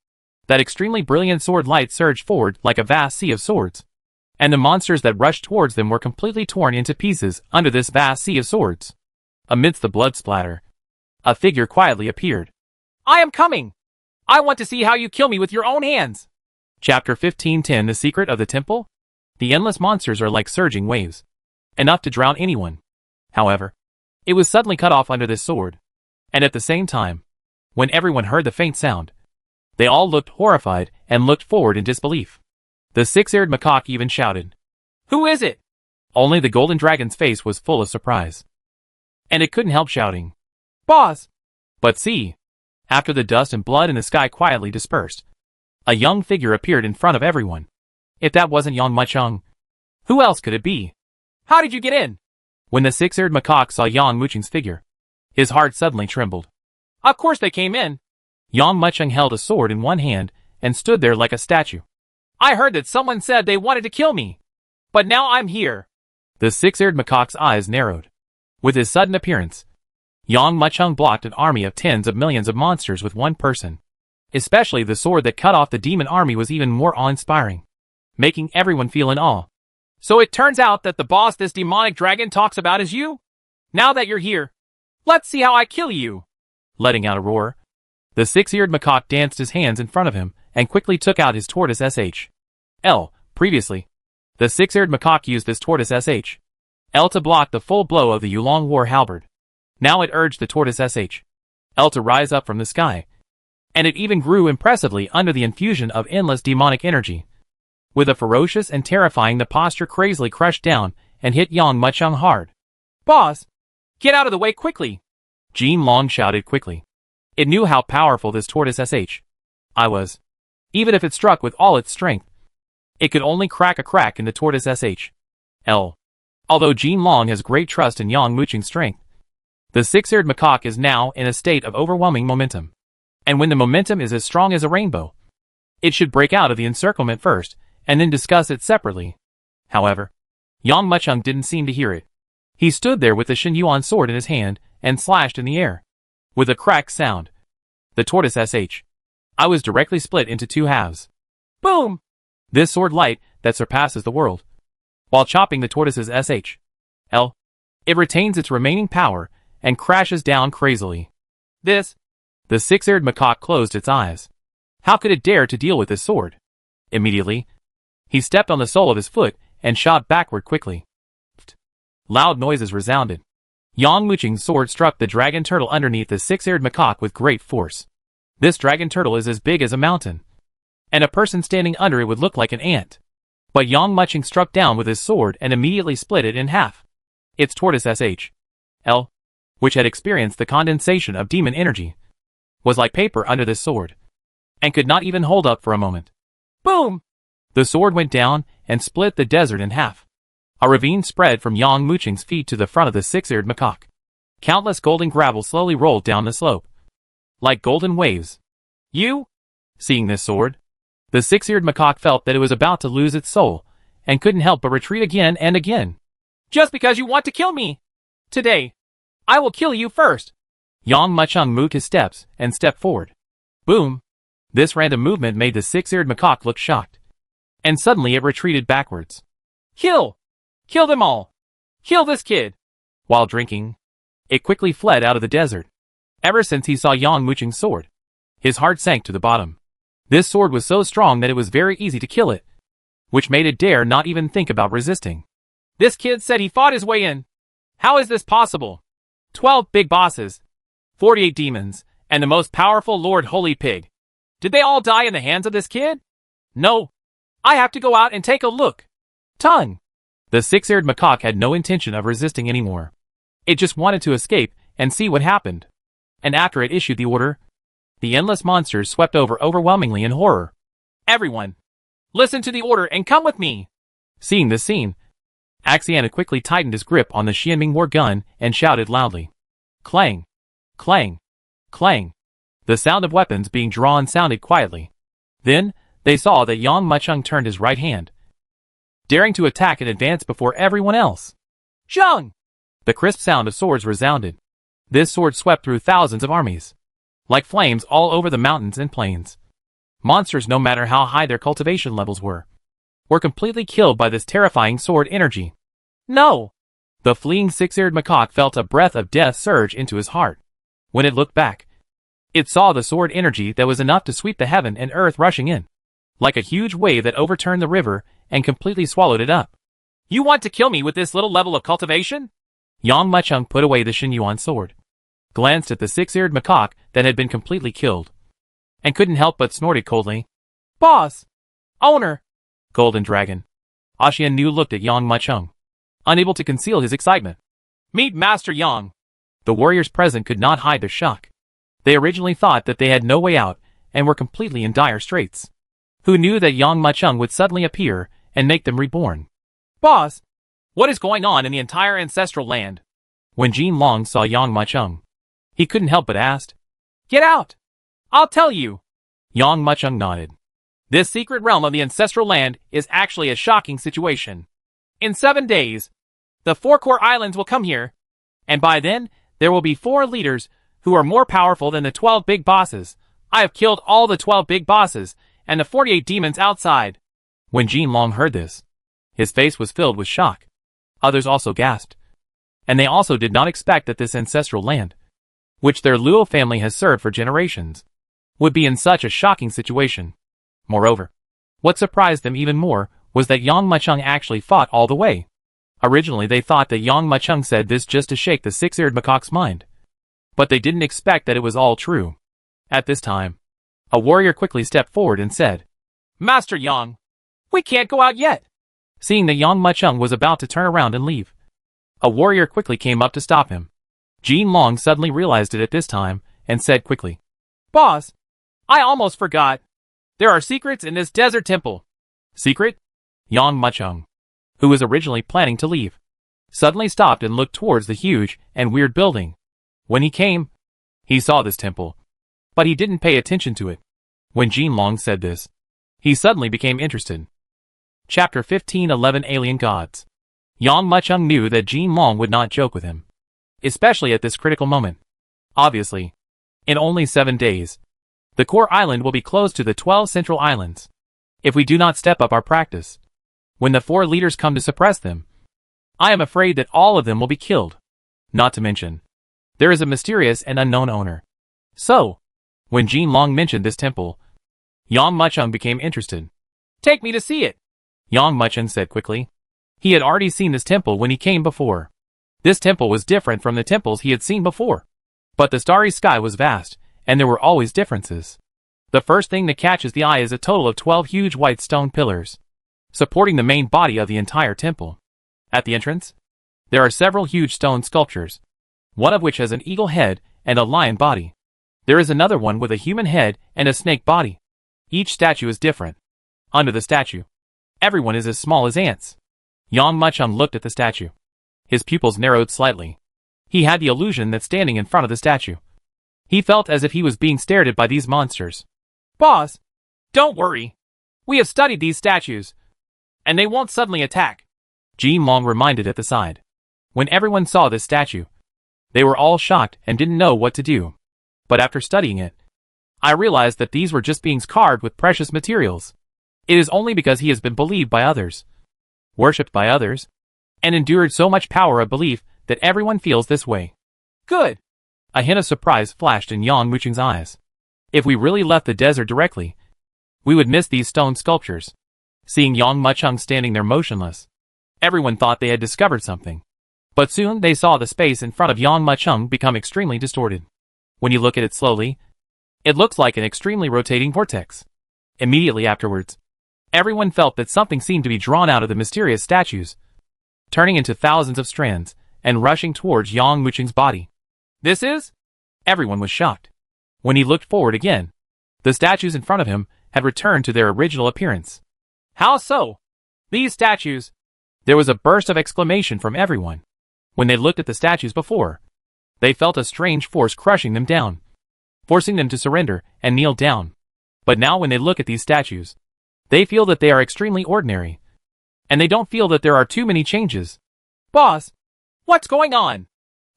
That extremely brilliant sword light surged forward like a vast sea of swords, and the monsters that rushed towards them were completely torn into pieces under this vast sea of swords. Amidst the blood splatter, a figure quietly appeared. I am coming! I want to see how you kill me with your own hands! Chapter 1510 The Secret of the Temple? The endless monsters are like surging waves, enough to drown anyone. However, it was suddenly cut off under this sword, and at the same time, when everyone heard the faint sound, they all looked horrified and looked forward in disbelief. The six-eared macaque even shouted, Who is it? Only the golden dragon's face was full of surprise, and it couldn't help shouting, Boss! But see, after the dust and blood in the sky quietly dispersed, a young figure appeared in front of everyone. If that wasn't Yang Mucheng, who else could it be? How did you get in? When the six-eared macaque saw Yang Mucheng's figure, his heart suddenly trembled. Of course they came in. Yang Mucheng held a sword in one hand and stood there like a statue. I heard that someone said they wanted to kill me, but now I'm here. The six-eared macaque's eyes narrowed. With his sudden appearance, Yang Mucheng blocked an army of tens of millions of monsters with one person. Especially the sword that cut off the demon army was even more awe-inspiring, making everyone feel in awe. So it turns out that the boss this demonic dragon talks about is you? Now that you're here, let's see how I kill you. Letting out a roar, the six-eared macaque danced his hands in front of him and quickly took out his tortoise SH.L. Previously, the six-eared macaque used this tortoise SH.L to block the full blow of the Yulong war halberd. Now it urged the tortoise SH.L to rise up from the sky, and it even grew impressively under the infusion of endless demonic energy. With a ferocious and terrifying, the posture crazily crushed down and hit Yang Mucheng hard. Boss, get out of the way quickly! Jinlong shouted quickly. It knew how powerful this tortoise SH.I was. Even if it struck with all its strength, it could only crack a crack in the tortoise SH.L. Although Jinlong has great trust in Yang Mucheng's strength, the six-eared macaque is now in a state of overwhelming momentum. And when the momentum is as strong as a rainbow, it should break out of the encirclement first, and then discuss it separately. However, Yang Mucheng didn't seem to hear it. He stood there with the Xinyuan sword in his hand, and slashed in the air. With a crack sound, the tortoise SH.I was directly split into 2 halves. Boom! This sword light that surpasses the world. While chopping the tortoise's SH.L, it retains its remaining power, and crashes down crazily. The six-eared macaque closed its eyes. How could it dare to deal with this sword? Immediately, he stepped on the sole of his foot and shot backward quickly. Loud noises resounded. Yang Mucheng's sword struck the dragon turtle underneath the six-eared macaque with great force. This dragon turtle is as big as a mountain, and a person standing under it would look like an ant. But Yang Mucheng struck down with his sword and immediately split it in half. Its tortoise SH.L, which had experienced the condensation of demon energy, was like paper under this sword, and could not even hold up for a moment. Boom! The sword went down and split the desert in half. A ravine spread from Yang Mucheng's feet to the front of the six-eared macaque. Countless golden gravel slowly rolled down the slope, like golden waves. You? Seeing this sword, the six-eared macaque felt that it was about to lose its soul, and couldn't help but retreat again and again. Just because you want to kill me! Today, I will kill you first. Yang Muchung moved his steps and stepped forward. Boom! This random movement made the six-eared macaque look shocked. And suddenly it retreated backwards. Kill! Kill them all! Kill this kid! While drinking, it quickly fled out of the desert. Ever since he saw Yang Muchung's sword, his heart sank to the bottom. This sword was so strong that it was very easy to kill it, which made it dare not even think about resisting. This kid said he fought his way in. How is this possible? 12 big bosses, 48 demons, and the most powerful Lord Holy Pig. Did they all die in the hands of this kid? No. I have to go out and take a look. Tongue. The six-eared macaque had no intention of resisting anymore. It just wanted to escape and see what happened. And after it issued the order, the endless monsters swept over overwhelmingly in horror. Everyone, listen to the order and come with me. Seeing this scene, Axiana quickly tightened his grip on the Xianming war gun and shouted loudly. Clang! Clang! Clang! The sound of weapons being drawn sounded quietly. Then, they saw that Yang Muchung turned his right hand, daring to attack in advance before everyone else. Zheng! The crisp sound of swords resounded. This sword swept through thousands of armies, like flames all over the mountains and plains. Monsters, no matter how high their cultivation levels were completely killed by this terrifying sword energy. No! The fleeing six-eared macaque felt a breath of death surge into his heart. When it looked back, it saw the sword energy that was enough to sweep the heaven and earth rushing in, like a huge wave that overturned the river and completely swallowed it up. You want to kill me with this little level of cultivation? Yang Muchung put away the Xinyuan sword, glanced at the six-eared macaque that had been completely killed, and couldn't help but snorted coldly. Boss! Owner! Golden Dragon. Ashian Nu looked at Yang Muchung, unable to conceal his excitement. Meet Master Yang. The warriors present could not hide their shock. They originally thought that they had no way out and were completely in dire straits. Who knew that Yang Muchung would suddenly appear and make them reborn? Boss! What is going on in the entire ancestral land? When Jin Long saw Yang Muchung, he couldn't help but ask. Get out! I'll tell you. Yang Muchung nodded. This secret realm of the ancestral land is actually a shocking situation. In 7 days, the 4 core islands will come here, and by then, there will be 4 leaders who are more powerful than the 12 big bosses. I have killed all the 12 big bosses and the 48 demons outside. When Jin Long heard this, his face was filled with shock. Others also gasped. And they also did not expect that this ancestral land, which their Luo family has served for generations, would be in such a shocking situation. Moreover, what surprised them even more was that Yang Muchung actually fought all the way. Originally they thought that Yang Muchung said this just to shake the six-eared macaque's mind. But they didn't expect that it was all true. At this time, a warrior quickly stepped forward and said, Master Yang, we can't go out yet. Seeing that Yang Muchung was about to turn around and leave, a warrior quickly came up to stop him. Jin Long suddenly realized it at this time and said quickly, Boss, I almost forgot. There are secrets in this desert temple. Secret? Yang Muchung, who was originally planning to leave, suddenly stopped and looked towards the huge and weird building. When he came, he saw this temple, but he didn't pay attention to it. When Jin Long said this, he suddenly became interested. Chapter 1511 Alien Gods. Yang Muchung knew that Jin Long would not joke with him, especially at this critical moment. Obviously, in only 7 days, the core island will be closed to the 12 central islands. If we do not step up our practice, when the 4 leaders come to suppress them, I am afraid that all of them will be killed. Not to mention, there is a mysterious and unknown owner. So, when Jin Long mentioned this temple, Yang Muchung became interested. Take me to see it. Yang Muchung said quickly. He had already seen this temple when he came before. This temple was different from the temples he had seen before. But the starry sky was vast, and there were always differences. The first thing that catches the eye is a total of 12 huge white stone pillars, supporting the main body of the entire temple. At the entrance, there are several huge stone sculptures, one of which has an eagle head and a lion body. There is another one with a human head and a snake body. Each statue is different. Under the statue, everyone is as small as ants. Yang Muchung looked at the statue. His pupils narrowed slightly. He had the illusion that standing in front of the statue, he felt as if he was being stared at by these monsters. Boss, don't worry. We have studied these statues, and they won't suddenly attack. Jin Long reminded at the side. When everyone saw this statue, They were all shocked and didn't know what to do. But after studying it, I realized that these were just beings carved with precious materials. It is only because he has been believed by others, worshipped by others, and endured so much power of belief that everyone feels this way. Good. A hint of surprise flashed in Yang Muqing's eyes. If we really left the desert directly, we would miss these stone sculptures. Seeing Yang Muqing standing there motionless, everyone thought they had discovered something. But soon they saw the space in front of Yang Muqing become extremely distorted. When you look at it slowly, it looks like an extremely rotating vortex. Immediately afterwards, everyone felt that something seemed to be drawn out of the mysterious statues, turning into thousands of strands, and rushing towards Yang Muqing's body. This is? Everyone was shocked. When he looked forward again, the statues in front of him had returned to their original appearance. How so? These statues. There was a burst of exclamation from everyone. When they looked at the statues before, they felt a strange force crushing them down, forcing them to surrender and kneel down. But now when they look at these statues, they feel that they are extremely ordinary, and they don't feel that there are too many changes. Boss, what's going on?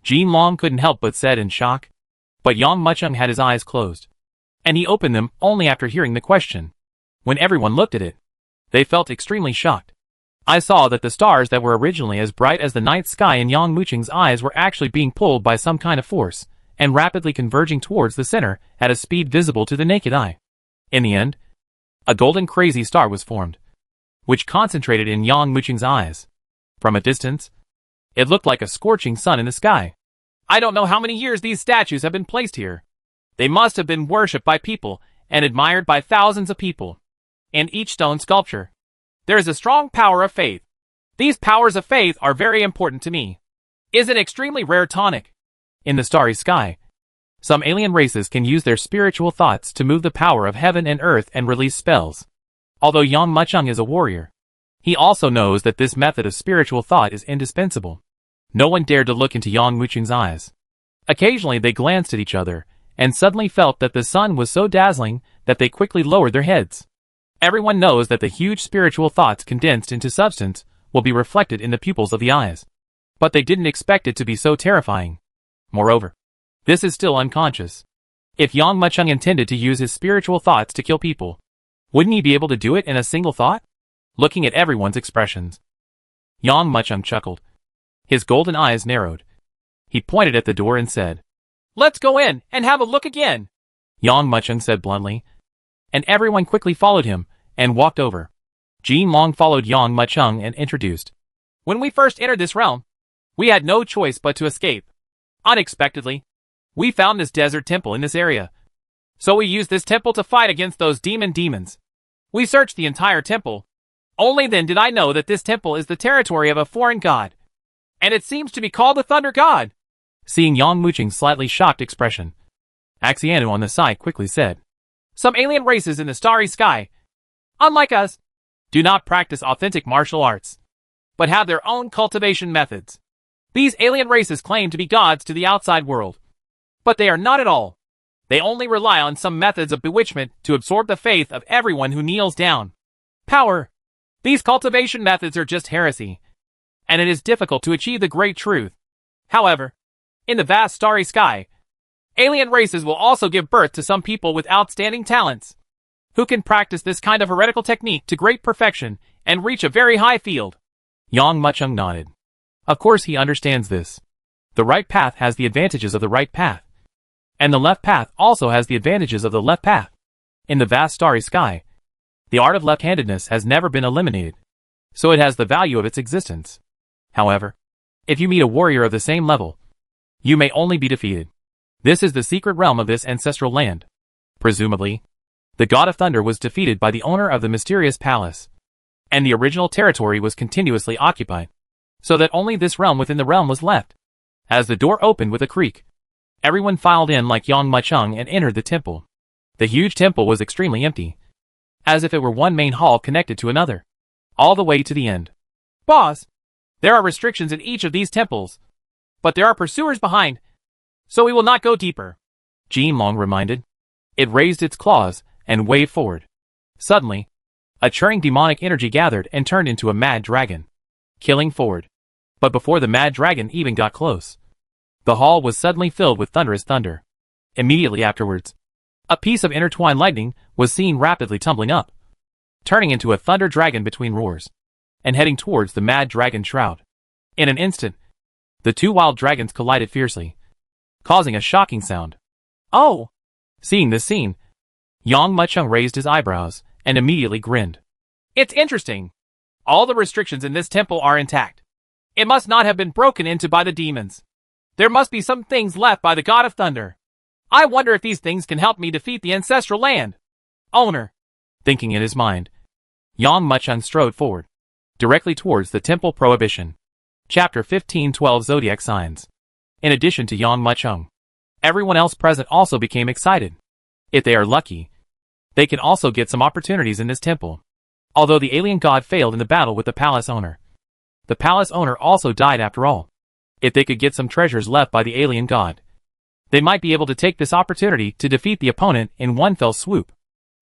Jin Long couldn't help but said in shock. But Yang Muqing had his eyes closed, and he opened them only after hearing the question. When everyone looked at it, they felt extremely shocked. I saw that the stars that were originally as bright as the night sky in Yang Muqing's eyes were actually being pulled by some kind of force, and rapidly converging towards the center at a speed visible to the naked eye. In the end, a golden crazy star was formed, which concentrated in Yang Muqing's eyes. From a distance, it looked like a scorching sun in the sky. I don't know how many years these statues have been placed here. They must have been worshipped by people and admired by thousands of people. In each stone sculpture, there is a strong power of faith. These powers of faith are very important to me. Is an extremely rare tonic. In the starry sky, some alien races can use their spiritual thoughts to move the power of heaven and earth and release spells. Although Yang Muqing is a warrior, he also knows that this method of spiritual thought is indispensable. No one dared to look into Yang Muqing's eyes. Occasionally they glanced at each other, and suddenly felt that the sun was so dazzling that they quickly lowered their heads. Everyone knows that the huge spiritual thoughts condensed into substance will be reflected in the pupils of the eyes. But they didn't expect it to be so terrifying. Moreover, this is still unconscious. If Yang Muqing intended to use his spiritual thoughts to kill people, wouldn't he be able to do it in a single thought? Looking at everyone's expressions, Yang Muqing chuckled. His golden eyes narrowed. He pointed at the door and said, "Let's go in and have a look again," Yang Muqing said bluntly. And everyone quickly followed him and walked over. Jin Long followed Yang Muqing and introduced. When we first entered this realm, we had no choice but to escape. Unexpectedly, we found this desert temple in this area. So we used this temple to fight against those demons. We searched the entire temple. Only then did I know that this temple is the territory of a foreign god. And it seems to be called the Thunder God. Seeing Yang Muqing's slightly shocked expression, Axianu on the side quickly said, Some alien races in the starry sky, unlike us, do not practice authentic martial arts, but have their own cultivation methods. These alien races claim to be gods to the outside world, but they are not at all. They only rely on some methods of bewitchment to absorb the faith of everyone who kneels down. Power. These cultivation methods are just heresy, and it is difficult to achieve the great truth. However, in the vast starry sky, alien races will also give birth to some people with outstanding talents, who can practice this kind of heretical technique to great perfection and reach a very high field. Yang Muqing nodded. Of course he understands this. The right path has the advantages of the right path, and the left path also has the advantages of the left path. In the vast starry sky, the art of left-handedness has never been eliminated, so it has the value of its existence. However, if you meet a warrior of the same level, you may only be defeated. This is the secret realm of this ancestral land. Presumably, the god of thunder was defeated by the owner of the mysterious palace, and the original territory was continuously occupied, so that only this realm within the realm was left. As the door opened with a creak, everyone filed in like Yang Muqing and entered the temple. The huge temple was extremely empty, as if it were one main hall connected to another, all the way to the end. Boss, there are restrictions in each of these temples, but there are pursuers behind, so we will not go deeper, Jin Long reminded. It raised its claws and waved forward. Suddenly, a churning demonic energy gathered and turned into a mad dragon, killing forward. But before the mad dragon even got close, The hall was suddenly filled with thunderous thunder. Immediately afterwards, a piece of intertwined lightning was seen rapidly tumbling up, turning into a thunder dragon between roars, and heading towards the mad dragon shroud. In an instant, the two wild dragons collided fiercely, causing a shocking sound. Oh! Seeing this scene, Yang Muchung raised his eyebrows and immediately grinned. It's interesting. All the restrictions in this temple are intact. It must not have been broken into by the demons. There must be some things left by the god of thunder. I wonder if these things can help me defeat the ancestral land owner. Thinking in his mind, Yang Muchung strode forward, directly towards the temple prohibition. Chapter 1512 Zodiac Signs. In addition to Yang Muchung, everyone else present also became excited. If they are lucky, they can also get some opportunities in this temple. Although the alien god failed in the battle with the palace owner, the palace owner also died after all. If they could get some treasures left by the alien god, they might be able to take this opportunity to defeat the opponent in one fell swoop.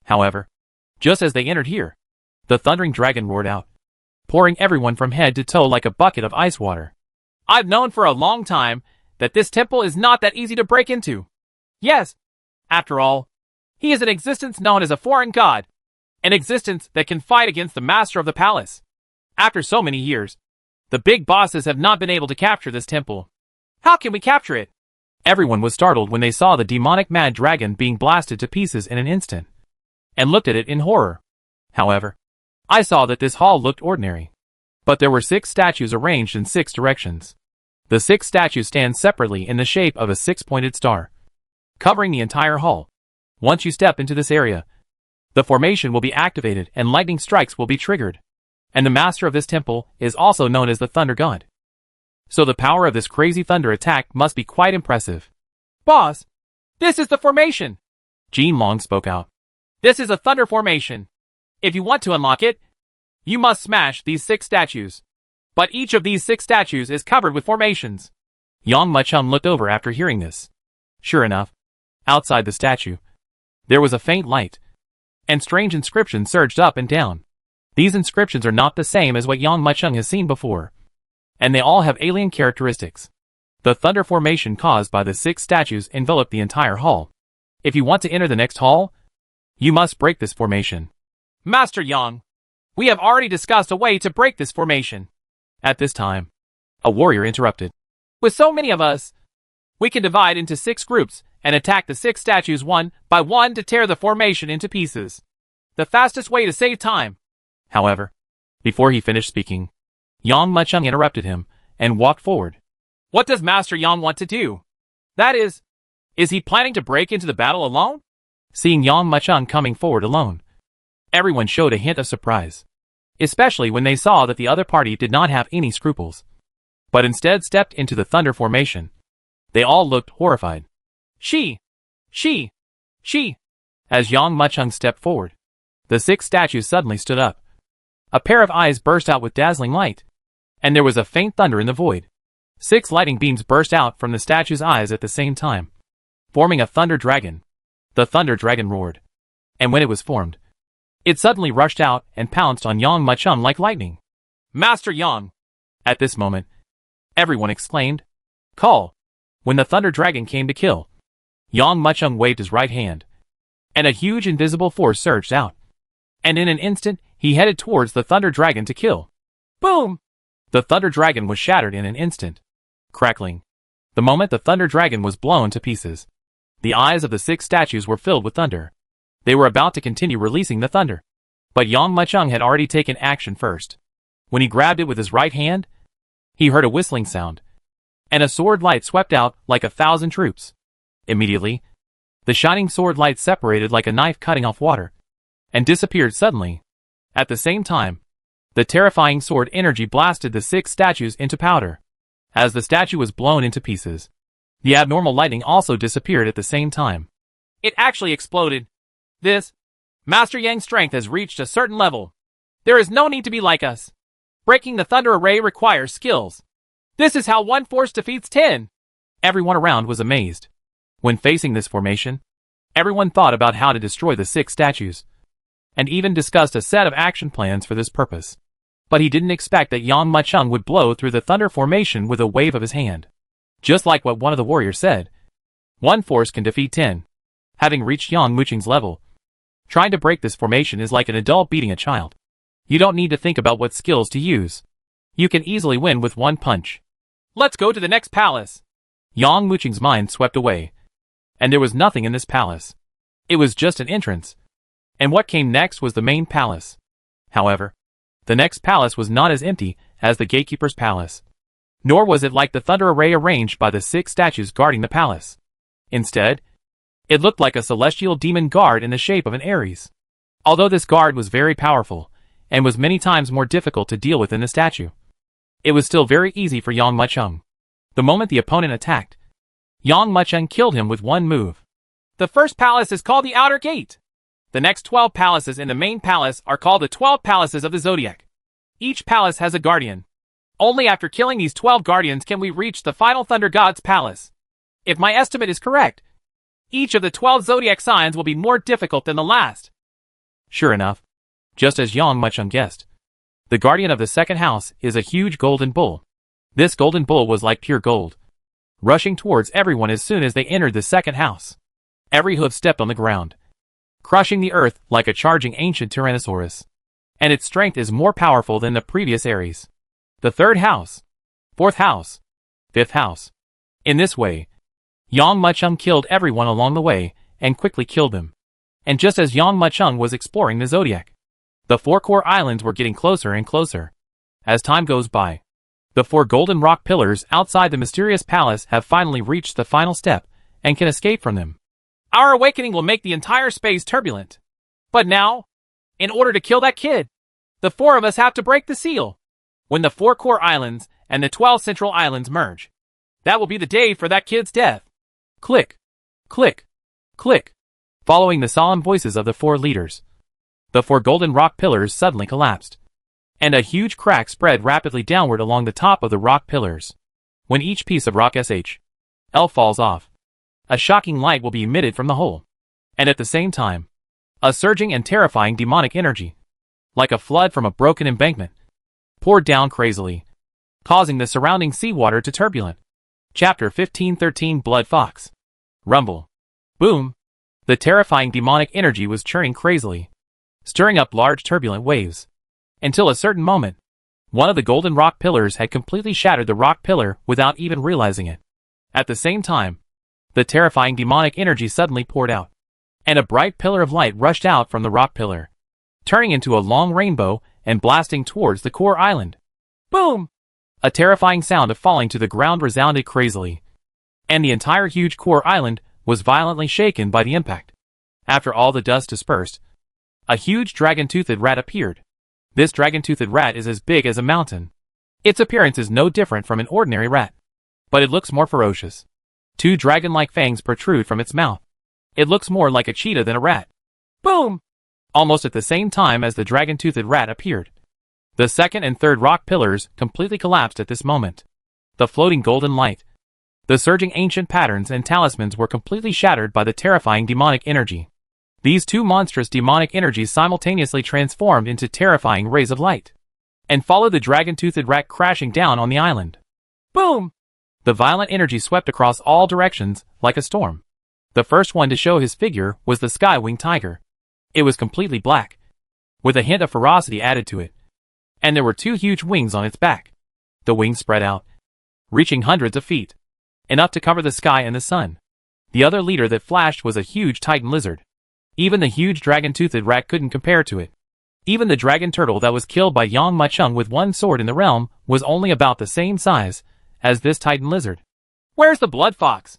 However, just as they entered here, the thundering dragon roared out, pouring everyone from head to toe like a bucket of ice water. I've known for a long time that this temple is not that easy to break into. Yes, after all, he is an existence known as a foreign god, an existence that can fight against the master of the palace. After so many years, the big bosses have not been able to capture this temple. How can we capture it? Everyone was startled when they saw the demonic mad dragon being blasted to pieces in an instant, and looked at it in horror. However, I saw that this hall looked ordinary, but there were 6 statues arranged in 6 directions. The 6 statues stand separately in the shape of a 6-pointed star, covering the entire hall. Once you step into this area, the formation will be activated and lightning strikes will be triggered. And the master of this temple is also known as the Thunder God. So the power of this crazy thunder attack must be quite impressive. Boss, this is the formation. Jean Long spoke out. This is a thunder formation. If you want to unlock it, you must smash these 6 statues. But each of these 6 statues is covered with formations. Yang Muchung looked over after hearing this. Sure enough, outside the statue, there was a faint light, and strange inscriptions surged up and down. These inscriptions are not the same as what Yang Muchung has seen before, and they all have alien characteristics. The thunder formation caused by the 6 statues enveloped the entire hall. If you want to enter the next hall, you must break this formation. Master Yang, we have already discussed a way to break this formation. At this time, a warrior interrupted. With so many of us, we can divide into 6 groups and attack the 6 statues one by one to tear the formation into pieces. The fastest way to save time. However, before he finished speaking, Yang Muchung interrupted him and walked forward. What does Master Yang want to do? That is he planning to break into the battle alone? Seeing Yang Muchung coming forward alone, everyone showed a hint of surprise, especially when they saw that the other party did not have any scruples, but instead stepped into the thunder formation. They all looked horrified. She. As Yang Muchung stepped forward, the 6 statues suddenly stood up. A pair of eyes burst out with dazzling light, and there was a faint thunder in the void. 6 lightning beams burst out from the statue's eyes at the same time, forming a thunder dragon. The thunder dragon roared, and when it was formed, it suddenly rushed out and pounced on Yang Muchung like lightning. Master Yang! At this moment, everyone exclaimed, "Call!" When the thunder dragon came to kill, Yang Muchung waved his right hand, and a huge invisible force surged out, and in an instant, he headed towards the thunder dragon to kill. Boom! The thunder dragon was shattered in an instant. Crackling. The moment the thunder dragon was blown to pieces, the eyes of the 6 statues were filled with thunder. They were about to continue releasing the thunder, but Yang Muchung had already taken action first. When he grabbed it with his right hand, he heard a whistling sound, and a sword light swept out like 1,000 troops. Immediately, the shining sword light separated like a knife cutting off water, and disappeared suddenly. At the same time, the terrifying sword energy blasted the 6 statues into powder. As the statue was blown into pieces, the abnormal lightning also disappeared at the same time. It actually exploded. Master Yang's strength has reached a certain level. There is no need to be like us. Breaking the thunder array requires skills. This is how 1 force defeats 10. Everyone around was amazed. When facing this formation, everyone thought about how to destroy the 6 statues, and even discussed a set of action plans for this purpose. But he didn't expect that Yang Muchung would blow through the thunder formation with a wave of his hand. Just like what one of the warriors said, one force can defeat 10. Having reached Yang Muqing's level, trying to break this formation is like an adult beating a child. You don't need to think about what skills to use. You can easily win with one punch. Let's go to the next palace. Yang Muqing's mind swept away, and there was nothing in this palace. It was just an entrance. And what came next was the main palace. However, the next palace was not as empty as the gatekeeper's palace. Nor was it like the thunder array arranged by the 6 statues guarding the palace. Instead, it looked like a celestial demon guard in the shape of an Aries. Although this guard was very powerful, and was many times more difficult to deal with than the statue, it was still very easy for Yang Muqing. The moment the opponent attacked, Yang Muqing killed him with one move. The first palace is called the Outer Gate. The next 12 palaces in the main palace are called the 12 palaces of the zodiac. Each palace has a guardian. Only after killing these 12 guardians can we reach the final Thunder God's palace. If my estimate is correct, each of the 12 zodiac signs will be more difficult than the last. Sure enough, just as Yang Muqing guessed, the guardian of the second house is a huge golden bull. This golden bull was like pure gold, rushing towards everyone as soon as they entered the second house. Every hoof stepped on the ground, crushing the earth like a charging ancient Tyrannosaurus. And its strength is more powerful than the previous Aries. The third house, fourth house, fifth house. In this way, Yang Muqing killed everyone along the way and quickly killed them. And just as Yang Muqing was exploring the zodiac, the 4 core islands were getting closer and closer. As time goes by, the 4 golden rock pillars outside the mysterious palace have finally reached the final step and can escape from them. Our awakening will make the entire space turbulent. But now, in order to kill that kid, the 4 of us have to break the seal. When the 4 core islands and the 12 central islands merge, that will be the day for that kid's death. Click, click, click. Following the solemn voices of the 4 leaders, the 4 golden rock pillars suddenly collapsed, and a huge crack spread rapidly downward along the top of the rock pillars. When each piece of rock SHL falls off, a shocking light will be emitted from the hole, and at the same time, a surging and terrifying demonic energy, like a flood from a broken embankment, poured down crazily, causing the surrounding seawater to turbulent. Chapter 1513 Blood Fox. Rumble. Boom. The terrifying demonic energy was churning crazily, stirring up large turbulent waves, until a certain moment, one of the golden rock pillars had completely shattered the rock pillar without even realizing it. At the same time, the terrifying demonic energy suddenly poured out, and a bright pillar of light rushed out from the rock pillar, turning into a long rainbow and blasting towards the core island. Boom! A terrifying sound of falling to the ground resounded crazily, and the entire huge core island was violently shaken by the impact. After all the dust dispersed, a huge dragon-toothed rat appeared. This dragon-toothed rat is as big as a mountain. Its appearance is no different from an ordinary rat, but it looks more ferocious. 2 dragon-like fangs protrude from its mouth. It looks more like a cheetah than a rat. Boom! Almost at the same time as the dragon-toothed rat appeared, the second and third rock pillars completely collapsed at this moment. The floating golden light, the surging ancient patterns and talismans were completely shattered by the terrifying demonic energy. These 2 monstrous demonic energies simultaneously transformed into terrifying rays of light, and followed the dragon-toothed rat crashing down on the island. Boom! The violent energy swept across all directions like a storm. The first one to show his figure was the sky-winged tiger. It was completely black, with a hint of ferocity added to it, and there were 2 huge wings on its back. The wings spread out, reaching hundreds of feet, enough to cover the sky and the sun. The other leader that flashed was a huge titan lizard. Even the huge dragon-toothed rat couldn't compare to it. Even the dragon turtle that was killed by Yang Muqing with 1 sword in the realm was only about the same size as this titan lizard. Where's the blood fox?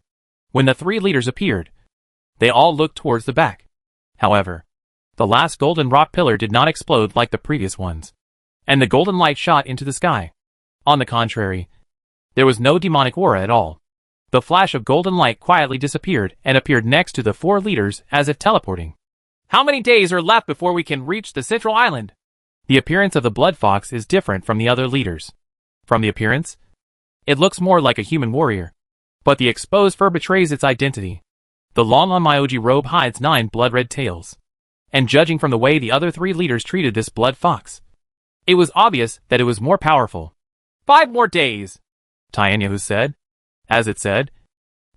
When the 3 leaders appeared, they all looked towards the back. However, the last golden rock pillar did not explode like the previous ones, and the golden light shot into the sky. On the contrary, there was no demonic aura at all. The flash of golden light quietly disappeared and appeared next to the 4 leaders as if teleporting. How many days are left before we can reach the central island? The appearance of the blood fox is different from the other leaders. From the appearance, it looks more like a human warrior, but the exposed fur betrays its identity. The long Onmyoji robe hides 9 blood-red tails, and judging from the way the other 3 leaders treated this blood fox, it was obvious that it was more powerful. 5 more days, Tianyahu said. As it said,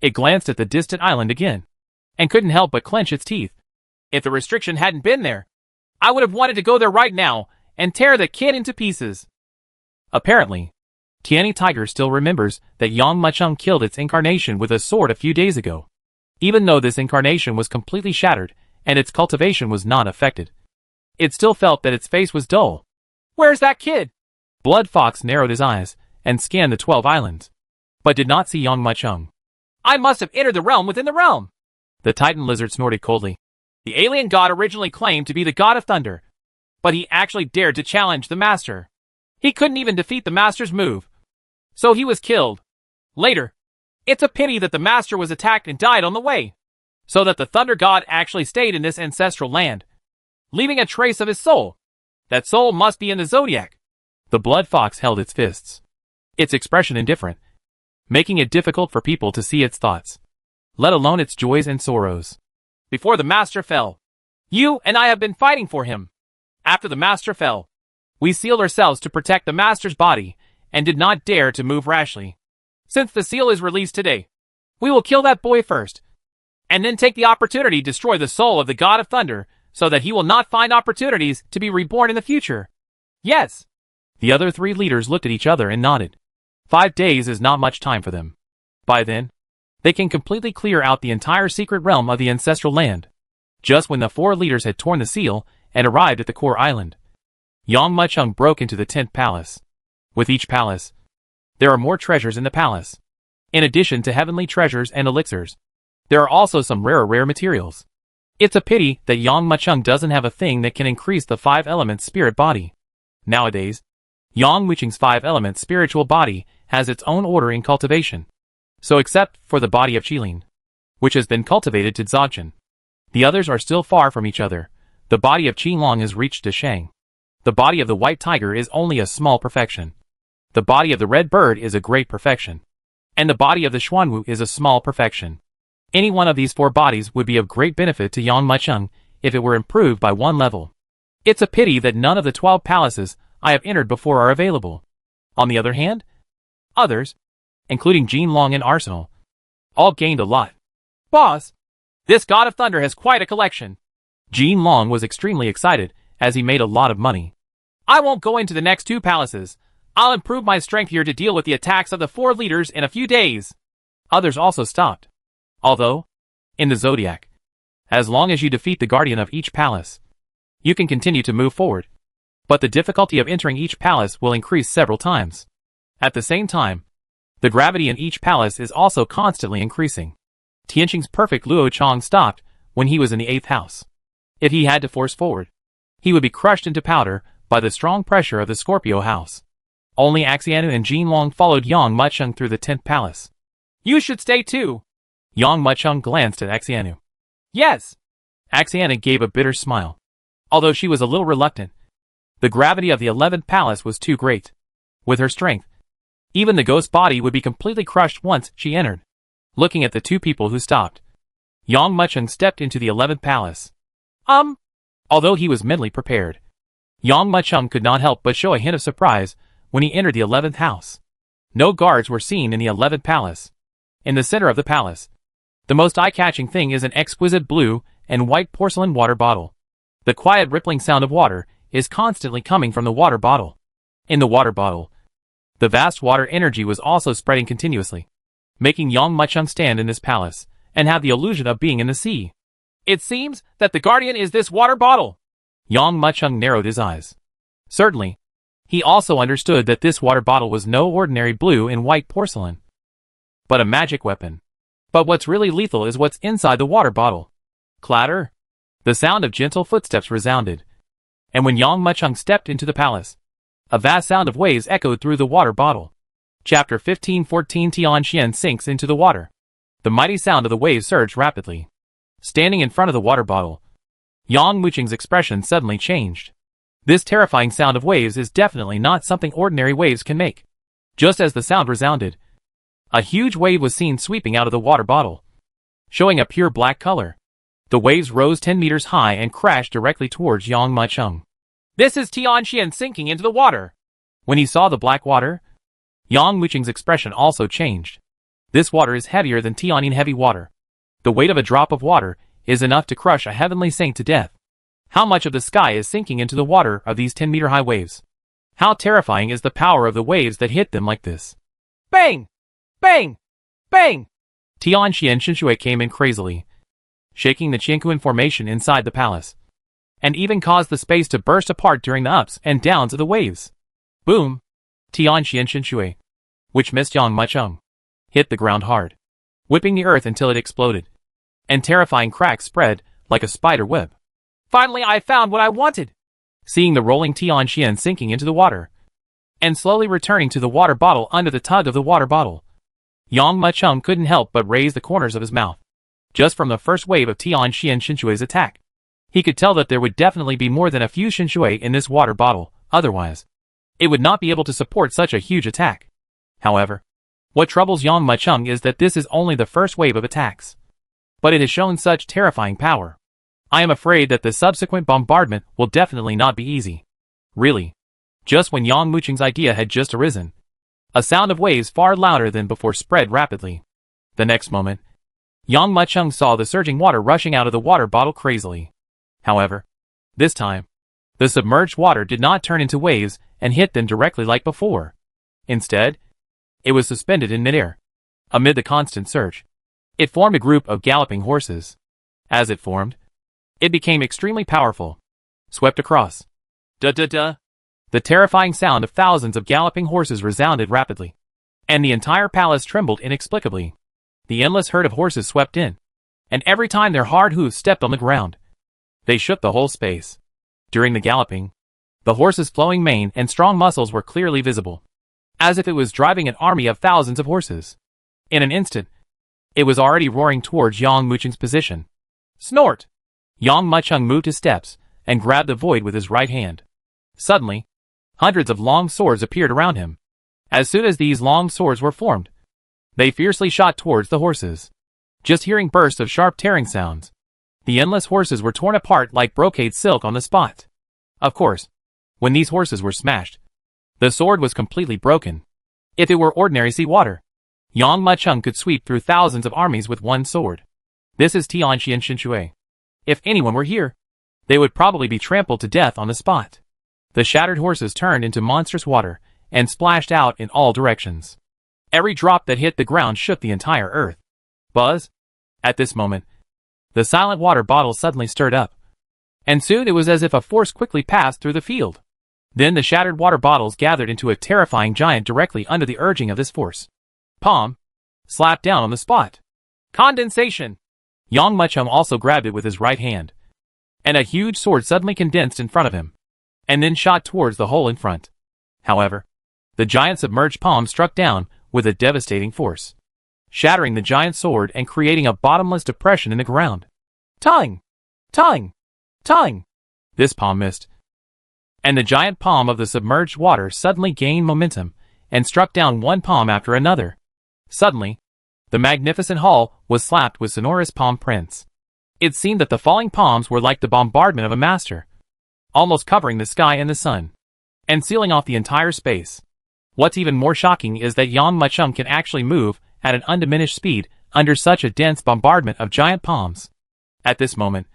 it glanced at the distant island again, and couldn't help but clench its teeth. If the restriction hadn't been there, I would have wanted to go there right now and tear the kid into pieces. Apparently, Tianyi Tiger still remembers that Yang Macheng killed its incarnation with a sword a few days ago. Even though this incarnation was completely shattered and its cultivation was not affected, it still felt that its face was dull. Where's that kid? Blood Fox narrowed his eyes and scanned the 12 islands, but did not see Yang Macheng. I must have entered the realm within the realm. The Titan Lizard snorted coldly. The alien god originally claimed to be the god of thunder, but he actually dared to challenge the master. He couldn't even defeat the master's move, so he was killed. Later, it's a pity that the master was attacked and died on the way, so that the thunder god actually stayed in this ancestral land, leaving a trace of his soul. That soul must be in the zodiac. The Blood Fox held its fists, its expression indifferent, making it difficult for people to see its thoughts, let alone its joys and sorrows. Before the master fell, you and I have been fighting for him. After the master fell, we sealed ourselves to protect the master's body and did not dare to move rashly. Since the seal is released today, we will kill that boy first, and then take the opportunity to destroy the soul of the god of thunder so that he will not find opportunities to be reborn in the future. Yes. The other 3 leaders looked at each other and nodded. 5 days is not much time for them. By then, they can completely clear out the entire secret realm of the ancestral land. Just when the 4 leaders had torn the seal and arrived at the core island, Yang Macheng broke into the 10th palace. With each palace, there are more treasures in the palace. In addition to heavenly treasures and elixirs, there are also some rare materials. It's a pity that Yang Macheng doesn't have a thing that can increase the 5 elements spirit body. Nowadays, Yang Macheng's 5 elements spiritual body has its own order in cultivation. So except for the body of Qilin, which has been cultivated to Dzogchen, the others are still far from each other. The body of Qinglong has reached Deshang. The body of the white tiger is only a small perfection. The body of the red bird is a great perfection. And the body of the Xuanwu is a small perfection. Any one of these 4 bodies would be of great benefit to Yang Macheng if it were improved by 1 level. It's a pity that none of the 12 palaces I have entered before are available. On the other hand, others, including Jinlong and Arsenal, all gained a lot. Boss, this god of thunder has quite a collection. Jinlong was extremely excited as he made a lot of money. I won't go into the next 2 palaces. I'll improve my strength here to deal with the attacks of the 4 leaders in a few days. Others also stopped. Although, in the zodiac, as long as you defeat the guardian of each palace, you can continue to move forward. But the difficulty of entering each palace will increase several times. At the same time, the gravity in each palace is also constantly increasing. Tianqing's perfect Luo Chong stopped when he was in the 8th house. If he had to force forward, he would be crushed into powder by the strong pressure of the Scorpio house. Only Axianu and Jinlong followed Yang Macheng through the 10th palace. You should stay too. Yang Macheng glanced at Axianu. Yes. Axianu gave a bitter smile. Although she was a little reluctant, the gravity of the 11th palace was too great. With her strength, even the ghost body would be completely crushed once she entered. Looking at the 2 people who stopped, Yang Macheng stepped into the 11th palace. Although he was mentally prepared, Yang Macheng could not help but show a hint of surprise when he entered the 11th house. No guards were seen in the 11th palace. In the center of the palace, the most eye-catching thing is an exquisite blue and white porcelain water bottle. The quiet rippling sound of water is constantly coming from the water bottle. In the water bottle, the vast water energy was also spreading continuously, making Yang Macheng stand in this palace and have the illusion of being in the sea. It seems that the guardian is this water bottle. Yang Macheng narrowed his eyes. Certainly, he also understood that this water bottle was no ordinary blue and white porcelain, but a magic weapon. But what's really lethal is what's inside the water bottle. Clatter! The sound of gentle footsteps resounded, and when Yang Macheng stepped into the palace, a vast sound of waves echoed through the water bottle. Chapter 1514 Tianxian sinks into the water. The mighty sound of the waves surged rapidly. Standing in front of the water bottle, Yang Macheng's expression suddenly changed. This terrifying sound of waves is definitely not something ordinary waves can make. Just as the sound resounded, a huge wave was seen sweeping out of the water bottle, showing a pure black color. The waves rose 10 meters high and crashed directly towards Yang Macheng. This is Tianxian sinking into the water. When he saw the black water, Yang Macheng's expression also changed. This water is heavier than Tianyin heavy water. The weight of a drop of water is enough to crush a heavenly saint to death. How much of the sky is sinking into the water of these 10-meter-high waves? How terrifying is the power of the waves that hit them like this? Bang! Bang! Bang! Tianxian Shinshui came in crazily, shaking the Qianquan formation inside the palace, and even caused the space to burst apart during the ups and downs of the waves. Boom! Tianxian Shinshui, which missed Yang Mucheng, hit the ground hard, whipping the earth until it exploded, and terrifying cracks spread like a spider web. Finally, I found what I wanted! Seeing the rolling Tianxian sinking into the water, and slowly returning to the water bottle under the tug of the water bottle, Yang Mucheng couldn't help but raise the corners of his mouth. Just from the first wave of Tianxian Shinshui's attack, he could tell that there would definitely be more than a few Shinshui in this water bottle, otherwise it would not be able to support such a huge attack. However, what troubles Yang Mucheng is that this is only the first wave of attacks, but it has shown such terrifying power. I am afraid that the subsequent bombardment will definitely not be easy. Really. Just when Yang Mucheng's idea had just arisen, a sound of waves far louder than before spread rapidly. The next moment, Yang Mucheng saw the surging water rushing out of the water bottle crazily. However, this time, the submerged water did not turn into waves and hit them directly like before. Instead, it was suspended in midair. Amid the constant surge, it formed a group of galloping horses. As it formed, it became extremely powerful, swept across. Da-da-da. The terrifying sound of thousands of galloping horses resounded rapidly, and the entire palace trembled inexplicably. The endless herd of horses swept in, and every time their hard hooves stepped on the ground, they shook the whole space. During the galloping, the horses' flowing mane and strong muscles were clearly visible, as if it was driving an army of thousands of horses. In an instant, it was already roaring towards Yang Mucheng's position. Snort! Yang Mucheng moved his steps and grabbed the void with his right hand. Suddenly, hundreds of long swords appeared around him. As soon as these long swords were formed, they fiercely shot towards the horses. Just hearing bursts of sharp tearing sounds, the endless horses were torn apart like brocade silk on the spot. Of course, when these horses were smashed, the sword was completely broken. If it were ordinary sea water, Yang Mucheng could sweep through thousands of armies with one sword. This is Tianxian Shinshui. If anyone were here, they would probably be trampled to death on the spot. The shattered horses turned into monstrous water and splashed out in all directions. Every drop that hit the ground shook the entire earth. Buzz! At this moment, the silent water bottle suddenly stirred up, and soon it was as if a force quickly passed through the field. Then the shattered water bottles gathered into a terrifying giant directly under the urging of this force. Palm! Slapped down on the spot. Condensation! Yang Mucheng also grabbed it with his right hand, and a huge sword suddenly condensed in front of him, and then shot towards the hole in front. However, the giant submerged palm struck down with a devastating force, shattering the giant sword and creating a bottomless depression in the ground. Tongue! Tongue! Tongue! This palm missed, and the giant palm of the submerged water suddenly gained momentum and struck down one palm after another. Suddenly, the magnificent hall was slapped with sonorous palm prints. It seemed that the falling palms were like the bombardment of a master, almost covering the sky and the sun, and sealing off the entire space. What's even more shocking is that Yang Mucheng can actually move at an undiminished speed under such a dense bombardment of giant palms. At this moment,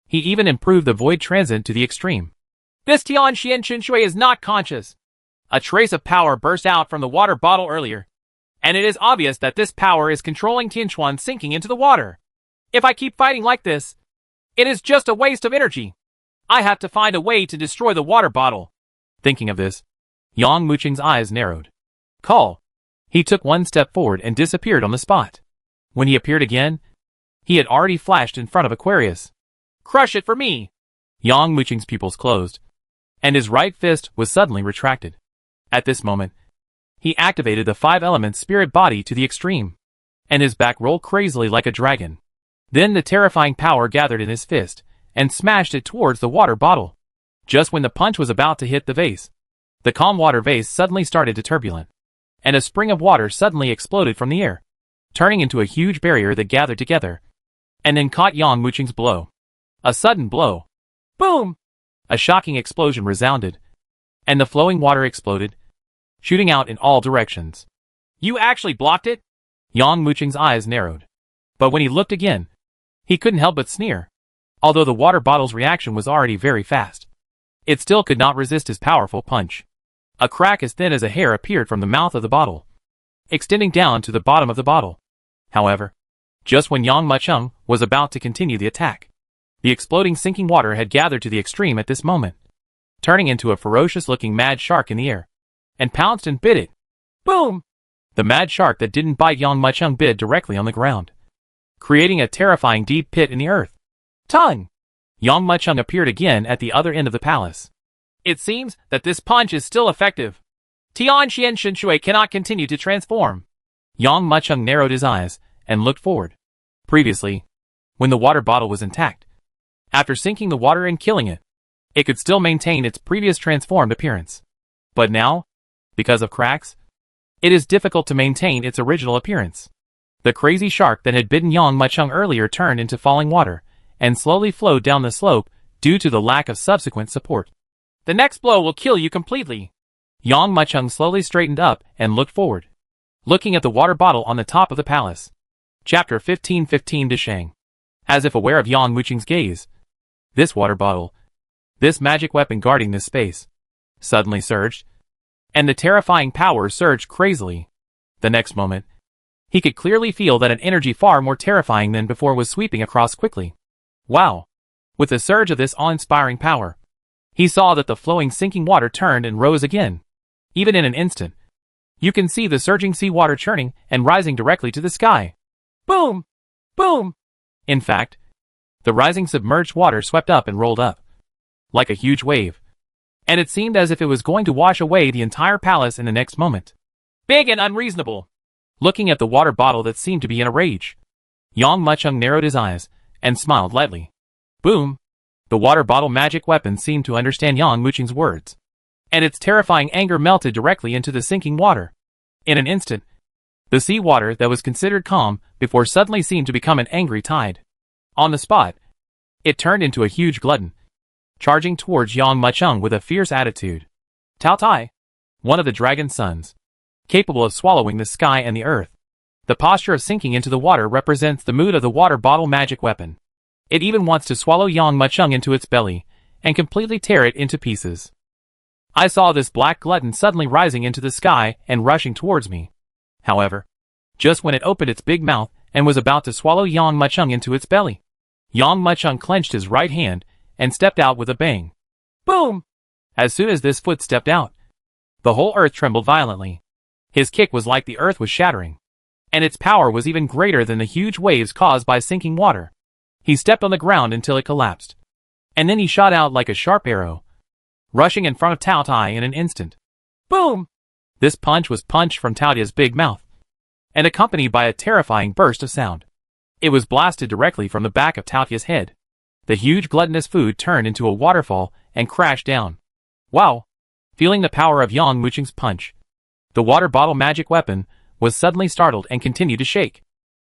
he even improved the void transit to the extreme. This Tianxian Shinshui is not conscious. A trace of power burst out from the water bottle earlier, and it is obvious that this power is controlling Tianquan sinking into the water. If I keep fighting like this, it is just a waste of energy. I have to find a way to destroy the water bottle. Thinking of this, Yang Mucheng's eyes narrowed. Call! He took one step forward and disappeared on the spot. When he appeared again, he had already flashed in front of Aquarius. Crush it for me! Yang Mucheng's pupils closed, and his right fist was suddenly retracted. At this moment, he activated the 5-element spirit body to the extreme, and his back rolled crazily like a dragon. Then the terrifying power gathered in his fist and smashed it towards the water bottle. Just when the punch was about to hit the vase, the calm water vase suddenly started to turbulent, and a spring of water suddenly exploded from the air, turning into a huge barrier that gathered together, and then caught Yang Mucheng's blow. A sudden blow. Boom! A shocking explosion resounded, and the flowing water exploded, shooting out in all directions. You actually blocked it? Yang Muqing's eyes narrowed. But when he looked again, he couldn't help but sneer. Although the water bottle's reaction was already very fast, it still could not resist his powerful punch. A crack as thin as a hair appeared from the mouth of the bottle, extending down to the bottom of the bottle. However, just when Yang Muqing was about to continue the attack, the exploding sinking water had gathered to the extreme at this moment, turning into a ferocious-looking mad shark in the air, and pounced and bit it. Boom! The mad shark that didn't bite Yang Muqing bit directly on the ground, creating a terrifying deep pit in the earth. Tongue! Yang Muqing appeared again at the other end of the palace. It seems that this punch is still effective. Tianxian Shinshui cannot continue to transform. Yang Muqing narrowed his eyes and looked forward. Previously, when the water bottle was intact, after sinking the water and killing it, it could still maintain its previous transformed appearance. But now, because of cracks, it is difficult to maintain its original appearance. The crazy shark that had bitten Yang Muqing earlier turned into falling water and slowly flowed down the slope due to the lack of subsequent support. The next blow will kill you completely. Yang Muqing slowly straightened up and looked forward, looking at the water bottle on the top of the palace. Chapter 1515 Dishang. As if aware of Yang Muqing's gaze, this water bottle, this magic weapon guarding this space, suddenly surged, and the terrifying power surged crazily. The next moment, he could clearly feel that an energy far more terrifying than before was sweeping across quickly. Wow! With the surge of this awe-inspiring power, he saw that the flowing sinking water turned and rose again. Even in an instant, you can see the surging seawater churning and rising directly to the sky. Boom! Boom! In fact, the rising submerged water swept up and rolled up, like a huge wave, and it seemed as if it was going to wash away the entire palace in the next moment. Big and unreasonable. Looking at the water bottle that seemed to be in a rage, Yang Muqing narrowed his eyes and smiled lightly. Boom! The water bottle magic weapon seemed to understand Yang Muqing's words, and its terrifying anger melted directly into the sinking water. In an instant, the sea water that was considered calm before suddenly seemed to become an angry tide. On the spot, it turned into a huge glutton, charging towards Yang Muqing with a fierce attitude. Tao Tai, one of the dragon's sons, capable of swallowing the sky and the earth. The posture of sinking into the water represents the mood of the water bottle magic weapon. It even wants to swallow Yang Muqing into its belly and completely tear it into pieces. I saw this black glutton suddenly rising into the sky and rushing towards me. However, just when it opened its big mouth and was about to swallow Yang Muqing into its belly, Yang Muqing clenched his right hand and stepped out with a bang. Boom! As soon as this foot stepped out, the whole earth trembled violently. His kick was like the earth was shattering, and its power was even greater than the huge waves caused by sinking water. He stepped on the ground until it collapsed, and then he shot out like a sharp arrow, rushing in front of Tao Tai in an instant. Boom! This punch was punched from Tao Tai's big mouth, and accompanied by a terrifying burst of sound. It was blasted directly from the back of Tao Tai's head. The huge gluttonous food turned into a waterfall and crashed down. Wow! Feeling the power of Yang Muqing's punch, the water bottle magic weapon was suddenly startled and continued to shake.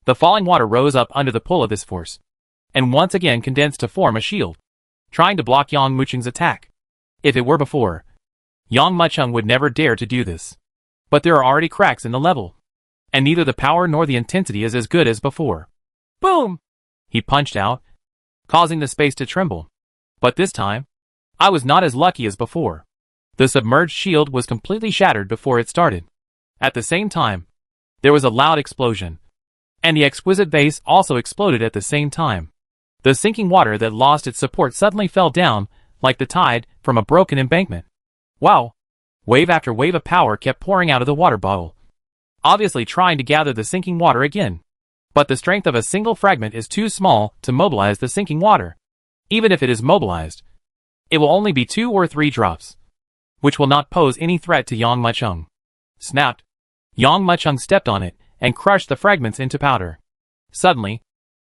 The falling water rose up under the pull of this force, and once again condensed to form a shield, trying to block Yang Muqing's attack. If it were before, Yang Muqing would never dare to do this. But there are already cracks in the level, and neither the power nor the intensity is as good as before. Boom! He punched out, causing the space to tremble. But this time, I was not as lucky as before. The submerged shield was completely shattered before it started. At the same time, there was a loud explosion, and the exquisite vase also exploded at the same time. The sinking water that lost its support suddenly fell down, like the tide from a broken embankment. Wow! Wave after wave of power kept pouring out of the water bottle, obviously trying to gather the sinking water again. But the strength of a single fragment is too small to mobilize the sinking water. Even if it is mobilized, it will only be 2 or 3 drops, which will not pose any threat to Yang Muqing. Snapped! Yang Muqing stepped on it and crushed the fragments into powder. Suddenly,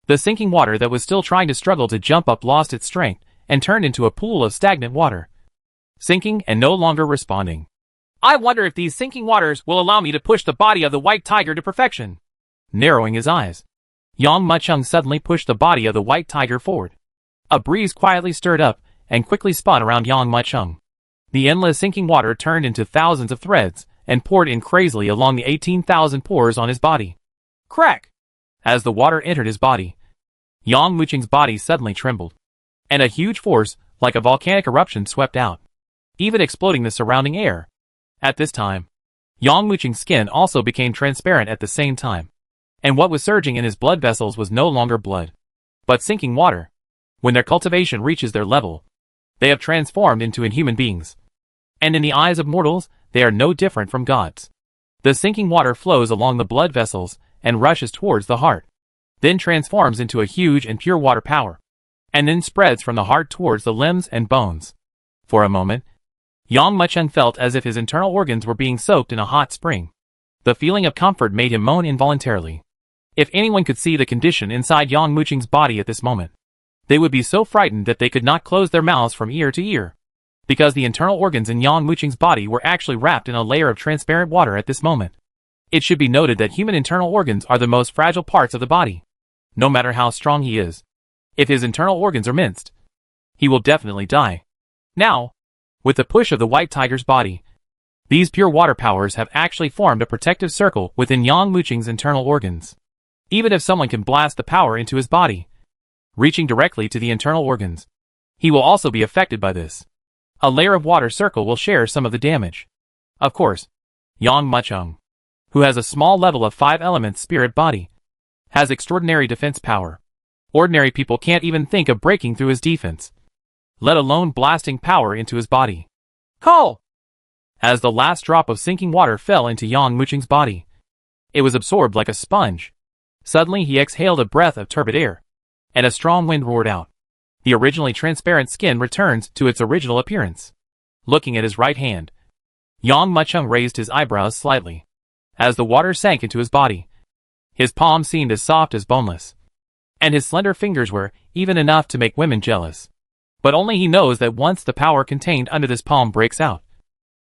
the sinking water that was still trying to struggle to jump up lost its strength and turned into a pool of stagnant water, sinking and no longer responding. I wonder if these sinking waters will allow me to push the body of the white tiger to perfection. Narrowing his eyes, Yang Muqing suddenly pushed the body of the white tiger forward. A breeze quietly stirred up and quickly spun around Yang Muqing. The endless sinking water turned into thousands of threads and poured in crazily along the 18,000 pores on his body. Crack! As the water entered his body, Yang Muqing's body suddenly trembled, and a huge force, like a volcanic eruption, swept out, even exploding the surrounding air. At this time, Yang Muqing's skin also became transparent at the same time, and what was surging in his blood vessels was no longer blood, but sinking water. When their cultivation reaches their level, they have transformed into inhuman beings, and in the eyes of mortals, they are no different from gods. The sinking water flows along the blood vessels and rushes towards the heart, then transforms into a huge and pure water power, and then spreads from the heart towards the limbs and bones. For a moment, Yang Muqing felt as if his internal organs were being soaked in a hot spring. The feeling of comfort made him moan involuntarily. If anyone could see the condition inside Yang Muqing's body at this moment, they would be so frightened that they could not close their mouths from ear to ear, because the internal organs in Yang Muqing's body were actually wrapped in a layer of transparent water at this moment. It should be noted that human internal organs are the most fragile parts of the body. No matter how strong he is, if his internal organs are minced, he will definitely die. Now, with the push of the white tiger's body, these pure water powers have actually formed a protective circle within Yang Muqing's internal organs. Even if someone can blast the power into his body, reaching directly to the internal organs, he will also be affected by this. A layer of water circle will share some of the damage. Of course, Yang Muqing, who has a small level of 5 elements spirit body, has extraordinary defense power. Ordinary people can't even think of breaking through his defense, let alone blasting power into his body. Call! As the last drop of sinking water fell into Yang Muqing's body, it was absorbed like a sponge. Suddenly he exhaled a breath of turbid air, and a strong wind roared out. The originally transparent skin returns to its original appearance. Looking at his right hand, Yang Muqing raised his eyebrows slightly. As the water sank into his body, his palm seemed as soft as boneless, and his slender fingers were even enough to make women jealous. But only he knows that once the power contained under this palm breaks out,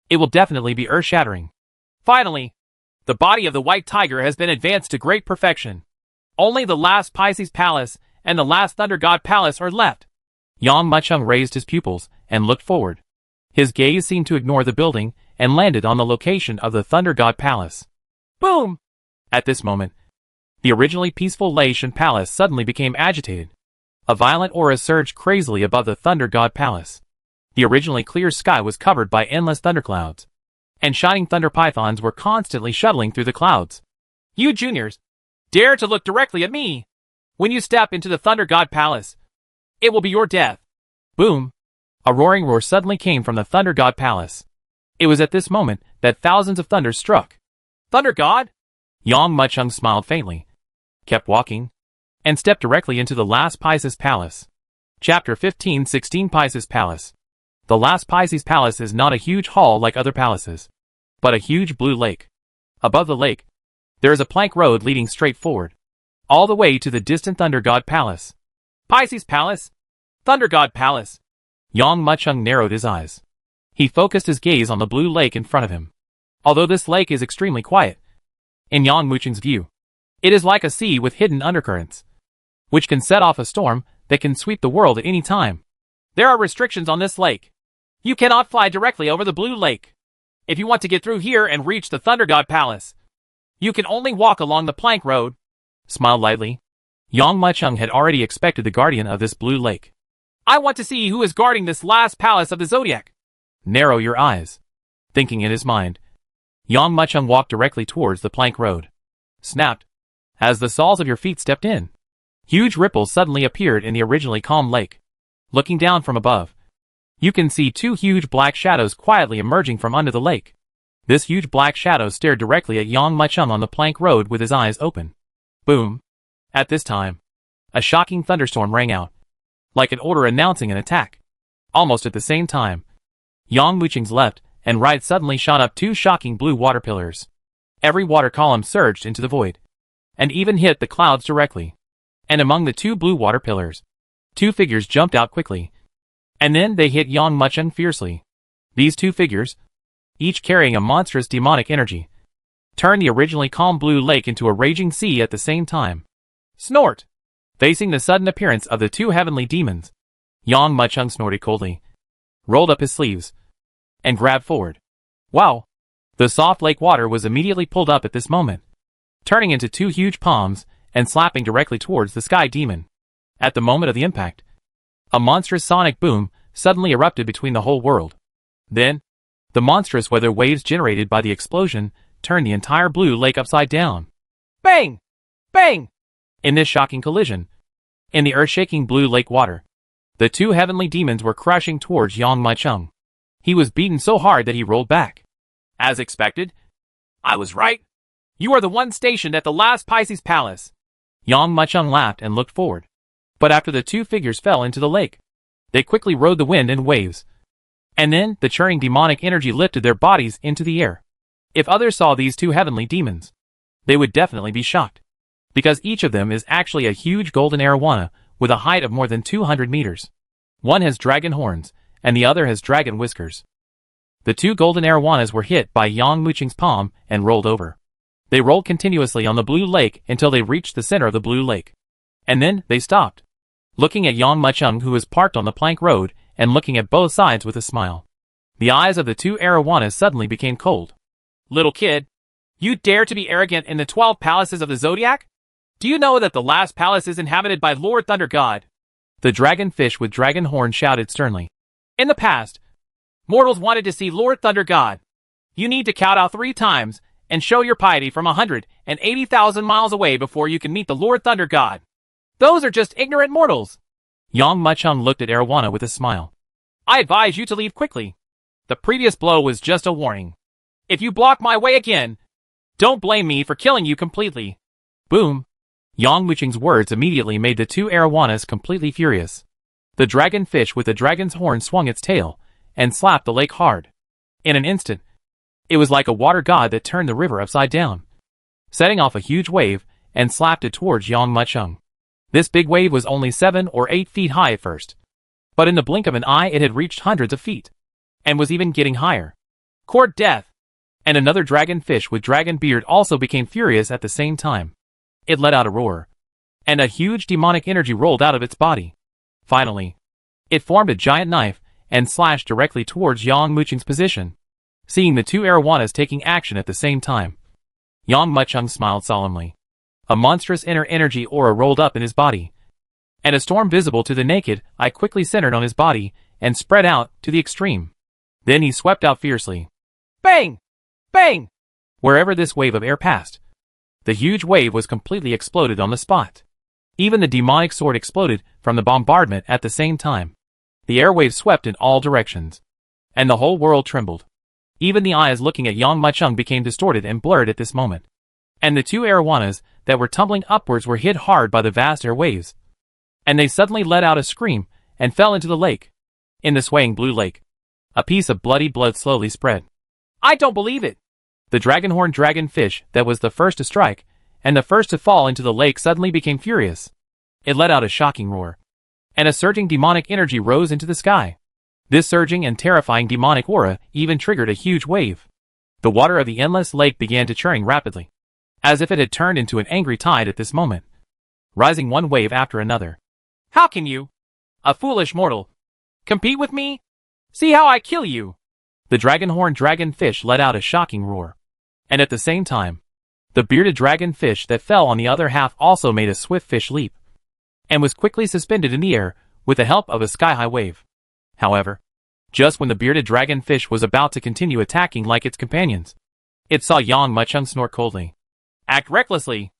it will definitely be earth-shattering. Finally, the body of the white tiger has been advanced to great perfection. Only the last Pisces Palace and the last Thunder God Palace are left. Yang Muqing raised his pupils and looked forward. His gaze seemed to ignore the building and landed on the location of the Thunder God Palace. Boom! At this moment, the originally peaceful Laishan Palace suddenly became agitated. A violent aura surged crazily above the Thunder God Palace. The originally clear sky was covered by endless thunderclouds, and shining thunder pythons were constantly shuttling through the clouds. You juniors, dare to look directly at me! When you step into the Thunder God Palace, it will be your death. Boom! A roaring roar suddenly came from the Thunder God Palace. It was at this moment that thousands of thunders struck. Thunder God? Yang Muqing smiled faintly, kept walking, and stepped directly into the last Pisces Palace. Chapter 1516 Pisces Palace. The last Pisces Palace is not a huge hall like other palaces, but a huge blue lake. Above the lake, there is a plank road leading straight forward, all the way to the distant Thunder God Palace. Pisces Palace? Thunder God Palace? Yang Muqing narrowed his eyes. He focused his gaze on the blue lake in front of him. Although this lake is extremely quiet, in Yang Muqing's view, it is like a sea with hidden undercurrents, which can set off a storm that can sweep the world at any time. There are restrictions on this lake. You cannot fly directly over the blue lake. If you want to get through here and reach the Thunder God Palace, you can only walk along the plank road. Smiled lightly. Yang Muqing had already expected the guardian of this blue lake. I want to see who is guarding this last palace of the zodiac. Narrow your eyes. Thinking in his mind, Yang Muqing walked directly towards the plank road. Snapped. As the soles of your feet stepped in, huge ripples suddenly appeared in the originally calm lake. Looking down from above, you can see 2 huge black shadows quietly emerging from under the lake. This huge black shadow stared directly at Yang Muqing on the plank road with his eyes open. Boom! At this time, a shocking thunderstorm rang out, like an order announcing an attack. Almost at the same time, Yang Muqing's left and right suddenly shot up 2 shocking blue water pillars. Every water column surged into the void, and even hit the clouds directly. And among the 2 blue water pillars, 2 figures jumped out quickly, and then they hit Yang Muqing fiercely. These 2 figures, each carrying a monstrous demonic energy, turned the originally calm blue lake into a raging sea at the same time. Snort! Facing the sudden appearance of the 2 heavenly demons, Yang Muqing snorted coldly, rolled up his sleeves, and grabbed forward. Wow! The soft lake water was immediately pulled up at this moment. turning into two huge palms and slapping directly towards the sky demon. At the moment of the impact, a monstrous sonic boom suddenly erupted between the whole world. Then, the monstrous weather waves generated by the explosion turned the entire blue lake upside down. Bang! Bang! In this shocking collision, in the earth-shaking blue lake water, the two heavenly demons were crashing towards Yang Maicheng. He was beaten so hard that he rolled back. As expected, I was right. You are the one stationed at the last Pisces Palace. Yang Maicheng laughed and looked forward. But after the two figures fell into the lake, they quickly rode the wind and waves. And then the churning demonic energy lifted their bodies into the air. If others saw these two heavenly demons, they would definitely be shocked. Because each of them is actually a huge golden arowana with a height of more than 200 meters. One has dragon horns, and the other has dragon whiskers. The two golden arowanas were hit by Yang Maicheng's palm and rolled over. They rolled continuously on the blue lake until they reached the center of the blue lake. And then they stopped, looking at Yang Maicheng, who was parked on the plank road and looking at both sides with a smile. The eyes of the two arowanas suddenly became cold. Little kid, you dare to be arrogant in the 12 palaces of the zodiac? Do you know that the last palace is inhabited by Lord Thunder God? The dragon fish with dragon horn shouted sternly. In the past, mortals wanted to see Lord Thunder God. You need to count out 3 times and show your piety from 180,000 miles away before you can meet the Lord Thunder God. Those are just ignorant mortals. Yang Maicheng looked at Arowana with a smile. I advise you to leave quickly. The previous blow was just a warning. If you block my way again, don't blame me for killing you completely. Boom. Yang Maicheng's words immediately made the two arowanas completely furious. The dragon fish with the dragon's horn swung its tail and slapped the lake hard. In an instant, it was like a water god that turned the river upside down, setting off a huge wave and slapped it towards Yang Maicheng. This big wave was only 7 or 8 feet high at first, but in the blink of an eye it had reached hundreds of feet, and was even getting higher. Court death! And another dragon fish with dragon beard also became furious at the same time. It let out a roar, and a huge demonic energy rolled out of its body. Finally, it formed a giant knife and slashed directly towards Yang Maicheng's position. Seeing the two arowanas taking action at the same time, Yang Maicheng smiled solemnly. A monstrous inner energy aura rolled up in his body, and a storm visible to the naked eye quickly centered on his body and spread out to the extreme. Then he swept out fiercely. Bang! Bang! Wherever this wave of air passed, the huge wave was completely exploded on the spot. Even the demonic sword exploded from the bombardment at the same time. The airwaves swept in all directions, and the whole world trembled. Even the eyes looking at Yang Maicheng became distorted and blurred at this moment. And the two arowanas that were tumbling upwards were hit hard by the vast air waves. And they suddenly let out a scream and fell into the lake. In the swaying blue lake, a piece of bloody blood slowly spread. I don't believe it! The dragonhorn dragon fish that was the first to strike and the first to fall into the lake suddenly became furious. It let out a shocking roar, and a surging demonic energy rose into the sky. This surging and terrifying demonic aura even triggered a huge wave. The water of the endless lake began to churn rapidly, as if it had turned into an angry tide at this moment, rising one wave after another. How can you, a foolish mortal, compete with me? See how I kill you! The dragonhorn dragon fish let out a shocking roar, and at the same time, the bearded dragon fish that fell on the other half also made a swift fish leap, and was quickly suspended in the air with the help of a sky-high wave. However, just when the bearded dragon fish was about to continue attacking like its companions, it saw Yang Maicheng snort coldly. Act recklessly.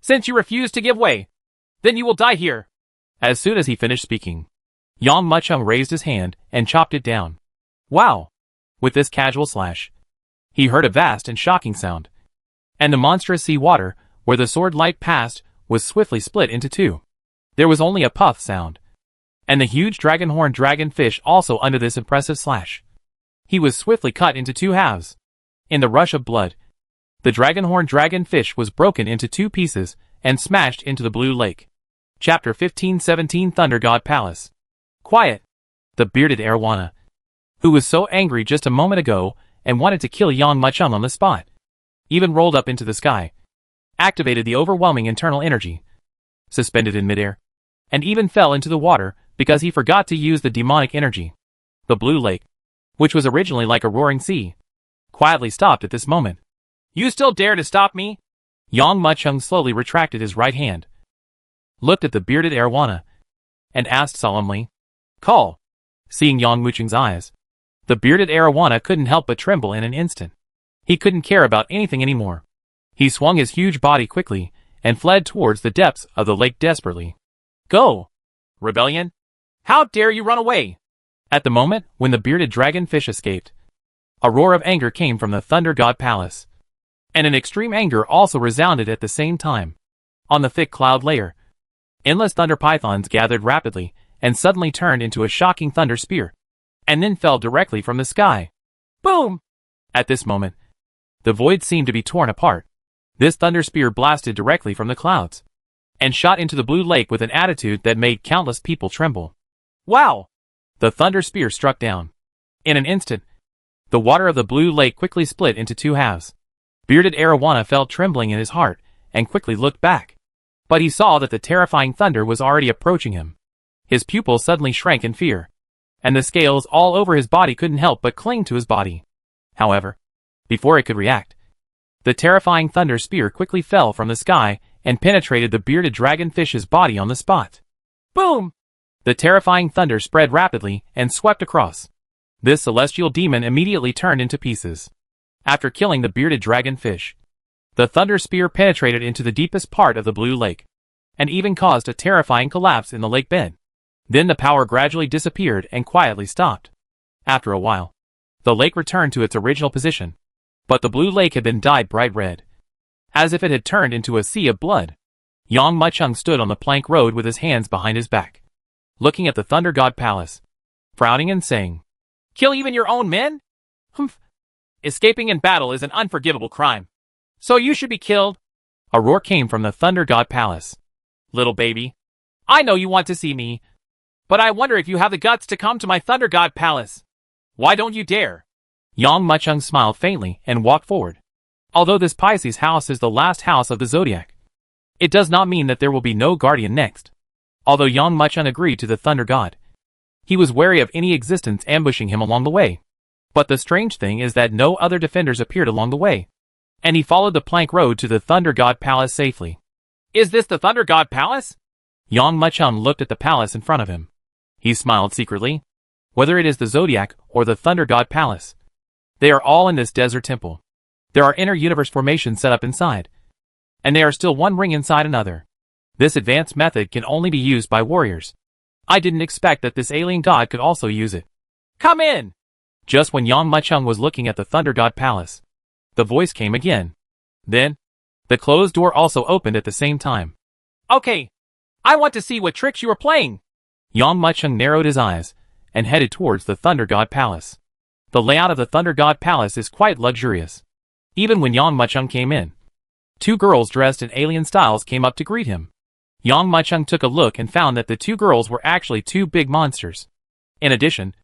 Since you refuse to give way, then you will die here. As soon as he finished speaking, Yang Maicheng raised his hand and chopped it down. Wow! With this casual slash, he heard a vast and shocking sound, and the monstrous sea water, where the sword light passed, was swiftly split into two. There was only a puff sound, and the huge dragonhorn dragon fish also under this impressive slash. He was swiftly cut into 2 halves. In the rush of blood, the dragonhorn dragon fish was broken into 2 pieces and smashed into the blue lake. Chapter 1517 Thunder God Palace. Quiet! The bearded arowana, who was so angry just a moment ago and wanted to kill Yang Maicheng on the spot, even rolled up into the sky, activated the overwhelming internal energy, suspended in midair, and even fell into the water because he forgot to use the demonic energy. The blue lake, which was originally like a roaring sea, quietly stopped at this moment. You still dare to stop me? Yang Muchung slowly retracted his right hand, looked at the bearded arowana, and asked solemnly, "Call." Seeing Yang Muchung's eyes, the bearded arowana couldn't help but tremble in an instant. He couldn't care about anything anymore. He swung his huge body quickly and fled towards the depths of the lake desperately. "Go! Rebellion! How dare you run away!" At the moment when the bearded dragonfish escaped, a roar of anger came from the Thunder God Palace, and an extreme anger also resounded at the same time. On the thick cloud layer, endless thunder pythons gathered rapidly and suddenly turned into a shocking thunder spear, and then fell directly from the sky. Boom! At this moment, the void seemed to be torn apart. This thunder spear blasted directly from the clouds, and shot into the blue lake with an attitude that made countless people tremble. Wow! The thunder spear struck down. In an instant, the water of the blue lake quickly split into two halves. Bearded arowana felt trembling in his heart and quickly looked back. But he saw that the terrifying thunder was already approaching him. His pupils suddenly shrank in fear, and the scales all over his body couldn't help but cling to his body. However, before it could react, the terrifying thunder spear quickly fell from the sky and penetrated the bearded dragonfish's body on the spot. Boom! The terrifying thunder spread rapidly and swept across. This celestial demon immediately turned into pieces. After killing the bearded dragonfish, the thunder spear penetrated into the deepest part of the blue lake, and even caused a terrifying collapse in the lake bed. Then the power gradually disappeared and quietly stopped. After a while, the lake returned to its original position, but the blue lake had been dyed bright red, as if it had turned into a sea of blood. Yang Muchung stood on the plank road with his hands behind his back, looking at the Thunder God Palace, frowning and saying, "Kill even your own men? Humph! Escaping in battle is an unforgivable crime. So you should be killed." A roar came from the Thunder God Palace. "Little baby, I know you want to see me, but I wonder if you have the guts to come to my Thunder God Palace. Why don't you dare?" Yang Muchung smiled faintly and walked forward. Although this Pisces house is the last house of the zodiac, it does not mean that there will be no guardian next. Although Yang Muchung agreed to the Thunder God, he was wary of any existence ambushing him along the way. But the strange thing is that no other defenders appeared along the way, and he followed the plank road to the Thunder God Palace safely. "Is this the Thunder God Palace?" Yang Muchung looked at the palace in front of him. He smiled secretly. Whether it is the Zodiac or the Thunder God Palace, they are all in this desert temple. There are inner universe formations set up inside, and they are still one ring inside another. This advanced method can only be used by warriors. I didn't expect that this alien god could also use it. "Come in!" Just when Yang Muchung was looking at the Thunder God Palace, the voice came again. Then, the closed door also opened at the same time. "Okay, I want to see what tricks you are playing." Yang Muchung narrowed his eyes and headed towards the Thunder God Palace. The layout of the Thunder God Palace is quite luxurious. Even when Yang Muchung came in, two girls dressed in alien styles came up to greet him. Yang Muchung took a look and found that the two girls were actually two big monsters. In addition,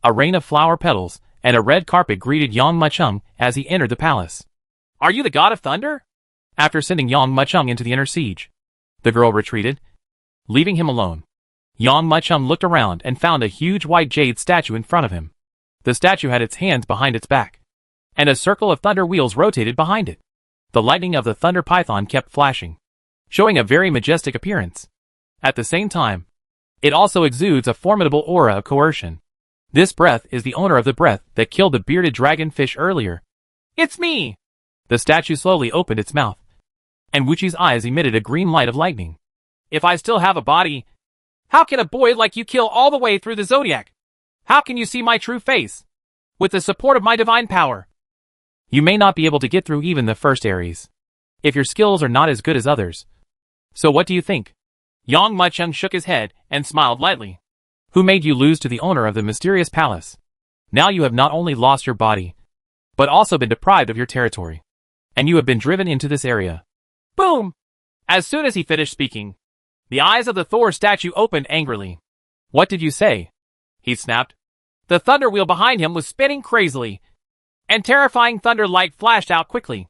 a rain of flower petals and a red carpet greeted Yang Muchung as he entered the palace. "Are you the God of Thunder?" After sending Yang Muchung into the inner siege, the girl retreated, leaving him alone. Yang Muchung looked around and found a huge white jade statue in front of him. The statue had its hands behind its back, and a circle of thunder wheels rotated behind it. The lightning of the thunder python kept flashing, showing a very majestic appearance. At the same time, it also exudes a formidable aura of coercion. This breath is the owner of the breath that killed the bearded dragonfish earlier. "It's me!" The statue slowly opened its mouth, and Wuchi's eyes emitted a green light of lightning. "If I still have a body, how can a boy like you kill all the way through the zodiac? How can you see my true face? With the support of my divine power." You may not be able to get through even the first Aries, if your skills are not as good as others. So what do you think? Yang Muchung shook his head and smiled lightly. Who made you lose to the owner of the mysterious palace? Now you have not only lost your body, but also been deprived of your territory, and you have been driven into this area. Boom! As soon as he finished speaking, the eyes of the Thor statue opened angrily. "What did you say?" he snapped. The thunder wheel behind him was spinning crazily, and terrifying thunder light flashed out quickly.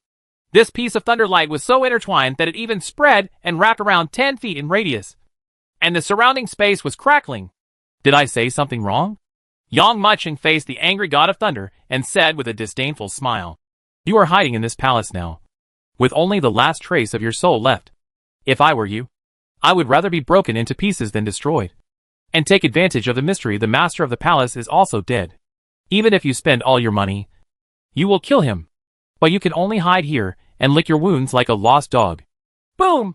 This piece of thunder light was so intertwined that it even spread and wrapped around 10 feet in radius, and the surrounding space was crackling. Did I say something wrong? Yang Muchung faced the angry god of thunder and said with a disdainful smile, "You are hiding in this palace now. with only the last trace of your soul left. If I were you, I would rather be broken into pieces than destroyed. And take advantage of the mystery the master of the palace is also dead. Even if you spend all your money, you will kill him. But you can only hide here and lick your wounds like a lost dog. Boom!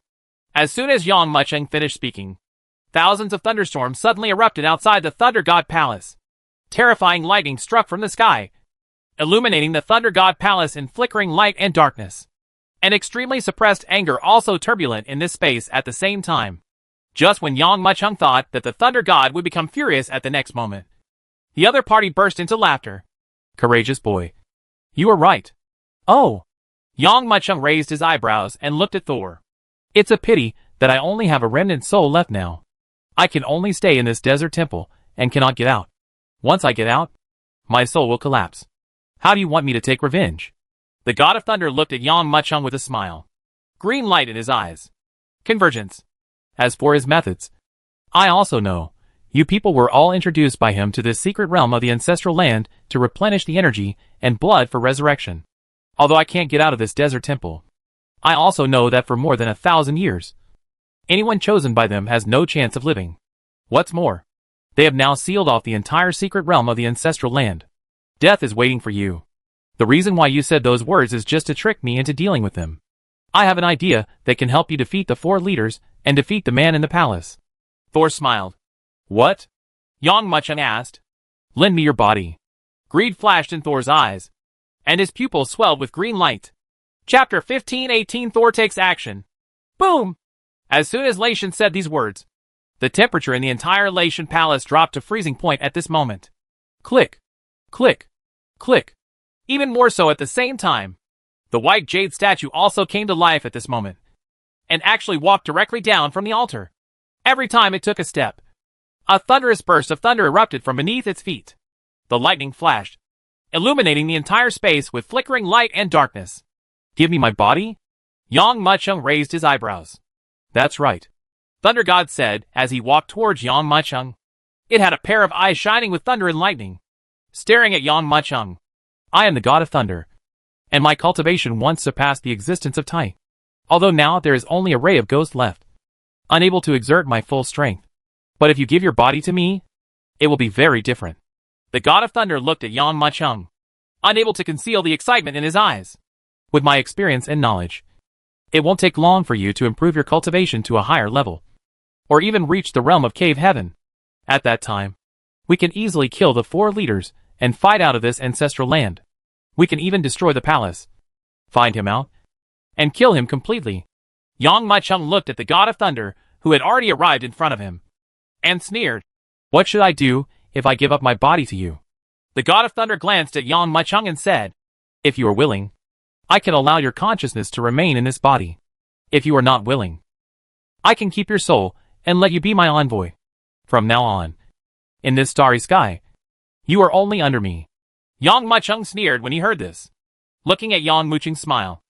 As soon as Yang Mucheng finished speaking, thousands of thunderstorms suddenly erupted outside the Thunder God Palace. Terrifying lightning struck from the sky, illuminating the Thunder God Palace in flickering light and darkness. An extremely suppressed anger also turbulent in this space at the same time. Just when Yang Mucheng thought that the Thunder God would become furious at the next moment, the other party burst into laughter. Courageous boy. You are right. Oh! Yang Mucheng raised his eyebrows and looked at Thor. It's a pity that I only have a remnant soul left now. I can only stay in this desert temple and cannot get out. Once I get out, my soul will collapse. How do you want me to take revenge? The God of Thunder looked at Yang Mucheng with a smile. Green light in his eyes. Convergence. As for his methods, I also know. You people were all introduced by him to this secret realm of the ancestral land to replenish the energy and blood for resurrection. Although I can't get out of this desert temple, I also know that for more than 1,000 years, anyone chosen by them has no chance of living. What's more, they have now sealed off the entire secret realm of the ancestral land. Death is waiting for you. The reason why you said those words is just to trick me into dealing with them. I have an idea that can help you defeat the 4 leaders and defeat the man in the palace. Thor smiled. What? Yang Mucheng asked. Lend me your body. Greed flashed in Thor's eyes, and his pupils swelled with green light. Chapter 1518 Thor takes action. Boom! As soon as Lation said these words, the temperature in the entire Lation palace dropped to freezing point at this moment. Click. Click. Click. Even more so at the same time. The white jade statue also came to life at this moment, and actually walked directly down from the altar. Every time it took a step, a thunderous burst of thunder erupted from beneath its feet. The lightning flashed, illuminating the entire space with flickering light and darkness. Give me my body? Yang Mucheng raised his eyebrows. That's right, Thunder God said as he walked towards Yang Mucheng. It had a pair of eyes shining with thunder and lightning, staring at Yang Mucheng. I am the God of Thunder, and my cultivation once surpassed the existence of Tai. Although now there is only a ray of ghost left, unable to exert my full strength. But if you give your body to me, it will be very different. The God of Thunder looked at Yang Mucheng, unable to conceal the excitement in his eyes. With my experience and knowledge, it won't take long for you to improve your cultivation to a higher level, or even reach the realm of cave heaven. At that time, we can easily kill the 4 leaders and fight out of this ancestral land. We can even destroy the palace, find him out, and kill him completely. Yang Mucheng looked at the God of Thunder, who had already arrived in front of him, and sneered. What should I do if I give up my body to you? The God of Thunder glanced at Yang Mucheng and said, If you are willing, I can allow your consciousness to remain in this body. If you are not willing, I can keep your soul and let you be my envoy. From now on, in this starry sky, you are only under me. Yang Mucheng sneered when he heard this. Looking at Yang Mucheng's smile,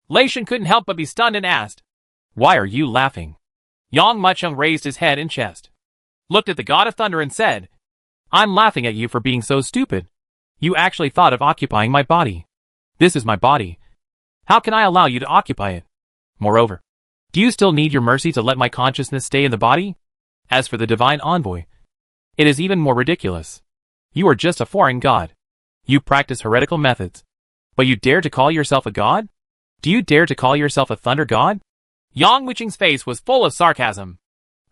Lation couldn't help but be stunned and asked, Why are you laughing? Yang Mucheng raised his head and chest, looked at the God of Thunder and said, I'm laughing at you for being so stupid. You actually thought of occupying my body. This is my body. How can I allow you to occupy it? Moreover, do you still need your mercy to let my consciousness stay in the body? As for the divine envoy, it is even more ridiculous. You are just a foreign god. You practice heretical methods, but you dare to call yourself a god? Do you dare to call yourself a thunder god? Yang Mucheng's face was full of sarcasm.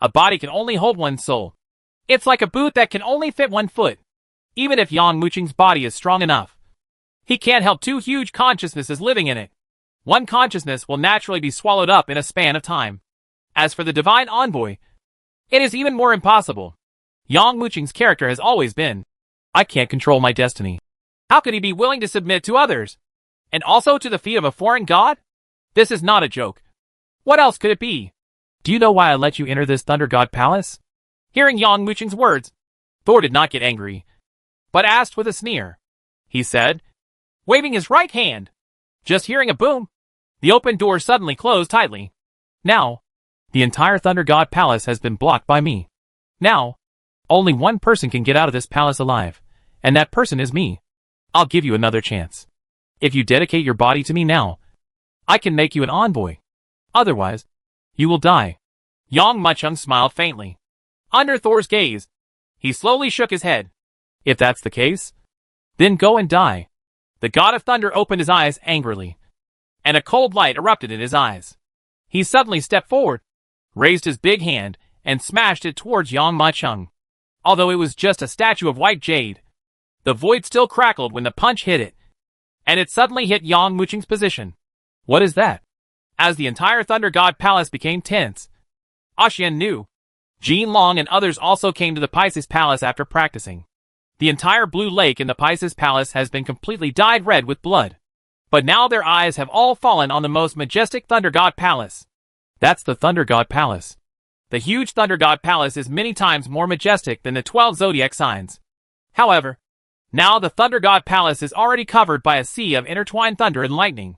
A body can only hold one soul. It's like a boot that can only fit 1 foot. Even if Yang Mucheng's body is strong enough, he can't help 2 huge consciousnesses living in it. One consciousness will naturally be swallowed up in a span of time. As for the divine envoy, it is even more impossible. Yang Mucheng's character has always been, I can't control my destiny. How could he be willing to submit to others? And also to the feet of a foreign god? This is not a joke. What else could it be? Do you know why I let you enter this Thunder God Palace? Hearing Yang Mucheng's words, Thor did not get angry, but asked with a sneer. He said, waving his right hand. Just hearing a boom, the open door suddenly closed tightly. Now, the entire Thunder God Palace has been blocked by me. Now, only one person can get out of this palace alive, and that person is me. I'll give you another chance. If you dedicate your body to me now, I can make you an envoy. Otherwise, you will die. Yang Muchung smiled faintly. Under Thor's gaze, he slowly shook his head. If that's the case, then go and die. The god of thunder opened his eyes angrily, and a cold light erupted in his eyes. He suddenly stepped forward, raised his big hand, and smashed it towards Yang Muchung. Although it was just a statue of white jade, the void still crackled when the punch hit it, and it suddenly hit Yang Muchung's position. What is that? As the entire Thunder God Palace became tense, Xian knew. Jin Long and others also came to the Pisces Palace after practicing. The entire blue lake in the Pisces Palace has been completely dyed red with blood. But now their eyes have all fallen on the most majestic Thunder God Palace. That's the Thunder God Palace. The huge Thunder God Palace is many times more majestic than the 12 zodiac signs. However, now the Thunder God Palace is already covered by a sea of intertwined thunder and lightning.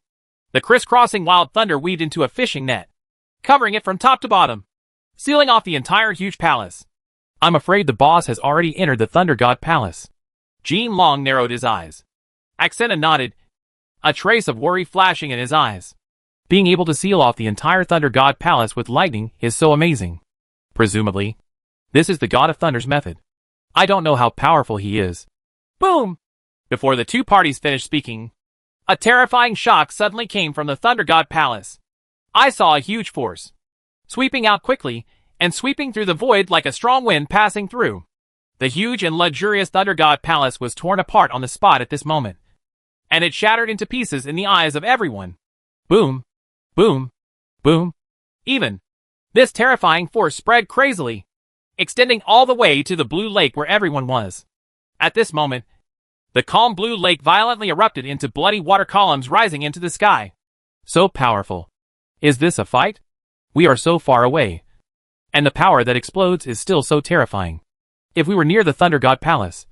The crisscrossing wild thunder weaved into a fishing net, covering it from top to bottom, sealing off the entire huge palace. I'm afraid the boss has already entered the Thunder God Palace. Jin Long narrowed his eyes. Axena nodded, a trace of worry flashing in his eyes. Being able to seal off the entire Thunder God Palace with lightning is so amazing. Presumably, this is the God of Thunder's method. I don't know how powerful he is. Boom! Before the two parties finished speaking, a terrifying shock suddenly came from the Thunder God Palace. I saw a huge force, sweeping out quickly, and sweeping through the void like a strong wind passing through. The huge and luxurious Thunder God Palace was torn apart on the spot at this moment, and it shattered into pieces in the eyes of everyone. Boom! Boom! Boom! Even this terrifying force spread crazily, extending all the way to the blue lake where everyone was. At this moment, the calm blue lake violently erupted into bloody water columns rising into the sky. So powerful. Is this a fight? We are so far away. And the power that explodes is still so terrifying. If we were near the Thunder God Palace,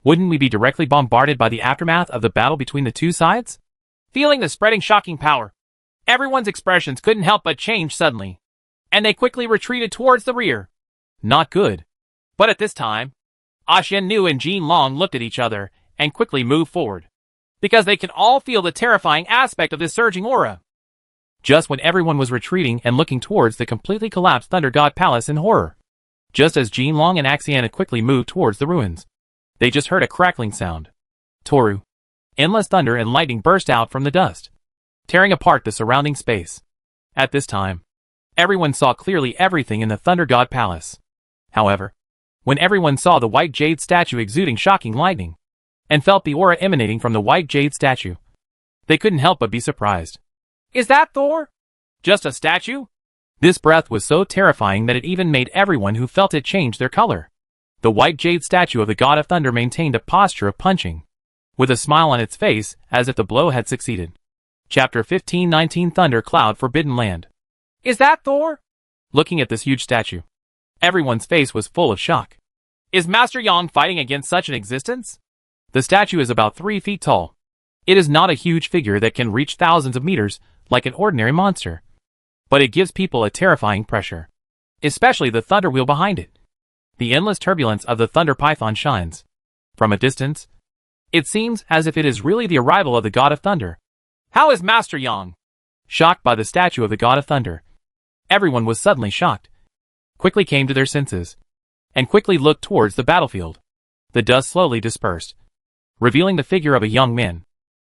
wouldn't we be directly bombarded by the aftermath of the battle between the two sides? Feeling the spreading shocking power, everyone's expressions couldn't help but change suddenly, and they quickly retreated towards the rear. Not good. But at this time, Xian Nu and Jin Long looked at each other and quickly moved forward, because they could all feel the terrifying aspect of this surging aura. Just when everyone was retreating and looking towards the completely collapsed Thunder God Palace in horror, just as Jin Long and Axiana quickly moved towards the ruins, they just heard a crackling sound. Toru. Endless thunder and lightning burst out from the dust, tearing apart the surrounding space. At this time, everyone saw clearly everything in the Thunder God Palace. However, when everyone saw the white jade statue exuding shocking lightning, and felt the aura emanating from the white jade statue, they couldn't help but be surprised. Is that Thor? Just a statue? This breath was so terrifying that it even made everyone who felt it change their color. The white jade statue of the God of Thunder maintained a posture of punching, with a smile on its face as if the blow had succeeded. Chapter 1519 Thunder Cloud Forbidden Land. Is that Thor? Looking at this huge statue, everyone's face was full of shock. Is Master Yang fighting against such an existence? The statue is about 3 feet tall. It is not a huge figure that can reach thousands of meters like an ordinary monster, but it gives people a terrifying pressure, especially the thunder wheel behind it. The endless turbulence of the thunder python shines. From a distance, it seems as if it is really the arrival of the God of Thunder. How is Master Yang? Shocked by the statue of the God of Thunder, everyone was suddenly shocked, quickly came to their senses, and quickly looked towards the battlefield. The dust slowly dispersed, revealing the figure of a young man.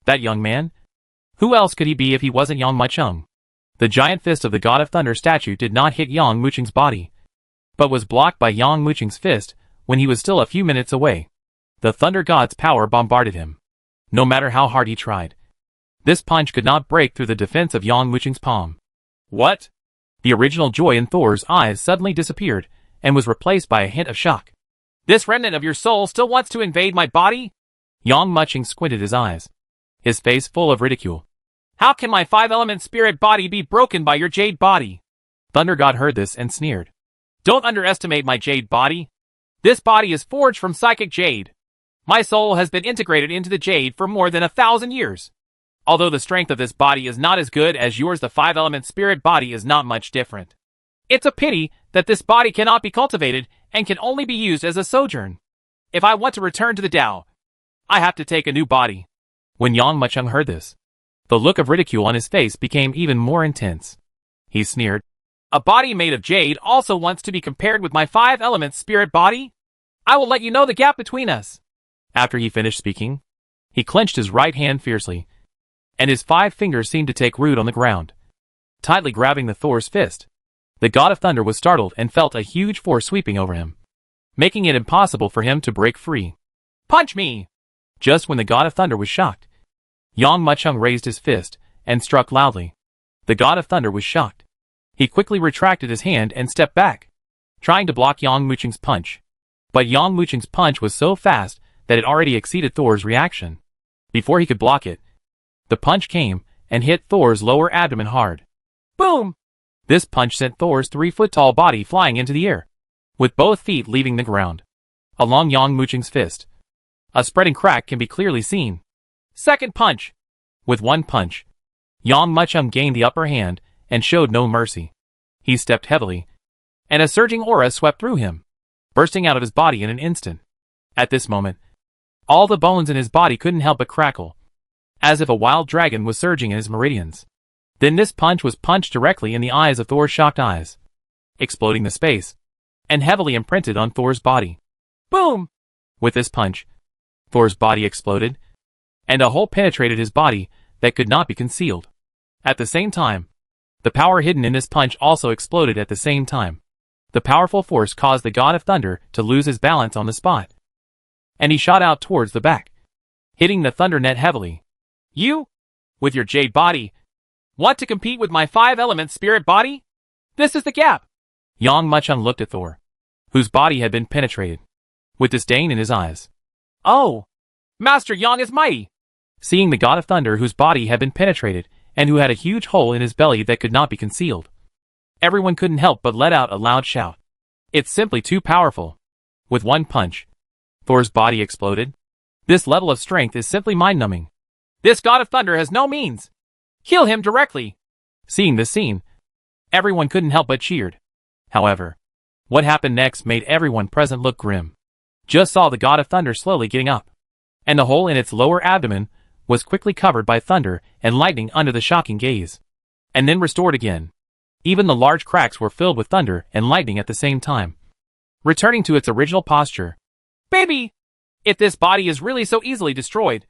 That young man? Who else could he be if he wasn't Yang Muchung? The giant fist of the God of Thunder statue did not hit Yang Muchung's body, but was blocked by Yang Muchung's fist when he was still a few minutes away. The Thunder God's power bombarded him. No matter how hard he tried, this punch could not break through the defense of Yang Muchung's palm. What? The original joy in Thor's eyes suddenly disappeared and was replaced by a hint of shock. This remnant of your soul still wants to invade my body? Yang Muchung squinted his eyes, his face full of ridicule. How can my 5-element spirit body be broken by your jade body? Thunder God heard this and sneered. Don't underestimate my jade body. This body is forged from psychic jade. My soul has been integrated into the jade for more than 1,000 years. Although the strength of this body is not as good as yours, the 5-element spirit body is not much different. It's a pity that this body cannot be cultivated and can only be used as a sojourn. If I want to return to the Tao, I have to take a new body. When Yang Muchung heard this, The look of ridicule on his face became even more intense. He sneered. A body made of jade also wants to be compared with my 5 elements spirit body? I will let you know the gap between us. After he finished speaking, he clenched his right hand fiercely, and his 5 fingers seemed to take root on the ground, tightly grabbing the Thor's fist. The god of thunder was startled and felt a huge force sweeping over him, making it impossible for him to break free. Punch me! Just when the god of thunder was shocked, Yang Muchung raised his fist and struck loudly. The god of thunder was shocked. He quickly retracted his hand and stepped back, trying to block Yang Muchung's punch. But Yang Muchung's punch was so fast that it already exceeded Thor's reaction. Before he could block it, the punch came and hit Thor's lower abdomen hard. Boom! This punch sent Thor's 3-foot-tall body flying into the air, with both feet leaving the ground. Along Yang Muchung's fist, a spreading crack can be clearly seen. Second punch! With one punch, Yang Muchung gained the upper hand and showed no mercy. He stepped heavily, and a surging aura swept through him, bursting out of his body in an instant. At this moment, all the bones in his body couldn't help but crackle, as if a wild dragon was surging in his meridians. Then this punch was punched directly in the eyes of Thor's shocked eyes, exploding the space, and heavily imprinted on Thor's body. Boom! With this punch, Thor's body exploded, and a hole penetrated his body that could not be concealed. At the same time, the power hidden in this punch also exploded at the same time. The powerful force caused the god of thunder to lose his balance on the spot, and he shot out towards the back, hitting the thunder net heavily. You, with your jade body, want to compete with my 5-element spirit body? This is the gap. Yang Muchung looked at Thor, whose body had been penetrated, with disdain in his eyes. Oh, Master Yang is mighty. Seeing the god of thunder whose body had been penetrated and who had a huge hole in his belly that could not be concealed, everyone couldn't help but let out a loud shout. It's simply too powerful. With one punch, Thor's body exploded. This level of strength is simply mind-numbing. This god of thunder has no means. Kill him directly. Seeing this scene, everyone couldn't help but cheered. However, what happened next made everyone present look grim. Just saw the god of thunder slowly getting up, and the hole in its lower abdomen was quickly covered by thunder and lightning under the shocking gaze, and then restored again. Even the large cracks were filled with thunder and lightning at the same time, returning to its original posture. Baby! If this body is really so easily destroyed,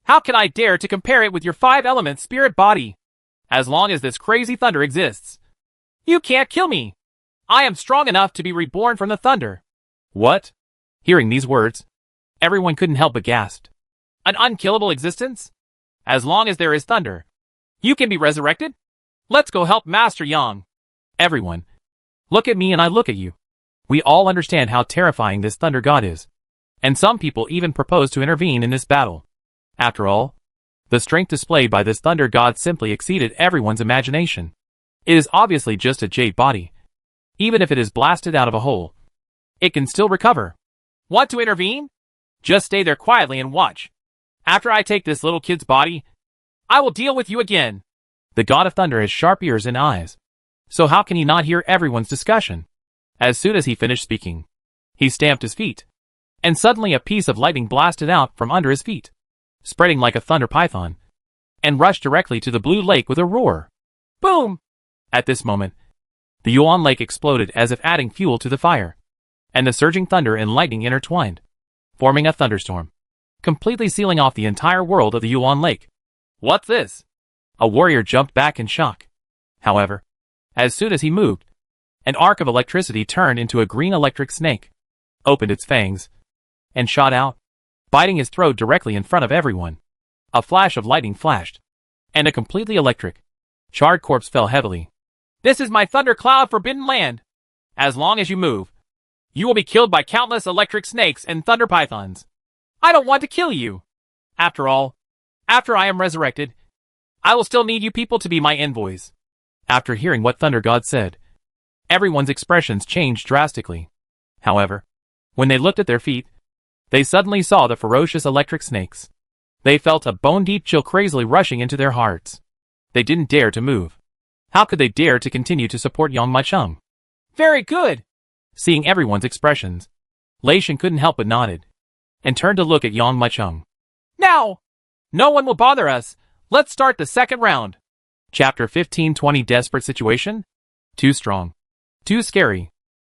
how can I dare to compare it with your 5-element spirit body? As long as this crazy thunder exists, you can't kill me. I am strong enough to be reborn from the thunder. What? Hearing these words, everyone couldn't help but gasp. An unkillable existence? As long as there is thunder, you can be resurrected? Let's go help Master Yang. Everyone, look at me and I look at you. We all understand how terrifying this thunder god is, and some people even propose to intervene in this battle. After all, the strength displayed by this thunder god simply exceeded everyone's imagination. It is obviously just a jade body. Even if it is blasted out of a hole, it can still recover. Want to intervene? Just stay there quietly and watch. After I take this little kid's body, I will deal with you again. The god of thunder has sharp ears and eyes, so how can he not hear everyone's discussion? As soon as he finished speaking, he stamped his feet, and suddenly a piece of lightning blasted out from under his feet, spreading like a thunder python, and rushed directly to the blue lake with a roar. Boom! At this moment, the Yuan Lake exploded as if adding fuel to the fire, and the surging thunder and lightning intertwined, forming a thunderstorm, completely sealing off the entire world of the Yuan Lake. What's this? A warrior jumped back in shock. However, as soon as he moved, an arc of electricity turned into a green electric snake, opened its fangs, and shot out, biting his throat directly in front of everyone. A flash of lightning flashed, and a completely electric, charred corpse fell heavily. This is my thundercloud forbidden land. As long as you move, you will be killed by countless electric snakes and thunder pythons. I don't want to kill you. After all, after I am resurrected, I will still need you people to be my envoys. After hearing what Thunder God said, everyone's expressions changed drastically. However, when they looked at their feet, they suddenly saw the ferocious electric snakes. They felt a bone-deep chill crazily rushing into their hearts. They didn't dare to move. How could they dare to continue to support Yang Muchung? Very good! Seeing everyone's expressions, Lei Shen couldn't help but nodded, and turned to look at Yang Muchung. Now! No one will bother us. Let's start the second round. Chapter 1520 Desperate Situation? Too strong. Too scary.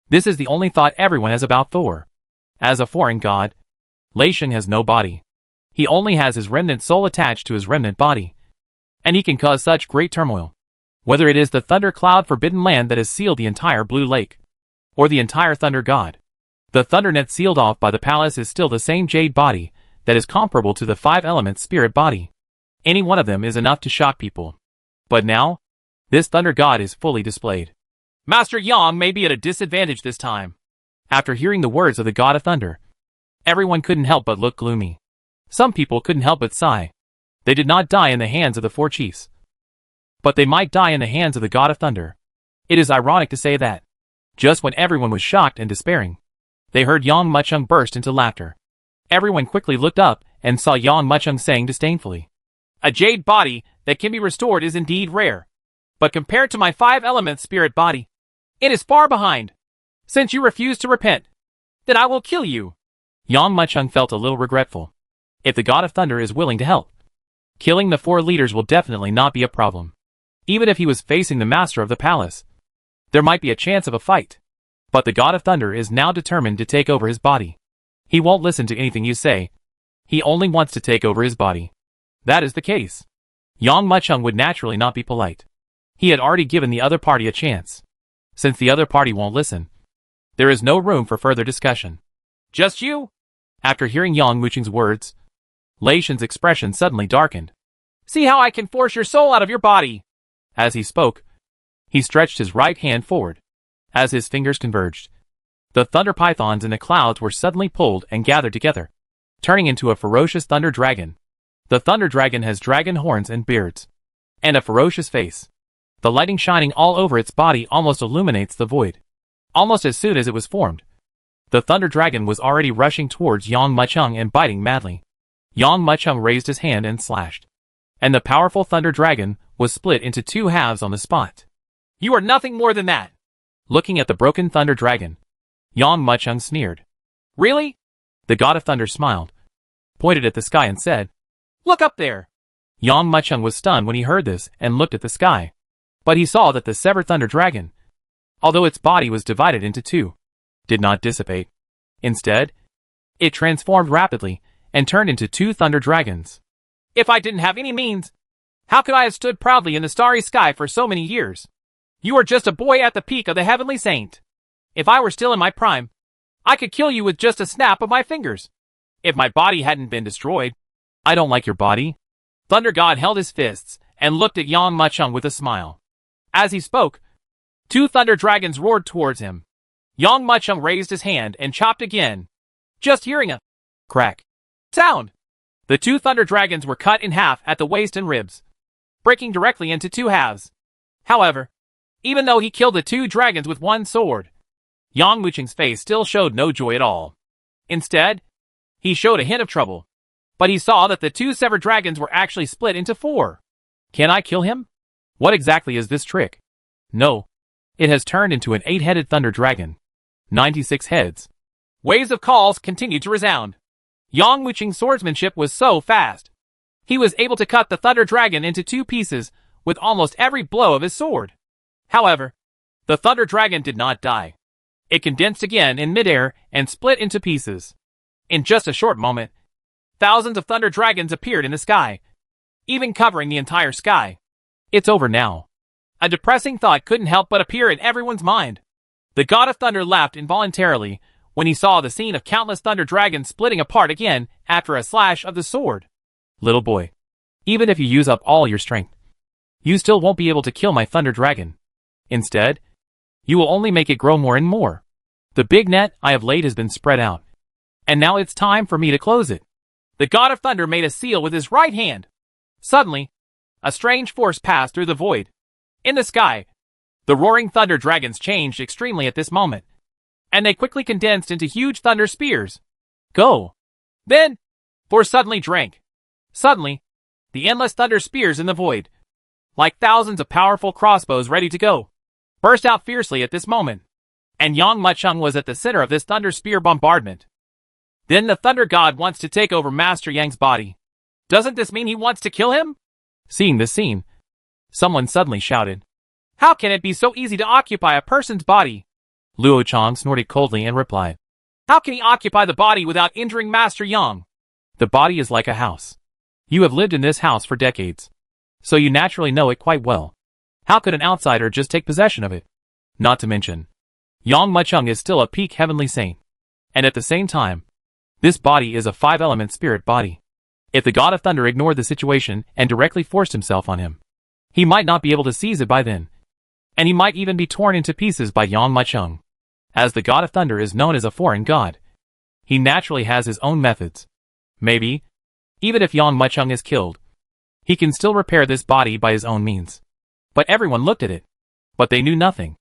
This is the only thought everyone has about Thor. As a foreign god, Lei Shang has no body. He only has his remnant soul attached to his remnant body. And he can cause such great turmoil. Whether it is the thunder cloud forbidden land that has sealed the entire blue lake, or the entire thunder god. The thunder net sealed off by the palace is still the same jade body that is comparable to the 5 elements spirit body. Any one of them is enough to shock people. But now, this thunder god is fully displayed. Master Yang may be at a disadvantage this time. After hearing the words of the god of thunder, everyone couldn't help but look gloomy. Some people couldn't help but sigh. They did not die in the hands of the 4 chiefs. But they might die in the hands of the god of thunder. It is ironic to say that. Just when everyone was shocked and despairing, they heard Yang Muchung burst into laughter. Everyone quickly looked up and saw Yang Muchung saying disdainfully, "A jade body that can be restored is indeed rare. But compared to my 5 elements spirit body, it is far behind. Since you refuse to repent, then I will kill you." Yang Muchung felt a little regretful. If the god of thunder is willing to help, killing the 4 leaders will definitely not be a problem. Even if he was facing the master of the palace, there might be a chance of a fight. But the god of thunder is now determined to take over his body. He won't listen to anything you say. He only wants to take over his body. That is the case. Yang Muchung would naturally not be polite. He had already given the other party a chance. Since the other party won't listen, there is no room for further discussion. "Just you?" After hearing Yang Muchung's words, Lei Shang's expression suddenly darkened. "See how I can force your soul out of your body." As he spoke, he stretched his right hand forward. As his fingers converged, the thunder pythons in the clouds were suddenly pulled and gathered together, turning into a ferocious thunder dragon. The thunder dragon has dragon horns and beards, and a ferocious face. The lighting shining all over its body almost illuminates the void. Almost as soon as it was formed, the thunder dragon was already rushing towards Yang Muchung and biting madly. Yang Muchung raised his hand and slashed, and the powerful thunder dragon was split into 2 halves on the spot. "You are nothing more than that." Looking at the broken thunder dragon, Yang Muchung sneered. "Really?" The god of thunder smiled, pointed at the sky and said, "Look up there." Yang Muchung was stunned when he heard this and looked at the sky. But he saw that the severed thunder dragon, although its body was divided into 2, did not dissipate. Instead, it transformed rapidly and turned into 2 thunder dragons. "If I didn't have any means, how could I have stood proudly in the starry sky for so many years? You are just a boy at the peak of the heavenly saint. If I were still in my prime, I could kill you with just a snap of my fingers. If my body hadn't been destroyed." "I don't like your body." Thunder God held his fists and looked at Yang Muchung with a smile. As he spoke, 2 thunder dragons roared towards him. Yang Muchung raised his hand and chopped again. Just hearing a crack sound, the 2 thunder dragons were cut in half at the waist and ribs, breaking directly into 2 halves. However, even though he killed the 2 dragons with 1 sword, Yang Muchung's face still showed no joy at all. Instead, he showed a hint of trouble. But he saw that the 2 severed dragons were actually split into 4. "Can I kill him? What exactly is this trick?" "No. It has turned into an 8-headed thunder dragon. 96 heads." Waves of calls continued to resound. Yang Muchung's swordsmanship was so fast. He was able to cut the thunder dragon into 2 pieces with almost every blow of his sword. However, the thunder dragon did not die. It condensed again in midair and split into pieces. In just a short moment, thousands of thunder dragons appeared in the sky, even covering the entire sky. It's over now. A depressing thought couldn't help but appear in everyone's mind. The god of thunder laughed involuntarily when he saw the scene of countless thunder dragons splitting apart again after a slash of the sword. "Little boy, even if you use up all your strength, you still won't be able to kill my thunder dragon. Instead, you will only make it grow more and more. The big net I have laid has been spread out, and now it's time for me to close it." The god of thunder made a seal with his right hand. Suddenly, a strange force passed through the void. In the sky, the roaring thunder dragons changed extremely at this moment, and they quickly condensed into huge thunder spears. "Go!" Then, force suddenly drank. Suddenly, the endless thunder spears in the void, like thousands of powerful crossbows ready to go, burst out fiercely at this moment. And Yang Muchung was at the center of this thunder spear bombardment. Then the thunder god wants to take over Master Yang's body. Doesn't this mean he wants to kill him? Seeing this scene, someone suddenly shouted. How can it be so easy to occupy a person's body? Luo Chang snorted coldly and replied. How can he occupy the body without injuring Master Yang? The body is like a house. You have lived in this house for decades, so you naturally know it quite well. How could an outsider just take possession of it? Not to mention, Yang Mucheng is still a peak heavenly saint. And at the same time, this body is a 5-element spirit body. If the God of Thunder ignored the situation and directly forced himself on him, he might not be able to seize it by then. And he might even be torn into pieces by Yang Mucheng. As the God of Thunder is known as a foreign god, he naturally has his own methods. Maybe, even if Yang Mucheng is killed, he can still repair this body by his own means. But everyone looked at it. But they knew nothing.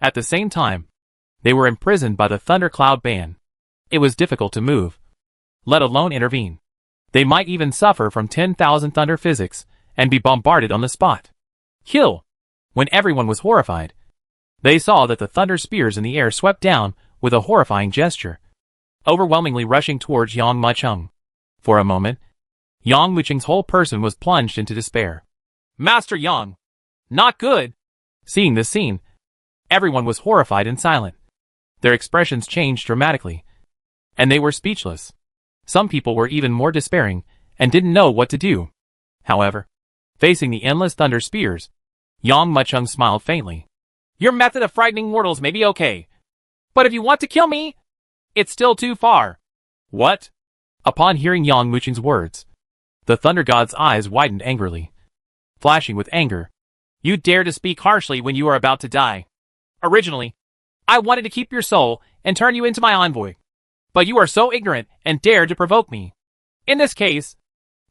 At the same time, they were imprisoned by the thundercloud ban. It was difficult to move, let alone intervene. They might even suffer from 10,000 thunder physics and be bombarded on the spot. Kill! When everyone was horrified, they saw that the thunder spears in the air swept down with a horrifying gesture, overwhelmingly rushing towards Yang Mucheng. For a moment, Yang Mucheng's whole person was plunged into despair. Master Yang! Not good! Seeing this scene, everyone was horrified and silent. Their expressions changed dramatically, and they were speechless. Some people were even more despairing and didn't know what to do. However, facing the endless thunder spears, Yang Mucheng smiled faintly. Your method of frightening mortals may be okay, but if you want to kill me, it's still too far. What? Upon hearing Yang Mucheng's words, the thunder god's eyes widened angrily. Flashing with anger, you dare to speak harshly when you are about to die. Originally, I wanted to keep your soul and turn you into my envoy, but you are so ignorant and dared to provoke me. In this case,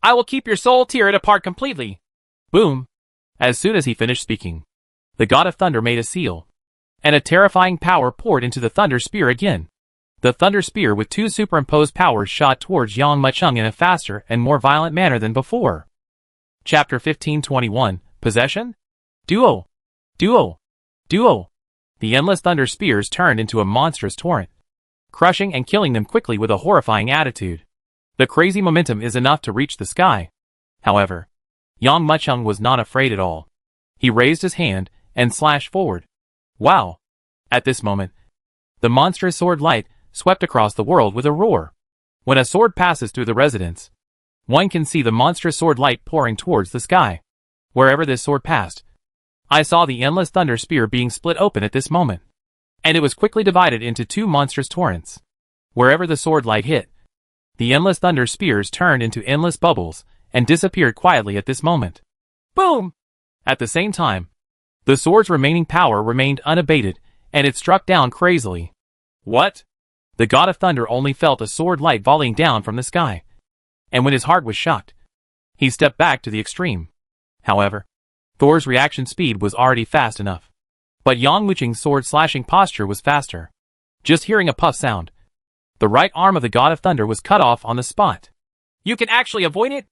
I will keep your soul tear it apart completely. Boom! As soon as he finished speaking, the God of Thunder made a seal, and a terrifying power poured into the Thunder Spear again. The Thunder Spear with 2 superimposed powers shot towards Yang Mucheng in a faster and more violent manner than before. Chapter 1521, Possession? Duo! Duo! Duo! The endless Thunder Spears turned into a monstrous torrent, crushing and killing them quickly with a horrifying attitude. The crazy momentum is enough to reach the sky. However, Yang Mucheng was not afraid at all. He raised his hand and slashed forward. Wow! At this moment, the monstrous sword light swept across the world with a roar. When a sword passes through the residence, one can see the monstrous sword light pouring towards the sky. Wherever this sword passed, I saw the endless thunder spear being split open at this moment, and it was quickly divided into 2 monstrous torrents. Wherever the sword light hit, the endless thunder spears turned into endless bubbles and disappeared quietly at this moment. Boom! At the same time, the sword's remaining power remained unabated, and it struck down crazily. What? The God of Thunder only felt a sword light volleying down from the sky, and when his heart was shocked, he stepped back to the extreme. However, Thor's reaction speed was already fast enough, but Yang Mucheng's sword-slashing posture was faster. Just hearing a puff sound, the right arm of the God of Thunder was cut off on the spot. You can actually avoid it?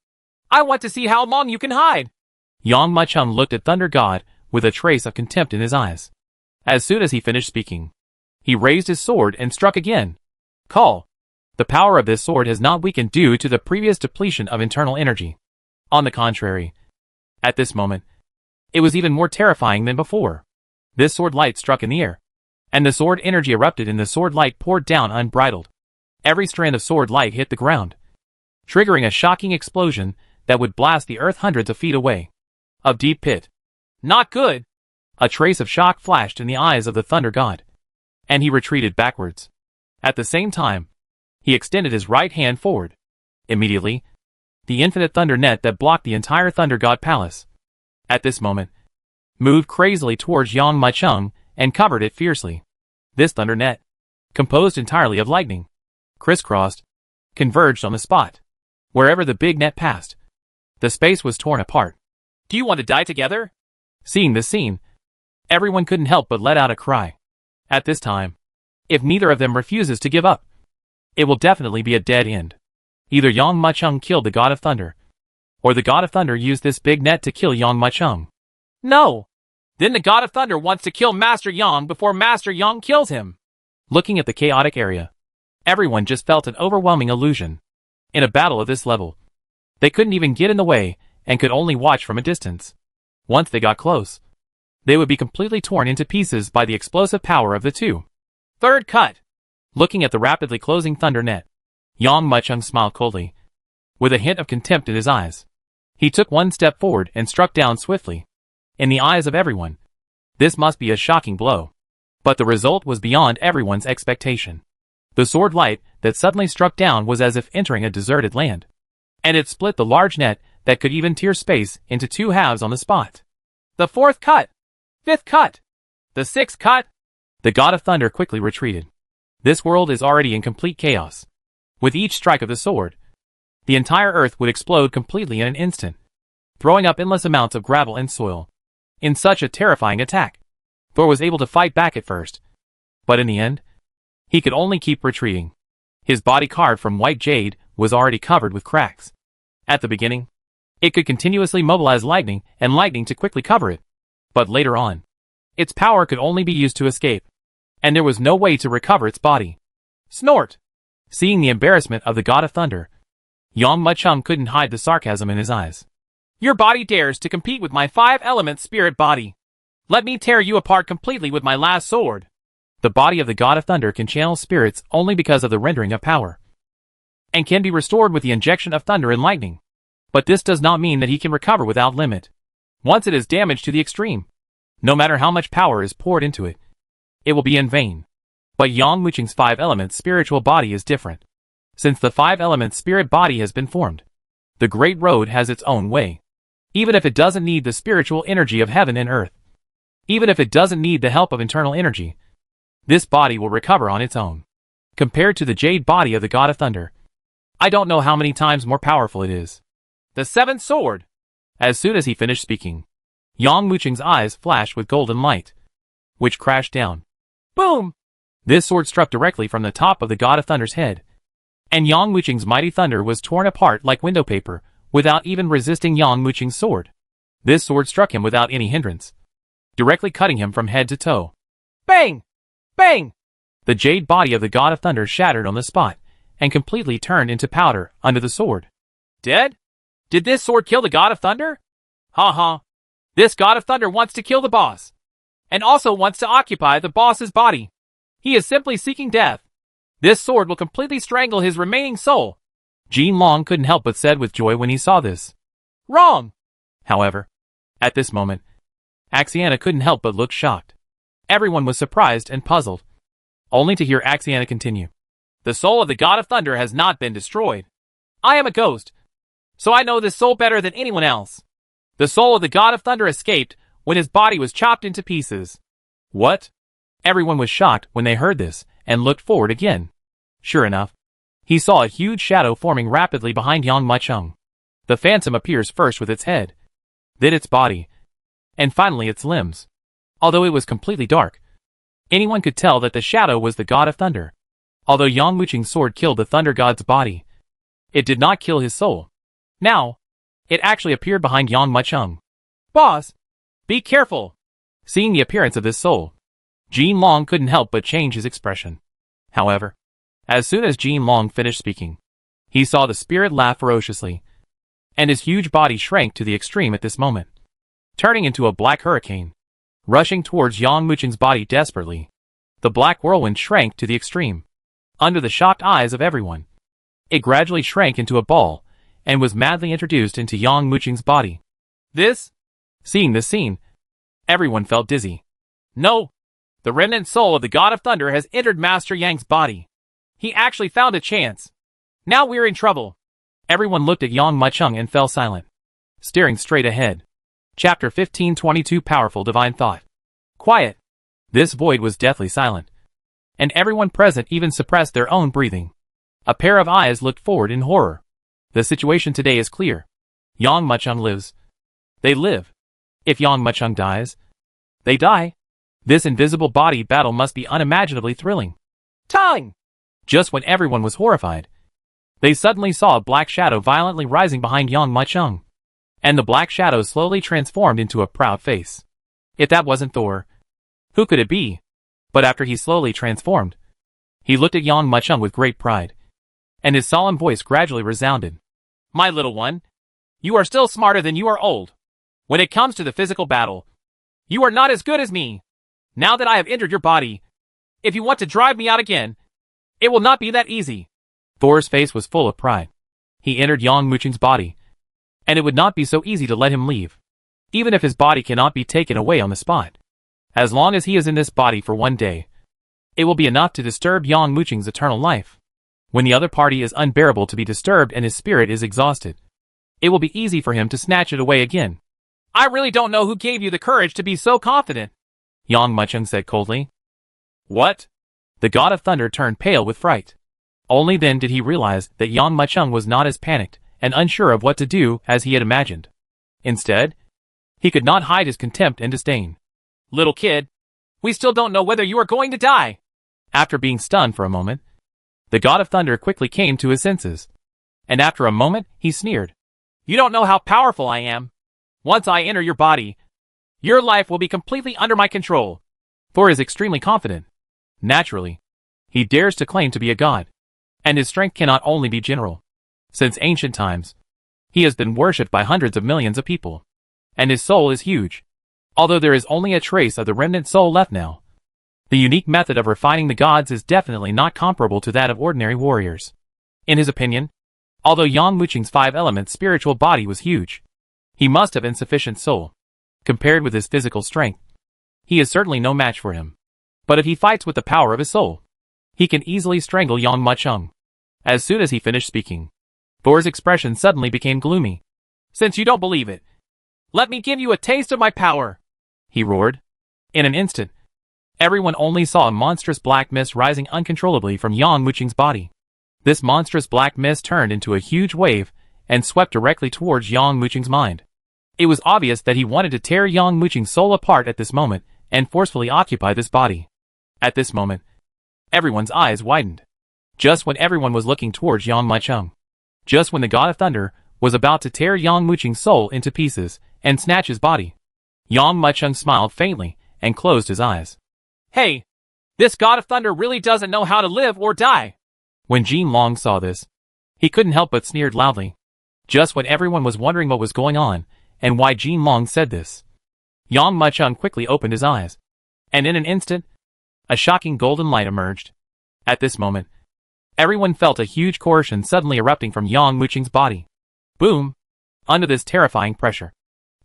I want to see how long you can hide. Yang Mucheng looked at Thunder God with a trace of contempt in his eyes. As soon as he finished speaking, he raised his sword and struck again. Call. The power of this sword has not weakened due to the previous depletion of internal energy. On the contrary, at this moment, it was even more terrifying than before. This sword light struck in the air, and the sword energy erupted and the sword light poured down unbridled. Every strand of sword light hit the ground, triggering a shocking explosion that would blast the earth hundreds of feet away. Of deep pit. Not good. A trace of shock flashed in the eyes of the Thunder God, and he retreated backwards. At the same time, he extended his right hand forward. Immediately, the infinite thunder net that blocked the entire Thunder God Palace, at this moment, moved crazily towards Yang Mucheng and covered it fiercely. This thunder net, composed entirely of lightning, crisscrossed, converged on the spot. Wherever the big net passed, the space was torn apart. Do you want to die together? Seeing this scene, everyone couldn't help but let out a cry. At this time, if neither of them refuses to give up, it will definitely be a dead end. Either Yang Mucheng killed the God of Thunder, or the God of Thunder used this big net to kill Yang Mucheng. No! Then the God of Thunder wants to kill Master Yang before Master Yang kills him. Looking at the chaotic area, everyone just felt an overwhelming illusion. In a battle of this level, they couldn't even get in the way, and could only watch from a distance. Once they got close, they would be completely torn into pieces by the explosive power of the two. Third cut. Looking at the rapidly closing thunder net, Yang Muchung smiled coldly, with a hint of contempt in his eyes. He took one step forward and struck down swiftly. In the eyes of everyone, this must be a shocking blow. But the result was beyond everyone's expectation. The sword light that suddenly struck down was as if entering a deserted land. And it split the large net that could even tear space into two halves on the spot. The fourth cut. Fifth cut. The sixth cut. The God of Thunder quickly retreated. This world is already in complete chaos. With each strike of the sword, the entire earth would explode completely in an instant, throwing up endless amounts of gravel and soil. In such a terrifying attack, Thor was able to fight back at first, but in the end, he could only keep retreating. His body carved from white jade was already covered with cracks. At the beginning, it could continuously mobilize lightning and lightning to quickly cover it. But later on, its power could only be used to escape, and there was no way to recover its body. Snort! Seeing the embarrassment of the God of Thunder, Yang Muchung couldn't hide the sarcasm in his eyes. Your body dares to compete with my 5-element spirit body. Let me tear you apart completely with my last sword. The body of the God of Thunder can channel spirits only because of the rendering of power, and can be restored with the injection of thunder and lightning. But this does not mean that he can recover without limit. Once it is damaged to the extreme, no matter how much power is poured into it, it will be in vain. But Yang Muchung's 5-element spiritual body is different. Since the 5-element spirit body has been formed, the Great Road has its own way. Even if it doesn't need the spiritual energy of heaven and earth, even if it doesn't need the help of internal energy, this body will recover on its own. Compared to the jade body of the God of Thunder, I don't know how many times more powerful it is. The seventh sword. As soon as he finished speaking, Yang Muchung's eyes flashed with golden light, which crashed down. Boom! This sword struck directly from the top of the God of Thunder's head, and Yang Muchung's mighty thunder was torn apart like window paper, without even resisting Yang Muchung's sword. This sword struck him without any hindrance, directly cutting him from head to toe. Bang! Bang! The jade body of the God of Thunder shattered on the spot, and completely turned into powder under the sword. Dead? Did this sword kill the God of Thunder? Ha ha. This God of Thunder wants to kill the boss, and also wants to occupy the boss's body. He is simply seeking death. This sword will completely strangle his remaining soul. Jin Long couldn't help but said with joy when he saw this. Wrong! However, at this moment, Axiana couldn't help but look shocked. Everyone was surprised and puzzled, only to hear Axiana continue. The soul of the God of Thunder has not been destroyed. I am a ghost, so I know this soul better than anyone else. The soul of the God of Thunder escaped when his body was chopped into pieces. What? Everyone was shocked when they heard this, and looked forward again. Sure enough, he saw a huge shadow forming rapidly behind Yang Muchung. The phantom appears first with its head, then its body, and finally its limbs. Although it was completely dark, anyone could tell that the shadow was the God of Thunder. Although Yang Muchung's sword killed the Thunder God's body, it did not kill his soul. Now, it actually appeared behind Yang Muchung. Boss, be careful. Seeing the appearance of this soul, Jin Long couldn't help but change his expression. However, as soon as Jin Long finished speaking, he saw the spirit laugh ferociously, and his huge body shrank to the extreme at this moment, turning into a black hurricane, rushing towards Yang Muchung's body desperately. The black whirlwind shrank to the extreme. Under the shocked eyes of everyone, it gradually shrank into a ball, and was madly introduced into Yang Muchung's body. Seeing this scene, everyone felt dizzy. No! The remnant soul of the God of Thunder has entered Master Yang's body. He actually found a chance. Now we're in trouble. Everyone looked at Yang Muchung and fell silent, staring straight ahead. Chapter 1522 Powerful Divine Thought. Quiet. This void was deathly silent, and everyone present even suppressed their own breathing. A pair of eyes looked forward in horror. The situation today is clear. Yang Muchung lives. They live. If Yang Muchung dies, they die. This invisible body battle must be unimaginably thrilling. Time! Just when everyone was horrified, they suddenly saw a black shadow violently rising behind Yang Muchung, and the black shadow slowly transformed into a proud face. If that wasn't Thor, who could it be? But after he slowly transformed, he looked at Yang Muchung with great pride, and his solemn voice gradually resounded. My little one, You are still smarter than you are old. When it comes to the physical battle, you are not as good as me. Now that I have entered your body, if you want to drive me out again, it will not be that easy. Thor's face was full of pride. He entered Yang Muching's body, and it would not be so easy to let him leave, even if his body cannot be taken away on the spot. As long as he is in this body for one day, it will be enough to disturb Yang Muching's eternal life. When the other party is unbearable to be disturbed and his spirit is exhausted, it will be easy for him to snatch it away again. I really don't know who gave you the courage to be so confident, Yang Muching said coldly. What? The god of thunder turned pale with fright. Only then did he realize that Yang Muching was not as panicked and unsure of what to do as he had imagined. Instead, he could not hide his contempt and disdain. Little kid, we still don't know whether you are going to die. After being stunned for a moment, the god of thunder quickly came to his senses. And after a moment, he sneered. You don't know how powerful I am. Once I enter your body, your life will be completely under my control. Thor is extremely confident. Naturally, he dares to claim to be a god. And his strength cannot only be general. Since ancient times, he has been worshipped by hundreds of millions of people. And his soul is huge. Although there is only a trace of the remnant soul left now. The unique method of refining the gods is definitely not comparable to that of ordinary warriors. In his opinion, although Yang Muching's 5-element spiritual body was huge, he must have insufficient soul. Compared with his physical strength, he is certainly no match for him. But if he fights with the power of his soul, he can easily strangle Yang Muching. As soon as he finished speaking, Thor's expression suddenly became gloomy. Since you don't believe it, let me give you a taste of my power, he roared. In an instant, everyone only saw a monstrous black mist rising uncontrollably from Yang Muching's body. This monstrous black mist turned into a huge wave and swept directly towards Yang Muching's mind. It was obvious that he wanted to tear Yang Muching's soul apart at this moment and forcefully occupy this body. At this moment, everyone's eyes widened. Just when everyone was looking towards Yang Muching. Just when the god of thunder was about to tear Yang Muching's soul into pieces and snatch his body, Yang Muching smiled faintly and closed his eyes. Hey, this god of thunder really doesn't know how to live or die. When Jin Long saw this, he couldn't help but sneered loudly. Just when everyone was wondering what was going on and why Jin Long said this, Yang Muching quickly opened his eyes, and in an instant, a shocking golden light emerged. At this moment, everyone felt a huge coercion suddenly erupting from Yang Muching's body. Boom! Under this terrifying pressure,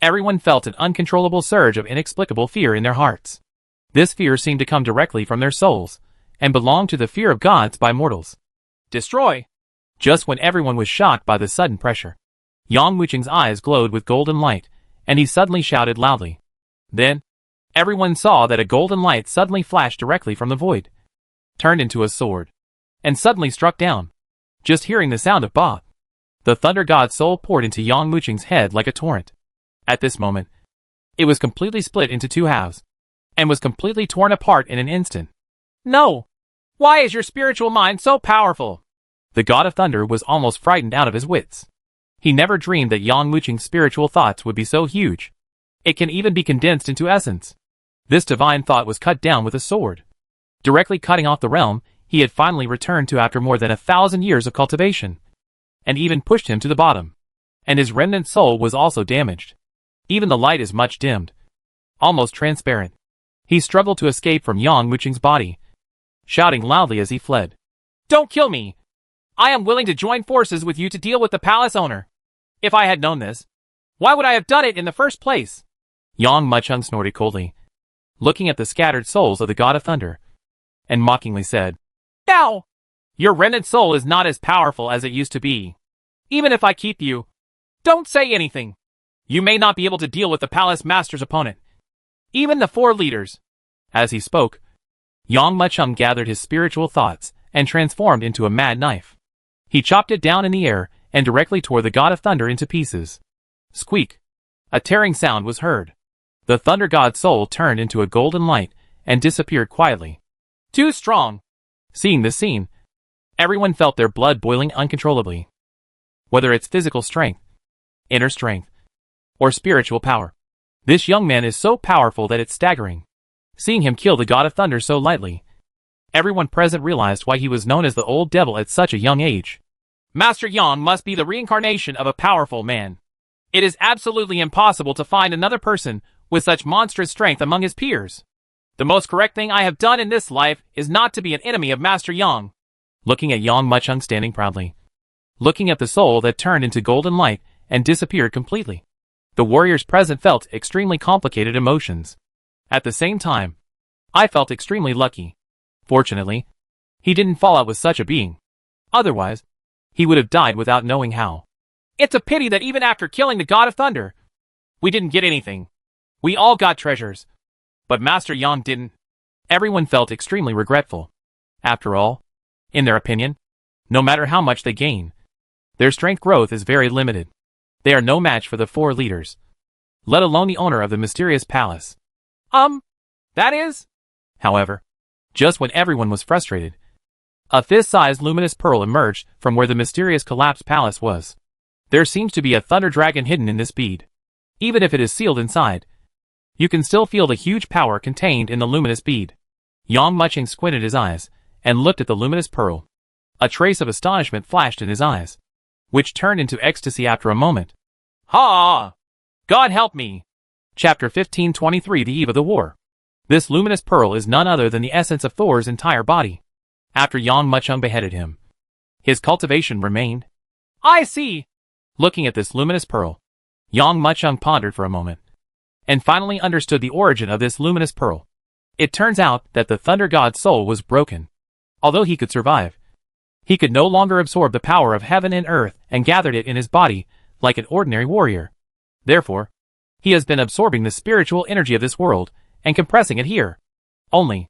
everyone felt an uncontrollable surge of inexplicable fear in their hearts. This fear seemed to come directly from their souls, and belonged to the fear of gods by mortals. Destroy! Just when everyone was shocked by the sudden pressure, Yang Muching's eyes glowed with golden light, and he suddenly shouted loudly. Then, everyone saw that a golden light suddenly flashed directly from the void, turned into a sword, and suddenly struck down. Just hearing the sound of "Ba!" the thunder god's soul poured into Yang Muching's head like a torrent. At this moment, it was completely split into two halves, and was completely torn apart in an instant. No! Why is your spiritual mind so powerful? The god of thunder was almost frightened out of his wits. He never dreamed that Yang Muching's spiritual thoughts would be so huge. It can even be condensed into essence. This divine thought was cut down with a sword, directly cutting off the realm he had finally returned to after more than 1,000 years of cultivation, and even pushed him to the bottom. And his remnant soul was also damaged. Even the light is much dimmed, almost transparent. He struggled to escape from Yang Muching's body, shouting loudly as he fled. Don't kill me! I am willing to join forces with you to deal with the palace owner. If I had known this, why would I have done it in the first place? Yang Muching snorted coldly, looking at the scattered souls of the god of thunder, and mockingly said, Ow! Your remnant soul is not as powerful as it used to be. Even if I keep you, don't say anything. You may not be able to deal with the palace master's opponent. Even the 4 leaders. As he spoke, Yang Muching gathered his spiritual thoughts and transformed into a mad knife. He chopped it down in the air and directly tore the god of thunder into pieces. Squeak! A tearing sound was heard. The thunder god's soul turned into a golden light and disappeared quietly. Too strong! Seeing this scene, everyone felt their blood boiling uncontrollably. Whether it's physical strength, inner strength, or spiritual power, this young man is so powerful that it's staggering. Seeing him kill the god of thunder so lightly, everyone present realized why he was known as the Old Devil at such a young age. Master Yang must be the reincarnation of a powerful man. It is absolutely impossible to find another person with such monstrous strength among his peers. The most correct thing I have done in this life is not to be an enemy of Master Yang. Looking at Yang Muchung standing proudly. Looking at the soul that turned into golden light and disappeared completely. The warriors present felt extremely complicated emotions. At the same time, I felt extremely lucky. Fortunately, he didn't fall out with such a being. Otherwise, he would have died without knowing how. It's a pity that even after killing the God of Thunder, we didn't get anything. We all got treasures. But Master Yang didn't. Everyone felt extremely regretful. After all, in their opinion, no matter how much they gain, their strength growth is very limited. They are no match for the 4 leaders, let alone the owner of the mysterious palace. That is? However, just when everyone was frustrated, a fist-sized luminous pearl emerged from where the mysterious collapsed palace was. There seems to be a thunder dragon hidden in this bead. Even if it is sealed inside, you can still feel the huge power contained in the luminous bead. Yang Muchung squinted his eyes and looked at the luminous pearl. A trace of astonishment flashed in his eyes, which turned into ecstasy after a moment. Ha! God help me! Chapter 1523 The Eve of the War. This luminous pearl is none other than the essence of Thor's entire body. After Yang Muchung beheaded him, his cultivation remained. I see! Looking at this luminous pearl, Yang Muchung pondered for a moment, and finally understood the origin of this luminous pearl. It turns out that the Thunder God's soul was broken. Although he could survive, he could no longer absorb the power of heaven and earth and gathered it in his body like an ordinary warrior. Therefore, he has been absorbing the spiritual energy of this world and compressing it here. Only,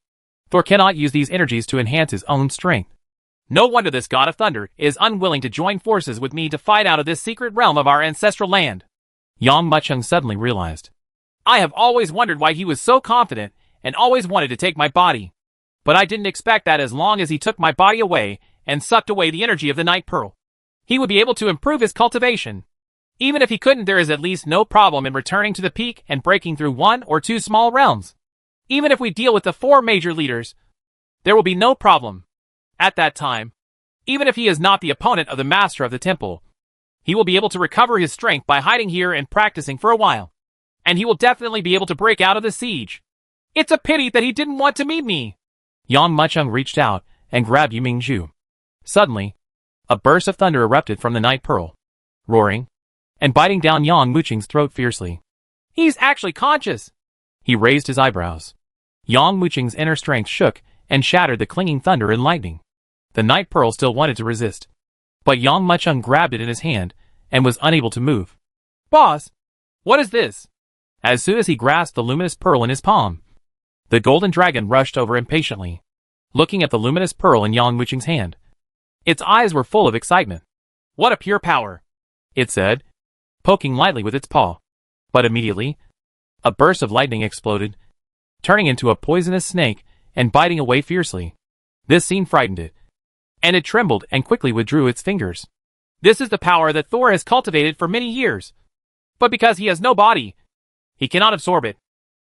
Thor cannot use these energies to enhance his own strength. No wonder this God of Thunder is unwilling to join forces with me to fight out of this secret realm of our ancestral land. Yang Muchung suddenly realized. I have always wondered why he was so confident and always wanted to take my body. But I didn't expect that as long as he took my body away and sucked away the energy of the Night Pearl, he would be able to improve his cultivation. Even if he couldn't, there is at least no problem in returning to the peak and breaking through 1 or 2 small realms. Even if we deal with the 4 major leaders, there will be no problem. At that time, even if he is not the opponent of the Master of the Temple, he will be able to recover his strength by hiding here and practicing for a while. And he will definitely be able to break out of the siege. It's a pity that he didn't want to meet me. Yang Muchung reached out and grabbed Yu Mingzhu. Suddenly, a burst of thunder erupted from the Night Pearl, roaring and biting down Yang Muchung's throat fiercely. He's actually conscious. He raised his eyebrows. Yang Muchung's inner strength shook and shattered the clinging thunder and lightning. The Night Pearl still wanted to resist, but Yang Muchung grabbed it in his hand and was unable to move. Boss, what is this? As soon as he grasped the luminous pearl in his palm, the golden dragon rushed over impatiently, looking at the luminous pearl in Yang Muchung's hand. Its eyes were full of excitement. What a pure power, it said, poking lightly with its paw. But immediately, a burst of lightning exploded, turning into a poisonous snake and biting away fiercely. This scene frightened it, and it trembled and quickly withdrew its fingers. This is the power that Thor has cultivated for many years. But because he has no body, he cannot absorb it.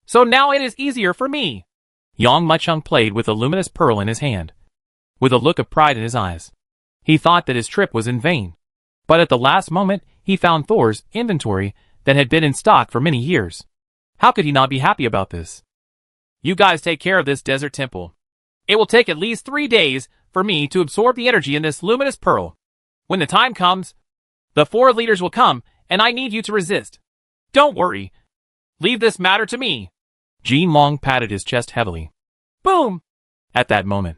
So now it is easier for me. Yang Muchung played with the luminous pearl in his hand, with a look of pride in his eyes. He thought that his trip was in vain. But at the last moment, he found Thor's inventory that had been in stock for many years. How could he not be happy about this? You guys take care of this desert temple. It will take at least 3 days for me to absorb the energy in this luminous pearl. When the time comes, the 4 leaders will come, and I need you to resist. Don't worry. Leave this matter to me. Jin Long patted his chest heavily. Boom! At that moment,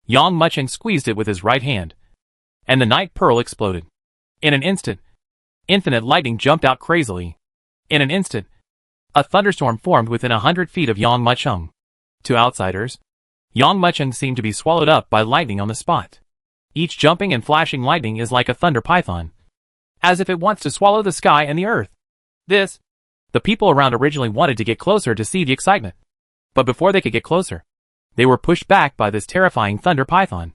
Yang Muchung squeezed it with his right hand, and the Night Pearl exploded. In an instant, infinite lightning jumped out crazily. In an instant, a thunderstorm formed within 100 feet of Yang Muchung. To outsiders, Yang Muchung seemed to be swallowed up by lightning on the spot. Each jumping and flashing lightning is like a thunder python, as if it wants to swallow the sky and the earth. The people around originally wanted to get closer to see the excitement. But before they could get closer, they were pushed back by this terrifying thunder python.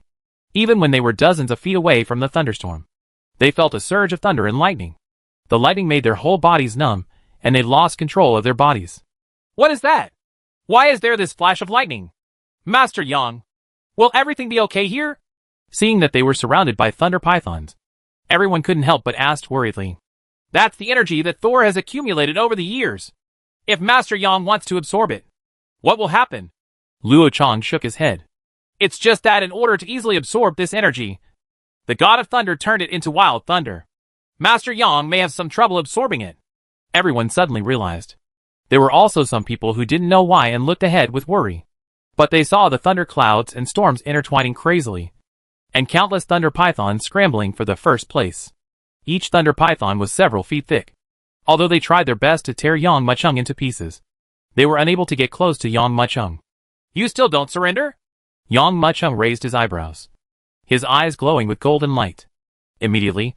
Even when they were dozens of feet away from the thunderstorm, they felt a surge of thunder and lightning. The lightning made their whole bodies numb, and they lost control of their bodies. What is that? Why is there this flash of lightning? Master Yang, will everything be okay here? Seeing that they were surrounded by thunder pythons, everyone couldn't help but ask worriedly. That's the energy that Thor has accumulated over the years. If Master Yang wants to absorb it, what will happen? Luo Chang shook his head. It's just that in order to easily absorb this energy, the God of Thunder turned it into wild thunder. Master Yang may have some trouble absorbing it. Everyone suddenly realized. There were also some people who didn't know why and looked ahead with worry. But they saw the thunder clouds and storms intertwining crazily, and countless thunder pythons scrambling for the first place. Each thunder python was several feet thick. Although they tried their best to tear Yang Machung into pieces, they were unable to get close to Yang Machung. You still don't surrender? Yang Machung raised his eyebrows, his eyes glowing with golden light. Immediately,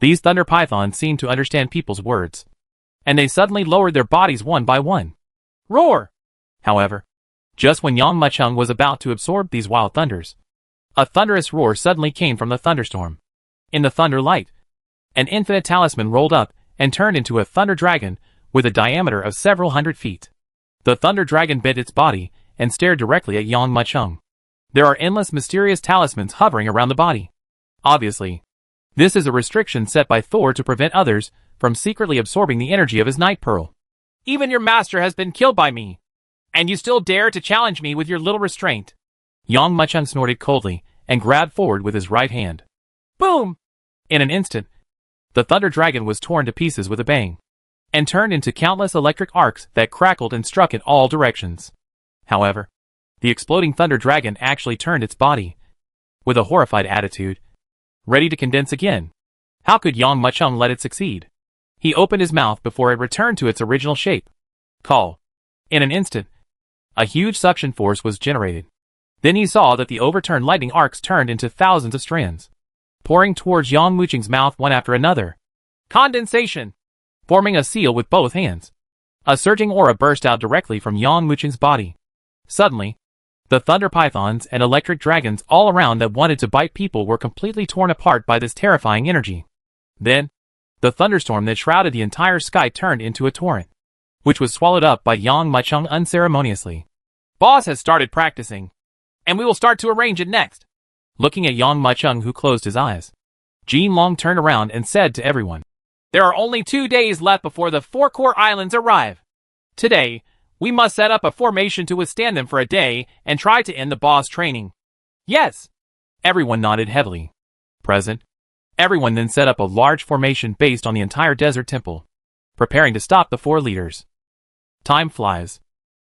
these thunder pythons seemed to understand people's words, and they suddenly lowered their bodies one by one. Roar! However, just when Yang Machung was about to absorb these wild thunders, a thunderous roar suddenly came from the thunderstorm. In the thunder light, an infinite talisman rolled up and turned into a thunder dragon with a diameter of several hundred feet. The thunder dragon bent its body and stared directly at Yang Machung. There are endless mysterious talismans hovering around the body. Obviously, this is a restriction set by Thor to prevent others from secretly absorbing the energy of his night pearl. Even your master has been killed by me, and you still dare to challenge me with your little restraint. Yang Machung snorted coldly and grabbed forward with his right hand. Boom! In an instant, the thunder dragon was torn to pieces with a bang, and turned into countless electric arcs that crackled and struck in all directions. However, the exploding thunder dragon actually turned its body, with a horrified attitude, ready to condense again. How could Yang Machung let it succeed? He opened his mouth before it returned to its original shape. Call. In an instant, a huge suction force was generated. Then he saw that the overturned lightning arcs turned into thousands of strands, pouring towards Yang Machung's mouth one after another. Condensation! Forming a seal with both hands, a surging aura burst out directly from Yang Machung's body. Suddenly, the thunder pythons and electric dragons all around that wanted to bite people were completely torn apart by this terrifying energy. Then, the thunderstorm that shrouded the entire sky turned into a torrent, which was swallowed up by Yang Machung unceremoniously. Boss has started practicing, and we will start to arrange it next. Looking at Yang Machung, who closed his eyes, Jin Long turned around and said to everyone, There are only 2 days left before the 4 core islands arrive. Today, we must set up a formation to withstand them for a day and try to end the boss training. Yes. Everyone nodded heavily. Present. Everyone then set up a large formation based on the entire desert temple, preparing to stop the 4 leaders. Time flies.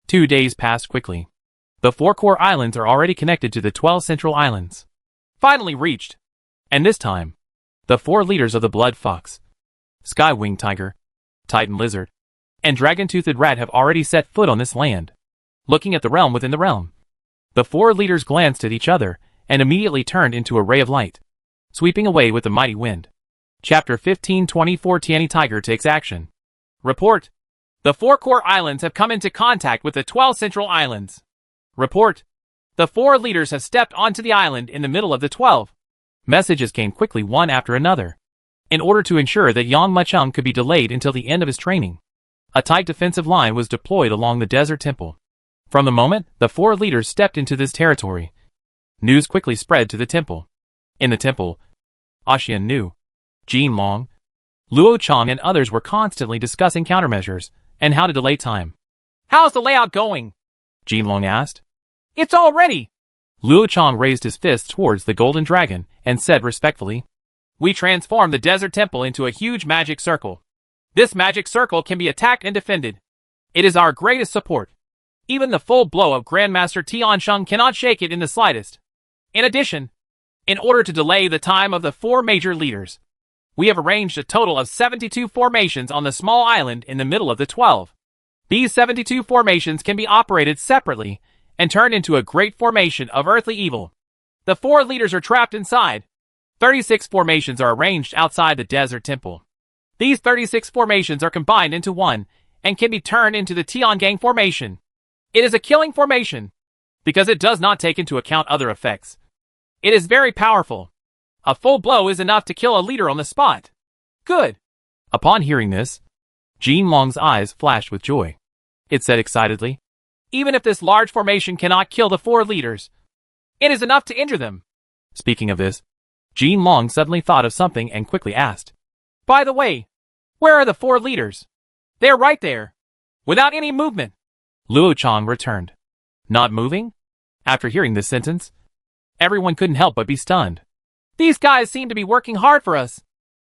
2 days passed quickly. The 4 core islands are already connected to the 12 central islands. Finally reached. And this time, the 4 leaders of the Blood Fox, Sky-Winged Tiger, Titan Lizard, and Dragon-Toothed Rat have already set foot on this land. Looking at the realm within the realm, the 4 leaders glanced at each other and immediately turned into a ray of light, sweeping away with the mighty wind. Chapter 1524 Tiani Tiger takes action. Report. The 4 core islands have come into contact with the 12 central islands. Report. The 4 leaders have stepped onto the island in the middle of the 12. Messages came quickly one after another, in order to ensure that Yang Machung could be delayed until the end of his training. A tight defensive line was deployed along the desert temple. From the moment the 4 leaders stepped into this territory, news quickly spread to the temple. In the temple, Ashian Nu, Jin Long, Luo Chang and others were constantly discussing countermeasures and how to delay time. How's the layout going? Jin Long asked. It's all ready. Luo Chang raised his fist towards the golden dragon and said respectfully, We transformed the desert temple into a huge magic circle. This magic circle can be attacked and defended. It is our greatest support. Even the full blow of Grandmaster Tiansheng cannot shake it in the slightest. In addition, in order to delay the time of the 4 major leaders, we have arranged a total of 72 formations on the small island in the middle of the 12. These 72 formations can be operated separately and turned into a great formation of earthly evil. The 4 leaders are trapped inside. 36 formations are arranged outside the desert temple. These 36 formations are combined into one and can be turned into the Tiangang formation. It is a killing formation because it does not take into account other effects. It is very powerful. A full blow is enough to kill a leader on the spot. Good. Upon hearing this, Jin Long's eyes flashed with joy. It said excitedly, Even if this large formation cannot kill the 4 leaders, it is enough to injure them. Speaking of this, Jin Long suddenly thought of something and quickly asked, By the way, Where are the 4 leaders? They're right there. Without any movement. Luo Chang returned. Not moving? After hearing this sentence, everyone couldn't help but be stunned. These guys seem to be working hard for us.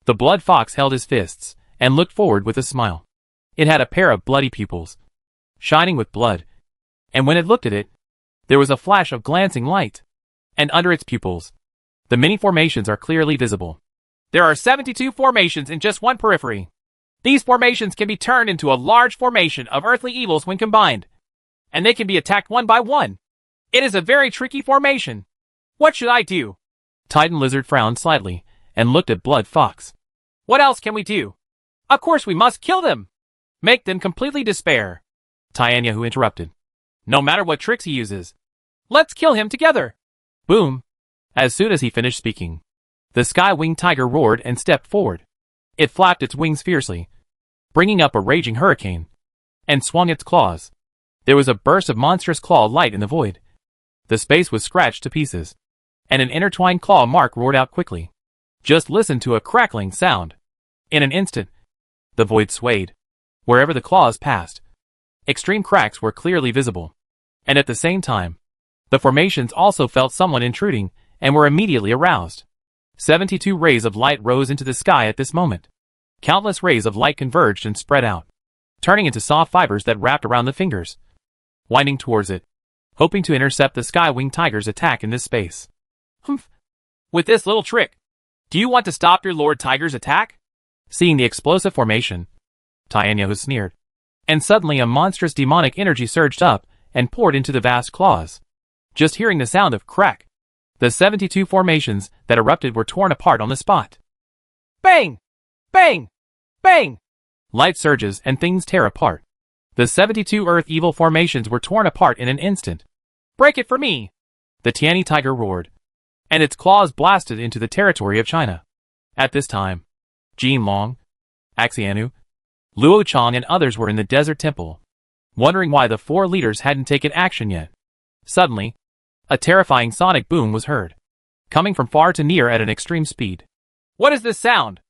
The blood fox held his fists and looked forward with a smile. It had a pair of bloody pupils, shining with blood, and when it looked at it, there was a flash of glancing light. And under its pupils, the many formations are clearly visible. There are 72 formations in just one periphery. These formations can be turned into a large formation of earthly evils when combined, and they can be attacked one by one. It is a very tricky formation. What should I do? Titan Lizard frowned slightly and looked at Blood Fox. What else can we do? Of course we must kill them. Make them completely despair. Tianyahu interrupted. No matter what tricks he uses. Let's kill him together. Boom! As soon as he finished speaking, the sky-winged tiger roared and stepped forward. It flapped its wings fiercely, bringing up a raging hurricane, and swung its claws. There was a burst of monstrous claw light in the void. The space was scratched to pieces, and an intertwined claw mark roared out quickly. Just listen to a crackling sound. In an instant, the void swayed. Wherever the claws passed, extreme cracks were clearly visible. And at the same time, the formations also felt someone intruding and were immediately aroused. 72 rays of light rose into the sky at this moment. Countless rays of light converged and spread out, turning into soft fibers that wrapped around the fingers, winding towards it, hoping to intercept the sky-winged tiger's attack in this space. Humph! With this little trick, do you want to stop your Lord Tiger's attack? Seeing the explosive formation, Tianyahu sneered, and suddenly a monstrous demonic energy surged up and poured into the vast claws. Just hearing the sound of crack, the 72 formations that erupted were torn apart on the spot. Bang! Bang! Bang! Light surges and things tear apart. The 72 Earth Evil formations were torn apart in an instant. Break it for me! The Tiani tiger roared, and its claws blasted into the territory of China. At this time, Jin Long, Axianu, Luo Chang and others were in the desert temple, wondering why the 4 leaders hadn't taken action yet. Suddenly, a terrifying sonic boom was heard, coming from far to near at an extreme speed. What is this sound?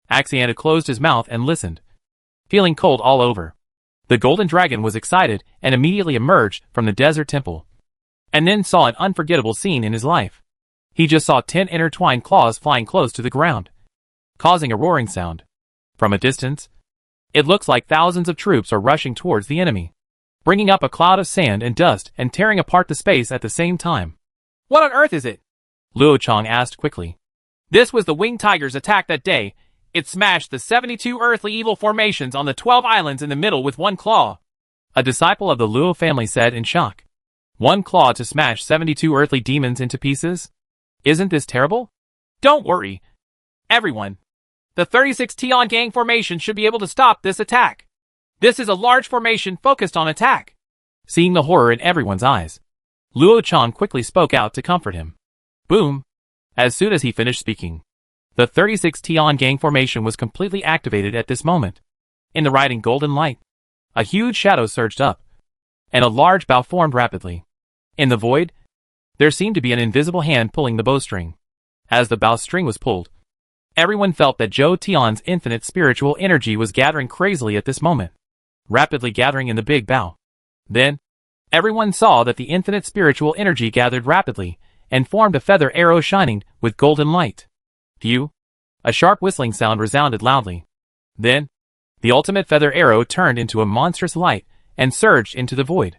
Axianu closed his mouth and listened, feeling cold all over. The golden dragon was excited and immediately emerged from the desert temple, and then saw an unforgettable scene in his life. He just saw 10 intertwined claws flying close to the ground, causing a roaring sound. From a distance, it looks like thousands of troops are rushing towards the enemy, bringing up a cloud of sand and dust and tearing apart the space at the same time. What on earth is it? Luo Chang asked quickly. This was the winged tiger's attack that day. It smashed the 72 earthly evil formations on the 12 islands in the middle with one claw. A disciple of the Luo family said in shock. One claw to smash 72 earthly demons into pieces? Isn't this terrible? Don't worry, everyone. The 36 Tian Gang formation should be able to stop this attack. This is a large formation focused on attack. Seeing the horror in everyone's eyes, Luo Chang quickly spoke out to comfort him. Boom! As soon as he finished speaking, the 36 Tian Gang formation was completely activated at this moment. In the riding golden light, a huge shadow surged up, and a large bow formed rapidly. In the void, there seemed to be an invisible hand pulling the bowstring. As the bowstring was pulled, everyone felt that Zhou Tian's infinite spiritual energy was gathering crazily at this moment, rapidly gathering in the big bow. Then, everyone saw that the infinite spiritual energy gathered rapidly and formed a feather arrow shining with golden light. Phew! A sharp whistling sound resounded loudly. Then, the ultimate feather arrow turned into a monstrous light and surged into the void.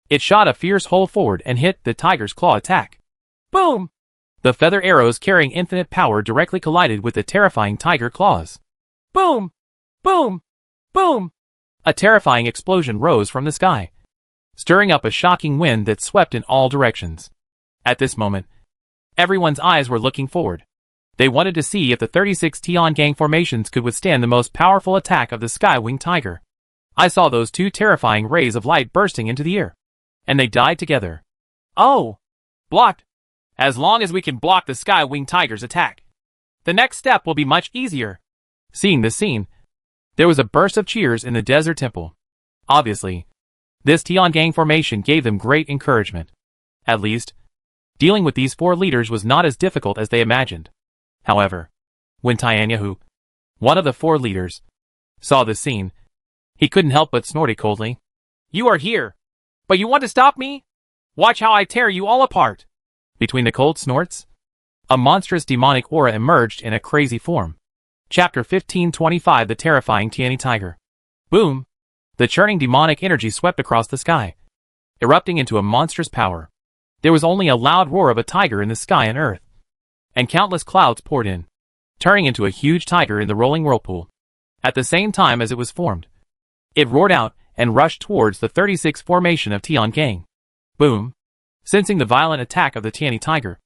It shot a fierce hole forward and hit the tiger's claw attack. Boom! The feather arrows carrying infinite power directly collided with the terrifying tiger claws. Boom! Boom! Boom! A terrifying explosion rose from the sky, stirring up a shocking wind that swept in all directions. At this moment, everyone's eyes were looking forward. They wanted to see if the 36 Tian Gang formations could withstand the most powerful attack of the sky-winged tiger. I saw those 2 terrifying rays of light bursting into the air, and they died together. Oh! Blocked! As long as we can block the sky-winged tiger's attack, the next step will be much easier. Seeing this scene, there was a burst of cheers in the desert temple. Obviously, this Tian Gang formation gave them great encouragement. At least, dealing with these 4 leaders was not as difficult as they imagined. However, when Tianyahu, one of the 4 leaders, saw this scene, he couldn't help but snorted coldly. You are here. But you want to stop me? Watch how I tear you all apart. Between the cold snorts, a monstrous demonic aura emerged in a crazy form. Chapter 1525, The Terrifying Tiny Tiger. Boom! The churning demonic energy swept across the sky, erupting into a monstrous power. There was only a loud roar of a tiger in the sky and earth, and countless clouds poured in, turning into a huge tiger in the rolling whirlpool. At the same time as it was formed, it roared out and rushed towards the 36 formation of Tiangang. Boom! Sensing the violent attack of the tiny tiger,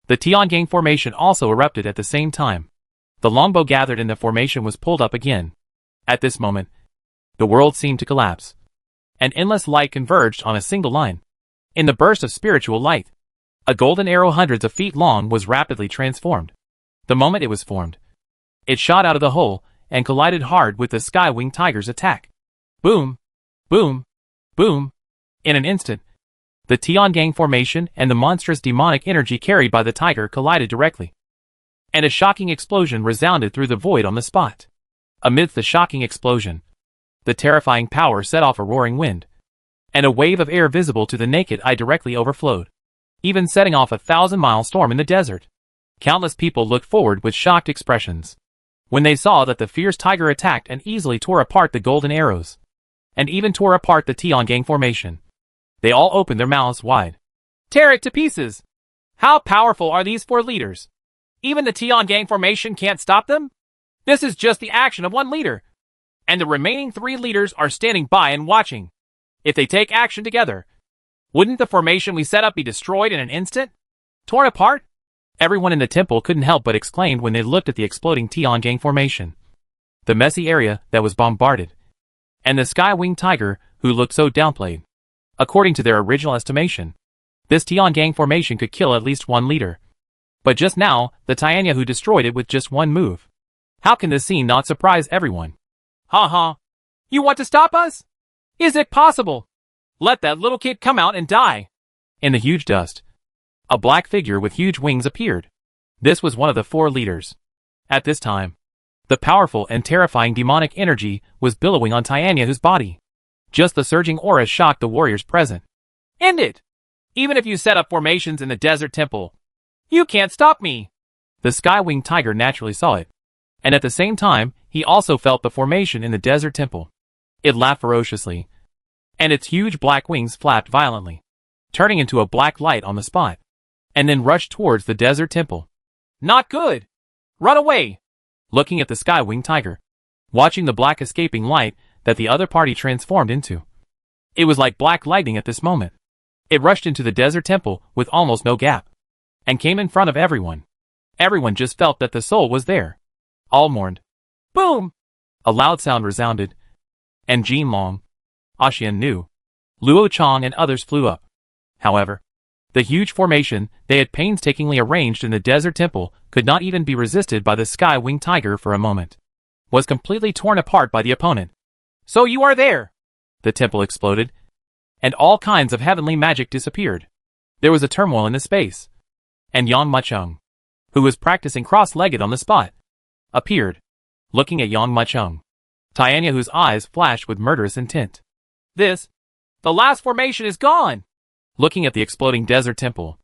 the Tiangang formation also erupted at the same time. The longbow gathered in the formation was pulled up again. At this moment, the world seemed to collapse. An endless light converged on a single line. In the burst of spiritual light, a golden arrow hundreds of feet long was rapidly transformed. The moment it was formed, it shot out of the hole and collided hard with the sky-winged tiger's attack. Boom! Boom! Boom! In an instant, the Tiangang formation and the monstrous demonic energy carried by the tiger collided directly, and a shocking explosion resounded through the void on the spot. Amidst the shocking explosion, the terrifying power set off a roaring wind, and a wave of air visible to the naked eye directly overflowed, even setting off a 1,000-mile storm in the desert. Countless people looked forward with shocked expressions when they saw that the fierce tiger attacked and easily tore apart the golden arrows, and even tore apart the Tiangang formation. They all opened their mouths wide. Tear it to pieces! How powerful are these 4 leaders? Even the Tiangang formation can't stop them? This is just the action of one leader, and the remaining 3 leaders are standing by and watching. If they take action together, wouldn't the formation we set up be destroyed in an instant? Torn apart? Everyone in the temple couldn't help but exclaim when they looked at the exploding Tiangang formation, the messy area that was bombarded, and the sky-winged tiger who looked so downplayed. According to their original estimation, this Tiangang formation could kill at least 1 leader. But just now, the Tianya who destroyed it with just 1 move. How can this scene not surprise everyone? Ha ha! You want to stop us? Is it possible? Let that little kid come out and die. In the huge dust, a black figure with huge wings appeared. This was one of the 4 leaders. At this time, the powerful and terrifying demonic energy was billowing on Tianyahu's body. Just the surging aura shocked the warriors present. End it! Even if you set up formations in the desert temple, you can't stop me! The sky-winged tiger naturally saw it, and at the same time, he also felt the formation in the desert temple. It laughed ferociously, and its huge black wings flapped violently, turning into a black light on the spot, and then rushed towards the desert temple. Not good! Run away! Looking at the sky-winged tiger, watching the black escaping light that the other party transformed into. It was like black lightning at this moment. It rushed into the desert temple with almost no gap, and came in front of everyone. Everyone just felt that the soul was there. All mourned. Boom! A loud sound resounded, and Jin Long, Ashian Nu, Luo Chong and others flew up. However, the huge formation they had painstakingly arranged in the desert temple could not even be resisted by the sky-winged tiger for a moment. Was completely torn apart by the opponent. So you are there! The temple exploded, and all kinds of heavenly magic disappeared. There was a turmoil in the space, and Yang Machung, who was practicing cross-legged on the spot, appeared, looking at Yang Machung. Tianyahu's eyes flashed with murderous intent. The last formation is gone! Looking at the exploding desert temple,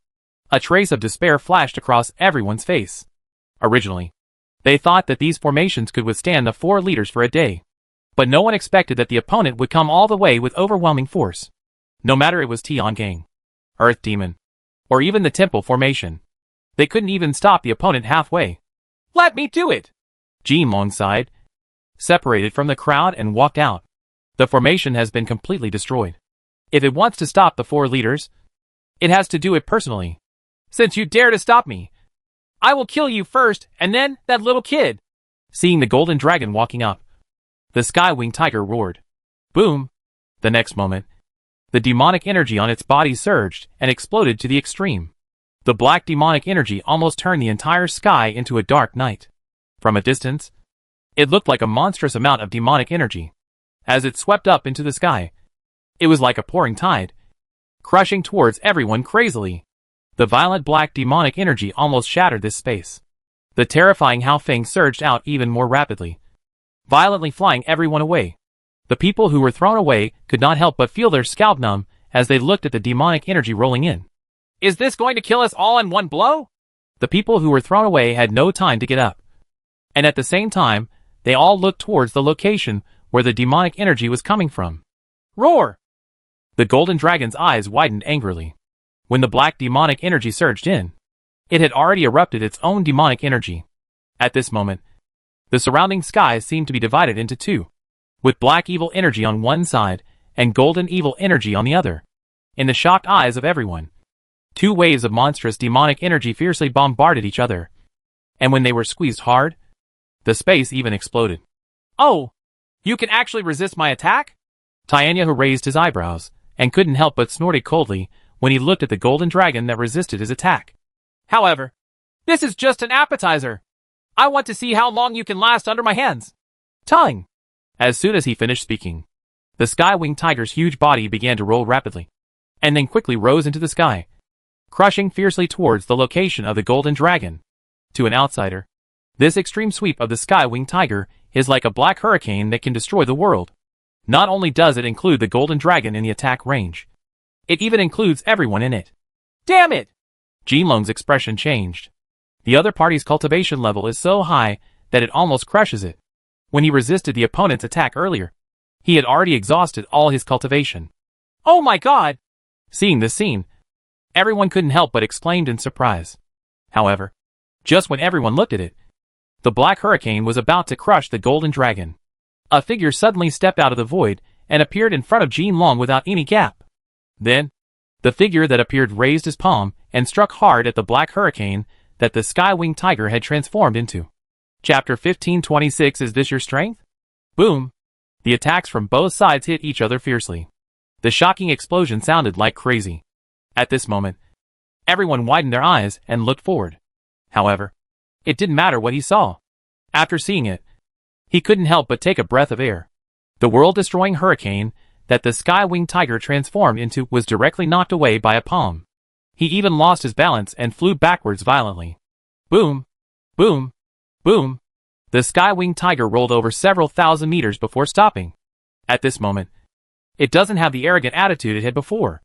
a trace of despair flashed across everyone's face. Originally, they thought that these formations could withstand the 4 leaders for a day. But no one expected that the opponent would come all the way with overwhelming force. No matter it was Tiangang, Earth Demon, or even the temple formation, they couldn't even stop the opponent halfway. Let me do it! Jin Long sighed, separated from the crowd and walked out. The formation has been completely destroyed. If it wants to stop the 4 leaders, it has to do it personally. Since you dare to stop me, I will kill you first and then that little kid. Seeing the golden dragon walking up, the sky-winged tiger roared. Boom! The next moment, the demonic energy on its body surged and exploded to the extreme. The black demonic energy almost turned the entire sky into a dark night. From a distance, it looked like a monstrous amount of demonic energy. As it swept up into the sky, it was like a pouring tide, crushing towards everyone crazily. The violent black demonic energy almost shattered this space. The terrifying Hao Feng surged out even more rapidly, violently flying everyone away. The people who were thrown away could not help but feel their scalp numb as they looked at the demonic energy rolling in. Is this going to kill us all in one blow? The people who were thrown away had no time to get up. And at the same time, they all looked towards the location where the demonic energy was coming from. Roar! The golden dragon's eyes widened angrily. When the black demonic energy surged in, it had already erupted its own demonic energy. At this moment, the surrounding sky seemed to be divided into two, with black evil energy on one side and golden evil energy on the other. In the shocked eyes of everyone, two waves of monstrous demonic energy fiercely bombarded each other. And when they were squeezed hard, the space even exploded. Oh! You can actually resist my attack? Tyanyahu raised his eyebrows and couldn't help but snorted coldly when he looked at the golden dragon that resisted his attack. However, this is just an appetizer. I want to see how long you can last under my hands. Tongue! As soon as he finished speaking, the sky-winged tiger's huge body began to roll rapidly, and then quickly rose into the sky, crushing fiercely towards the location of the golden dragon. To an outsider, this extreme sweep of the sky-winged tiger is like a black hurricane that can destroy the world. Not only does it include the golden dragon in the attack range, it even includes everyone in it. Damn it! Jinlong's expression changed. The other party's cultivation level is so high that it almost crushes it. When he resisted the opponent's attack earlier, he had already exhausted all his cultivation. Oh my god! Seeing this scene, everyone couldn't help but exclaimed in surprise. However, just when everyone looked at it, the black hurricane was about to crush the golden dragon. A figure suddenly stepped out of the void and appeared in front of Jinlong without any gap. Then, the figure that appeared raised his palm and struck hard at the black hurricane that the sky-winged tiger had transformed into. Chapter 1526. Is this your strength? Boom! The attacks from both sides hit each other fiercely. The shocking explosion sounded like crazy. At this moment, everyone widened their eyes and looked forward. However, it didn't matter what he saw. After seeing it, he couldn't help but take a breath of air. The world-destroying hurricane that the sky-winged tiger transformed into was directly knocked away by a palm. He even lost his balance and flew backwards violently. Boom! Boom! Boom! The sky-winged tiger rolled over several thousand meters before stopping. At this moment, it doesn't have the arrogant attitude it had before.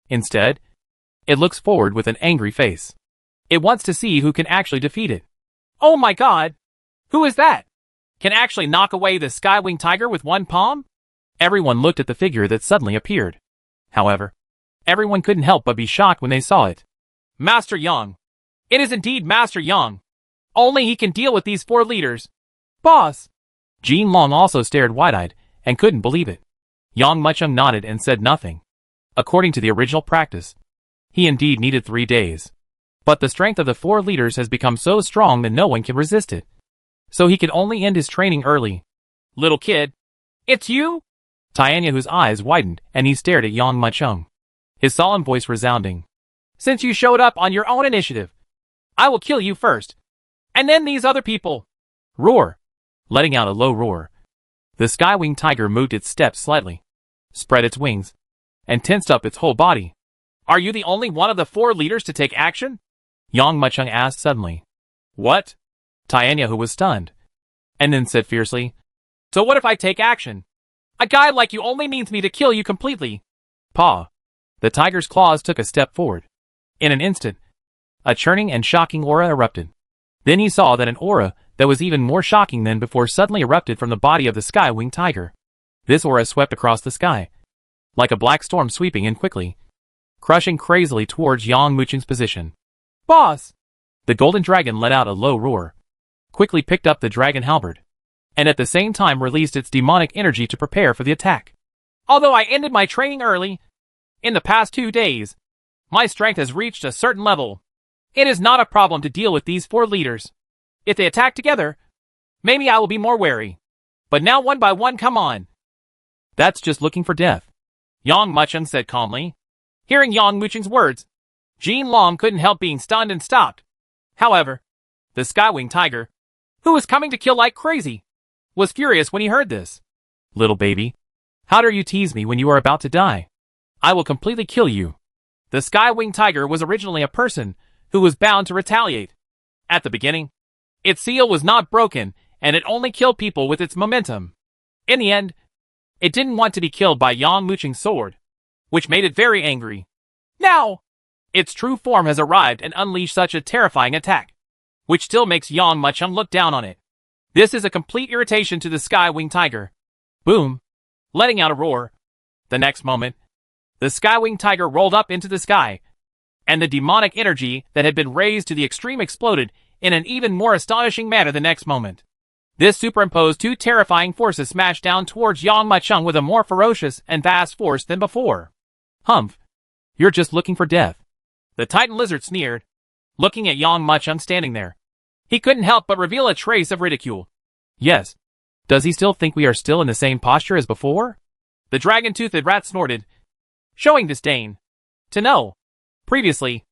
Instead, it looks forward with an angry face. It wants to see who can actually defeat it. Oh my god! Who is that? Can actually knock away the sky-winged tiger with one palm? Everyone looked at the figure that suddenly appeared. However, everyone couldn't help but be shocked when they saw it. Master Yang. It is indeed Master Yang. Only he can deal with these 4 leaders. Boss! Jinlong also stared wide-eyed and couldn't believe it. Yang Muchung nodded and said nothing. According to the original practice, he indeed needed 3 days. But the strength of the 4 leaders has become so strong that no one can resist it. So he could only end his training early. Little kid, it's you? Tyanyahu's eyes widened and he stared at Yang Muchung, his solemn voice resounding. Since you showed up on your own initiative, I will kill you first. And then these other people. Roar! Letting out a low roar, the sky-winged tiger moved its steps slightly, spread its wings, and tensed up its whole body. Are you the only one of the 4 leaders to take action? Yang Muchung asked suddenly. What? Tyanyahu was stunned, and then said fiercely, So what if I take action? A guy like you only needs me to kill you completely. Paw! The tiger's claws took a step forward. In an instant, a churning and shocking aura erupted. Then he saw that an aura that was even more shocking than before suddenly erupted from the body of the sky-winged tiger. This aura swept across the sky, like a black storm sweeping in quickly, crushing crazily towards Yang Muchung's position. Boss! The golden dragon let out a low roar, quickly picked up the dragon halberd, and at the same time released its demonic energy to prepare for the attack. Although I ended my training early, in the past 2 days, my strength has reached a certain level. It is not a problem to deal with these 4 leaders. If they attack together, maybe I will be more wary. But now one by one, come on. That's just looking for death, Yang Muchung said calmly. Hearing Yang Muchung's words, Jinlong couldn't help being stunned and stopped. However, the sky-winged tiger, who was coming to kill like crazy, was furious when he heard this. Little baby, how dare you tease me when you are about to die? I will completely kill you. The sky-winged tiger was originally a person who was bound to retaliate. At the beginning, its seal was not broken and it only killed people with its momentum. In the end, it didn't want to be killed by Yang Muqing's sword, which made it very angry. Now, its true form has arrived and unleashed such a terrifying attack, which still makes Yang Muqing look down on it. This is a complete irritation to the Sky-Winged Tiger. Boom! Letting out a roar. The next moment, the Sky-Winged Tiger rolled up into the sky, and the demonic energy that had been raised to the extreme exploded in an even more astonishing manner the next moment. This superimposed two terrifying forces smashed down towards Yang Muqing with a more ferocious and vast force than before. Humph! You're just looking for death. The Titan Lizard sneered, looking at Yang Muqing standing there. He couldn't help but reveal a trace of ridicule. Yes. Does he still think we are still in the same posture as before? The dragon-toothed rat snorted, showing disdain. To know. Previously,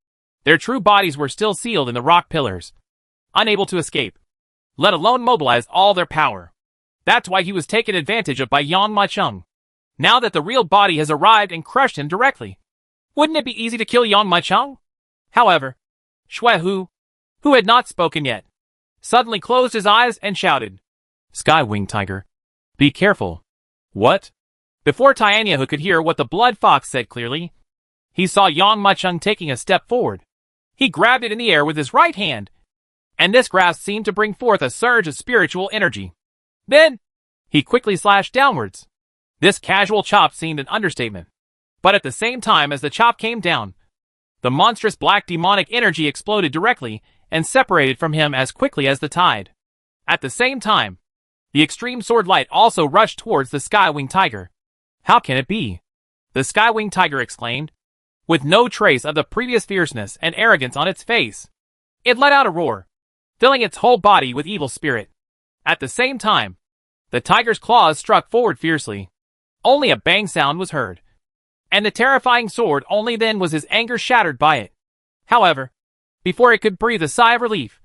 their true bodies were still sealed in the rock pillars, unable to escape, let alone mobilize all their power. That's why he was taken advantage of by Yang Muqing. Now that the real body has arrived and crushed him directly, wouldn't it be easy to kill Yang Muqing? However, Shuehu, who had not spoken yet, suddenly closed his eyes and shouted, Sky-Winged Tiger, be careful. What? Before Tianyahu could hear what the Blood Fox said clearly, he saw Yang Muqing taking a step forward. He grabbed it in the air with his right hand, and this grasp seemed to bring forth a surge of spiritual energy. Then, he quickly slashed downwards. This casual chop seemed an understatement. But at the same time as the chop came down, the monstrous black demonic energy exploded directly and separated from him as quickly as the tide. At the same time, the extreme sword light also rushed towards the Sky-Winged Tiger. How can it be? The Sky-Winged Tiger exclaimed, with no trace of the previous fierceness and arrogance on its face. It let out a roar, filling its whole body with evil spirit. At the same time, the tiger's claws struck forward fiercely. Only a bang sound was heard, and the terrifying sword only then was his anger shattered by it. However, before it could breathe a sigh of relief,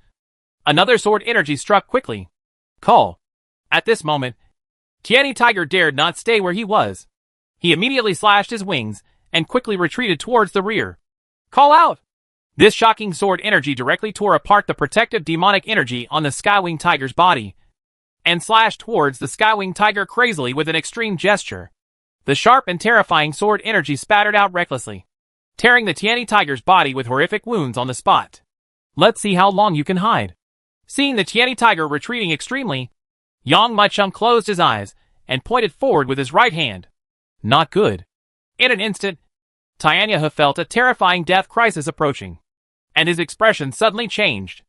another sword energy struck quickly. Call. At this moment, Tianyi Tiger dared not stay where he was. He immediately slashed his wings and quickly retreated towards the rear. Call out! This shocking sword energy directly tore apart the protective demonic energy on the Sky-Winged Tiger's body, and slashed towards the Sky-Winged Tiger crazily with an extreme gesture. The sharp and terrifying sword energy spattered out recklessly, tearing the Tianyi Tiger's body with horrific wounds on the spot. Let's see how long you can hide. Seeing the Tianyi Tiger retreating extremely, Yang Muqing closed his eyes and pointed forward with his right hand. Not good. In an instant, Tianyahu felt a terrifying death crisis approaching, and his expression suddenly changed.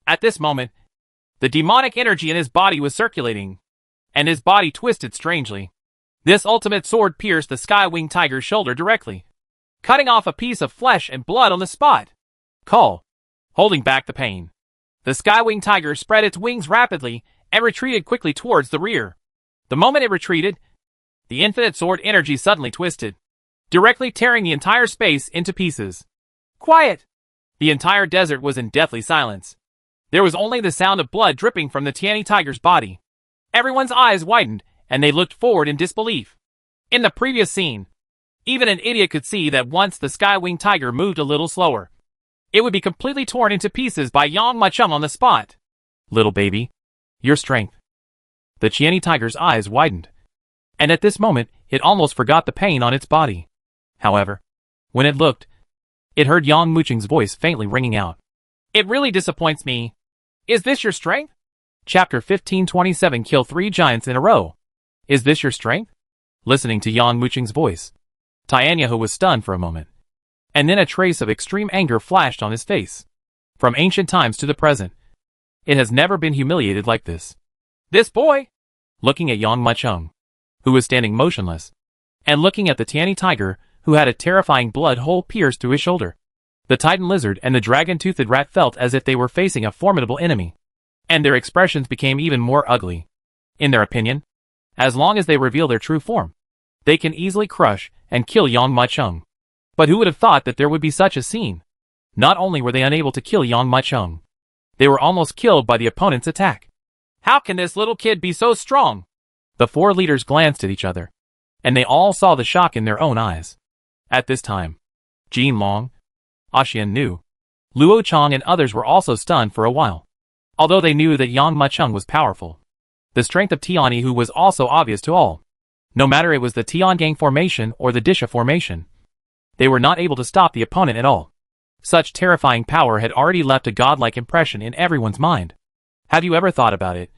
At this moment, the demonic energy in his body was circulating, and his body twisted strangely. This ultimate sword pierced the Sky-Winged Tiger's shoulder directly, cutting off a piece of flesh and blood on the spot. Call. Holding back the pain, the Sky-Winged Tiger spread its wings rapidly and retreated quickly towards the rear. The moment it retreated, the infinite sword energy suddenly twisted, directly tearing the entire space into pieces. Quiet! The entire desert was in deathly silence. There was only the sound of blood dripping from the Tianyi Tiger's body. Everyone's eyes widened, and they looked forward in disbelief. In the previous scene, even an idiot could see that once the Sky-Winged Tiger moved a little slower, it would be completely torn into pieces by Yang Muqing on the spot. Little baby, your strength. The Tianyi Tiger's eyes widened, and at this moment, it almost forgot the pain on its body. However, when it looked, it heard Yang Muqing's voice faintly ringing out. It really disappoints me. Is this your strength? Chapter 1527 Kill 3 Giants in a Row. Is this your strength? Listening to Yang Muqing's voice, Tianyahu was stunned for a moment, and then a trace of extreme anger flashed on his face. From ancient times to the present, it has never been humiliated like this. This boy! Looking at Yang Muqing, who was standing motionless, and looking at the Tianyi Tiger, who had a terrifying blood hole pierced through his shoulder. The Titan Lizard and the dragon-toothed rat felt as if they were facing a formidable enemy, and their expressions became even more ugly. In their opinion, as long as they reveal their true form, they can easily crush and kill Yang Muqing. But who would have thought that there would be such a scene? Not only were they unable to kill Yang Muqing, they were almost killed by the opponent's attack. How can this little kid be so strong? The four leaders glanced at each other, and they all saw the shock in their own eyes. At this time, Jin Long, Xian Nu, Luo Chong and others were also stunned for a while. Although they knew that Yang Muqing was powerful, The strength of Tianyi was also obvious to all. No matter it was the Tian Gang formation or the Disha formation, they were not able to stop the opponent at all. Such terrifying power had already left a godlike impression in everyone's mind. Have you ever thought about it?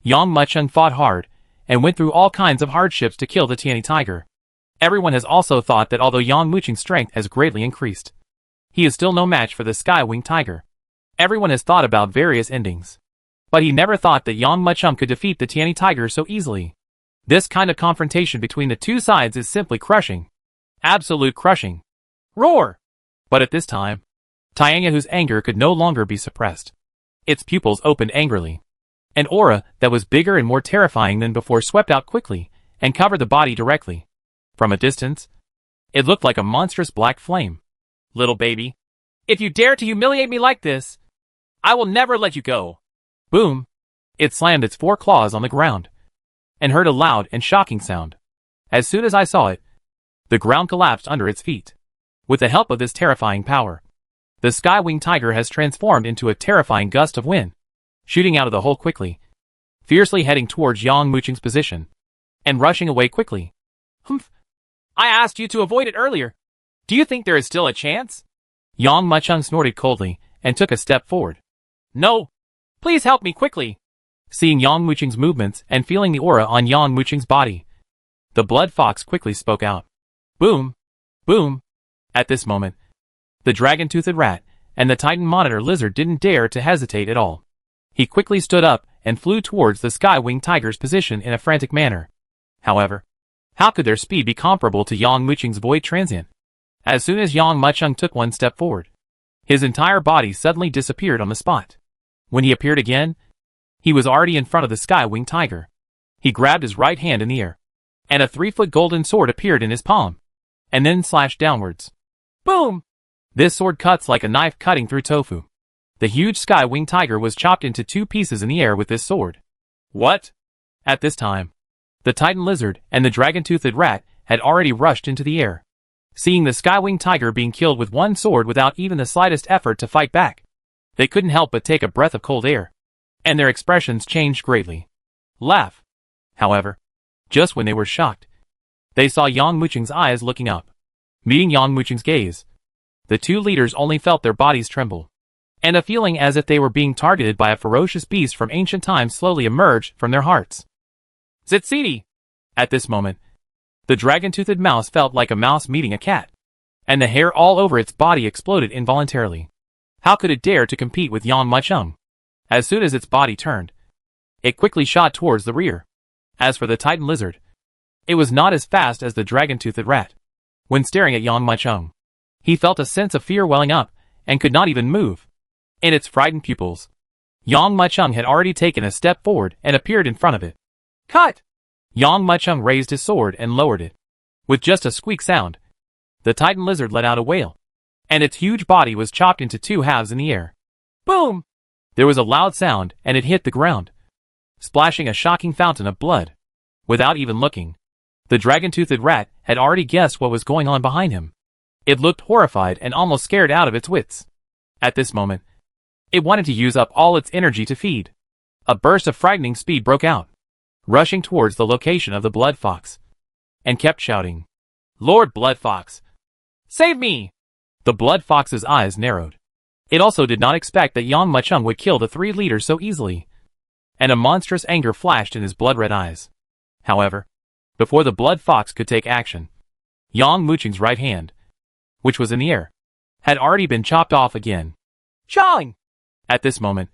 Yang Mucheng fought hard, and went through all kinds of hardships to kill the Tianyi tiger. Everyone has also thought that although Yang Mucheng's strength has greatly increased, he is still no match for the Sky-Winged Tiger. Everyone has thought about various endings. But he never thought that Yang Mucheng could defeat the Tianyi tiger so easily. This kind of confrontation between the two sides is simply crushing. Absolute crushing. Roar! But at this time, Tianyi, whose anger could no longer be suppressed. Its pupils opened angrily. An aura that was bigger and more terrifying than before swept out quickly and covered the body directly. From a distance, it looked like a monstrous black flame. Little baby, if you dare to humiliate me like this, I will never let you go. Boom! It slammed its 4 claws on the ground and heard a loud and shocking sound. As soon as I saw it, the ground collapsed under its feet. With the help of this terrifying power, the Sky-Winged Tiger has transformed into a terrifying gust of wind, shooting out of the hole quickly, fiercely heading towards Yang Mucheng's position, and rushing away quickly. Humph! I asked you to avoid it earlier. Do you think there is still a chance? Yang Mucheng snorted coldly and took a step forward. No! Please help me quickly! Seeing Yang Mucheng's movements and feeling the aura on Yang Mucheng's body, the blood fox quickly spoke out. Boom! Boom! At this moment, the dragon-toothed rat and the Titan monitor lizard didn't dare to hesitate at all. He quickly stood up and flew towards the Sky-Winged Tiger's position in a frantic manner. However, how could their speed be comparable to Yang Mucheng's void transient? As soon as Yang Mucheng took one step forward, his entire body suddenly disappeared on the spot. When he appeared again, he was already in front of the Sky-Winged Tiger. He grabbed his right hand in the air, and a 3-foot golden sword appeared in his palm, and then slashed downwards. Boom! This sword cuts like a knife cutting through tofu. The huge Sky-Winged Tiger was chopped into 2 pieces in the air with this sword. What? At this time, the Titan lizard and the dragon-toothed rat had already rushed into the air. Seeing the Sky-Winged Tiger being killed with one sword without even the slightest effort to fight back, they couldn't help but take a breath of cold air, and their expressions changed greatly. Laugh. However, just when they were shocked, they saw Yang Mucheng's eyes looking up. Meeting Yang Mucheng's gaze, the two leaders only felt their bodies tremble, and a feeling as if they were being targeted by a ferocious beast from ancient times slowly emerged from their hearts. Zitsiti! At this moment, the dragon-toothed mouse felt like a mouse meeting a cat, and the hair all over its body exploded involuntarily. How could it dare to compete with Yang Mucheng? As soon as its body turned, it quickly shot towards the rear. As for the Titan lizard, it was not as fast as the dragon-toothed rat. When staring at Yang Mucheng, he felt a sense of fear welling up, and could not even move. In its frightened pupils, Yang Mucheng had already taken a step forward and appeared in front of it. Cut! Yang Mucheng raised his sword and lowered it. With just a squeak sound, the Titan lizard let out a wail, and its huge body was chopped into 2 halves in the air. Boom! There was a loud sound, and it hit the ground, splashing a shocking fountain of blood. Without even looking, the dragon-toothed rat had already guessed what was going on behind him. It looked horrified and almost scared out of its wits. At this moment, it wanted to use up all its energy to feed. A burst of frightening speed broke out, rushing towards the location of the blood fox, and kept shouting, "Lord Blood Fox, save me!" The blood fox's eyes narrowed. It also did not expect that Yang Mucheng would kill the 3 leaders so easily, and a monstrous anger flashed in his blood-red eyes. However, before the blood fox could take action, Yang Mucheng's right hand, which was in the air, had already been chopped off again. Chawing! At this moment,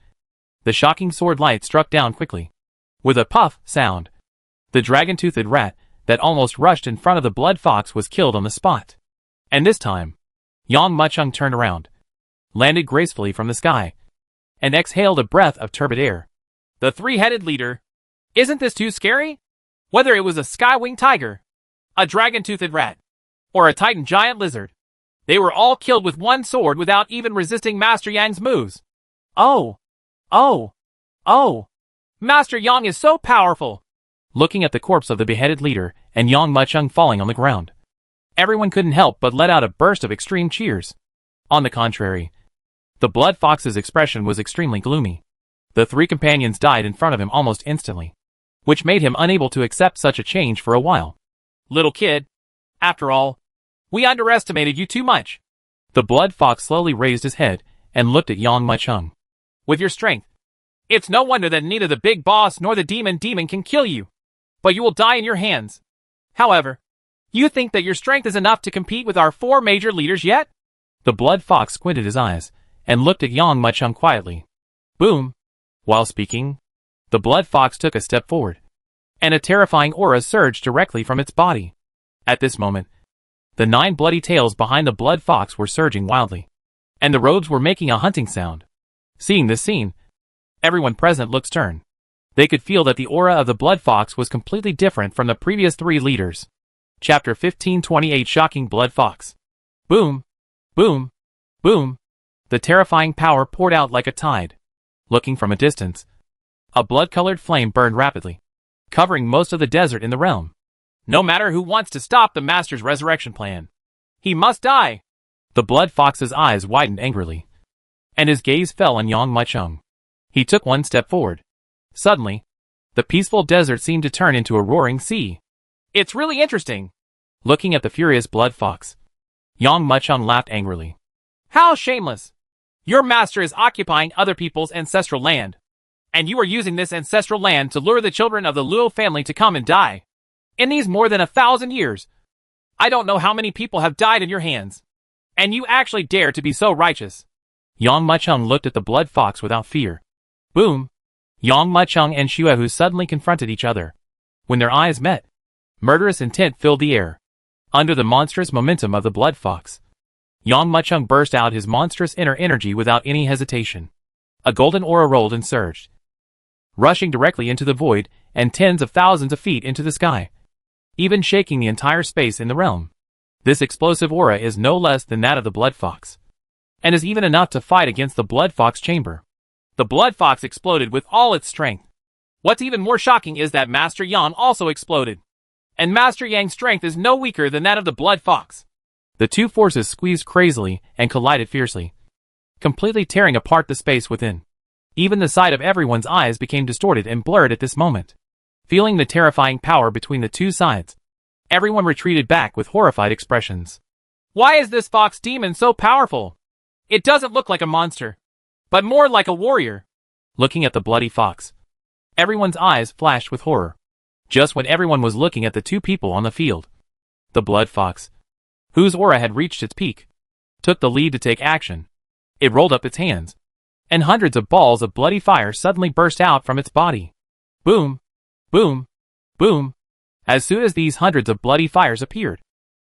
the shocking sword light struck down quickly. With a puff sound, the dragon-toothed rat that almost rushed in front of the blood fox was killed on the spot. And this time, Yang Mucheng turned around, landed gracefully from the sky, and exhaled a breath of turbid air. The 3-headed leader. Isn't this too scary? Whether it was a Sky-Winged Tiger, a dragon-toothed rat, or a Titan giant lizard, they were all killed with one sword without even resisting Master Yang's moves. Oh! Oh! Oh! Master Yang is so powerful! Looking at the corpse of the beheaded leader and Yang Mucheng falling on the ground, everyone couldn't help but let out a burst of extreme cheers. On the contrary, the blood fox's expression was extremely gloomy. The 3 companions died in front of him almost instantly. which made him unable to accept such a change for a while. Little kid. After all, we underestimated you too much. The blood fox slowly raised his head and looked at Yang Muchung. With your strength, it's no wonder that neither the big boss nor the demon can kill you. But you will die in your hands. However, you think that your strength is enough to compete with our 4 major leaders yet? The blood fox squinted his eyes and looked at Yang Muchung quietly. Boom! While speaking, the blood fox took a step forward, and a terrifying aura surged directly from its body. At this moment, the 9 bloody tails behind the blood fox were surging wildly, and the robes were making a hunting sound. Seeing this scene, everyone present looked stern. They could feel that the aura of the blood fox was completely different from the previous 3 leaders. Chapter 1528 Shocking Blood Fox. Boom! Boom! Boom! The terrifying power poured out like a tide. Looking from a distance, a blood-colored flame burned rapidly, covering most of the desert in the realm. No matter who wants to stop the Master's resurrection plan, he must die! The blood fox's eyes widened angrily, and his gaze fell on Yang Muchung. He took one step forward. Suddenly, the peaceful desert seemed to turn into a roaring sea. It's really interesting. Looking at the furious blood fox, Yang Muchung laughed angrily. How shameless! Your master is occupying other people's ancestral land, and you are using this ancestral land to lure the children of the Luo family to come and die. In these more than 1,000 years, I don't know how many people have died in your hands, and you actually dare to be so righteous. Yang Muchung looked at the blood fox without fear. Boom! Yang Muchung and Xuehu suddenly confronted each other. When their eyes met, murderous intent filled the air. Under the monstrous momentum of the blood fox, Yang Muchung burst out his monstrous inner energy without any hesitation. A golden aura rolled and surged, rushing directly into the void and tens of thousands of feet into the sky, even shaking the entire space in the realm. This explosive aura is no less than that of the blood fox, and is even enough to fight against the blood fox chamber. The blood fox exploded with all its strength. What's even more shocking is that Master Yang also exploded, and Master Yang's strength is no weaker than that of the blood fox. The 2 forces squeezed crazily and collided fiercely, completely tearing apart the space within. Even the sight of everyone's eyes became distorted and blurred at this moment. Feeling the terrifying power between the 2 sides, everyone retreated back with horrified expressions. Why is this fox demon so powerful? It doesn't look like a monster, but more like a warrior. Looking at the bloody fox, everyone's eyes flashed with horror. Just when everyone was looking at the 2 people on the field, the blood fox, whose aura had reached its peak, took the lead to take action. It rolled up its hands, and hundreds of balls of bloody fire suddenly burst out from its body. Boom! Boom! Boom! As soon as these hundreds of bloody fires appeared,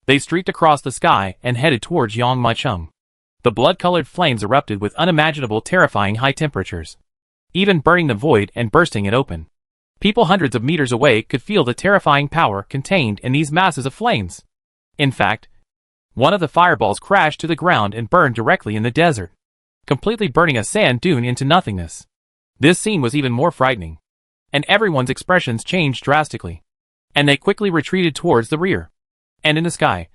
they streaked across the sky and headed towards Yang Muchung. The blood-colored flames erupted with unimaginable terrifying high temperatures, even burning the void and bursting it open. People hundreds of meters away could feel the terrifying power contained in these masses of flames. In fact, one of the fireballs crashed to the ground and burned directly in the desert, completely burning a sand dune into nothingness. This scene was even more frightening, and everyone's expressions changed drastically, and they quickly retreated towards the rear. And in the sky,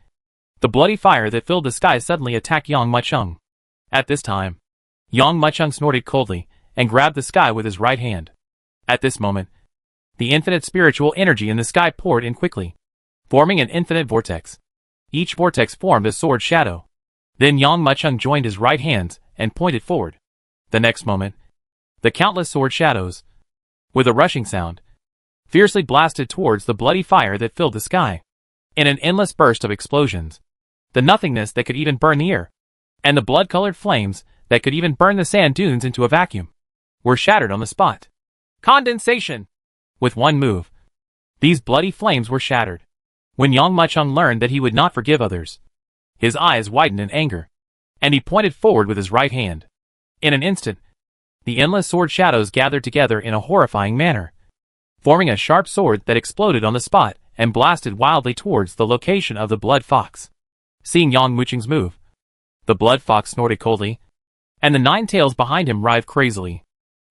the bloody fire that filled the sky suddenly attacked Yang Muchung. At this time, Yang Muchung snorted coldly and grabbed the sky with his right hand. At this moment, the infinite spiritual energy in the sky poured in quickly, forming an infinite vortex. Each vortex formed a sword shadow. Then Yang Muchung joined his right hands and pointed forward. The next moment, the countless sword shadows, with a rushing sound, fiercely blasted towards the bloody fire that filled the sky. In an endless burst of explosions, the nothingness that could even burn the air, and the blood-colored flames that could even burn the sand dunes into a vacuum, were shattered on the spot. Condensation! With one move, these bloody flames were shattered. When Yang Muchung learned that he would not forgive others, his eyes widened in anger, and he pointed forward with his right hand. In an instant, the endless sword shadows gathered together in a horrifying manner, forming a sharp sword that exploded on the spot and blasted wildly towards the location of the blood fox. Seeing Yang Muchung's move, the blood fox snorted coldly, and the 9 tails behind him writhed crazily.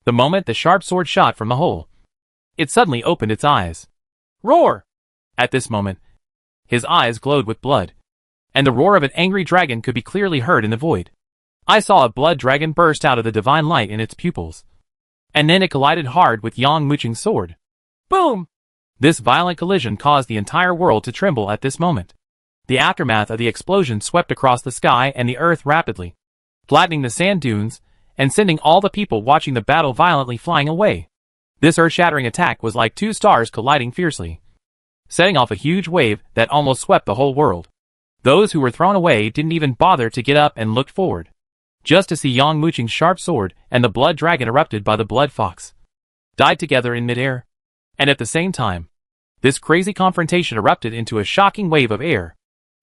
The moment the sharp sword shot from the hole, it suddenly opened its eyes. Roar! At this moment, his eyes glowed with blood, and the roar of an angry dragon could be clearly heard in the void. I saw a blood dragon burst out of the divine light in its pupils, and then it collided hard with Yang Muchung's sword. Boom! This violent collision caused the entire world to tremble at this moment. The aftermath of the explosion swept across the sky and the earth rapidly, flattening the sand dunes and sending all the people watching the battle violently flying away. This earth-shattering attack was like two stars colliding fiercely, setting off a huge wave that almost swept the whole world. Those who were thrown away didn't even bother to get up and look forward, just to see Yang Muqing's sharp sword and the blood dragon erupted by the blood fox died together in midair. And at the same time, this crazy confrontation erupted into a shocking wave of air.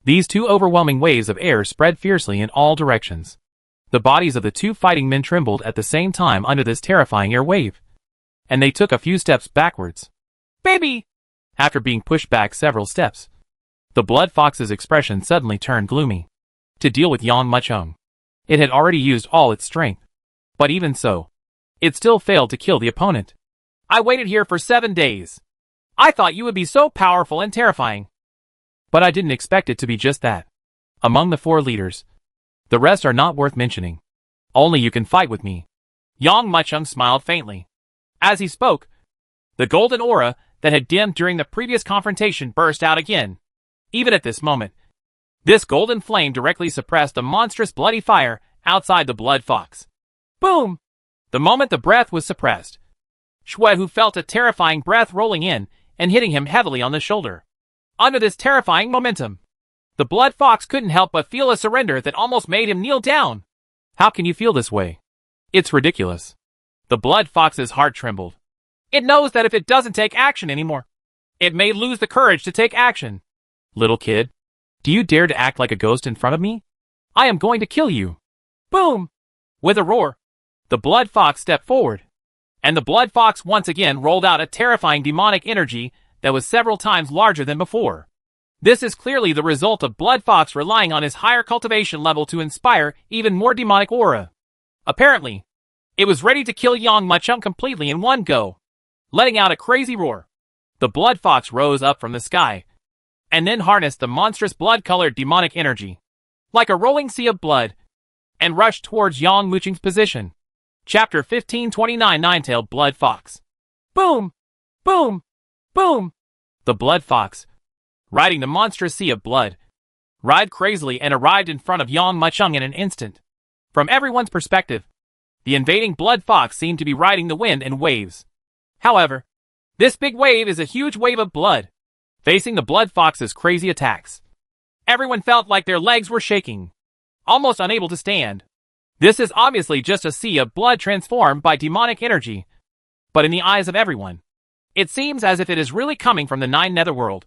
These two overwhelming waves of air spread fiercely in all directions. The bodies of the two fighting men trembled at the same time under this terrifying air wave, and they took a few steps backwards. Baby! After being pushed back several steps, the blood fox's expression suddenly turned gloomy. To deal with Yang Muqing, it had already used all its strength. But even so, it still failed to kill the opponent. I waited here for 7 days. I thought you would be so powerful and terrifying. But I didn't expect it to be just that. Among the 4 leaders, the rest are not worth mentioning. Only you can fight with me. Yang Muqing smiled faintly. As he spoke, the golden aura that had dimmed during the previous confrontation burst out again. Even at this moment, this golden flame directly suppressed the monstrous bloody fire outside the blood fox. Boom! The moment the breath was suppressed, Shui, who felt a terrifying breath rolling in and hitting him heavily on the shoulder. Under this terrifying momentum, the blood fox couldn't help but feel a surrender that almost made him kneel down. How can you feel this way? It's ridiculous. The blood fox's heart trembled. It knows that if it doesn't take action anymore, it may lose the courage to take action. Little kid, do you dare to act like a ghost in front of me? I am going to kill you. Boom! With a roar, the blood fox stepped forward, and the blood fox once again rolled out a terrifying demonic energy that was several times larger than before. This is clearly the result of blood fox relying on his higher cultivation level to inspire even more demonic aura. Apparently, it was ready to kill Yang Muqing completely in one go. Letting out a crazy roar, the blood fox rose up from the sky, and then harnessed the monstrous blood-colored demonic energy, like a rolling sea of blood, and rushed towards Yang Muqing's position. Chapter 1529 Nine-Tailed Blood Fox. Boom! Boom! Boom! The blood fox, riding the monstrous sea of blood, writhed crazily and arrived in front of Yang Muqing in an instant. From everyone's perspective, the invading blood fox seemed to be riding the wind and waves. However, this big wave is a huge wave of blood, facing the blood fox's crazy attacks. Everyone felt like their legs were shaking, almost unable to stand. This is obviously just a sea of blood transformed by demonic energy, but in the eyes of everyone, it seems as if it is really coming from the 9 netherworld,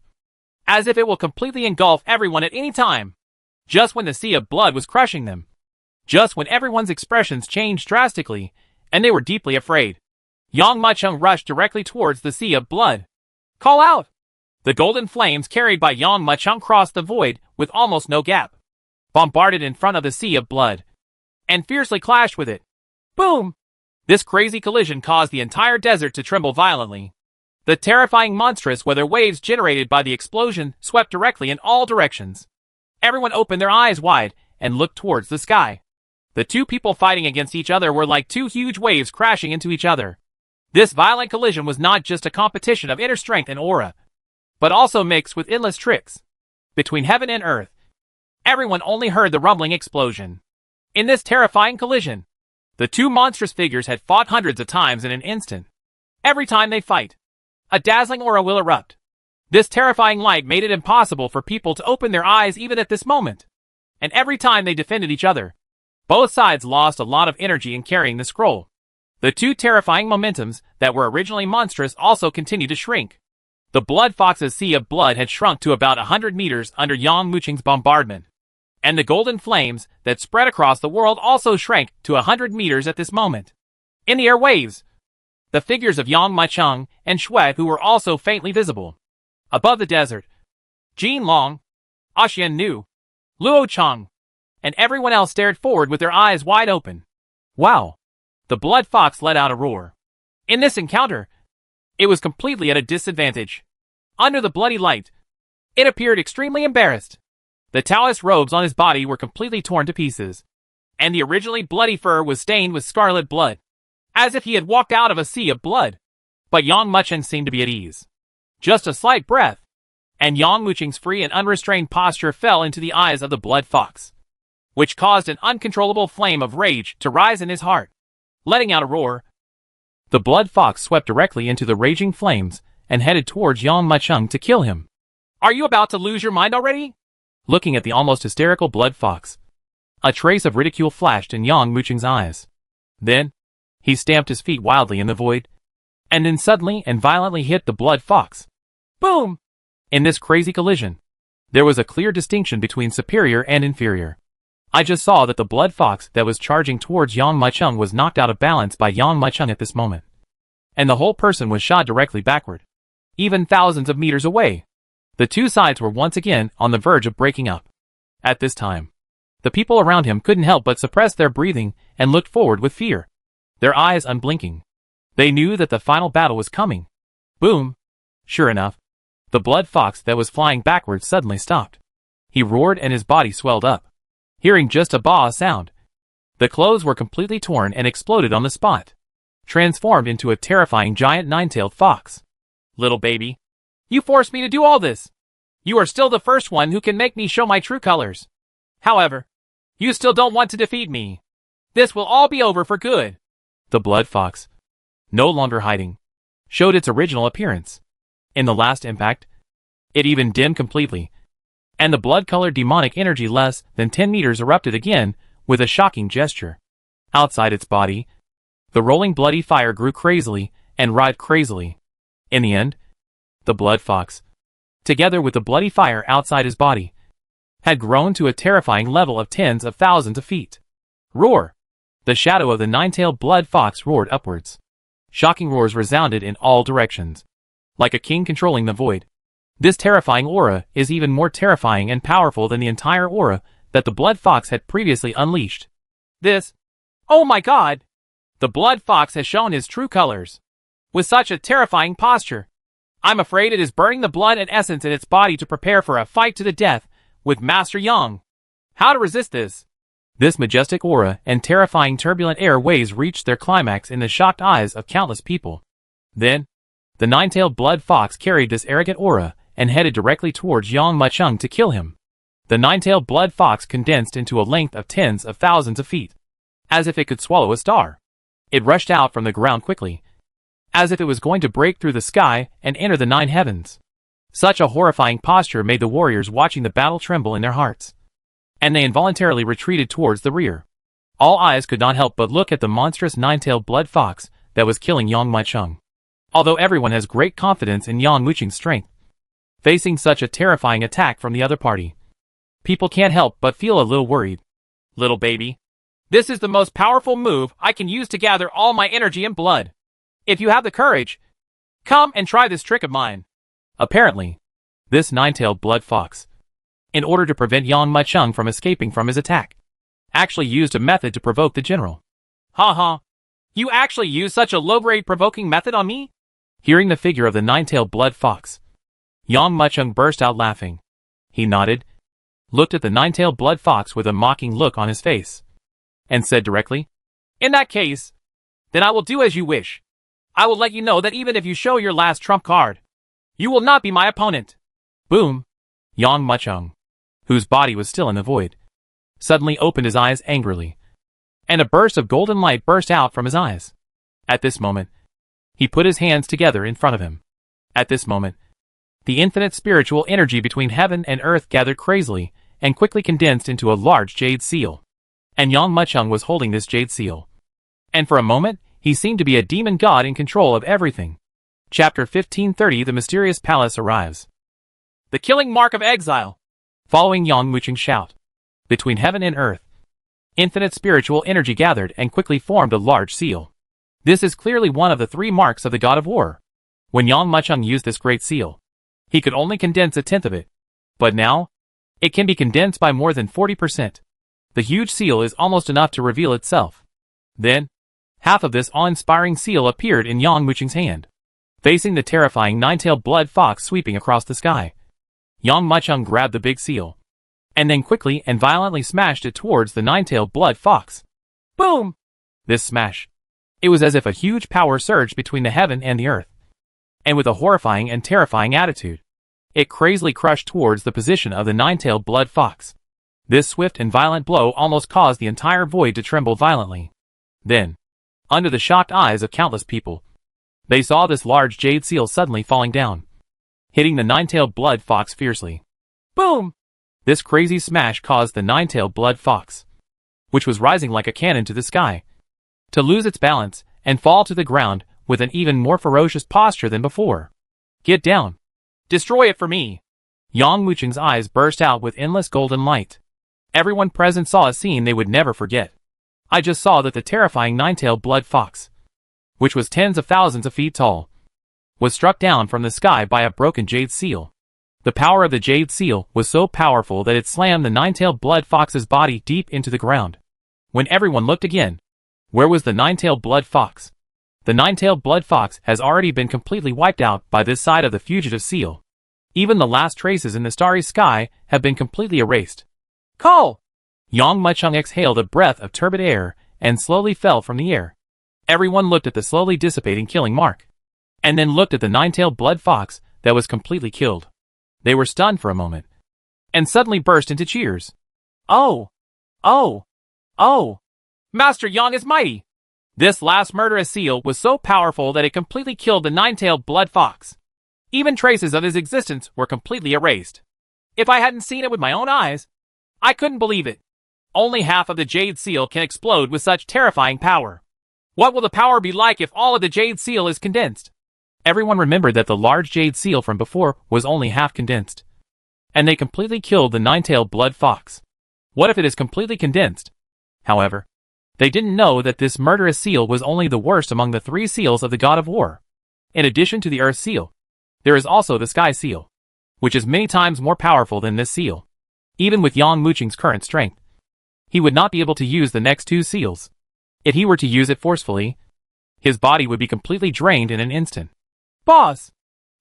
as if it will completely engulf everyone at any time. Just when the sea of blood was crushing them, just when everyone's expressions changed drastically, and they were deeply afraid, Yang Muqing rushed directly towards the sea of blood. Call out! The golden flames carried by Yang Muqing crossed the void with almost no gap, bombarded in front of the sea of blood, and fiercely clashed with it. Boom! This crazy collision caused the entire desert to tremble violently. The terrifying monstrous weather waves generated by the explosion swept directly in all directions. Everyone opened their eyes wide and looked towards the sky. The two people fighting against each other were like two huge waves crashing into each other. This violent collision was not just a competition of inner strength and aura, but also mixed with endless tricks. Between heaven and earth, everyone only heard the rumbling explosion. In this terrifying collision, the two monstrous figures had fought hundreds of times in an instant. Every time they fight, a dazzling aura will erupt. This terrifying light made it impossible for people to open their eyes even at this moment. And every time they defended each other, both sides lost a lot of energy in carrying the scroll. The two terrifying momentums that were originally monstrous also continued to shrink. The blood fox's sea of blood had shrunk to about 100 meters under Yang Muqing's bombardment, and the golden flames that spread across the world also shrank to 100 meters at this moment. In the airwaves, the figures of Yang Muqing and Shui, who were also faintly visible. Above the desert, Jin Long, Axian Nu, Luo Chang, and everyone else stared forward with their eyes wide open. Wow! The blood fox let out a roar. In this encounter, it was completely at a disadvantage. Under the bloody light, it appeared extremely embarrassed. The Taoist robes on his body were completely torn to pieces, and the originally bloody fur was stained with scarlet blood, as if he had walked out of a sea of blood. But Yang Mucheng seemed to be at ease. Just a slight breath, and Yang Mucheng's free and unrestrained posture fell into the eyes of the blood fox, which caused an uncontrollable flame of rage to rise in his heart. Letting out a roar, the blood fox swept directly into the raging flames and headed towards Yang Mucheng to kill him. Are you about to lose your mind already? Looking at the almost hysterical blood fox, a trace of ridicule flashed in Yang Mucheng's eyes. Then, he stamped his feet wildly in the void, and then suddenly and violently hit the blood fox. Boom! In this crazy collision, there was a clear distinction between superior and inferior. I just saw that the blood fox that was charging towards Yang Mucheng was knocked out of balance by Yang Mucheng at this moment, and the whole person was shot directly backward, even thousands of meters away. The two sides were once again on the verge of breaking up. At this time, the people around him couldn't help but suppress their breathing and looked forward with fear, their eyes unblinking. They knew that the final battle was coming. Boom! Sure enough, the blood fox that was flying backwards suddenly stopped. He roared and his body swelled up. Hearing just a bah sound, the clothes were completely torn and exploded on the spot, transformed into a terrifying giant nine-tailed fox. Little baby, you forced me to do all this. You are still the first one who can make me show my true colors. However, you still don't want to defeat me. This will all be over for good. The blood fox, no longer hiding, showed its original appearance. In the last impact, it even dimmed completely, and the blood-colored demonic energy less than 10 meters erupted again with a shocking gesture. Outside its body, the rolling bloody fire grew crazily and writhed crazily. In the end, the blood fox, together with the bloody fire outside his body, had grown to a terrifying level of tens of thousands of feet. Roar! The shadow of the nine-tailed blood fox roared upwards. Shocking roars resounded in all directions, like a king controlling the void. This terrifying aura is even more terrifying and powerful than the entire aura that the blood fox had previously unleashed. Oh my god! The blood fox has shown his true colors. With such a terrifying posture, I'm afraid it is burning the blood and essence in its body to prepare for a fight to the death with Master Yang. How to resist this? This majestic aura and terrifying turbulent air waves reached their climax in the shocked eyes of countless people. Then, the nine-tailed blood fox carried this arrogant aura and headed directly towards Yang Mucheng to kill him. The nine-tailed blood fox condensed into a length of tens of thousands of feet, as if it could swallow a star. It rushed out from the ground quickly, as if it was going to break through the sky and enter the nine heavens. Such a horrifying posture made the warriors watching the battle tremble in their hearts, and they involuntarily retreated towards the rear. All eyes could not help but look at the monstrous nine-tailed blood fox that was killing Yang Mucheng. Although everyone has great confidence in Yang Mucheng's strength, facing such a terrifying attack from the other party, people can't help but feel a little worried. Little baby, this is the most powerful move I can use to gather all my energy and blood. If you have the courage, come and try this trick of mine. Apparently, this nine-tailed blood fox, in order to prevent Yang Mucheng from escaping from his attack, actually used a method to provoke the general. Ha! You actually used such a low-grade provoking method on me? Hearing the figure of the nine-tailed blood fox, Yang Mucheng burst out laughing. He nodded, looked at the nine-tailed blood fox with a mocking look on his face, and said directly, In that case, then I will do as you wish. I will let you know that even if you show your last trump card, you will not be my opponent. Boom! Yang Mucheng, whose body was still in the void, suddenly opened his eyes angrily, and a burst of golden light burst out from his eyes. At this moment, he put his hands together in front of him. At this moment, the infinite spiritual energy between heaven and earth gathered crazily and quickly condensed into a large jade seal. And Yang Mucheng was holding this jade seal. And for a moment, he seemed to be a demon god in control of everything. Chapter 1530. The mysterious palace arrives. The killing mark of exile. Following Yang Mucheng's shout, between heaven and earth, infinite spiritual energy gathered and quickly formed a large seal. This is clearly one of the three marks of the god of war. When Yang Mucheng used this great seal, he could only condense a tenth of it. But now, it can be condensed by more than 40%. The huge seal is almost enough to reveal itself. Then, half of this awe-inspiring seal appeared in Yang Mucheng's hand, facing the terrifying nine-tailed blood fox sweeping across the sky. Yang Mucheng grabbed the big seal, and then quickly and violently smashed it towards the nine-tailed blood fox. Boom! This smash. It was as if a huge power surged between the heaven and the earth, and with a horrifying and terrifying attitude, it crazily crushed towards the position of the nine-tailed blood fox. This swift and violent blow almost caused the entire void to tremble violently. Then, under the shocked eyes of countless people, they saw this large jade seal suddenly falling down, hitting the nine-tailed blood fox fiercely. Boom! This crazy smash caused the nine-tailed blood fox, which was rising like a cannon to the sky, to lose its balance and fall to the ground with an even more ferocious posture than before. Get down! Destroy it for me! Yang Muqing's eyes burst out with endless golden light. Everyone present saw a scene they would never forget. I just saw that the terrifying nine-tailed blood fox, which was tens of thousands of feet tall, was struck down from the sky by a broken jade seal. The power of the jade seal was so powerful that it slammed the nine-tailed blood fox's body deep into the ground. When everyone looked again, where was the nine-tailed blood fox? The nine-tailed blood fox has already been completely wiped out by this side of the fugitive seal. Even the last traces in the starry sky have been completely erased. Call! Yang Mucheng exhaled a breath of turbid air and slowly fell from the air. Everyone looked at the slowly dissipating killing mark, and then looked at the nine-tailed blood fox that was completely killed. They were stunned for a moment, and suddenly burst into cheers. Oh! Oh! Oh! Master Yang is mighty! This last murderous seal was so powerful that it completely killed the nine-tailed blood fox. Even traces of his existence were completely erased. If I hadn't seen it with my own eyes, I couldn't believe it. Only half of the jade seal can explode with such terrifying power. What will the power be like if all of the jade seal is condensed? Everyone remembered that the large jade seal from before was only half condensed, and they completely killed the nine-tailed blood fox. What if it is completely condensed? However, they didn't know that this murderous seal was only the worst among the three seals of the god of war. In addition to the earth seal, there is also the sky seal, which is many times more powerful than this seal. Even with Yang Muqing's current strength, he would not be able to use the next two seals. If he were to use it forcefully, his body would be completely drained in an instant. Boss!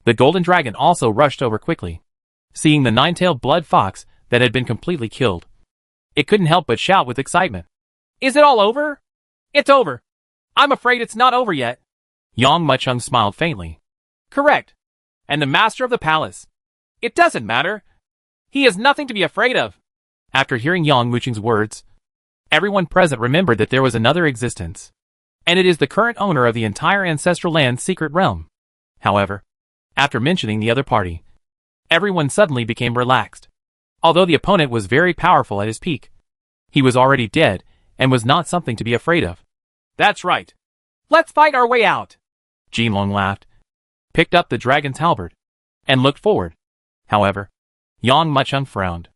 The golden dragon also rushed over quickly, seeing the nine-tailed blood fox that had been completely killed. It couldn't help but shout with excitement. Is it all over? It's over. I'm afraid it's not over yet. Yang Mucheng smiled faintly. Correct. And the master of the palace. It doesn't matter. He has nothing to be afraid of. After hearing Yang Muqing's words, everyone present remembered that there was another existence, and it is the current owner of the entire ancestral land's secret realm. However, after mentioning the other party, everyone suddenly became relaxed. Although the opponent was very powerful at his peak, he was already dead and was not something to be afraid of. That's right. Let's fight our way out. Jinlong laughed, picked up the dragon's halberd, and looked forward. However, Yang Mucheng frowned.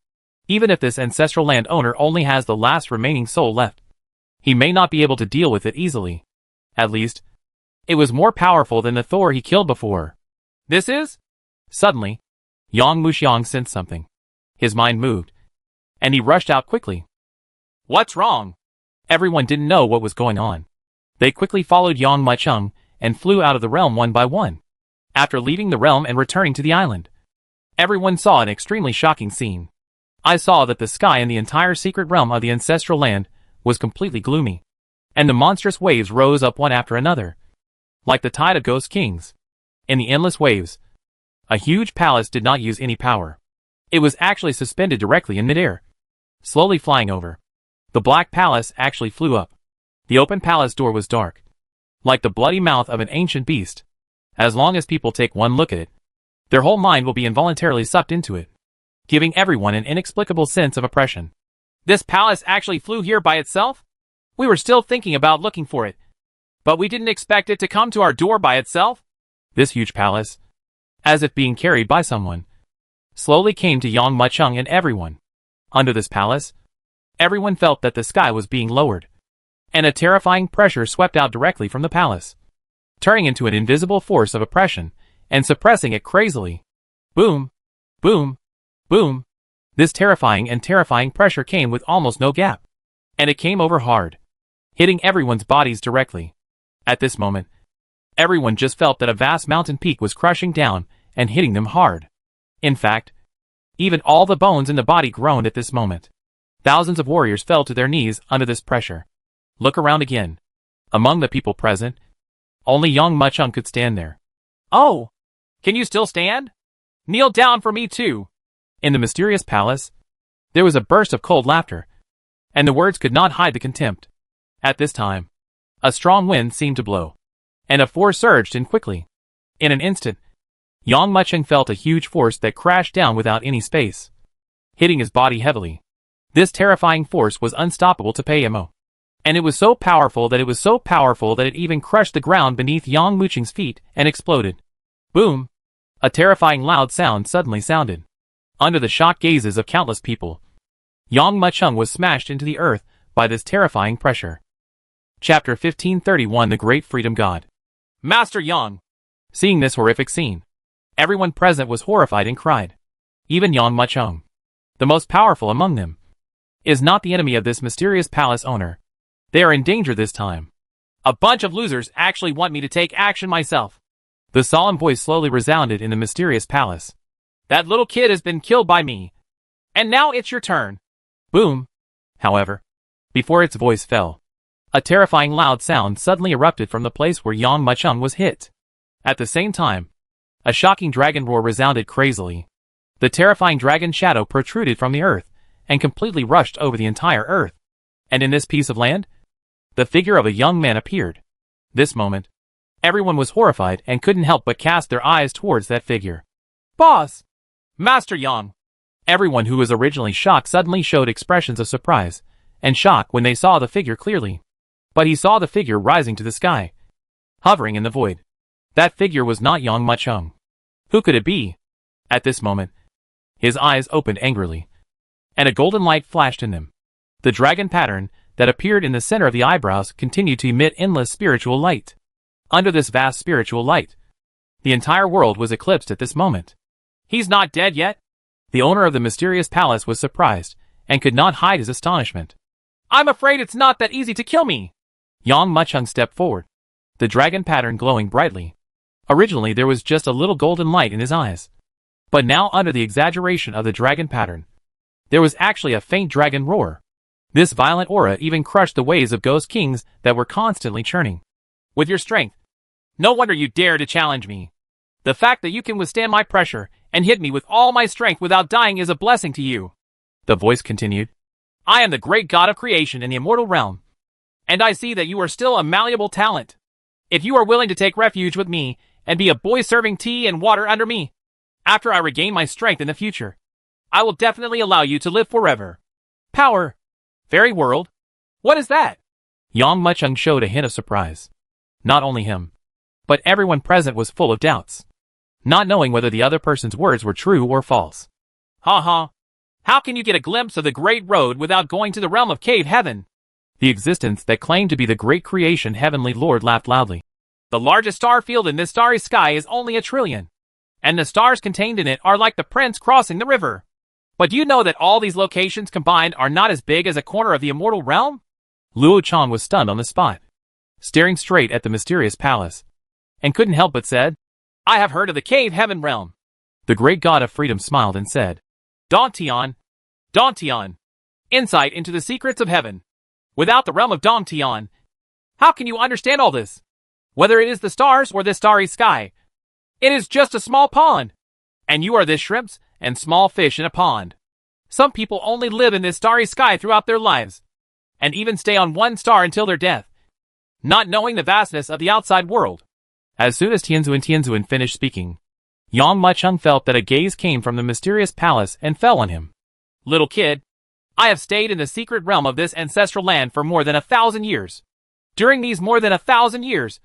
Even if this ancestral land owner only has the last remaining soul left, he may not be able to deal with it easily. At least, it was more powerful than the Thor he killed before. This is? Suddenly, Yang Muxiang sensed something. His mind moved, and he rushed out quickly. What's wrong? Everyone didn't know what was going on. They quickly followed Yang Mucheng and flew out of the realm one by one. After leaving the realm and returning to the island, everyone saw an extremely shocking scene. I saw that the sky in the entire secret realm of the ancestral land was completely gloomy, and the monstrous waves rose up one after another, like the tide of ghost kings. In the endless waves, a huge palace did not use any power. It was actually suspended directly in midair, slowly flying over. The black palace actually flew up. The open palace door was dark, like the bloody mouth of an ancient beast. As long as people take one look at it, their whole mind will be involuntarily sucked into it, giving everyone an inexplicable sense of oppression. This palace actually flew here by itself? We were still thinking about looking for it, but we didn't expect it to come to our door by itself. This huge palace, as if being carried by someone, slowly came to Yang Mucheng and everyone. Under this palace, everyone felt that the sky was being lowered, and a terrifying pressure swept out directly from the palace, turning into an invisible force of oppression and suppressing it crazily. Boom! Boom! Boom! This terrifying pressure came with almost no gap, and it came over hard, hitting everyone's bodies directly. At this moment, everyone just felt that a vast mountain peak was crushing down and hitting them hard. In fact, even all the bones in the body groaned at this moment. Thousands of warriors fell to their knees under this pressure. Look around again. Among the people present, only Yang Mucheng could stand there. Oh! Can you still stand? Kneel down for me too. In the mysterious palace, there was a burst of cold laughter, and the words could not hide the contempt. At this time, a strong wind seemed to blow, and a force surged in quickly. In an instant, Yang Mucheng felt a huge force that crashed down without any space, hitting his body heavily. This terrifying force was unstoppable to Payamo, and it was so powerful that it even crushed the ground beneath Yang Mucheng's feet and exploded. Boom! A terrifying loud sound suddenly sounded. Under the shocked gazes of countless people, Yang Mucheng was smashed into the earth by this terrifying pressure. Chapter 1531 The Great Freedom God. Master Yang! Seeing this horrific scene, everyone present was horrified and cried. Even Yang Mucheng, the most powerful among them, is not the enemy of this mysterious palace owner. They are in danger this time. A bunch of losers actually want me to take action myself. The solemn voice slowly resounded in the mysterious palace. That little kid has been killed by me. And now it's your turn. Boom! However, before its voice fell, a terrifying loud sound suddenly erupted from the place where Yang Mucheng was hit. At the same time, a shocking dragon roar resounded crazily. The terrifying dragon shadow protruded from the earth and completely rushed over the entire earth. And in this piece of land, the figure of a young man appeared. This moment, everyone was horrified and couldn't help but cast their eyes towards that figure. Boss! Master Yang! Everyone who was originally shocked suddenly showed expressions of surprise and shock when they saw the figure clearly. But he saw the figure rising to the sky, hovering in the void. That figure was not Yang Mucheng. Who could it be? At this moment, his eyes opened angrily, and a golden light flashed in them. The dragon pattern that appeared in the center of the eyebrows continued to emit endless spiritual light. Under this vast spiritual light, the entire world was eclipsed at this moment. He's not dead yet? The owner of the mysterious palace was surprised and could not hide his astonishment. I'm afraid it's not that easy to kill me. Yang Mucheng stepped forward, the dragon pattern glowing brightly. Originally there was just a little golden light in his eyes, but now under the exaggeration of the dragon pattern, there was actually a faint dragon roar. This violent aura even crushed the waves of ghost kings that were constantly churning. With your strength, no wonder you dare to challenge me. The fact that you can withstand my pressure and hit me with all my strength without dying is a blessing to you. The voice continued. I am the great god of creation in the immortal realm, and I see that you are still a malleable talent. If you are willing to take refuge with me and be a boy serving tea and water under me, after I regain my strength in the future, I will definitely allow you to live forever. Power. Fairy world? What is that? Yang Mucheng showed a hint of surprise. Not only him, but everyone present was full of doubts, not knowing whether the other person's words were true or false. Ha ha. How can you get a glimpse of the great road without going to the realm of cave heaven? The existence that claimed to be the great creation heavenly lord laughed loudly. The largest star field in this starry sky is only 1 trillion, and the stars contained in it are like the prince crossing the river. But do you know that all these locations combined are not as big as a corner of the immortal realm? Luo Chang was stunned on the spot, staring straight at the mysterious palace, and couldn't help but said, I have heard of the cave heaven realm. The great god of freedom smiled and said, Dongtian. Dongtian. Insight into the secrets of heaven. Without the realm of Dongtian, how can you understand all this? Whether it is the stars or this starry sky, it is just a small pond. And you are this shrimps and small fish in a pond. Some people only live in this starry sky throughout their lives, and even stay on one star until their death, not knowing the vastness of the outside world. As soon as Tianzuan finished speaking, Yang Mucheng felt that a gaze came from the mysterious palace and fell on him. Little kid, I have stayed in the secret realm of this ancestral land for more than 1,000 years. During these more than 1,000 years,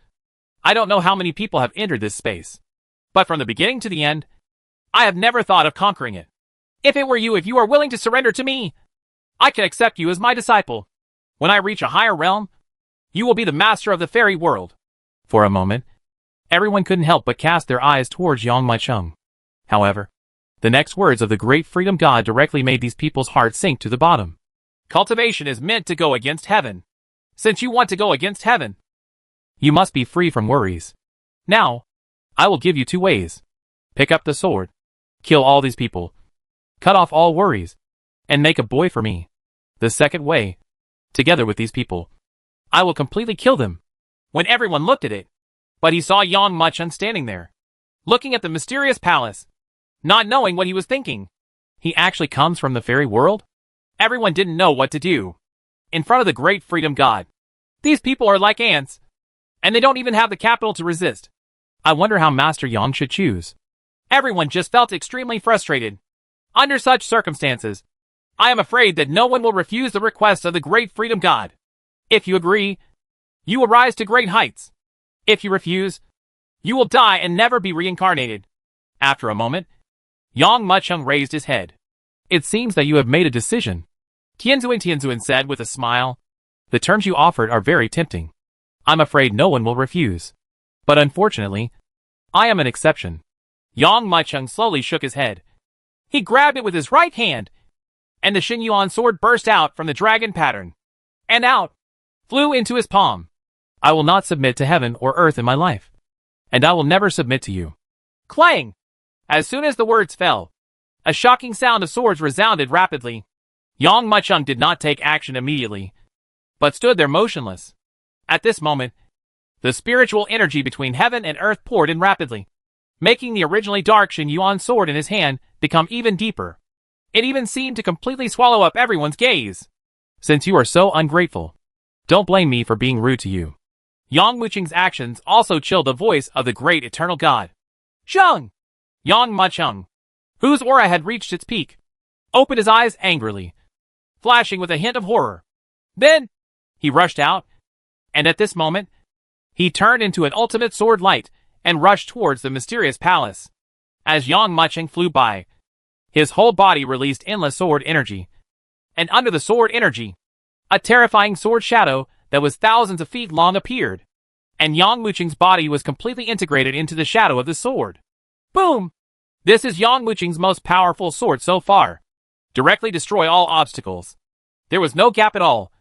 I don't know how many people have entered this space, but from the beginning to the end, I have never thought of conquering it. If it were you, if you are willing to surrender to me, I can accept you as my disciple. When I reach a higher realm, you will be the master of the fairy world. For a moment, everyone couldn't help but cast their eyes towards Yang Mucheng. However, the next words of the great freedom god directly made these people's hearts sink to the bottom. Cultivation is meant to go against heaven. Since you want to go against heaven, you must be free from worries. Now, I will give you 2 ways. Pick up the sword, kill all these people, cut off all worries, and make a boy for me. The second way, together with these people, I will completely kill them. When everyone looked at it, but he saw Yang Mucheng standing there, looking at the mysterious palace, not knowing what he was thinking. He actually comes from the fairy world? Everyone didn't know what to do. In front of the great freedom god, these people are like ants, and they don't even have the capital to resist. I wonder how Master Yang should choose. Everyone just felt extremely frustrated. Under such circumstances, I am afraid that no one will refuse the request of the great freedom god. If you agree, you will rise to great heights. If you refuse, you will die and never be reincarnated. After a moment, Yang Mucheng raised his head. It seems that you have made a decision. Tianzuan said with a smile. The terms you offered are very tempting. I'm afraid no one will refuse. But unfortunately, I am an exception. Yang Mucheng slowly shook his head. He grabbed it with his right hand, and the Xinyuan sword burst out from the dragon pattern. And out, flew into his palm. I will not submit to heaven or earth in my life. And I will never submit to you. Clang! As soon as the words fell, a shocking sound of swords resounded rapidly. Yang Mucheng did not take action immediately, but stood there motionless. At this moment, the spiritual energy between heaven and earth poured in rapidly, making the originally dark Xinyuan sword in his hand become even deeper. It even seemed to completely swallow up everyone's gaze. Since you are so ungrateful, don't blame me for being rude to you. Yang Mucheng's actions also chilled the voice of the great eternal god. Zheng! Yang Mucheng, whose aura had reached its peak, opened his eyes angrily, flashing with a hint of horror. Then, he rushed out, and at this moment, he turned into an ultimate sword light and rushed towards the mysterious palace. As Yang Mucheng flew by, his whole body released endless sword energy, and under the sword energy, a terrifying sword shadow that was thousands of feet long appeared, and Yang Mucheng's body was completely integrated into the shadow of the sword. Boom! This is Yang Mucheng's most powerful sword so far. Directly destroy all obstacles. There was no gap at all,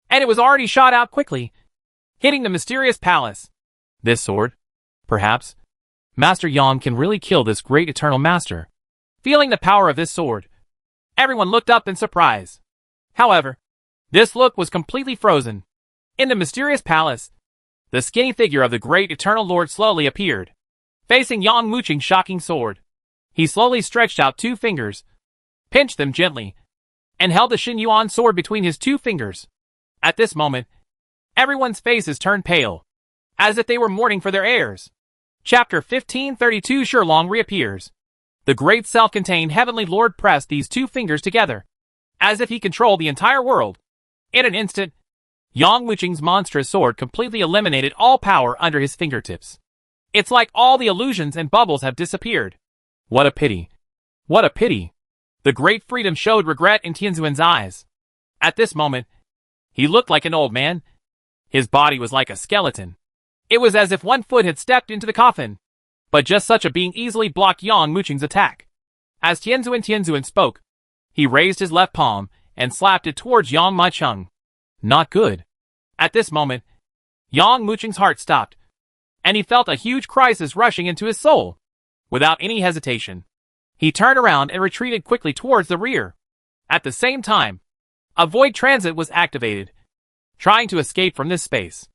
and it was already shot out quickly, hitting the mysterious palace. This sword? Perhaps? Master Yang can really kill this great eternal master. Feeling the power of this sword, everyone looked up in surprise. However, this look was completely frozen. In the mysterious palace, the skinny figure of the great eternal lord slowly appeared, facing Yang Mucheng's shocking sword. He slowly stretched out 2 fingers, pinched them gently, and held the Xinyuan sword between his 2 fingers. At this moment, everyone's faces turned pale, as if they were mourning for their heirs. Chapter 1532 Shilong reappears. The great self-contained heavenly lord pressed these 2 fingers together, as if he controlled the entire world. In an instant, Yang Mucheng's monstrous sword completely eliminated all power under his fingertips. It's like all the illusions and bubbles have disappeared. What a pity. What a pity. The great freedom showed regret in Tianzuan's eyes. At this moment, he looked like an old man. His body was like a skeleton. It was as if one foot had stepped into the coffin. But just such a being easily blocked Yang Mucheng's attack. As Tianzuan spoke, he raised his left palm and slapped it towards Yang Mucheng. Not good. At this moment, Yang Mucheng's heart stopped, and he felt a huge crisis rushing into his soul. Without any hesitation, he turned around and retreated quickly towards the rear. At the same time, a void transit was activated, trying to escape from this space.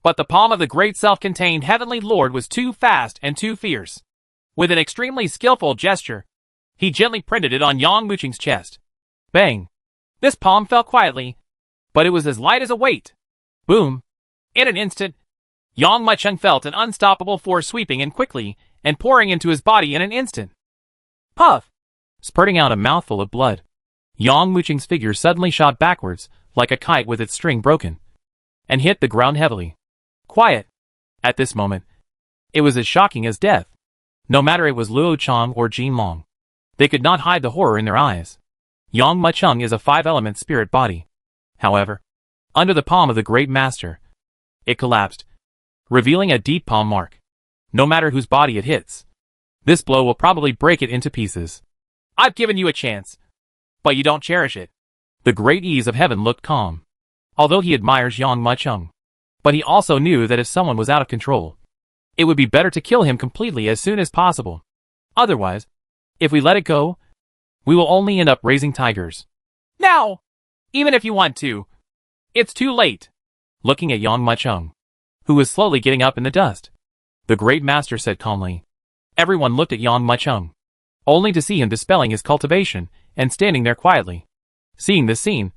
But the palm of the great self-contained heavenly lord was too fast and too fierce. With an extremely skillful gesture, he gently printed it on Yang Mucheng's chest. Bang! This palm fell quietly, but it was as light as a weight. Boom! In an instant, Yang Mucheng felt an unstoppable force sweeping in quickly and pouring into his body in an instant. Puff! Spurting out a mouthful of blood, Yang Mucheng's figure suddenly shot backwards, like a kite with its string broken, and hit the ground heavily. Quiet! At this moment, it was as shocking as death. No matter it was Luo Chang or Jin Long, they could not hide the horror in their eyes. Yang Mucheng is a 5-element spirit body. However, under the palm of the great master, it collapsed, revealing a deep palm mark. No matter whose body it hits, this blow will probably break it into pieces. I've given you a chance, but you don't cherish it. The great ease of heaven looked calm, although he admires Yang Mucheng. But he also knew that if someone was out of control, it would be better to kill him completely as soon as possible. Otherwise, if we let it go, we will only end up raising tigers. Now! Even if you want to, it's too late. Looking at Yang Mucheng, who was slowly getting up in the dust, the great master said calmly, Everyone looked at Yang Muchung, only to see him dispelling his cultivation and standing there quietly. Seeing this scene,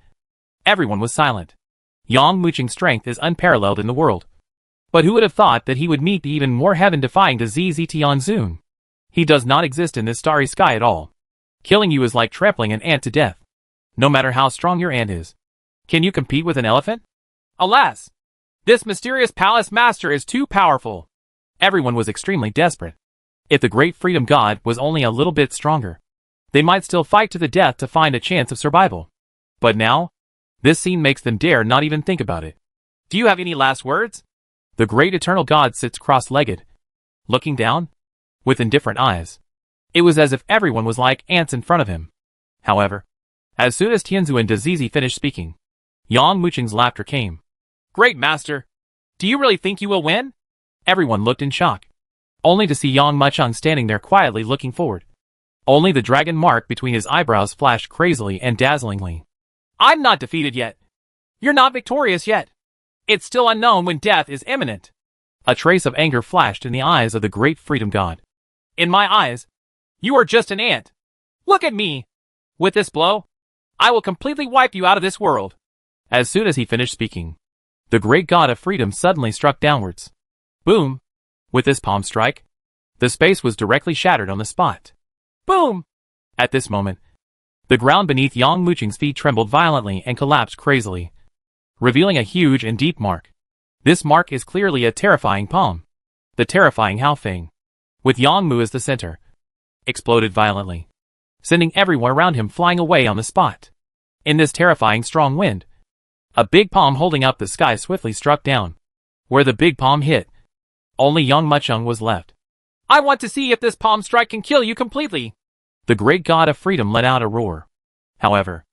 everyone was silent. Yang Muchung's strength is unparalleled in the world. But who would have thought that he would meet the even more heaven-defying Zizi Tianzun? He does not exist in this starry sky at all. Killing you is like trampling an ant to death. No matter how strong your ant is. Can you compete with an elephant? Alas! This mysterious palace master is too powerful. Everyone was extremely desperate. If the great freedom god was only a little bit stronger, they might still fight to the death to find a chance of survival. But now, this scene makes them dare not even think about it. Do you have any last words? The great eternal god sits cross-legged, looking down, with indifferent eyes. It was as if everyone was like ants in front of him. However, as soon as Tianzu and Dazizi finished speaking, Yang Muchung's laughter came. Great master! Do you really think you will win? Everyone looked in shock, only to see Yang Muchung standing there quietly looking forward. Only the dragon mark between his eyebrows flashed crazily and dazzlingly. I'm not defeated yet. You're not victorious yet. It's still unknown when death is imminent. A trace of anger flashed in the eyes of the great freedom god. In my eyes, you are just an ant. Look at me. With this blow, I will completely wipe you out of this world. As soon as he finished speaking, the great god of freedom suddenly struck downwards. Boom! With this palm strike, the space was directly shattered on the spot. Boom! At this moment, the ground beneath Yang Muchung's feet trembled violently and collapsed crazily, revealing a huge and deep mark. This mark is clearly a terrifying palm. The terrifying Hao Feng, with Yang Mu as the center, exploded violently, sending everyone around him flying away on the spot. In this terrifying strong wind, a big palm holding up the sky swiftly struck down. Where the big palm hit, only Yang Muchung was left. I want to see if this palm strike can kill you completely. The great god of freedom let out a roar. However,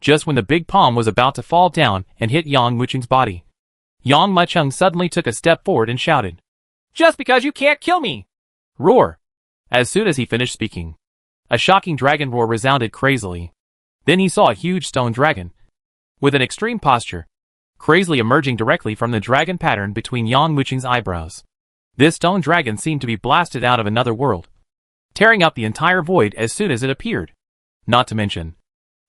just when the big palm was about to fall down and hit Yang Muchung's body, Yang Muchung suddenly took a step forward and shouted, "Just because you can't kill me!" Roar! As soon as he finished speaking, a shocking dragon roar resounded crazily. Then he saw a huge stone dragon, with an extreme posture, crazily emerging directly from the dragon pattern between Yang Muchung's eyebrows. This stone dragon seemed to be blasted out of another world, tearing up the entire void as soon as it appeared. Not to mention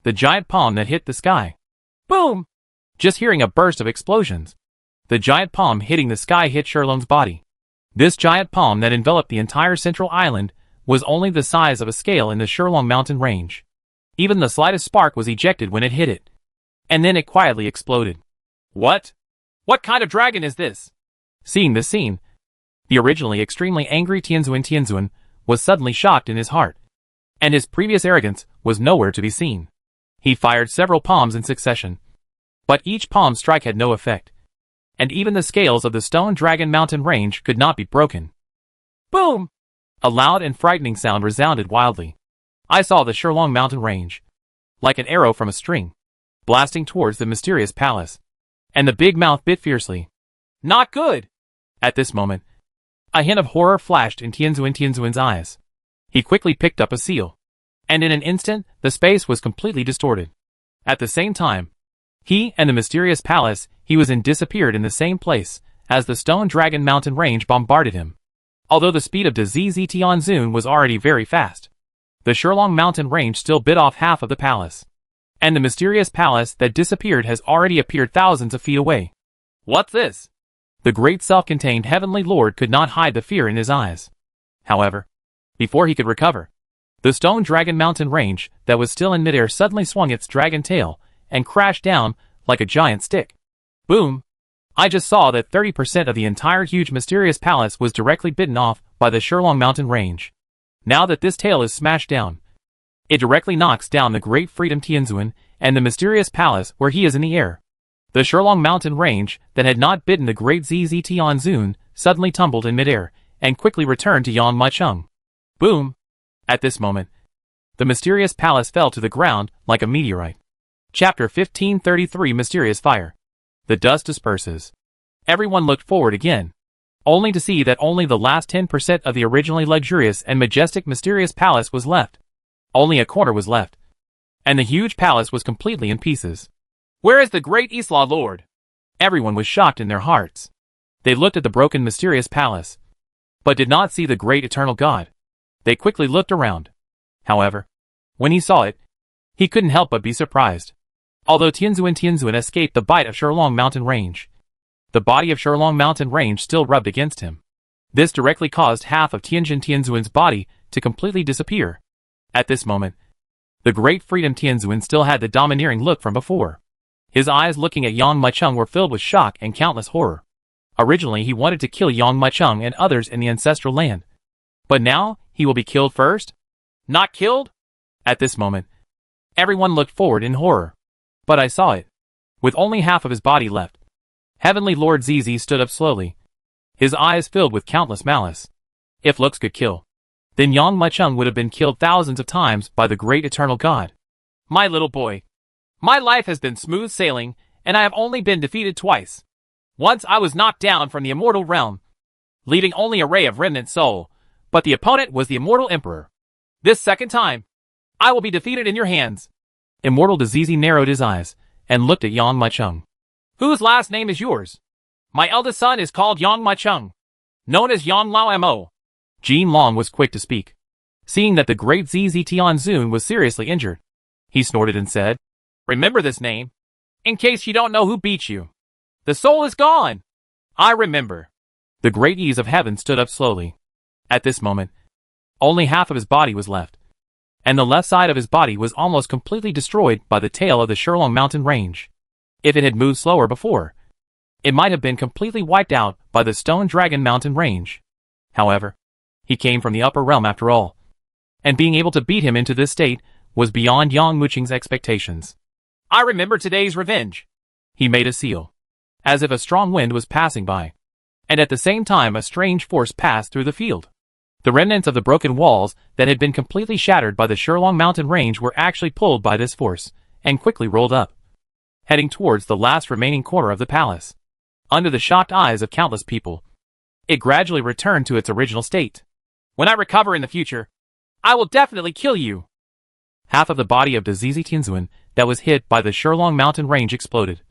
the giant palm that hit the sky. Boom! Just hearing a burst of explosions, the giant palm hitting the sky hit Sherlong's body. This giant palm that enveloped the entire central island was only the size of a scale in the Sherlong mountain range. Even the slightest spark was ejected when it hit it. And then it quietly exploded. What? What kind of dragon is this? Seeing this scene, the originally extremely angry Tianzuan was suddenly shocked in his heart, and his previous arrogance was nowhere to be seen. He fired several palms in succession, but each palm strike had no effect, and even the scales of the Stone Dragon Mountain range could not be broken. Boom! A loud and frightening sound resounded wildly. I saw the Sherlong Mountain range, like an arrow from a string, blasting towards the mysterious palace, and the big mouth bit fiercely. Not good! At this moment, a hint of horror flashed in Tianzuan's eyes. He quickly picked up a seal, and in an instant, the space was completely distorted. At the same time, he and the mysterious palace he was in disappeared in the same place as the Stone Dragon Mountain range bombarded him. Although the speed of Zizi Tianzun was already very fast, the Sherlong Mountain range still bit off half of the palace, and the mysterious palace that disappeared has already appeared thousands of feet away. What's this? The great self-contained heavenly lord could not hide the fear in his eyes. However, before he could recover, the Stone Dragon Mountain range that was still in midair suddenly swung its dragon tail and crashed down like a giant stick. Boom! I just saw that 30% of the entire huge mysterious palace was directly bitten off by the Sherlong Mountain range. Now that this tail is smashed down, it directly knocks down the great freedom Tianzuan and the mysterious palace where he is in the air. The Sherlong Mountain range that had not bitten the great Zizi Tianzun suddenly tumbled in midair and quickly returned to Yang Muchung. Boom! At this moment, the mysterious palace fell to the ground like a meteorite. Chapter 1533 Mysterious Fire. The dust disperses. Everyone looked forward again, only to see that only the last 10% of the originally luxurious and majestic mysterious palace was left. Only a corner was left, and the huge palace was completely in pieces. Where is the great Isla Lord? Everyone was shocked in their hearts. They looked at the broken mysterious palace, but did not see the great eternal god. They quickly looked around. However, when he saw it, he couldn't help but be surprised. Although Tianzuan escaped the bite of Shirlong Mountain Range, the body of Shirlong Mountain Range still rubbed against him. This directly caused half of Tianzuan's body to completely disappear. At this moment, the Great Freedom Tianzuan still had the domineering look from before. His eyes looking at Yang Macheng were filled with shock and countless horror. Originally, he wanted to kill Yang Macheng and others in the ancestral land. But now, he will be killed first? Not killed? At this moment, everyone looked forward in horror. But I saw it. With only half of his body left, Heavenly Lord ZZ stood up slowly, his eyes filled with countless malice. If looks could kill, then Yang Macheng would have been killed thousands of times by the great eternal God. My little boy, my life has been smooth sailing, and I have only been defeated twice. Once I was knocked down from the immortal realm, leaving only a ray of remnant soul, but the opponent was the immortal emperor. This second time, I will be defeated in your hands. Immortal Dazizi narrowed his eyes and looked at Yang Macheng. Whose last name is yours? My eldest son is called Yang Macheng, known as Yang Lao Mo. Jin Long was quick to speak. Seeing that the great ZZ Tianzun was seriously injured, he snorted and said, Remember this name, in case you don't know who beat you. The soul is gone. I remember. The great Ease of Heaven stood up slowly. At this moment, only half of his body was left, and the left side of his body was almost completely destroyed by the tail of the Shirlong Mountain Range. If it had moved slower before, it might have been completely wiped out by the Stone Dragon Mountain Range. However, he came from the upper realm after all, and being able to beat him into this state was beyond Yang Mucheng's expectations. I remember today's revenge. He made a seal, as if a strong wind was passing by, and at the same time a strange force passed through the field. The remnants of the broken walls that had been completely shattered by the Shirlong Mountain Range were actually pulled by this force, and quickly rolled up, heading towards the last remaining corner of the palace. Under the shocked eyes of countless people, it gradually returned to its original state. When I recover in the future, I will definitely kill you. Half of the body of Dazizi Tianzuan that was hit by the Shirlong Mountain Range exploded,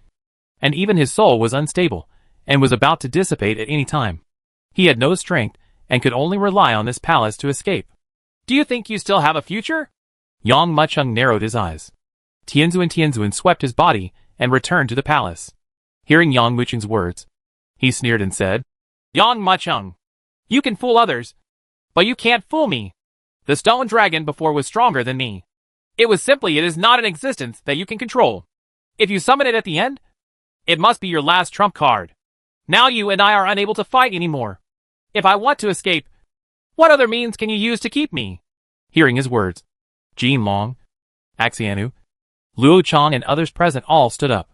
and even his soul was unstable and was about to dissipate at any time. He had no strength and could only rely on this palace to escape. Do you think you still have a future? Yang Macheng narrowed his eyes. Tianzuan swept his body and returned to the palace. Hearing Yang Mucheng's words, he sneered and said, Yang Macheng, you can fool others, but you can't fool me. The stone dragon before was stronger than me. It is not an existence that you can control. If you summon it at the end, it must be your last trump card. Now you and I are unable to fight anymore. If I want to escape, what other means can you use to keep me? Hearing his words, Jin Long, Axianu, Luo Chang and others present all stood up.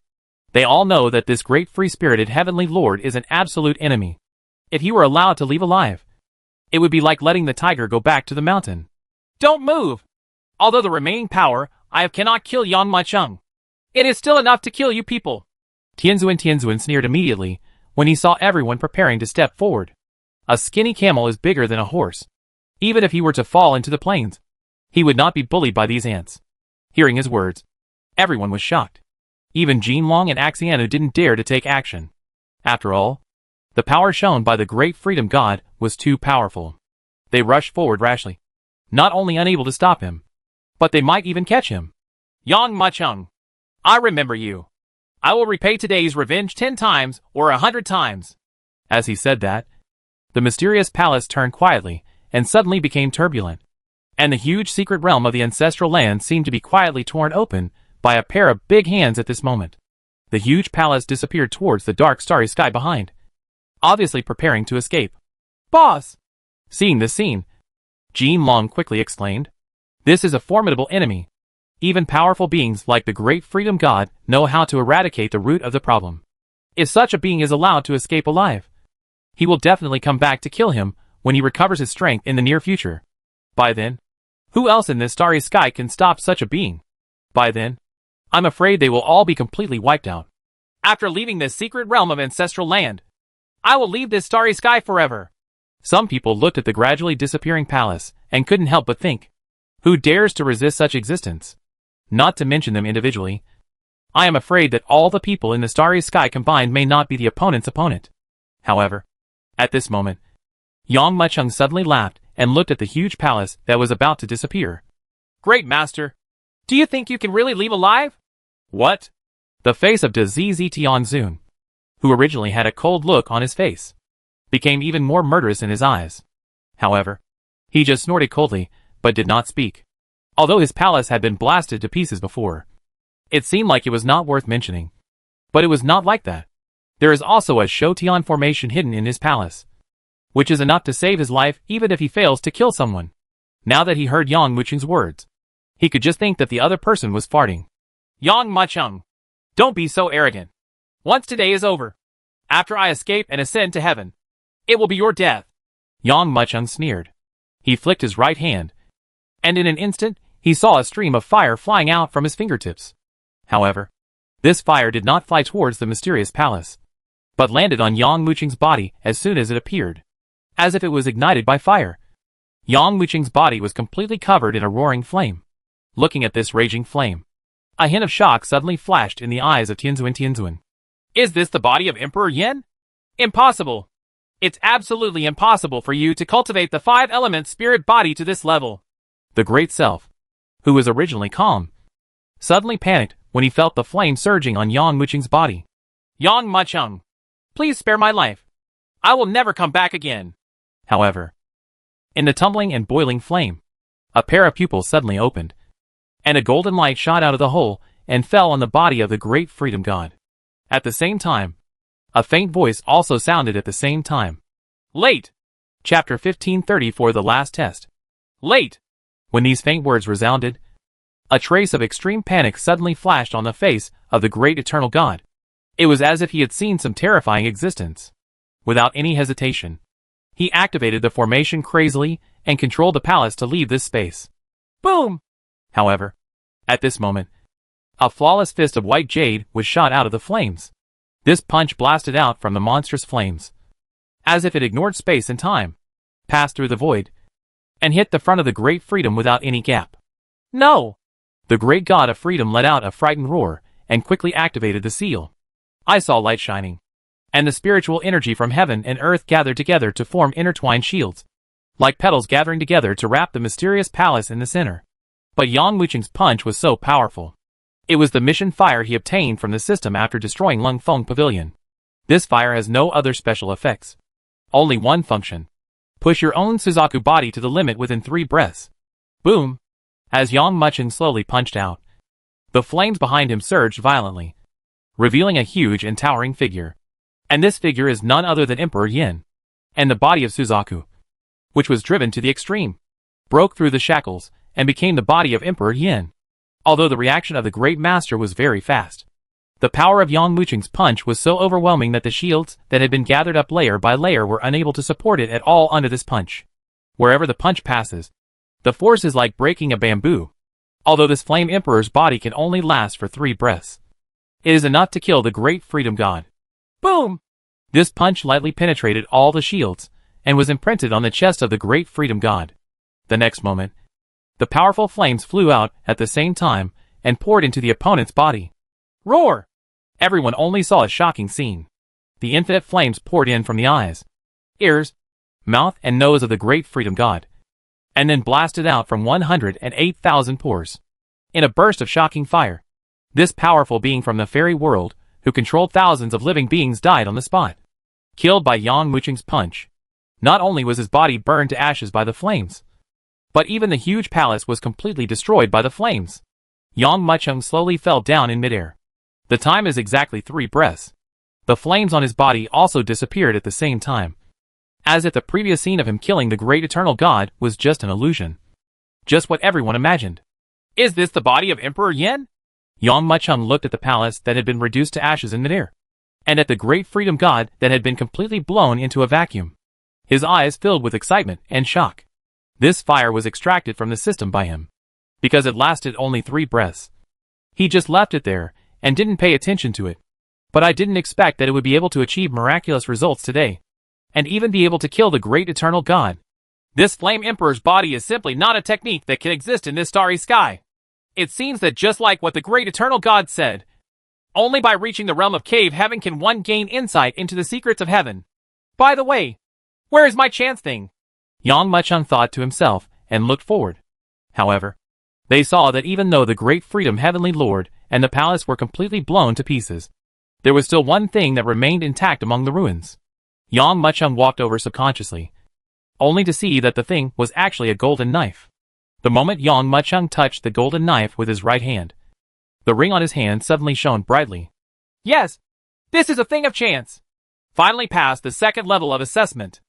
They all know that this great free-spirited heavenly lord is an absolute enemy. If he were allowed to leave alive, it would be like letting the tiger go back to the mountain. Don't move! Although the remaining power I have cannot kill Yang Macheng, it is still enough to kill you people. Tianzuan sneered immediately when he saw everyone preparing to step forward. A skinny camel is bigger than a horse. Even if he were to fall into the plains, he would not be bullied by these ants. Hearing his words, everyone was shocked. Even Jin Long and Axianu didn't dare to take action. After all, the power shown by the great freedom god was too powerful. They rushed forward rashly, not only unable to stop him, but they might even catch him. Yang Macheng, I remember you. I will repay today's revenge 10 times or 100 times. As he said that, the mysterious palace turned quietly and suddenly became turbulent, and the huge secret realm of the ancestral land seemed to be quietly torn open by a pair of big hands at this moment. The huge palace disappeared towards the dark starry sky behind, obviously preparing to escape. Boss! Seeing this scene, Jin Long quickly exclaimed, This is a formidable enemy. Even powerful beings like the great freedom god know how to eradicate the root of the problem. If such a being is allowed to escape alive, he will definitely come back to kill him when he recovers his strength in the near future. By then, who else in this starry sky can stop such a being? By then, I'm afraid they will all be completely wiped out. After leaving this secret realm of ancestral land, I will leave this starry sky forever. Some people looked at the gradually disappearing palace and couldn't help but think, who dares to resist such existence? Not to mention them individually, I am afraid that all the people in the starry sky combined may not be the opponent's opponent. However, at this moment, Yang Macheng suddenly laughed and looked at the huge palace that was about to disappear. Great Master, do you think you can really leave alive? What? The face of Dazz Tianzun, who originally had a cold look on his face, became even more murderous in his eyes. However, he just snorted coldly, but did not speak. Although his palace had been blasted to pieces before, it seemed like it was not worth mentioning. But it was not like that. There is also a Shotian formation hidden in his palace, which is enough to save his life even if he fails to kill someone. Now that he heard Yang Mucheng's words, he could just think that the other person was farting. Yang Mucheng, don't be so arrogant. Once today is over, after I escape and ascend to heaven, it will be your death. Yang Mucheng sneered. He flicked his right hand, and in an instant, he saw a stream of fire flying out from his fingertips. However, this fire did not fly towards the mysterious palace, but landed on Yang Mucheng's body as soon as it appeared, as if it was ignited by fire. Yang Mucheng's body was completely covered in a roaring flame. Looking at this raging flame, a hint of shock suddenly flashed in the eyes of Tianzun. Is this the body of Emperor Yin? Impossible. It's absolutely impossible for you to cultivate the 5-element spirit body to this level. The Great Self, who was originally calm, suddenly panicked when he felt the flame surging on Yang Mucheng's body. Yang Mucheng, please spare my life. I will never come back again. However, in the tumbling and boiling flame, a pair of pupils suddenly opened, and a golden light shot out of the hole and fell on the body of the great freedom god. At the same time, a faint voice also sounded at the same time. Late. Chapter 1534 The Last Test. Late. When these faint words resounded, a trace of extreme panic suddenly flashed on the face of the great eternal god. It was as if he had seen some terrifying existence. Without any hesitation, he activated the formation crazily and controlled the palace to leave this space. Boom! However, at this moment, a flawless fist of white jade was shot out of the flames. This punch blasted out from the monstrous flames, as if it ignored space and time, passed through the void, and hit the front of the great freedom without any gap. No! The great god of freedom let out a frightened roar and quickly activated the seal. I saw light shining, and the spiritual energy from heaven and earth gathered together to form intertwined shields, like petals gathering together to wrap the mysterious palace in the center. But Yang Mucheng's punch was so powerful. It was the mission fire he obtained from the system after destroying Lung Feng Pavilion. This fire has no other special effects. Only one function. Push your own Suzaku body to the limit within 3 breaths. Boom! As Yang Mucheng slowly punched out, the flames behind him surged violently, revealing a huge and towering figure. And this figure is none other than Emperor Yin. And the body of Suzaku, which was driven to the extreme, broke through the shackles and became the body of Emperor Yin. Although the reaction of the Great Master was very fast, the power of Yang Mucheng's punch was so overwhelming that the shields that had been gathered up layer by layer were unable to support it at all under this punch. Wherever the punch passes, the force is like breaking a bamboo. Although this Flame Emperor's body can only last for 3 breaths, it is enough to kill the great freedom god. Boom! This punch lightly penetrated all the shields and was imprinted on the chest of the great freedom god. The next moment, the powerful flames flew out at the same time and poured into the opponent's body. Roar! Everyone only saw a shocking scene. The infinite flames poured in from the eyes, ears, mouth, and nose of the great freedom god, and then blasted out from 108,000 pores. In a burst of shocking fire, this powerful being from the fairy world, who controlled thousands of living beings, died on the spot, killed by Yang Mucheng's punch. Not only was his body burned to ashes by the flames, but even the huge palace was completely destroyed by the flames. Yang Mucheng slowly fell down in midair. The time is exactly 3 breaths. The flames on his body also disappeared at the same time, as if the previous scene of him killing the great eternal god was just an illusion. Just what everyone imagined. Is this the body of Emperor Yin? Yang Mucheng looked at the palace that had been reduced to ashes in midair, and at the great freedom god that had been completely blown into a vacuum. His eyes filled with excitement and shock. This fire was extracted from the system by him, because it lasted only 3 breaths. He just left it there and didn't pay attention to it. But I didn't expect that it would be able to achieve miraculous results today, and even be able to kill the great eternal god. This Flame Emperor's body is simply not a technique that can exist in this starry sky. It seems that just like what the great eternal god said, only by reaching the realm of cave heaven can one gain insight into the secrets of heaven. By the way, where is my chance thing? Yang Muchung thought to himself and looked forward. However, they saw that even though the great freedom heavenly lord and the palace were completely blown to pieces, there was still one thing that remained intact among the ruins. Yang Muchung walked over subconsciously, only to see that the thing was actually a golden knife. The moment Yang Muchung touched the golden knife with his right hand, the ring on his hand suddenly shone brightly. Yes, this is a thing of chance. Finally passed the second level of assessment.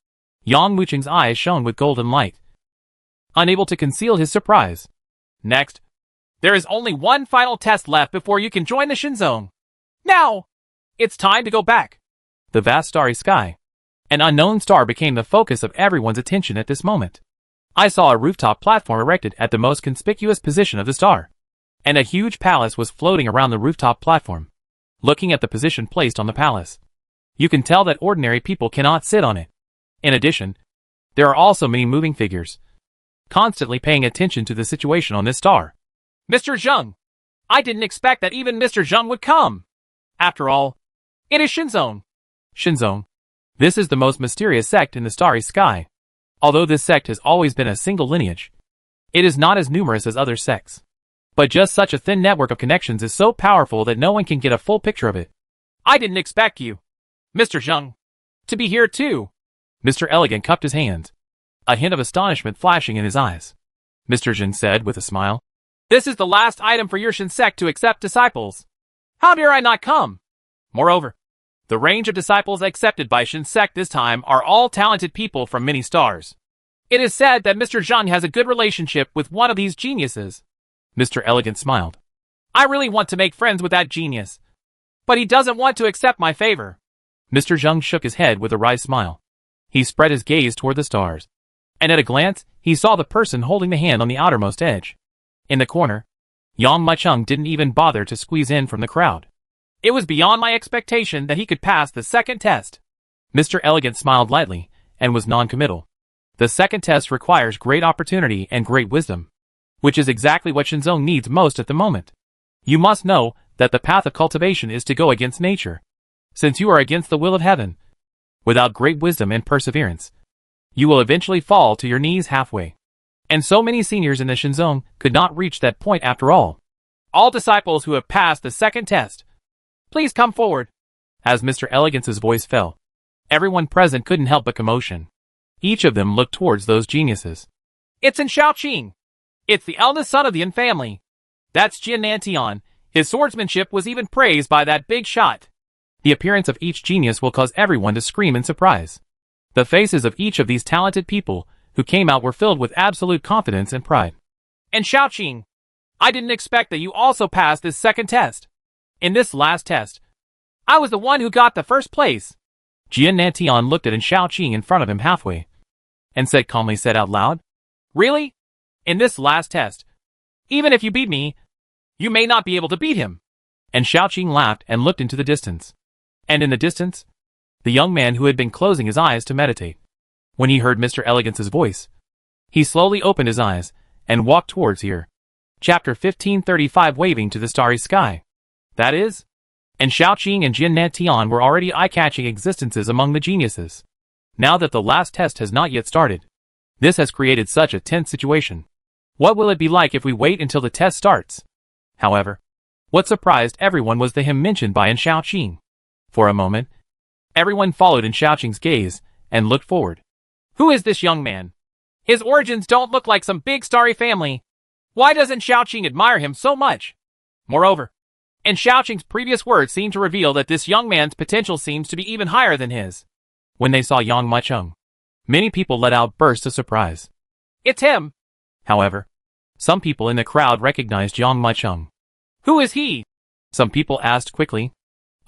Yang Muchung's eyes shone with golden light, unable to conceal his surprise. Next, there is only one final test left before you can join the Shinzong. Now, it's time to go back. The vast starry sky. An unknown star became the focus of everyone's attention at this moment. I saw a rooftop platform erected at the most conspicuous position of the star, and a huge palace was floating around the rooftop platform. Looking at the position placed on the palace, you can tell that ordinary people cannot sit on it. In addition, there are also many moving figures, constantly paying attention to the situation on this star. Mr. Zheng, I didn't expect that even Mr. Zheng would come. After all, it is Shinzong. Shinzong. This is the most mysterious sect in the starry sky. Although this sect has always been a single lineage, it is not as numerous as other sects. But just such a thin network of connections is so powerful that no one can get a full picture of it. I didn't expect you, Mr. Zheng, to be here too. Mr. Elegant cupped his hands, a hint of astonishment flashing in his eyes. Mr. Jin said with a smile, This is the last item for your Shin sect to accept disciples. How dare I not come? Moreover, the range of disciples accepted by Shin sect this time are all talented people from many stars. It is said that Mr. Zheng has a good relationship with one of these geniuses. Mr. Elegant smiled. I really want to make friends with that genius, but he doesn't want to accept my favor. Mr. Zheng shook his head with a wry smile. He spread his gaze toward the stars, and at a glance, he saw the person holding the hand on the outermost edge. In the corner, Yang Muchung didn't even bother to squeeze in from the crowd. It was beyond my expectation that he could pass the second test. Mr. Elegant smiled lightly, and was non-committal. The second test requires great opportunity and great wisdom, which is exactly what Shinzong needs most at the moment. You must know that the path of cultivation is to go against nature, since you are against the will of heaven. Without great wisdom and perseverance, you will eventually fall to your knees halfway. And so many seniors in the Shinzong could not reach that point after all. All disciples who have passed the second test, please come forward. As Mr. Elegant's voice fell, everyone present couldn't help but commotion. Each of them looked towards those geniuses. It's in Xiaoqing. It's the eldest son of the Yin family. That's Jian Nantian. His swordsmanship was even praised by that big shot. The appearance of each genius will cause everyone to scream in surprise. The faces of each of these talented people who came out were filled with absolute confidence and pride. And Xiaoqing, I didn't expect that you also passed this second test. In this last test, I was the one who got the first place. Jian Nantian looked at Xiaoqing in front of him halfway, and said out loud, Really? In this last test, even if you beat me, you may not be able to beat him. And Xiaoqing laughed and looked into the distance. And in the distance, the young man who had been closing his eyes to meditate. When he heard Mr. Elegant's voice, he slowly opened his eyes and walked towards here. Chapter 1535 Waving to the Starry Sky. That is, and Xiaoqing and Jian Nantian were already eye-catching existences among the geniuses. Now that the last test has not yet started, this has created such a tense situation. What will it be like if we wait until the test starts? However, what surprised everyone was the hymn mentioned by Xiaoqing. For a moment, everyone followed Xiaoqing's gaze and looked forward. Who is this young man? His origins don't look like some big starry family. Why doesn't Xiaoqing admire him so much? Moreover, and Xiaoqing's previous words seem to reveal that this young man's potential seems to be even higher than his. When they saw Yang Muchung, many people let out bursts of surprise. It's him! However, some people in the crowd recognized Yang Muchung. Who is he? Some people asked quickly.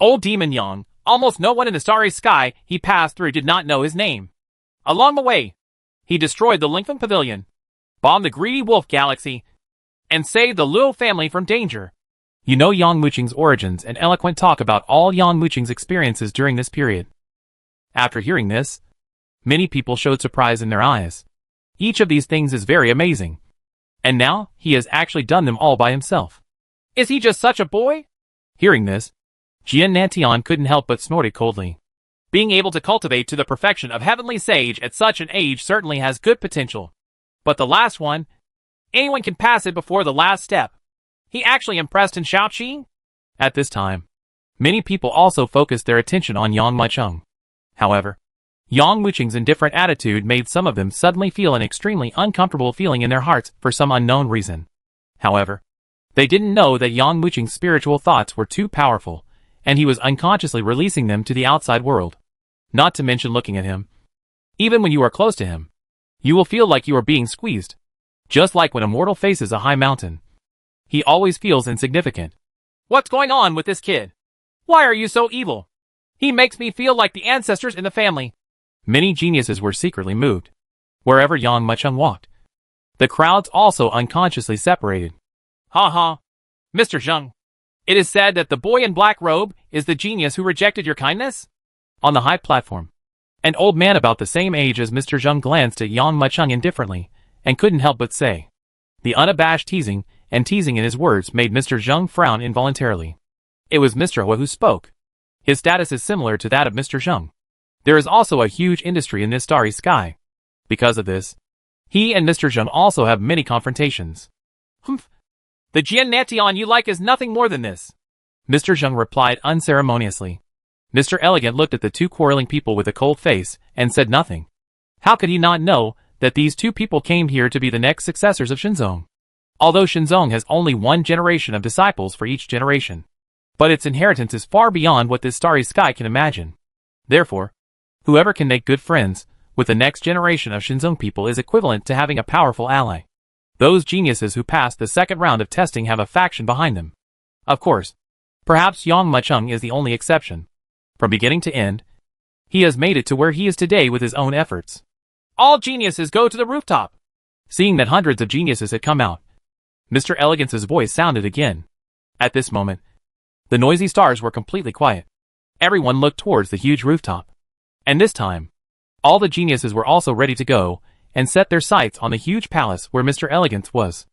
Old Demon Yang. Almost no one in the starry sky he passed through did not know his name. Along the way, he destroyed the Lingfeng Pavilion, bombed the greedy Wolf Galaxy, and saved the Luo family from danger. You know Yang Muchung's origins and eloquent talk about all Yang Muchung's experiences during this period. After hearing this, many people showed surprise in their eyes. Each of these things is very amazing. And now, he has actually done them all by himself. Is he just such a boy? Hearing this, Jian Nantian couldn't help but snorted coldly. Being able to cultivate to the perfection of heavenly sage at such an age certainly has good potential. But the last one, anyone can pass it before the last step. He actually impressed in Shaoqi? At this time, many people also focused their attention on Yang Mucheng. However, Yang Mucheng's indifferent attitude made some of them suddenly feel an extremely uncomfortable feeling in their hearts for some unknown reason. However, they didn't know that Yang Mucheng's spiritual thoughts were too powerful, and he was unconsciously releasing them to the outside world. Not to mention looking at him. Even when you are close to him, you will feel like you are being squeezed. Just like when a mortal faces a high mountain. He always feels insignificant. What's going on with this kid? Why are you so evil? He makes me feel like the ancestors in the family. Many geniuses were secretly moved. Wherever Yang Mucheng walked, the crowds also unconsciously separated. Ha ha. Mr. Zheng. It is said that the boy in black robe is the genius who rejected your kindness? On the high platform, an old man about the same age as Mr. Zheng glanced at Yang Mucheng indifferently, and couldn't help but say. The unabashed teasing in his words made Mr. Zheng frown involuntarily. It was Mr. Hua who spoke. His status is similar to that of Mr. Zheng. There is also a huge industry in this starry sky. Because of this, he and Mr. Zheng also have many confrontations. Humph. The Jian Nation you like is nothing more than this. Mr. Zheng replied unceremoniously. Mr. Elegant looked at the two quarreling people with a cold face, and said nothing. How could he not know that these two people came here to be the next successors of Shenzong? Although Shenzong has only one generation of disciples for each generation. But its inheritance is far beyond what this starry sky can imagine. Therefore, whoever can make good friends with the next generation of Shenzong people is equivalent to having a powerful ally. Those geniuses who passed the second round of testing have a faction behind them. Of course, perhaps Yang Mucheng is the only exception. From beginning to end, he has made it to where he is today with his own efforts. All geniuses go to the rooftop. Seeing that hundreds of geniuses had come out, Mr. Elegance's voice sounded again. At this moment, the noisy stars were completely quiet. Everyone looked towards the huge rooftop. And this time, all the geniuses were also ready to go, and set their sights on the huge palace where Mr. Elegance was.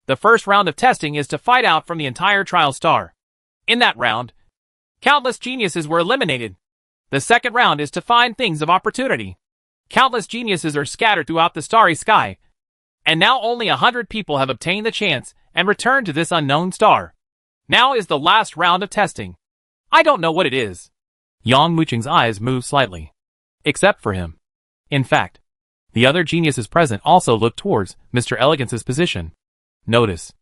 The first round of testing is to fight out from the entire trial star. In that round, countless geniuses were eliminated. The second round is to find things of opportunity. Countless geniuses are scattered throughout the starry sky, and now only 100 people have obtained the chance and returned to this unknown star. Now is the last round of testing. I don't know what it is. Yang Mucheng's eyes moved slightly. Except for him. In fact, the other geniuses present also looked towards Mr. Elegance's position. Notice.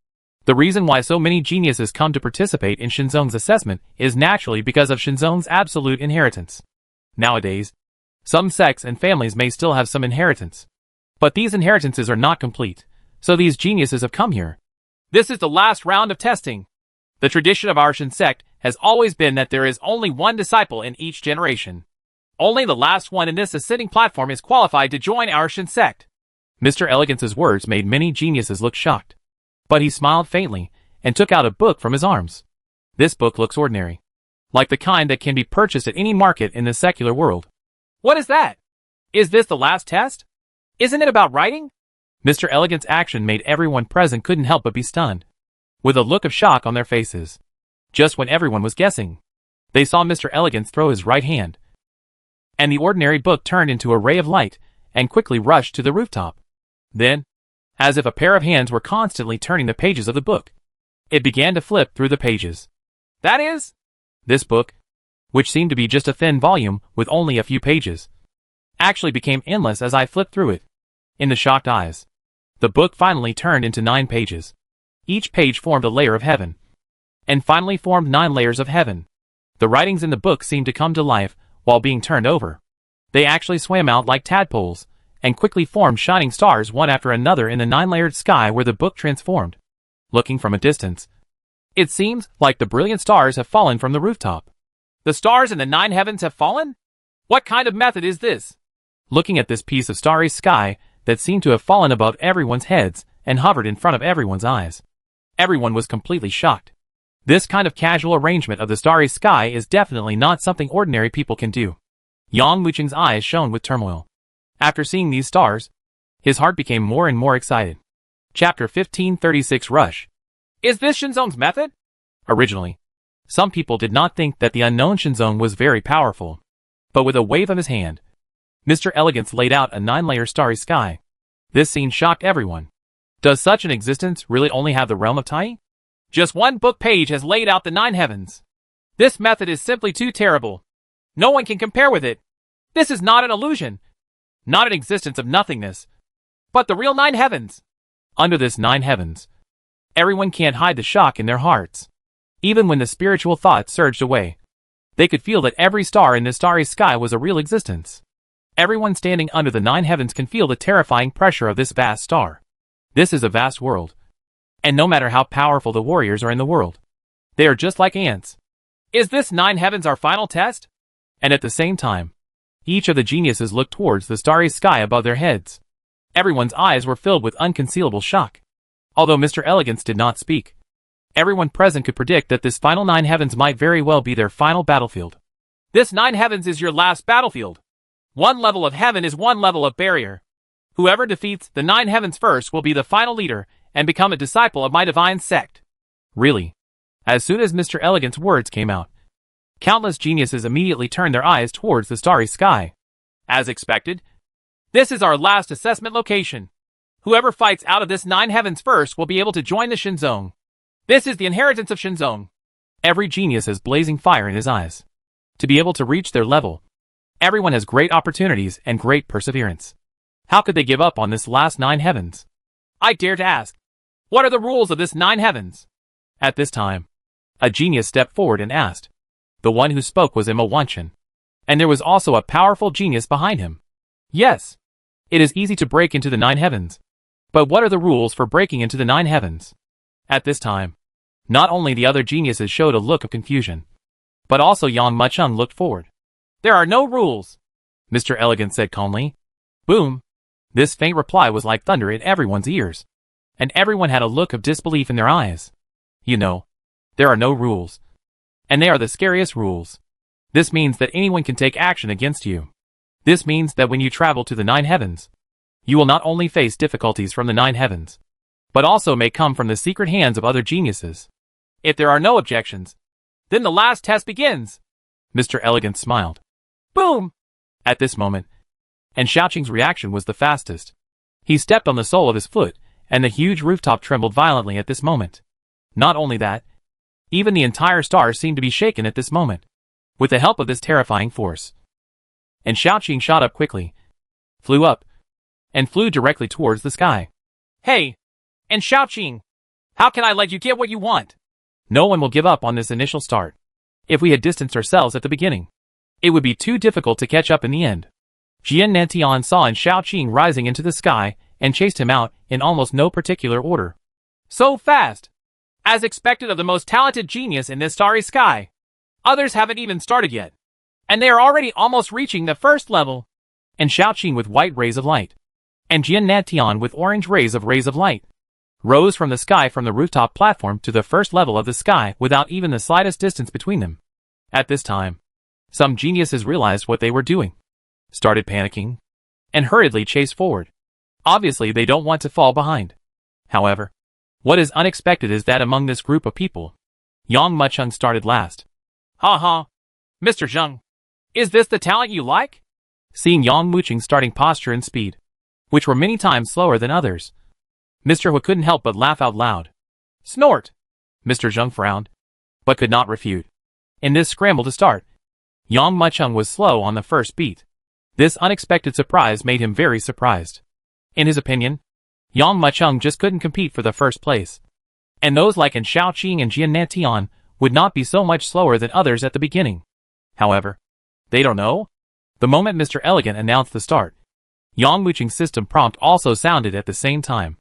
The reason why so many geniuses come to participate in Shenzong's assessment is naturally because of Shenzong's absolute inheritance. Nowadays, some sects and families may still have some inheritance. But these inheritances are not complete, so these geniuses have come here. This is the last round of testing. The tradition of our Shen sect has always been that there is only one disciple in each generation. Only the last one in this ascending platform is qualified to join our Shen sect. Mr. Elegance's words made many geniuses look shocked. But he smiled faintly, and took out a book from his arms. This book looks ordinary. Like the kind that can be purchased at any market in the secular world. What is that? Is this the last test? Isn't it about writing? Mr. Elegant's action made everyone present couldn't help but be stunned. With a look of shock on their faces. Just when everyone was guessing, they saw Mr. Elegance throw his right hand. And the ordinary book turned into a ray of light, and quickly rushed to the rooftop. Then, as if a pair of hands were constantly turning the pages of the book, it began to flip through the pages. That is? This book, which seemed to be just a thin volume with only a few pages, actually became endless as I flipped through it. In the shocked eyes, the book finally turned into 9 pages. Each page formed a layer of heaven, and finally formed 9 layers of heaven. The writings in the book seemed to come to life while being turned over. They actually swam out like tadpoles, and quickly formed shining stars one after another in the 9-layered sky where the book transformed. Looking from a distance, it seems like the brilliant stars have fallen from the rooftop. The stars in the 9 heavens have fallen? What kind of method is this? Looking at this piece of starry sky that seemed to have fallen above everyone's heads and hovered in front of everyone's eyes, everyone was completely shocked. This kind of casual arrangement of the starry sky is definitely not something ordinary people can do. Yang Mucheng's eyes shone with turmoil. After seeing these stars, his heart became more and more excited. Chapter 1536 Rush. Is this Shenzong's method? Originally, some people did not think that the unknown Shenzong was very powerful. But with a wave of his hand, Mr. Elegance laid out a 9-layer starry sky. This scene shocked everyone. Does such an existence really only have the realm of Tai? Just one book page has laid out the 9 heavens. This method is simply too terrible. No one can compare with it. This is not an illusion. Not an existence of nothingness. But the real 9 heavens. Under this 9 heavens, everyone can't hide the shock in their hearts. Even when the spiritual thoughts surged away, they could feel that every star in this starry sky was a real existence. Everyone standing under the 9 heavens can feel the terrifying pressure of this vast star. This is a vast world. And no matter how powerful the warriors are in the world, they are just like ants. Is this 9 heavens our final test? And at the same time, each of the geniuses looked towards the starry sky above their heads. Everyone's eyes were filled with unconcealable shock. Although Mr. Elegance did not speak, everyone present could predict that this final 9 heavens might very well be their final battlefield. This 9 heavens is your last battlefield. One level of heaven is one level of barrier. Whoever defeats the 9 heavens first will be the final leader and become a disciple of my divine sect. Really? As soon as Mr. Elegant's words came out, countless geniuses immediately turned their eyes towards the starry sky. As expected, this is our last assessment location. Whoever fights out of this 9 heavens first will be able to join the Shinzong. This is the inheritance of Shinzong. Every genius has blazing fire in his eyes. To be able to reach their level, everyone has great opportunities and great perseverance. How could they give up on this last 9 heavens? I dare to ask, what are the rules of this 9 heavens? At this time, a genius stepped forward and asked. The one who spoke was Emma Wanchin. And there was also a powerful genius behind him. Yes, it is easy to break into the 9 heavens. But what are the rules for breaking into the 9 heavens? At this time, not only the other geniuses showed a look of confusion, but also Yang Muchung looked forward. There are no rules, Mr. Elegant said calmly. Boom! This faint reply was like thunder in everyone's ears. And everyone had a look of disbelief in their eyes. You know, there are no rules. And they are the scariest rules. This means that anyone can take action against you. This means that when you travel to the 9 heavens, you will not only face difficulties from the 9 heavens, but also may come from the secret hands of other geniuses. If there are no objections, then the last test begins. Mr. Elegant smiled. Boom! At this moment, and Xiaoqing's reaction was the fastest. He stepped on the sole of his foot, and the huge rooftop trembled violently at this moment. Not only that, even the entire star seemed to be shaken at this moment, with the help of this terrifying force. And Xiaoqing shot up quickly, flew up, and flew directly towards the sky. Hey! And Xiaoqing! How can I let you get what you want? No one will give up on this initial start. If we had distanced ourselves at the beginning, it would be too difficult to catch up in the end. Jian Nantian saw in Xiaoqing rising into the sky and chased him out in almost no particular order. So fast! As expected of the most talented genius in this starry sky. Others haven't even started yet. And they are already almost reaching the first level. And Xiaoqing with white rays of light, and Jian Nantian with orange rays of light, rose from the sky from the rooftop platform to the first level of the sky without even the slightest distance between them. At this time, some geniuses realized what they were doing, started panicking, and hurriedly chased forward. Obviously, they don't want to fall behind. However, what is unexpected is that among this group of people, Yang Muchung started last. Ha ha! Mr. Zheng, is this the talent you like? Seeing Yang Muchung's starting posture and speed, which were many times slower than others, Mr. Hu couldn't help but laugh out loud. Snort! Mr. Zheng frowned, but could not refute. In this scramble to start, Yang Muchung was slow on the first beat. This unexpected surprise made him very surprised. In his opinion, Yang Muchung just couldn't compete for the first place. And those like Xiaoqing and Jian Nantian would not be so much slower than others at the beginning. However, they don't know. The moment Mr. Elegant announced the start, Yang Muchung's system prompt also sounded at the same time.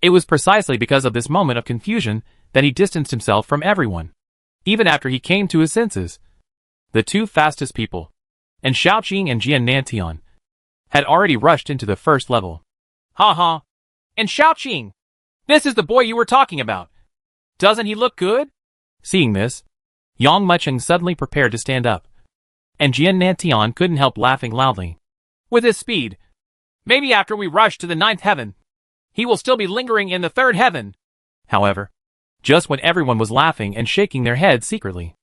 It was precisely because of this moment of confusion that he distanced himself from everyone. Even after he came to his senses, the two fastest people, and Xiaoqing and Jian Nantian, had already rushed into the first level. Ha ha! And Xiaoqing! This is the boy you were talking about. Doesn't he look good? Seeing this, Yang Muchung suddenly prepared to stand up, and Jian Nantian couldn't help laughing loudly. With his speed, maybe after we rush to the 9th heaven, he will still be lingering in the 3rd heaven. However, just when everyone was laughing and shaking their heads secretly,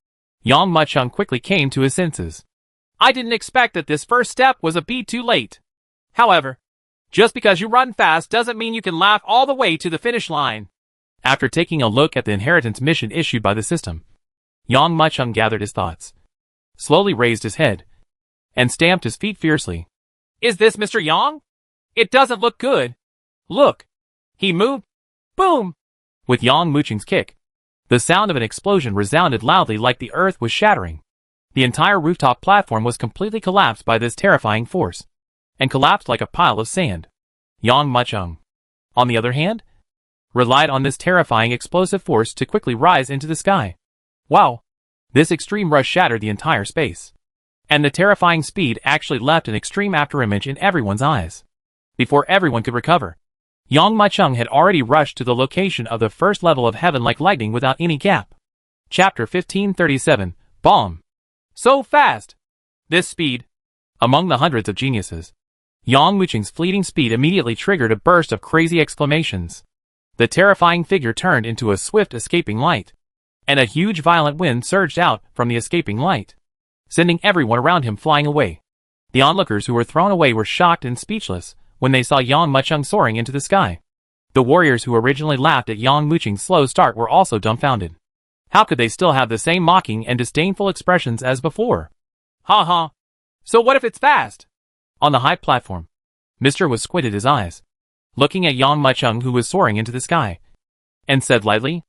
Yang Muchung quickly came to his senses. I didn't expect that this first step was a bit too late. However, just because you run fast doesn't mean you can laugh all the way to the finish line. After taking a look at the inheritance mission issued by the system, Yang Muchung gathered his thoughts, slowly raised his head, and stamped his feet fiercely. Is this Mr. Yang? It doesn't look good. Look. He moved. Boom! With Yang Muchung's kick, the sound of an explosion resounded loudly like the earth was shattering. The entire rooftop platform was completely collapsed by this terrifying force, and collapsed like a pile of sand. Yang Muchung, on the other hand, relied on this terrifying explosive force to quickly rise into the sky. Wow! This extreme rush shattered the entire space, and the terrifying speed actually left an extreme afterimage in everyone's eyes. Before everyone could recover, Yang Muchung had already rushed to the location of the first level of heaven like lightning without any gap. Chapter 1537, Bomb. So fast! This speed. Among the hundreds of geniuses, Yang Muchung's fleeting speed immediately triggered a burst of crazy exclamations. The terrifying figure turned into a swift escaping light, and a huge violent wind surged out from the escaping light, sending everyone around him flying away. The onlookers who were thrown away were shocked and speechless when they saw Yang Muchung soaring into the sky. The warriors who originally laughed at Yang Muchung's slow start were also dumbfounded. How could they still have the same mocking and disdainful expressions as before? Ha ha. So what if it's fast? On the high platform, Mr. was squinted his eyes, looking at Yang Muchung who was soaring into the sky, and said lightly,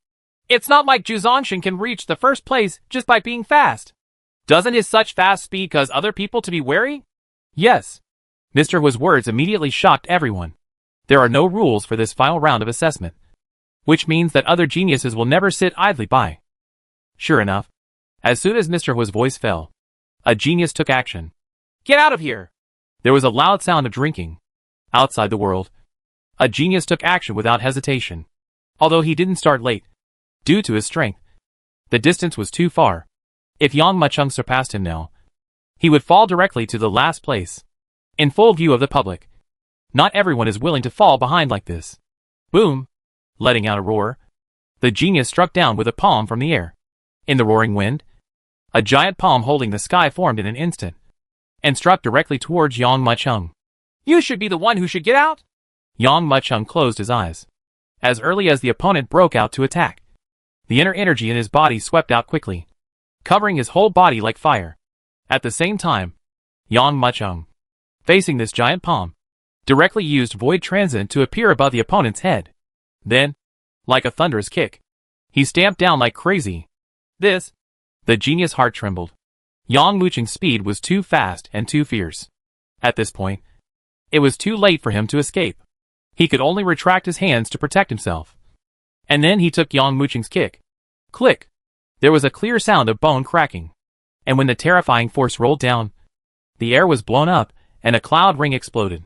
It's not like Zhu Zhanshan can reach the first place just by being fast. Doesn't his such fast speed cause other people to be wary? Yes. Mr. Hu's words immediately shocked everyone. There are no rules for this final round of assessment, which means that other geniuses will never sit idly by. Sure enough, as soon as Mr. Hu's voice fell, a genius took action. Get out of here! There was a loud sound of drinking. Outside the world, a genius took action without hesitation. Although he didn't start late, due to his strength, the distance was too far. If Yang Muchung surpassed him now, he would fall directly to the last place, in full view of the public. Not everyone is willing to fall behind like this. Boom! Letting out a roar, the genius struck down with a palm from the air. In the roaring wind, a giant palm holding the sky formed in an instant, and struck directly towards Yang Muchung. You should be the one who should get out! Yang Muchung closed his eyes. As early as the opponent broke out to attack, the inner energy in his body swept out quickly, covering his whole body like fire. At the same time, Yang Muchung, facing this giant palm, directly used void transit to appear above the opponent's head. Then, like a thunderous kick, he stamped down like crazy. The genius' heart trembled. Yang Muchung's speed was too fast and too fierce. At this point, it was too late for him to escape. He could only retract his hands to protect himself. And then he took Yang Muchung's kick. Click! There was a clear sound of bone cracking. And when the terrifying force rolled down, the air was blown up, and a cloud ring exploded.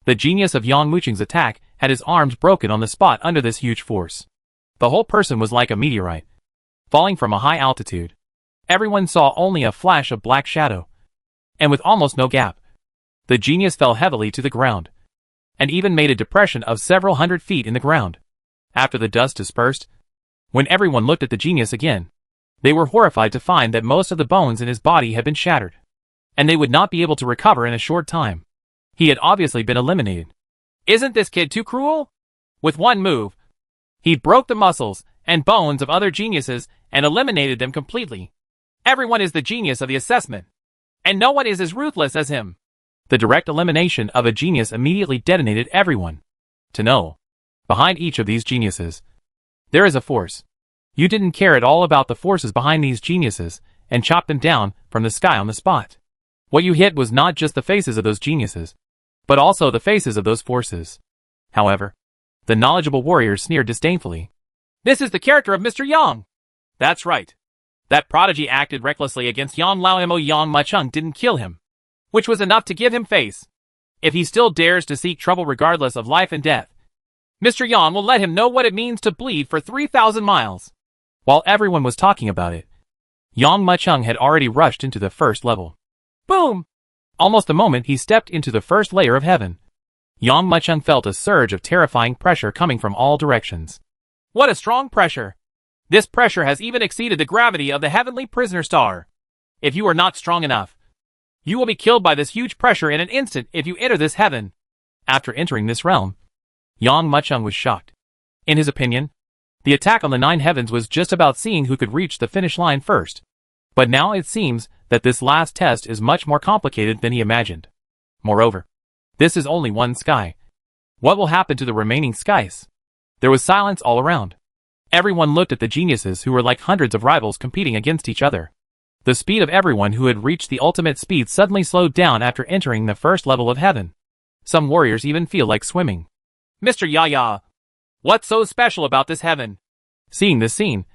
The genius of Yang Muchung's attack had his arms broken on the spot under this huge force. The whole person was like a meteorite, falling from a high altitude. Everyone saw only a flash of black shadow, and with almost no gap, the genius fell heavily to the ground, and even made a depression of several hundred feet in the ground. After the dust dispersed, when everyone looked at the genius again, they were horrified to find that most of the bones in his body had been shattered, and they would not be able to recover in a short time. He had obviously been eliminated. Isn't this kid too cruel? With one move, he broke the muscles and bones of other geniuses and eliminated them completely. Everyone is the genius of the assessment, and no one is as ruthless as him. The direct elimination of a genius immediately detonated everyone. To know, behind each of these geniuses, there is a force. You didn't care at all about the forces behind these geniuses, and chopped them down from the sky on the spot. What you hit was not just the faces of those geniuses, but also the faces of those forces. However, the knowledgeable warrior sneered disdainfully. This is the character of Mr. Yang. That's right. That prodigy acted recklessly against Yang Lao Mo. Yang Muchung didn't kill him, which was enough to give him face. If he still dares to seek trouble regardless of life and death, Mr. Yang will let him know what it means to bleed for 3,000 miles. While everyone was talking about it, Yang Muchung had already rushed into the first level. Boom! Almost the moment he stepped into the first layer of heaven, Yang Muchung felt a surge of terrifying pressure coming from all directions. What a strong pressure! This pressure has even exceeded the gravity of the heavenly prisoner star. If you are not strong enough, You will be killed by this huge pressure in an instant if you enter this heaven. After entering this realm, Yang Muchung was shocked. In his opinion, the attack on the 9 heavens was just about seeing who could reach the finish line first. But now it seems that this last test is much more complicated than he imagined. Moreover, this is only one sky. What will happen to the remaining skies? There was silence all around. Everyone looked at the geniuses who were like hundreds of rivals competing against each other. The speed of everyone who had reached the ultimate speed suddenly slowed down after entering the first level of heaven. Some warriors even feel like swimming. Mr. Yaya, what's so special about this heaven? Seeing this scene,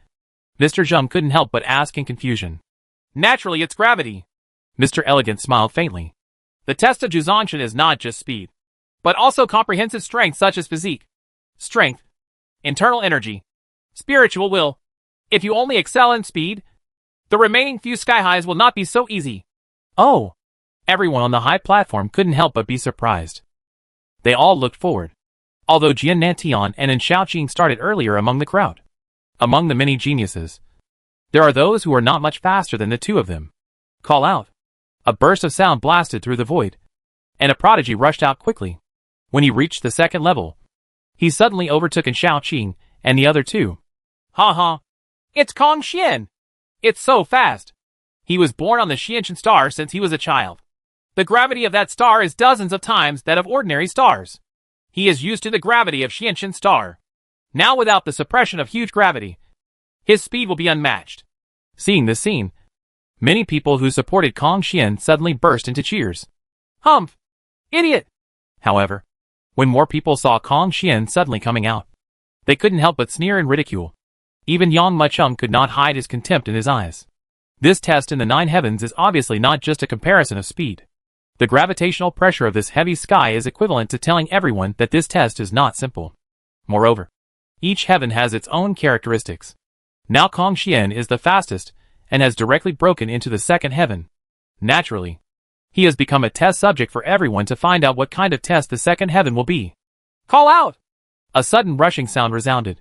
Mr. Zheng couldn't help but ask in confusion. Naturally, it's gravity. Mr. Elegant smiled faintly. The test of Juzanshan is not just speed, but also comprehensive strength such as physique, strength, internal energy, spiritual will. If you only excel in speed, the remaining few sky highs will not be so easy. Oh! Everyone on the high platform couldn't help but be surprised. They all looked forward. Although Jian Nantian and An Shaoqing started earlier among the crowd. Among the many geniuses, there are those who are not much faster than the two of them. Call out. A burst of sound blasted through the void, and a prodigy rushed out quickly. When he reached the second level, he suddenly overtook An Shaoqing and the other two. Ha ha! It's Kong Xian! It's so fast! He was born on the Xiantian star since he was a child. The gravity of that star is dozens of times that of ordinary stars. He is used to the gravity of Xiantian star. Now without the suppression of huge gravity, his speed will be unmatched. Seeing this scene, many people who supported Kong Xian suddenly burst into cheers. Humph! Idiot! However, when more people saw Kong Xian suddenly coming out, they couldn't help but sneer and ridicule. Even Yang Muchung could not hide his contempt in his eyes. This test in the 9 heavens is obviously not just a comparison of speed. The gravitational pressure of this heavy sky is equivalent to telling everyone that this test is not simple. Moreover, each heaven has its own characteristics. Now Kong Xian is the fastest and has directly broken into the second heaven. Naturally, he has become a test subject for everyone to find out what kind of test the second heaven will be. Call out! A sudden rushing sound resounded,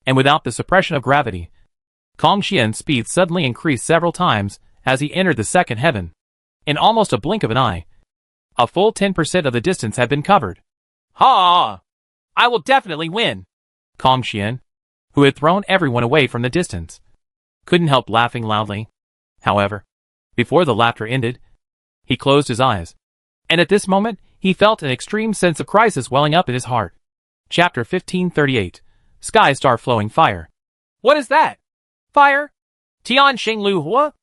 and without the suppression of gravity, Kong Xian's speed suddenly increased several times as he entered the second heaven. In almost a blink of an eye, a full 10% of the distance had been covered. Ha! I will definitely win! Kong Xian, who had thrown everyone away from the distance, couldn't help laughing loudly. However, before the laughter ended, he closed his eyes, and at this moment he felt an extreme sense of crisis welling up in his heart. Chapter 1538, Sky Star Flowing Fire. What is that? Fire? Tian Xing Lu Hua?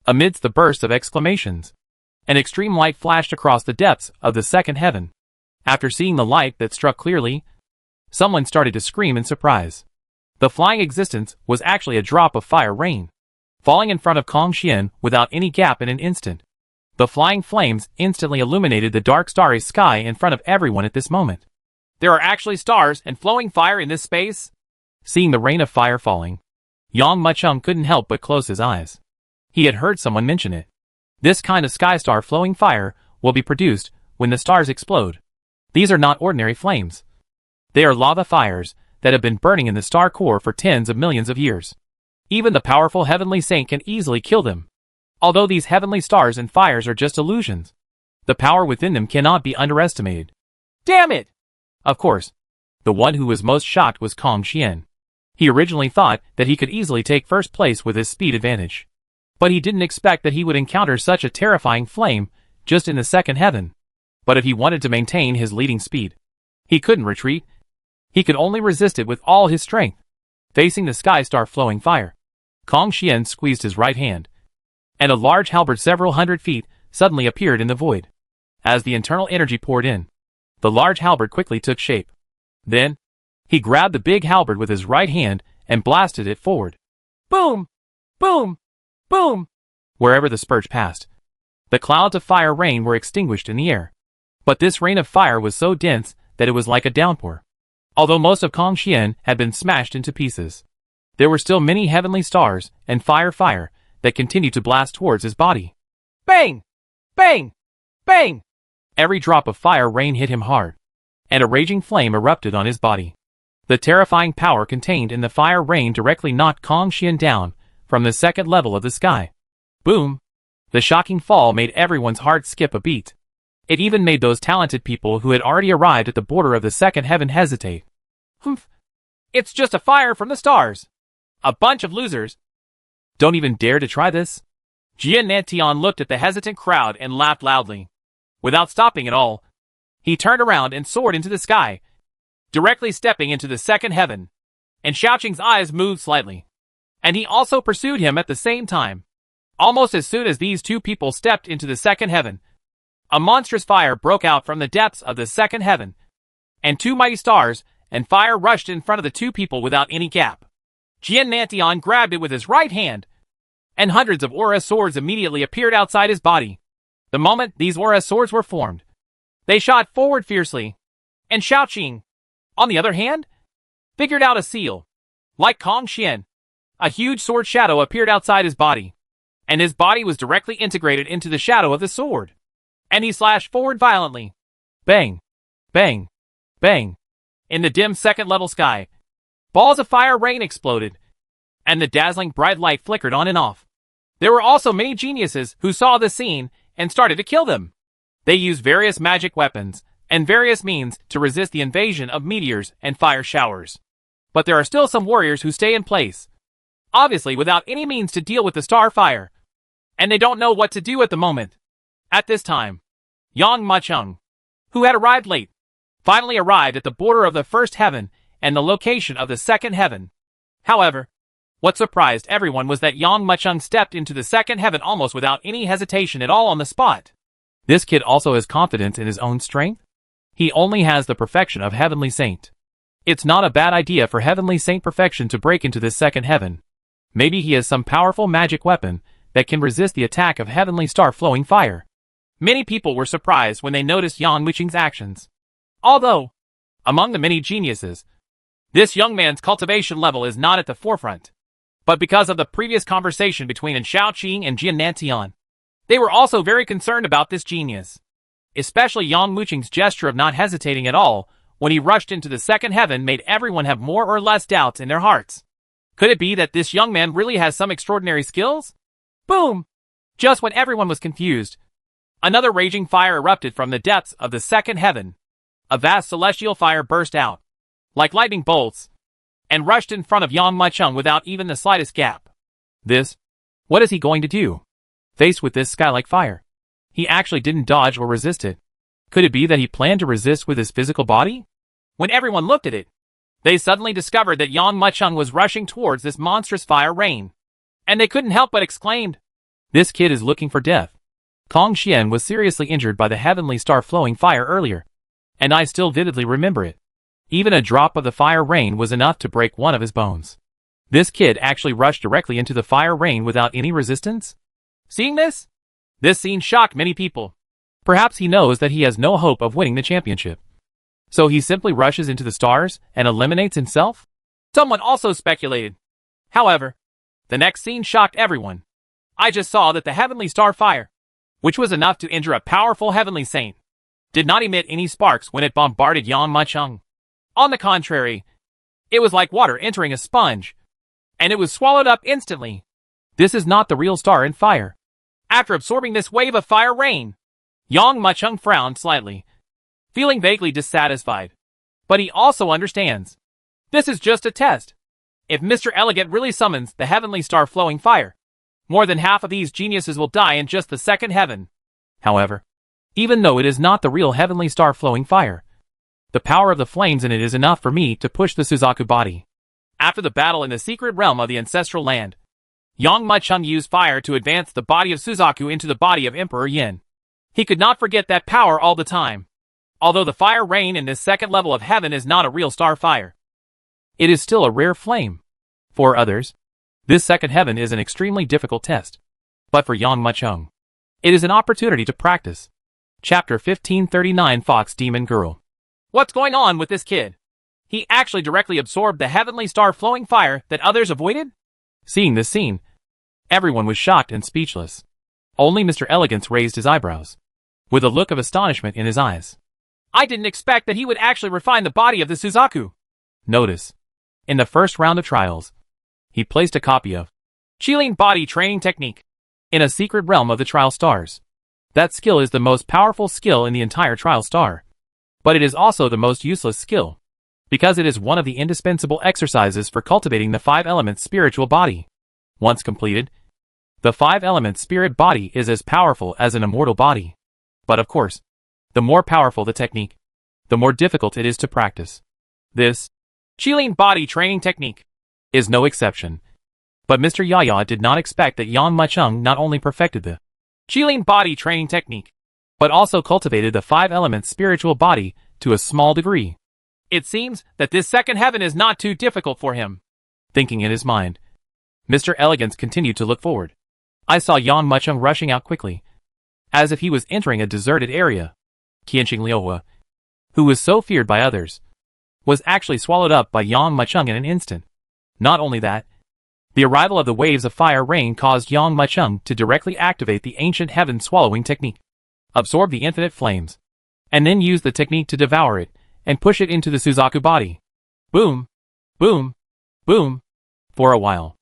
Amidst the burst of exclamations, an extreme light flashed across the depths of the second heaven. After seeing the light that struck clearly, someone started to scream in surprise. The flying existence was actually a drop of fire rain, falling in front of Kong Xian without any gap in an instant. The flying flames instantly illuminated the dark starry sky in front of everyone at this moment. There are actually stars and flowing fire in this space? Seeing the rain of fire falling, Yang Muchung couldn't help but close his eyes. He had heard someone mention it. This kind of sky star flowing fire will be produced when the stars explode. These are not ordinary flames. They are lava fires that have been burning in the star core for tens of millions of years. Even the powerful heavenly saint can easily kill them. Although these heavenly stars and fires are just illusions, the power within them cannot be underestimated. Damn it! Of course, the one who was most shocked was Kong Xian. He originally thought that he could easily take first place with his speed advantage. But he didn't expect that he would encounter such a terrifying flame just in the second heaven. But if he wanted to maintain his leading speed, he couldn't retreat. He could only resist it with all his strength. Facing the sky star flowing fire, Kong Xian squeezed his right hand, and a large halberd several hundred feet suddenly appeared in the void. As the internal energy poured in, the large halberd quickly took shape. Then, he grabbed the big halberd with his right hand and blasted it forward. Boom! Boom! Boom! Wherever the spurge passed, the clouds of fire rain were extinguished in the air. But this rain of fire was so dense that it was like a downpour. Although most of Kong Xian had been smashed into pieces, there were still many heavenly stars and fire that continued to blast towards his body. Bang! Bang! Bang! Every drop of fire rain hit him hard, and a raging flame erupted on his body. The terrifying power contained in the fire rain directly knocked Kong Xian down from the second level of the sky. Boom! The shocking fall made everyone's heart skip a beat. It even made those talented people who had already arrived at the border of the second heaven hesitate. Humph. It's just a fire from the stars. A bunch of losers. Don't even dare to try this. Jian looked at the hesitant crowd and laughed loudly. Without stopping at all, he turned around and soared into the sky, directly stepping into the second heaven. And Xiaoqing's eyes moved slightly. And he also pursued him at the same time. Almost as soon as these two people stepped into the second heaven, a monstrous fire broke out from the depths of the second heaven, and two mighty stars and fire rushed in front of the two people without any gap. Jian grabbed it with his right hand, and hundreds of aura swords immediately appeared outside his body. The moment these aura swords were formed, they shot forward fiercely, and Xiaoqing, on the other hand, figured out a seal. Like Kong Xian, a huge sword shadow appeared outside his body, and his body was directly integrated into the shadow of the sword. And he slashed forward violently. Bang! Bang! Bang! In the dim second-level sky, balls of fire rain exploded, and the dazzling bright light flickered on and off. There were also many geniuses who saw the scene and started to kill them. They used various magic weapons and various means to resist the invasion of meteors and fire showers. But there are still some warriors who stay in place, obviously without any means to deal with the star fire, and they don't know what to do at the moment. At this time, Yang Macheng, who had arrived late, finally arrived at the border of the first heaven and the location of the second heaven. However, what surprised everyone was that Yang Macheng stepped into the second heaven almost without any hesitation at all on the spot. This kid also has confidence in his own strength. He only has the perfection of Heavenly Saint. It's not a bad idea for Heavenly Saint perfection to break into this second heaven. Maybe he has some powerful magic weapon that can resist the attack of Heavenly Star flowing fire. Many people were surprised when they noticed Yang Macheng's actions. Although, among the many geniuses, this young man's cultivation level is not at the forefront. But because of the previous conversation between Xiaoqing and Jian, they were also very concerned about this genius. Especially Yang Macheng's gesture of not hesitating at all when he rushed into the second heaven made everyone have more or less doubts in their hearts. Could it be that this young man really has some extraordinary skills? Boom! Just when everyone was confused, another raging fire erupted from the depths of the second heaven. A vast celestial fire burst out, like lightning bolts, and rushed in front of Yang Macheng without even the slightest gap. What is he going to do? Faced with this sky-like fire, he actually didn't dodge or resist it. Could it be that he planned to resist with his physical body? When everyone looked at it, they suddenly discovered that Yang Macheng was rushing towards this monstrous fire rain. And they couldn't help but exclaim, "This kid is looking for death." Kong Xian was seriously injured by the heavenly star flowing fire earlier, and I still vividly remember it. Even a drop of the fire rain was enough to break one of his bones. This kid actually rushed directly into the fire rain without any resistance? Seeing this scene shocked many people. Perhaps he knows that he has no hope of winning the championship. So he simply rushes into the stars and eliminates himself? Someone also speculated. However, the next scene shocked everyone. I just saw that the heavenly star fire, which was enough to injure a powerful heavenly saint, did not emit any sparks when it bombarded Yang Macheng. On the contrary, it was like water entering a sponge, and it was swallowed up instantly. This is not the real star and fire. After absorbing this wave of fire rain, Yang Macheng frowned slightly, feeling vaguely dissatisfied. But he also understands. This is just a test. If Mr. Elegant really summons the heavenly star flowing fire, more than half of these geniuses will die in just the second heaven. However, even though it is not the real heavenly star flowing fire, the power of the flames in it is enough for me to push the Suzaku body. After the battle in the secret realm of the ancestral land, Yang Macheng used fire to advance the body of Suzaku into the body of Emperor Yin. He could not forget that power all the time. Although the fire rain in this second level of heaven is not a real star fire, it is still a rare flame. For others, this second heaven is an extremely difficult test. But for Yang Macheng, it is an opportunity to practice. Chapter 1539 Fox Demon Girl. What's going on with this kid? He actually directly absorbed the heavenly star flowing fire that others avoided? Seeing this scene, everyone was shocked and speechless. Only Mr. Elegance raised his eyebrows, with a look of astonishment in his eyes. I didn't expect that he would actually refine the body of the Suzaku. Notice, in the first round of trials, he placed a copy of Qilin Body Training Technique in a secret realm of the trial stars. That skill is the most powerful skill in the entire trial star. But it is also the most useless skill, because it is one of the indispensable exercises for cultivating the 5-element spiritual body. Once completed, the 5-element spirit body is as powerful as an immortal body. But of course, the more powerful the technique, the more difficult it is to practice. This Qilin body training technique is no exception. But Mr. Yaya did not expect that Yang Macheng not only perfected the Qilin body training technique, but also cultivated the 5-element spiritual body to a small degree. It seems that this second heaven is not too difficult for him. Thinking in his mind, Mr. Elegance continued to look forward. I saw Yang Macheng rushing out quickly, as if he was entering a deserted area. Qianqing Liuhua, who was so feared by others, was actually swallowed up by Yang Macheng in an instant. Not only that, the arrival of the waves of fire rain caused Yang Macheng to directly activate the ancient heaven swallowing technique, absorb the infinite flames, and then use the technique to devour it and push it into the Suzaku body. Boom, boom, boom. For a while,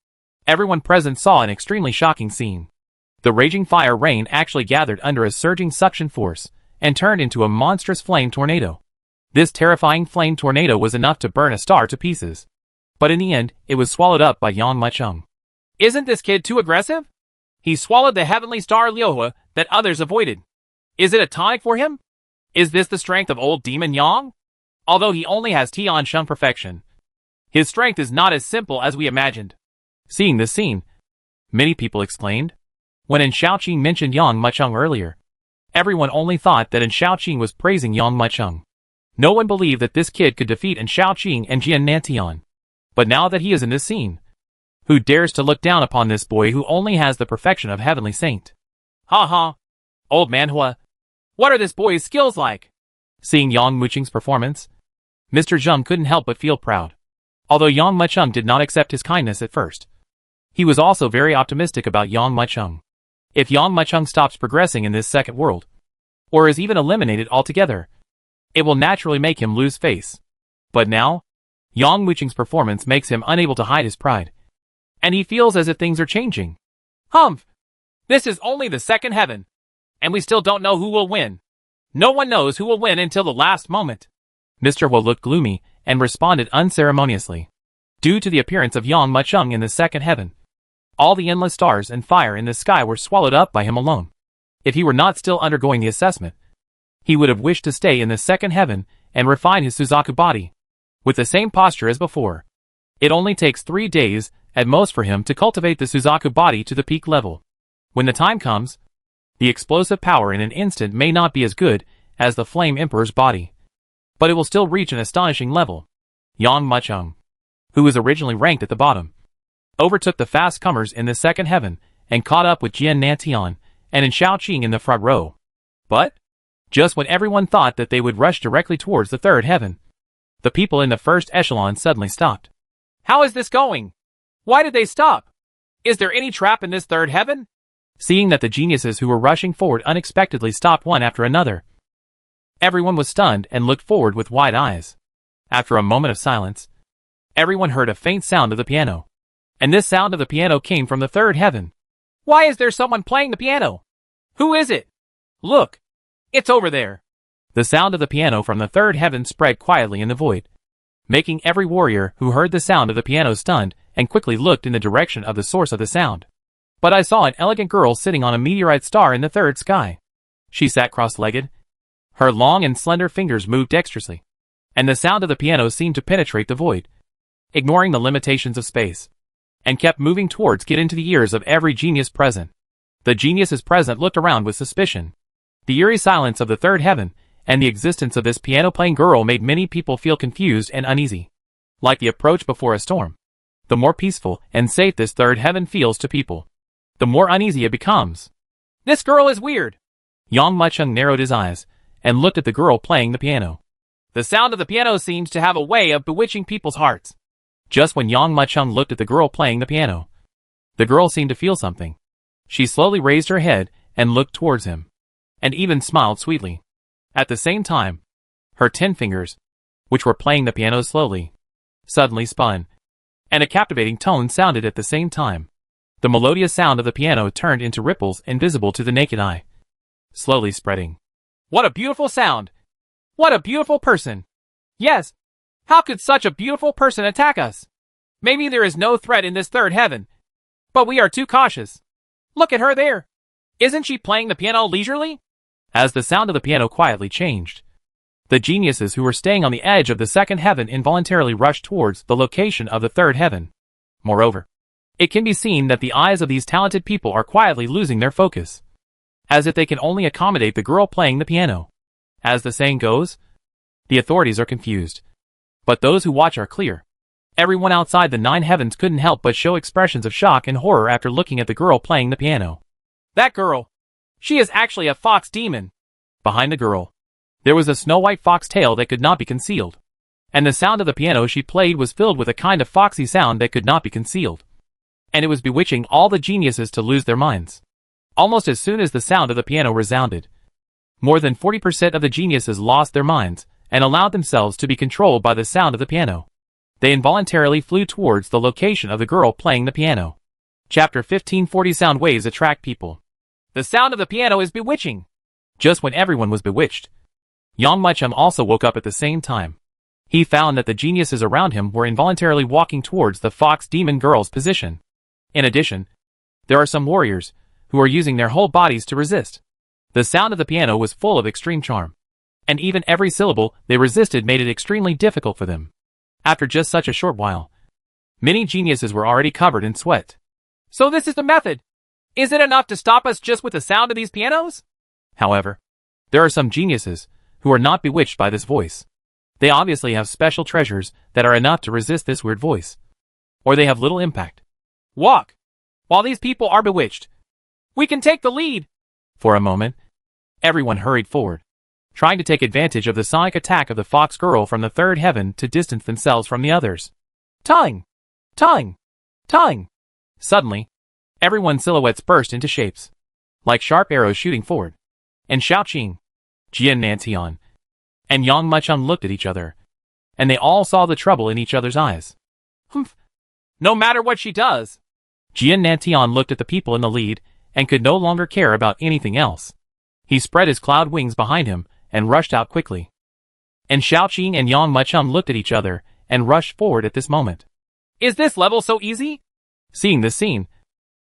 everyone present saw an extremely shocking scene. The raging fire rain actually gathered under a surging suction force and turned into a monstrous flame tornado. This terrifying flame tornado was enough to burn a star to pieces. But in the end, it was swallowed up by Yang Macheng. Isn't this kid too aggressive? He swallowed the heavenly star Liuhua that others avoided. Is it a tonic for him? Is this the strength of old demon Yang? Although he only has Tiansheng perfection, his strength is not as simple as we imagined. Seeing this scene, many people exclaimed. When In Shaoqing mentioned Yang Macheng earlier, everyone only thought that In Shaoqing was praising Yang Macheng. No one believed that this kid could defeat In Shaoqing and Jian Nantian. But now that he is in this scene, who dares to look down upon this boy who only has the perfection of heavenly saint? Ha ha. Old man Hua, what are this boy's skills like? Seeing Yang Macheng's performance, Mr. Zheng couldn't help but feel proud. Although Yang Macheng did not accept his kindness at first, he was also very optimistic about Yang Macheng. If Yang Macheng stops progressing in this second world, or is even eliminated altogether, it will naturally make him lose face. But now, Yang Macheng's performance makes him unable to hide his pride, and he feels as if things are changing. Humph! This is only the second heaven, and we still don't know who will win. No one knows who will win until the last moment. Mr. Hua looked gloomy and responded unceremoniously. Due to the appearance of Yang Macheng in the second heaven, all the endless stars and fire in the sky were swallowed up by him alone. If he were not still undergoing the assessment, he would have wished to stay in the second heaven and refine his Suzaku body with the same posture as before. It only takes 3 days at most for him to cultivate the Suzaku body to the peak level. When the time comes, the explosive power in an instant may not be as good as the Flame Emperor's body, but it will still reach an astonishing level. Yang Macheng, who was originally ranked at the bottom, overtook the fast comers in the second heaven and caught up with Jian Nantian and In Shaoqing in the front row. But, just when everyone thought that they would rush directly towards the third heaven, the people in the first echelon suddenly stopped. How is this going? Why did they stop? Is there any trap in this third heaven? Seeing that the geniuses who were rushing forward unexpectedly stopped one after another, everyone was stunned and looked forward with wide eyes. After a moment of silence, everyone heard a faint sound of the piano. And this sound of the piano came from the third heaven. Why is there someone playing the piano? Who is it? Look! It's over there! The sound of the piano from the third heaven spread quietly in the void, making every warrior who heard the sound of the piano stunned and quickly looked in the direction of the source of the sound. But I saw an elegant girl sitting on a meteorite star in the third sky. She sat cross-legged. Her long and slender fingers moved dexterously, and the sound of the piano seemed to penetrate the void, ignoring the limitations of space, and kept moving towards get into the ears of every genius present. The geniuses present looked around with suspicion. The eerie silence of the third heaven and the existence of this piano-playing girl made many people feel confused and uneasy. Like the approach before a storm, the more peaceful and safe this third heaven feels to people, the more uneasy it becomes. This girl is weird. Yang Macheng narrowed his eyes and looked at the girl playing the piano. The sound of the piano seems to have a way of bewitching people's hearts. Just when Yang Macheng looked at the girl playing the piano, the girl seemed to feel something. She slowly raised her head and looked towards him, and even smiled sweetly. At the same time, her 10 fingers, which were playing the piano slowly, suddenly spun, and a captivating tone sounded at the same time. The melodious sound of the piano turned into ripples invisible to the naked eye, slowly spreading. What a beautiful sound! What a beautiful person! Yes! How could such a beautiful person attack us? Maybe there is no threat in this third heaven, but we are too cautious. Look at her there! Isn't she playing the piano leisurely? As the sound of the piano quietly changed, the geniuses who were staying on the edge of the second heaven involuntarily rushed towards the location of the third heaven. Moreover, it can be seen that the eyes of these talented people are quietly losing their focus, as if they can only accommodate the girl playing the piano. As the saying goes, the authorities are confused, but those who watch are clear. Everyone outside the 9 heavens couldn't help but show expressions of shock and horror after looking at the girl playing the piano. That girl! She is actually a fox demon! Behind the girl, there was a snow-white fox tail that could not be concealed, and the sound of the piano she played was filled with a kind of foxy sound that could not be concealed, and it was bewitching all the geniuses to lose their minds. Almost as soon as the sound of the piano resounded, more than 40% of the geniuses lost their minds and allowed themselves to be controlled by the sound of the piano. They involuntarily flew towards the location of the girl playing the piano. Chapter 1540 Sound Waves Attract People. The sound of the piano is bewitching. Just when everyone was bewitched, Yang Muchum also woke up at the same time. He found that the geniuses around him were involuntarily walking towards the fox demon girl's position. In addition, there are some warriors who are using their whole bodies to resist. The sound of the piano was full of extreme charm, and even every syllable they resisted made it extremely difficult for them. After just such a short while, many geniuses were already covered in sweat. So this is the method! Is it enough to stop us just with the sound of these pianos? However, there are some geniuses who are not bewitched by this voice. They obviously have special treasures that are enough to resist this weird voice, or they have little impact. Walk! While these people are bewitched, we can take the lead! For a moment, everyone hurried forward, trying to take advantage of the sonic attack of the fox girl from the third heaven to distance themselves from the others. Ting! Ting! Ting! Suddenly, everyone's silhouettes burst into shapes, like sharp arrows shooting forward. And Xiaoqing, Jian Nantian, and Yang Muchum looked at each other, and they all saw the trouble in each other's eyes. Humph! No matter what she does! Jian Nantian looked at the people in the lead and could no longer care about anything else. He spread his cloud wings behind him and rushed out quickly. And Xiaoqing and Yang Muchum looked at each other and rushed forward at this moment. Is this level so easy? Seeing this scene,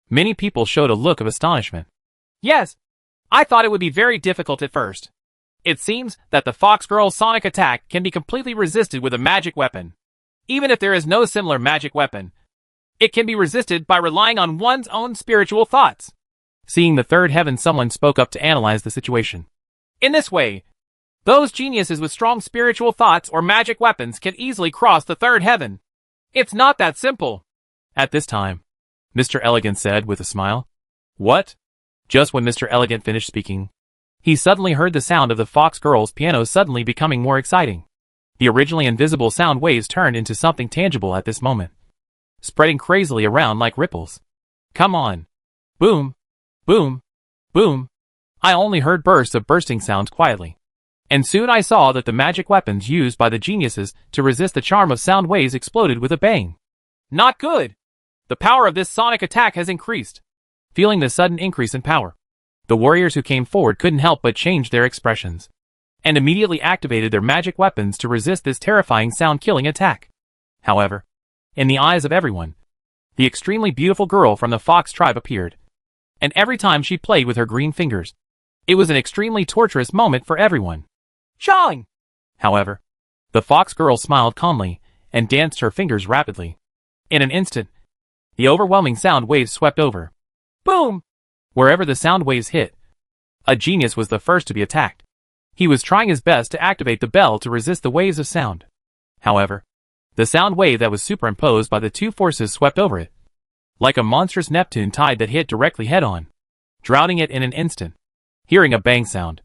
many people showed a look of astonishment. Yes, I thought it would be very difficult at first. It seems that the fox girl's sonic attack can be completely resisted with a magic weapon. Even if there is no similar magic weapon, it can be resisted by relying on one's own spiritual thoughts. Seeing the third heaven, someone spoke up to analyze the situation. In this way, those geniuses with strong spiritual thoughts or magic weapons can easily cross the third heaven. It's not that simple. At this time, Mr. Elegant said with a smile. What? Just when Mr. Elegant finished speaking, he suddenly heard the sound of the fox girl's piano suddenly becoming more exciting. The originally invisible sound waves turned into something tangible at this moment, spreading crazily around like ripples. Come on. Boom. Boom. Boom. I only heard bursts of bursting sounds quietly. And soon I saw that the magic weapons used by the geniuses to resist the charm of sound waves exploded with a bang. Not good. The power of this sonic attack has increased. Feeling the sudden increase in power, the warriors who came forward couldn't help but change their expressions, and immediately activated their magic weapons to resist this terrifying sound-killing attack. However, in the eyes of everyone, the extremely beautiful girl from the fox tribe appeared, and every time she played with her green fingers, it was an extremely torturous moment for everyone. Chang! However, the fox girl smiled calmly and danced her fingers rapidly. In an instant, the overwhelming sound waves swept over. Boom! Wherever the sound waves hit, a genius was the first to be attacked. He was trying his best to activate the bell to resist the waves of sound. However, the sound wave that was superimposed by the two forces swept over it, like a monstrous Neptune tide that hit directly head-on, drowning it in an instant. Hearing a bang sound,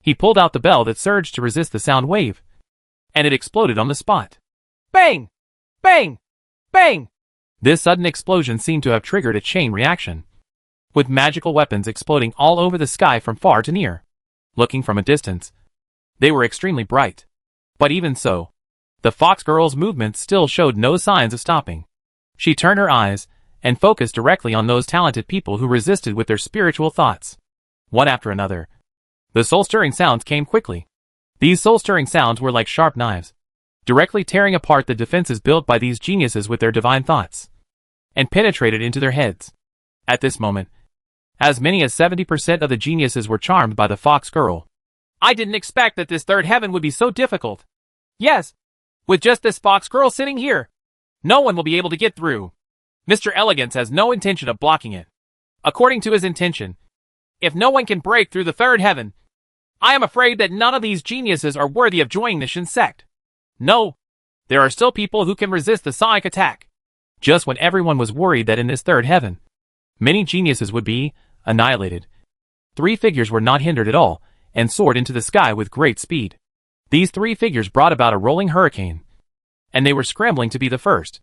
he pulled out the bell that surged to resist the sound wave, and it exploded on the spot. Bang! Bang! Bang! This sudden explosion seemed to have triggered a chain reaction, with magical weapons exploding all over the sky from far to near. Looking from a distance, they were extremely bright. But even so, the fox girl's movements still showed no signs of stopping. She turned her eyes and focused directly on those talented people who resisted with their spiritual thoughts. One after another, the soul-stirring sounds came quickly. These soul-stirring sounds were like sharp knives, directly tearing apart the defenses built by these geniuses with their divine thoughts, and penetrated into their heads. At this moment, as many as 70% of the geniuses were charmed by the fox girl. I didn't expect that this third heaven would be so difficult. Yes, with just this fox girl sitting here, no one will be able to get through. Mr. Elegance has no intention of blocking it. According to his intention, if no one can break through the third heaven, I am afraid that none of these geniuses are worthy of joining the Shin sect. No, there are still people who can resist the psionic attack. Just when everyone was worried that in this third heaven, many geniuses would be annihilated, 3 figures were not hindered at all, and soared into the sky with great speed. These 3 figures brought about a rolling hurricane, and they were scrambling to be the first.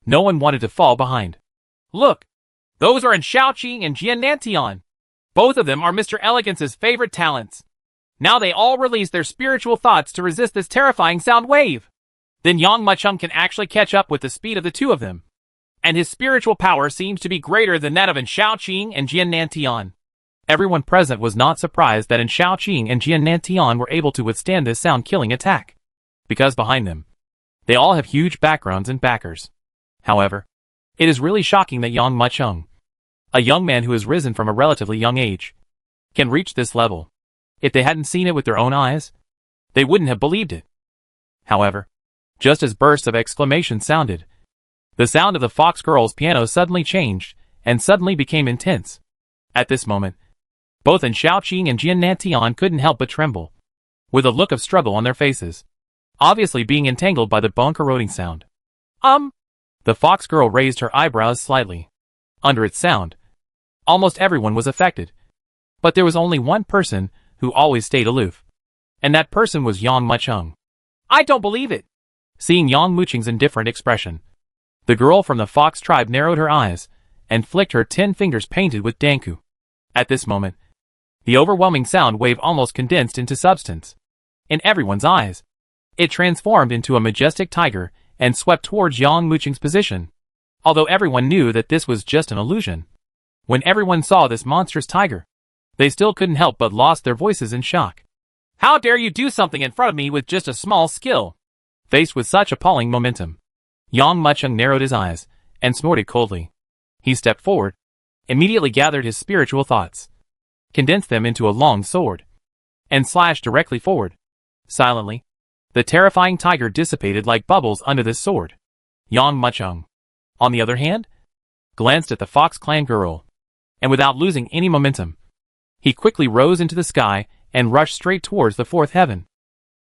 No one wanted to fall behind. Look, those are Shaoqing and Jian Nantian. Both of them are Mr. Elegance's favorite talents. Now they all release their spiritual thoughts to resist this terrifying sound wave. Then Yang Mucheng can actually catch up with the speed of the 2 of them, and his spiritual power seems to be greater than that of Shaoqing and Jian Nantian. Everyone present was not surprised that Shaoqing and Jian Nantian were able to withstand this sound-killing attack, because behind them, they all have huge backgrounds and backers. However, it is really shocking that Yang Mucheng, a young man who has risen from a relatively young age, can reach this level. If they hadn't seen it with their own eyes, they wouldn't have believed it. However, just as bursts of exclamation sounded, the sound of the fox girl's piano suddenly changed, and suddenly became intense. At this moment, both Shaoqing and Jian Nantian couldn't help but tremble, with a look of struggle on their faces, obviously being entangled by the bone-corroding sound. The fox girl raised her eyebrows slightly. Under its sound, almost everyone was affected. But there was only one person who always stayed aloof, and that person was Yang Mucheng. I don't believe it. Seeing Yang Mucheng's indifferent expression, the girl from the fox tribe narrowed her eyes and flicked her 10 fingers painted with danku. At this moment, the overwhelming sound wave almost condensed into substance. In everyone's eyes, it transformed into a majestic tiger and swept towards Yang Mucheng's position. Although everyone knew that this was just an illusion, when everyone saw this monstrous tiger, they still couldn't help but lost their voices in shock. How dare you do something in front of me with just a small skill? Faced with such appalling momentum, Yang Mucheng narrowed his eyes and snorted coldly. He stepped forward, immediately gathered his spiritual thoughts, condensed them into a long sword, and slashed directly forward. Silently, the terrifying tiger dissipated like bubbles under this sword. Yang Mucheng, on the other hand, glanced at the Fox Clan girl, and without losing any momentum, he quickly rose into the sky and rushed straight towards the 4th heaven.